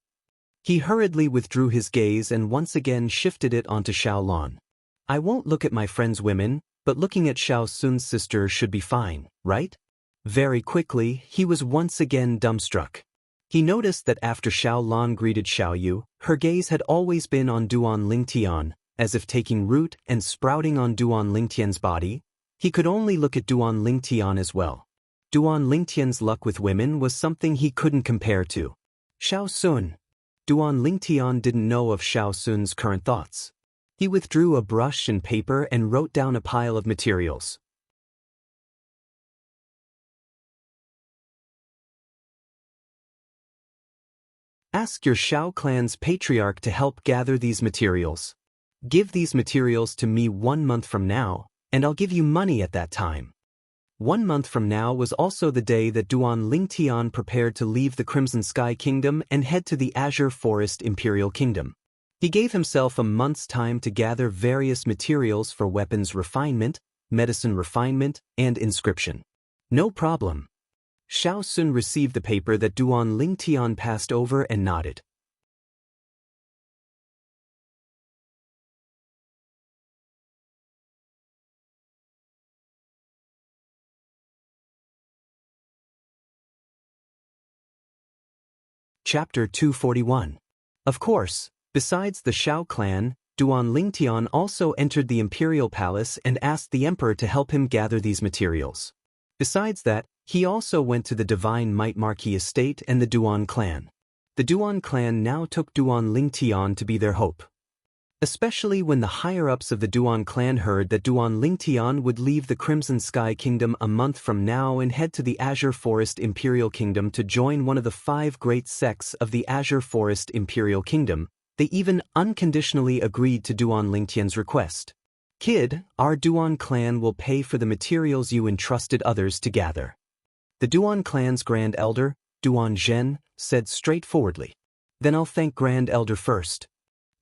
He hurriedly withdrew his gaze and once again shifted it onto Xiao Lan. I won't look at my friend's women, but looking at Xiao Sun's sister should be fine, right? Very quickly, he was once again dumbstruck. He noticed that after Xiao Lan greeted Xiao Yu, her gaze had always been on Duan Lingtian, as if taking root and sprouting on Duan Lingtian's body. He could only look at Duan Lingtian as well. Duan Lingtian's luck with women was something he couldn't compare to. Xiao Sun. Duan Lingtian didn't know of Xiao Sun's current thoughts. He withdrew a brush and paper and wrote down a pile of materials. Ask your Xiao clan's patriarch to help gather these materials. Give these materials to me 1 month from now, and I'll give you money at that time. 1 month from now was also the day that Duan Lingtian prepared to leave the Crimson Sky Kingdom and head to the Azure Forest Imperial Kingdom. He gave himself a month's time to gather various materials for weapons refinement, medicine refinement, and inscription. No problem. Xiao Sun received the paper that Duan Lingtian passed over and nodded. Chapter 241. Of course, besides the Xiao clan, Duan Lingtian also entered the Imperial Palace and asked the Emperor to help him gather these materials. Besides that, he also went to the Divine Might Marquis estate and the Duan clan. The Duan clan now took Duan Lingtian to be their hope. Especially when the higher-ups of the Duan clan heard that Duan Lingtian would leave the Crimson Sky Kingdom a month from now and head to the Azure Forest Imperial Kingdom to join one of the 5 great sects of the Azure Forest Imperial Kingdom, they even unconditionally agreed to Duan Lingtian's request. Kid, our Duan clan will pay for the materials you entrusted others to gather. The Duan clan's Grand Elder, Duan Zhen, said straightforwardly. Then I'll thank Grand Elder first.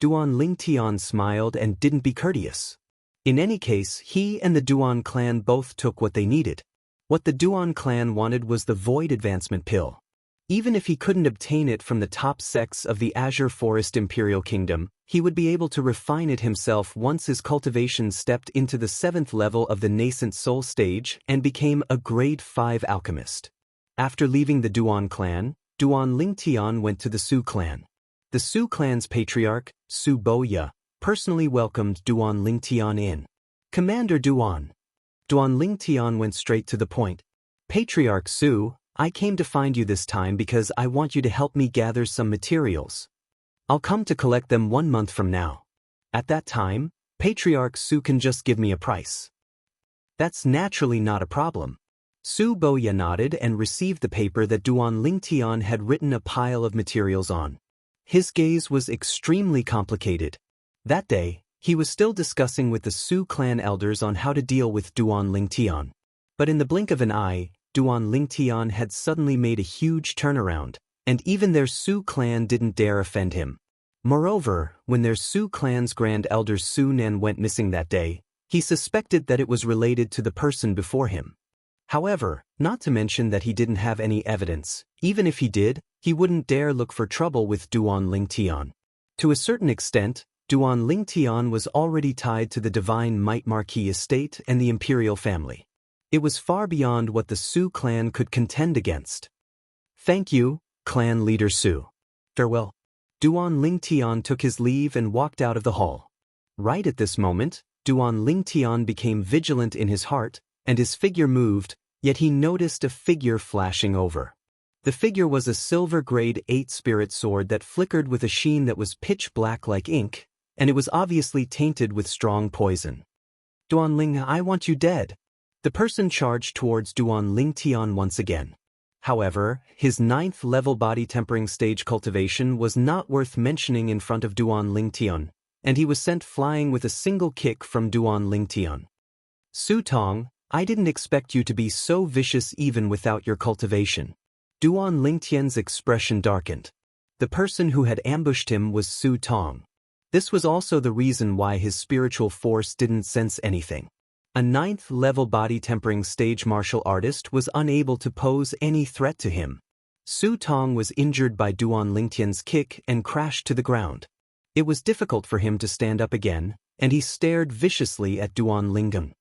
Duan Lingtian smiled and didn't be courteous. In any case, he and the Duan clan both took what they needed. What the Duan clan wanted was the Void Advancement Pill. Even if he couldn't obtain it from the top sects of the Azure Forest Imperial Kingdom, he would be able to refine it himself once his cultivation stepped into the 7th level of the nascent soul stage and became a grade 5 alchemist. After leaving the Duan clan, Duan Lingtian went to the Su clan. The Su clan's patriarch, Su Boya, personally welcomed Duan Lingtian in. Commander Duan. Duan Lingtian went straight to the point. Patriarch Su, I came to find you this time because I want you to help me gather some materials. I'll come to collect them 1 month from now. At that time, Patriarch Su can just give me a price. That's naturally not a problem. Su Boya nodded and received the paper that Duan Lingtian had written a pile of materials on. His gaze was extremely complicated. That day, he was still discussing with the Su clan elders on how to deal with Duan Lingtian. But in the blink of an eye, Duan Lingtian had suddenly made a huge turnaround, and even their Su clan didn't dare offend him. Moreover, when their Su clan's grand elder Su Nen went missing that day, he suspected that it was related to the person before him. However, not to mention that he didn't have any evidence. Even if he did, he wouldn't dare look for trouble with Duan Lingtian. To a certain extent, Duan Lingtian was already tied to the Divine Might Marquis estate and the imperial family. It was far beyond what the Su clan could contend against. "Thank you, clan leader Su. Farewell." Duan Lingtian took his leave and walked out of the hall. Right at this moment, Duan Lingtian became vigilant in his heart, and his figure moved, yet he noticed a figure flashing over. The figure was a silver grade 8 spirit sword that flickered with a sheen that was pitch black like ink, and it was obviously tainted with strong poison. "Duan Ling, I want you dead." The person charged towards Duan Lingtian once again. However, his 9th level body tempering stage cultivation was not worth mentioning in front of Duan Lingtian, and he was sent flying with a single kick from Duan Lingtian. "Su Tong, I didn't expect you to be so vicious even without your cultivation." Duan Lingtian's expression darkened. The person who had ambushed him was Su Tong. This was also the reason why his spiritual force didn't sense anything. A 9th level body tempering stage martial artist was unable to pose any threat to him. Su Tong was injured by Duan Lingtian's kick and crashed to the ground. It was difficult for him to stand up again, and he stared viciously at Duan Lingen.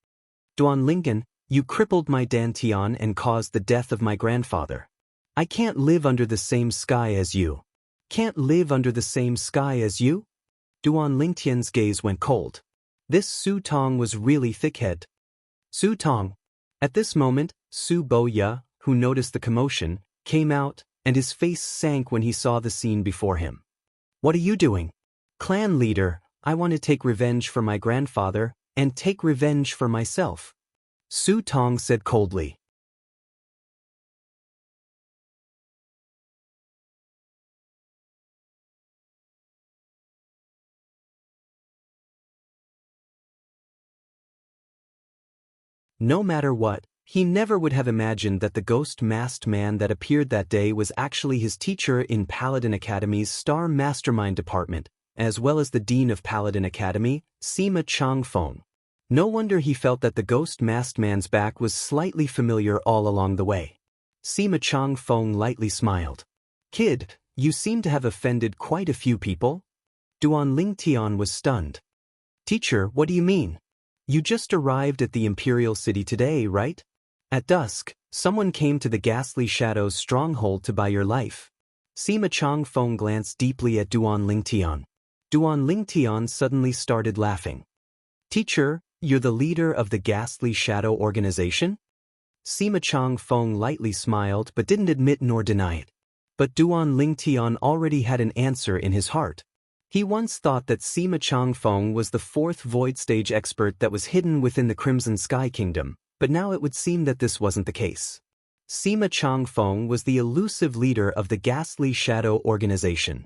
"Duan Lingen, you crippled my Dantian and caused the death of my grandfather. I can't live under the same sky as you." "Can't live under the same sky as you?" Duan Lingtian's gaze went cold. This Su Tong was really thick-headed. "Su Tong." At this moment, Su Boya, who noticed the commotion, came out, and his face sank when he saw the scene before him. "What are you doing?" "Clan leader, I want to take revenge for my grandfather, and take revenge for myself," Su Tong said coldly. No matter what, he never would have imagined that the ghost-masked man that appeared that day was actually his teacher in Paladin Academy's Star Mastermind Department, as well as the Dean of Paladin Academy, Sima Changfeng. No wonder he felt that the ghost-masked man's back was slightly familiar all along the way. Sima Changfeng lightly smiled. "Kid, you seem to have offended quite a few people." Duan Lingtian was stunned. "Teacher, what do you mean? You just arrived at the Imperial City today, right? At dusk, someone came to the Ghastly Shadows stronghold to buy your life." Sima Changfeng glanced deeply at Duan Lingtian. Duan Lingtian suddenly started laughing. "Teacher, you're the leader of the Ghastly Shadow organization?" Sima Changfeng lightly smiled but didn't admit nor deny it. But Duan Lingtian already had an answer in his heart. He once thought that Sima Changfeng was the 4th void stage expert that was hidden within the Crimson Sky Kingdom, but now it would seem that this wasn't the case. Sima Changfeng was the elusive leader of the Ghastly Shadow organization.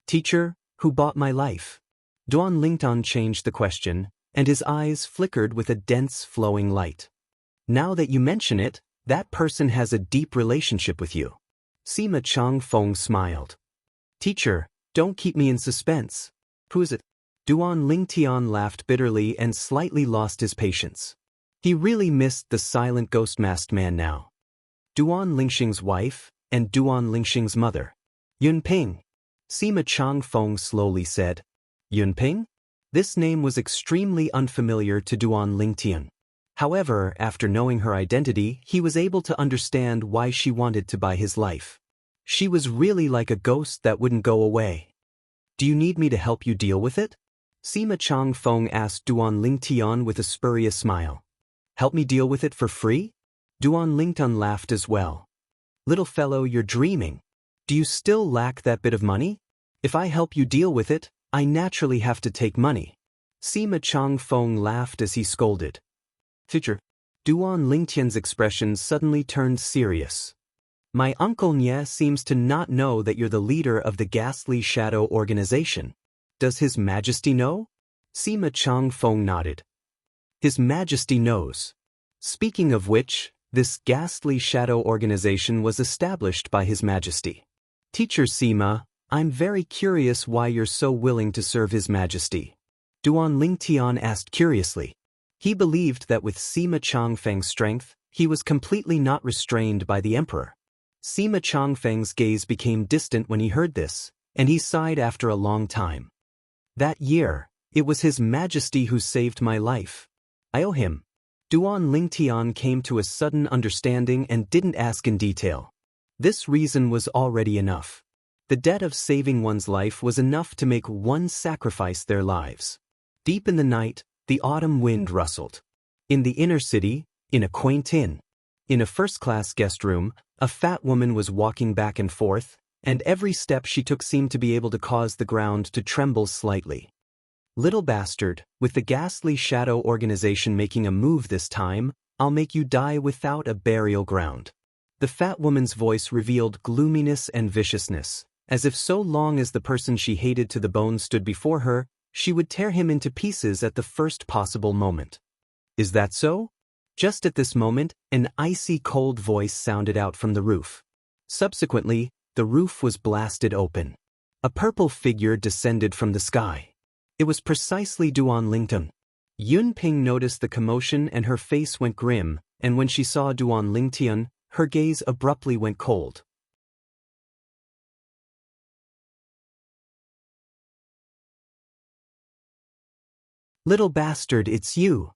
"Teacher, who bought my life?" Duan Lingtian changed the question, and his eyes flickered with a dense flowing light. "Now that you mention it, that person has a deep relationship with you." Sima Changfeng smiled. "Teacher, don't keep me in suspense. Who is it?" Duan Lingtian laughed bitterly and slightly lost his patience. He really missed the silent ghost-masked man now. "Duan Lingxing's wife, and Duan Lingxing's mother. Yunping." Sima Changfeng slowly said. "Yunping?" This name was extremely unfamiliar to Duan Lingtian. However, after knowing her identity, he was able to understand why she wanted to buy his life. She was really like a ghost that wouldn't go away. "Do you need me to help you deal with it?" Sima Changfeng asked Duan Lingtian with a spurious smile. "Help me deal with it for free?" Duan Lingtian laughed as well. "Little fellow, you're dreaming. Do you still lack that bit of money? If I help you deal with it, I naturally have to take money." Sima Changfeng laughed as he scolded. "Teacher." Duan Lingtian's expression suddenly turned serious. "My uncle Nye seems to not know that you're the leader of the Ghastly Shadow organization. Does His Majesty know?" Sima Changfeng nodded. "His Majesty knows. Speaking of which, This ghastly shadow organization was established by His Majesty. Teacher Sima, I'm very curious why you're so willing to serve His Majesty. Duan Lingtian asked curiously. He believed that with Sima Changfeng's strength, he was completely not restrained by the emperor. Sima Changfeng's gaze became distant when he heard this, and he sighed after a long time. That year, it was His Majesty who saved my life. I owe him. Duan Lingtian came to a sudden understanding and didn't ask in detail. This reason was already enough. The debt of saving one's life was enough to make one sacrifice their lives. Deep in the night, the autumn wind rustled. In the inner city, in a quaint inn, in a first-class guest room, a fat woman was walking back and forth, and every step she took seemed to be able to cause the ground to tremble slightly. Little bastard, with the ghastly shadow organization making a move this time, I'll make you die without a burial ground. The fat woman's voice revealed gloominess and viciousness, as if so long as the person she hated to the bone stood before her, she would tear him into pieces at the first possible moment. Is that so? Just at this moment, an icy cold voice sounded out from the roof. Subsequently, the roof was blasted open. A purple figure descended from the sky. It was precisely Duan Lingtian. Yun Ping noticed the commotion and her face went grim, and when she saw Duan Lingtian, her gaze abruptly went cold. Little bastard, it's you.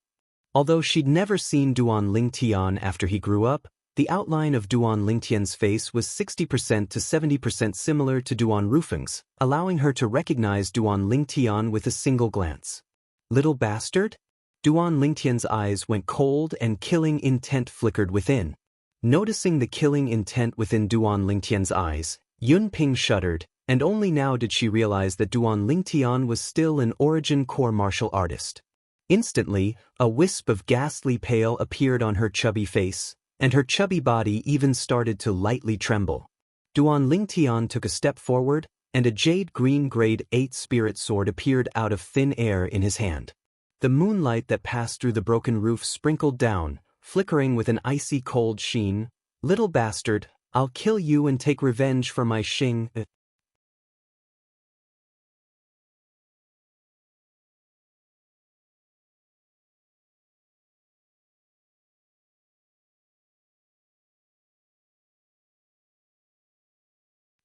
Although she'd never seen Duan Lingtian after he grew up, the outline of Duan Lingtian's face was 60% to 70% similar to Duan Rufeng's, allowing her to recognize Duan Lingtian with a single glance. Little bastard? Duan Lingtian's eyes went cold and killing intent flickered within. Noticing the killing intent within Duan Lingtian's eyes, Yun Ping shuddered, and only now did she realize that Duan Lingtian was still an origin core martial artist. Instantly, a wisp of ghastly pale appeared on her chubby face, and her chubby body even started to lightly tremble. Duan Lingtian took a step forward, and a jade green grade 8 spirit sword appeared out of thin air in his hand. The moonlight that passed through the broken roof sprinkled down, flickering with an icy cold sheen. Little bastard, I'll kill you and take revenge for my Xing.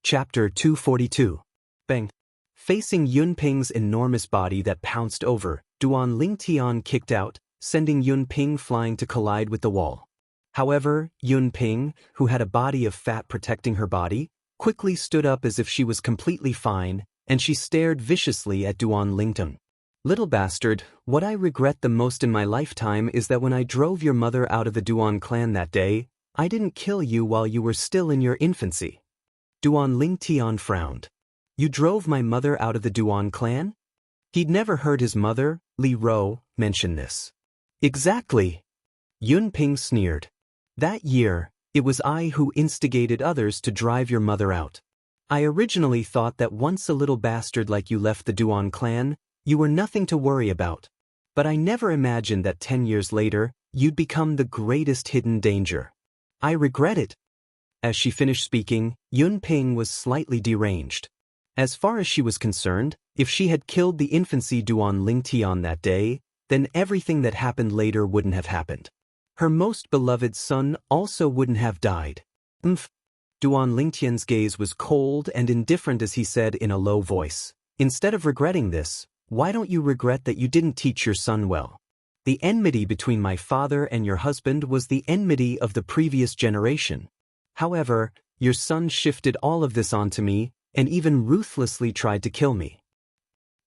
Chapter 242. Bang. Facing Yun Ping's enormous body that pounced over, Duan Lingtian kicked out, sending Yun Ping flying to collide with the wall. However, Yun Ping, who had a body of fat protecting her body, quickly stood up as if she was completely fine, and she stared viciously at Duan Lingtian. Little bastard, what I regret the most in my lifetime is that when I drove your mother out of the Duan clan that day, I didn't kill you while you were still in your infancy. Duan Lingtian frowned. You drove my mother out of the Duan clan? He'd never heard his mother, Li Ro, mention this. Exactly. Yun Ping sneered. That year, it was I who instigated others to drive your mother out. I originally thought that once a little bastard like you left the Duan clan, you were nothing to worry about. But I never imagined that 10 years later, you'd become the greatest hidden danger. I regret it. As she finished speaking, Yun Ping was slightly deranged. As far as she was concerned, if she had killed the infancy Duan Lingtian that day, then everything that happened later wouldn't have happened. Her most beloved son also wouldn't have died. Duan Lingtian's gaze was cold and indifferent as he said in a low voice, instead of regretting this, why don't you regret that you didn't teach your son well? The enmity between my father and your husband was the enmity of the previous generation. However, your son shifted all of this onto me, and even ruthlessly tried to kill me.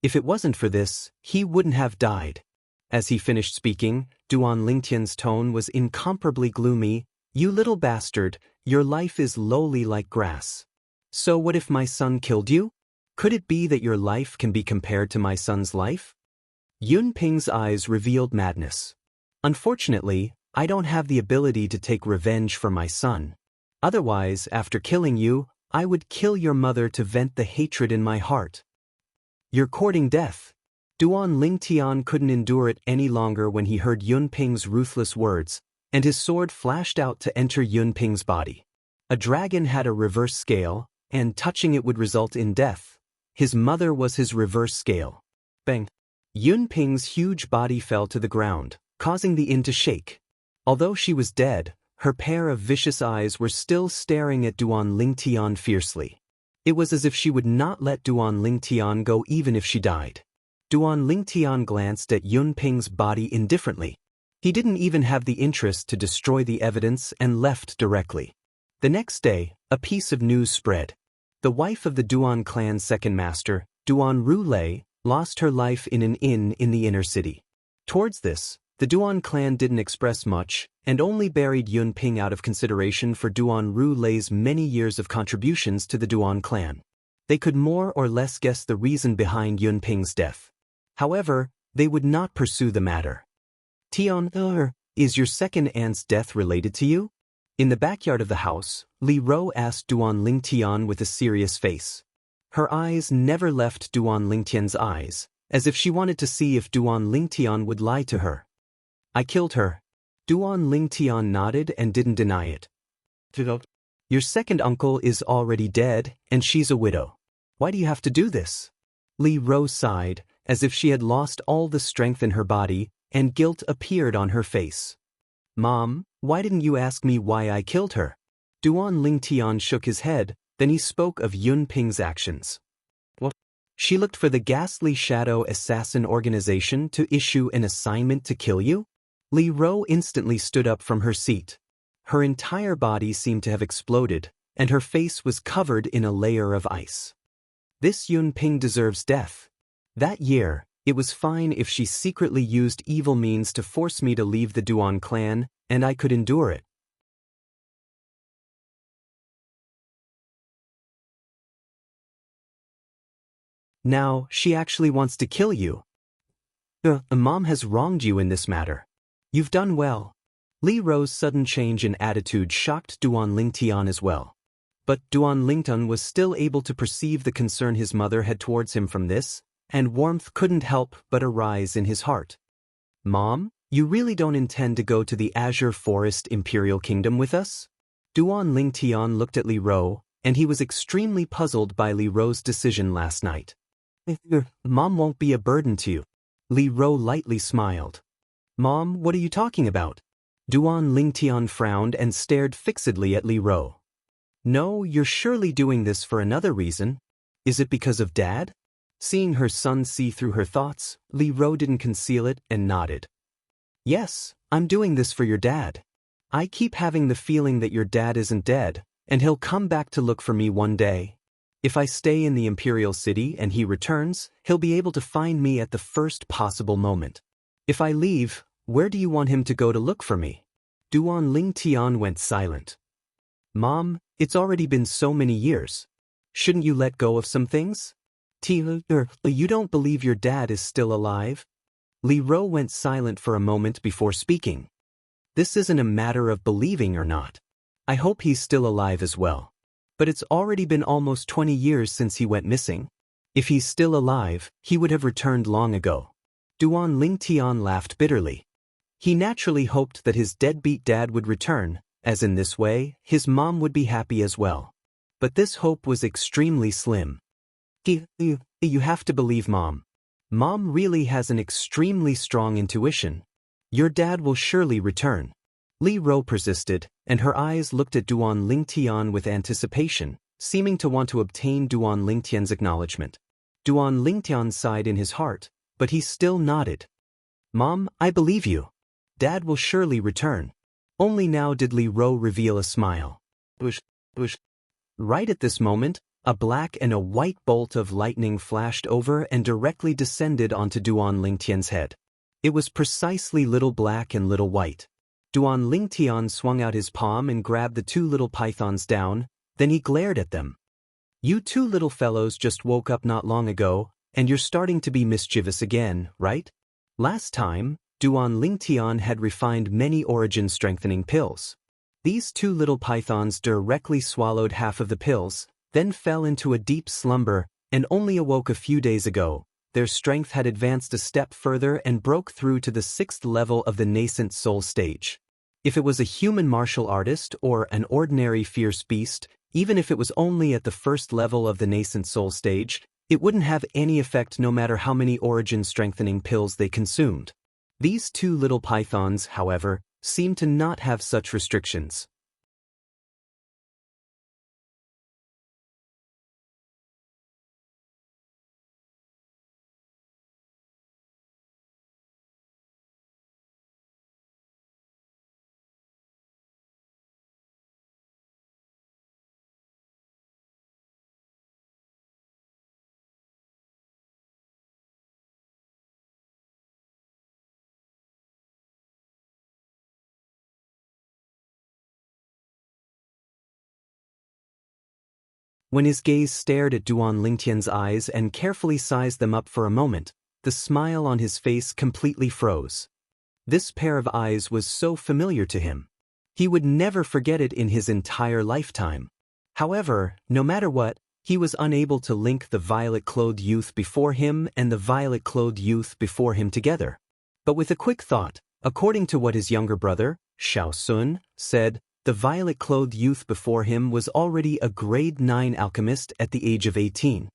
If it wasn't for this, he wouldn't have died. As he finished speaking, Duan Lingtian's tone was incomparably gloomy. You little bastard, your life is lowly like grass. So what if my son killed you? Could it be that your life can be compared to my son's life? Yun Ping's eyes revealed madness. Unfortunately, I don't have the ability to take revenge for my son. Otherwise, after killing you, I would kill your mother to vent the hatred in my heart. You're courting death. Duan Lingtian couldn't endure it any longer when he heard Yun Ping's ruthless words, and his sword flashed out to enter Yunping's body. A dragon had a reverse scale, and touching it would result in death. His mother was his reverse scale. Bang! Yunping's huge body fell to the ground, causing the inn to shake. Although she was dead, her pair of vicious eyes were still staring at Duan Lingtian fiercely. It was as if she would not let Duan Lingtian go even if she died. Duan Lingtian glanced at Yunping's body indifferently. He didn't even have the interest to destroy the evidence and left directly. The next day, a piece of news spread. The wife of the Duan clan's second master, Duan Rulei, lost her life in an inn in the inner city. Towards this, the Duan clan didn't express much and only buried Yunping out of consideration for Duan Rulei's many years of contributions to the Duan clan. They could more or less guess the reason behind Yunping's death. However, they would not pursue the matter. Tian, is your second aunt's death related to you? In the backyard of the house, Li Ro asked Duan Lingtian with a serious face. Her eyes never left Duan Lingtian's eyes, as if she wanted to see if Duan Lingtian would lie to her. I killed her. Duan Lingtian nodded and didn't deny it. Your second uncle is already dead, and she's a widow. Why do you have to do this? Li Ro sighed, as if she had lost all the strength in her body, and guilt appeared on her face. Mom, why didn't you ask me why I killed her? Duan Lingtian shook his head, then he spoke of Yunping's actions. What? She looked for the ghastly shadow assassin organization to issue an assignment to kill you? Li Ro instantly stood up from her seat. Her entire body seemed to have exploded, and her face was covered in a layer of ice. This Yunping deserves death. That year, it was fine if she secretly used evil means to force me to leave the Duan clan, and I could endure it. Now, she actually wants to kill you. Mom has wronged you in this matter. You've done well. Li Ro's sudden change in attitude shocked Duan Lingtian as well. But Duan Lingtian was still able to perceive the concern his mother had towards him from this, and warmth couldn't help but arise in his heart. Mom, you really don't intend to go to the Azure Forest Imperial Kingdom with us? Duan Lingtian looked at Li Ro, and he was extremely puzzled by Li Ro's decision last night. Mom won't be a burden to you. Li Ro lightly smiled. Mom, what are you talking about? Duan Lingtian frowned and stared fixedly at Li Ro. No, you're surely doing this for another reason. Is it because of Dad? Seeing her son see through her thoughts, Li Ro didn't conceal it and nodded. Yes, I'm doing this for your dad. I keep having the feeling that your dad isn't dead, and he'll come back to look for me one day. If I stay in the Imperial City and he returns, he'll be able to find me at the first possible moment. If I leave, where do you want him to go to look for me? Duan Lingtian went silent. Mom, it's already been so many years. Shouldn't you let go of some things? You don't believe your dad is still alive? Li Ro went silent for a moment before speaking. This isn't a matter of believing or not. I hope he's still alive as well. But it's already been almost 20 years since he went missing. If he's still alive, he would have returned long ago. Duan Lingtian laughed bitterly. He naturally hoped that his deadbeat dad would return, as in this way, his mom would be happy as well. But this hope was extremely slim. You have to believe Mom. Mom really has an extremely strong intuition. Your dad will surely return. Li Ro persisted, and her eyes looked at Duan Lingtian with anticipation, seeming to want to obtain Duan Lingtian's acknowledgement. Duan Lingtian sighed in his heart, but he still nodded. Mom, I believe you. Dad will surely return. Only now did Li Ro reveal a smile. Right at this moment, a black and a white bolt of lightning flashed over and directly descended onto Duan Lingtian's head. It was precisely little black and little white. Duan Lingtian swung out his palm and grabbed the two little pythons down, then he glared at them. You two little fellows just woke up not long ago, and you're starting to be mischievous again, right? Last time, Duan Lingtian had refined many origin-strengthening pills. These two little pythons directly swallowed half of the pills, then fell into a deep slumber, and only awoke a few days ago. Their strength had advanced a step further and broke through to the 6th level of the nascent soul stage. If it was a human martial artist or an ordinary fierce beast, even if it was only at the first level of the nascent soul stage, it wouldn't have any effect no matter how many origin-strengthening pills they consumed. These two little pythons, however, seemed to not have such restrictions. When his gaze stared at Duan Lingtian's eyes and carefully sized them up for a moment, the smile on his face completely froze. This pair of eyes was so familiar to him. He would never forget it in his entire lifetime. However, no matter what, he was unable to link the violet-clothed youth before him and the violet-clothed youth before him together. But with a quick thought, according to what his younger brother, Xiao Sun, said, the violet-clothed youth before him was already a grade 9 alchemist at the age of 18.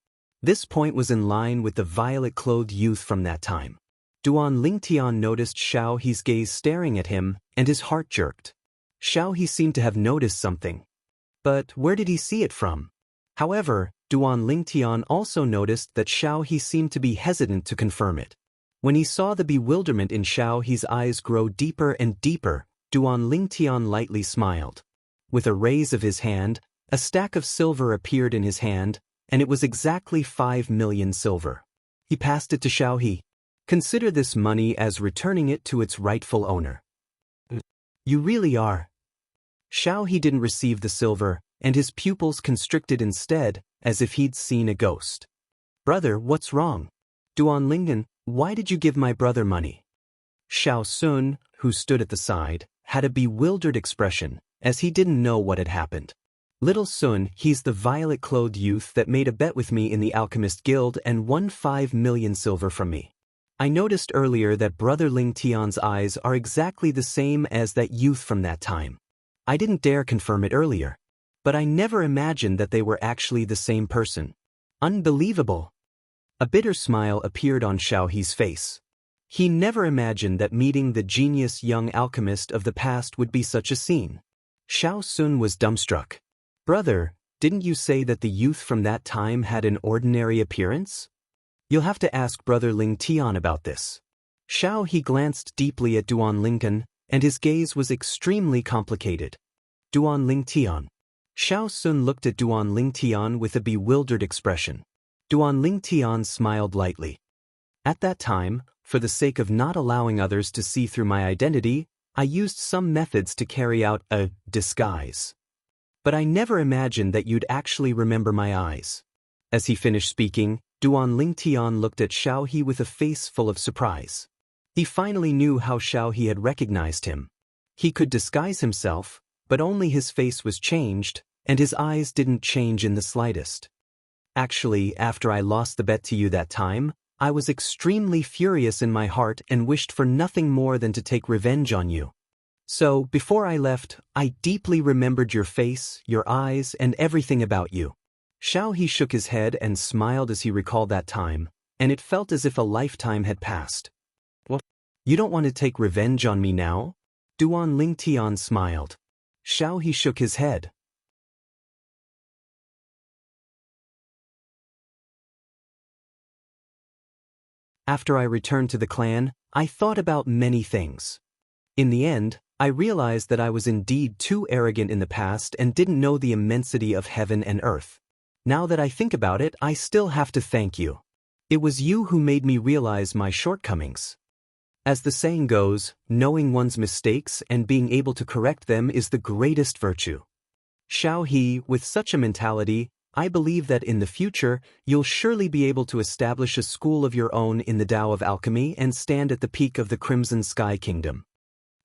This point was in line with the violet-clothed youth from that time. Duan Lingtian noticed Xiao He's gaze staring at him, and his heart jerked. Xiao He seemed to have noticed something. But where did he see it from? However, Duan Lingtian also noticed that Xiao He seemed to be hesitant to confirm it. When he saw the bewilderment in Xiao He's eyes grow deeper and deeper, Duan Lingtian lightly smiled. With a raise of his hand, a stack of silver appeared in his hand, and it was exactly 5 million silver. He passed it to Xiao He. Consider this money as returning it to its rightful owner. You really are. Xiao He didn't receive the silver, and his pupils constricted instead, as if he'd seen a ghost. Brother, what's wrong? Duan Lingtian, why did you give my brother money? Xiao Sun, who stood at the side, had a bewildered expression, as he didn't know what had happened. Little Sun, he's the violet-clothed youth that made a bet with me in the Alchemist Guild and won 5 million silver from me. I noticed earlier that Brother Lingtian's eyes are exactly the same as that youth from that time. I didn't dare confirm it earlier. But I never imagined that they were actually the same person. Unbelievable! A bitter smile appeared on Xiao He's face. He never imagined that meeting the genius young alchemist of the past would be such a scene. Xiao Sun was dumbstruck. Brother, didn't you say that the youth from that time had an ordinary appearance? You'll have to ask Brother Lingtian about this. Xiao He glanced deeply at Duan Lingtian, and his gaze was extremely complicated. Duan Lingtian. Xiao Sun looked at Duan Lingtian with a bewildered expression. Duan Lingtian smiled lightly. At that time, for the sake of not allowing others to see through my identity, I used some methods to carry out a disguise. But I never imagined that you'd actually remember my eyes. As he finished speaking, Duan Lingtian looked at Xiao He with a face full of surprise. He finally knew how Xiao He had recognized him. He could disguise himself, but only his face was changed, and his eyes didn't change in the slightest. Actually, after I lost the bet to you that time, I was extremely furious in my heart and wished for nothing more than to take revenge on you. So, before I left, I deeply remembered your face, your eyes, and everything about you. Xiao He shook his head and smiled as he recalled that time, and it felt as if a lifetime had passed. What? You don't want to take revenge on me now? Duan Lingtian smiled. Xiao He shook his head. After I returned to the clan, I thought about many things. In the end, I realized that I was indeed too arrogant in the past and didn't know the immensity of heaven and earth. Now that I think about it, I still have to thank you. It was you who made me realize my shortcomings. As the saying goes, knowing one's mistakes and being able to correct them is the greatest virtue. Xiao He, with such a mentality, I believe that in the future, you'll surely be able to establish a school of your own in the Tao of Alchemy and stand at the peak of the Crimson Sky Kingdom.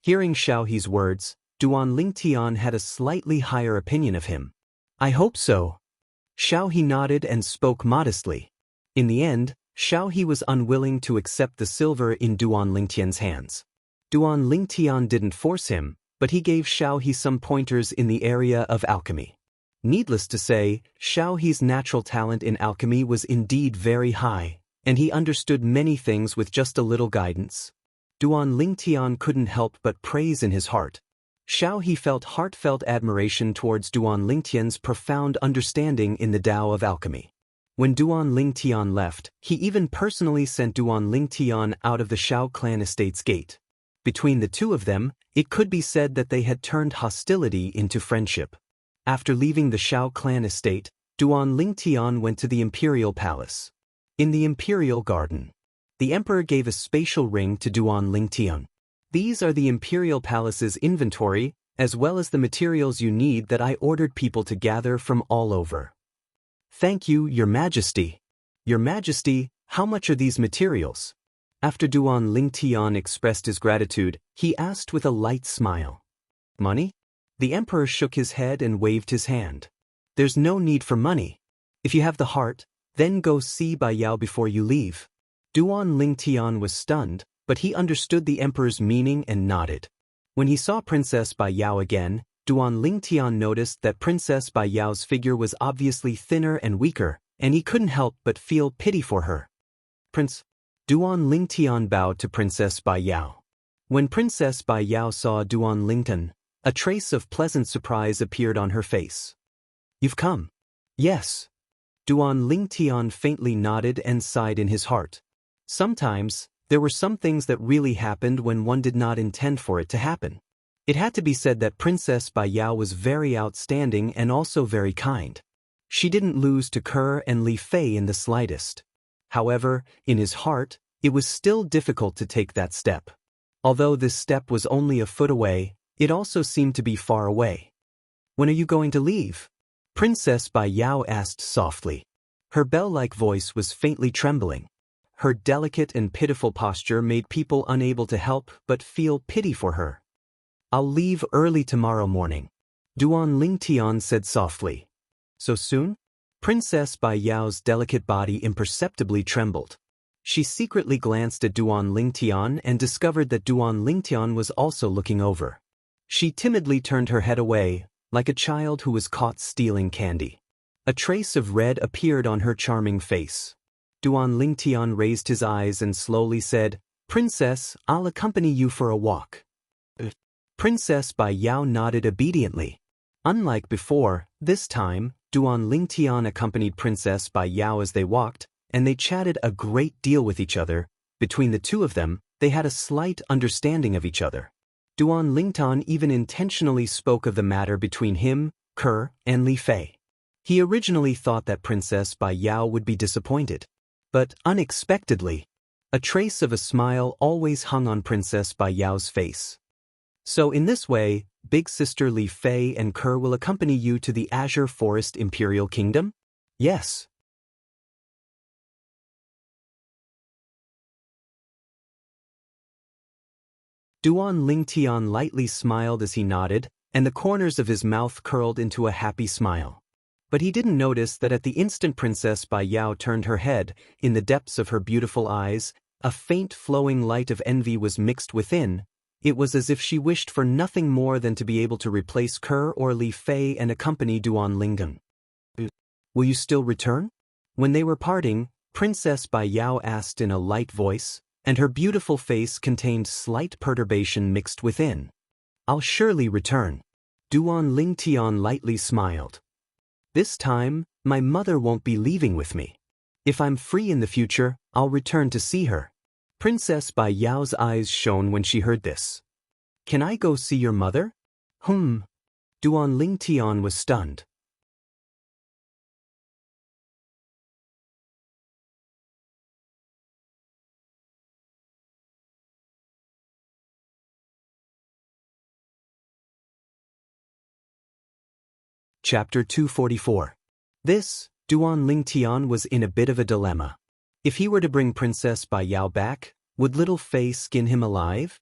Hearing Xiao He's words, Duan Lingtian had a slightly higher opinion of him. I hope so. Xiao He nodded and spoke modestly. In the end, Xiao He was unwilling to accept the silver in Duan Lingtian's hands. Duan Lingtian didn't force him, but he gave Xiaohe some pointers in the area of alchemy. Needless to say, Xiaohe's natural talent in alchemy was indeed very high, and he understood many things with just a little guidance. Duan Lingtian couldn't help but praise in his heart. Xiaohe felt heartfelt admiration towards Duan Lingtian's profound understanding in the Tao of alchemy. When Duan Lingtian left, he even personally sent Duan Lingtian out of the Xiao clan estate's gate. Between the two of them, it could be said that they had turned hostility into friendship. After leaving the Xiao clan estate, Duan Lingtian went to the imperial palace. In the imperial garden, the emperor gave a spatial ring to Duan Lingtian. These are the imperial palace's inventory, as well as the materials you need that I ordered people to gather from all over. Thank you, Your Majesty. Your Majesty, how much are these materials? After Duan Lingtian expressed his gratitude, he asked with a light smile. Money? The emperor shook his head and waved his hand. There's no need for money. If you have the heart, then go see Bai Yao before you leave. Duan Lingtian was stunned, but he understood the emperor's meaning and nodded. When he saw Princess Bai Yao again, Duan Lingtian noticed that Princess Bai Yao's figure was obviously thinner and weaker, and he couldn't help but feel pity for her. Duan Lingtian bowed to Princess Bai Yao. When Princess Bai Yao saw Duan Lingtian, a trace of pleasant surprise appeared on her face. You've come? Yes. Duan Lingtian faintly nodded and sighed in his heart. Sometimes, there were some things that really happened when one did not intend for it to happen. It had to be said that Princess Bai Yao was very outstanding and also very kind. She didn't lose to Kerr and Li Fei in the slightest. However, in his heart, it was still difficult to take that step. Although this step was only a foot away, it also seemed to be far away. When are you going to leave? Princess Bai Yao asked softly. Her bell-like voice was faintly trembling. Her delicate and pitiful posture made people unable to help but feel pity for her. I'll leave early tomorrow morning, Duan Lingtian said softly. So soon? Princess Bai Yao's delicate body imperceptibly trembled. She secretly glanced at Duan Lingtian and discovered that Duan Lingtian was also looking over. She timidly turned her head away, like a child who was caught stealing candy. A trace of red appeared on her charming face. Duan Lingtian raised his eyes and slowly said, Princess, I'll accompany you for a walk. Princess Bai Yao nodded obediently. Unlike before, this time, Duan Lingtian accompanied Princess Bai Yao as they walked, and they chatted a great deal with each other. Between the two of them, they had a slight understanding of each other. Duan Lingtian even intentionally spoke of the matter between him, Kerr, and Li Fei. He originally thought that Princess Bai Yao would be disappointed. But unexpectedly, a trace of a smile always hung on Princess Bai Yao's face. So in this way, big sister Li Fei and Kerr will accompany you to the Azure Forest Imperial Kingdom? Yes. Duan Lingtian lightly smiled as he nodded, and the corners of his mouth curled into a happy smile. But he didn't notice that at the instant Princess Bai Yao turned her head, in the depths of her beautiful eyes, a faint flowing light of envy was mixed within. It was as if she wished for nothing more than to be able to replace Kerr or Li Fei and accompany Duan Lingtian. Will you still return? When they were parting, Princess Bai Yao asked in a light voice, and her beautiful face contained slight perturbation mixed within. I'll surely return. Duan Lingtian lightly smiled. This time, my mother won't be leaving with me. If I'm free in the future, I'll return to see her. Princess Bai Yao's eyes shone when she heard this. Can I go see your mother? Duan Lingtian was stunned. Chapter 244. Duan Lingtian was in a bit of a dilemma. If he were to bring Princess Bai Yao back, would little Fei skin him alive?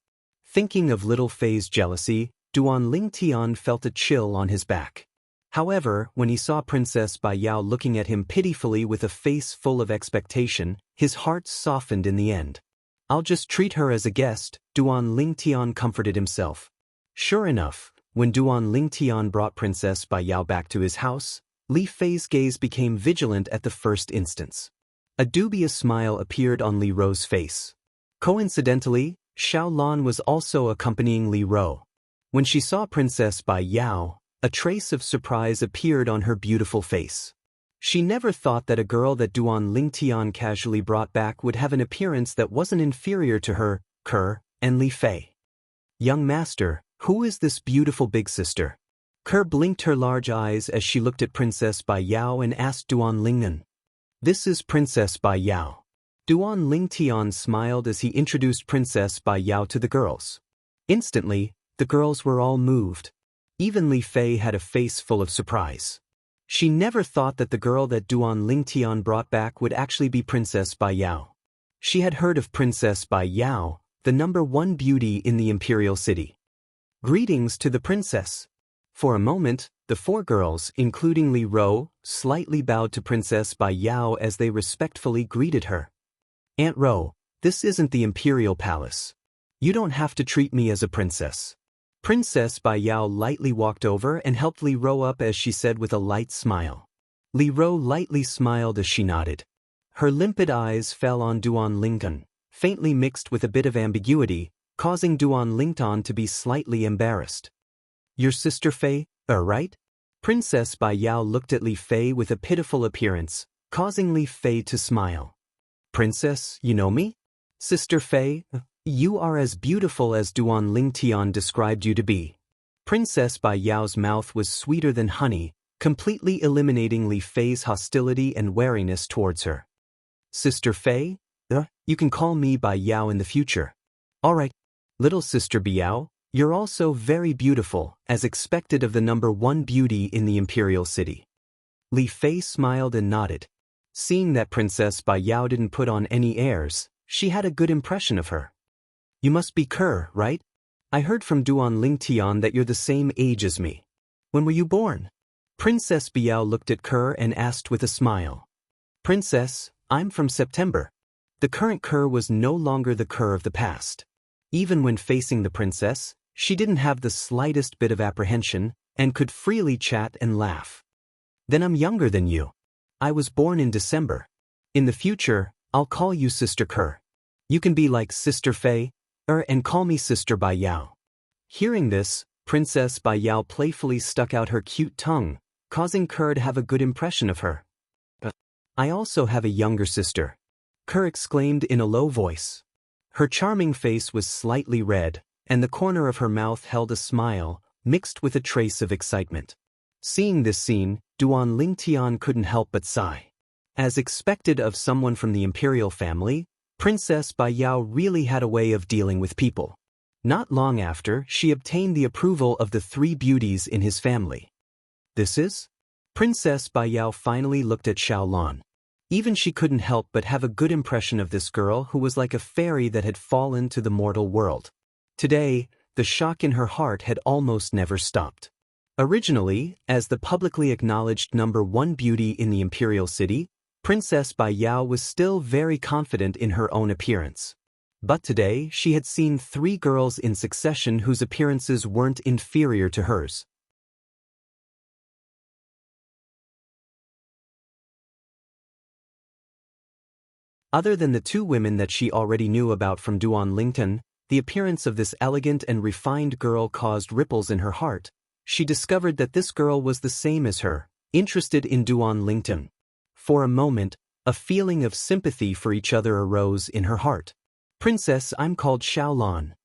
Thinking of little Fei's jealousy, Duan Lingtian felt a chill on his back. However, when he saw Princess Bai Yao looking at him pitifully with a face full of expectation, his heart softened in the end. I'll just treat her as a guest, Duan Lingtian comforted himself. Sure enough, when Duan Lingtian brought Princess Bai Yao back to his house, Li Fei's gaze became vigilant at the first instance. A dubious smile appeared on Li Rou's face. Coincidentally, Xiao Lan was also accompanying Li Rou. When she saw Princess Bai Yao, a trace of surprise appeared on her beautiful face. She never thought that a girl that Duan Lingtian casually brought back would have an appearance that wasn't inferior to her, Kerr, and Li Fei. Young master, who is this beautiful big sister? Kerr blinked her large eyes as she looked at Princess Bai Yao and asked Duan Lingnan. This is Princess Bai Yao. Duan Lingtian smiled as he introduced Princess Bai Yao to the girls. Instantly, the girls were all moved. Even Li Fei had a face full of surprise. She never thought that the girl that Duan Lingtian brought back would actually be Princess Bai Yao. She had heard of Princess Bai Yao, the #1 beauty in the imperial city. Greetings to the princess. For a moment, the four girls, including Li Rou, slightly bowed to Princess Bai Yao as they respectfully greeted her. Aunt Rou, this isn't the imperial palace. You don't have to treat me as a princess. Princess Bai Yao lightly walked over and helped Li Rou up as she said with a light smile. Li Rou lightly smiled as she nodded. Her limpid eyes fell on Duan Lingtan, faintly mixed with a bit of ambiguity, causing Duan Lingtan to be slightly embarrassed. Your sister Fei, right? Princess Bai Yao looked at Li Fei with a pitiful appearance, causing Li Fei to smile. Princess, you know me? Sister Fei, you are as beautiful as Duan Lingtian described you to be. Princess Bai Yao's mouth was sweeter than honey, completely eliminating Li Fei's hostility and wariness towards her. Sister Fei, you can call me Bai Yao in the future. Alright. Little Sister Bai Yao, you're also very beautiful, as expected of the #1 beauty in the imperial city. Li Fei smiled and nodded. Seeing that Princess Bai Yao didn't put on any airs, she had a good impression of her. You must be Kerr, right? I heard from Duan Lingtian that you're the same age as me. When were you born? Princess Bai Yao looked at Kerr and asked with a smile. Princess, I'm from September. The current Kerr was no longer the Kerr of the past. Even when facing the princess, she didn't have the slightest bit of apprehension, and could freely chat and laugh. Then I'm younger than you. I was born in December. In the future, I'll call you Sister Kerr. You can be like Sister Fei, and call me Sister Bai Yao. Hearing this, Princess Bai Yao playfully stuck out her cute tongue, causing Kerr to have a good impression of her. I also have a younger sister. Kerr exclaimed in a low voice. Her charming face was slightly red, and the corner of her mouth held a smile, mixed with a trace of excitement. Seeing this scene, Duan Lingtian couldn't help but sigh. As expected of someone from the imperial family, Princess Bai Yao really had a way of dealing with people. Not long after, she obtained the approval of the 3 beauties in his family. This is? Princess Bai Yao finally looked at Xiao Lan. Even she couldn't help but have a good impression of this girl who was like a fairy that had fallen to the mortal world. Today, the shock in her heart had almost never stopped. Originally, as the publicly acknowledged #1 beauty in the imperial city, Princess Bai Yao was still very confident in her own appearance. But today, she had seen 3 girls in succession whose appearances weren't inferior to hers. Other than the 2 women that she already knew about from Duan Lingtan, the appearance of this elegant and refined girl caused ripples in her heart. She discovered that this girl was the same as her, interested in Duan Lingtan. For a moment, a feeling of sympathy for each other arose in her heart. Princess, I'm called Xiao Lan.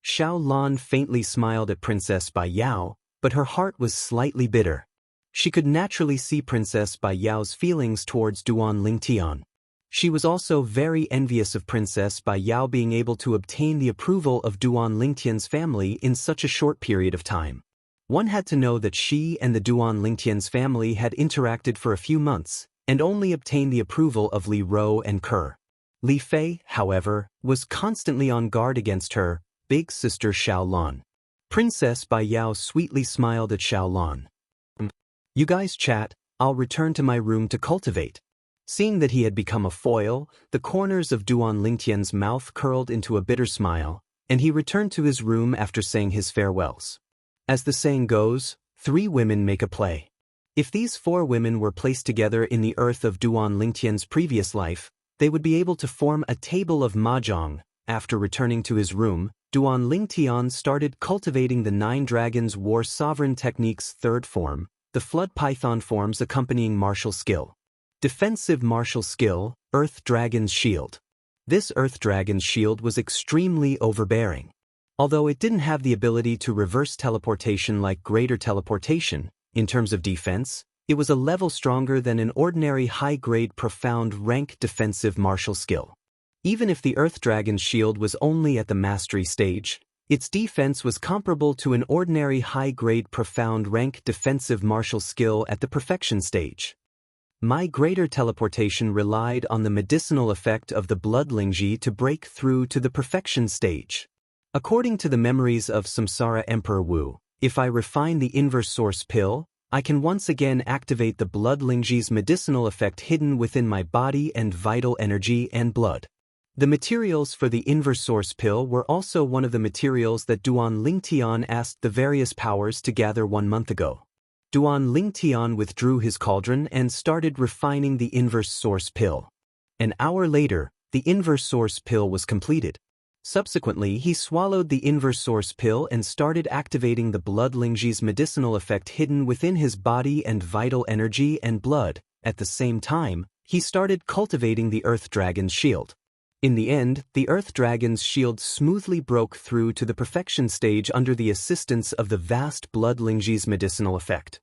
Xiao Lan faintly smiled at Princess Bai Yao, but her heart was slightly bitter. She could naturally see Princess Bai Yao's feelings towards Duan Lingtian. She was also very envious of Princess Bai Yao being able to obtain the approval of Duan Lingtian's family in such a short period of time. One had to know that she and the Duan Lingtian's family had interacted for a few months, and only obtained the approval of Li Rou and Kerr. Li Fei, however, was constantly on guard against her big sister Xiao Lan. Princess Bai Yao sweetly smiled at Xiao Lan. You guys chat, I'll return to my room to cultivate. Seeing that he had become a foil, the corners of Duan Lingtian's mouth curled into a bitter smile, and he returned to his room after saying his farewells. As the saying goes, 3 women make a play. If these 4 women were placed together in the earth of Duan Lingtian's previous life, they would be able to form a table of mahjong. After returning to his room, Duan Lingtian started cultivating the 9 Dragons War Sovereign Technique's 3rd form, the Flood Python forms accompanying martial skill. Defensive martial skill, Earth Dragon's Shield. This Earth Dragon's Shield was extremely overbearing. Although it didn't have the ability to reverse teleportation like Greater Teleportation, in terms of defense, it was a level stronger than an ordinary high-grade profound rank defensive martial skill. Even if the Earth Dragon's Shield was only at the mastery stage, its defense was comparable to an ordinary high-grade profound rank defensive martial skill at the perfection stage. My Greater Teleportation relied on the medicinal effect of the Blood Lingji to break through to the perfection stage. According to the memories of Samsara Emperor Wu, if I refine the inverse source pill, I can once again activate the Blood Lingji's medicinal effect hidden within my body and vital energy and blood. The materials for the inverse source pill were also one of the materials that Duan Lingtian asked the various powers to gather 1 month ago. Duan Lingtian withdrew his cauldron and started refining the inverse source pill. An hour later, the inverse source pill was completed. Subsequently, he swallowed the inverse source pill and started activating the Blood Lingji's medicinal effect hidden within his body and vital energy and blood. At the same time, he started cultivating the Earth Dragon's Shield. In the end, the Earth Dragon's Shield smoothly broke through to the perfection stage under the assistance of the vast Blood Lingji's medicinal effect.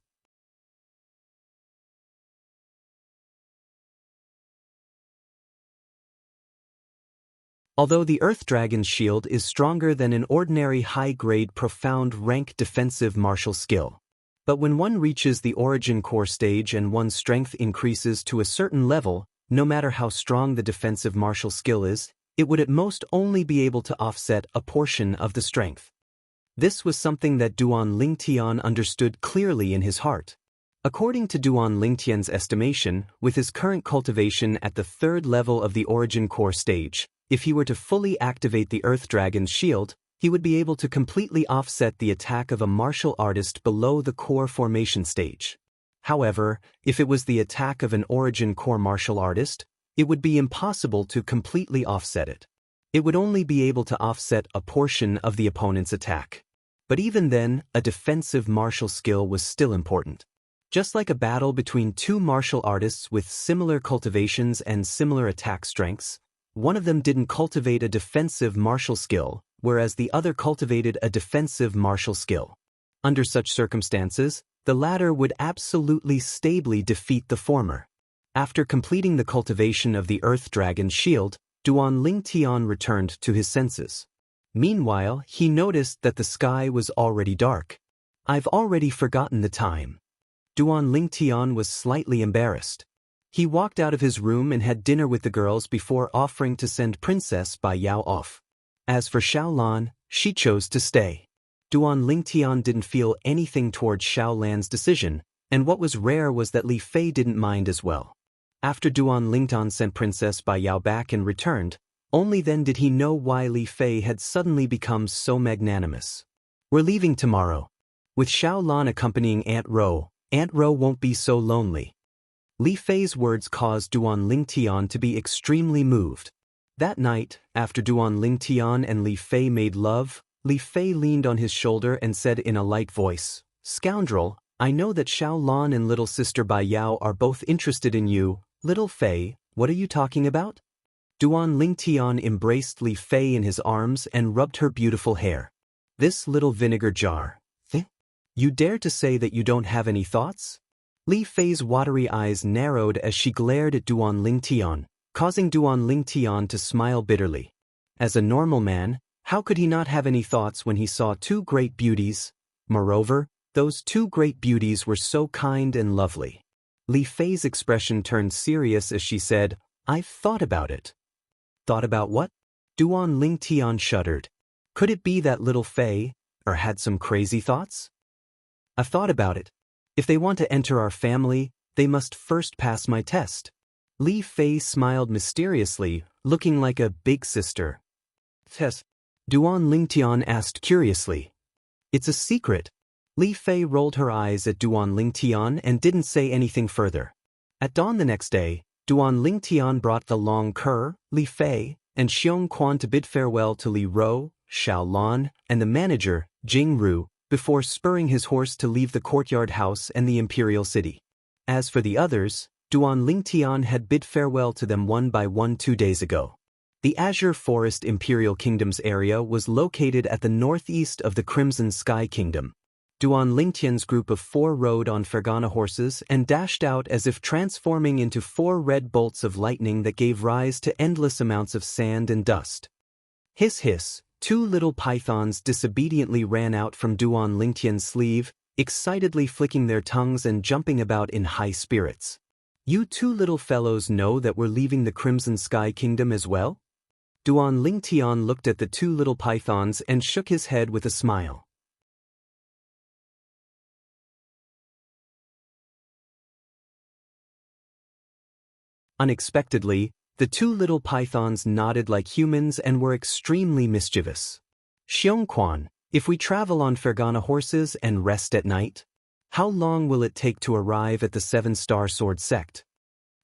Although the Earth Dragon's Shield is stronger than an ordinary high-grade profound rank defensive martial skill. But when one reaches the Origin Core stage and one's strength increases to a certain level, no matter how strong the defensive martial skill is, it would at most only be able to offset a portion of the strength. This was something that Duan Lingtian understood clearly in his heart. According to Duan Lingtian's estimation, with his current cultivation at the 3rd level of the Origin Core stage, if he were to fully activate the Earth Dragon's Shield, he would be able to completely offset the attack of a martial artist below the core formation stage. However, if it was the attack of an Origin Core martial artist, it would be impossible to completely offset it. It would only be able to offset a portion of the opponent's attack. But even then, a defensive martial skill was still important. Just like a battle between 2 martial artists with similar cultivations and similar attack strengths, one of them didn't cultivate a defensive martial skill, whereas the other cultivated a defensive martial skill. Under such circumstances, the latter would absolutely stably defeat the former. After completing the cultivation of the Earth Dragon's Shield, Duan Lingtian returned to his senses. Meanwhile, he noticed that the sky was already dark. I've already forgotten the time. Duan Lingtian was slightly embarrassed. He walked out of his room and had dinner with the girls before offering to send Princess Bai Yao off. As for Xiaolan, she chose to stay. Duan Lingtian didn't feel anything towards Xiaolan's decision, and what was rare was that Li Fei didn't mind as well. After Duan Lingtian sent Princess Bai Yao back and returned, only then did he know why Li Fei had suddenly become so magnanimous. We're leaving tomorrow. With Xiaolan accompanying Aunt Ro won't be so lonely. Li Fei's words caused Duan Lingtian to be extremely moved. That night, after Duan Lingtian and Li Fei made love, Li Fei leaned on his shoulder and said in a light voice, "Scoundrel, I know that Xiaolan and little sister Bai Yao are both interested in you. Little Fei, what are you talking about?" Duan Lingtian embraced Li Fei in his arms and rubbed her beautiful hair. "This little vinegar jar. You dare to say that you don't have any thoughts?" Li Fei's watery eyes narrowed as she glared at Duan Lingtian, causing Duan Lingtian to smile bitterly. As a normal man, how could he not have any thoughts when he saw 2 great beauties? Moreover, those 2 great beauties were so kind and lovely. Li Fei's expression turned serious as she said, "I've thought about it." Thought about what? Duan Lingtian shuddered. Could it be that little Fei, had some crazy thoughts? "I've thought about it. If they want to enter our family, they must first pass my test." Li Fei smiled mysteriously, looking like a big sister. "Test? Duan Lingtian asked curiously. It's a secret. Li Fei rolled her eyes at Duan Lingtian and didn't say anything further. At dawn the next day, Duan Lingtian brought the Long Ke, Li Fei, and Xiong Quan to bid farewell to Li Ro, Xiao Lan, and the manager, Jing Ru, before spurring his horse to leave the courtyard house and the imperial city. As for the others, Duan Lingtian had bid farewell to them one by one 2 days ago. The Azure Forest Imperial Kingdom's area was located at the northeast of the Crimson Sky Kingdom. Duan Lingtian's group of 4 rode on Fergana horses and dashed out as if transforming into 4 red bolts of lightning that gave rise to endless amounts of sand and dust. Hiss hiss, 2 little pythons disobediently ran out from Duan Lingtian's sleeve, excitedly flicking their tongues and jumping about in high spirits. You 2 little fellows know that we're leaving the Crimson Sky Kingdom as well? Duan Lingtian looked at the 2 little pythons and shook his head with a smile. Unexpectedly, the 2 little pythons nodded like humans and were extremely mischievous. Xiong Quan, if we travel on Fergana horses and rest at night, how long will it take to arrive at the 7-star sword sect?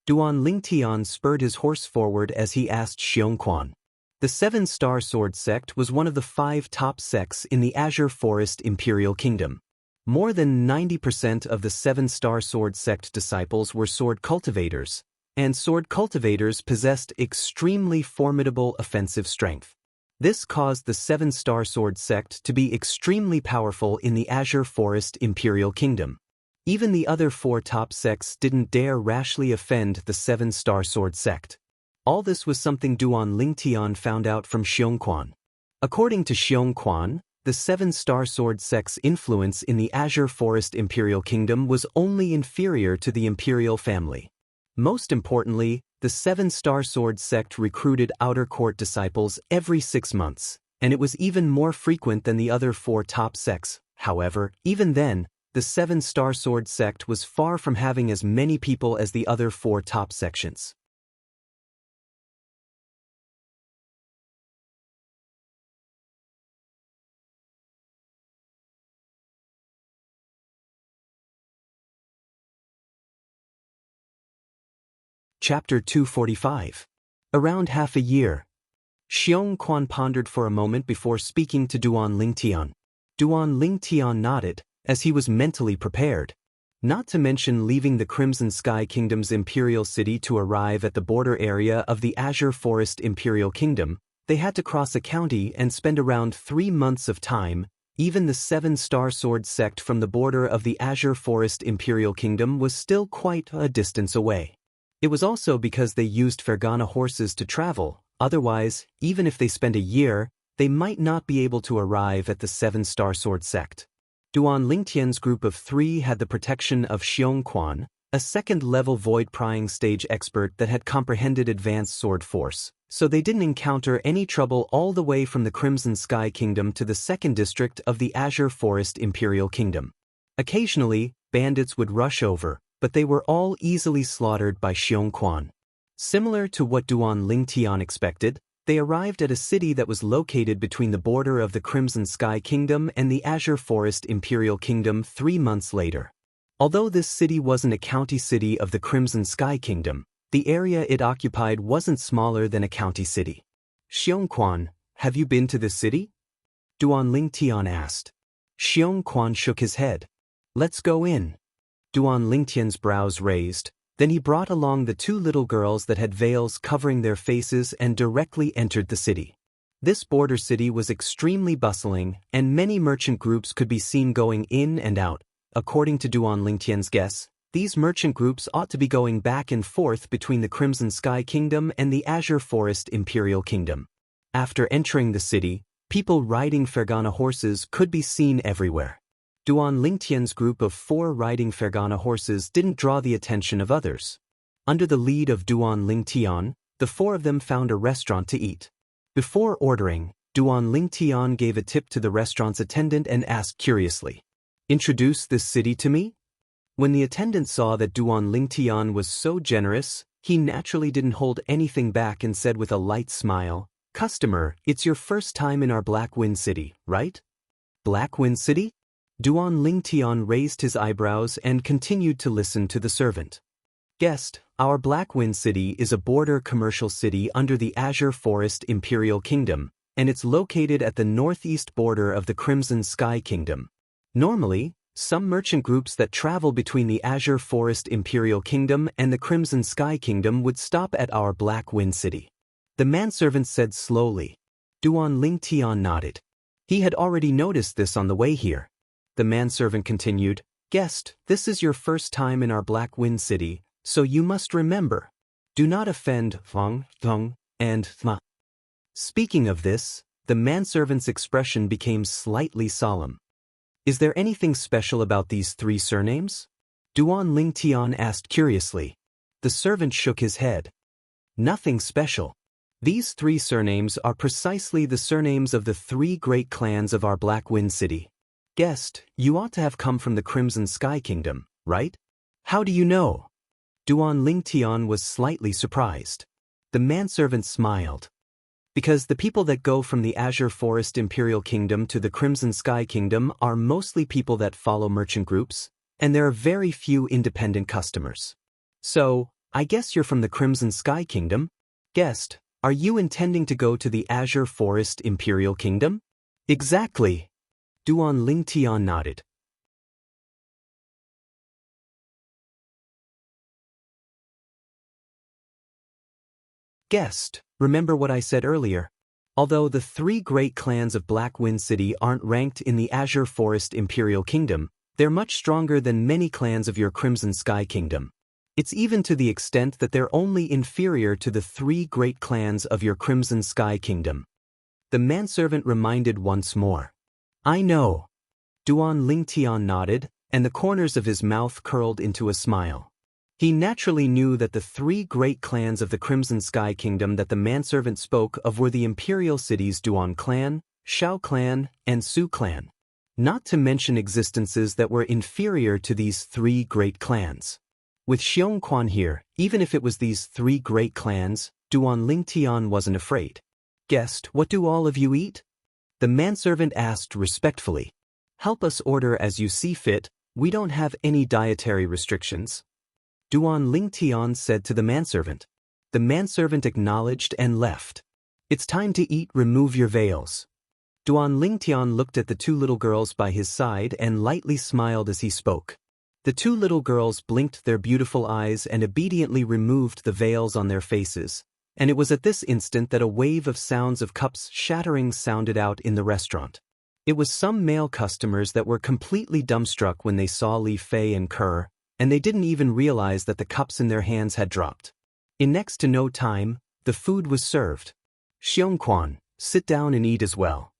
Duan Lingtian spurred his horse forward as he asked Xiong Quan. The 7-star sword sect was one of the 5 top sects in the Azure Forest Imperial Kingdom. More than 90% of the 7-star sword sect disciples were sword cultivators, and sword cultivators possessed extremely formidable offensive strength. This caused the 7-star sword sect to be extremely powerful in the Azure Forest Imperial Kingdom. Even the other 4 top sects didn't dare rashly offend the 7-star sword sect. All this was something Duan Lingtian found out from Xiong Quan. According to Xiong Quan, the 7-star sword sect's influence in the Azure Forest Imperial Kingdom was only inferior to the imperial family. Most importantly, the 7-star sword sect recruited outer court disciples every 6 months, and it was even more frequent than the other 4 top sects. However, even then, the 7-star sword sect was far from having as many people as the other 4 top sections. Chapter 245. Around half a year. Xiong Quan pondered for a moment before speaking to Duan Lingtian. Duan Lingtian nodded, as he was mentally prepared. Not to mention leaving the Crimson Sky Kingdom's imperial city to arrive at the border area of the Azure Forest Imperial Kingdom, they had to cross a county and spend around 3 months of time. Even the 7-star sword sect from the border of the Azure Forest Imperial Kingdom was still quite a distance away. It was also because they used Fergana horses to travel, otherwise, even if they spent a year, they might not be able to arrive at the 7-star sword sect. Duan Lingtian's group of 3 had the protection of Xiong Quan, a 2nd-level void-prying stage expert that had comprehended advanced sword force, so they didn't encounter any trouble all the way from the Crimson Sky Kingdom to the 2nd district of the Azure Forest Imperial Kingdom. Occasionally, bandits would rush over, but they were all easily slaughtered by Xiong Quan. Similar to what Duan Lingtian expected, they arrived at a city that was located between the border of the Crimson Sky Kingdom and the Azure Forest Imperial Kingdom 3 months later. Although this city wasn't a county city of the Crimson Sky Kingdom, the area it occupied wasn't smaller than a county city. Xiong Quan, have you been to this city? Duan Lingtian asked. Xiong Quan shook his head. Let's go in. Duan Lingtian's brows raised, then he brought along the 2 little girls that had veils covering their faces and directly entered the city. This border city was extremely bustling, and many merchant groups could be seen going in and out. According to Duan Lingtian's guess, these merchant groups ought to be going back and forth between the Crimson Sky Kingdom and the Azure Forest Imperial Kingdom. After entering the city, people riding Fergana horses could be seen everywhere. Duan Lingtian's group of 4 riding Fergana horses didn't draw the attention of others. Under the lead of Duan Lingtian, the 4 of them found a restaurant to eat. Before ordering, Duan Lingtian gave a tip to the restaurant's attendant and asked curiously, "Introduce this city to me?" When the attendant saw that Duan Lingtian was so generous, he naturally didn't hold anything back and said with a light smile, Customer, it's your first time in our Black Wind City, right? Black Wind City? Duan Lingtian raised his eyebrows and continued to listen to the servant. Guest, our Black Wind City is a border commercial city under the Azure Forest Imperial Kingdom, and it's located at the northeast border of the Crimson Sky Kingdom. Normally, some merchant groups that travel between the Azure Forest Imperial Kingdom and the Crimson Sky Kingdom would stop at our Black Wind City. The manservant said slowly. Duan Lingtian nodded. He had already noticed this on the way here. The manservant continued, Guest, this is your first time in our Black Wind City, so you must remember. Do not offend Feng, Thong, and Thma. Speaking of this, the manservant's expression became slightly solemn. Is there anything special about these three surnames? Duan Lingtian asked curiously. The servant shook his head. Nothing special. These three surnames are precisely the surnames of the three great clans of our Black Wind City. Guest, you ought to have come from the Crimson Sky Kingdom, right? How do you know? Duan Lingtian was slightly surprised. The manservant smiled. Because the people that go from the Azure Forest Imperial Kingdom to the Crimson Sky Kingdom are mostly people that follow merchant groups, and there are very few independent customers. So, I guess you're from the Crimson Sky Kingdom? Guest, are you intending to go to the Azure Forest Imperial Kingdom? Exactly. Duan Lingtian nodded. Guest, remember what I said earlier? Although the three great clans of Black Wind City aren't ranked in the Azure Forest Imperial Kingdom, they're much stronger than many clans of your Crimson Sky Kingdom. It's even to the extent that they're only inferior to the three great clans of your Crimson Sky Kingdom. The manservant reminded once more. I know. Duan Lingtian nodded, and the corners of his mouth curled into a smile. He naturally knew that the three great clans of the Crimson Sky Kingdom that the manservant spoke of were the imperial cities Duan Clan, Shao Clan, and Su Clan. Not to mention existences that were inferior to these three great clans. With Xianxia here, even if it was these three great clans, Duan Lingtian wasn't afraid. Guest, what do all of you eat? The manservant asked respectfully. Help us order as you see fit, we don't have any dietary restrictions. Duan Lingtian said to the manservant. The manservant acknowledged and left. It's time to eat, remove your veils. Duan Lingtian looked at the two little girls by his side and lightly smiled as he spoke. The two little girls blinked their beautiful eyes and obediently removed the veils on their faces, and it was at this instant that a wave of sounds of cups shattering sounded out in the restaurant. It was some male customers that were completely dumbstruck when they saw Li Fei and Kerr, and they didn't even realize that the cups in their hands had dropped. In next to no time, the food was served. Xiongquan, sit down and eat as well.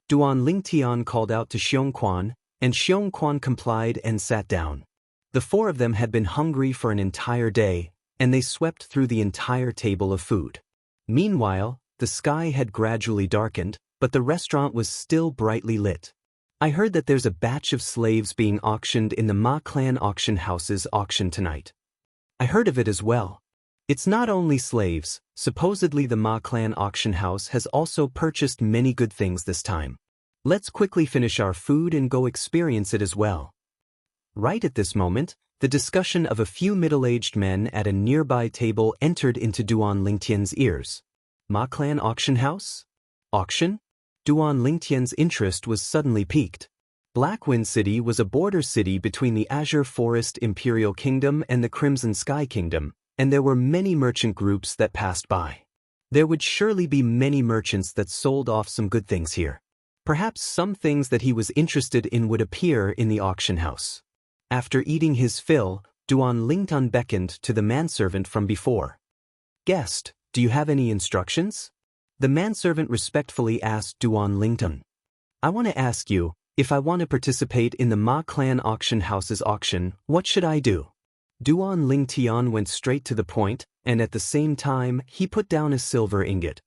Duan Lingtian called out to Xiongquan, and Xiongquan complied and sat down. The four of them had been hungry for an entire day, and they swept through the entire table of food. Meanwhile, the sky had gradually darkened, but the restaurant was still brightly lit. I heard that there's a batch of slaves being auctioned in the Ma Clan auction house's auction tonight. I heard of it as well. It's not only slaves, supposedly the Ma Clan auction house has also purchased many good things this time. Let's quickly finish our food and go experience it as well. Right at this moment, the discussion of a few middle-aged men at a nearby table entered into Duan Lingtian's ears. Ma Clan auction house? Auction? Duan Lingtian's interest was suddenly piqued. Black Wind City was a border city between the Azure Forest Imperial Kingdom and the Crimson Sky Kingdom, and there were many merchant groups that passed by. There would surely be many merchants that sold off some good things here. Perhaps some things that he was interested in would appear in the auction house. After eating his fill, Duan Lingtian beckoned to the manservant from before. Guest, do you have any instructions? The manservant respectfully asked Duan Lingtian. I want to ask you, if I want to participate in the Ma Clan auction house's auction, what should I do? Duan Lingtian went straight to the point, and at the same time, he put down a silver ingot.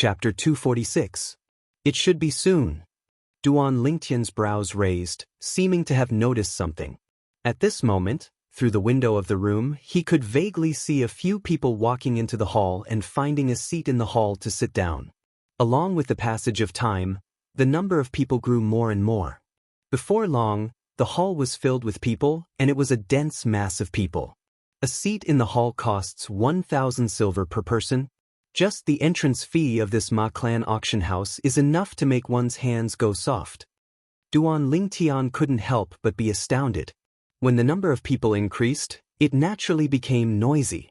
Chapter 246. It should be soon. Duan Lingtian's brows raised, seeming to have noticed something. At this moment, through the window of the room, he could vaguely see a few people walking into the hall and finding a seat in the hall to sit down. Along with the passage of time, the number of people grew more and more. Before long, the hall was filled with people, and it was a dense mass of people. A seat in the hall costs 1,000 silver per person. Just the entrance fee of this Ma Clan auction house is enough to make one's hands go soft. Duan Lingtian couldn't help but be astounded. When the number of people increased, it naturally became noisy.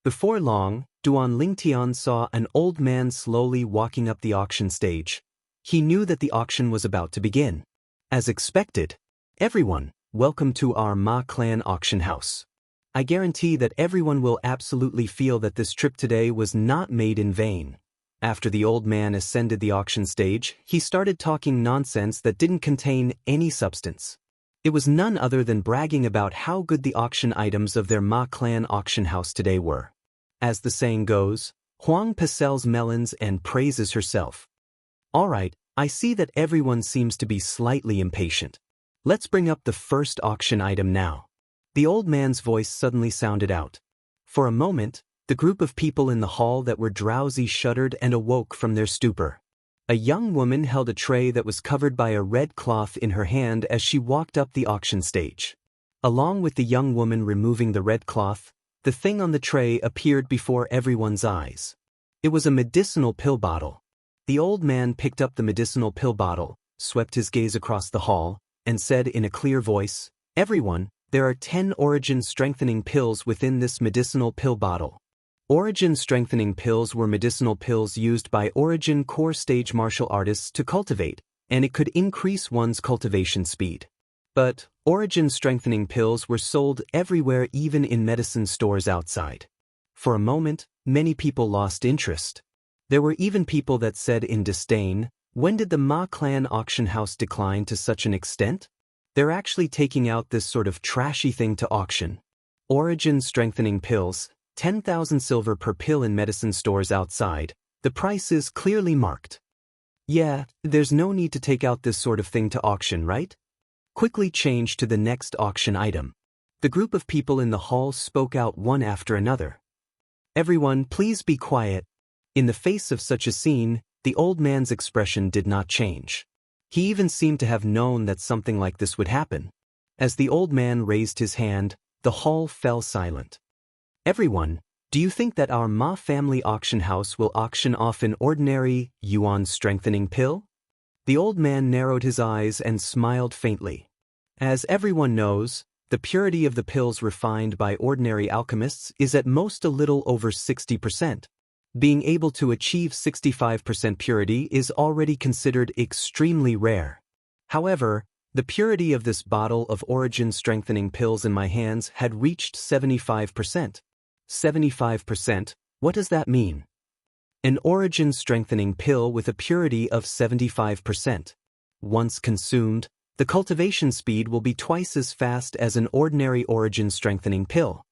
Before long, Duan Lingtian saw an old man slowly walking up the auction stage. He knew that the auction was about to begin. As expected, everyone, welcome to our Ma Clan auction house. I guarantee that everyone will absolutely feel that this trip today was not made in vain. After the old man ascended the auction stage, he started talking nonsense that didn't contain any substance. It was none other than bragging about how good the auction items of their Ma Clan auction house today were. As the saying goes, Huang Pa sells melons and praises herself. Alright, I see that everyone seems to be slightly impatient. Let's bring up the first auction item now. The old man's voice suddenly sounded out. For a moment, the group of people in the hall that were drowsy shuddered and awoke from their stupor. A young woman held a tray that was covered by a red cloth in her hand as she walked up the auction stage. Along with the young woman removing the red cloth, the thing on the tray appeared before everyone's eyes. It was a medicinal pill bottle. The old man picked up the medicinal pill bottle, swept his gaze across the hall, and said in a clear voice, "Everyone, there are 10 origin-strengthening pills within this medicinal pill bottle." Origin-strengthening pills were medicinal pills used by origin core stage martial artists to cultivate, and it could increase one's cultivation speed. But origin-strengthening pills were sold everywhere, even in medicine stores outside. For a moment, many people lost interest. There were even people that said in disdain, "When did the Ma Clan auction house decline to such an extent? They're actually taking out this sort of trashy thing to auction." Origin-strengthening pills, 10,000 silver per pill in medicine stores outside. The price is clearly marked. Yeah, there's no need to take out this sort of thing to auction, right? Quickly change to the next auction item. The group of people in the hall spoke out one after another. "Everyone, please be quiet." In the face of such a scene, the old man's expression did not change. He even seemed to have known that something like this would happen. As the old man raised his hand, the hall fell silent. "Everyone, do you think that our Ma family auction house will auction off an ordinary yuan strengthening pill?" The old man narrowed his eyes and smiled faintly. As everyone knows, the purity of the pills refined by ordinary alchemists is at most a little over 60%. Being able to achieve 65% purity is already considered extremely rare. However, the purity of this bottle of origin-strengthening pills in my hands had reached 75%. 75%, what does that mean? An origin-strengthening pill with a purity of 75%. Once consumed, the cultivation speed will be twice as fast as an ordinary origin-strengthening pill.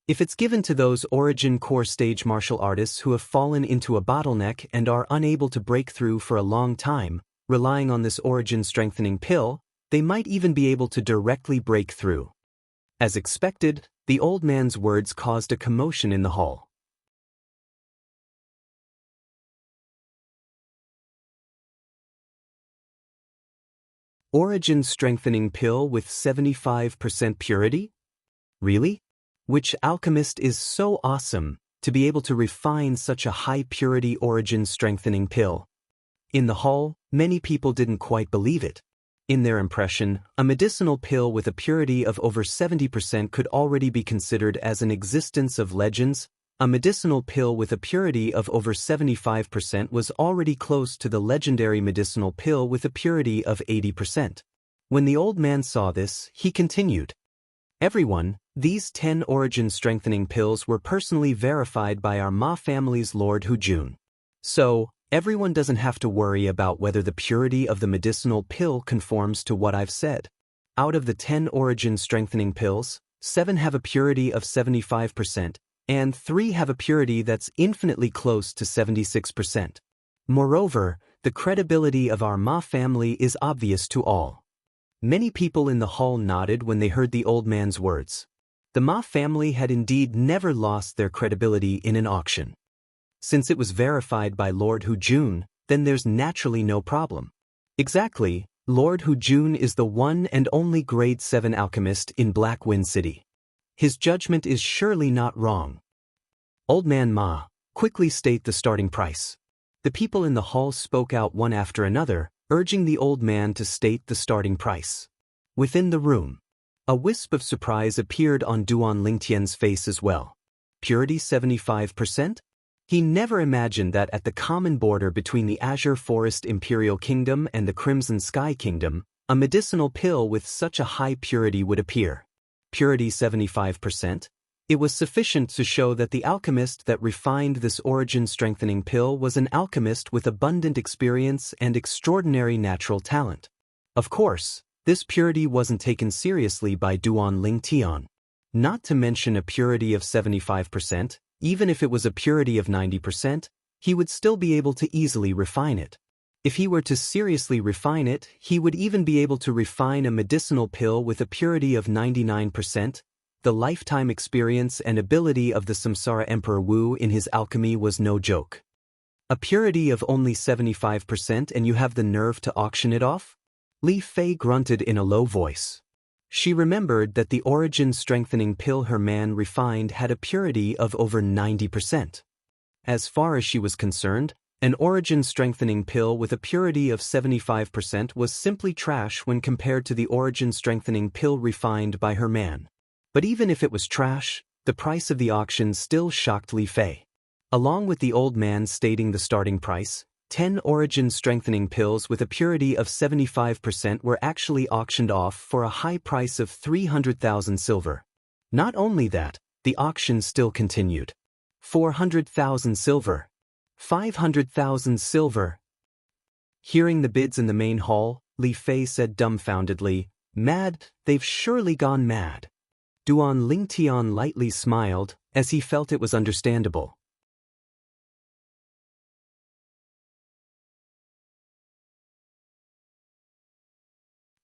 If it's given to those origin core stage martial artists who have fallen into a bottleneck and are unable to break through for a long time, relying on this origin strengthening pill, they might even be able to directly break through. As expected, the old man's words caused a commotion in the hall. Origin strengthening pill with 75% purity? Really? Which alchemist is so awesome to be able to refine such a high-purity origin-strengthening pill? In the hall, many people didn't quite believe it. In their impression, a medicinal pill with a purity of over 70% could already be considered as an existence of legends. A medicinal pill with a purity of over 75% was already close to the legendary medicinal pill with a purity of 80%. When the old man saw this, he continued, "Everyone, these 10 origin-strengthening pills were personally verified by our Ma family's Lord Hujun. So, everyone doesn't have to worry about whether the purity of the medicinal pill conforms to what I've said. Out of the 10 origin-strengthening pills, 7 have a purity of 75%, and 3 have a purity that's infinitely close to 76%. Moreover, the credibility of our Ma family is obvious to all. Many people in the hall nodded when they heard the old man's words. The Ma family had indeed never lost their credibility in an auction. Since it was verified by Lord Hujun, then there's naturally no problem. Exactly, Lord Hujun is the one and only grade 7 alchemist in Black Wind City. His judgment is surely not wrong. Old man Ma, quickly state the starting price. The people in the hall spoke out one after another, urging the old man to state the starting price. Within the room, a wisp of surprise appeared on Duan Lingtian's face as well. Purity 75%? He never imagined that at the common border between the Azure Forest Imperial Kingdom and the Crimson Sky Kingdom, a medicinal pill with such a high purity would appear. Purity 75%? It was sufficient to show that the alchemist that refined this origin-strengthening pill was an alchemist with abundant experience and extraordinary natural talent. Of course, this purity wasn't taken seriously by Duan Lingtian. Not to mention a purity of 75%, even if it was a purity of 90%, he would still be able to easily refine it. If he were to seriously refine it, he would even be able to refine a medicinal pill with a purity of 99%. The lifetime experience and ability of the Samsara Emperor Wu in his alchemy was no joke. A purity of only 75% and you have the nerve to auction it off? Li Fei grunted in a low voice. She remembered that the origin-strengthening pill her man refined had a purity of over 90%. As far as she was concerned, an origin-strengthening pill with a purity of 75% was simply trash when compared to the origin-strengthening pill refined by her man. But even if it was trash, the price of the auction still shocked Li Fei. Along with the old man stating the starting price, 10 origin-strengthening pills with a purity of 75% were actually auctioned off for a high price of 300,000 silver. Not only that, the auction still continued. 400,000 silver. 500,000 silver. Hearing the bids in the main hall, Li Fei said dumbfoundedly, "Mad, they've surely gone mad." Duan Lingtian lightly smiled, as he felt it was understandable.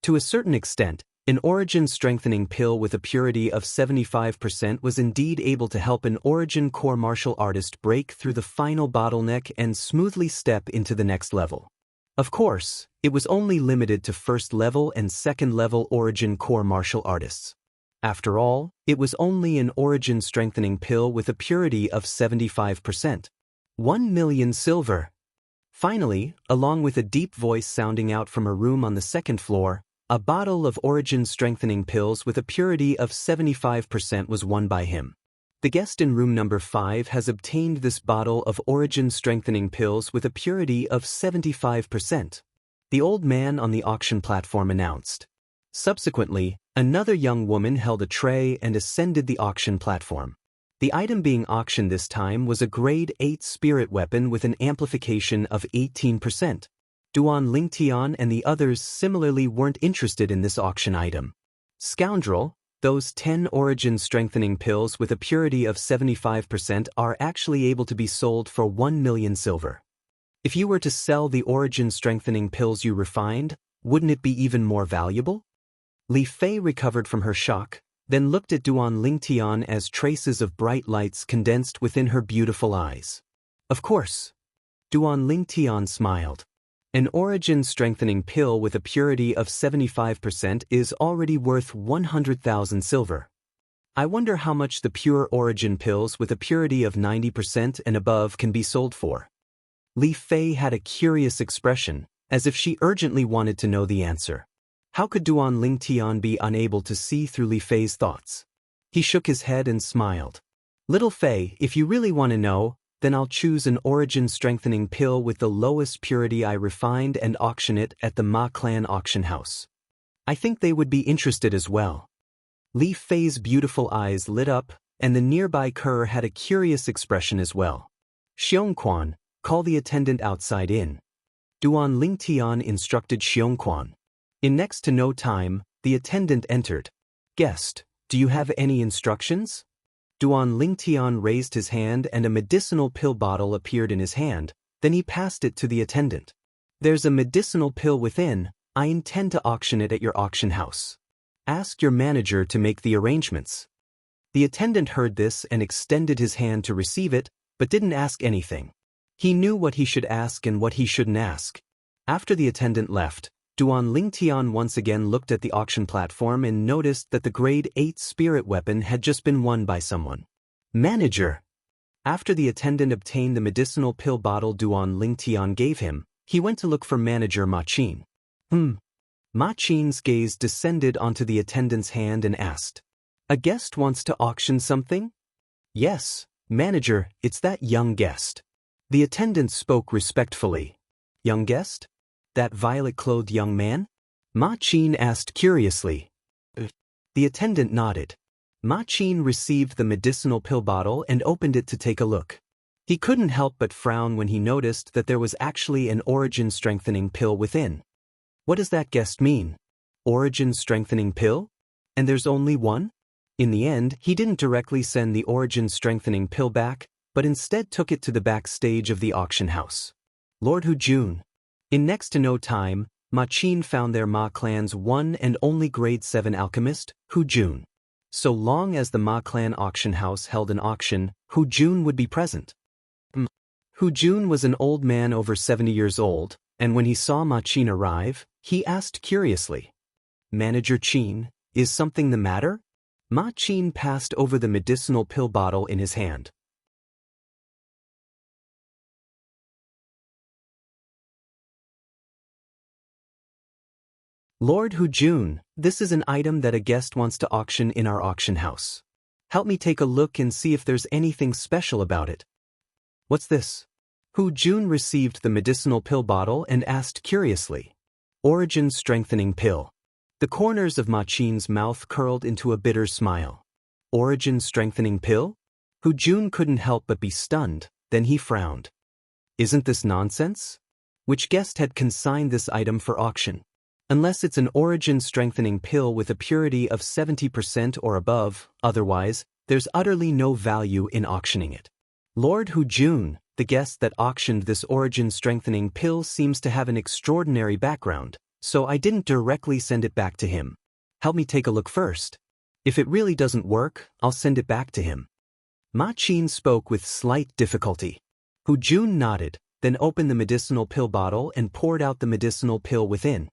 To a certain extent, an origin-strengthening pill with a purity of 75% was indeed able to help an origin core martial artist break through the final bottleneck and smoothly step into the next level. Of course, it was only limited to first-level and second-level origin core martial artists. After all, it was only an origin-strengthening pill with a purity of 75%. 1 million silver. Finally, along with a deep voice sounding out from a room on the second floor, a bottle of origin-strengthening pills with a purity of 75% was won by him. The guest in room number 5 has obtained this bottle of origin-strengthening pills with a purity of 75%. The old man on the auction platform announced. Subsequently, another young woman held a tray and ascended the auction platform. The item being auctioned this time was a grade 8 spirit weapon with an amplification of 18%. Duan Lingtian and the others similarly weren't interested in this auction item. Scoundrel, those 10 origin-strengthening pills with a purity of 75% are actually able to be sold for 1 million silver. If you were to sell the origin-strengthening pills you refined, wouldn't it be even more valuable? Li Fei recovered from her shock, then looked at Duan Lingtian as traces of bright lights condensed within her beautiful eyes. Of course. Duan Lingtian smiled. An origin-strengthening pill with a purity of 75% is already worth 100,000 silver. I wonder how much the pure origin pills with a purity of 90% and above can be sold for. Li Fei had a curious expression, as if she urgently wanted to know the answer. How could Duan Lingtian be unable to see through Li Fei's thoughts? He shook his head and smiled. Little Fei, if you really want to know, then I'll choose an origin-strengthening pill with the lowest purity I refined and auction it at the Ma Clan auction house. I think they would be interested as well. Li Fei's beautiful eyes lit up, and the nearby cur had a curious expression as well. Xiongquan, call the attendant outside in. Duan Lingtian instructed Xiongquan. In next to no time, the attendant entered. Guest, do you have any instructions? Duan Lingtian raised his hand and a medicinal pill bottle appeared in his hand, Then he passed it to the attendant. "There's a medicinal pill within. I intend to auction it at your auction house. Ask your manager to make the arrangements." The attendant heard this and extended his hand to receive it, but didn't ask anything. He knew what he should ask and what he shouldn't ask. After the attendant left, Duan Lingtian once again looked at the auction platform and noticed that the grade 8 spirit weapon had just been won by someone. "Manager!" After the attendant obtained the medicinal pill bottle Duan Lingtian gave him, he went to look for manager Ma Qin. Ma Qin's gaze descended onto the attendant's hand and asked, "A guest wants to auction something?" "Yes, manager, it's that young guest." The attendant spoke respectfully. "Young guest? That violet-clothed young man?" Ma Qin asked curiously. The attendant nodded. Ma Qin received the medicinal pill bottle and opened it to take a look. He couldn't help but frown when he noticed that there was actually an origin-strengthening pill within. What does that guest mean? Origin-strengthening pill? And there's only one? In the end, he didn't directly send the origin-strengthening pill back, but instead took it to the backstage of the auction house. Lord Hu Jun. In next to no time, Ma Qin found their Ma clan's one and only grade 7 alchemist, Hu Jun. So long as the Ma clan auction house held an auction, Hu Jun would be present. Hu Jun was an old man over 70 years old, and when he saw Ma Qin arrive, he asked curiously, "Manager Qin, is something the matter?" Ma Qin passed over the medicinal pill bottle in his hand. "Lord Hu Jun, this is an item that a guest wants to auction in our auction house. Help me take a look and see if there's anything special about it." "What's this?" Hu Jun received the medicinal pill bottle and asked curiously. "Origin strengthening pill." The corners of Ma Qin's mouth curled into a bitter smile. "Origin strengthening pill?" Hu Jun couldn't help but be stunned, then he frowned. "Isn't this nonsense? Which guest had consigned this item for auction? Unless it's an origin-strengthening pill with a purity of 70% or above, otherwise, there's utterly no value in auctioning it. Lord Hu Jun, the guest that auctioned this origin-strengthening pill seems to have an extraordinary background, so I didn't directly send it back to him. Help me take a look first. If it really doesn't work, I'll send it back to him." Ma Qin spoke with slight difficulty. Hu Jun nodded, then opened the medicinal pill bottle and poured out the medicinal pill within.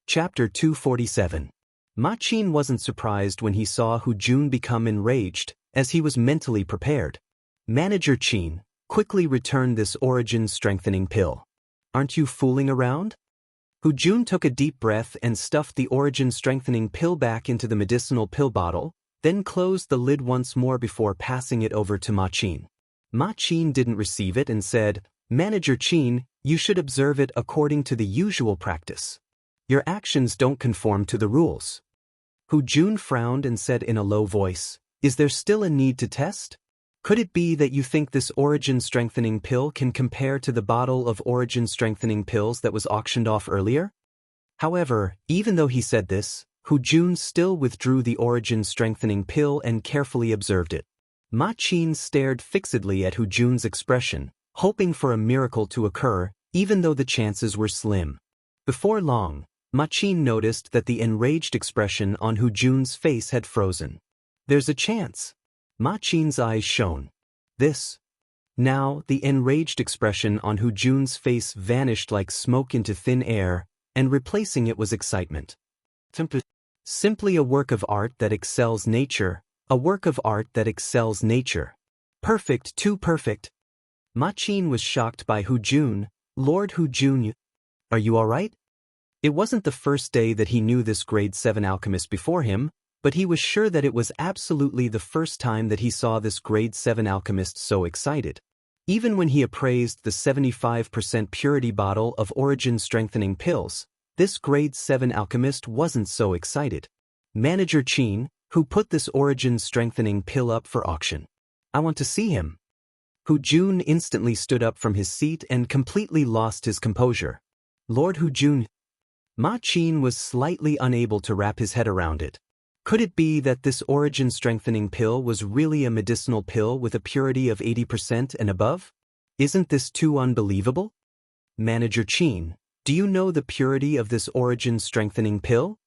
Chapter 247. Ma Qin wasn't surprised when he saw Hu Jun become enraged, as he was mentally prepared. "Manager Qin, quickly return this origin-strengthening pill. Aren't you fooling around?" Hu Jun took a deep breath and stuffed the origin-strengthening pill back into the medicinal pill bottle, then closed the lid once more before passing it over to Ma Qin. Ma Qin didn't receive it and said, "Manager Qin, you should observe it according to the usual practice. Your actions don't conform to the rules." Hu Jun frowned and said in a low voice, "Is there still a need to test? Could it be that you think this origin-strengthening pill can compare to the bottle of origin-strengthening pills that was auctioned off earlier?" However, even though he said this, Hu Jun still withdrew the origin-strengthening pill and carefully observed it. Ma Qin stared fixedly at Hu Jun's expression, hoping for a miracle to occur, even though the chances were slim. Before long, Ma Qin noticed that the enraged expression on Hu Jun's face had frozen. "There's a chance." Ma Qin's eyes shone. "This." Now, the enraged expression on Hu Jun's face vanished like smoke into thin air, and replacing it was excitement. Simply a work of art that excels nature, a work of art that excels nature. Perfect, too perfect. Ma Qin was shocked by Hu Jun. "Lord Hu Jun, are you all right?" It wasn't the first day that he knew this grade 7 alchemist before him, but he was sure that it was absolutely the first time that he saw this grade 7 alchemist so excited. Even when he appraised the 75% purity bottle of origin-strengthening pills, this grade 7 alchemist wasn't so excited. "Manager Qin, who put this origin-strengthening pill up for auction? I want to see him." Hu Jun instantly stood up from his seat and completely lost his composure. Lord Hu Jun. Ma Qin was slightly unable to wrap his head around it. Could it be that this origin-strengthening pill was really a medicinal pill with a purity of 80% and above? Isn't this too unbelievable? Manager Qin, do you know the purity of this origin-strengthening pill?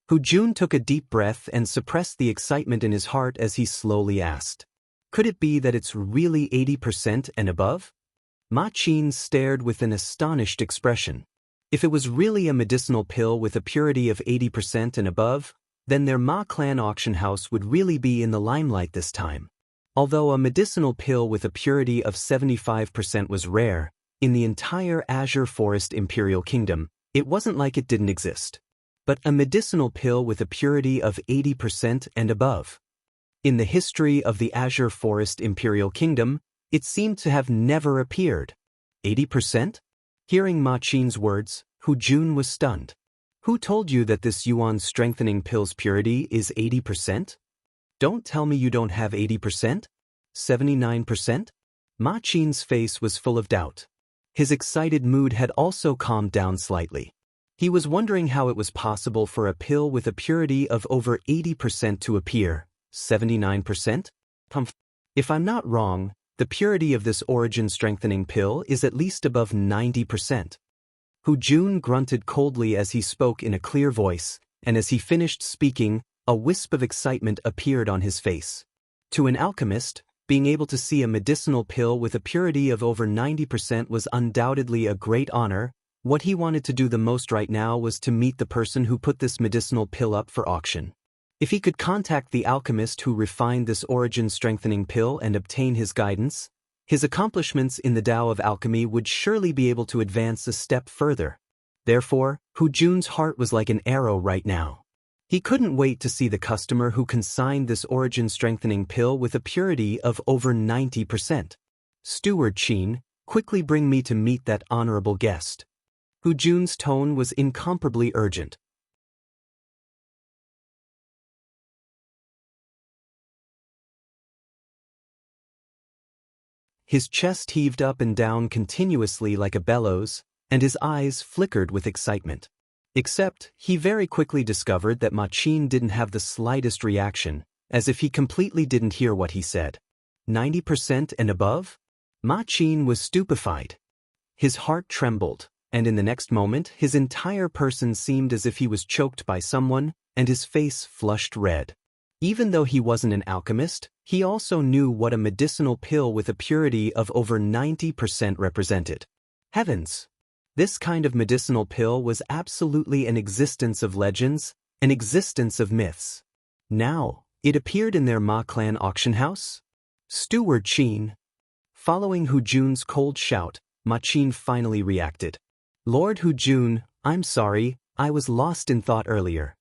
Hu Jun took a deep breath and suppressed the excitement in his heart as he slowly asked. Could it be that it's really 80% and above? Ma Qin stared with an astonished expression. If it was really a medicinal pill with a purity of 80% and above, then their Ma clan auction house would really be in the limelight this time. Although a medicinal pill with a purity of 75% was rare, in the entire Azure Forest Imperial Kingdom, it wasn't like it didn't exist. But a medicinal pill with a purity of 80% and above. In the history of the Azure Forest Imperial Kingdom, it seemed to have never appeared. 80%? Hearing Ma Qin's words, Hu Jun was stunned. Who told you that this Yuan strengthening pill's purity is 80%? Don't tell me you don't have 80%? 79%? Ma Qin's face was full of doubt. His excited mood had also calmed down slightly. He was wondering how it was possible for a pill with a purity of over 80% to appear. 79%? If I'm not wrong, the purity of this origin-strengthening pill is at least above 90%. Hu Jun grunted coldly as he spoke in a clear voice, and as he finished speaking, a wisp of excitement appeared on his face. To an alchemist, being able to see a medicinal pill with a purity of over 90% was undoubtedly a great honor. What he wanted to do the most right now was to meet the person who put this medicinal pill up for auction. If he could contact the alchemist who refined this origin-strengthening pill and obtain his guidance, his accomplishments in the Tao of alchemy would surely be able to advance a step further. Therefore, Hu Jun's heart was like an arrow right now. He couldn't wait to see the customer who consigned this origin-strengthening pill with a purity of over 90%. Steward Qin, quickly bring me to meet that honorable guest. Hu Jun's tone was incomparably urgent. His chest heaved up and down continuously like a bellows, and his eyes flickered with excitement. Except, he very quickly discovered that Ma Qin didn't have the slightest reaction, as if he completely didn't hear what he said. 90% and above? Ma Qin was stupefied. His heart trembled, and in the next moment his entire person seemed as if he was choked by someone, and his face flushed red. Even though he wasn't an alchemist, he also knew what a medicinal pill with a purity of over 90% represented. Heavens! This kind of medicinal pill was absolutely an existence of legends, an existence of myths. Now, it appeared in their Ma clan auction house? Steward Qin. Following Hu Jun's cold shout, Ma Qin finally reacted. Lord Hu Jun, I'm sorry, I was lost in thought earlier.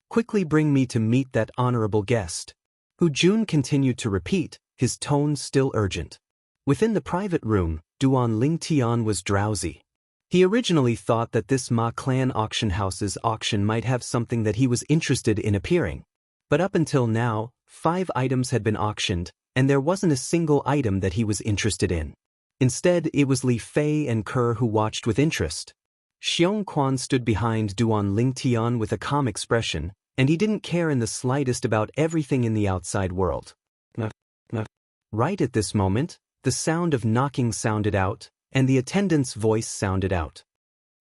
Quickly bring me to meet that honorable guest. Hu Jun continued to repeat, his tone still urgent. Within the private room, Duan Lingtian was drowsy. He originally thought that this Ma clan auction house's auction might have something that he was interested in appearing. But up until now, 5 items had been auctioned, and there wasn't a single item that he was interested in. Instead, it was Li Fei and Kerr who watched with interest. Xiong Quan stood behind Duan Lingtian with a calm expression, and he didn't care in the slightest about everything in the outside world. Right at this moment, the sound of knocking sounded out, and the attendant's voice sounded out.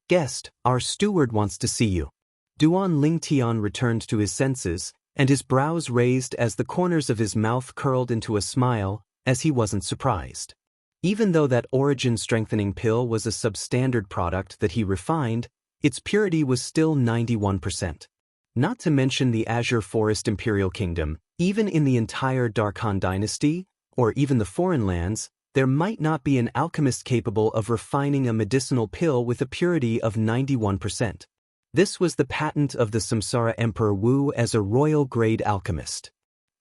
Guest, our steward wants to see you. Duan Lingtian returned to his senses, and his brows raised as the corners of his mouth curled into a smile, as he wasn't surprised. Even though that origin-strengthening pill was a substandard product that he refined, its purity was still 91%. Not to mention the Azure Forest Imperial Kingdom, even in the entire Darkhan dynasty, or even the foreign lands, there might not be an alchemist capable of refining a medicinal pill with a purity of 91%. This was the patent of the Samsara Emperor Wu as a royal-grade alchemist.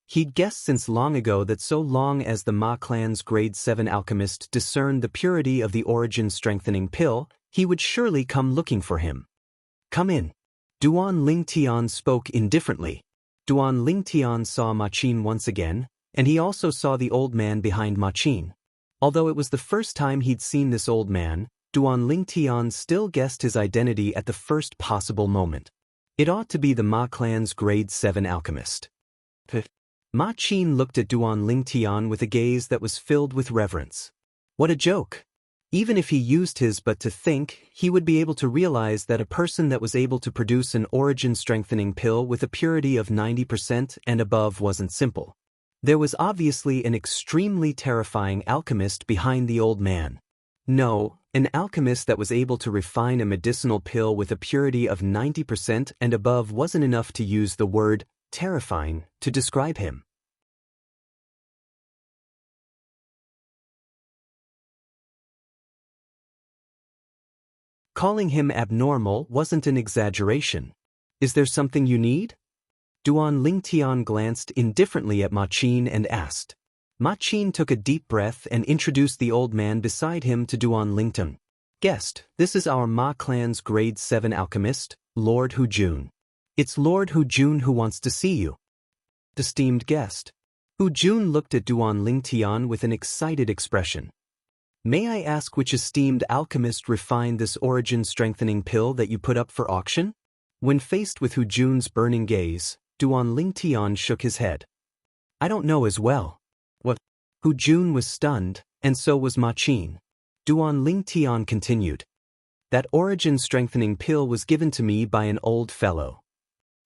He'd guessed since long ago that so long as the Ma clan's grade 7 alchemist discerned the purity of the origin-strengthening pill, he would surely come looking for him. Come in. Duan Lingtian spoke indifferently. Duan Lingtian saw Ma Qin once again, and he also saw the old man behind Ma Qin. Although it was the first time he'd seen this old man, Duan Lingtian still guessed his identity at the first possible moment. It ought to be the Ma clan's grade 7 alchemist. Ma Qin looked at Duan Lingtian with a gaze that was filled with reverence. What a joke! Even if he used his but to think, he would be able to realize that a person that was able to produce an origin-strengthening pill with a purity of 90% and above wasn't simple. There was obviously an extremely terrifying alchemist behind the old man. No, an alchemist that was able to refine a medicinal pill with a purity of 90% and above wasn't enough to use the word terrifying to describe him. Calling him abnormal wasn't an exaggeration. Is there something you need? Duan Lingtian glanced indifferently at Ma Qin and asked. Ma Qin took a deep breath and introduced the old man beside him to Duan Lingtian. Guest, this is our Ma clan's grade 7 alchemist, Lord Hu Jun. It's Lord Hu Jun who wants to see you. Esteemed guest. Hu Jun looked at Duan Lingtian with an excited expression. May I ask which esteemed alchemist refined this origin-strengthening pill that you put up for auction? When faced with Hu Jun's burning gaze, Duan Lingtian shook his head. I don't know as well. What? Hu Jun was stunned, and so was Ma Qin. Duan Lingtian continued. That origin-strengthening pill was given to me by an old fellow.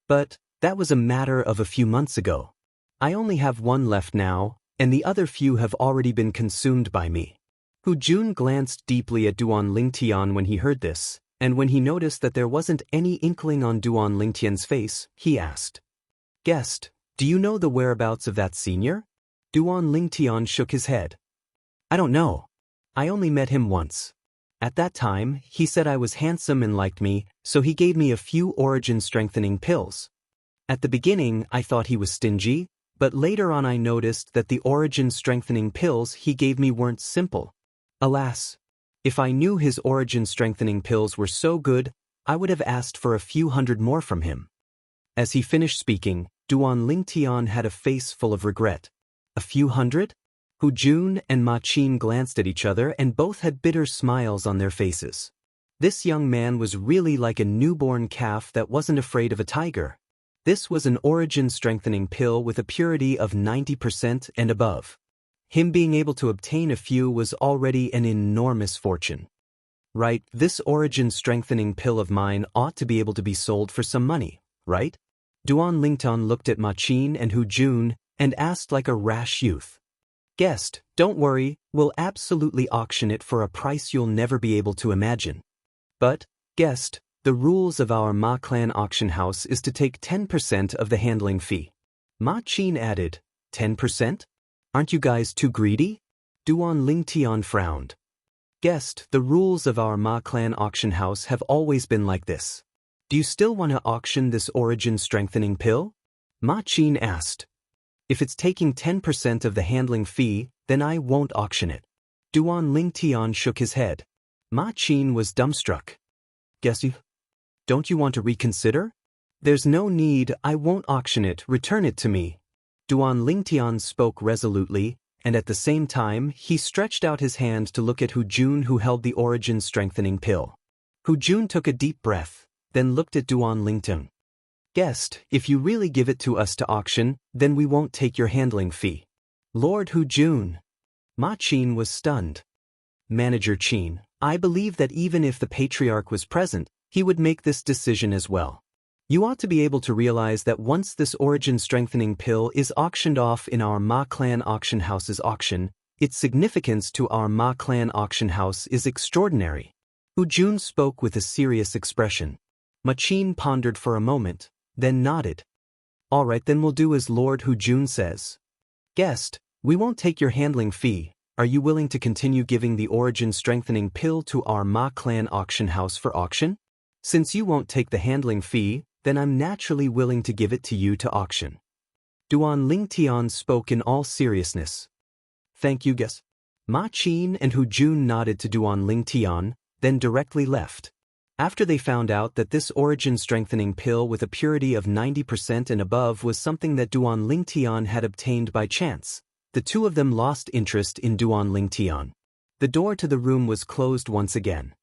But that was a matter of a few months ago. I only have one left now, and the other few have already been consumed by me. Hu Jun glanced deeply at Duan Lingtian when he heard this, and when he noticed that there wasn't any inkling on Duan Lingtian's face, he asked. Guest, do you know the whereabouts of that senior? Duan Lingtian shook his head. I don't know. I only met him once. At that time, he said I was handsome and liked me, so he gave me a few origin-strengthening pills. At the beginning, I thought he was stingy, but later on I noticed that the origin-strengthening pills he gave me weren't simple. Alas, if I knew his origin-strengthening pills were so good, I would have asked for a few hundred more from him. As he finished speaking, Duan Lingtian had a face full of regret. A few hundred? Hu Jun and Ma Qin glanced at each other and both had bitter smiles on their faces. This young man was really like a newborn calf that wasn't afraid of a tiger. This was an origin-strengthening pill with a purity of 90% and above. Him being able to obtain a few was already an enormous fortune. Right, this origin-strengthening pill of mine ought to be able to be sold for some money, right? Duan Lingtian looked at Ma Qin and Hu Jun and asked like a rash youth. Guest, don't worry, we'll absolutely auction it for a price you'll never be able to imagine. But, guest, the rules of our Ma clan auction house is to take 10% of the handling fee. Ma Qin added, 10%? Aren't you guys too greedy? Duan Lingtian frowned. Guest, the rules of our Ma clan auction house have always been like this. Do you still want to auction this origin-strengthening pill? Ma Qin asked. If it's taking 10% of the handling fee, then I won't auction it. Duan Lingtian shook his head. Ma Qin was dumbstruck. Guess you? Don't you want to reconsider? There's no need, I won't auction it, return it to me. Duan Lingtian spoke resolutely, and at the same time, he stretched out his hand to look at Hu Jun who held the origin-strengthening pill. Hu Jun took a deep breath, then looked at Duan Lingtian. Guest, if you really give it to us to auction, then we won't take your handling fee. Lord Hu Jun. Ma Qin was stunned. Manager Qin, I believe that even if the patriarch was present, he would make this decision as well. You ought to be able to realize that once this origin-strengthening pill is auctioned off in our Ma clan auction house's auction, its significance to our Ma clan auction house is extraordinary. Hu Jun spoke with a serious expression. Ma Qin pondered for a moment, then nodded. All right, then we'll do as Lord Hu Jun says. Guest, we won't take your handling fee. Are you willing to continue giving the origin-strengthening pill to our Ma clan auction house for auction? Since you won't take the handling fee, then I'm naturally willing to give it to you to auction. Duan Lingtian spoke in all seriousness. Thank you, guest. Ma Qin and Hu Jun nodded to Duan Lingtian, then directly left. After they found out that this origin-strengthening pill with a purity of 90% and above was something that Duan Lingtian had obtained by chance, the two of them lost interest in Duan Lingtian. The door to the room was closed once again.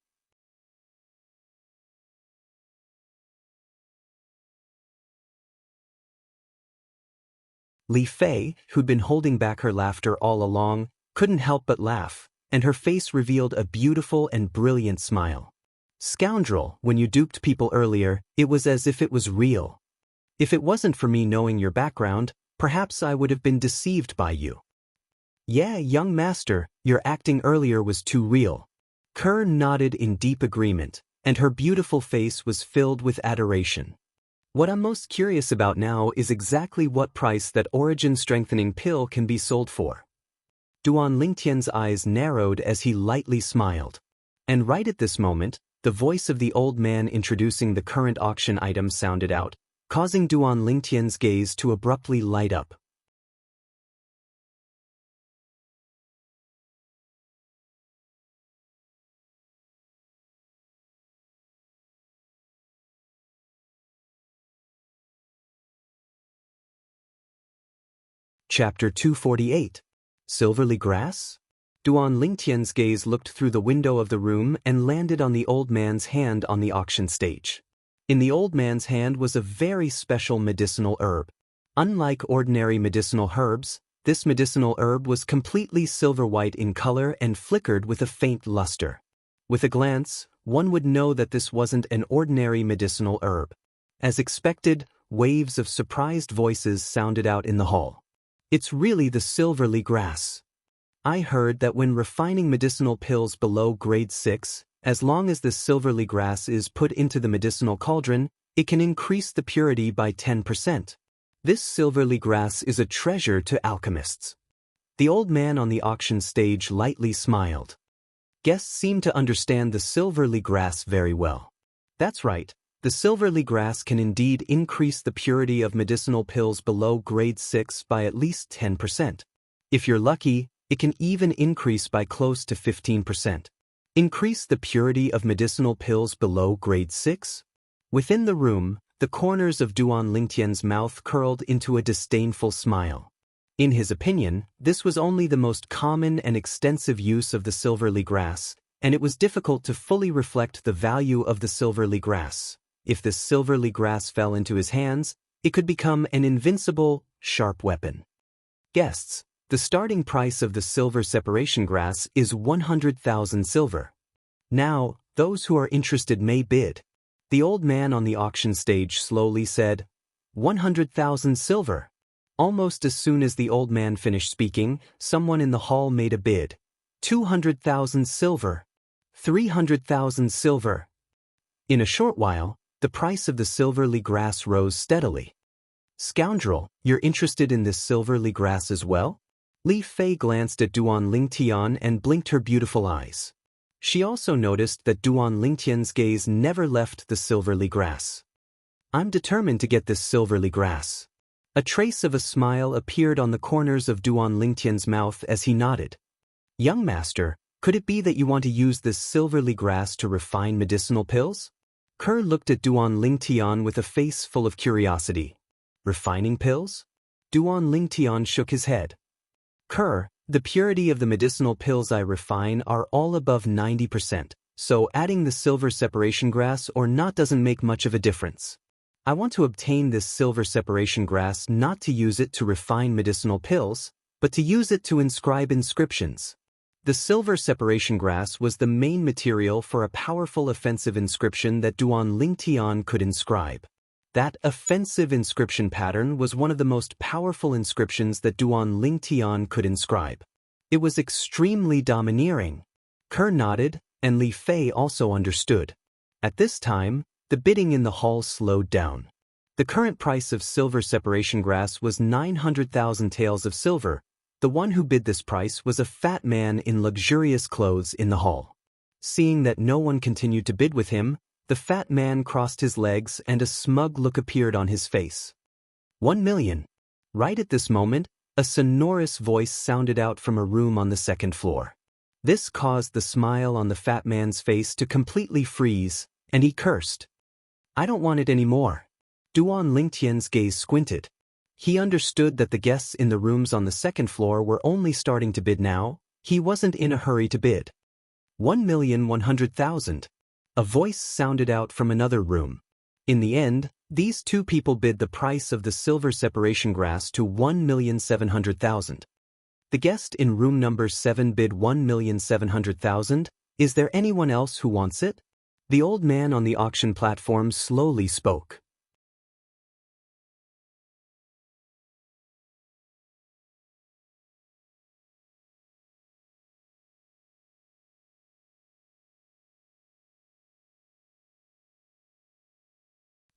Li Fei, who'd been holding back her laughter all along, couldn't help but laugh, and her face revealed a beautiful and brilliant smile. Scoundrel, when you duped people earlier, it was as if it was real. If it wasn't for me knowing your background, perhaps I would have been deceived by you. Yeah, young master, your acting earlier was too real. Kerr nodded in deep agreement, and her beautiful face was filled with adoration. What I'm most curious about now is exactly what price that origin-strengthening pill can be sold for. Duan Lingtian's eyes narrowed as he lightly smiled. And right at this moment, the voice of the old man introducing the current auction item sounded out, causing Duan Lingtian's gaze to abruptly light up. Chapter 248. Silverly Grass? Duan Lingtian's gaze looked through the window of the room and landed on the old man's hand on the auction stage. In the old man's hand was a very special medicinal herb. Unlike ordinary medicinal herbs, this medicinal herb was completely silver-white in color and flickered with a faint luster. With a glance, one would know that this wasn't an ordinary medicinal herb. As expected, waves of surprised voices sounded out in the hall. It's really the silverly grass. I heard that when refining medicinal pills below grade 6, as long as the silverly grass is put into the medicinal cauldron, it can increase the purity by 10%. This silverly grass is a treasure to alchemists. The old man on the auction stage lightly smiled. Guests seemed to understand the silverly grass very well. That's right. The silverly grass can indeed increase the purity of medicinal pills below grade 6 by at least 10%. If you're lucky, it can even increase by close to 15%. Increase the purity of medicinal pills below grade 6? Within the room, the corners of Duan Lingtian's mouth curled into a disdainful smile. In his opinion, this was only the most common and extensive use of the silverly grass, and it was difficult to fully reflect the value of the silverly grass. If this silverly grass fell into his hands, it could become an invincible, sharp weapon. Guests, the starting price of the silver separation grass is 100,000 silver. Now, those who are interested may bid. The old man on the auction stage slowly said, 100,000 silver. Almost as soon as the old man finished speaking, someone in the hall made a bid. 200,000 silver. 300,000 silver. In a short while, the price of the silverly grass rose steadily. Scoundrel, you're interested in this silverly grass as well? Li Fei glanced at Duan Lingtian and blinked her beautiful eyes. She also noticed that Duan Lingtian's gaze never left the silverly grass. I'm determined to get this silverly grass. A trace of a smile appeared on the corners of Duan Lingtian's mouth as he nodded. Young master, could it be that you want to use this silverly grass to refine medicinal pills? Kerr looked at Duan Lingtian with a face full of curiosity. Refining pills? Duan Lingtian shook his head. Kerr, the purity of the medicinal pills I refine are all above 90%, so adding the silver separation grass or not doesn't make much of a difference. I want to obtain this silver separation grass not to use it to refine medicinal pills, but to use it to inscribe inscriptions. The silver separation grass was the main material for a powerful offensive inscription that Duan Lingtian could inscribe. That offensive inscription pattern was one of the most powerful inscriptions that Duan Lingtian could inscribe. It was extremely domineering. Kerr nodded, and Li Fei also understood. At this time, the bidding in the hall slowed down. The current price of silver separation grass was 900,000 taels of silver. The one who bid this price was a fat man in luxurious clothes in the hall. Seeing that no one continued to bid with him, the fat man crossed his legs and a smug look appeared on his face. 1 million. Right at this moment, a sonorous voice sounded out from a room on the second floor. This caused the smile on the fat man's face to completely freeze, and he cursed. I don't want it anymore. Duan Lingtian's gaze squinted. He understood that the guests in the rooms on the second floor were only starting to bid now. He wasn't in a hurry to bid. 1,100,000. A voice sounded out from another room. In the end, these two people bid the price of the silver separation grass to 1,700,000. The guest in room number 7 bid 1,700,000. Is there anyone else who wants it? The old man on the auction platform slowly spoke.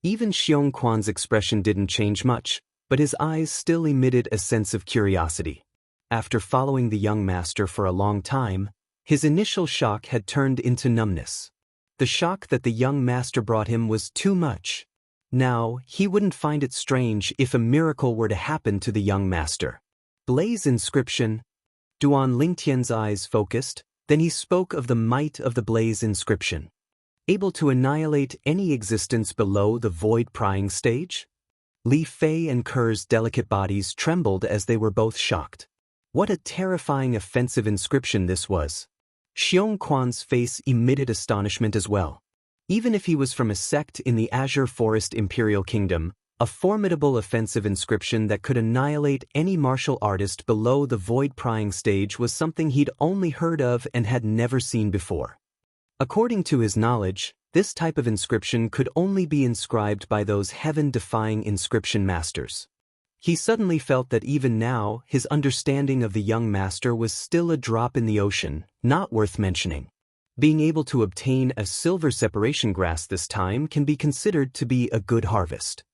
Even Xiongquan's expression didn't change much, but his eyes still emitted a sense of curiosity. After following the young master for a long time, his initial shock had turned into numbness. The shock that the young master brought him was too much. Now, he wouldn't find it strange if a miracle were to happen to the young master. Blaze inscription. Duan Lingtian's eyes focused, then he spoke of the might of the blaze inscription. Able to annihilate any existence below the void-prying stage? Li Fei and Ker's delicate bodies trembled as they were both shocked. What a terrifying offensive inscription this was. Xiongquan's face emitted astonishment as well. Even if he was from a sect in the Azure Forest Imperial Kingdom, a formidable offensive inscription that could annihilate any martial artist below the void-prying stage was something he'd only heard of and had never seen before. According to his knowledge, this type of inscription could only be inscribed by those heaven-defying inscription masters. He suddenly felt that even now, his understanding of the young master was still a drop in the ocean, not worth mentioning. Being able to obtain a silver separation grass this time can be considered to be a good harvest.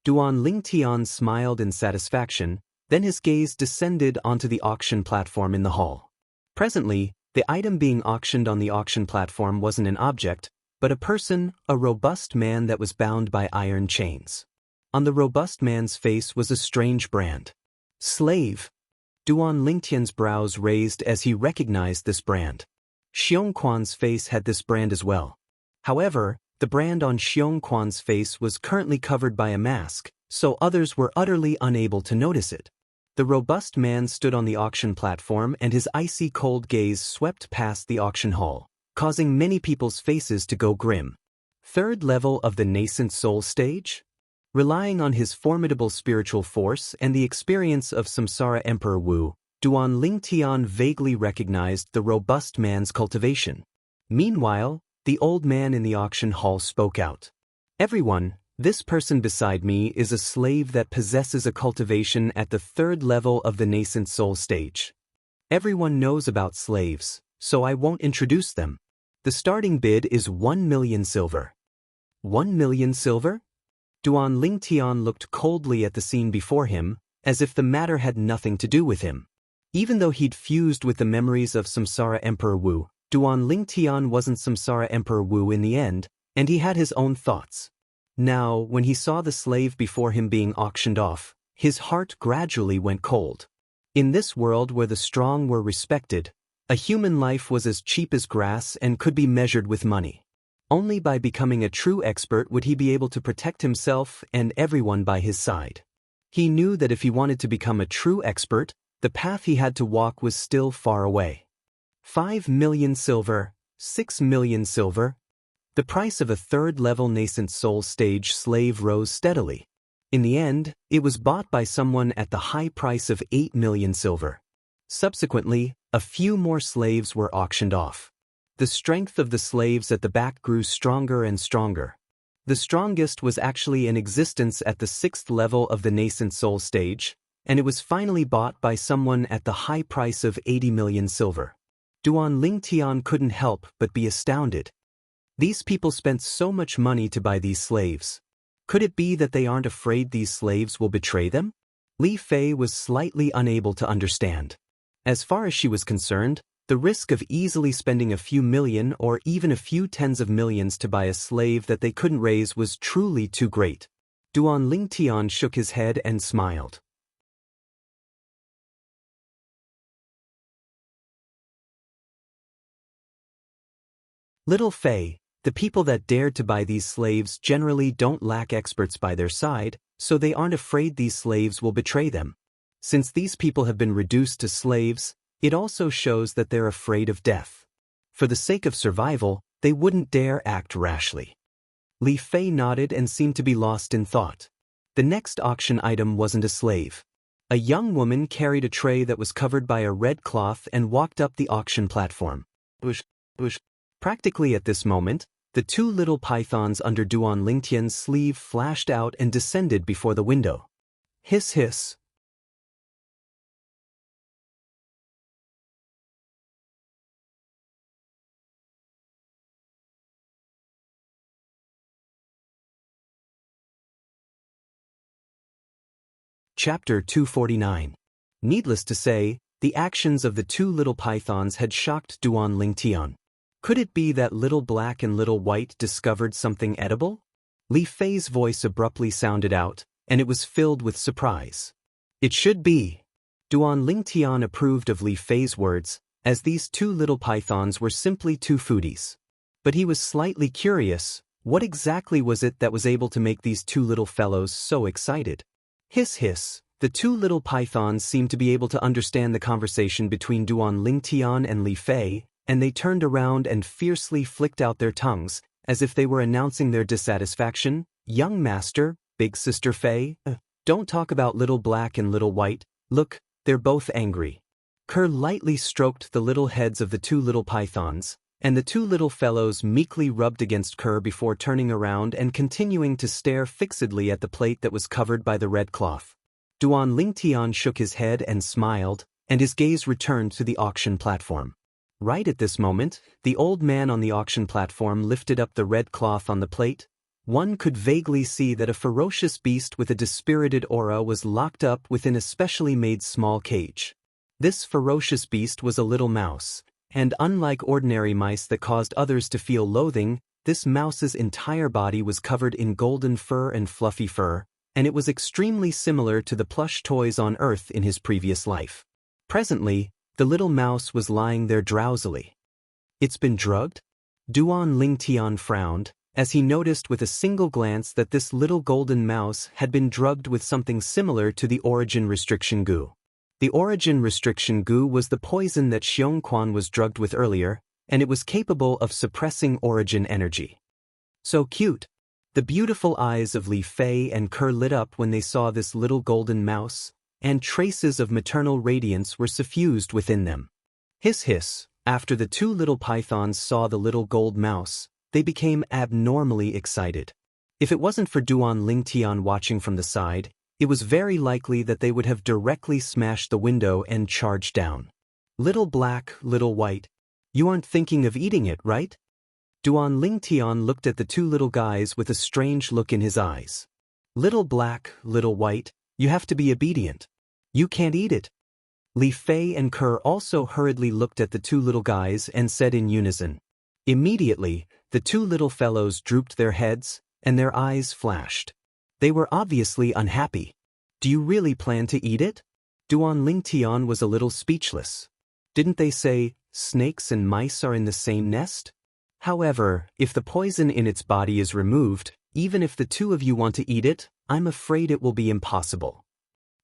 Duan Lingtian smiled in satisfaction, then his gaze descended onto the auction platform in the hall. Presently, the item being auctioned on the auction platform wasn't an object, but a person, a robust man that was bound by iron chains. On the robust man's face was a strange brand. Slave. Duan Lingtian's brows raised as he recognized this brand. Xiongquan's face had this brand as well. However, the brand on Xiongquan's face was currently covered by a mask, so others were utterly unable to notice it. The robust man stood on the auction platform and his icy cold gaze swept past the auction hall, causing many people's faces to go grim. Third level of the nascent soul stage? Relying on his formidable spiritual force and the experience of Samsara Emperor Wu, Duan Lingtian vaguely recognized the robust man's cultivation. Meanwhile, the old man in the auction hall spoke out. Everyone, this person beside me is a slave that possesses a cultivation at the third level of the nascent soul stage. Everyone knows about slaves, so I won't introduce them. The starting bid is 1 million silver. 1 million silver? Duan Lingtian looked coldly at the scene before him, as if the matter had nothing to do with him. Even though he'd fused with the memories of Samsara Emperor Wu, Duan Lingtian wasn't Samsara Emperor Wu in the end, and he had his own thoughts. Now, when he saw the slave before him being auctioned off, his heart gradually went cold. In this world where the strong were respected, a human life was as cheap as grass and could be measured with money. Only by becoming a true expert would he be able to protect himself and everyone by his side. He knew that if he wanted to become a true expert, the path he had to walk was still far away. 5 million silver, 6 million silver. The price of a third-level nascent soul stage slave rose steadily. In the end, it was bought by someone at the high price of 8 million silver. Subsequently, a few more slaves were auctioned off. The strength of the slaves at the back grew stronger and stronger. The strongest was actually in existence at the 6th level of the nascent soul stage, and it was finally bought by someone at the high price of 80 million silver. Duan Lingtian couldn't help but be astounded. These people spent so much money to buy these slaves. Could it be that they aren't afraid these slaves will betray them? Li Fei was slightly unable to understand. As far as she was concerned, the risk of easily spending a few million or even a few tens of millions to buy a slave that they couldn't raise was truly too great. Duan Lingtian shook his head and smiled. Little Fei, The people that dared to buy these slaves generally don't lack experts by their side, so they aren't afraid these slaves will betray them. Since these people have been reduced to slaves, it also shows that they're afraid of death. For the sake of survival, they wouldn't dare act rashly. Li Fei nodded and seemed to be lost in thought. The next auction item wasn't a slave. A young woman carried a tray that was covered by a red cloth and walked up the auction platform. Bush. Practically at this moment, the two little pythons under Duan Lingtian's sleeve flashed out and descended before the window. Hiss hiss. Chapter 249. Needless to say, the actions of the two little pythons had shocked Duan Lingtian. Could it be that Little Black and Little White discovered something edible? Li Fei's voice abruptly sounded out, and it was filled with surprise. It should be. Duan Lingtian approved of Li Fei's words, as these two little pythons were simply two foodies. But he was slightly curious, what exactly was it that was able to make these two little fellows so excited? Hiss hiss. The two little pythons seemed to be able to understand the conversation between Duan Lingtian and Li Fei, and they turned around and fiercely flicked out their tongues, as if they were announcing their dissatisfaction. Young master, big sister Fei, don't talk about Little Black and Little White, look, they're both angry. Kerr lightly stroked the little heads of the two little pythons, and the two little fellows meekly rubbed against Kerr before turning around and continuing to stare fixedly at the plate that was covered by the red cloth. Duan Lingtian shook his head and smiled, and his gaze returned to the auction platform. Right at this moment, the old man on the auction platform lifted up the red cloth on the plate. One could vaguely see that a ferocious beast with a dispirited aura was locked up within a specially made small cage. This ferocious beast was a little mouse, and unlike ordinary mice that caused others to feel loathing, this mouse's entire body was covered in golden fur and fluffy fur, and it was extremely similar to the plush toys on Earth in his previous life. Presently, the little mouse was lying there drowsily. It's been drugged? Duan Lingtian frowned, as he noticed with a single glance that this little golden mouse had been drugged with something similar to the origin restriction goo. The origin restriction goo was the poison that Xiongquan was drugged with earlier, and it was capable of suppressing origin energy. So cute. The beautiful eyes of Li Fei and Kerr lit up when they saw this little golden mouse, and traces of maternal radiance were suffused within them. Hiss hiss. After the two little pythons saw the little gold mouse, they became abnormally excited. If it wasn't for Duan Lingtian watching from the side, it was very likely that they would have directly smashed the window and charged down. Little Black, Little White, you aren't thinking of eating it, right? Duan Lingtian looked at the two little guys with a strange look in his eyes. Little Black, Little White, you have to be obedient. You can't eat it. Li Fei and Kerr also hurriedly looked at the two little guys and said in unison. Immediately, the two little fellows drooped their heads, and their eyes flashed. They were obviously unhappy. Do you really plan to eat it? Duan Lingtian was a little speechless. Didn't they say, snakes and mice are in the same nest? However, if the poison in its body is removed, even if the two of you want to eat it, I'm afraid it will be impossible.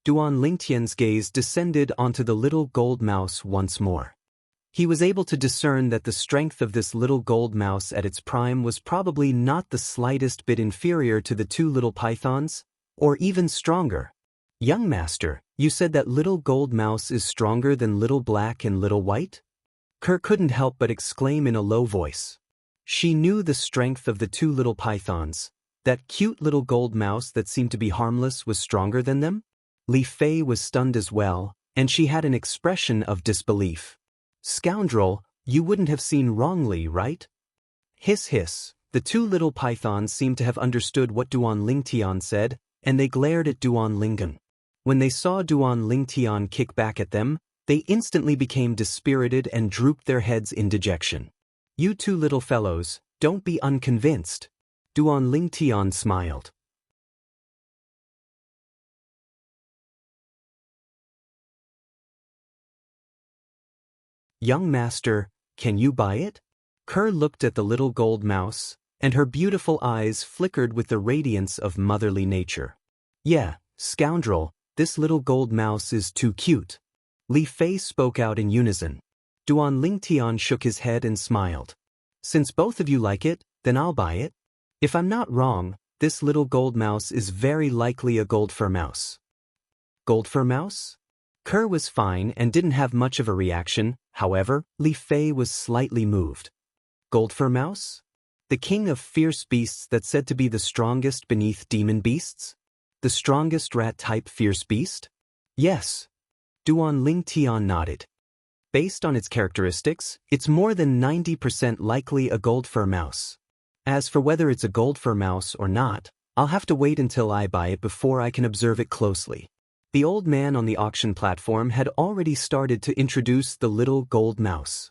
Duan Lingtian's gaze descended onto the little gold mouse once more. He was able to discern that the strength of this little gold mouse at its prime was probably not the slightest bit inferior to the two little pythons, or even stronger. Young master, you said that little gold mouse is stronger than Little Black and Little White? Kerr couldn't help but exclaim in a low voice. She knew the strength of the two little pythons. That cute little gold mouse that seemed to be harmless was stronger than them? Li Fei was stunned as well, and she had an expression of disbelief. Scoundrel, you wouldn't have seen wrongly, right? Hiss hiss. The two little pythons seemed to have understood what Duan Lingtian said, and they glared at Duan Lingen. When they saw Duan Lingtian kick back at them, they instantly became dispirited and drooped their heads in dejection. You two little fellows, don't be unconvinced. Duan Lingtian smiled. Young master, can you buy it? Kerr looked at the little gold mouse, and her beautiful eyes flickered with the radiance of motherly nature. Yeah, scoundrel, this little gold mouse is too cute. Li Fei spoke out in unison. Duan Lingtian shook his head and smiled. Since both of you like it, then I'll buy it. If I'm not wrong, this little gold mouse is very likely a gold fur mouse. Gold fur mouse? Kerr was fine and didn't have much of a reaction, however, Li Fei was slightly moved. Gold fur mouse? The king of fierce beasts that's said to be the strongest beneath demon beasts? The strongest rat-type fierce beast? Yes. Duan Lingtian nodded. Based on its characteristics, it's more than 90% likely a gold fur mouse. As for whether it's a gold fur mouse or not, I'll have to wait until I buy it before I can observe it closely. The old man on the auction platform had already started to introduce the little gold mouse.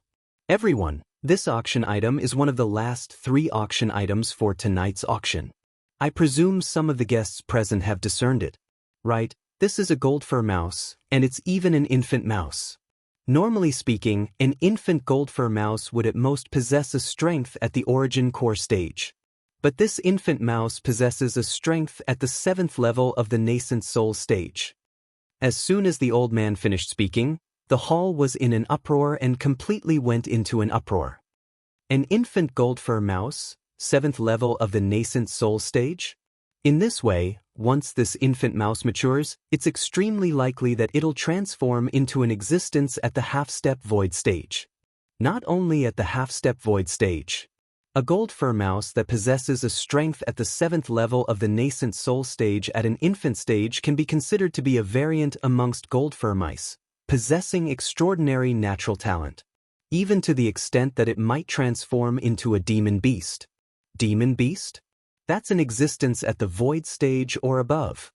Everyone, this auction item is one of the last 3 auction items for tonight's auction. I presume some of the guests present have discerned it. Right, this is a gold fur mouse, and it's even an infant mouse. Normally speaking, an infant gold fur mouse would at most possess a strength at the origin core stage. But this infant mouse possesses a strength at the 7th level of the nascent soul stage. As soon as the old man finished speaking, the hall was in an uproar and completely went into an uproar. An infant gold fur mouse, 7th level of the nascent soul stage? In this way, once this infant mouse matures, it's extremely likely that it'll transform into an existence at the half-step void stage. Not only at the half-step void stage. A gold fur mouse that possesses a strength at the 7th level of the nascent soul stage at an infant stage can be considered to be a variant amongst gold fur mice, possessing extraordinary natural talent. Even to the extent that it might transform into a demon beast. Demon beast? That's an existence at the void stage or above.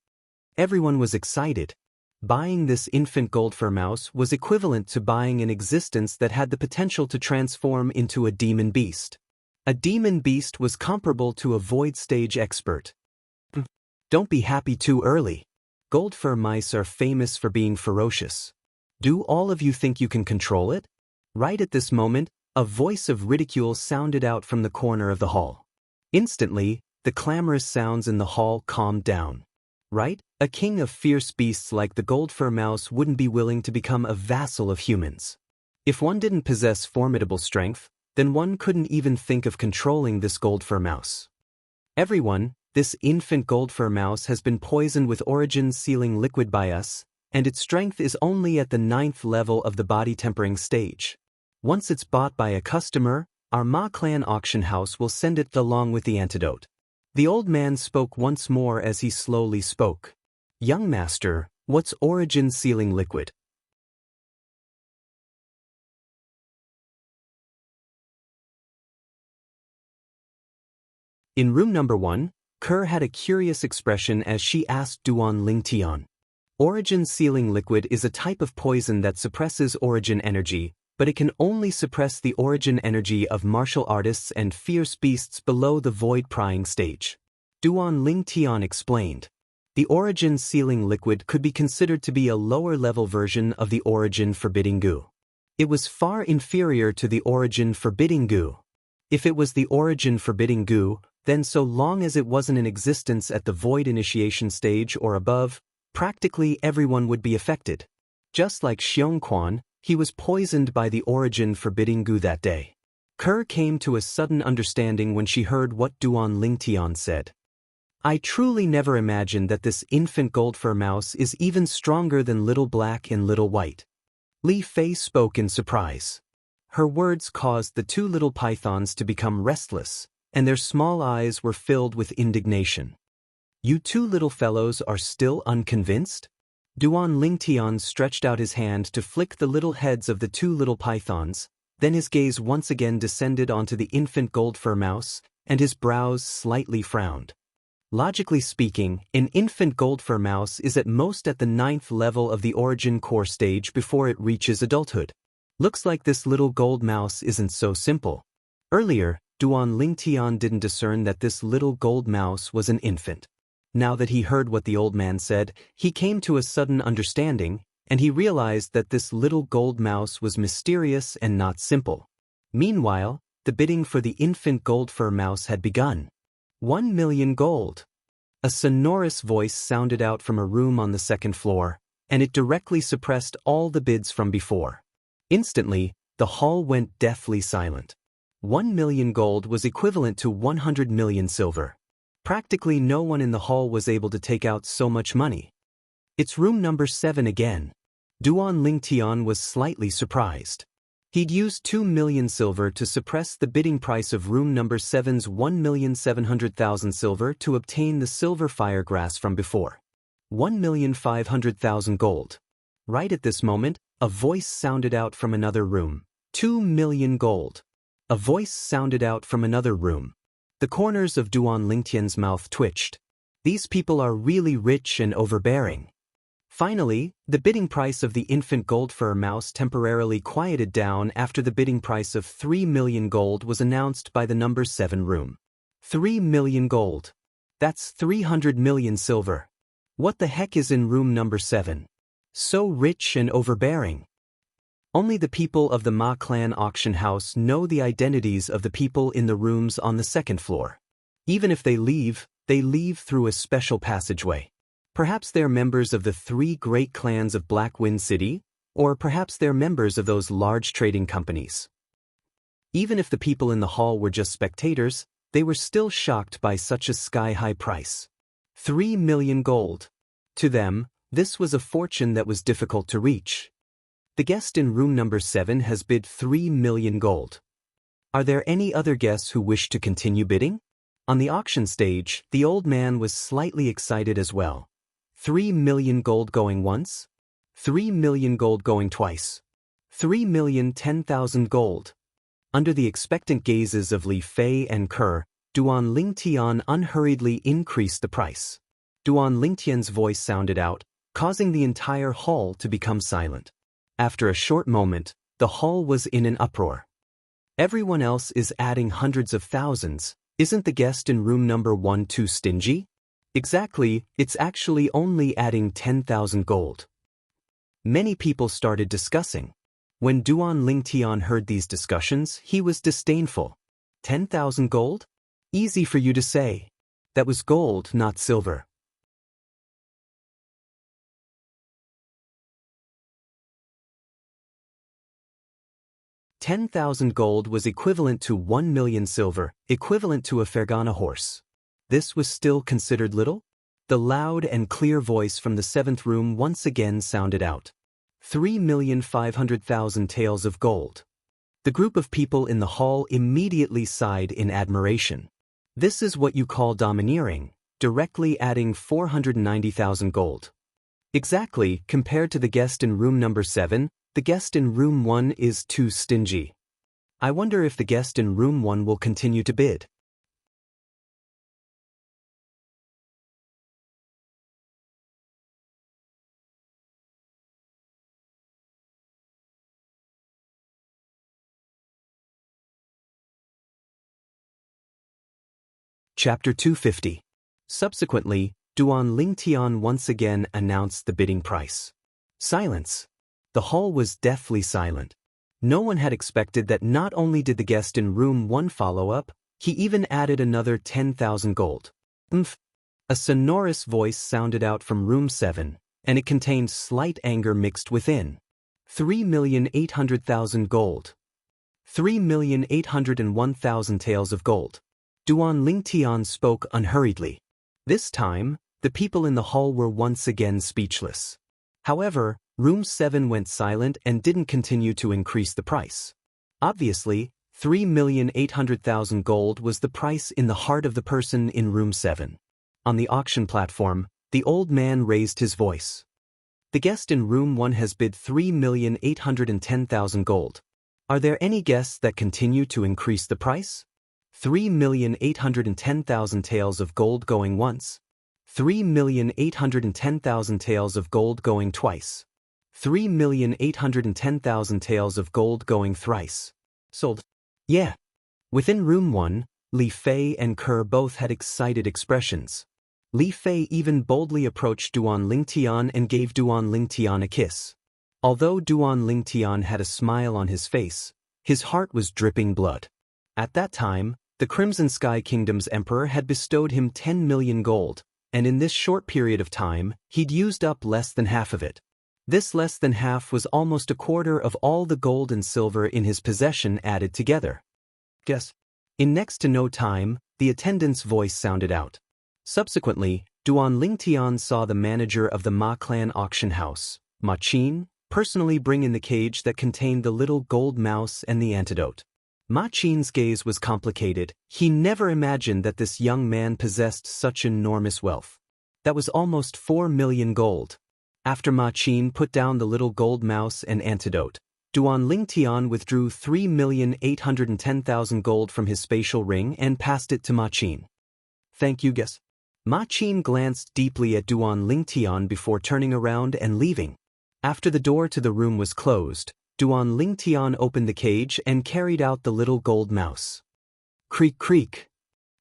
Everyone was excited. Buying this infant gold fur mouse was equivalent to buying an existence that had the potential to transform into a demon beast. A demon beast was comparable to a void stage expert. Don't be happy too early. Gold fur mice are famous for being ferocious. Do all of you think you can control it? Right at this moment, a voice of ridicule sounded out from the corner of the hall. Instantly, the clamorous sounds in the hall calmed down. Right? A king of fierce beasts like the gold fur mouse wouldn't be willing to become a vassal of humans. If one didn't possess formidable strength, then one couldn't even think of controlling this gold fur mouse. Everyone, this infant gold fur mouse has been poisoned with origin-sealing liquid by us, and its strength is only at the 9th level of the body tempering stage. Once it's bought by a customer, our Ma Clan auction house will send it along with the antidote. The old man spoke once more as he slowly spoke. Young master, what's origin-sealing liquid? In room number 1, Kerr had a curious expression as she asked Duan Lingtian. Origin-sealing liquid is a type of poison that suppresses origin energy, but it can only suppress the origin energy of martial artists and fierce beasts below the void prying stage. Duan Lingtian explained. The origin-sealing liquid could be considered to be a lower-level version of the origin forbidding goo. It was far inferior to the origin forbidding goo. If it was the origin forbidding goo, then so long as it wasn't in existence at the void initiation stage or above, practically everyone would be affected. Just like Xianxia, he was poisoned by the origin forbidding goo that day. Kerr came to a sudden understanding when she heard what Duan Lingtian said. I truly never imagined that this infant gold fur mouse is even stronger than Little Black and Little White. Li Fei spoke in surprise. Her words caused the 2 little pythons to become restless, and their small eyes were filled with indignation. You 2 little fellows are still unconvinced? Duan Lingtian stretched out his hand to flick the little heads of the 2 little pythons, then his gaze once again descended onto the infant gold fur mouse, and his brows slightly frowned. Logically speaking, an infant gold fur mouse is at most at the 9th level of the origin core stage before it reaches adulthood. Looks like this little gold mouse isn't so simple. Earlier, Duan Lingtian didn't discern that this little gold mouse was an infant. Now that he heard what the old man said, he came to a sudden understanding, and he realized that this little gold mouse was mysterious and not simple. Meanwhile, the bidding for the infant gold fur mouse had begun. 1 million gold. A sonorous voice sounded out from a room on the second floor, and it directly suppressed all the bids from before. Instantly, the hall went deathly silent. 1 million gold was equivalent to 100 million silver. Practically no one in the hall was able to take out so much money. It's room number 7 again. Duan Lingtian was slightly surprised. He'd used 2 million silver to suppress the bidding price of room number 7's 1,700,000 silver to obtain the silver fire grass from before. 1,500,000 gold. Right at this moment, a voice sounded out from another room. 2 million gold. A voice sounded out from another room. The corners of Duan Lingtian's mouth twitched. These people are really rich and overbearing. Finally, the bidding price of the infant gold fur mouse temporarily quieted down after the bidding price of 3 million gold was announced by the number 7 room. 3 million gold. That's 300 million silver. What the heck is in room number 7? So rich and overbearing. Only the people of the Ma clan auction house know the identities of the people in the rooms on the second floor. Even if they leave through a special passageway. Perhaps they're members of the 3 great clans of Black Wind City, or perhaps they're members of those large trading companies. Even if the people in the hall were just spectators, they were still shocked by such a sky-high price. 3 million gold. To them, this was a fortune that was difficult to reach. The guest in room number 7 has bid 3 million gold. Are there any other guests who wish to continue bidding? On the auction stage, the old man was slightly excited as well. 3 million gold going once? 3 million gold going twice? 3,010,000 gold. Under the expectant gazes of Li Fei and Kerr, Duan Lingtian unhurriedly increased the price. Duan Lingtian's voice sounded out, causing the entire hall to become silent. After a short moment, the hall was in an uproar. Everyone else is adding hundreds of thousands. Isn't the guest in room number 1 too stingy? Exactly, it's actually only adding 10,000 gold. Many people started discussing. When Duan Lingtian heard these discussions, he was disdainful. 10,000 gold? Easy for you to say. That was gold, not silver. $10,000 gold was equivalent to 1 million silver, equivalent to a Fergana horse. This was still considered little? The loud and clear voice from the 7th room once again sounded out. 3,500,000 taels of gold. The group of people in the hall immediately sighed in admiration. This is what you call domineering, directly adding 490,000 gold. Exactly, compared to the guest in room number 7, the guest in room 1 is too stingy. I wonder if the guest in room 1 will continue to bid. Chapter 250. Subsequently, Duan Lingtian once again announced the bidding price. Silence. The hall was deathly silent. No one had expected that not only did the guest in room 1 follow up, he even added another 10,000 gold. A sonorous voice sounded out from room 7, and it contained slight anger mixed within. 3,800,000 gold. 3,801,000 taels of gold. Duan Lingtian spoke unhurriedly. This time, the people in the hall were once again speechless. However, room 7 went silent and didn't continue to increase the price. Obviously, 3,800,000 gold was the price in the heart of the person in room 7. On the auction platform, the old man raised his voice. The guest in room 1 has bid 3,810,000 gold. Are there any guests that continue to increase the price? 3,810,000 taels of gold going once. 3,810,000 taels of gold going twice. 3,810,000 taels of gold going thrice. Sold. Yeah. Within room 1, Li Fei and Kerr both had excited expressions. Li Fei even boldly approached Duan Lingtian and gave Duan Lingtian a kiss. Although Duan Lingtian had a smile on his face, his heart was dripping blood. At that time, the Crimson Sky Kingdom's emperor had bestowed him 10 million gold, and in this short period of time, he'd used up less than half of it. This less than half was almost a quarter of all the gold and silver in his possession added together. Guess. In next to no time, the attendant's voice sounded out. Subsequently, Duan Lingtian saw the manager of the Ma clan auction house, Ma Qin, personally bring in the cage that contained the little gold mouse and the antidote. Ma Qin's gaze was complicated. He never imagined that this young man possessed such enormous wealth. That was almost 4 million gold. After Ma Qin put down the little gold mouse and antidote, Duan Lingtian withdrew 3,810,000 gold from his spatial ring and passed it to Ma Qin. Thank you, guess. Ma Qin glanced deeply at Duan Lingtian before turning around and leaving. After the door to the room was closed, Duan Lingtian opened the cage and carried out the little gold mouse. Creak creak.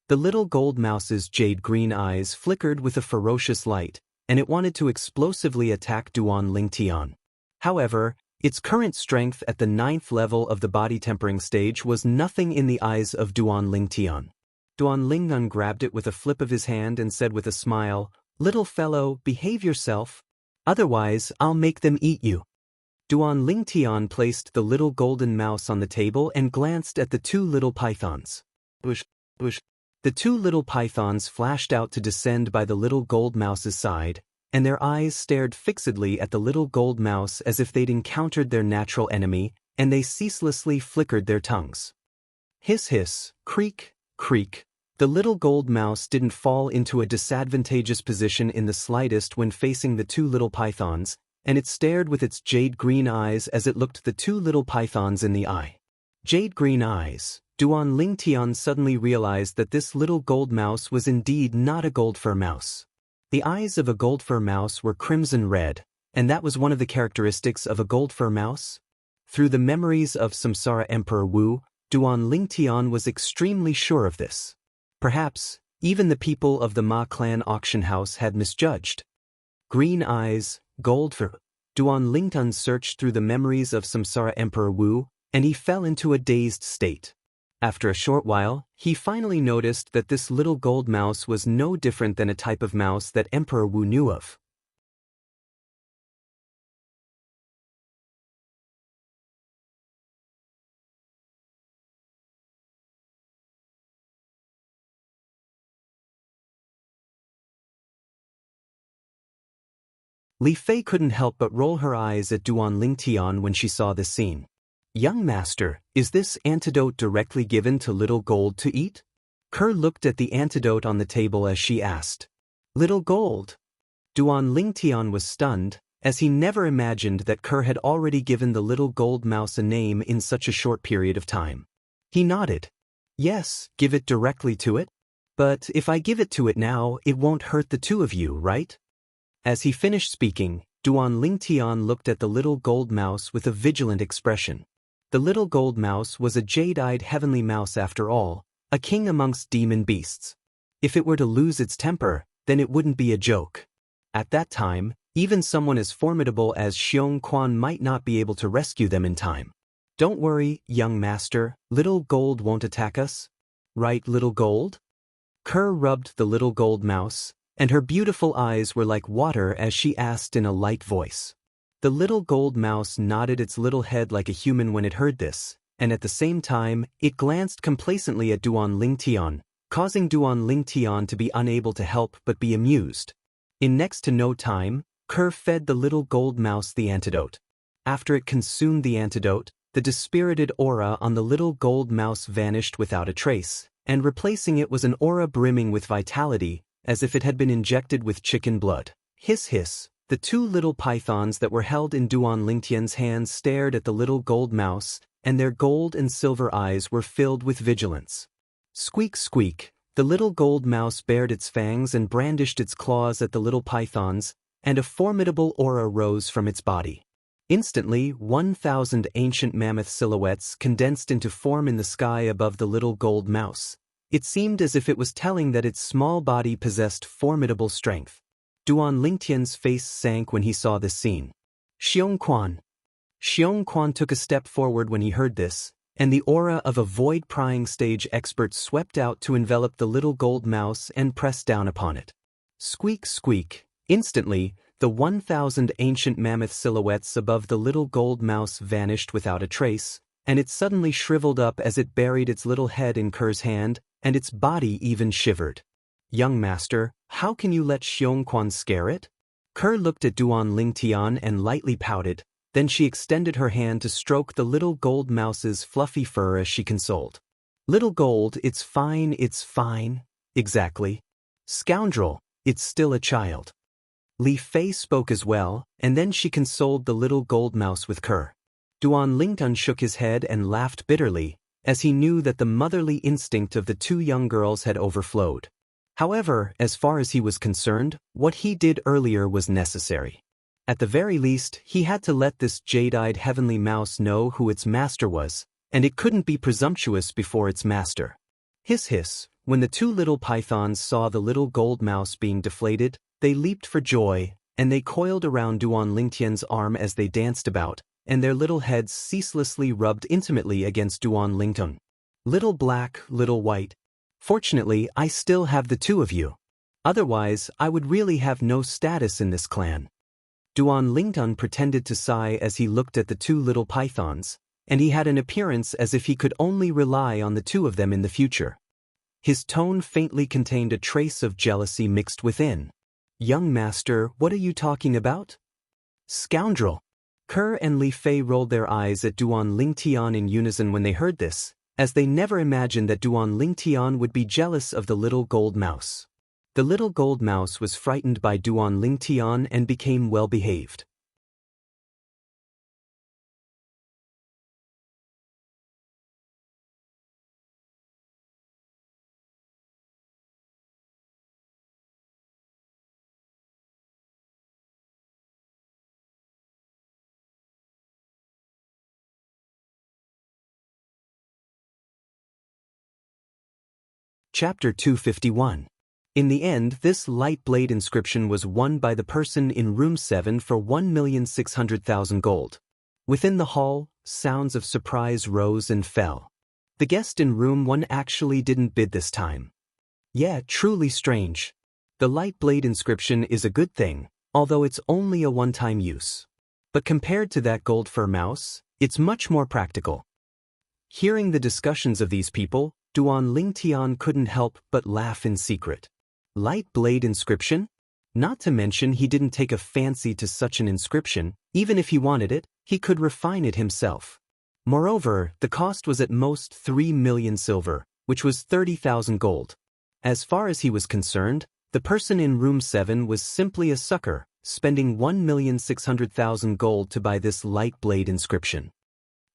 The little gold mouse's jade-green eyes flickered with a ferocious light, and it wanted to explosively attack Duan Lingtian. However, its current strength at the 9th level of the body tempering stage was nothing in the eyes of Duan Lingtian. Duan Lingtian grabbed it with a flip of his hand and said with a smile, "Little fellow, behave yourself. Otherwise, I'll make them eat you." Duan Lingtian placed the little golden mouse on the table and glanced at the two little pythons. Whoosh, whoosh. The two little pythons flashed out to descend by the little gold mouse's side, and their eyes stared fixedly at the little gold mouse as if they'd encountered their natural enemy, and they ceaselessly flickered their tongues. Hiss hiss, creak, creak. The little gold mouse didn't fall into a disadvantageous position in the slightest when facing the two little pythons, and it stared with its jade-green eyes as it looked the two little pythons in the eye. Jade-green eyes. Duan Lingtian suddenly realized that this little gold mouse was indeed not a gold-fur mouse. The eyes of a gold-fur mouse were crimson red, and that was one of the characteristics of a gold-fur mouse. Through the memories of Samsara Emperor Wu, Duan Lingtian was extremely sure of this. Perhaps, even the people of the Ma clan auction house had misjudged. Green eyes, gold fur. Duan Lingtian searched through the memories of Samsara Emperor Wu, and he fell into a dazed state. After a short while, he finally noticed that this little gold mouse was no different than a type of mouse that Emperor Wu knew of. Li Fei couldn't help but roll her eyes at Duan Lingtian when she saw this scene. "Young master, is this antidote directly given to little gold to eat?" Kerr looked at the antidote on the table as she asked. "Little gold?" Duan Lingtian was stunned, as he never imagined that Kerr had already given the little gold mouse a name in such a short period of time. He nodded. "Yes, give it directly to it. But if I give it to it now, it won't hurt the two of you, right?" As he finished speaking, Duan Lingtian looked at the little gold mouse with a vigilant expression. The little gold mouse was a jade-eyed heavenly mouse after all, a king amongst demon beasts. If it were to lose its temper, then it wouldn't be a joke. At that time, even someone as formidable as Xianxia might not be able to rescue them in time. "Don't worry, young master, little gold won't attack us. Right, little gold?" Kerr rubbed the little gold mouse, and her beautiful eyes were like water as she asked in a light voice. The little gold mouse nodded its little head like a human when it heard this, and at the same time, it glanced complacently at Duan Lingtian, causing Duan Lingtian to be unable to help but be amused. In next to no time, Kerr fed the little gold mouse the antidote. After it consumed the antidote, the dispirited aura on the little gold mouse vanished without a trace, and replacing it was an aura brimming with vitality, as if it had been injected with chicken blood. Hiss hiss. The two little pythons that were held in Duan Lingtian's hands stared at the little gold mouse, and their gold and silver eyes were filled with vigilance. Squeak squeak. The little gold mouse bared its fangs and brandished its claws at the little pythons, and a formidable aura rose from its body. Instantly, 1,000 ancient mammoth silhouettes condensed into form in the sky above the little gold mouse. It seemed as if it was telling that its small body possessed formidable strength. Duan Lingtian's face sank when he saw this scene. Xianxia took a step forward when he heard this, and the aura of a void-prying stage expert swept out to envelop the little gold mouse and press down upon it. Squeak, squeak. Instantly, the 1,000 ancient mammoth silhouettes above the little gold mouse vanished without a trace, and it suddenly shriveled up as it buried its little head in Ker's hand, and its body even shivered. Young master, how can you let Xiongquan scare it? Ker looked at Duan Lingtian and lightly pouted, then she extended her hand to stroke the little gold mouse's fluffy fur as she consoled. Little gold, it's fine, it's fine. Exactly. Scoundrel, it's still a child. Li Fei spoke as well, and then she consoled the little gold mouse with Ker. Duan Lingtun shook his head and laughed bitterly, as he knew that the motherly instinct of the two young girls had overflowed. However, as far as he was concerned, what he did earlier was necessary. At the very least, he had to let this jade-eyed heavenly mouse know who its master was, and it couldn't be presumptuous before its master. Hiss hiss, when the two little pythons saw the little gold mouse being deflated, they leaped for joy, and they coiled around Duan Lingtian's arm as they danced about, and their little heads ceaselessly rubbed intimately against Duan Lingtun. Little black, little white. Fortunately, I still have the two of you. Otherwise, I would really have no status in this clan. Duan Lingtun pretended to sigh as he looked at the two little pythons, and he had an appearance as if he could only rely on the two of them in the future. His tone faintly contained a trace of jealousy mixed within. Young master, what are you talking about? Scoundrel! Ker and Li Fei rolled their eyes at Duan Lingtian in unison when they heard this, as they never imagined that Duan Lingtian would be jealous of the little gold mouse. The little gold mouse was frightened by Duan Lingtian and became well-behaved. Chapter 251. In the end, this light blade inscription was won by the person in room 7 for 1,600,000 gold. Within the hall, sounds of surprise rose and fell. The guest in room 1 actually didn't bid this time. Yeah, truly strange. The light blade inscription is a good thing, although it's only a one-time use. But compared to that gold fur mouse, it's much more practical. Hearing the discussions of these people, Duan Lingtian couldn't help but laugh in secret. Light blade inscription? Not to mention he didn't take a fancy to such an inscription. Even if he wanted it, he could refine it himself. Moreover, the cost was at most 3 million silver, which was 30,000 gold. As far as he was concerned, the person in room 7 was simply a sucker, spending 1,600,000 gold to buy this light blade inscription.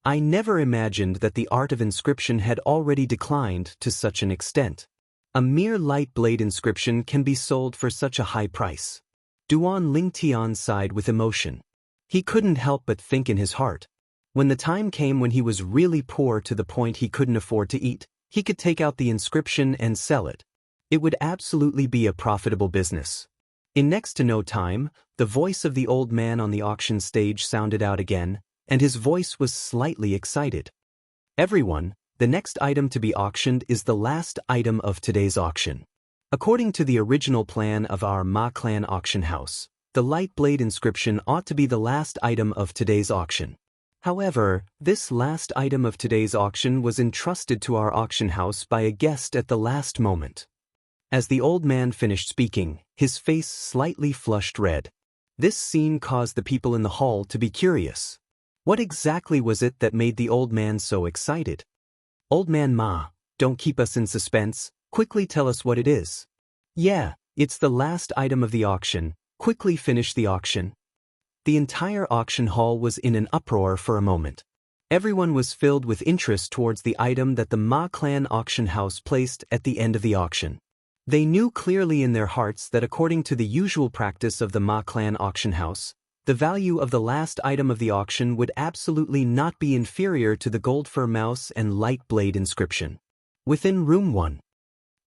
I never imagined that the art of inscription had already declined to such an extent. A mere light blade inscription can be sold for such a high price. Duan Lingtian sighed with emotion. He couldn't help but think in his heart. When the time came when he was really poor to the point he couldn't afford to eat, he could take out the inscription and sell it. It would absolutely be a profitable business. In next to no time, the voice of the old man on the auction stage sounded out again, and his voice was slightly excited. Everyone, the next item to be auctioned is the last item of today's auction. According to the original plan of our Ma Clan auction house, the light blade inscription ought to be the last item of today's auction. However, this last item of today's auction was entrusted to our auction house by a guest at the last moment. As the old man finished speaking, his face slightly flushed red. This scene caused the people in the hall to be curious. What exactly was it that made the old man so excited? Old man Ma, don't keep us in suspense, quickly tell us what it is. Yeah, it's the last item of the auction, quickly finish the auction. The entire auction hall was in an uproar for a moment. Everyone was filled with interest towards the item that the Ma Clan auction house placed at the end of the auction. They knew clearly in their hearts that according to the usual practice of the Ma Clan auction house, the value of the last item of the auction would absolutely not be inferior to the gold fur mouse and light blade inscription. Within room 1.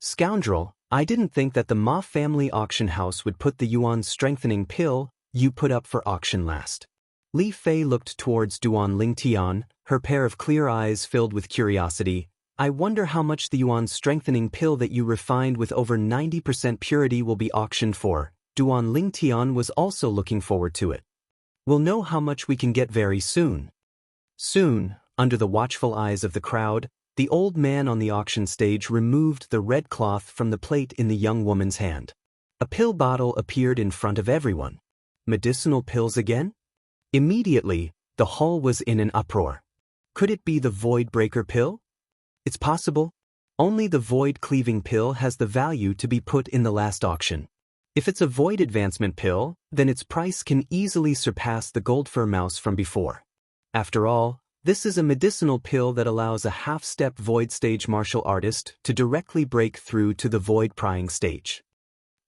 Scoundrel, I didn't think that the Ma family auction house would put the yuan strengthening pill you put up for auction last. Li Fei looked towards Duan Lingtian, her pair of clear eyes filled with curiosity. I wonder how much the Yuan strengthening pill that you refined with over 90% purity will be auctioned for. Duan Lingtian was also looking forward to it. We'll know how much we can get very soon. Soon, under the watchful eyes of the crowd, the old man on the auction stage removed the red cloth from the plate in the young woman's hand. A pill bottle appeared in front of everyone. Medicinal pills again? Immediately, the hall was in an uproar. Could it be the void breaker pill? It's possible. Only the void cleaving pill has the value to be put in the last auction. If it's a void advancement pill, then its price can easily surpass the gold fur mouse from before. After all, this is a medicinal pill that allows a half-step void stage martial artist to directly break through to the void prying stage.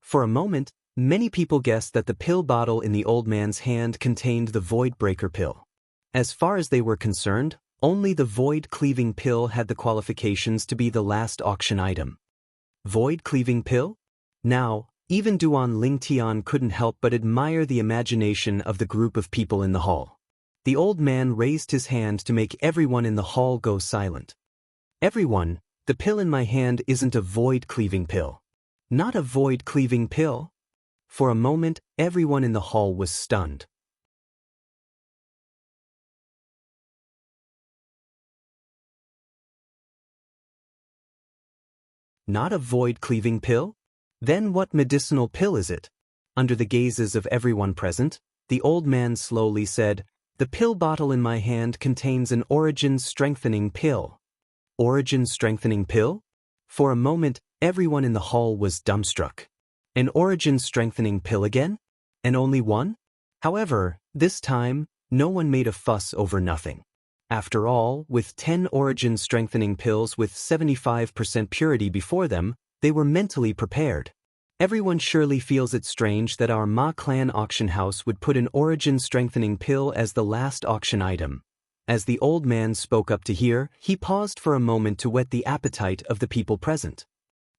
For a moment, many people guessed that the pill bottle in the old man's hand contained the void breaker pill. As far as they were concerned, only the void cleaving pill had the qualifications to be the last auction item. Void cleaving pill? Now, even Duan Lingtian couldn't help but admire the imagination of the group of people in the hall. The old man raised his hand to make everyone in the hall go silent. Everyone, the pill in my hand isn't a void cleaving pill. Not a void cleaving pill? For a moment, everyone in the hall was stunned. Not a void cleaving pill? Then what medicinal pill is it? Under the gazes of everyone present, the old man slowly said, "The pill bottle in my hand contains an origin strengthening pill." Origin strengthening pill? For a moment, everyone in the hall was dumbstruck. An origin strengthening pill again? And only one? However, this time, no one made a fuss over nothing. After all, with 10 origin strengthening pills with 75% purity before them, they were mentally prepared. Everyone surely feels it strange that our Ma clan auction house would put an origin strengthening pill as the last auction item. As the old man spoke up to hear, he paused for a moment to whet the appetite of the people present.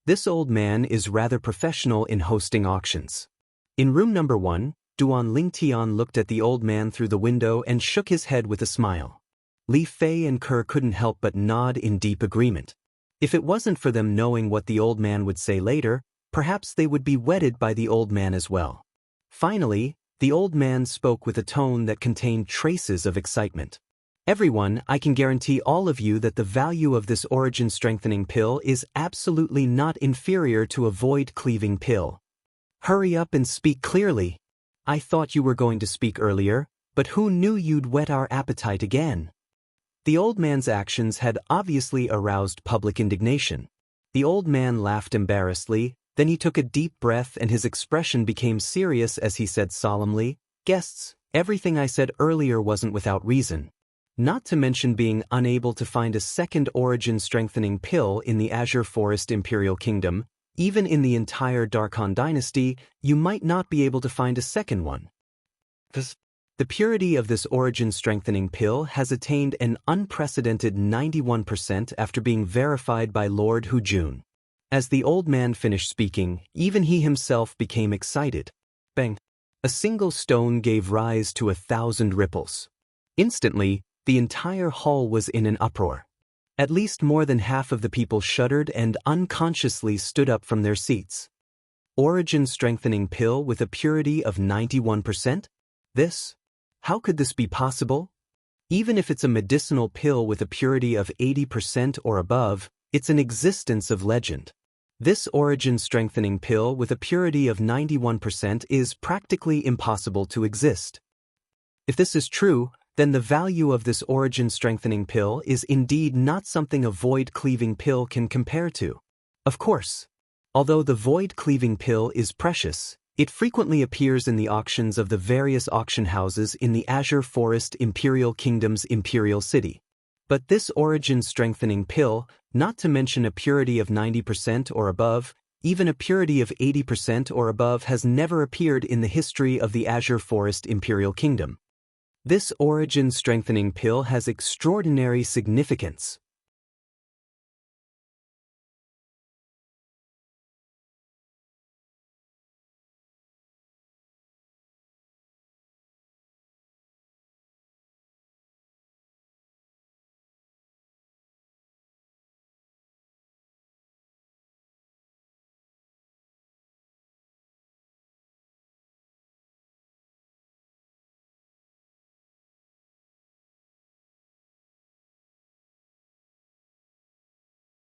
This old man is rather professional in hosting auctions. In room number 1, Duan Lingtian looked at the old man through the window and shook his head with a smile. Li Fei and Kerr couldn't help but nod in deep agreement. If it wasn't for them knowing what the old man would say later, perhaps they would be whetted by the old man as well. Finally, the old man spoke with a tone that contained traces of excitement. Everyone, I can guarantee all of you that the value of this origin strengthening pill is absolutely not inferior to a void cleaving pill. Hurry up and speak clearly. I thought you were going to speak earlier, but who knew you'd whet our appetite again? The old man's actions had obviously aroused public indignation. The old man laughed embarrassedly, then he took a deep breath and his expression became serious as he said solemnly, "Guests, everything I said earlier wasn't without reason. Not to mention being unable to find a second origin strengthening pill in the Azure Forest Imperial Kingdom, even in the entire Darkhan dynasty, you might not be able to find a second one. The purity of this origin strengthening pill has attained an unprecedented 91% after being verified by Lord Hujun." As the old man finished speaking, even he himself became excited. Bang! A single stone gave rise to 1,000 ripples. Instantly, the entire hall was in an uproar. At least more than half of the people shuddered and unconsciously stood up from their seats. Origin strengthening pill with a purity of 91%? How could this be possible? Even if it's a medicinal pill with a purity of 80% or above, it's an existence of legend. This origin strengthening pill with a purity of 91% is practically impossible to exist. If this is true, then the value of this origin strengthening pill is indeed not something a void cleaving pill can compare to. Of course, although the void cleaving pill is precious, it frequently appears in the auctions of the various auction houses in the Azure Forest Imperial Kingdom's Imperial City. But this origin strengthening pill, not to mention a purity of 90% or above, even a purity of 80% or above has never appeared in the history of the Azure Forest Imperial Kingdom. This origin strengthening pill has extraordinary significance.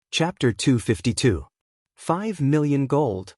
Chapter 252. 5 million gold.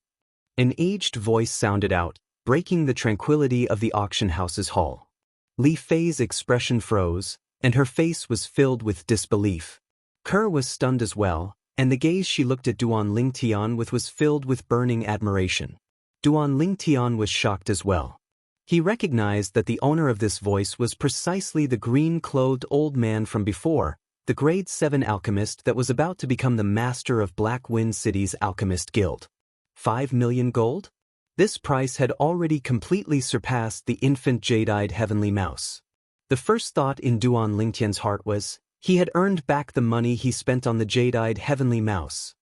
An aged voice sounded out, breaking the tranquility of the auction house's hall. Li Fei's expression froze, and her face was filled with disbelief. Kerr was stunned as well, and the gaze she looked at Duan Lingtian with was filled with burning admiration. Duan Lingtian was shocked as well. He recognized that the owner of this voice was precisely the green-clothed old man from before, the Grade 7 alchemist that was about to become the master of Black Wind City's Alchemist Guild. 5 million gold? This price had already completely surpassed the infant jade-eyed heavenly mouse. The first thought in Duan Lingtian's heart was, he had earned back the money he spent on the jade-eyed heavenly mouse.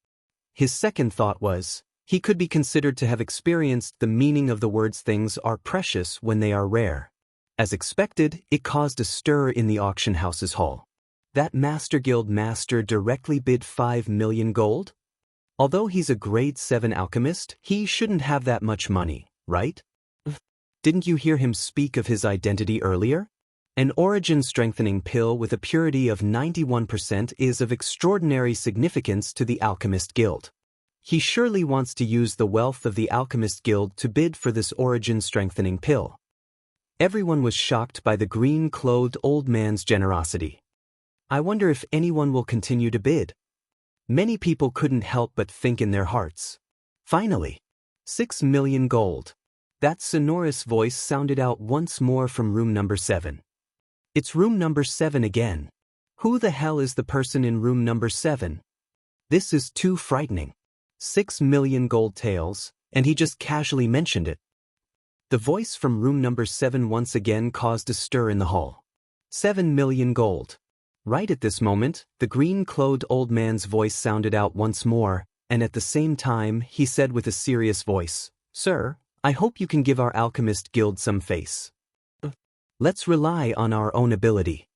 His second thought was, he could be considered to have experienced the meaning of the words things are precious when they are rare. As expected, it caused a stir in the auction house's hall. That Master Guild master directly bid 5 million gold? Although he's a Grade 7 alchemist, he shouldn't have that much money, right? Didn't you hear him speak of his identity earlier? An origin-strengthening pill with a purity of 91% is of extraordinary significance to the Alchemist Guild. He surely wants to use the wealth of the Alchemist Guild to bid for this origin-strengthening pill. Everyone was shocked by the green-clothed old man's generosity. I wonder if anyone will continue to bid. Many people couldn't help but think in their hearts. Finally, 6 million gold. That sonorous voice sounded out once more from room number 7. It's room number 7 again. Who the hell is the person in room number 7? This is too frightening. 6 million gold taels, and he just casually mentioned it. The voice from room number 7 once again caused a stir in the hall. 7 million gold. Right at this moment, the green-clothed old man's voice sounded out once more, and at the same time, he said with a serious voice, "Sir, I hope you can give our Alchemist Guild some face. Let's rely on our own ability."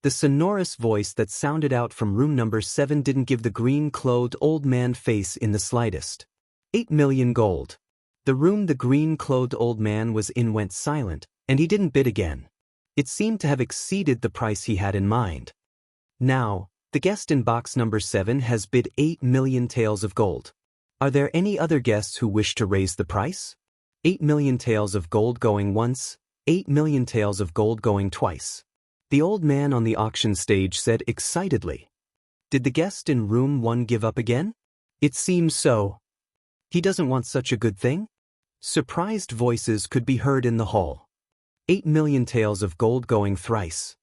The sonorous voice that sounded out from room number 7 didn't give the green-clothed old man face in the slightest. 8 million gold. The room the green-clothed old man was in went silent, and he didn't bid again. It seemed to have exceeded the price he had in mind. Now, the guest in box number 7 has bid 8 million taels of gold. Are there any other guests who wish to raise the price? 8 million taels of gold going once, 8 million taels of gold going twice. The old man on the auction stage said excitedly. Did the guest in room 1 give up again? It seems so. He doesn't want such a good thing? Surprised voices could be heard in the hall. 8 million taels of gold going thrice.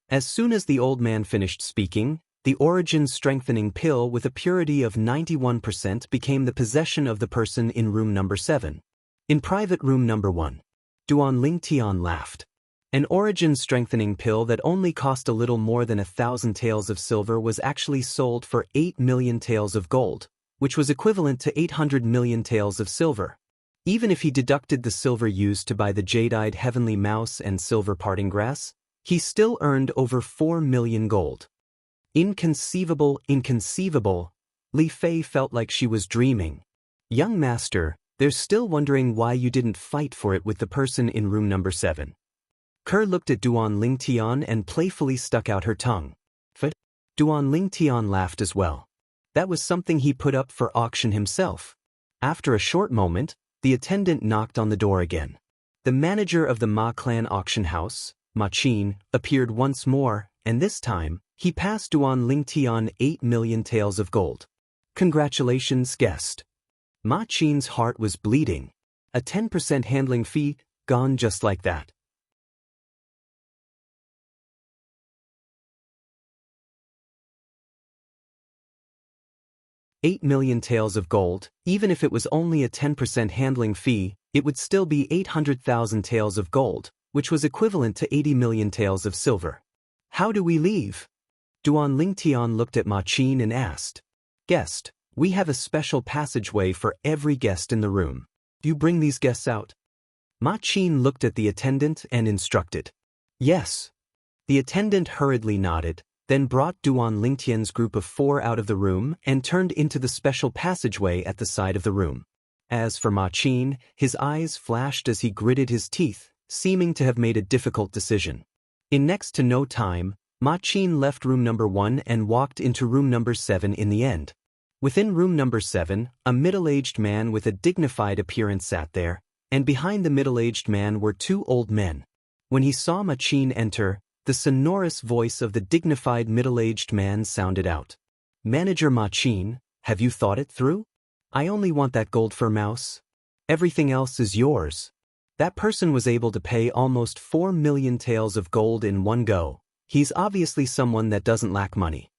As soon as the old man finished speaking, the origin-strengthening pill with a purity of 91% became the possession of the person in room number 7. In private room number 1, Duan Lingtian laughed. An origin-strengthening pill that only cost a little more than 1,000 taels of silver was actually sold for 8 million taels of gold, which was equivalent to 800 million taels of silver. Even if he deducted the silver used to buy the jade-eyed heavenly mouse and silver parting grass, he still earned over 4 million gold. Inconceivable, inconceivable. Li Fei felt like she was dreaming. Young master, they're still wondering why you didn't fight for it with the person in room number 7. Kerr looked at Duan Lingtian and playfully stuck out her tongue. Duan Lingtian laughed as well. That was something he put up for auction himself. After a short moment, the attendant knocked on the door again. The manager of the Ma clan auction house, Ma Qin, appeared once more, and this time, he passed Duan Lingtian 8 million taels of gold. Congratulations, guest. Ma Qin's heart was bleeding. A 10% handling fee, gone just like that. $8 million taels of gold, even if it was only a 10% handling fee, it would still be 800,000 taels of gold, which was equivalent to 80 million taels of silver. How do we leave? Duan Lingtian looked at Ma Qin and asked. Guest, we have a special passageway for every guest in the room. Do you bring these guests out? Ma Qin looked at the attendant and instructed. Yes. The attendant hurriedly nodded, then brought Duan Lingtian's group of 4 out of the room and turned into the special passageway at the side of the room. As for Ma Qin, his eyes flashed as he gritted his teeth, seeming to have made a difficult decision. In next to no time, Ma Qin left room number 1 and walked into room number 7 in the end. Within room number 7, a middle-aged man with a dignified appearance sat there, and behind the middle-aged man were 2 old men. When he saw Ma Qin enter, the sonorous voice of the dignified middle-aged man sounded out. "Manager Ma Qin, have you thought it through? I only want that gold fur mouse. Everything else is yours." That person was able to pay almost 4 million taels of gold in one go. He's obviously someone that doesn't lack money.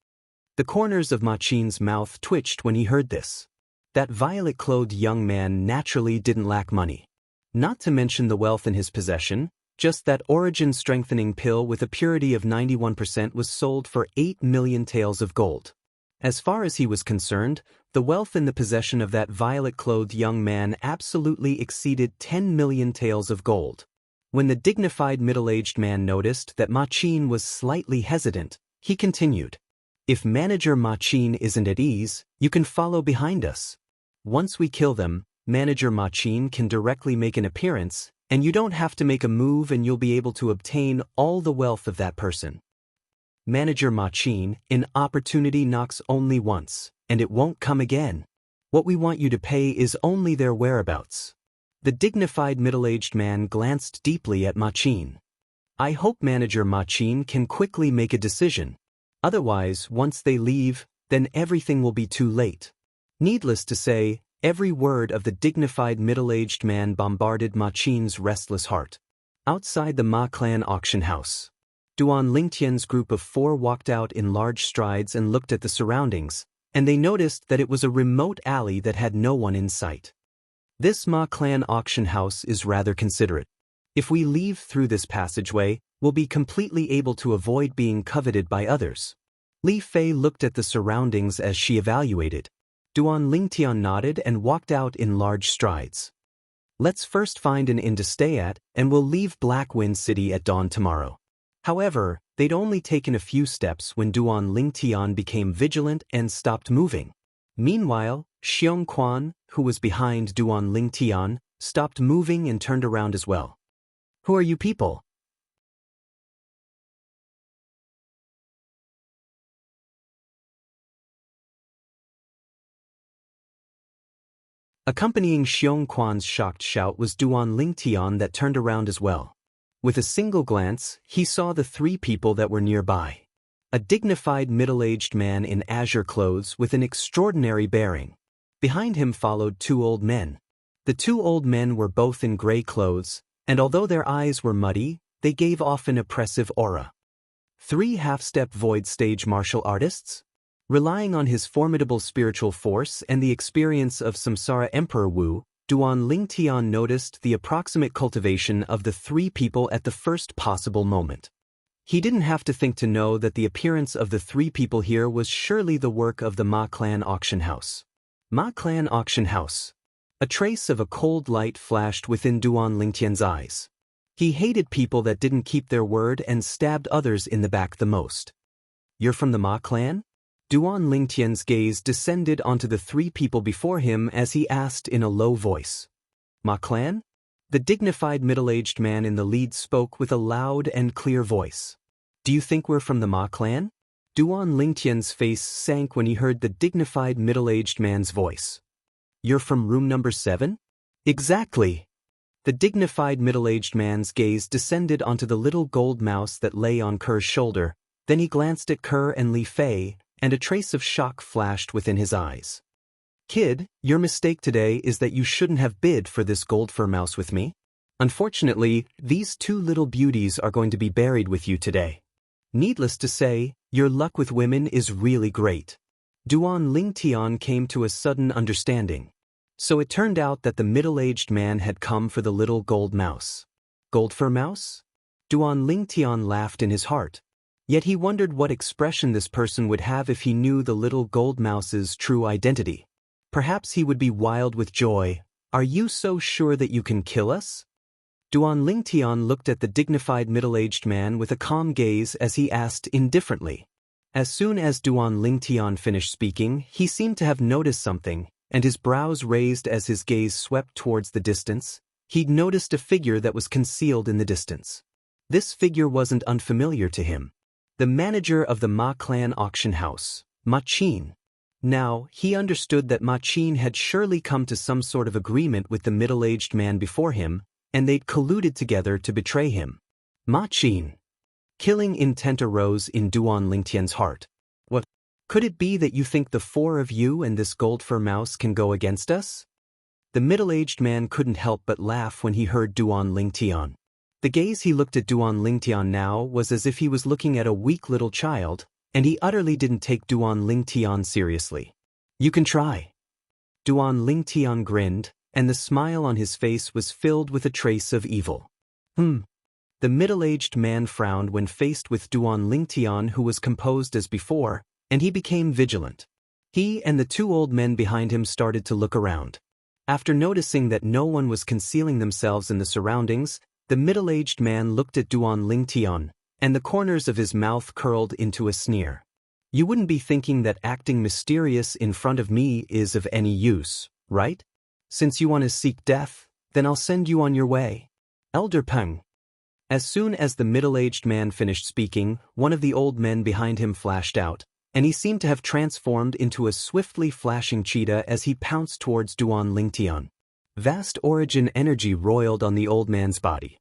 The corners of Ma Qin's mouth twitched when he heard this. That violet-clothed young man naturally didn't lack money. Not to mention the wealth in his possession, just that origin-strengthening pill with a purity of 91% was sold for 8 million taels of gold. As far as he was concerned, the wealth in the possession of that violet-clothed young man absolutely exceeded 10 million taels of gold. When the dignified middle-aged man noticed that Ma Qin was slightly hesitant, he continued, "If Manager Ma Qin isn't at ease, you can follow behind us. Once we kill them, Manager Ma Qin can directly make an appearance, and you don't have to make a move and you'll be able to obtain all the wealth of that person. Manager Ma Qin, an opportunity knocks only once, and it won't come again. What we want you to pay is only their whereabouts." The dignified middle-aged man glanced deeply at Ma Qin. "I hope Manager Ma Qin can quickly make a decision. Otherwise, once they leave, then everything will be too late." Needless to say, every word of the dignified middle-aged man bombarded Ma Qin's restless heart. Outside the Ma clan auction house, Duan Lingtian's group of 4 walked out in large strides and looked at the surroundings, and they noticed that it was a remote alley that had no one in sight. This Ma clan auction house is rather considerate. If we leave through this passageway, we'll be completely able to avoid being coveted by others. Li Fei looked at the surroundings as she evaluated. Duan Lingtian nodded and walked out in large strides. "Let's first find an inn to stay at, and we'll leave Blackwind City at dawn tomorrow." However, they'd only taken a few steps when Duan Lingtian became vigilant and stopped moving. Meanwhile, Xianxia, who was behind Duan Lingtian, stopped moving and turned around as well. "Who are you people?" Accompanying Xianxia's shocked shout was Duan Lingtian that turned around as well. With a single glance, he saw the 3 people that were nearby. A dignified middle-aged man in azure clothes with an extraordinary bearing. Behind him followed 2 old men. The 2 old men were both in gray clothes, and although their eyes were muddy, they gave off an oppressive aura. 3 half-step void stage martial artists? Relying on his formidable spiritual force and the experience of Samsara Emperor Wu, Duan Lingtian noticed the approximate cultivation of the 3 people at the first possible moment. He didn't have to think to know that the appearance of the 3 people here was surely the work of the Ma clan auction house. Ma clan auction house. A trace of a cold light flashed within Duan Lingtian's eyes. He hated people that didn't keep their word and stabbed others in the back the most. "You're from the Ma clan?" Duan Lingtian's gaze descended onto the 3 people before him as he asked in a low voice. "Ma clan?" The dignified middle-aged man in the lead spoke with a loud and clear voice. "Do you think we're from the Ma clan?" Duan Lingtian's face sank when he heard the dignified middle-aged man's voice. "You're from room number 7? "Exactly." The dignified middle-aged man's gaze descended onto the little gold mouse that lay on Kerr's shoulder, then he glanced at Kerr and Li Fei, and a trace of shock flashed within his eyes. "Kid, your mistake today is that you shouldn't have bid for this gold fur mouse with me. Unfortunately, these 2 little beauties are going to be buried with you today. Needless to say, your luck with women is really great." Duan Lingtian came to a sudden understanding. So it turned out that the middle-aged man had come for the little gold mouse. Gold fur mouse? Duan Lingtian laughed in his heart. Yet he wondered what expression this person would have if he knew the little gold mouse's true identity. Perhaps he would be wild with joy. "Are you so sure that you can kill us?" Duan Lingtian looked at the dignified middle-aged man with a calm gaze as he asked indifferently. As soon as Duan Lingtian finished speaking, he seemed to have noticed something, and his brows raised as his gaze swept towards the distance. He'd noticed a figure that was concealed in the distance. This figure wasn't unfamiliar to him. the manager of the Ma clan auction house, Ma Qin. Now, he understood that Ma Qin had surely come to some sort of agreement with the middle-aged man before him, and they'd colluded together to betray him. Ma Qin. Killing intent arose in Duan Lingtian's heart. What? Could it be that you think the four of you and this gold fur mouse can go against us? The middle-aged man couldn't help but laugh when he heard Duan Lingtian. The gaze he looked at Duan Lingtian now was as if he was looking at a weak little child, and he utterly didn't take Duan Lingtian seriously. You can try. Duan Lingtian grinned, and the smile on his face was filled with a trace of evil. The middle-aged man frowned when faced with Duan Lingtian, who was composed as before, and he became vigilant. He and the two old men behind him started to look around. After noticing that no one was concealing themselves in the surroundings, the middle-aged man looked at Duan Lingtian, and the corners of his mouth curled into a sneer. You wouldn't be thinking that acting mysterious in front of me is of any use, right? Since you want to seek death, then I'll send you on your way. Elder Peng. As soon as the middle-aged man finished speaking, one of the old men behind him flashed out, and he seemed to have transformed into a swiftly flashing cheetah as he pounced towards Duan Lingtian. Vast origin energy roiled on the old man's body.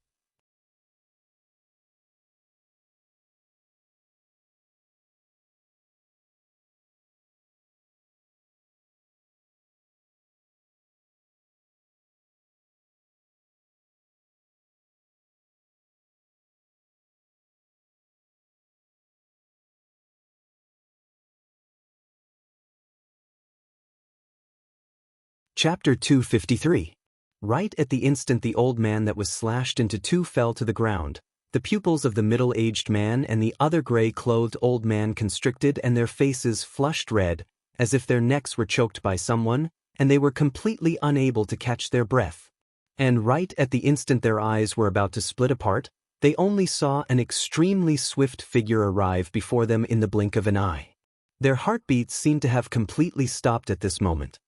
Chapter 253. Right at the instant the old man that was slashed into two fell to the ground, the pupils of the middle-aged man and the other gray-clothed old man constricted and their faces flushed red, as if their necks were choked by someone, and they were completely unable to catch their breath. And right at the instant their eyes were about to split apart, they only saw an extremely swift figure arrive before them in the blink of an eye. Their heartbeats seemed to have completely stopped at this moment.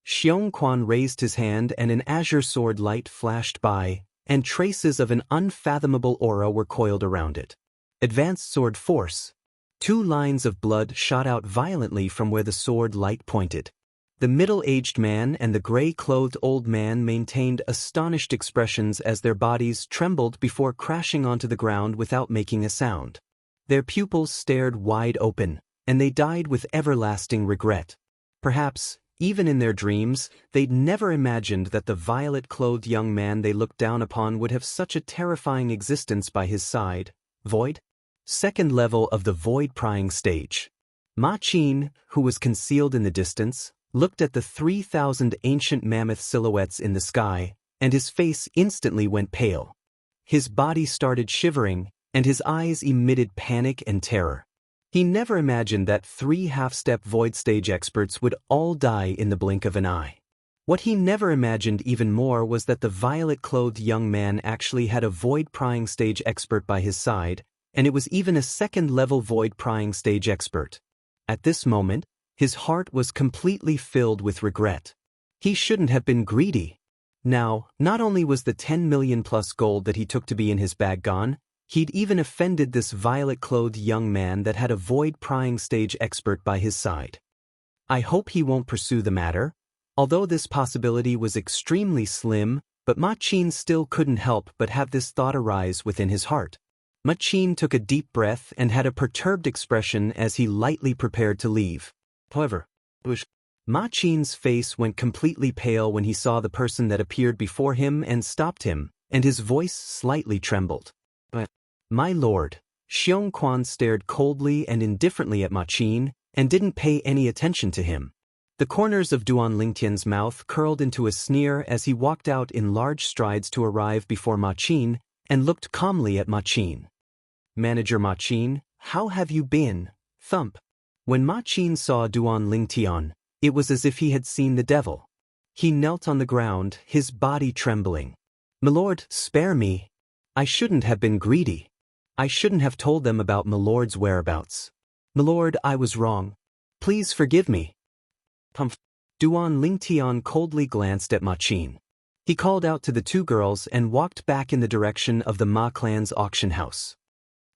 Xianxia raised his hand and an azure sword light flashed by, and traces of an unfathomable aura were coiled around it. Advanced sword force. Two lines of blood shot out violently from where the sword light pointed. The middle-aged man and the gray-clothed old man maintained astonished expressions as their bodies trembled before crashing onto the ground without making a sound. Their pupils stared wide open, and they died with everlasting regret. Perhaps, even in their dreams, they'd never imagined that the violet-clothed young man they looked down upon would have such a terrifying existence by his side. Void? Second level of the void-prying stage. Ma Qin, who was concealed in the distance, looked at the 3,000 ancient mammoth silhouettes in the sky, and his face instantly went pale. His body started shivering, and his eyes emitted panic and terror. He never imagined that 3 half-step void stage experts would all die in the blink of an eye. What he never imagined even more was that the violet-clothed young man actually had a void-prying stage expert by his side, and it was even a second-level void-prying stage expert. At this moment, his heart was completely filled with regret. He shouldn't have been greedy. Now, not only was the 10 million plus gold that he took to be in his bag gone, he'd even offended this violet-clothed young man that had a void-prying stage expert by his side. I hope he won't pursue the matter. Although this possibility was extremely slim, but Ma Qin still couldn't help but have this thought arise within his heart. Ma Qin took a deep breath and had a perturbed expression as he lightly prepared to leave. However, Ma Qin's face went completely pale when he saw the person that appeared before him and stopped him, and his voice slightly trembled. My lord, Xianxia stared coldly and indifferently at Ma Qin, and didn't pay any attention to him. The corners of Duan Lingtian's mouth curled into a sneer as he walked out in large strides to arrive before Ma Qin, and looked calmly at Ma Qin. Manager Ma Qin, how have you been? Thump. When Ma Qin saw Duan Lingtian, it was as if he had seen the devil. He knelt on the ground, his body trembling. Milord, spare me. I shouldn't have been greedy. I shouldn't have told them about Milord's whereabouts. Milord, I was wrong. Please forgive me. Humph. Duan Lingtian coldly glanced at Ma Qin. He called out to the two girls and walked back in the direction of the Ma clan's auction house.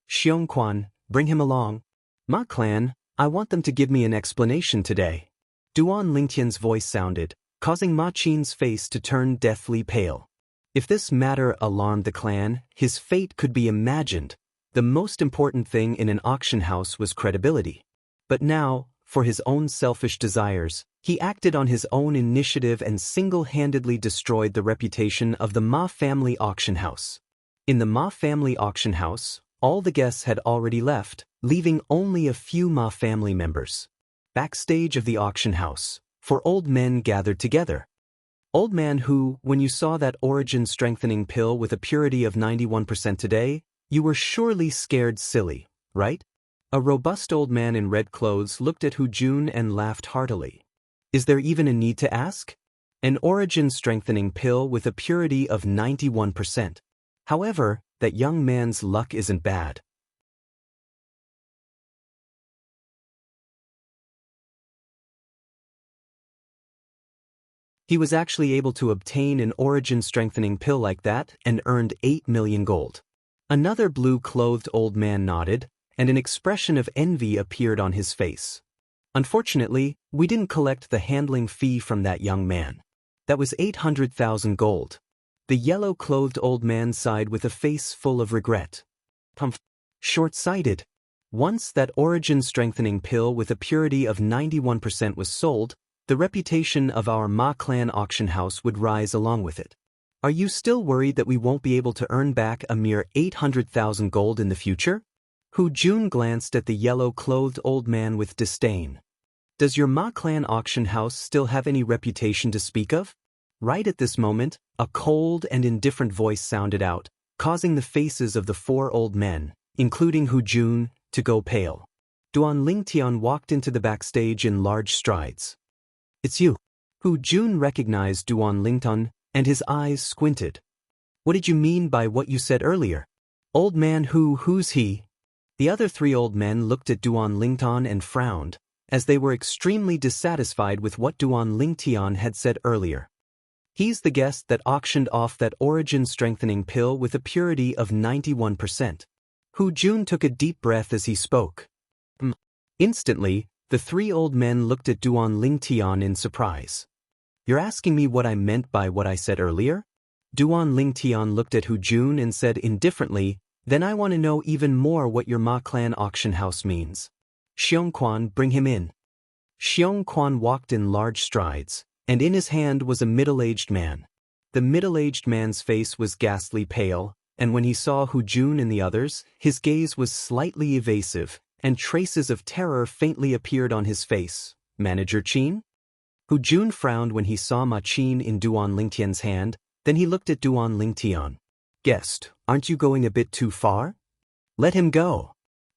Xianxia, bring him along. Ma clan, I want them to give me an explanation today. Duan Lingtian's voice sounded, causing Ma Qin's face to turn deathly pale. If this matter alarmed the clan, his fate could be imagined. The most important thing in an auction house was credibility. But now, for his own selfish desires, he acted on his own initiative and single-handedly destroyed the reputation of the Ma family auction house. In the Ma family auction house, all the guests had already left, leaving only a few Ma family members. Backstage of the auction house, 4 old men gathered together. Old man who, when you saw that origin-strengthening pill with a purity of 91% today, you were surely scared silly, right? A robust old man in red clothes looked at Hu Jun and laughed heartily. Is there even a need to ask? An origin-strengthening pill with a purity of 91%. However, that young man's luck isn't bad. He was actually able to obtain an origin-strengthening pill like that and earned 8 million gold. Another blue-clothed old man nodded, and an expression of envy appeared on his face. Unfortunately, we didn't collect the handling fee from that young man. That was 800,000 gold. The yellow-clothed old man sighed with a face full of regret. Short-sighted. Once that origin-strengthening pill with a purity of 91% was sold, the reputation of our Ma clan auction house would rise along with it. Are you still worried that we won't be able to earn back a mere 800,000 gold in the future? Hu Jun glanced at the yellow-clothed old man with disdain. Does your Ma clan auction house still have any reputation to speak of? Right at this moment, a cold and indifferent voice sounded out, causing the faces of the 4 old men, including Hu Jun, to go pale. Duan Lingtian walked into the backstage in large strides. It's you. Hu Jun recognized Duan Lingtian, and his eyes squinted. What did you mean by what you said earlier? Old man who's he? The other 3 old men looked at Duan Lingtian and frowned, as they were extremely dissatisfied with what Duan Lingtian had said earlier. He's the guest that auctioned off that origin-strengthening pill with a purity of 91%. Hu Jun took a deep breath as he spoke. Instantly, the 3 old men looked at Duan Lingtian in surprise. You're asking me what I meant by what I said earlier? Duan Lingtian looked at Hu Jun and said indifferently, then I want to know even more what your Ma clan auction house means. Xianxia, bring him in. Xianxia walked in large strides, and in his hand was a middle-aged man. The middle-aged man's face was ghastly pale, and when he saw Hu Jun and the others, his gaze was slightly evasive, and traces of terror faintly appeared on his face. Manager Qin? Hu Jun frowned when he saw Ma Qin in Duan Lingtian's hand, then he looked at Duan Lingtian. Guest, aren't you going a bit too far? Let him go.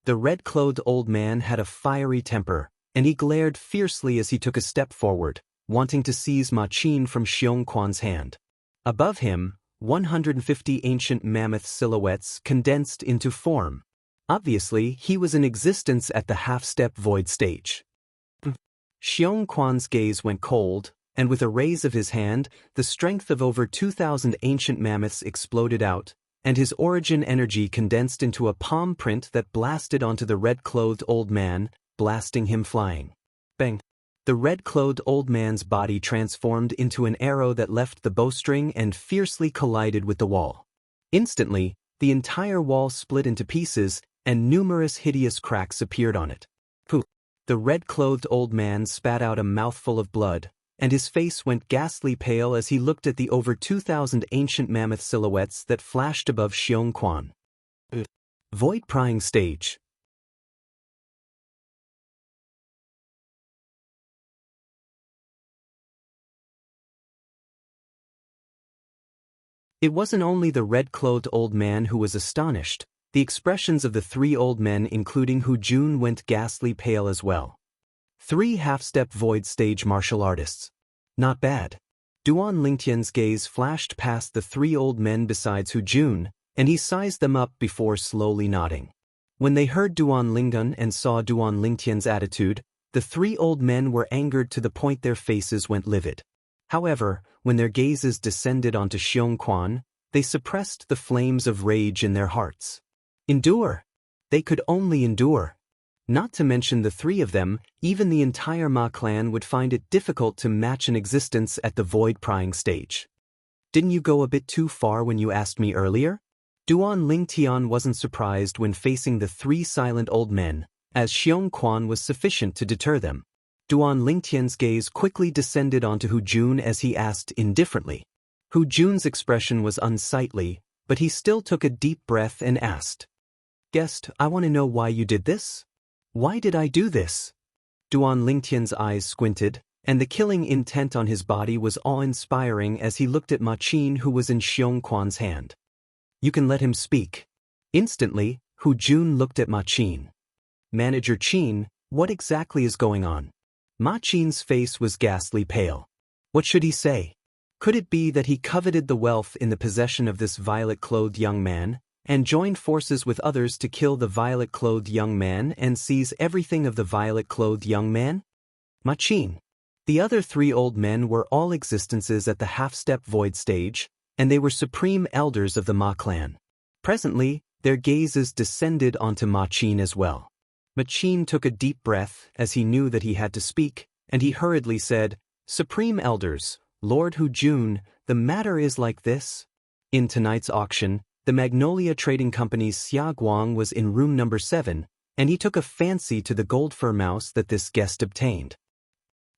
The red-clothed old man had a fiery temper, and he glared fiercely as he took a step forward, wanting to seize Ma Qin from Xianxia's hand. Above him, 150 ancient mammoth silhouettes condensed into form. Obviously, he was in existence at the half-step void stage. Xianxia's gaze went cold, and with a raise of his hand, the strength of over 2,000 ancient mammoths exploded out, and his origin energy condensed into a palm print that blasted onto the red-clothed old man, blasting him flying. Bang! The red-clothed old man's body transformed into an arrow that left the bowstring and fiercely collided with the wall. Instantly, the entire wall split into pieces, and numerous hideous cracks appeared on it. Pooh! The red-clothed old man spat out a mouthful of blood, and his face went ghastly pale as he looked at the over 2,000 ancient mammoth silhouettes that flashed above Xianxia. Void prying stage. It wasn't only the red-clothed old man who was astonished. The expressions of the 3 old men including Hu Jun went ghastly pale as well. 3 half-step void stage martial artists. Not bad. Duan Lingtian's gaze flashed past the 3 old men besides Hu Jun, and he sized them up before slowly nodding. When they heard Duan Lingtian and saw Duan Lingtian's attitude, the 3 old men were angered to the point their faces went livid. However, when their gazes descended onto Xianxia, they suppressed the flames of rage in their hearts. Endure! They could only endure. Not to mention the three of them, even the entire Ma clan would find it difficult to match an existence at the void-prying stage. Didn't you go a bit too far when you asked me earlier? Duan Lingtian wasn't surprised when facing the three silent old men, as Xiong Quan was sufficient to deter them. Duan Lingtian's gaze quickly descended onto Hu Jun as he asked indifferently. Hu Jun's expression was unsightly, but he still took a deep breath and asked, "Guest, I want to know why you did this? Why did I do this?" Duan Lingtian's eyes squinted, and the killing intent on his body was awe-inspiring as he looked at Ma Qin, who was in Xiong Quan's hand. "You can let him speak." Instantly, Hu Jun looked at Ma Qin. "Manager Qin, what exactly is going on?" Ma Qin's face was ghastly pale. What should he say? Could it be that he coveted the wealth in the possession of this violet-clothed young man, and joined forces with others to kill the violet-clothed young man and seize everything of the violet-clothed young man? Ma Qin. The other three old men were all existences at the half-step void stage, and they were supreme elders of the Ma clan. Presently, their gazes descended onto Ma Qin as well. Ma Qin took a deep breath as he knew that he had to speak, and he hurriedly said, "Supreme elders, Lord Hu Jun, the matter is like this. In tonight's auction, the Magnolia Trading Company's Xia Guang was in room number 7, and he took a fancy to the gold fur mouse that this guest obtained.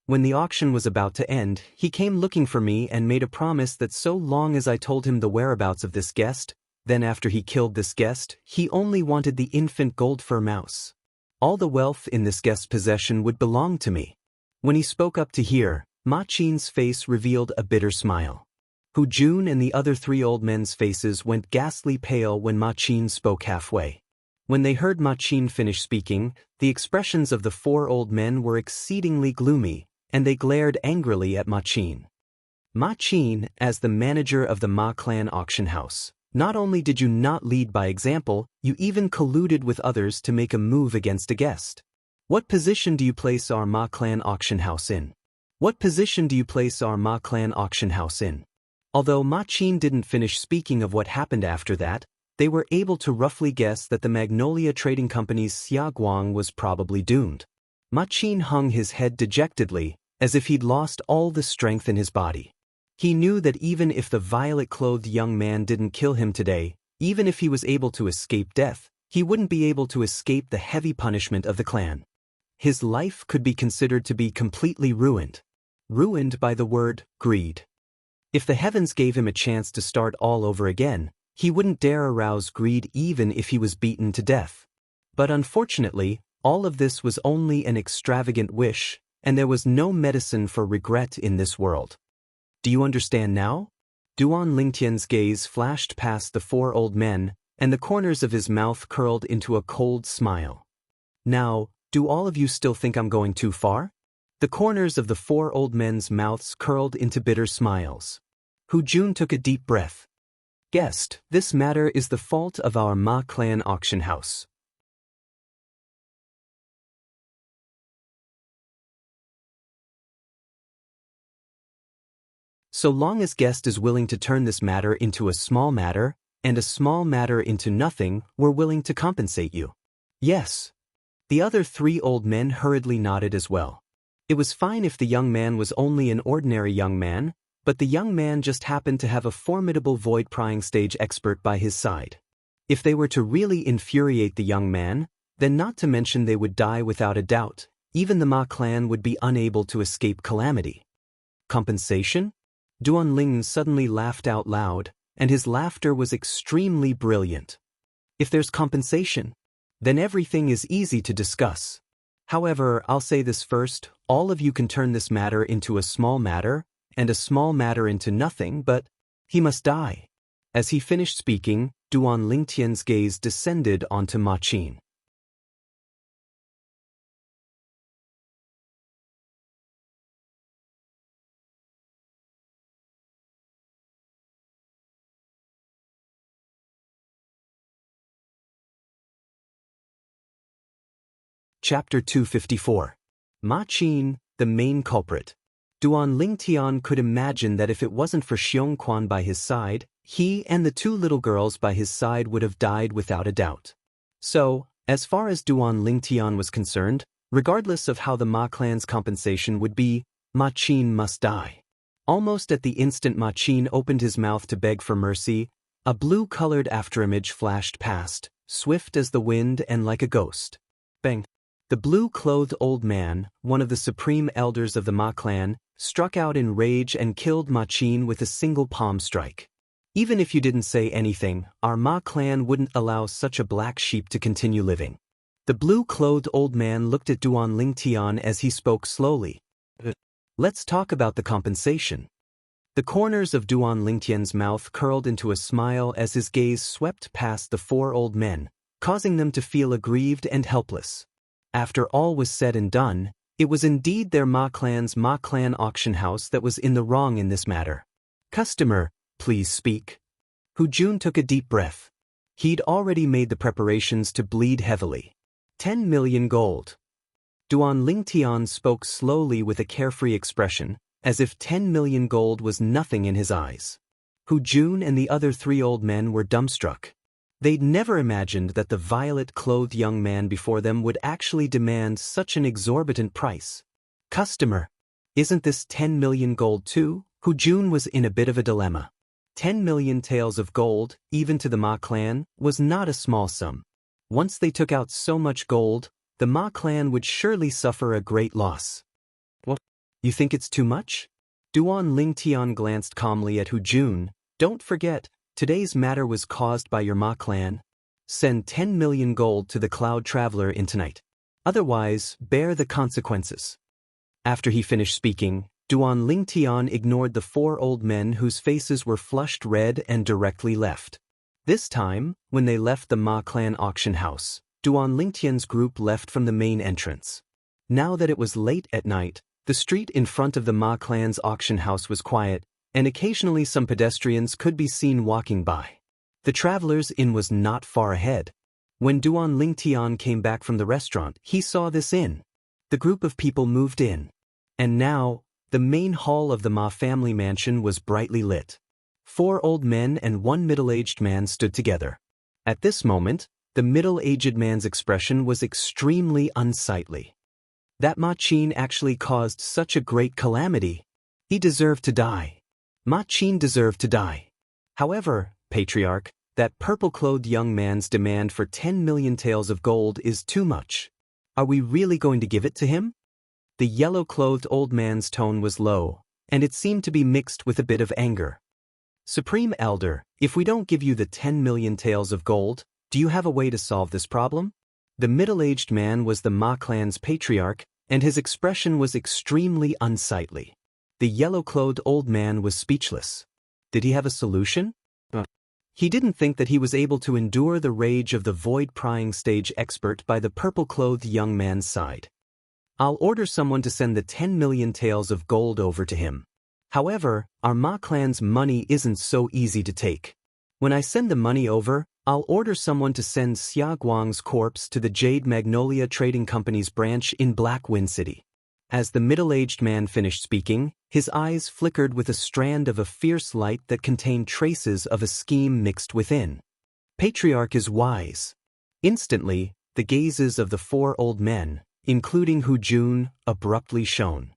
When the auction was about to end, he came looking for me and made a promise that so long as I told him the whereabouts of this guest, then after he killed this guest, he only wanted the infant gold fur mouse. All the wealth in this guest's possession would belong to me." When he spoke up to hear, Ma Qin's face revealed a bitter smile. Hu Jun and the other three old men's faces went ghastly pale when Ma Qin spoke halfway. When they heard Ma Qin finish speaking, the expressions of the four old men were exceedingly gloomy, and they glared angrily at Ma Qin. "Ma Qin, as the manager of the Ma clan auction house, not only did you not lead by example, you even colluded with others to make a move against a guest. What position do you place our Ma clan auction house in? What position do you place our Ma clan auction house in?" Although Ma Qin didn't finish speaking of what happened after that, they were able to roughly guess that the Magnolia Trading Company's Xia Guang was probably doomed. Ma Qin hung his head dejectedly, as if he'd lost all the strength in his body. He knew that even if the violet-clothed young man didn't kill him today, even if he was able to escape death, he wouldn't be able to escape the heavy punishment of the clan. His life could be considered to be completely ruined. Ruined by the word greed. If the heavens gave him a chance to start all over again, he wouldn't dare arouse greed even if he was beaten to death. But unfortunately, all of this was only an extravagant wish, and there was no medicine for regret in this world. Do you understand now? Duan Lingtian's gaze flashed past the four old men, and the corners of his mouth curled into a cold smile. Now, do all of you still think I'm going too far? The corners of the four old men's mouths curled into bitter smiles. Hu Jun took a deep breath. "Guest, this matter is the fault of our Ma clan auction house. So long as guest is willing to turn this matter into a small matter, and a small matter into nothing, we're willing to compensate you." "Yes." The other three old men hurriedly nodded as well. It was fine if the young man was only an ordinary young man, but the young man just happened to have a formidable void-prying stage expert by his side. If they were to really infuriate the young man, then not to mention they would die without a doubt, even the Ma clan would be unable to escape calamity. Compensation? Duan Ling suddenly laughed out loud, and his laughter was extremely brilliant. If there's compensation, then everything is easy to discuss. However, I'll say this first, all of you can turn this matter into a small matter, and a small matter into nothing, but he must die. As he finished speaking, Duan Lingtian's gaze descended onto Ma Qin. Chapter 254. Ma Qin, the main culprit. Duan Lingtian could imagine that if it wasn't for Xiong Quan by his side, he and the two little girls by his side would have died without a doubt. So, As far as Duan Lingtian was concerned, regardless of how the Ma clan's compensation would be, Ma Qin must die. Almost at the instant Ma Qin opened his mouth to beg for mercy, a blue-colored afterimage flashed past, swift as the wind and like a ghost. Bang! The blue-clothed old man, one of the supreme elders of the Ma clan, struck out in rage and killed Ma Qin with a single palm strike. Even if you didn't say anything, our Ma clan wouldn't allow such a black sheep to continue living. The blue-clothed old man looked at Duan Lingtian as he spoke slowly. Let's talk about the compensation. The corners of Duan Lingtian's mouth curled into a smile as his gaze swept past the four old men, causing them to feel aggrieved and helpless. After all was said and done, it was indeed their Ma clan's Ma clan auction house that was in the wrong in this matter. Customer, please speak. Hu Jun took a deep breath. He'd already made the preparations to bleed heavily. 10 million gold. Duan Lingtian spoke slowly with a carefree expression, as if 10 million gold was nothing in his eyes. Hu Jun and the other three old men were dumbstruck. They'd never imagined that the violet-clothed young man before them would actually demand such an exorbitant price. Customer, isn't this 10 million gold too? Hu Jun was in a bit of a dilemma. 10 million taels of gold, even to the Ma clan, was not a small sum. Once they took out so much gold, the Ma clan would surely suffer a great loss. What? You think it's too much? Duan Lingtian glanced calmly at Hu Jun. Don't forget, today's matter was caused by your Ma clan. Send 10 million gold to the Cloud Traveler in tonight. Otherwise, bear the consequences. After he finished speaking, Duan Lingtian ignored the four old men whose faces were flushed red and directly left. This time, when they left the Ma clan auction house, Duan Lingtian's group left from the main entrance. Now that it was late at night, the street in front of the Ma clan's auction house was quiet, and occasionally some pedestrians could be seen walking by. The Traveler's Inn was not far ahead. When Duan Lingtian came back from the restaurant, he saw this inn. The group of people moved in. And now, the main hall of the Ma family mansion was brightly lit. 4 old men and 1 middle-aged man stood together. At this moment, the middle-aged man's expression was extremely unsightly. That Ma Qin actually caused such a great calamity. He deserved to die. Ma Qin deserved to die. However, Patriarch, that purple-clothed young man's demand for 10 million taels of gold is too much. Are we really going to give it to him? The yellow-clothed old man's tone was low, and it seemed to be mixed with a bit of anger. Supreme Elder, if we don't give you the 10 million taels of gold, do you have a way to solve this problem? The middle-aged man was the Ma clan's patriarch, and his expression was extremely unsightly. The yellow-clothed old man was speechless. Did he have a solution? He didn't think that he was able to endure the rage of the void-prying stage expert by the purple-clothed young man's side. I'll order someone to send the 10 million taels of gold over to him. However, our Ma clan's money isn't so easy to take. When I send the money over, I'll order someone to send Xia Guang's corpse to the Jade Magnolia Trading Company's branch in Black Wind City. As the middle-aged man finished speaking, his eyes flickered with a strand of a fierce light that contained traces of a scheme mixed within. Patriarch is wise. Instantly, the gazes of the 4 old men, including Hu Jun, abruptly shone.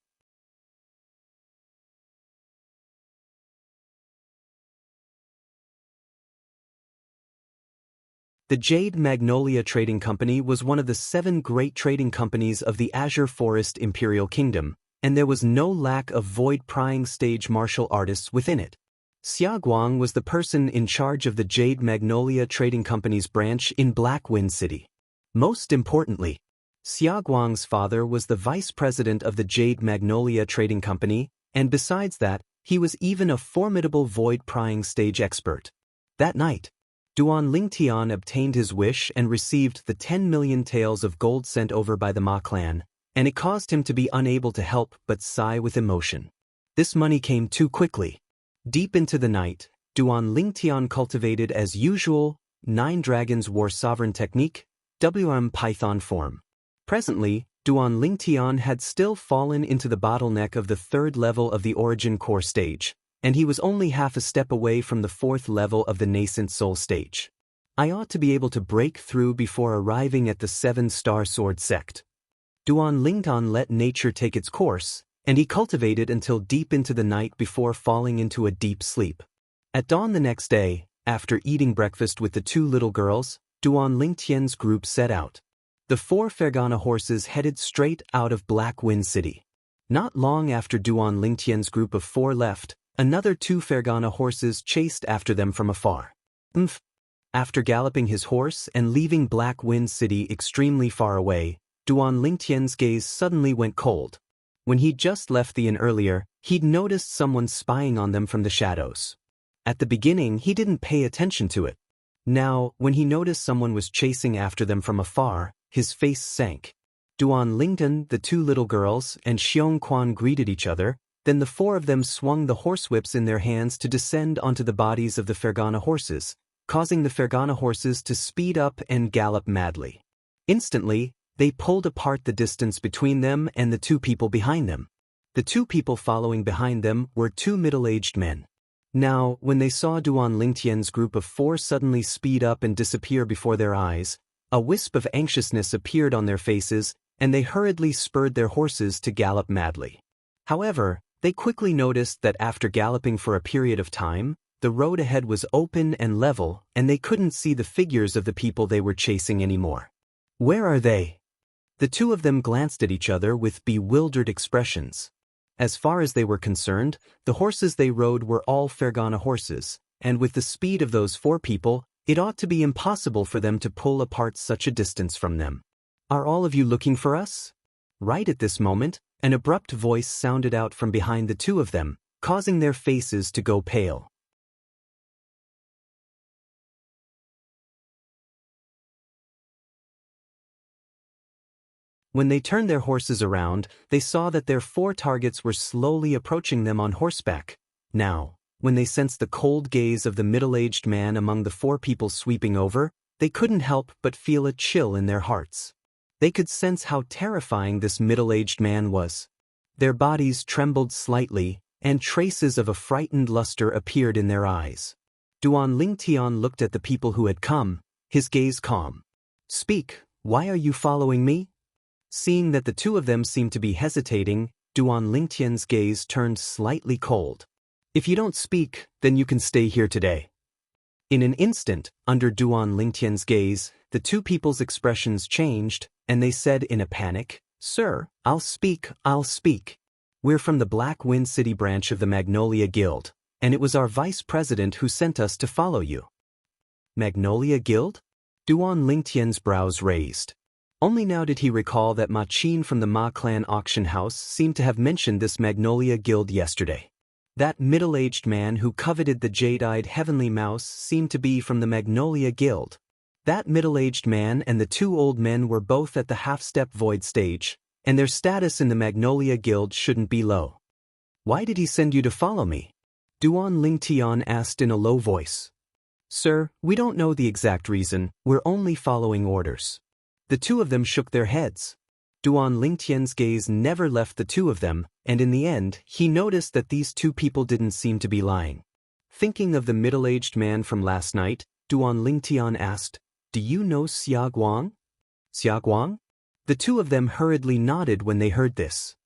The Jade Magnolia Trading Company was one of the 7 great trading companies of the Azure Forest Imperial Kingdom, and there was no lack of void-prying stage martial artists within it. Xia Guang was the person in charge of the Jade Magnolia Trading Company's branch in Black Wind City. Most importantly, Xia Guang's father was the vice president of the Jade Magnolia Trading Company, and besides that, he was even a formidable void-prying stage expert. That night, Duan Lingtian obtained his wish and received the 10 million taels of gold sent over by the Ma clan, and it caused him to be unable to help but sigh with emotion. This money came too quickly. Deep into the night, Duan Lingtian cultivated as usual 9 Dragons War Sovereign Technique, WM Python form. Presently, Duan Lingtian had still fallen into the bottleneck of the 3rd level of the Origin Core stage, and he was only half a step away from the 4th level of the Nascent Soul stage. I ought to be able to break through before arriving at the 7-star sword sect. Duan Lingtan let nature take its course, and he cultivated until deep into the night before falling into a deep sleep. At dawn the next day, after eating breakfast with the 2 little girls, Duan Lingtian's group set out. The 4 Fergana horses headed straight out of Black Wind City. Not long after Duan Lingtian's group of 4 left, another 2 Fergana horses chased after them from afar. After galloping his horse and leaving Black Wind City extremely far away, Duan Lingtian's gaze suddenly went cold. When he'd just left the inn earlier, he'd noticed someone spying on them from the shadows. At the beginning, he didn't pay attention to it. Now, when he noticed someone was chasing after them from afar, his face sank. Duan Lingtan, the 2 little girls, and Xianxia greeted each other, then the 4 of them swung the horsewhips in their hands to descend onto the bodies of the Fergana horses, causing the Fergana horses to speed up and gallop madly. Instantly, they pulled apart the distance between them and the 2 people behind them. The 2 people following behind them were 2 middle-aged men. Now, when they saw Duan Lingtian's group of 4 suddenly speed up and disappear before their eyes, a wisp of anxiousness appeared on their faces, and they hurriedly spurred their horses to gallop madly. However, they quickly noticed that after galloping for a period of time, the road ahead was open and level, and they couldn't see the figures of the people they were chasing anymore. Where are they? The 2 of them glanced at each other with bewildered expressions. As far as they were concerned, the horses they rode were all Fergana horses, and with the speed of those 4 people, it ought to be impossible for them to pull apart such a distance from them. Are all of you looking for us? Right at this moment, an abrupt voice sounded out from behind the 2 of them, causing their faces to go pale. When they turned their horses around, they saw that their 4 targets were slowly approaching them on horseback. Now, when they sensed the cold gaze of the middle-aged man among the 4 people sweeping over, they couldn't help but feel a chill in their hearts. They could sense how terrifying this middle-aged man was. Their bodies trembled slightly, and traces of a frightened luster appeared in their eyes. Duan Lingtian looked at the people who had come, his gaze calm. "Speak, why are you following me?" Seeing that the 2 of them seemed to be hesitating, Duan Lingtian's gaze turned slightly cold. "If you don't speak, then you can stay here today." In an instant, under Duan Lingtian's gaze, the 2 people's expressions changed, and they said in a panic, "Sir, I'll speak. We're from the Black Wind City branch of the Magnolia Guild, and it was our vice president who sent us to follow you." Magnolia Guild? Duan Lingtian's brows raised. Only now did he recall that Ma Qin from the Ma clan auction house seemed to have mentioned this Magnolia Guild yesterday. That middle-aged man who coveted the jade-eyed heavenly mouse seemed to be from the Magnolia Guild. That middle-aged man and the 2 old men were both at the half-step void stage, and their status in the Magnolia Guild shouldn't be low. "Why did he send you to follow me?" Duan Lingtian asked in a low voice. "Sir, we don't know the exact reason, we're only following orders." The 2 of them shook their heads. Duan Lingtian's gaze never left the 2 of them, and in the end, he noticed that these 2 people didn't seem to be lying. Thinking of the middle-aged man from last night, Duan Lingtian asked, "Do you know Xia Guang?" "Xia Guang?" The 2 of them hurriedly nodded when they heard this.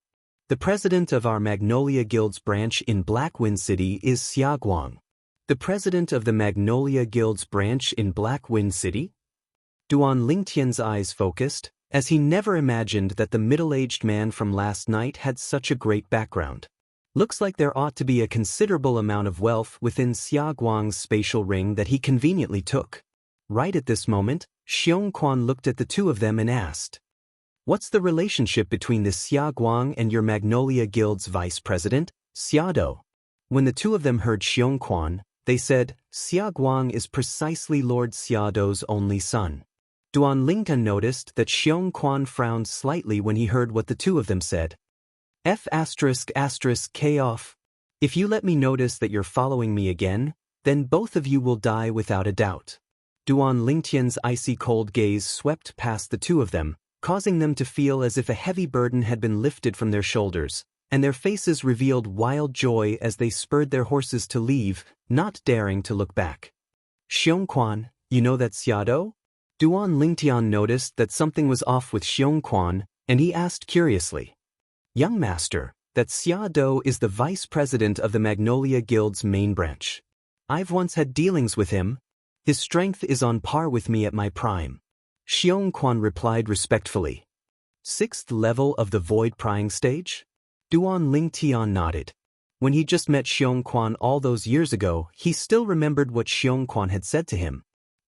"The president of our Magnolia Guild's branch in Black Wind City is Xia Guang." "The president of the Magnolia Guild's branch in Black Wind City?" Duan Lingtian's eyes focused, as he never imagined that the middle-aged man from last night had such a great background. Looks like there ought to be a considerable amount of wealth within Xia Guang's spatial ring that he conveniently took. Right at this moment, Xianxia looked at the 2 of them and asked, "What's the relationship between the Xia Guang and your Magnolia Guild's vice president, Xiado?" When the 2 of them heard Xianxia, they said, "Xia Guang is precisely Lord Xiado's only son." Duan Lingtian noticed that Xianxia frowned slightly when he heard what the 2 of them said. F***K off. "If you let me notice that you're following me again, then both of you will die without a doubt." Duan Lingtian's icy cold gaze swept past the 2 of them, causing them to feel as if a heavy burden had been lifted from their shoulders, and their faces revealed wild joy as they spurred their horses to leave, not daring to look back. "Xianxia, You know that Xiado? Duan Lingtian noticed that something was off with Xiongquan, and he asked curiously. Young master, that Xiado is the vice president of the Magnolia Guild's main branch. I've once had dealings with him. His strength is on par with me at my prime. Xiongquan replied respectfully. 6th level of the void prying stage? Duan Lingtian nodded. When he just met Xiongquan all those years ago, he still remembered what Xiongquan had said to him.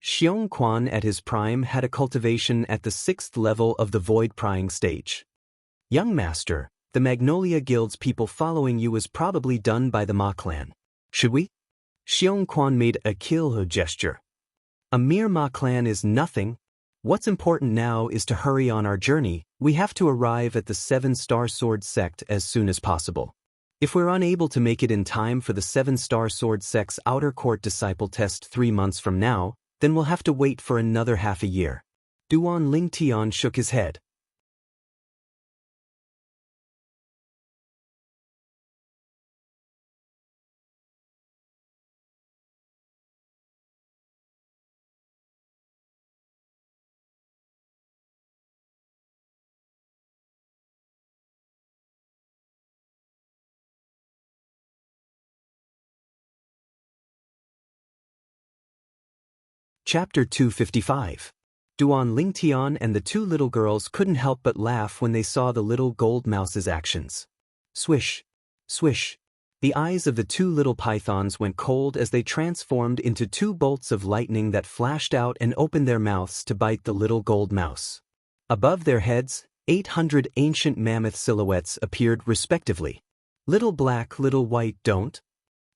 Xiongquan at his prime had a cultivation at the 6th level of the void prying stage. Young master, the Magnolia Guild's people following you is probably done by the Ma clan. Should we? Xiongquan made a kill gesture. A mere Ma clan is nothing. What's important now is to hurry on our journey. We have to arrive at the 7-star sword sect as soon as possible. If we're unable to make it in time for the 7-star sword sect's outer court disciple test 3 months from now, then we'll have to wait for another half a year. Duan Lingtian shook his head. Chapter 255. Duan Lingtian and the 2 little girls couldn't help but laugh when they saw the little gold mouse's actions. Swish, swish. The eyes of the 2 little pythons went cold as they transformed into 2 bolts of lightning that flashed out and opened their mouths to bite the little gold mouse. Above their heads, 800 ancient mammoth silhouettes appeared respectively. Little black, little white, don't.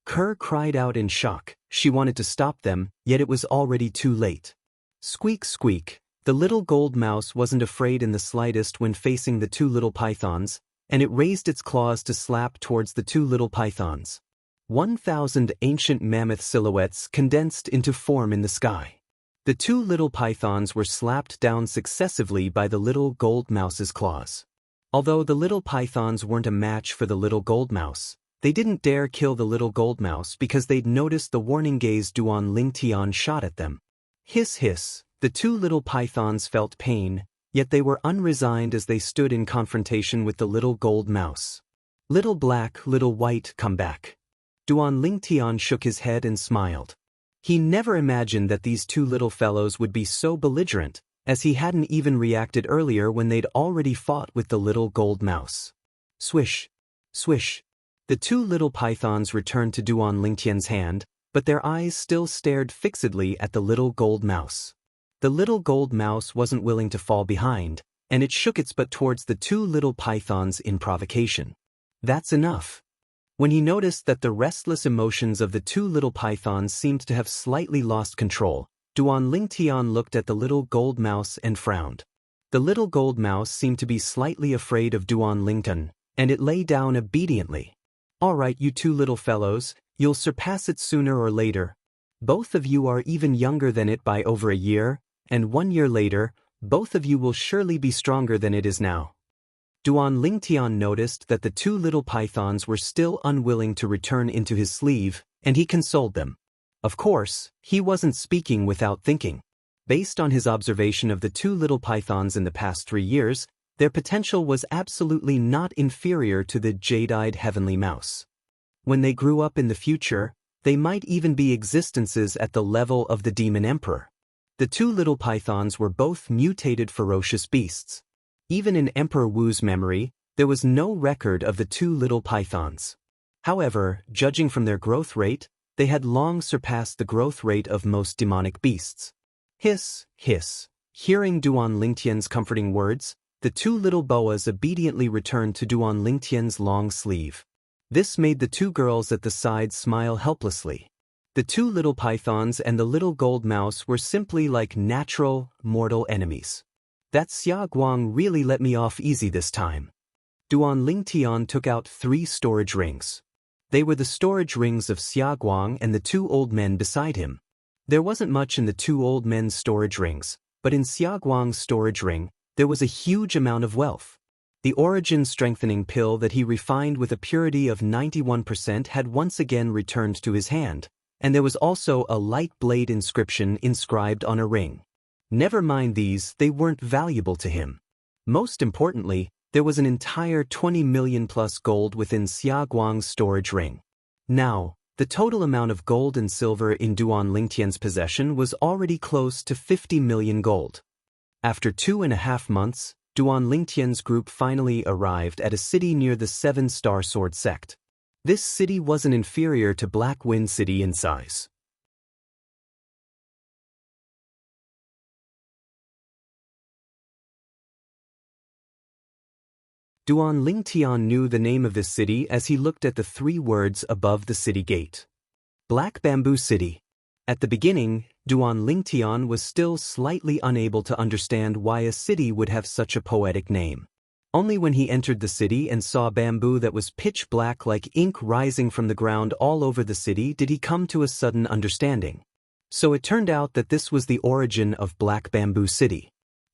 Kerr cried out in shock. She wanted to stop them, yet it was already too late. Squeak, squeak. The little gold mouse wasn't afraid in the slightest when facing the 2 little pythons, and it raised its claws to slap towards the 2 little pythons. 1,000 ancient mammoth silhouettes condensed into form in the sky. The 2 little pythons were slapped down successively by the little gold mouse's claws. Although the little pythons weren't a match for the little gold mouse, they didn't dare kill the little gold mouse because they'd noticed the warning gaze Duan Lingtian shot at them. Hiss, hiss. The 2 little pythons felt pain, yet they were unresigned as they stood in confrontation with the little gold mouse. Little black, little white, come back. Duan Lingtian shook his head and smiled. He never imagined that these 2 little fellows would be so belligerent, as he hadn't even reacted earlier when they'd already fought with the little gold mouse. Swish, swish. The 2 little pythons returned to Duan Lingtian's hand, but their eyes still stared fixedly at the little gold mouse. The little gold mouse wasn't willing to fall behind, and it shook its butt towards the 2 little pythons in provocation. That's enough. When he noticed that the restless emotions of the 2 little pythons seemed to have slightly lost control, Duan Lingtian looked at the little gold mouse and frowned. The little gold mouse seemed to be slightly afraid of Duan Lingtian, and it lay down obediently. All right, you 2 little fellows, you'll surpass it sooner or later. Both of you are even younger than it by over a year, and 1 year later, both of you will surely be stronger than it is now. Duan Lingtian noticed that the 2 little pythons were still unwilling to return into his sleeve, and he consoled them. Of course, he wasn't speaking without thinking. Based on his observation of the 2 little pythons in the past 3 years, their potential was absolutely not inferior to the jade-eyed heavenly mouse. When they grew up in the future, they might even be existences at the level of the demon emperor. The 2 little pythons were both mutated ferocious beasts. Even in Emperor Wu's memory, there was no record of the 2 little pythons. However, judging from their growth rate, they had long surpassed the growth rate of most demonic beasts. Hiss, hiss. Hearing Duan Lingtian's comforting words, the 2 little boas obediently returned to Duan Lingtian's long sleeve. This made the 2 girls at the side smile helplessly. The 2 little pythons and the little gold mouse were simply like natural, mortal enemies. That Xia Guang really let me off easy this time. Duan Lingtian took out 3 storage rings. They were the storage rings of Xia Guang and the 2 old men beside him. There wasn't much in the 2 old men's storage rings, but in Xia Guang's storage ring, there was a huge amount of wealth. The origin strengthening pill that he refined with a purity of 91% had once again returned to his hand, and there was also a light blade inscription inscribed on a ring. Never mind these, they weren't valuable to him. Most importantly, there was an entire 20 million plus gold within Xia Guang's storage ring. Now, the total amount of gold and silver in Duan Lingtian's possession was already close to 50 million gold. After 2.5 months, Duan Lingtian's group finally arrived at a city near the 7-star sword sect. This city wasn't inferior to Black Wind City in size. Duan Lingtian knew the name of this city as he looked at the 3 words above the city gate. Black Bamboo City. At the beginning, Duan Lingtian was still slightly unable to understand why a city would have such a poetic name. Only when he entered the city and saw bamboo that was pitch black like ink rising from the ground all over the city did he come to a sudden understanding. So it turned out that this was the origin of Black Bamboo City.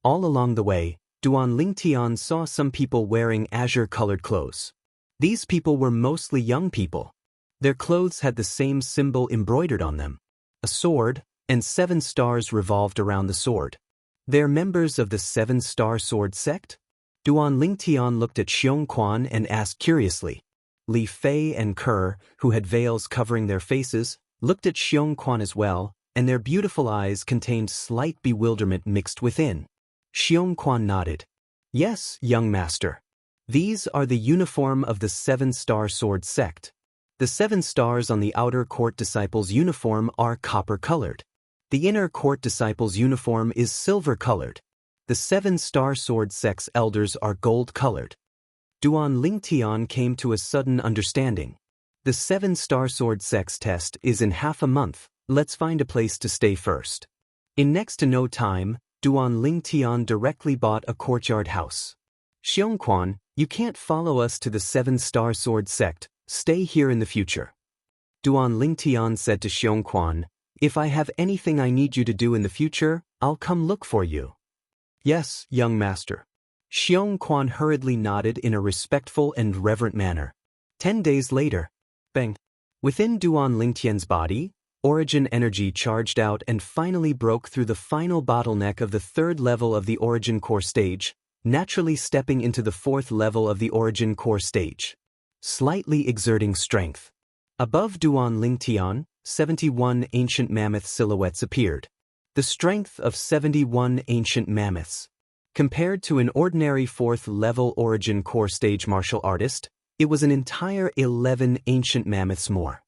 All along the way, Duan Lingtian saw some people wearing azure-colored clothes. These people were mostly young people. Their clothes had the same symbol embroidered on them, a sword, and 7 stars revolved around the sword. They're members of the 7-star sword sect? Duan Lingtian looked at Xianxia and asked curiously. Li Fei and Kerr, who had veils covering their faces, looked at Xianxia as well, and their beautiful eyes contained slight bewilderment mixed within. Xianxia nodded. Yes, young master. These are the uniform of the 7-star sword sect. The 7 stars on the outer court disciples' uniform are copper-colored. The inner court disciples' uniform is silver-colored. The 7-star sword sect's elders are gold-colored. Duan Lingtian came to a sudden understanding. The 7-star sword sect's test is in half a month. Let's find a place to stay first. In next to no time, Duan Lingtian directly bought a courtyard house. Xianxia, you can't follow us to the 7-star sword sect. Stay here in the future. Duan Lingtian said to Xianxia, if I have anything I need you to do in the future, I'll come look for you. Yes, young master. Xianxia hurriedly nodded in a respectful and reverent manner. 10 days later, bang! Within Duan Lingtian's body, origin energy charged out and finally broke through the final bottleneck of the 3rd level of the origin core stage, naturally stepping into the 4th level of the origin core stage. Slightly exerting strength. Above Duan Lingtian, 71 ancient mammoth silhouettes appeared. The strength of 71 ancient mammoths. Compared to an ordinary 4th level origin core stage martial artist, it was an entire 11 ancient mammoths more.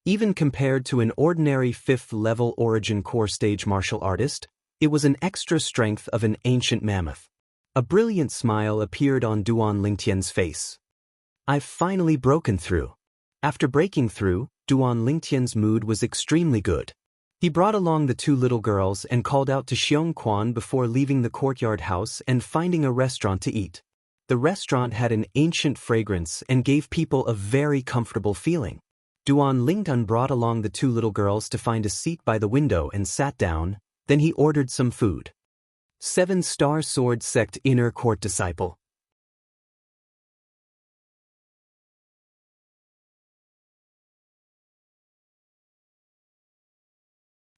Even compared to an ordinary 5th level origin core stage martial artist, it was an extra strength of an ancient mammoth. A brilliant smile appeared on Duan Lingtian's face. I've finally broken through. After breaking through, Duan Lingtian's mood was extremely good. He brought along the 2 little girls and called out to Xianxia before leaving the courtyard house and finding a restaurant to eat. The restaurant had an ancient fragrance and gave people a very comfortable feeling. Duan Lingtian brought along the 2 little girls to find a seat by the window and sat down, then he ordered some food. 7-star sword sect inner court disciple.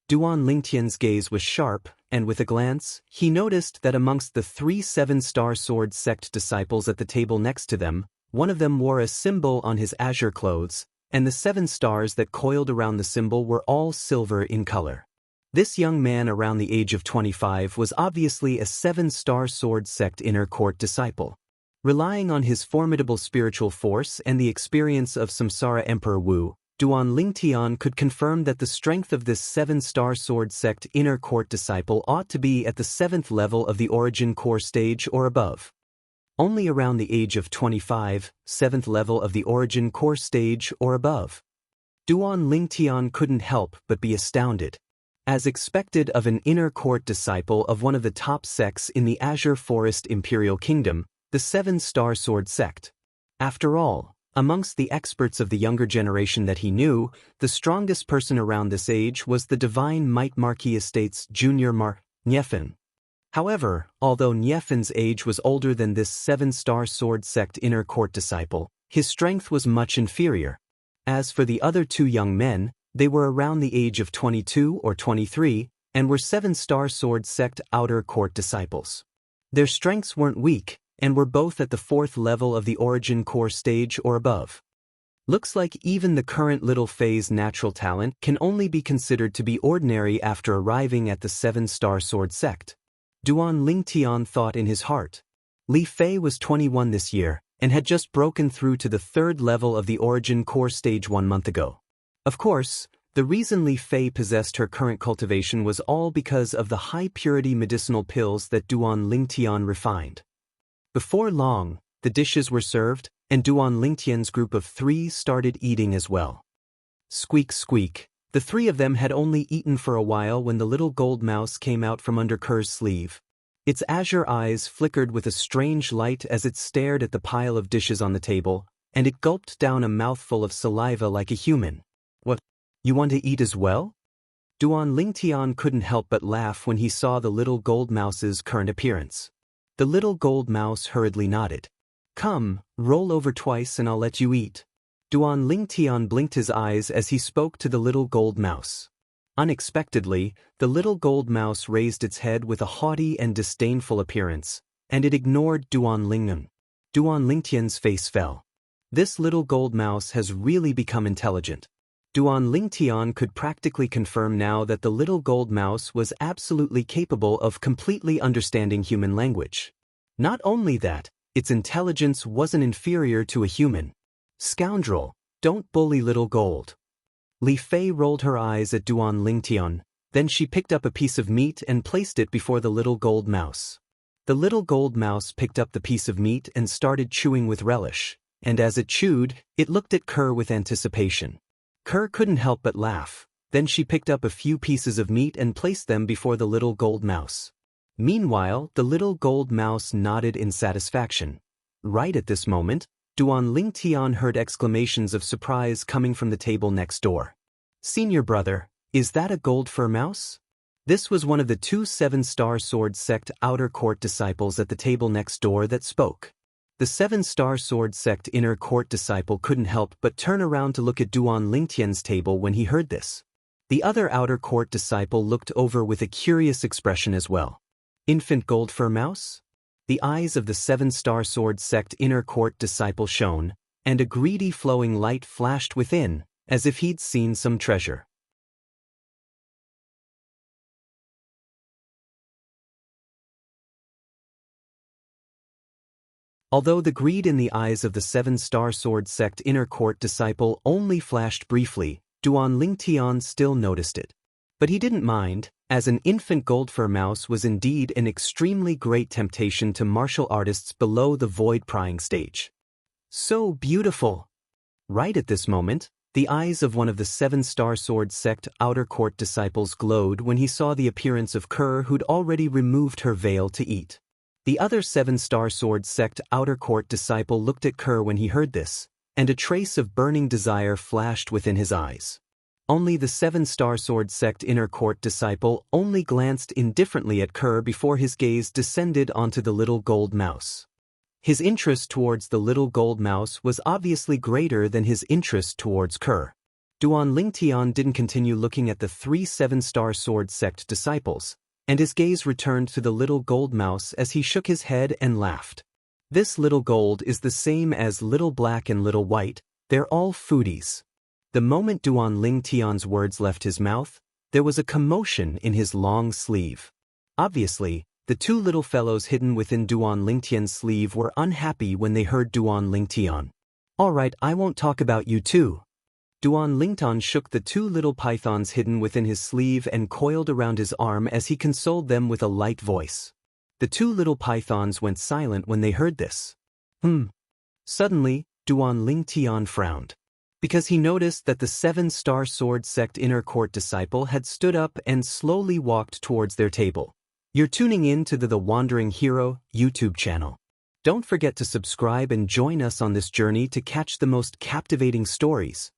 Duan Lingtian's gaze was sharp, and with a glance, he noticed that amongst the 3 7-star sword sect disciples at the table next to them, one of them wore a symbol on his azure clothes, and the 7 stars that coiled around the symbol were all silver in color. This young man around the age of 25 was obviously a 7-star sword sect inner court disciple. Relying on his formidable spiritual force and the experience of Samsara Emperor Wu, Duan Lingtian could confirm that the strength of this 7-star sword sect inner court disciple ought to be at the 7th level of the origin core stage or above. Only around the age of 25, 7th level of the origin core stage or above. Duan Lingtian couldn't help but be astounded. As expected of an inner court disciple of one of the top sects in the Azure Forest Imperial Kingdom, the 7-star sword sect. After all, amongst the experts of the younger generation that he knew, the strongest person around this age was the Divine Might Marquis Estate's junior Niefan. However, although Niefen's age was older than this 7-star sword sect inner court disciple, his strength was much inferior. As for the other 2 young men, They were around the age of 22 or 23, and were 7-star sword sect outer court disciples. Their strengths weren't weak, and were both at the 4th level of the origin core stage or above. Looks like even the current Little Fei's natural talent can only be considered to be ordinary after arriving at the 7-star sword sect. Duan Lingtian thought in his heart. Li Fei was 21 this year, and had just broken through to the 3rd level of the origin core stage 1 month ago. Of course, the reason Li Fei possessed her current cultivation was all because of the high-purity medicinal pills that Duan Lingtian refined. Before long, the dishes were served, and Duan Lingtian's group of 3 started eating as well. Squeak squeak, the 3 of them had only eaten for a while when the little gold mouse came out from under Kerr's sleeve. Its azure eyes flickered with a strange light as it stared at the pile of dishes on the table, and it gulped down a mouthful of saliva like a human. What? You want to eat as well? Duan Lingtian couldn't help but laugh when he saw the little gold mouse's current appearance. The little gold mouse hurriedly nodded. Come, roll over twice and I'll let you eat. Duan Lingtian blinked his eyes as he spoke to the little gold mouse. Unexpectedly, the little gold mouse raised its head with a haughty and disdainful appearance, and it ignored Duan Lingtian. Duan Lingtian's face fell. This little gold mouse has really become intelligent. Duan Lingtian could practically confirm now that the little gold mouse was absolutely capable of completely understanding human language. Not only that, its intelligence wasn't inferior to a human. Scoundrel, don't bully little gold. Li Fei rolled her eyes at Duan Lingtian, then she picked up a piece of meat and placed it before the little gold mouse. The little gold mouse picked up the piece of meat and started chewing with relish, and as it chewed, it looked at Kerr with anticipation. Kerr couldn't help but laugh. Then she picked up a few pieces of meat and placed them before the little gold mouse. Meanwhile, the little gold mouse nodded in satisfaction. Right at this moment, Duan Lingtian heard exclamations of surprise coming from the table next door. Senior brother, is that a gold fur mouse? This was one of the 2 7-star sword sect outer court disciples at the table next door that spoke. The 7-star sword sect inner court disciple couldn't help but turn around to look at Duan Lingtian's table when he heard this. The other outer court disciple looked over with a curious expression as well. Infant gold fur mouse? The eyes of the 7-star sword sect inner court disciple shone, and a greedy flowing light flashed within, as if he'd seen some treasure. Although the greed in the eyes of the 7-star sword sect inner court disciple only flashed briefly, Duan Lingtian still noticed it. But he didn't mind, as an infant gold fur mouse was indeed an extremely great temptation to martial artists below the void prying stage. So beautiful! Right at this moment, the eyes of one of the 7-star sword sect outer court disciples glowed when he saw the appearance of Kerr, who'd already removed her veil to eat. The other 7-star sword sect outer court disciple looked at Kerr when he heard this, and a trace of burning desire flashed within his eyes. Only the 7-star sword sect inner court disciple only glanced indifferently at Kerr before his gaze descended onto the little gold mouse. His interest towards the little gold mouse was obviously greater than his interest towards Kerr. Duan Lingtian didn't continue looking at the 3 7-star sword sect disciples, and his gaze returned to the little gold mouse as he shook his head and laughed. This little gold is the same as little black and little white, they're all foodies. The moment Duan Lingtian's words left his mouth, there was a commotion in his long sleeve. Obviously, the 2 little fellows hidden within Duan Lingtian's sleeve were unhappy when they heard Duan Lingtian. Alright, I won't talk about you too. Duan Lingtian shook the 2 little pythons hidden within his sleeve and coiled around his arm as he consoled them with a light voice. The 2 little pythons went silent when they heard this. Suddenly, Duan Lingtian frowned, because he noticed that the 7-star sword sect inner court disciple had stood up and slowly walked towards their table. You're tuning in to the Wandering Hero YouTube channel. Don't forget to subscribe and join us on this journey to catch the most captivating stories.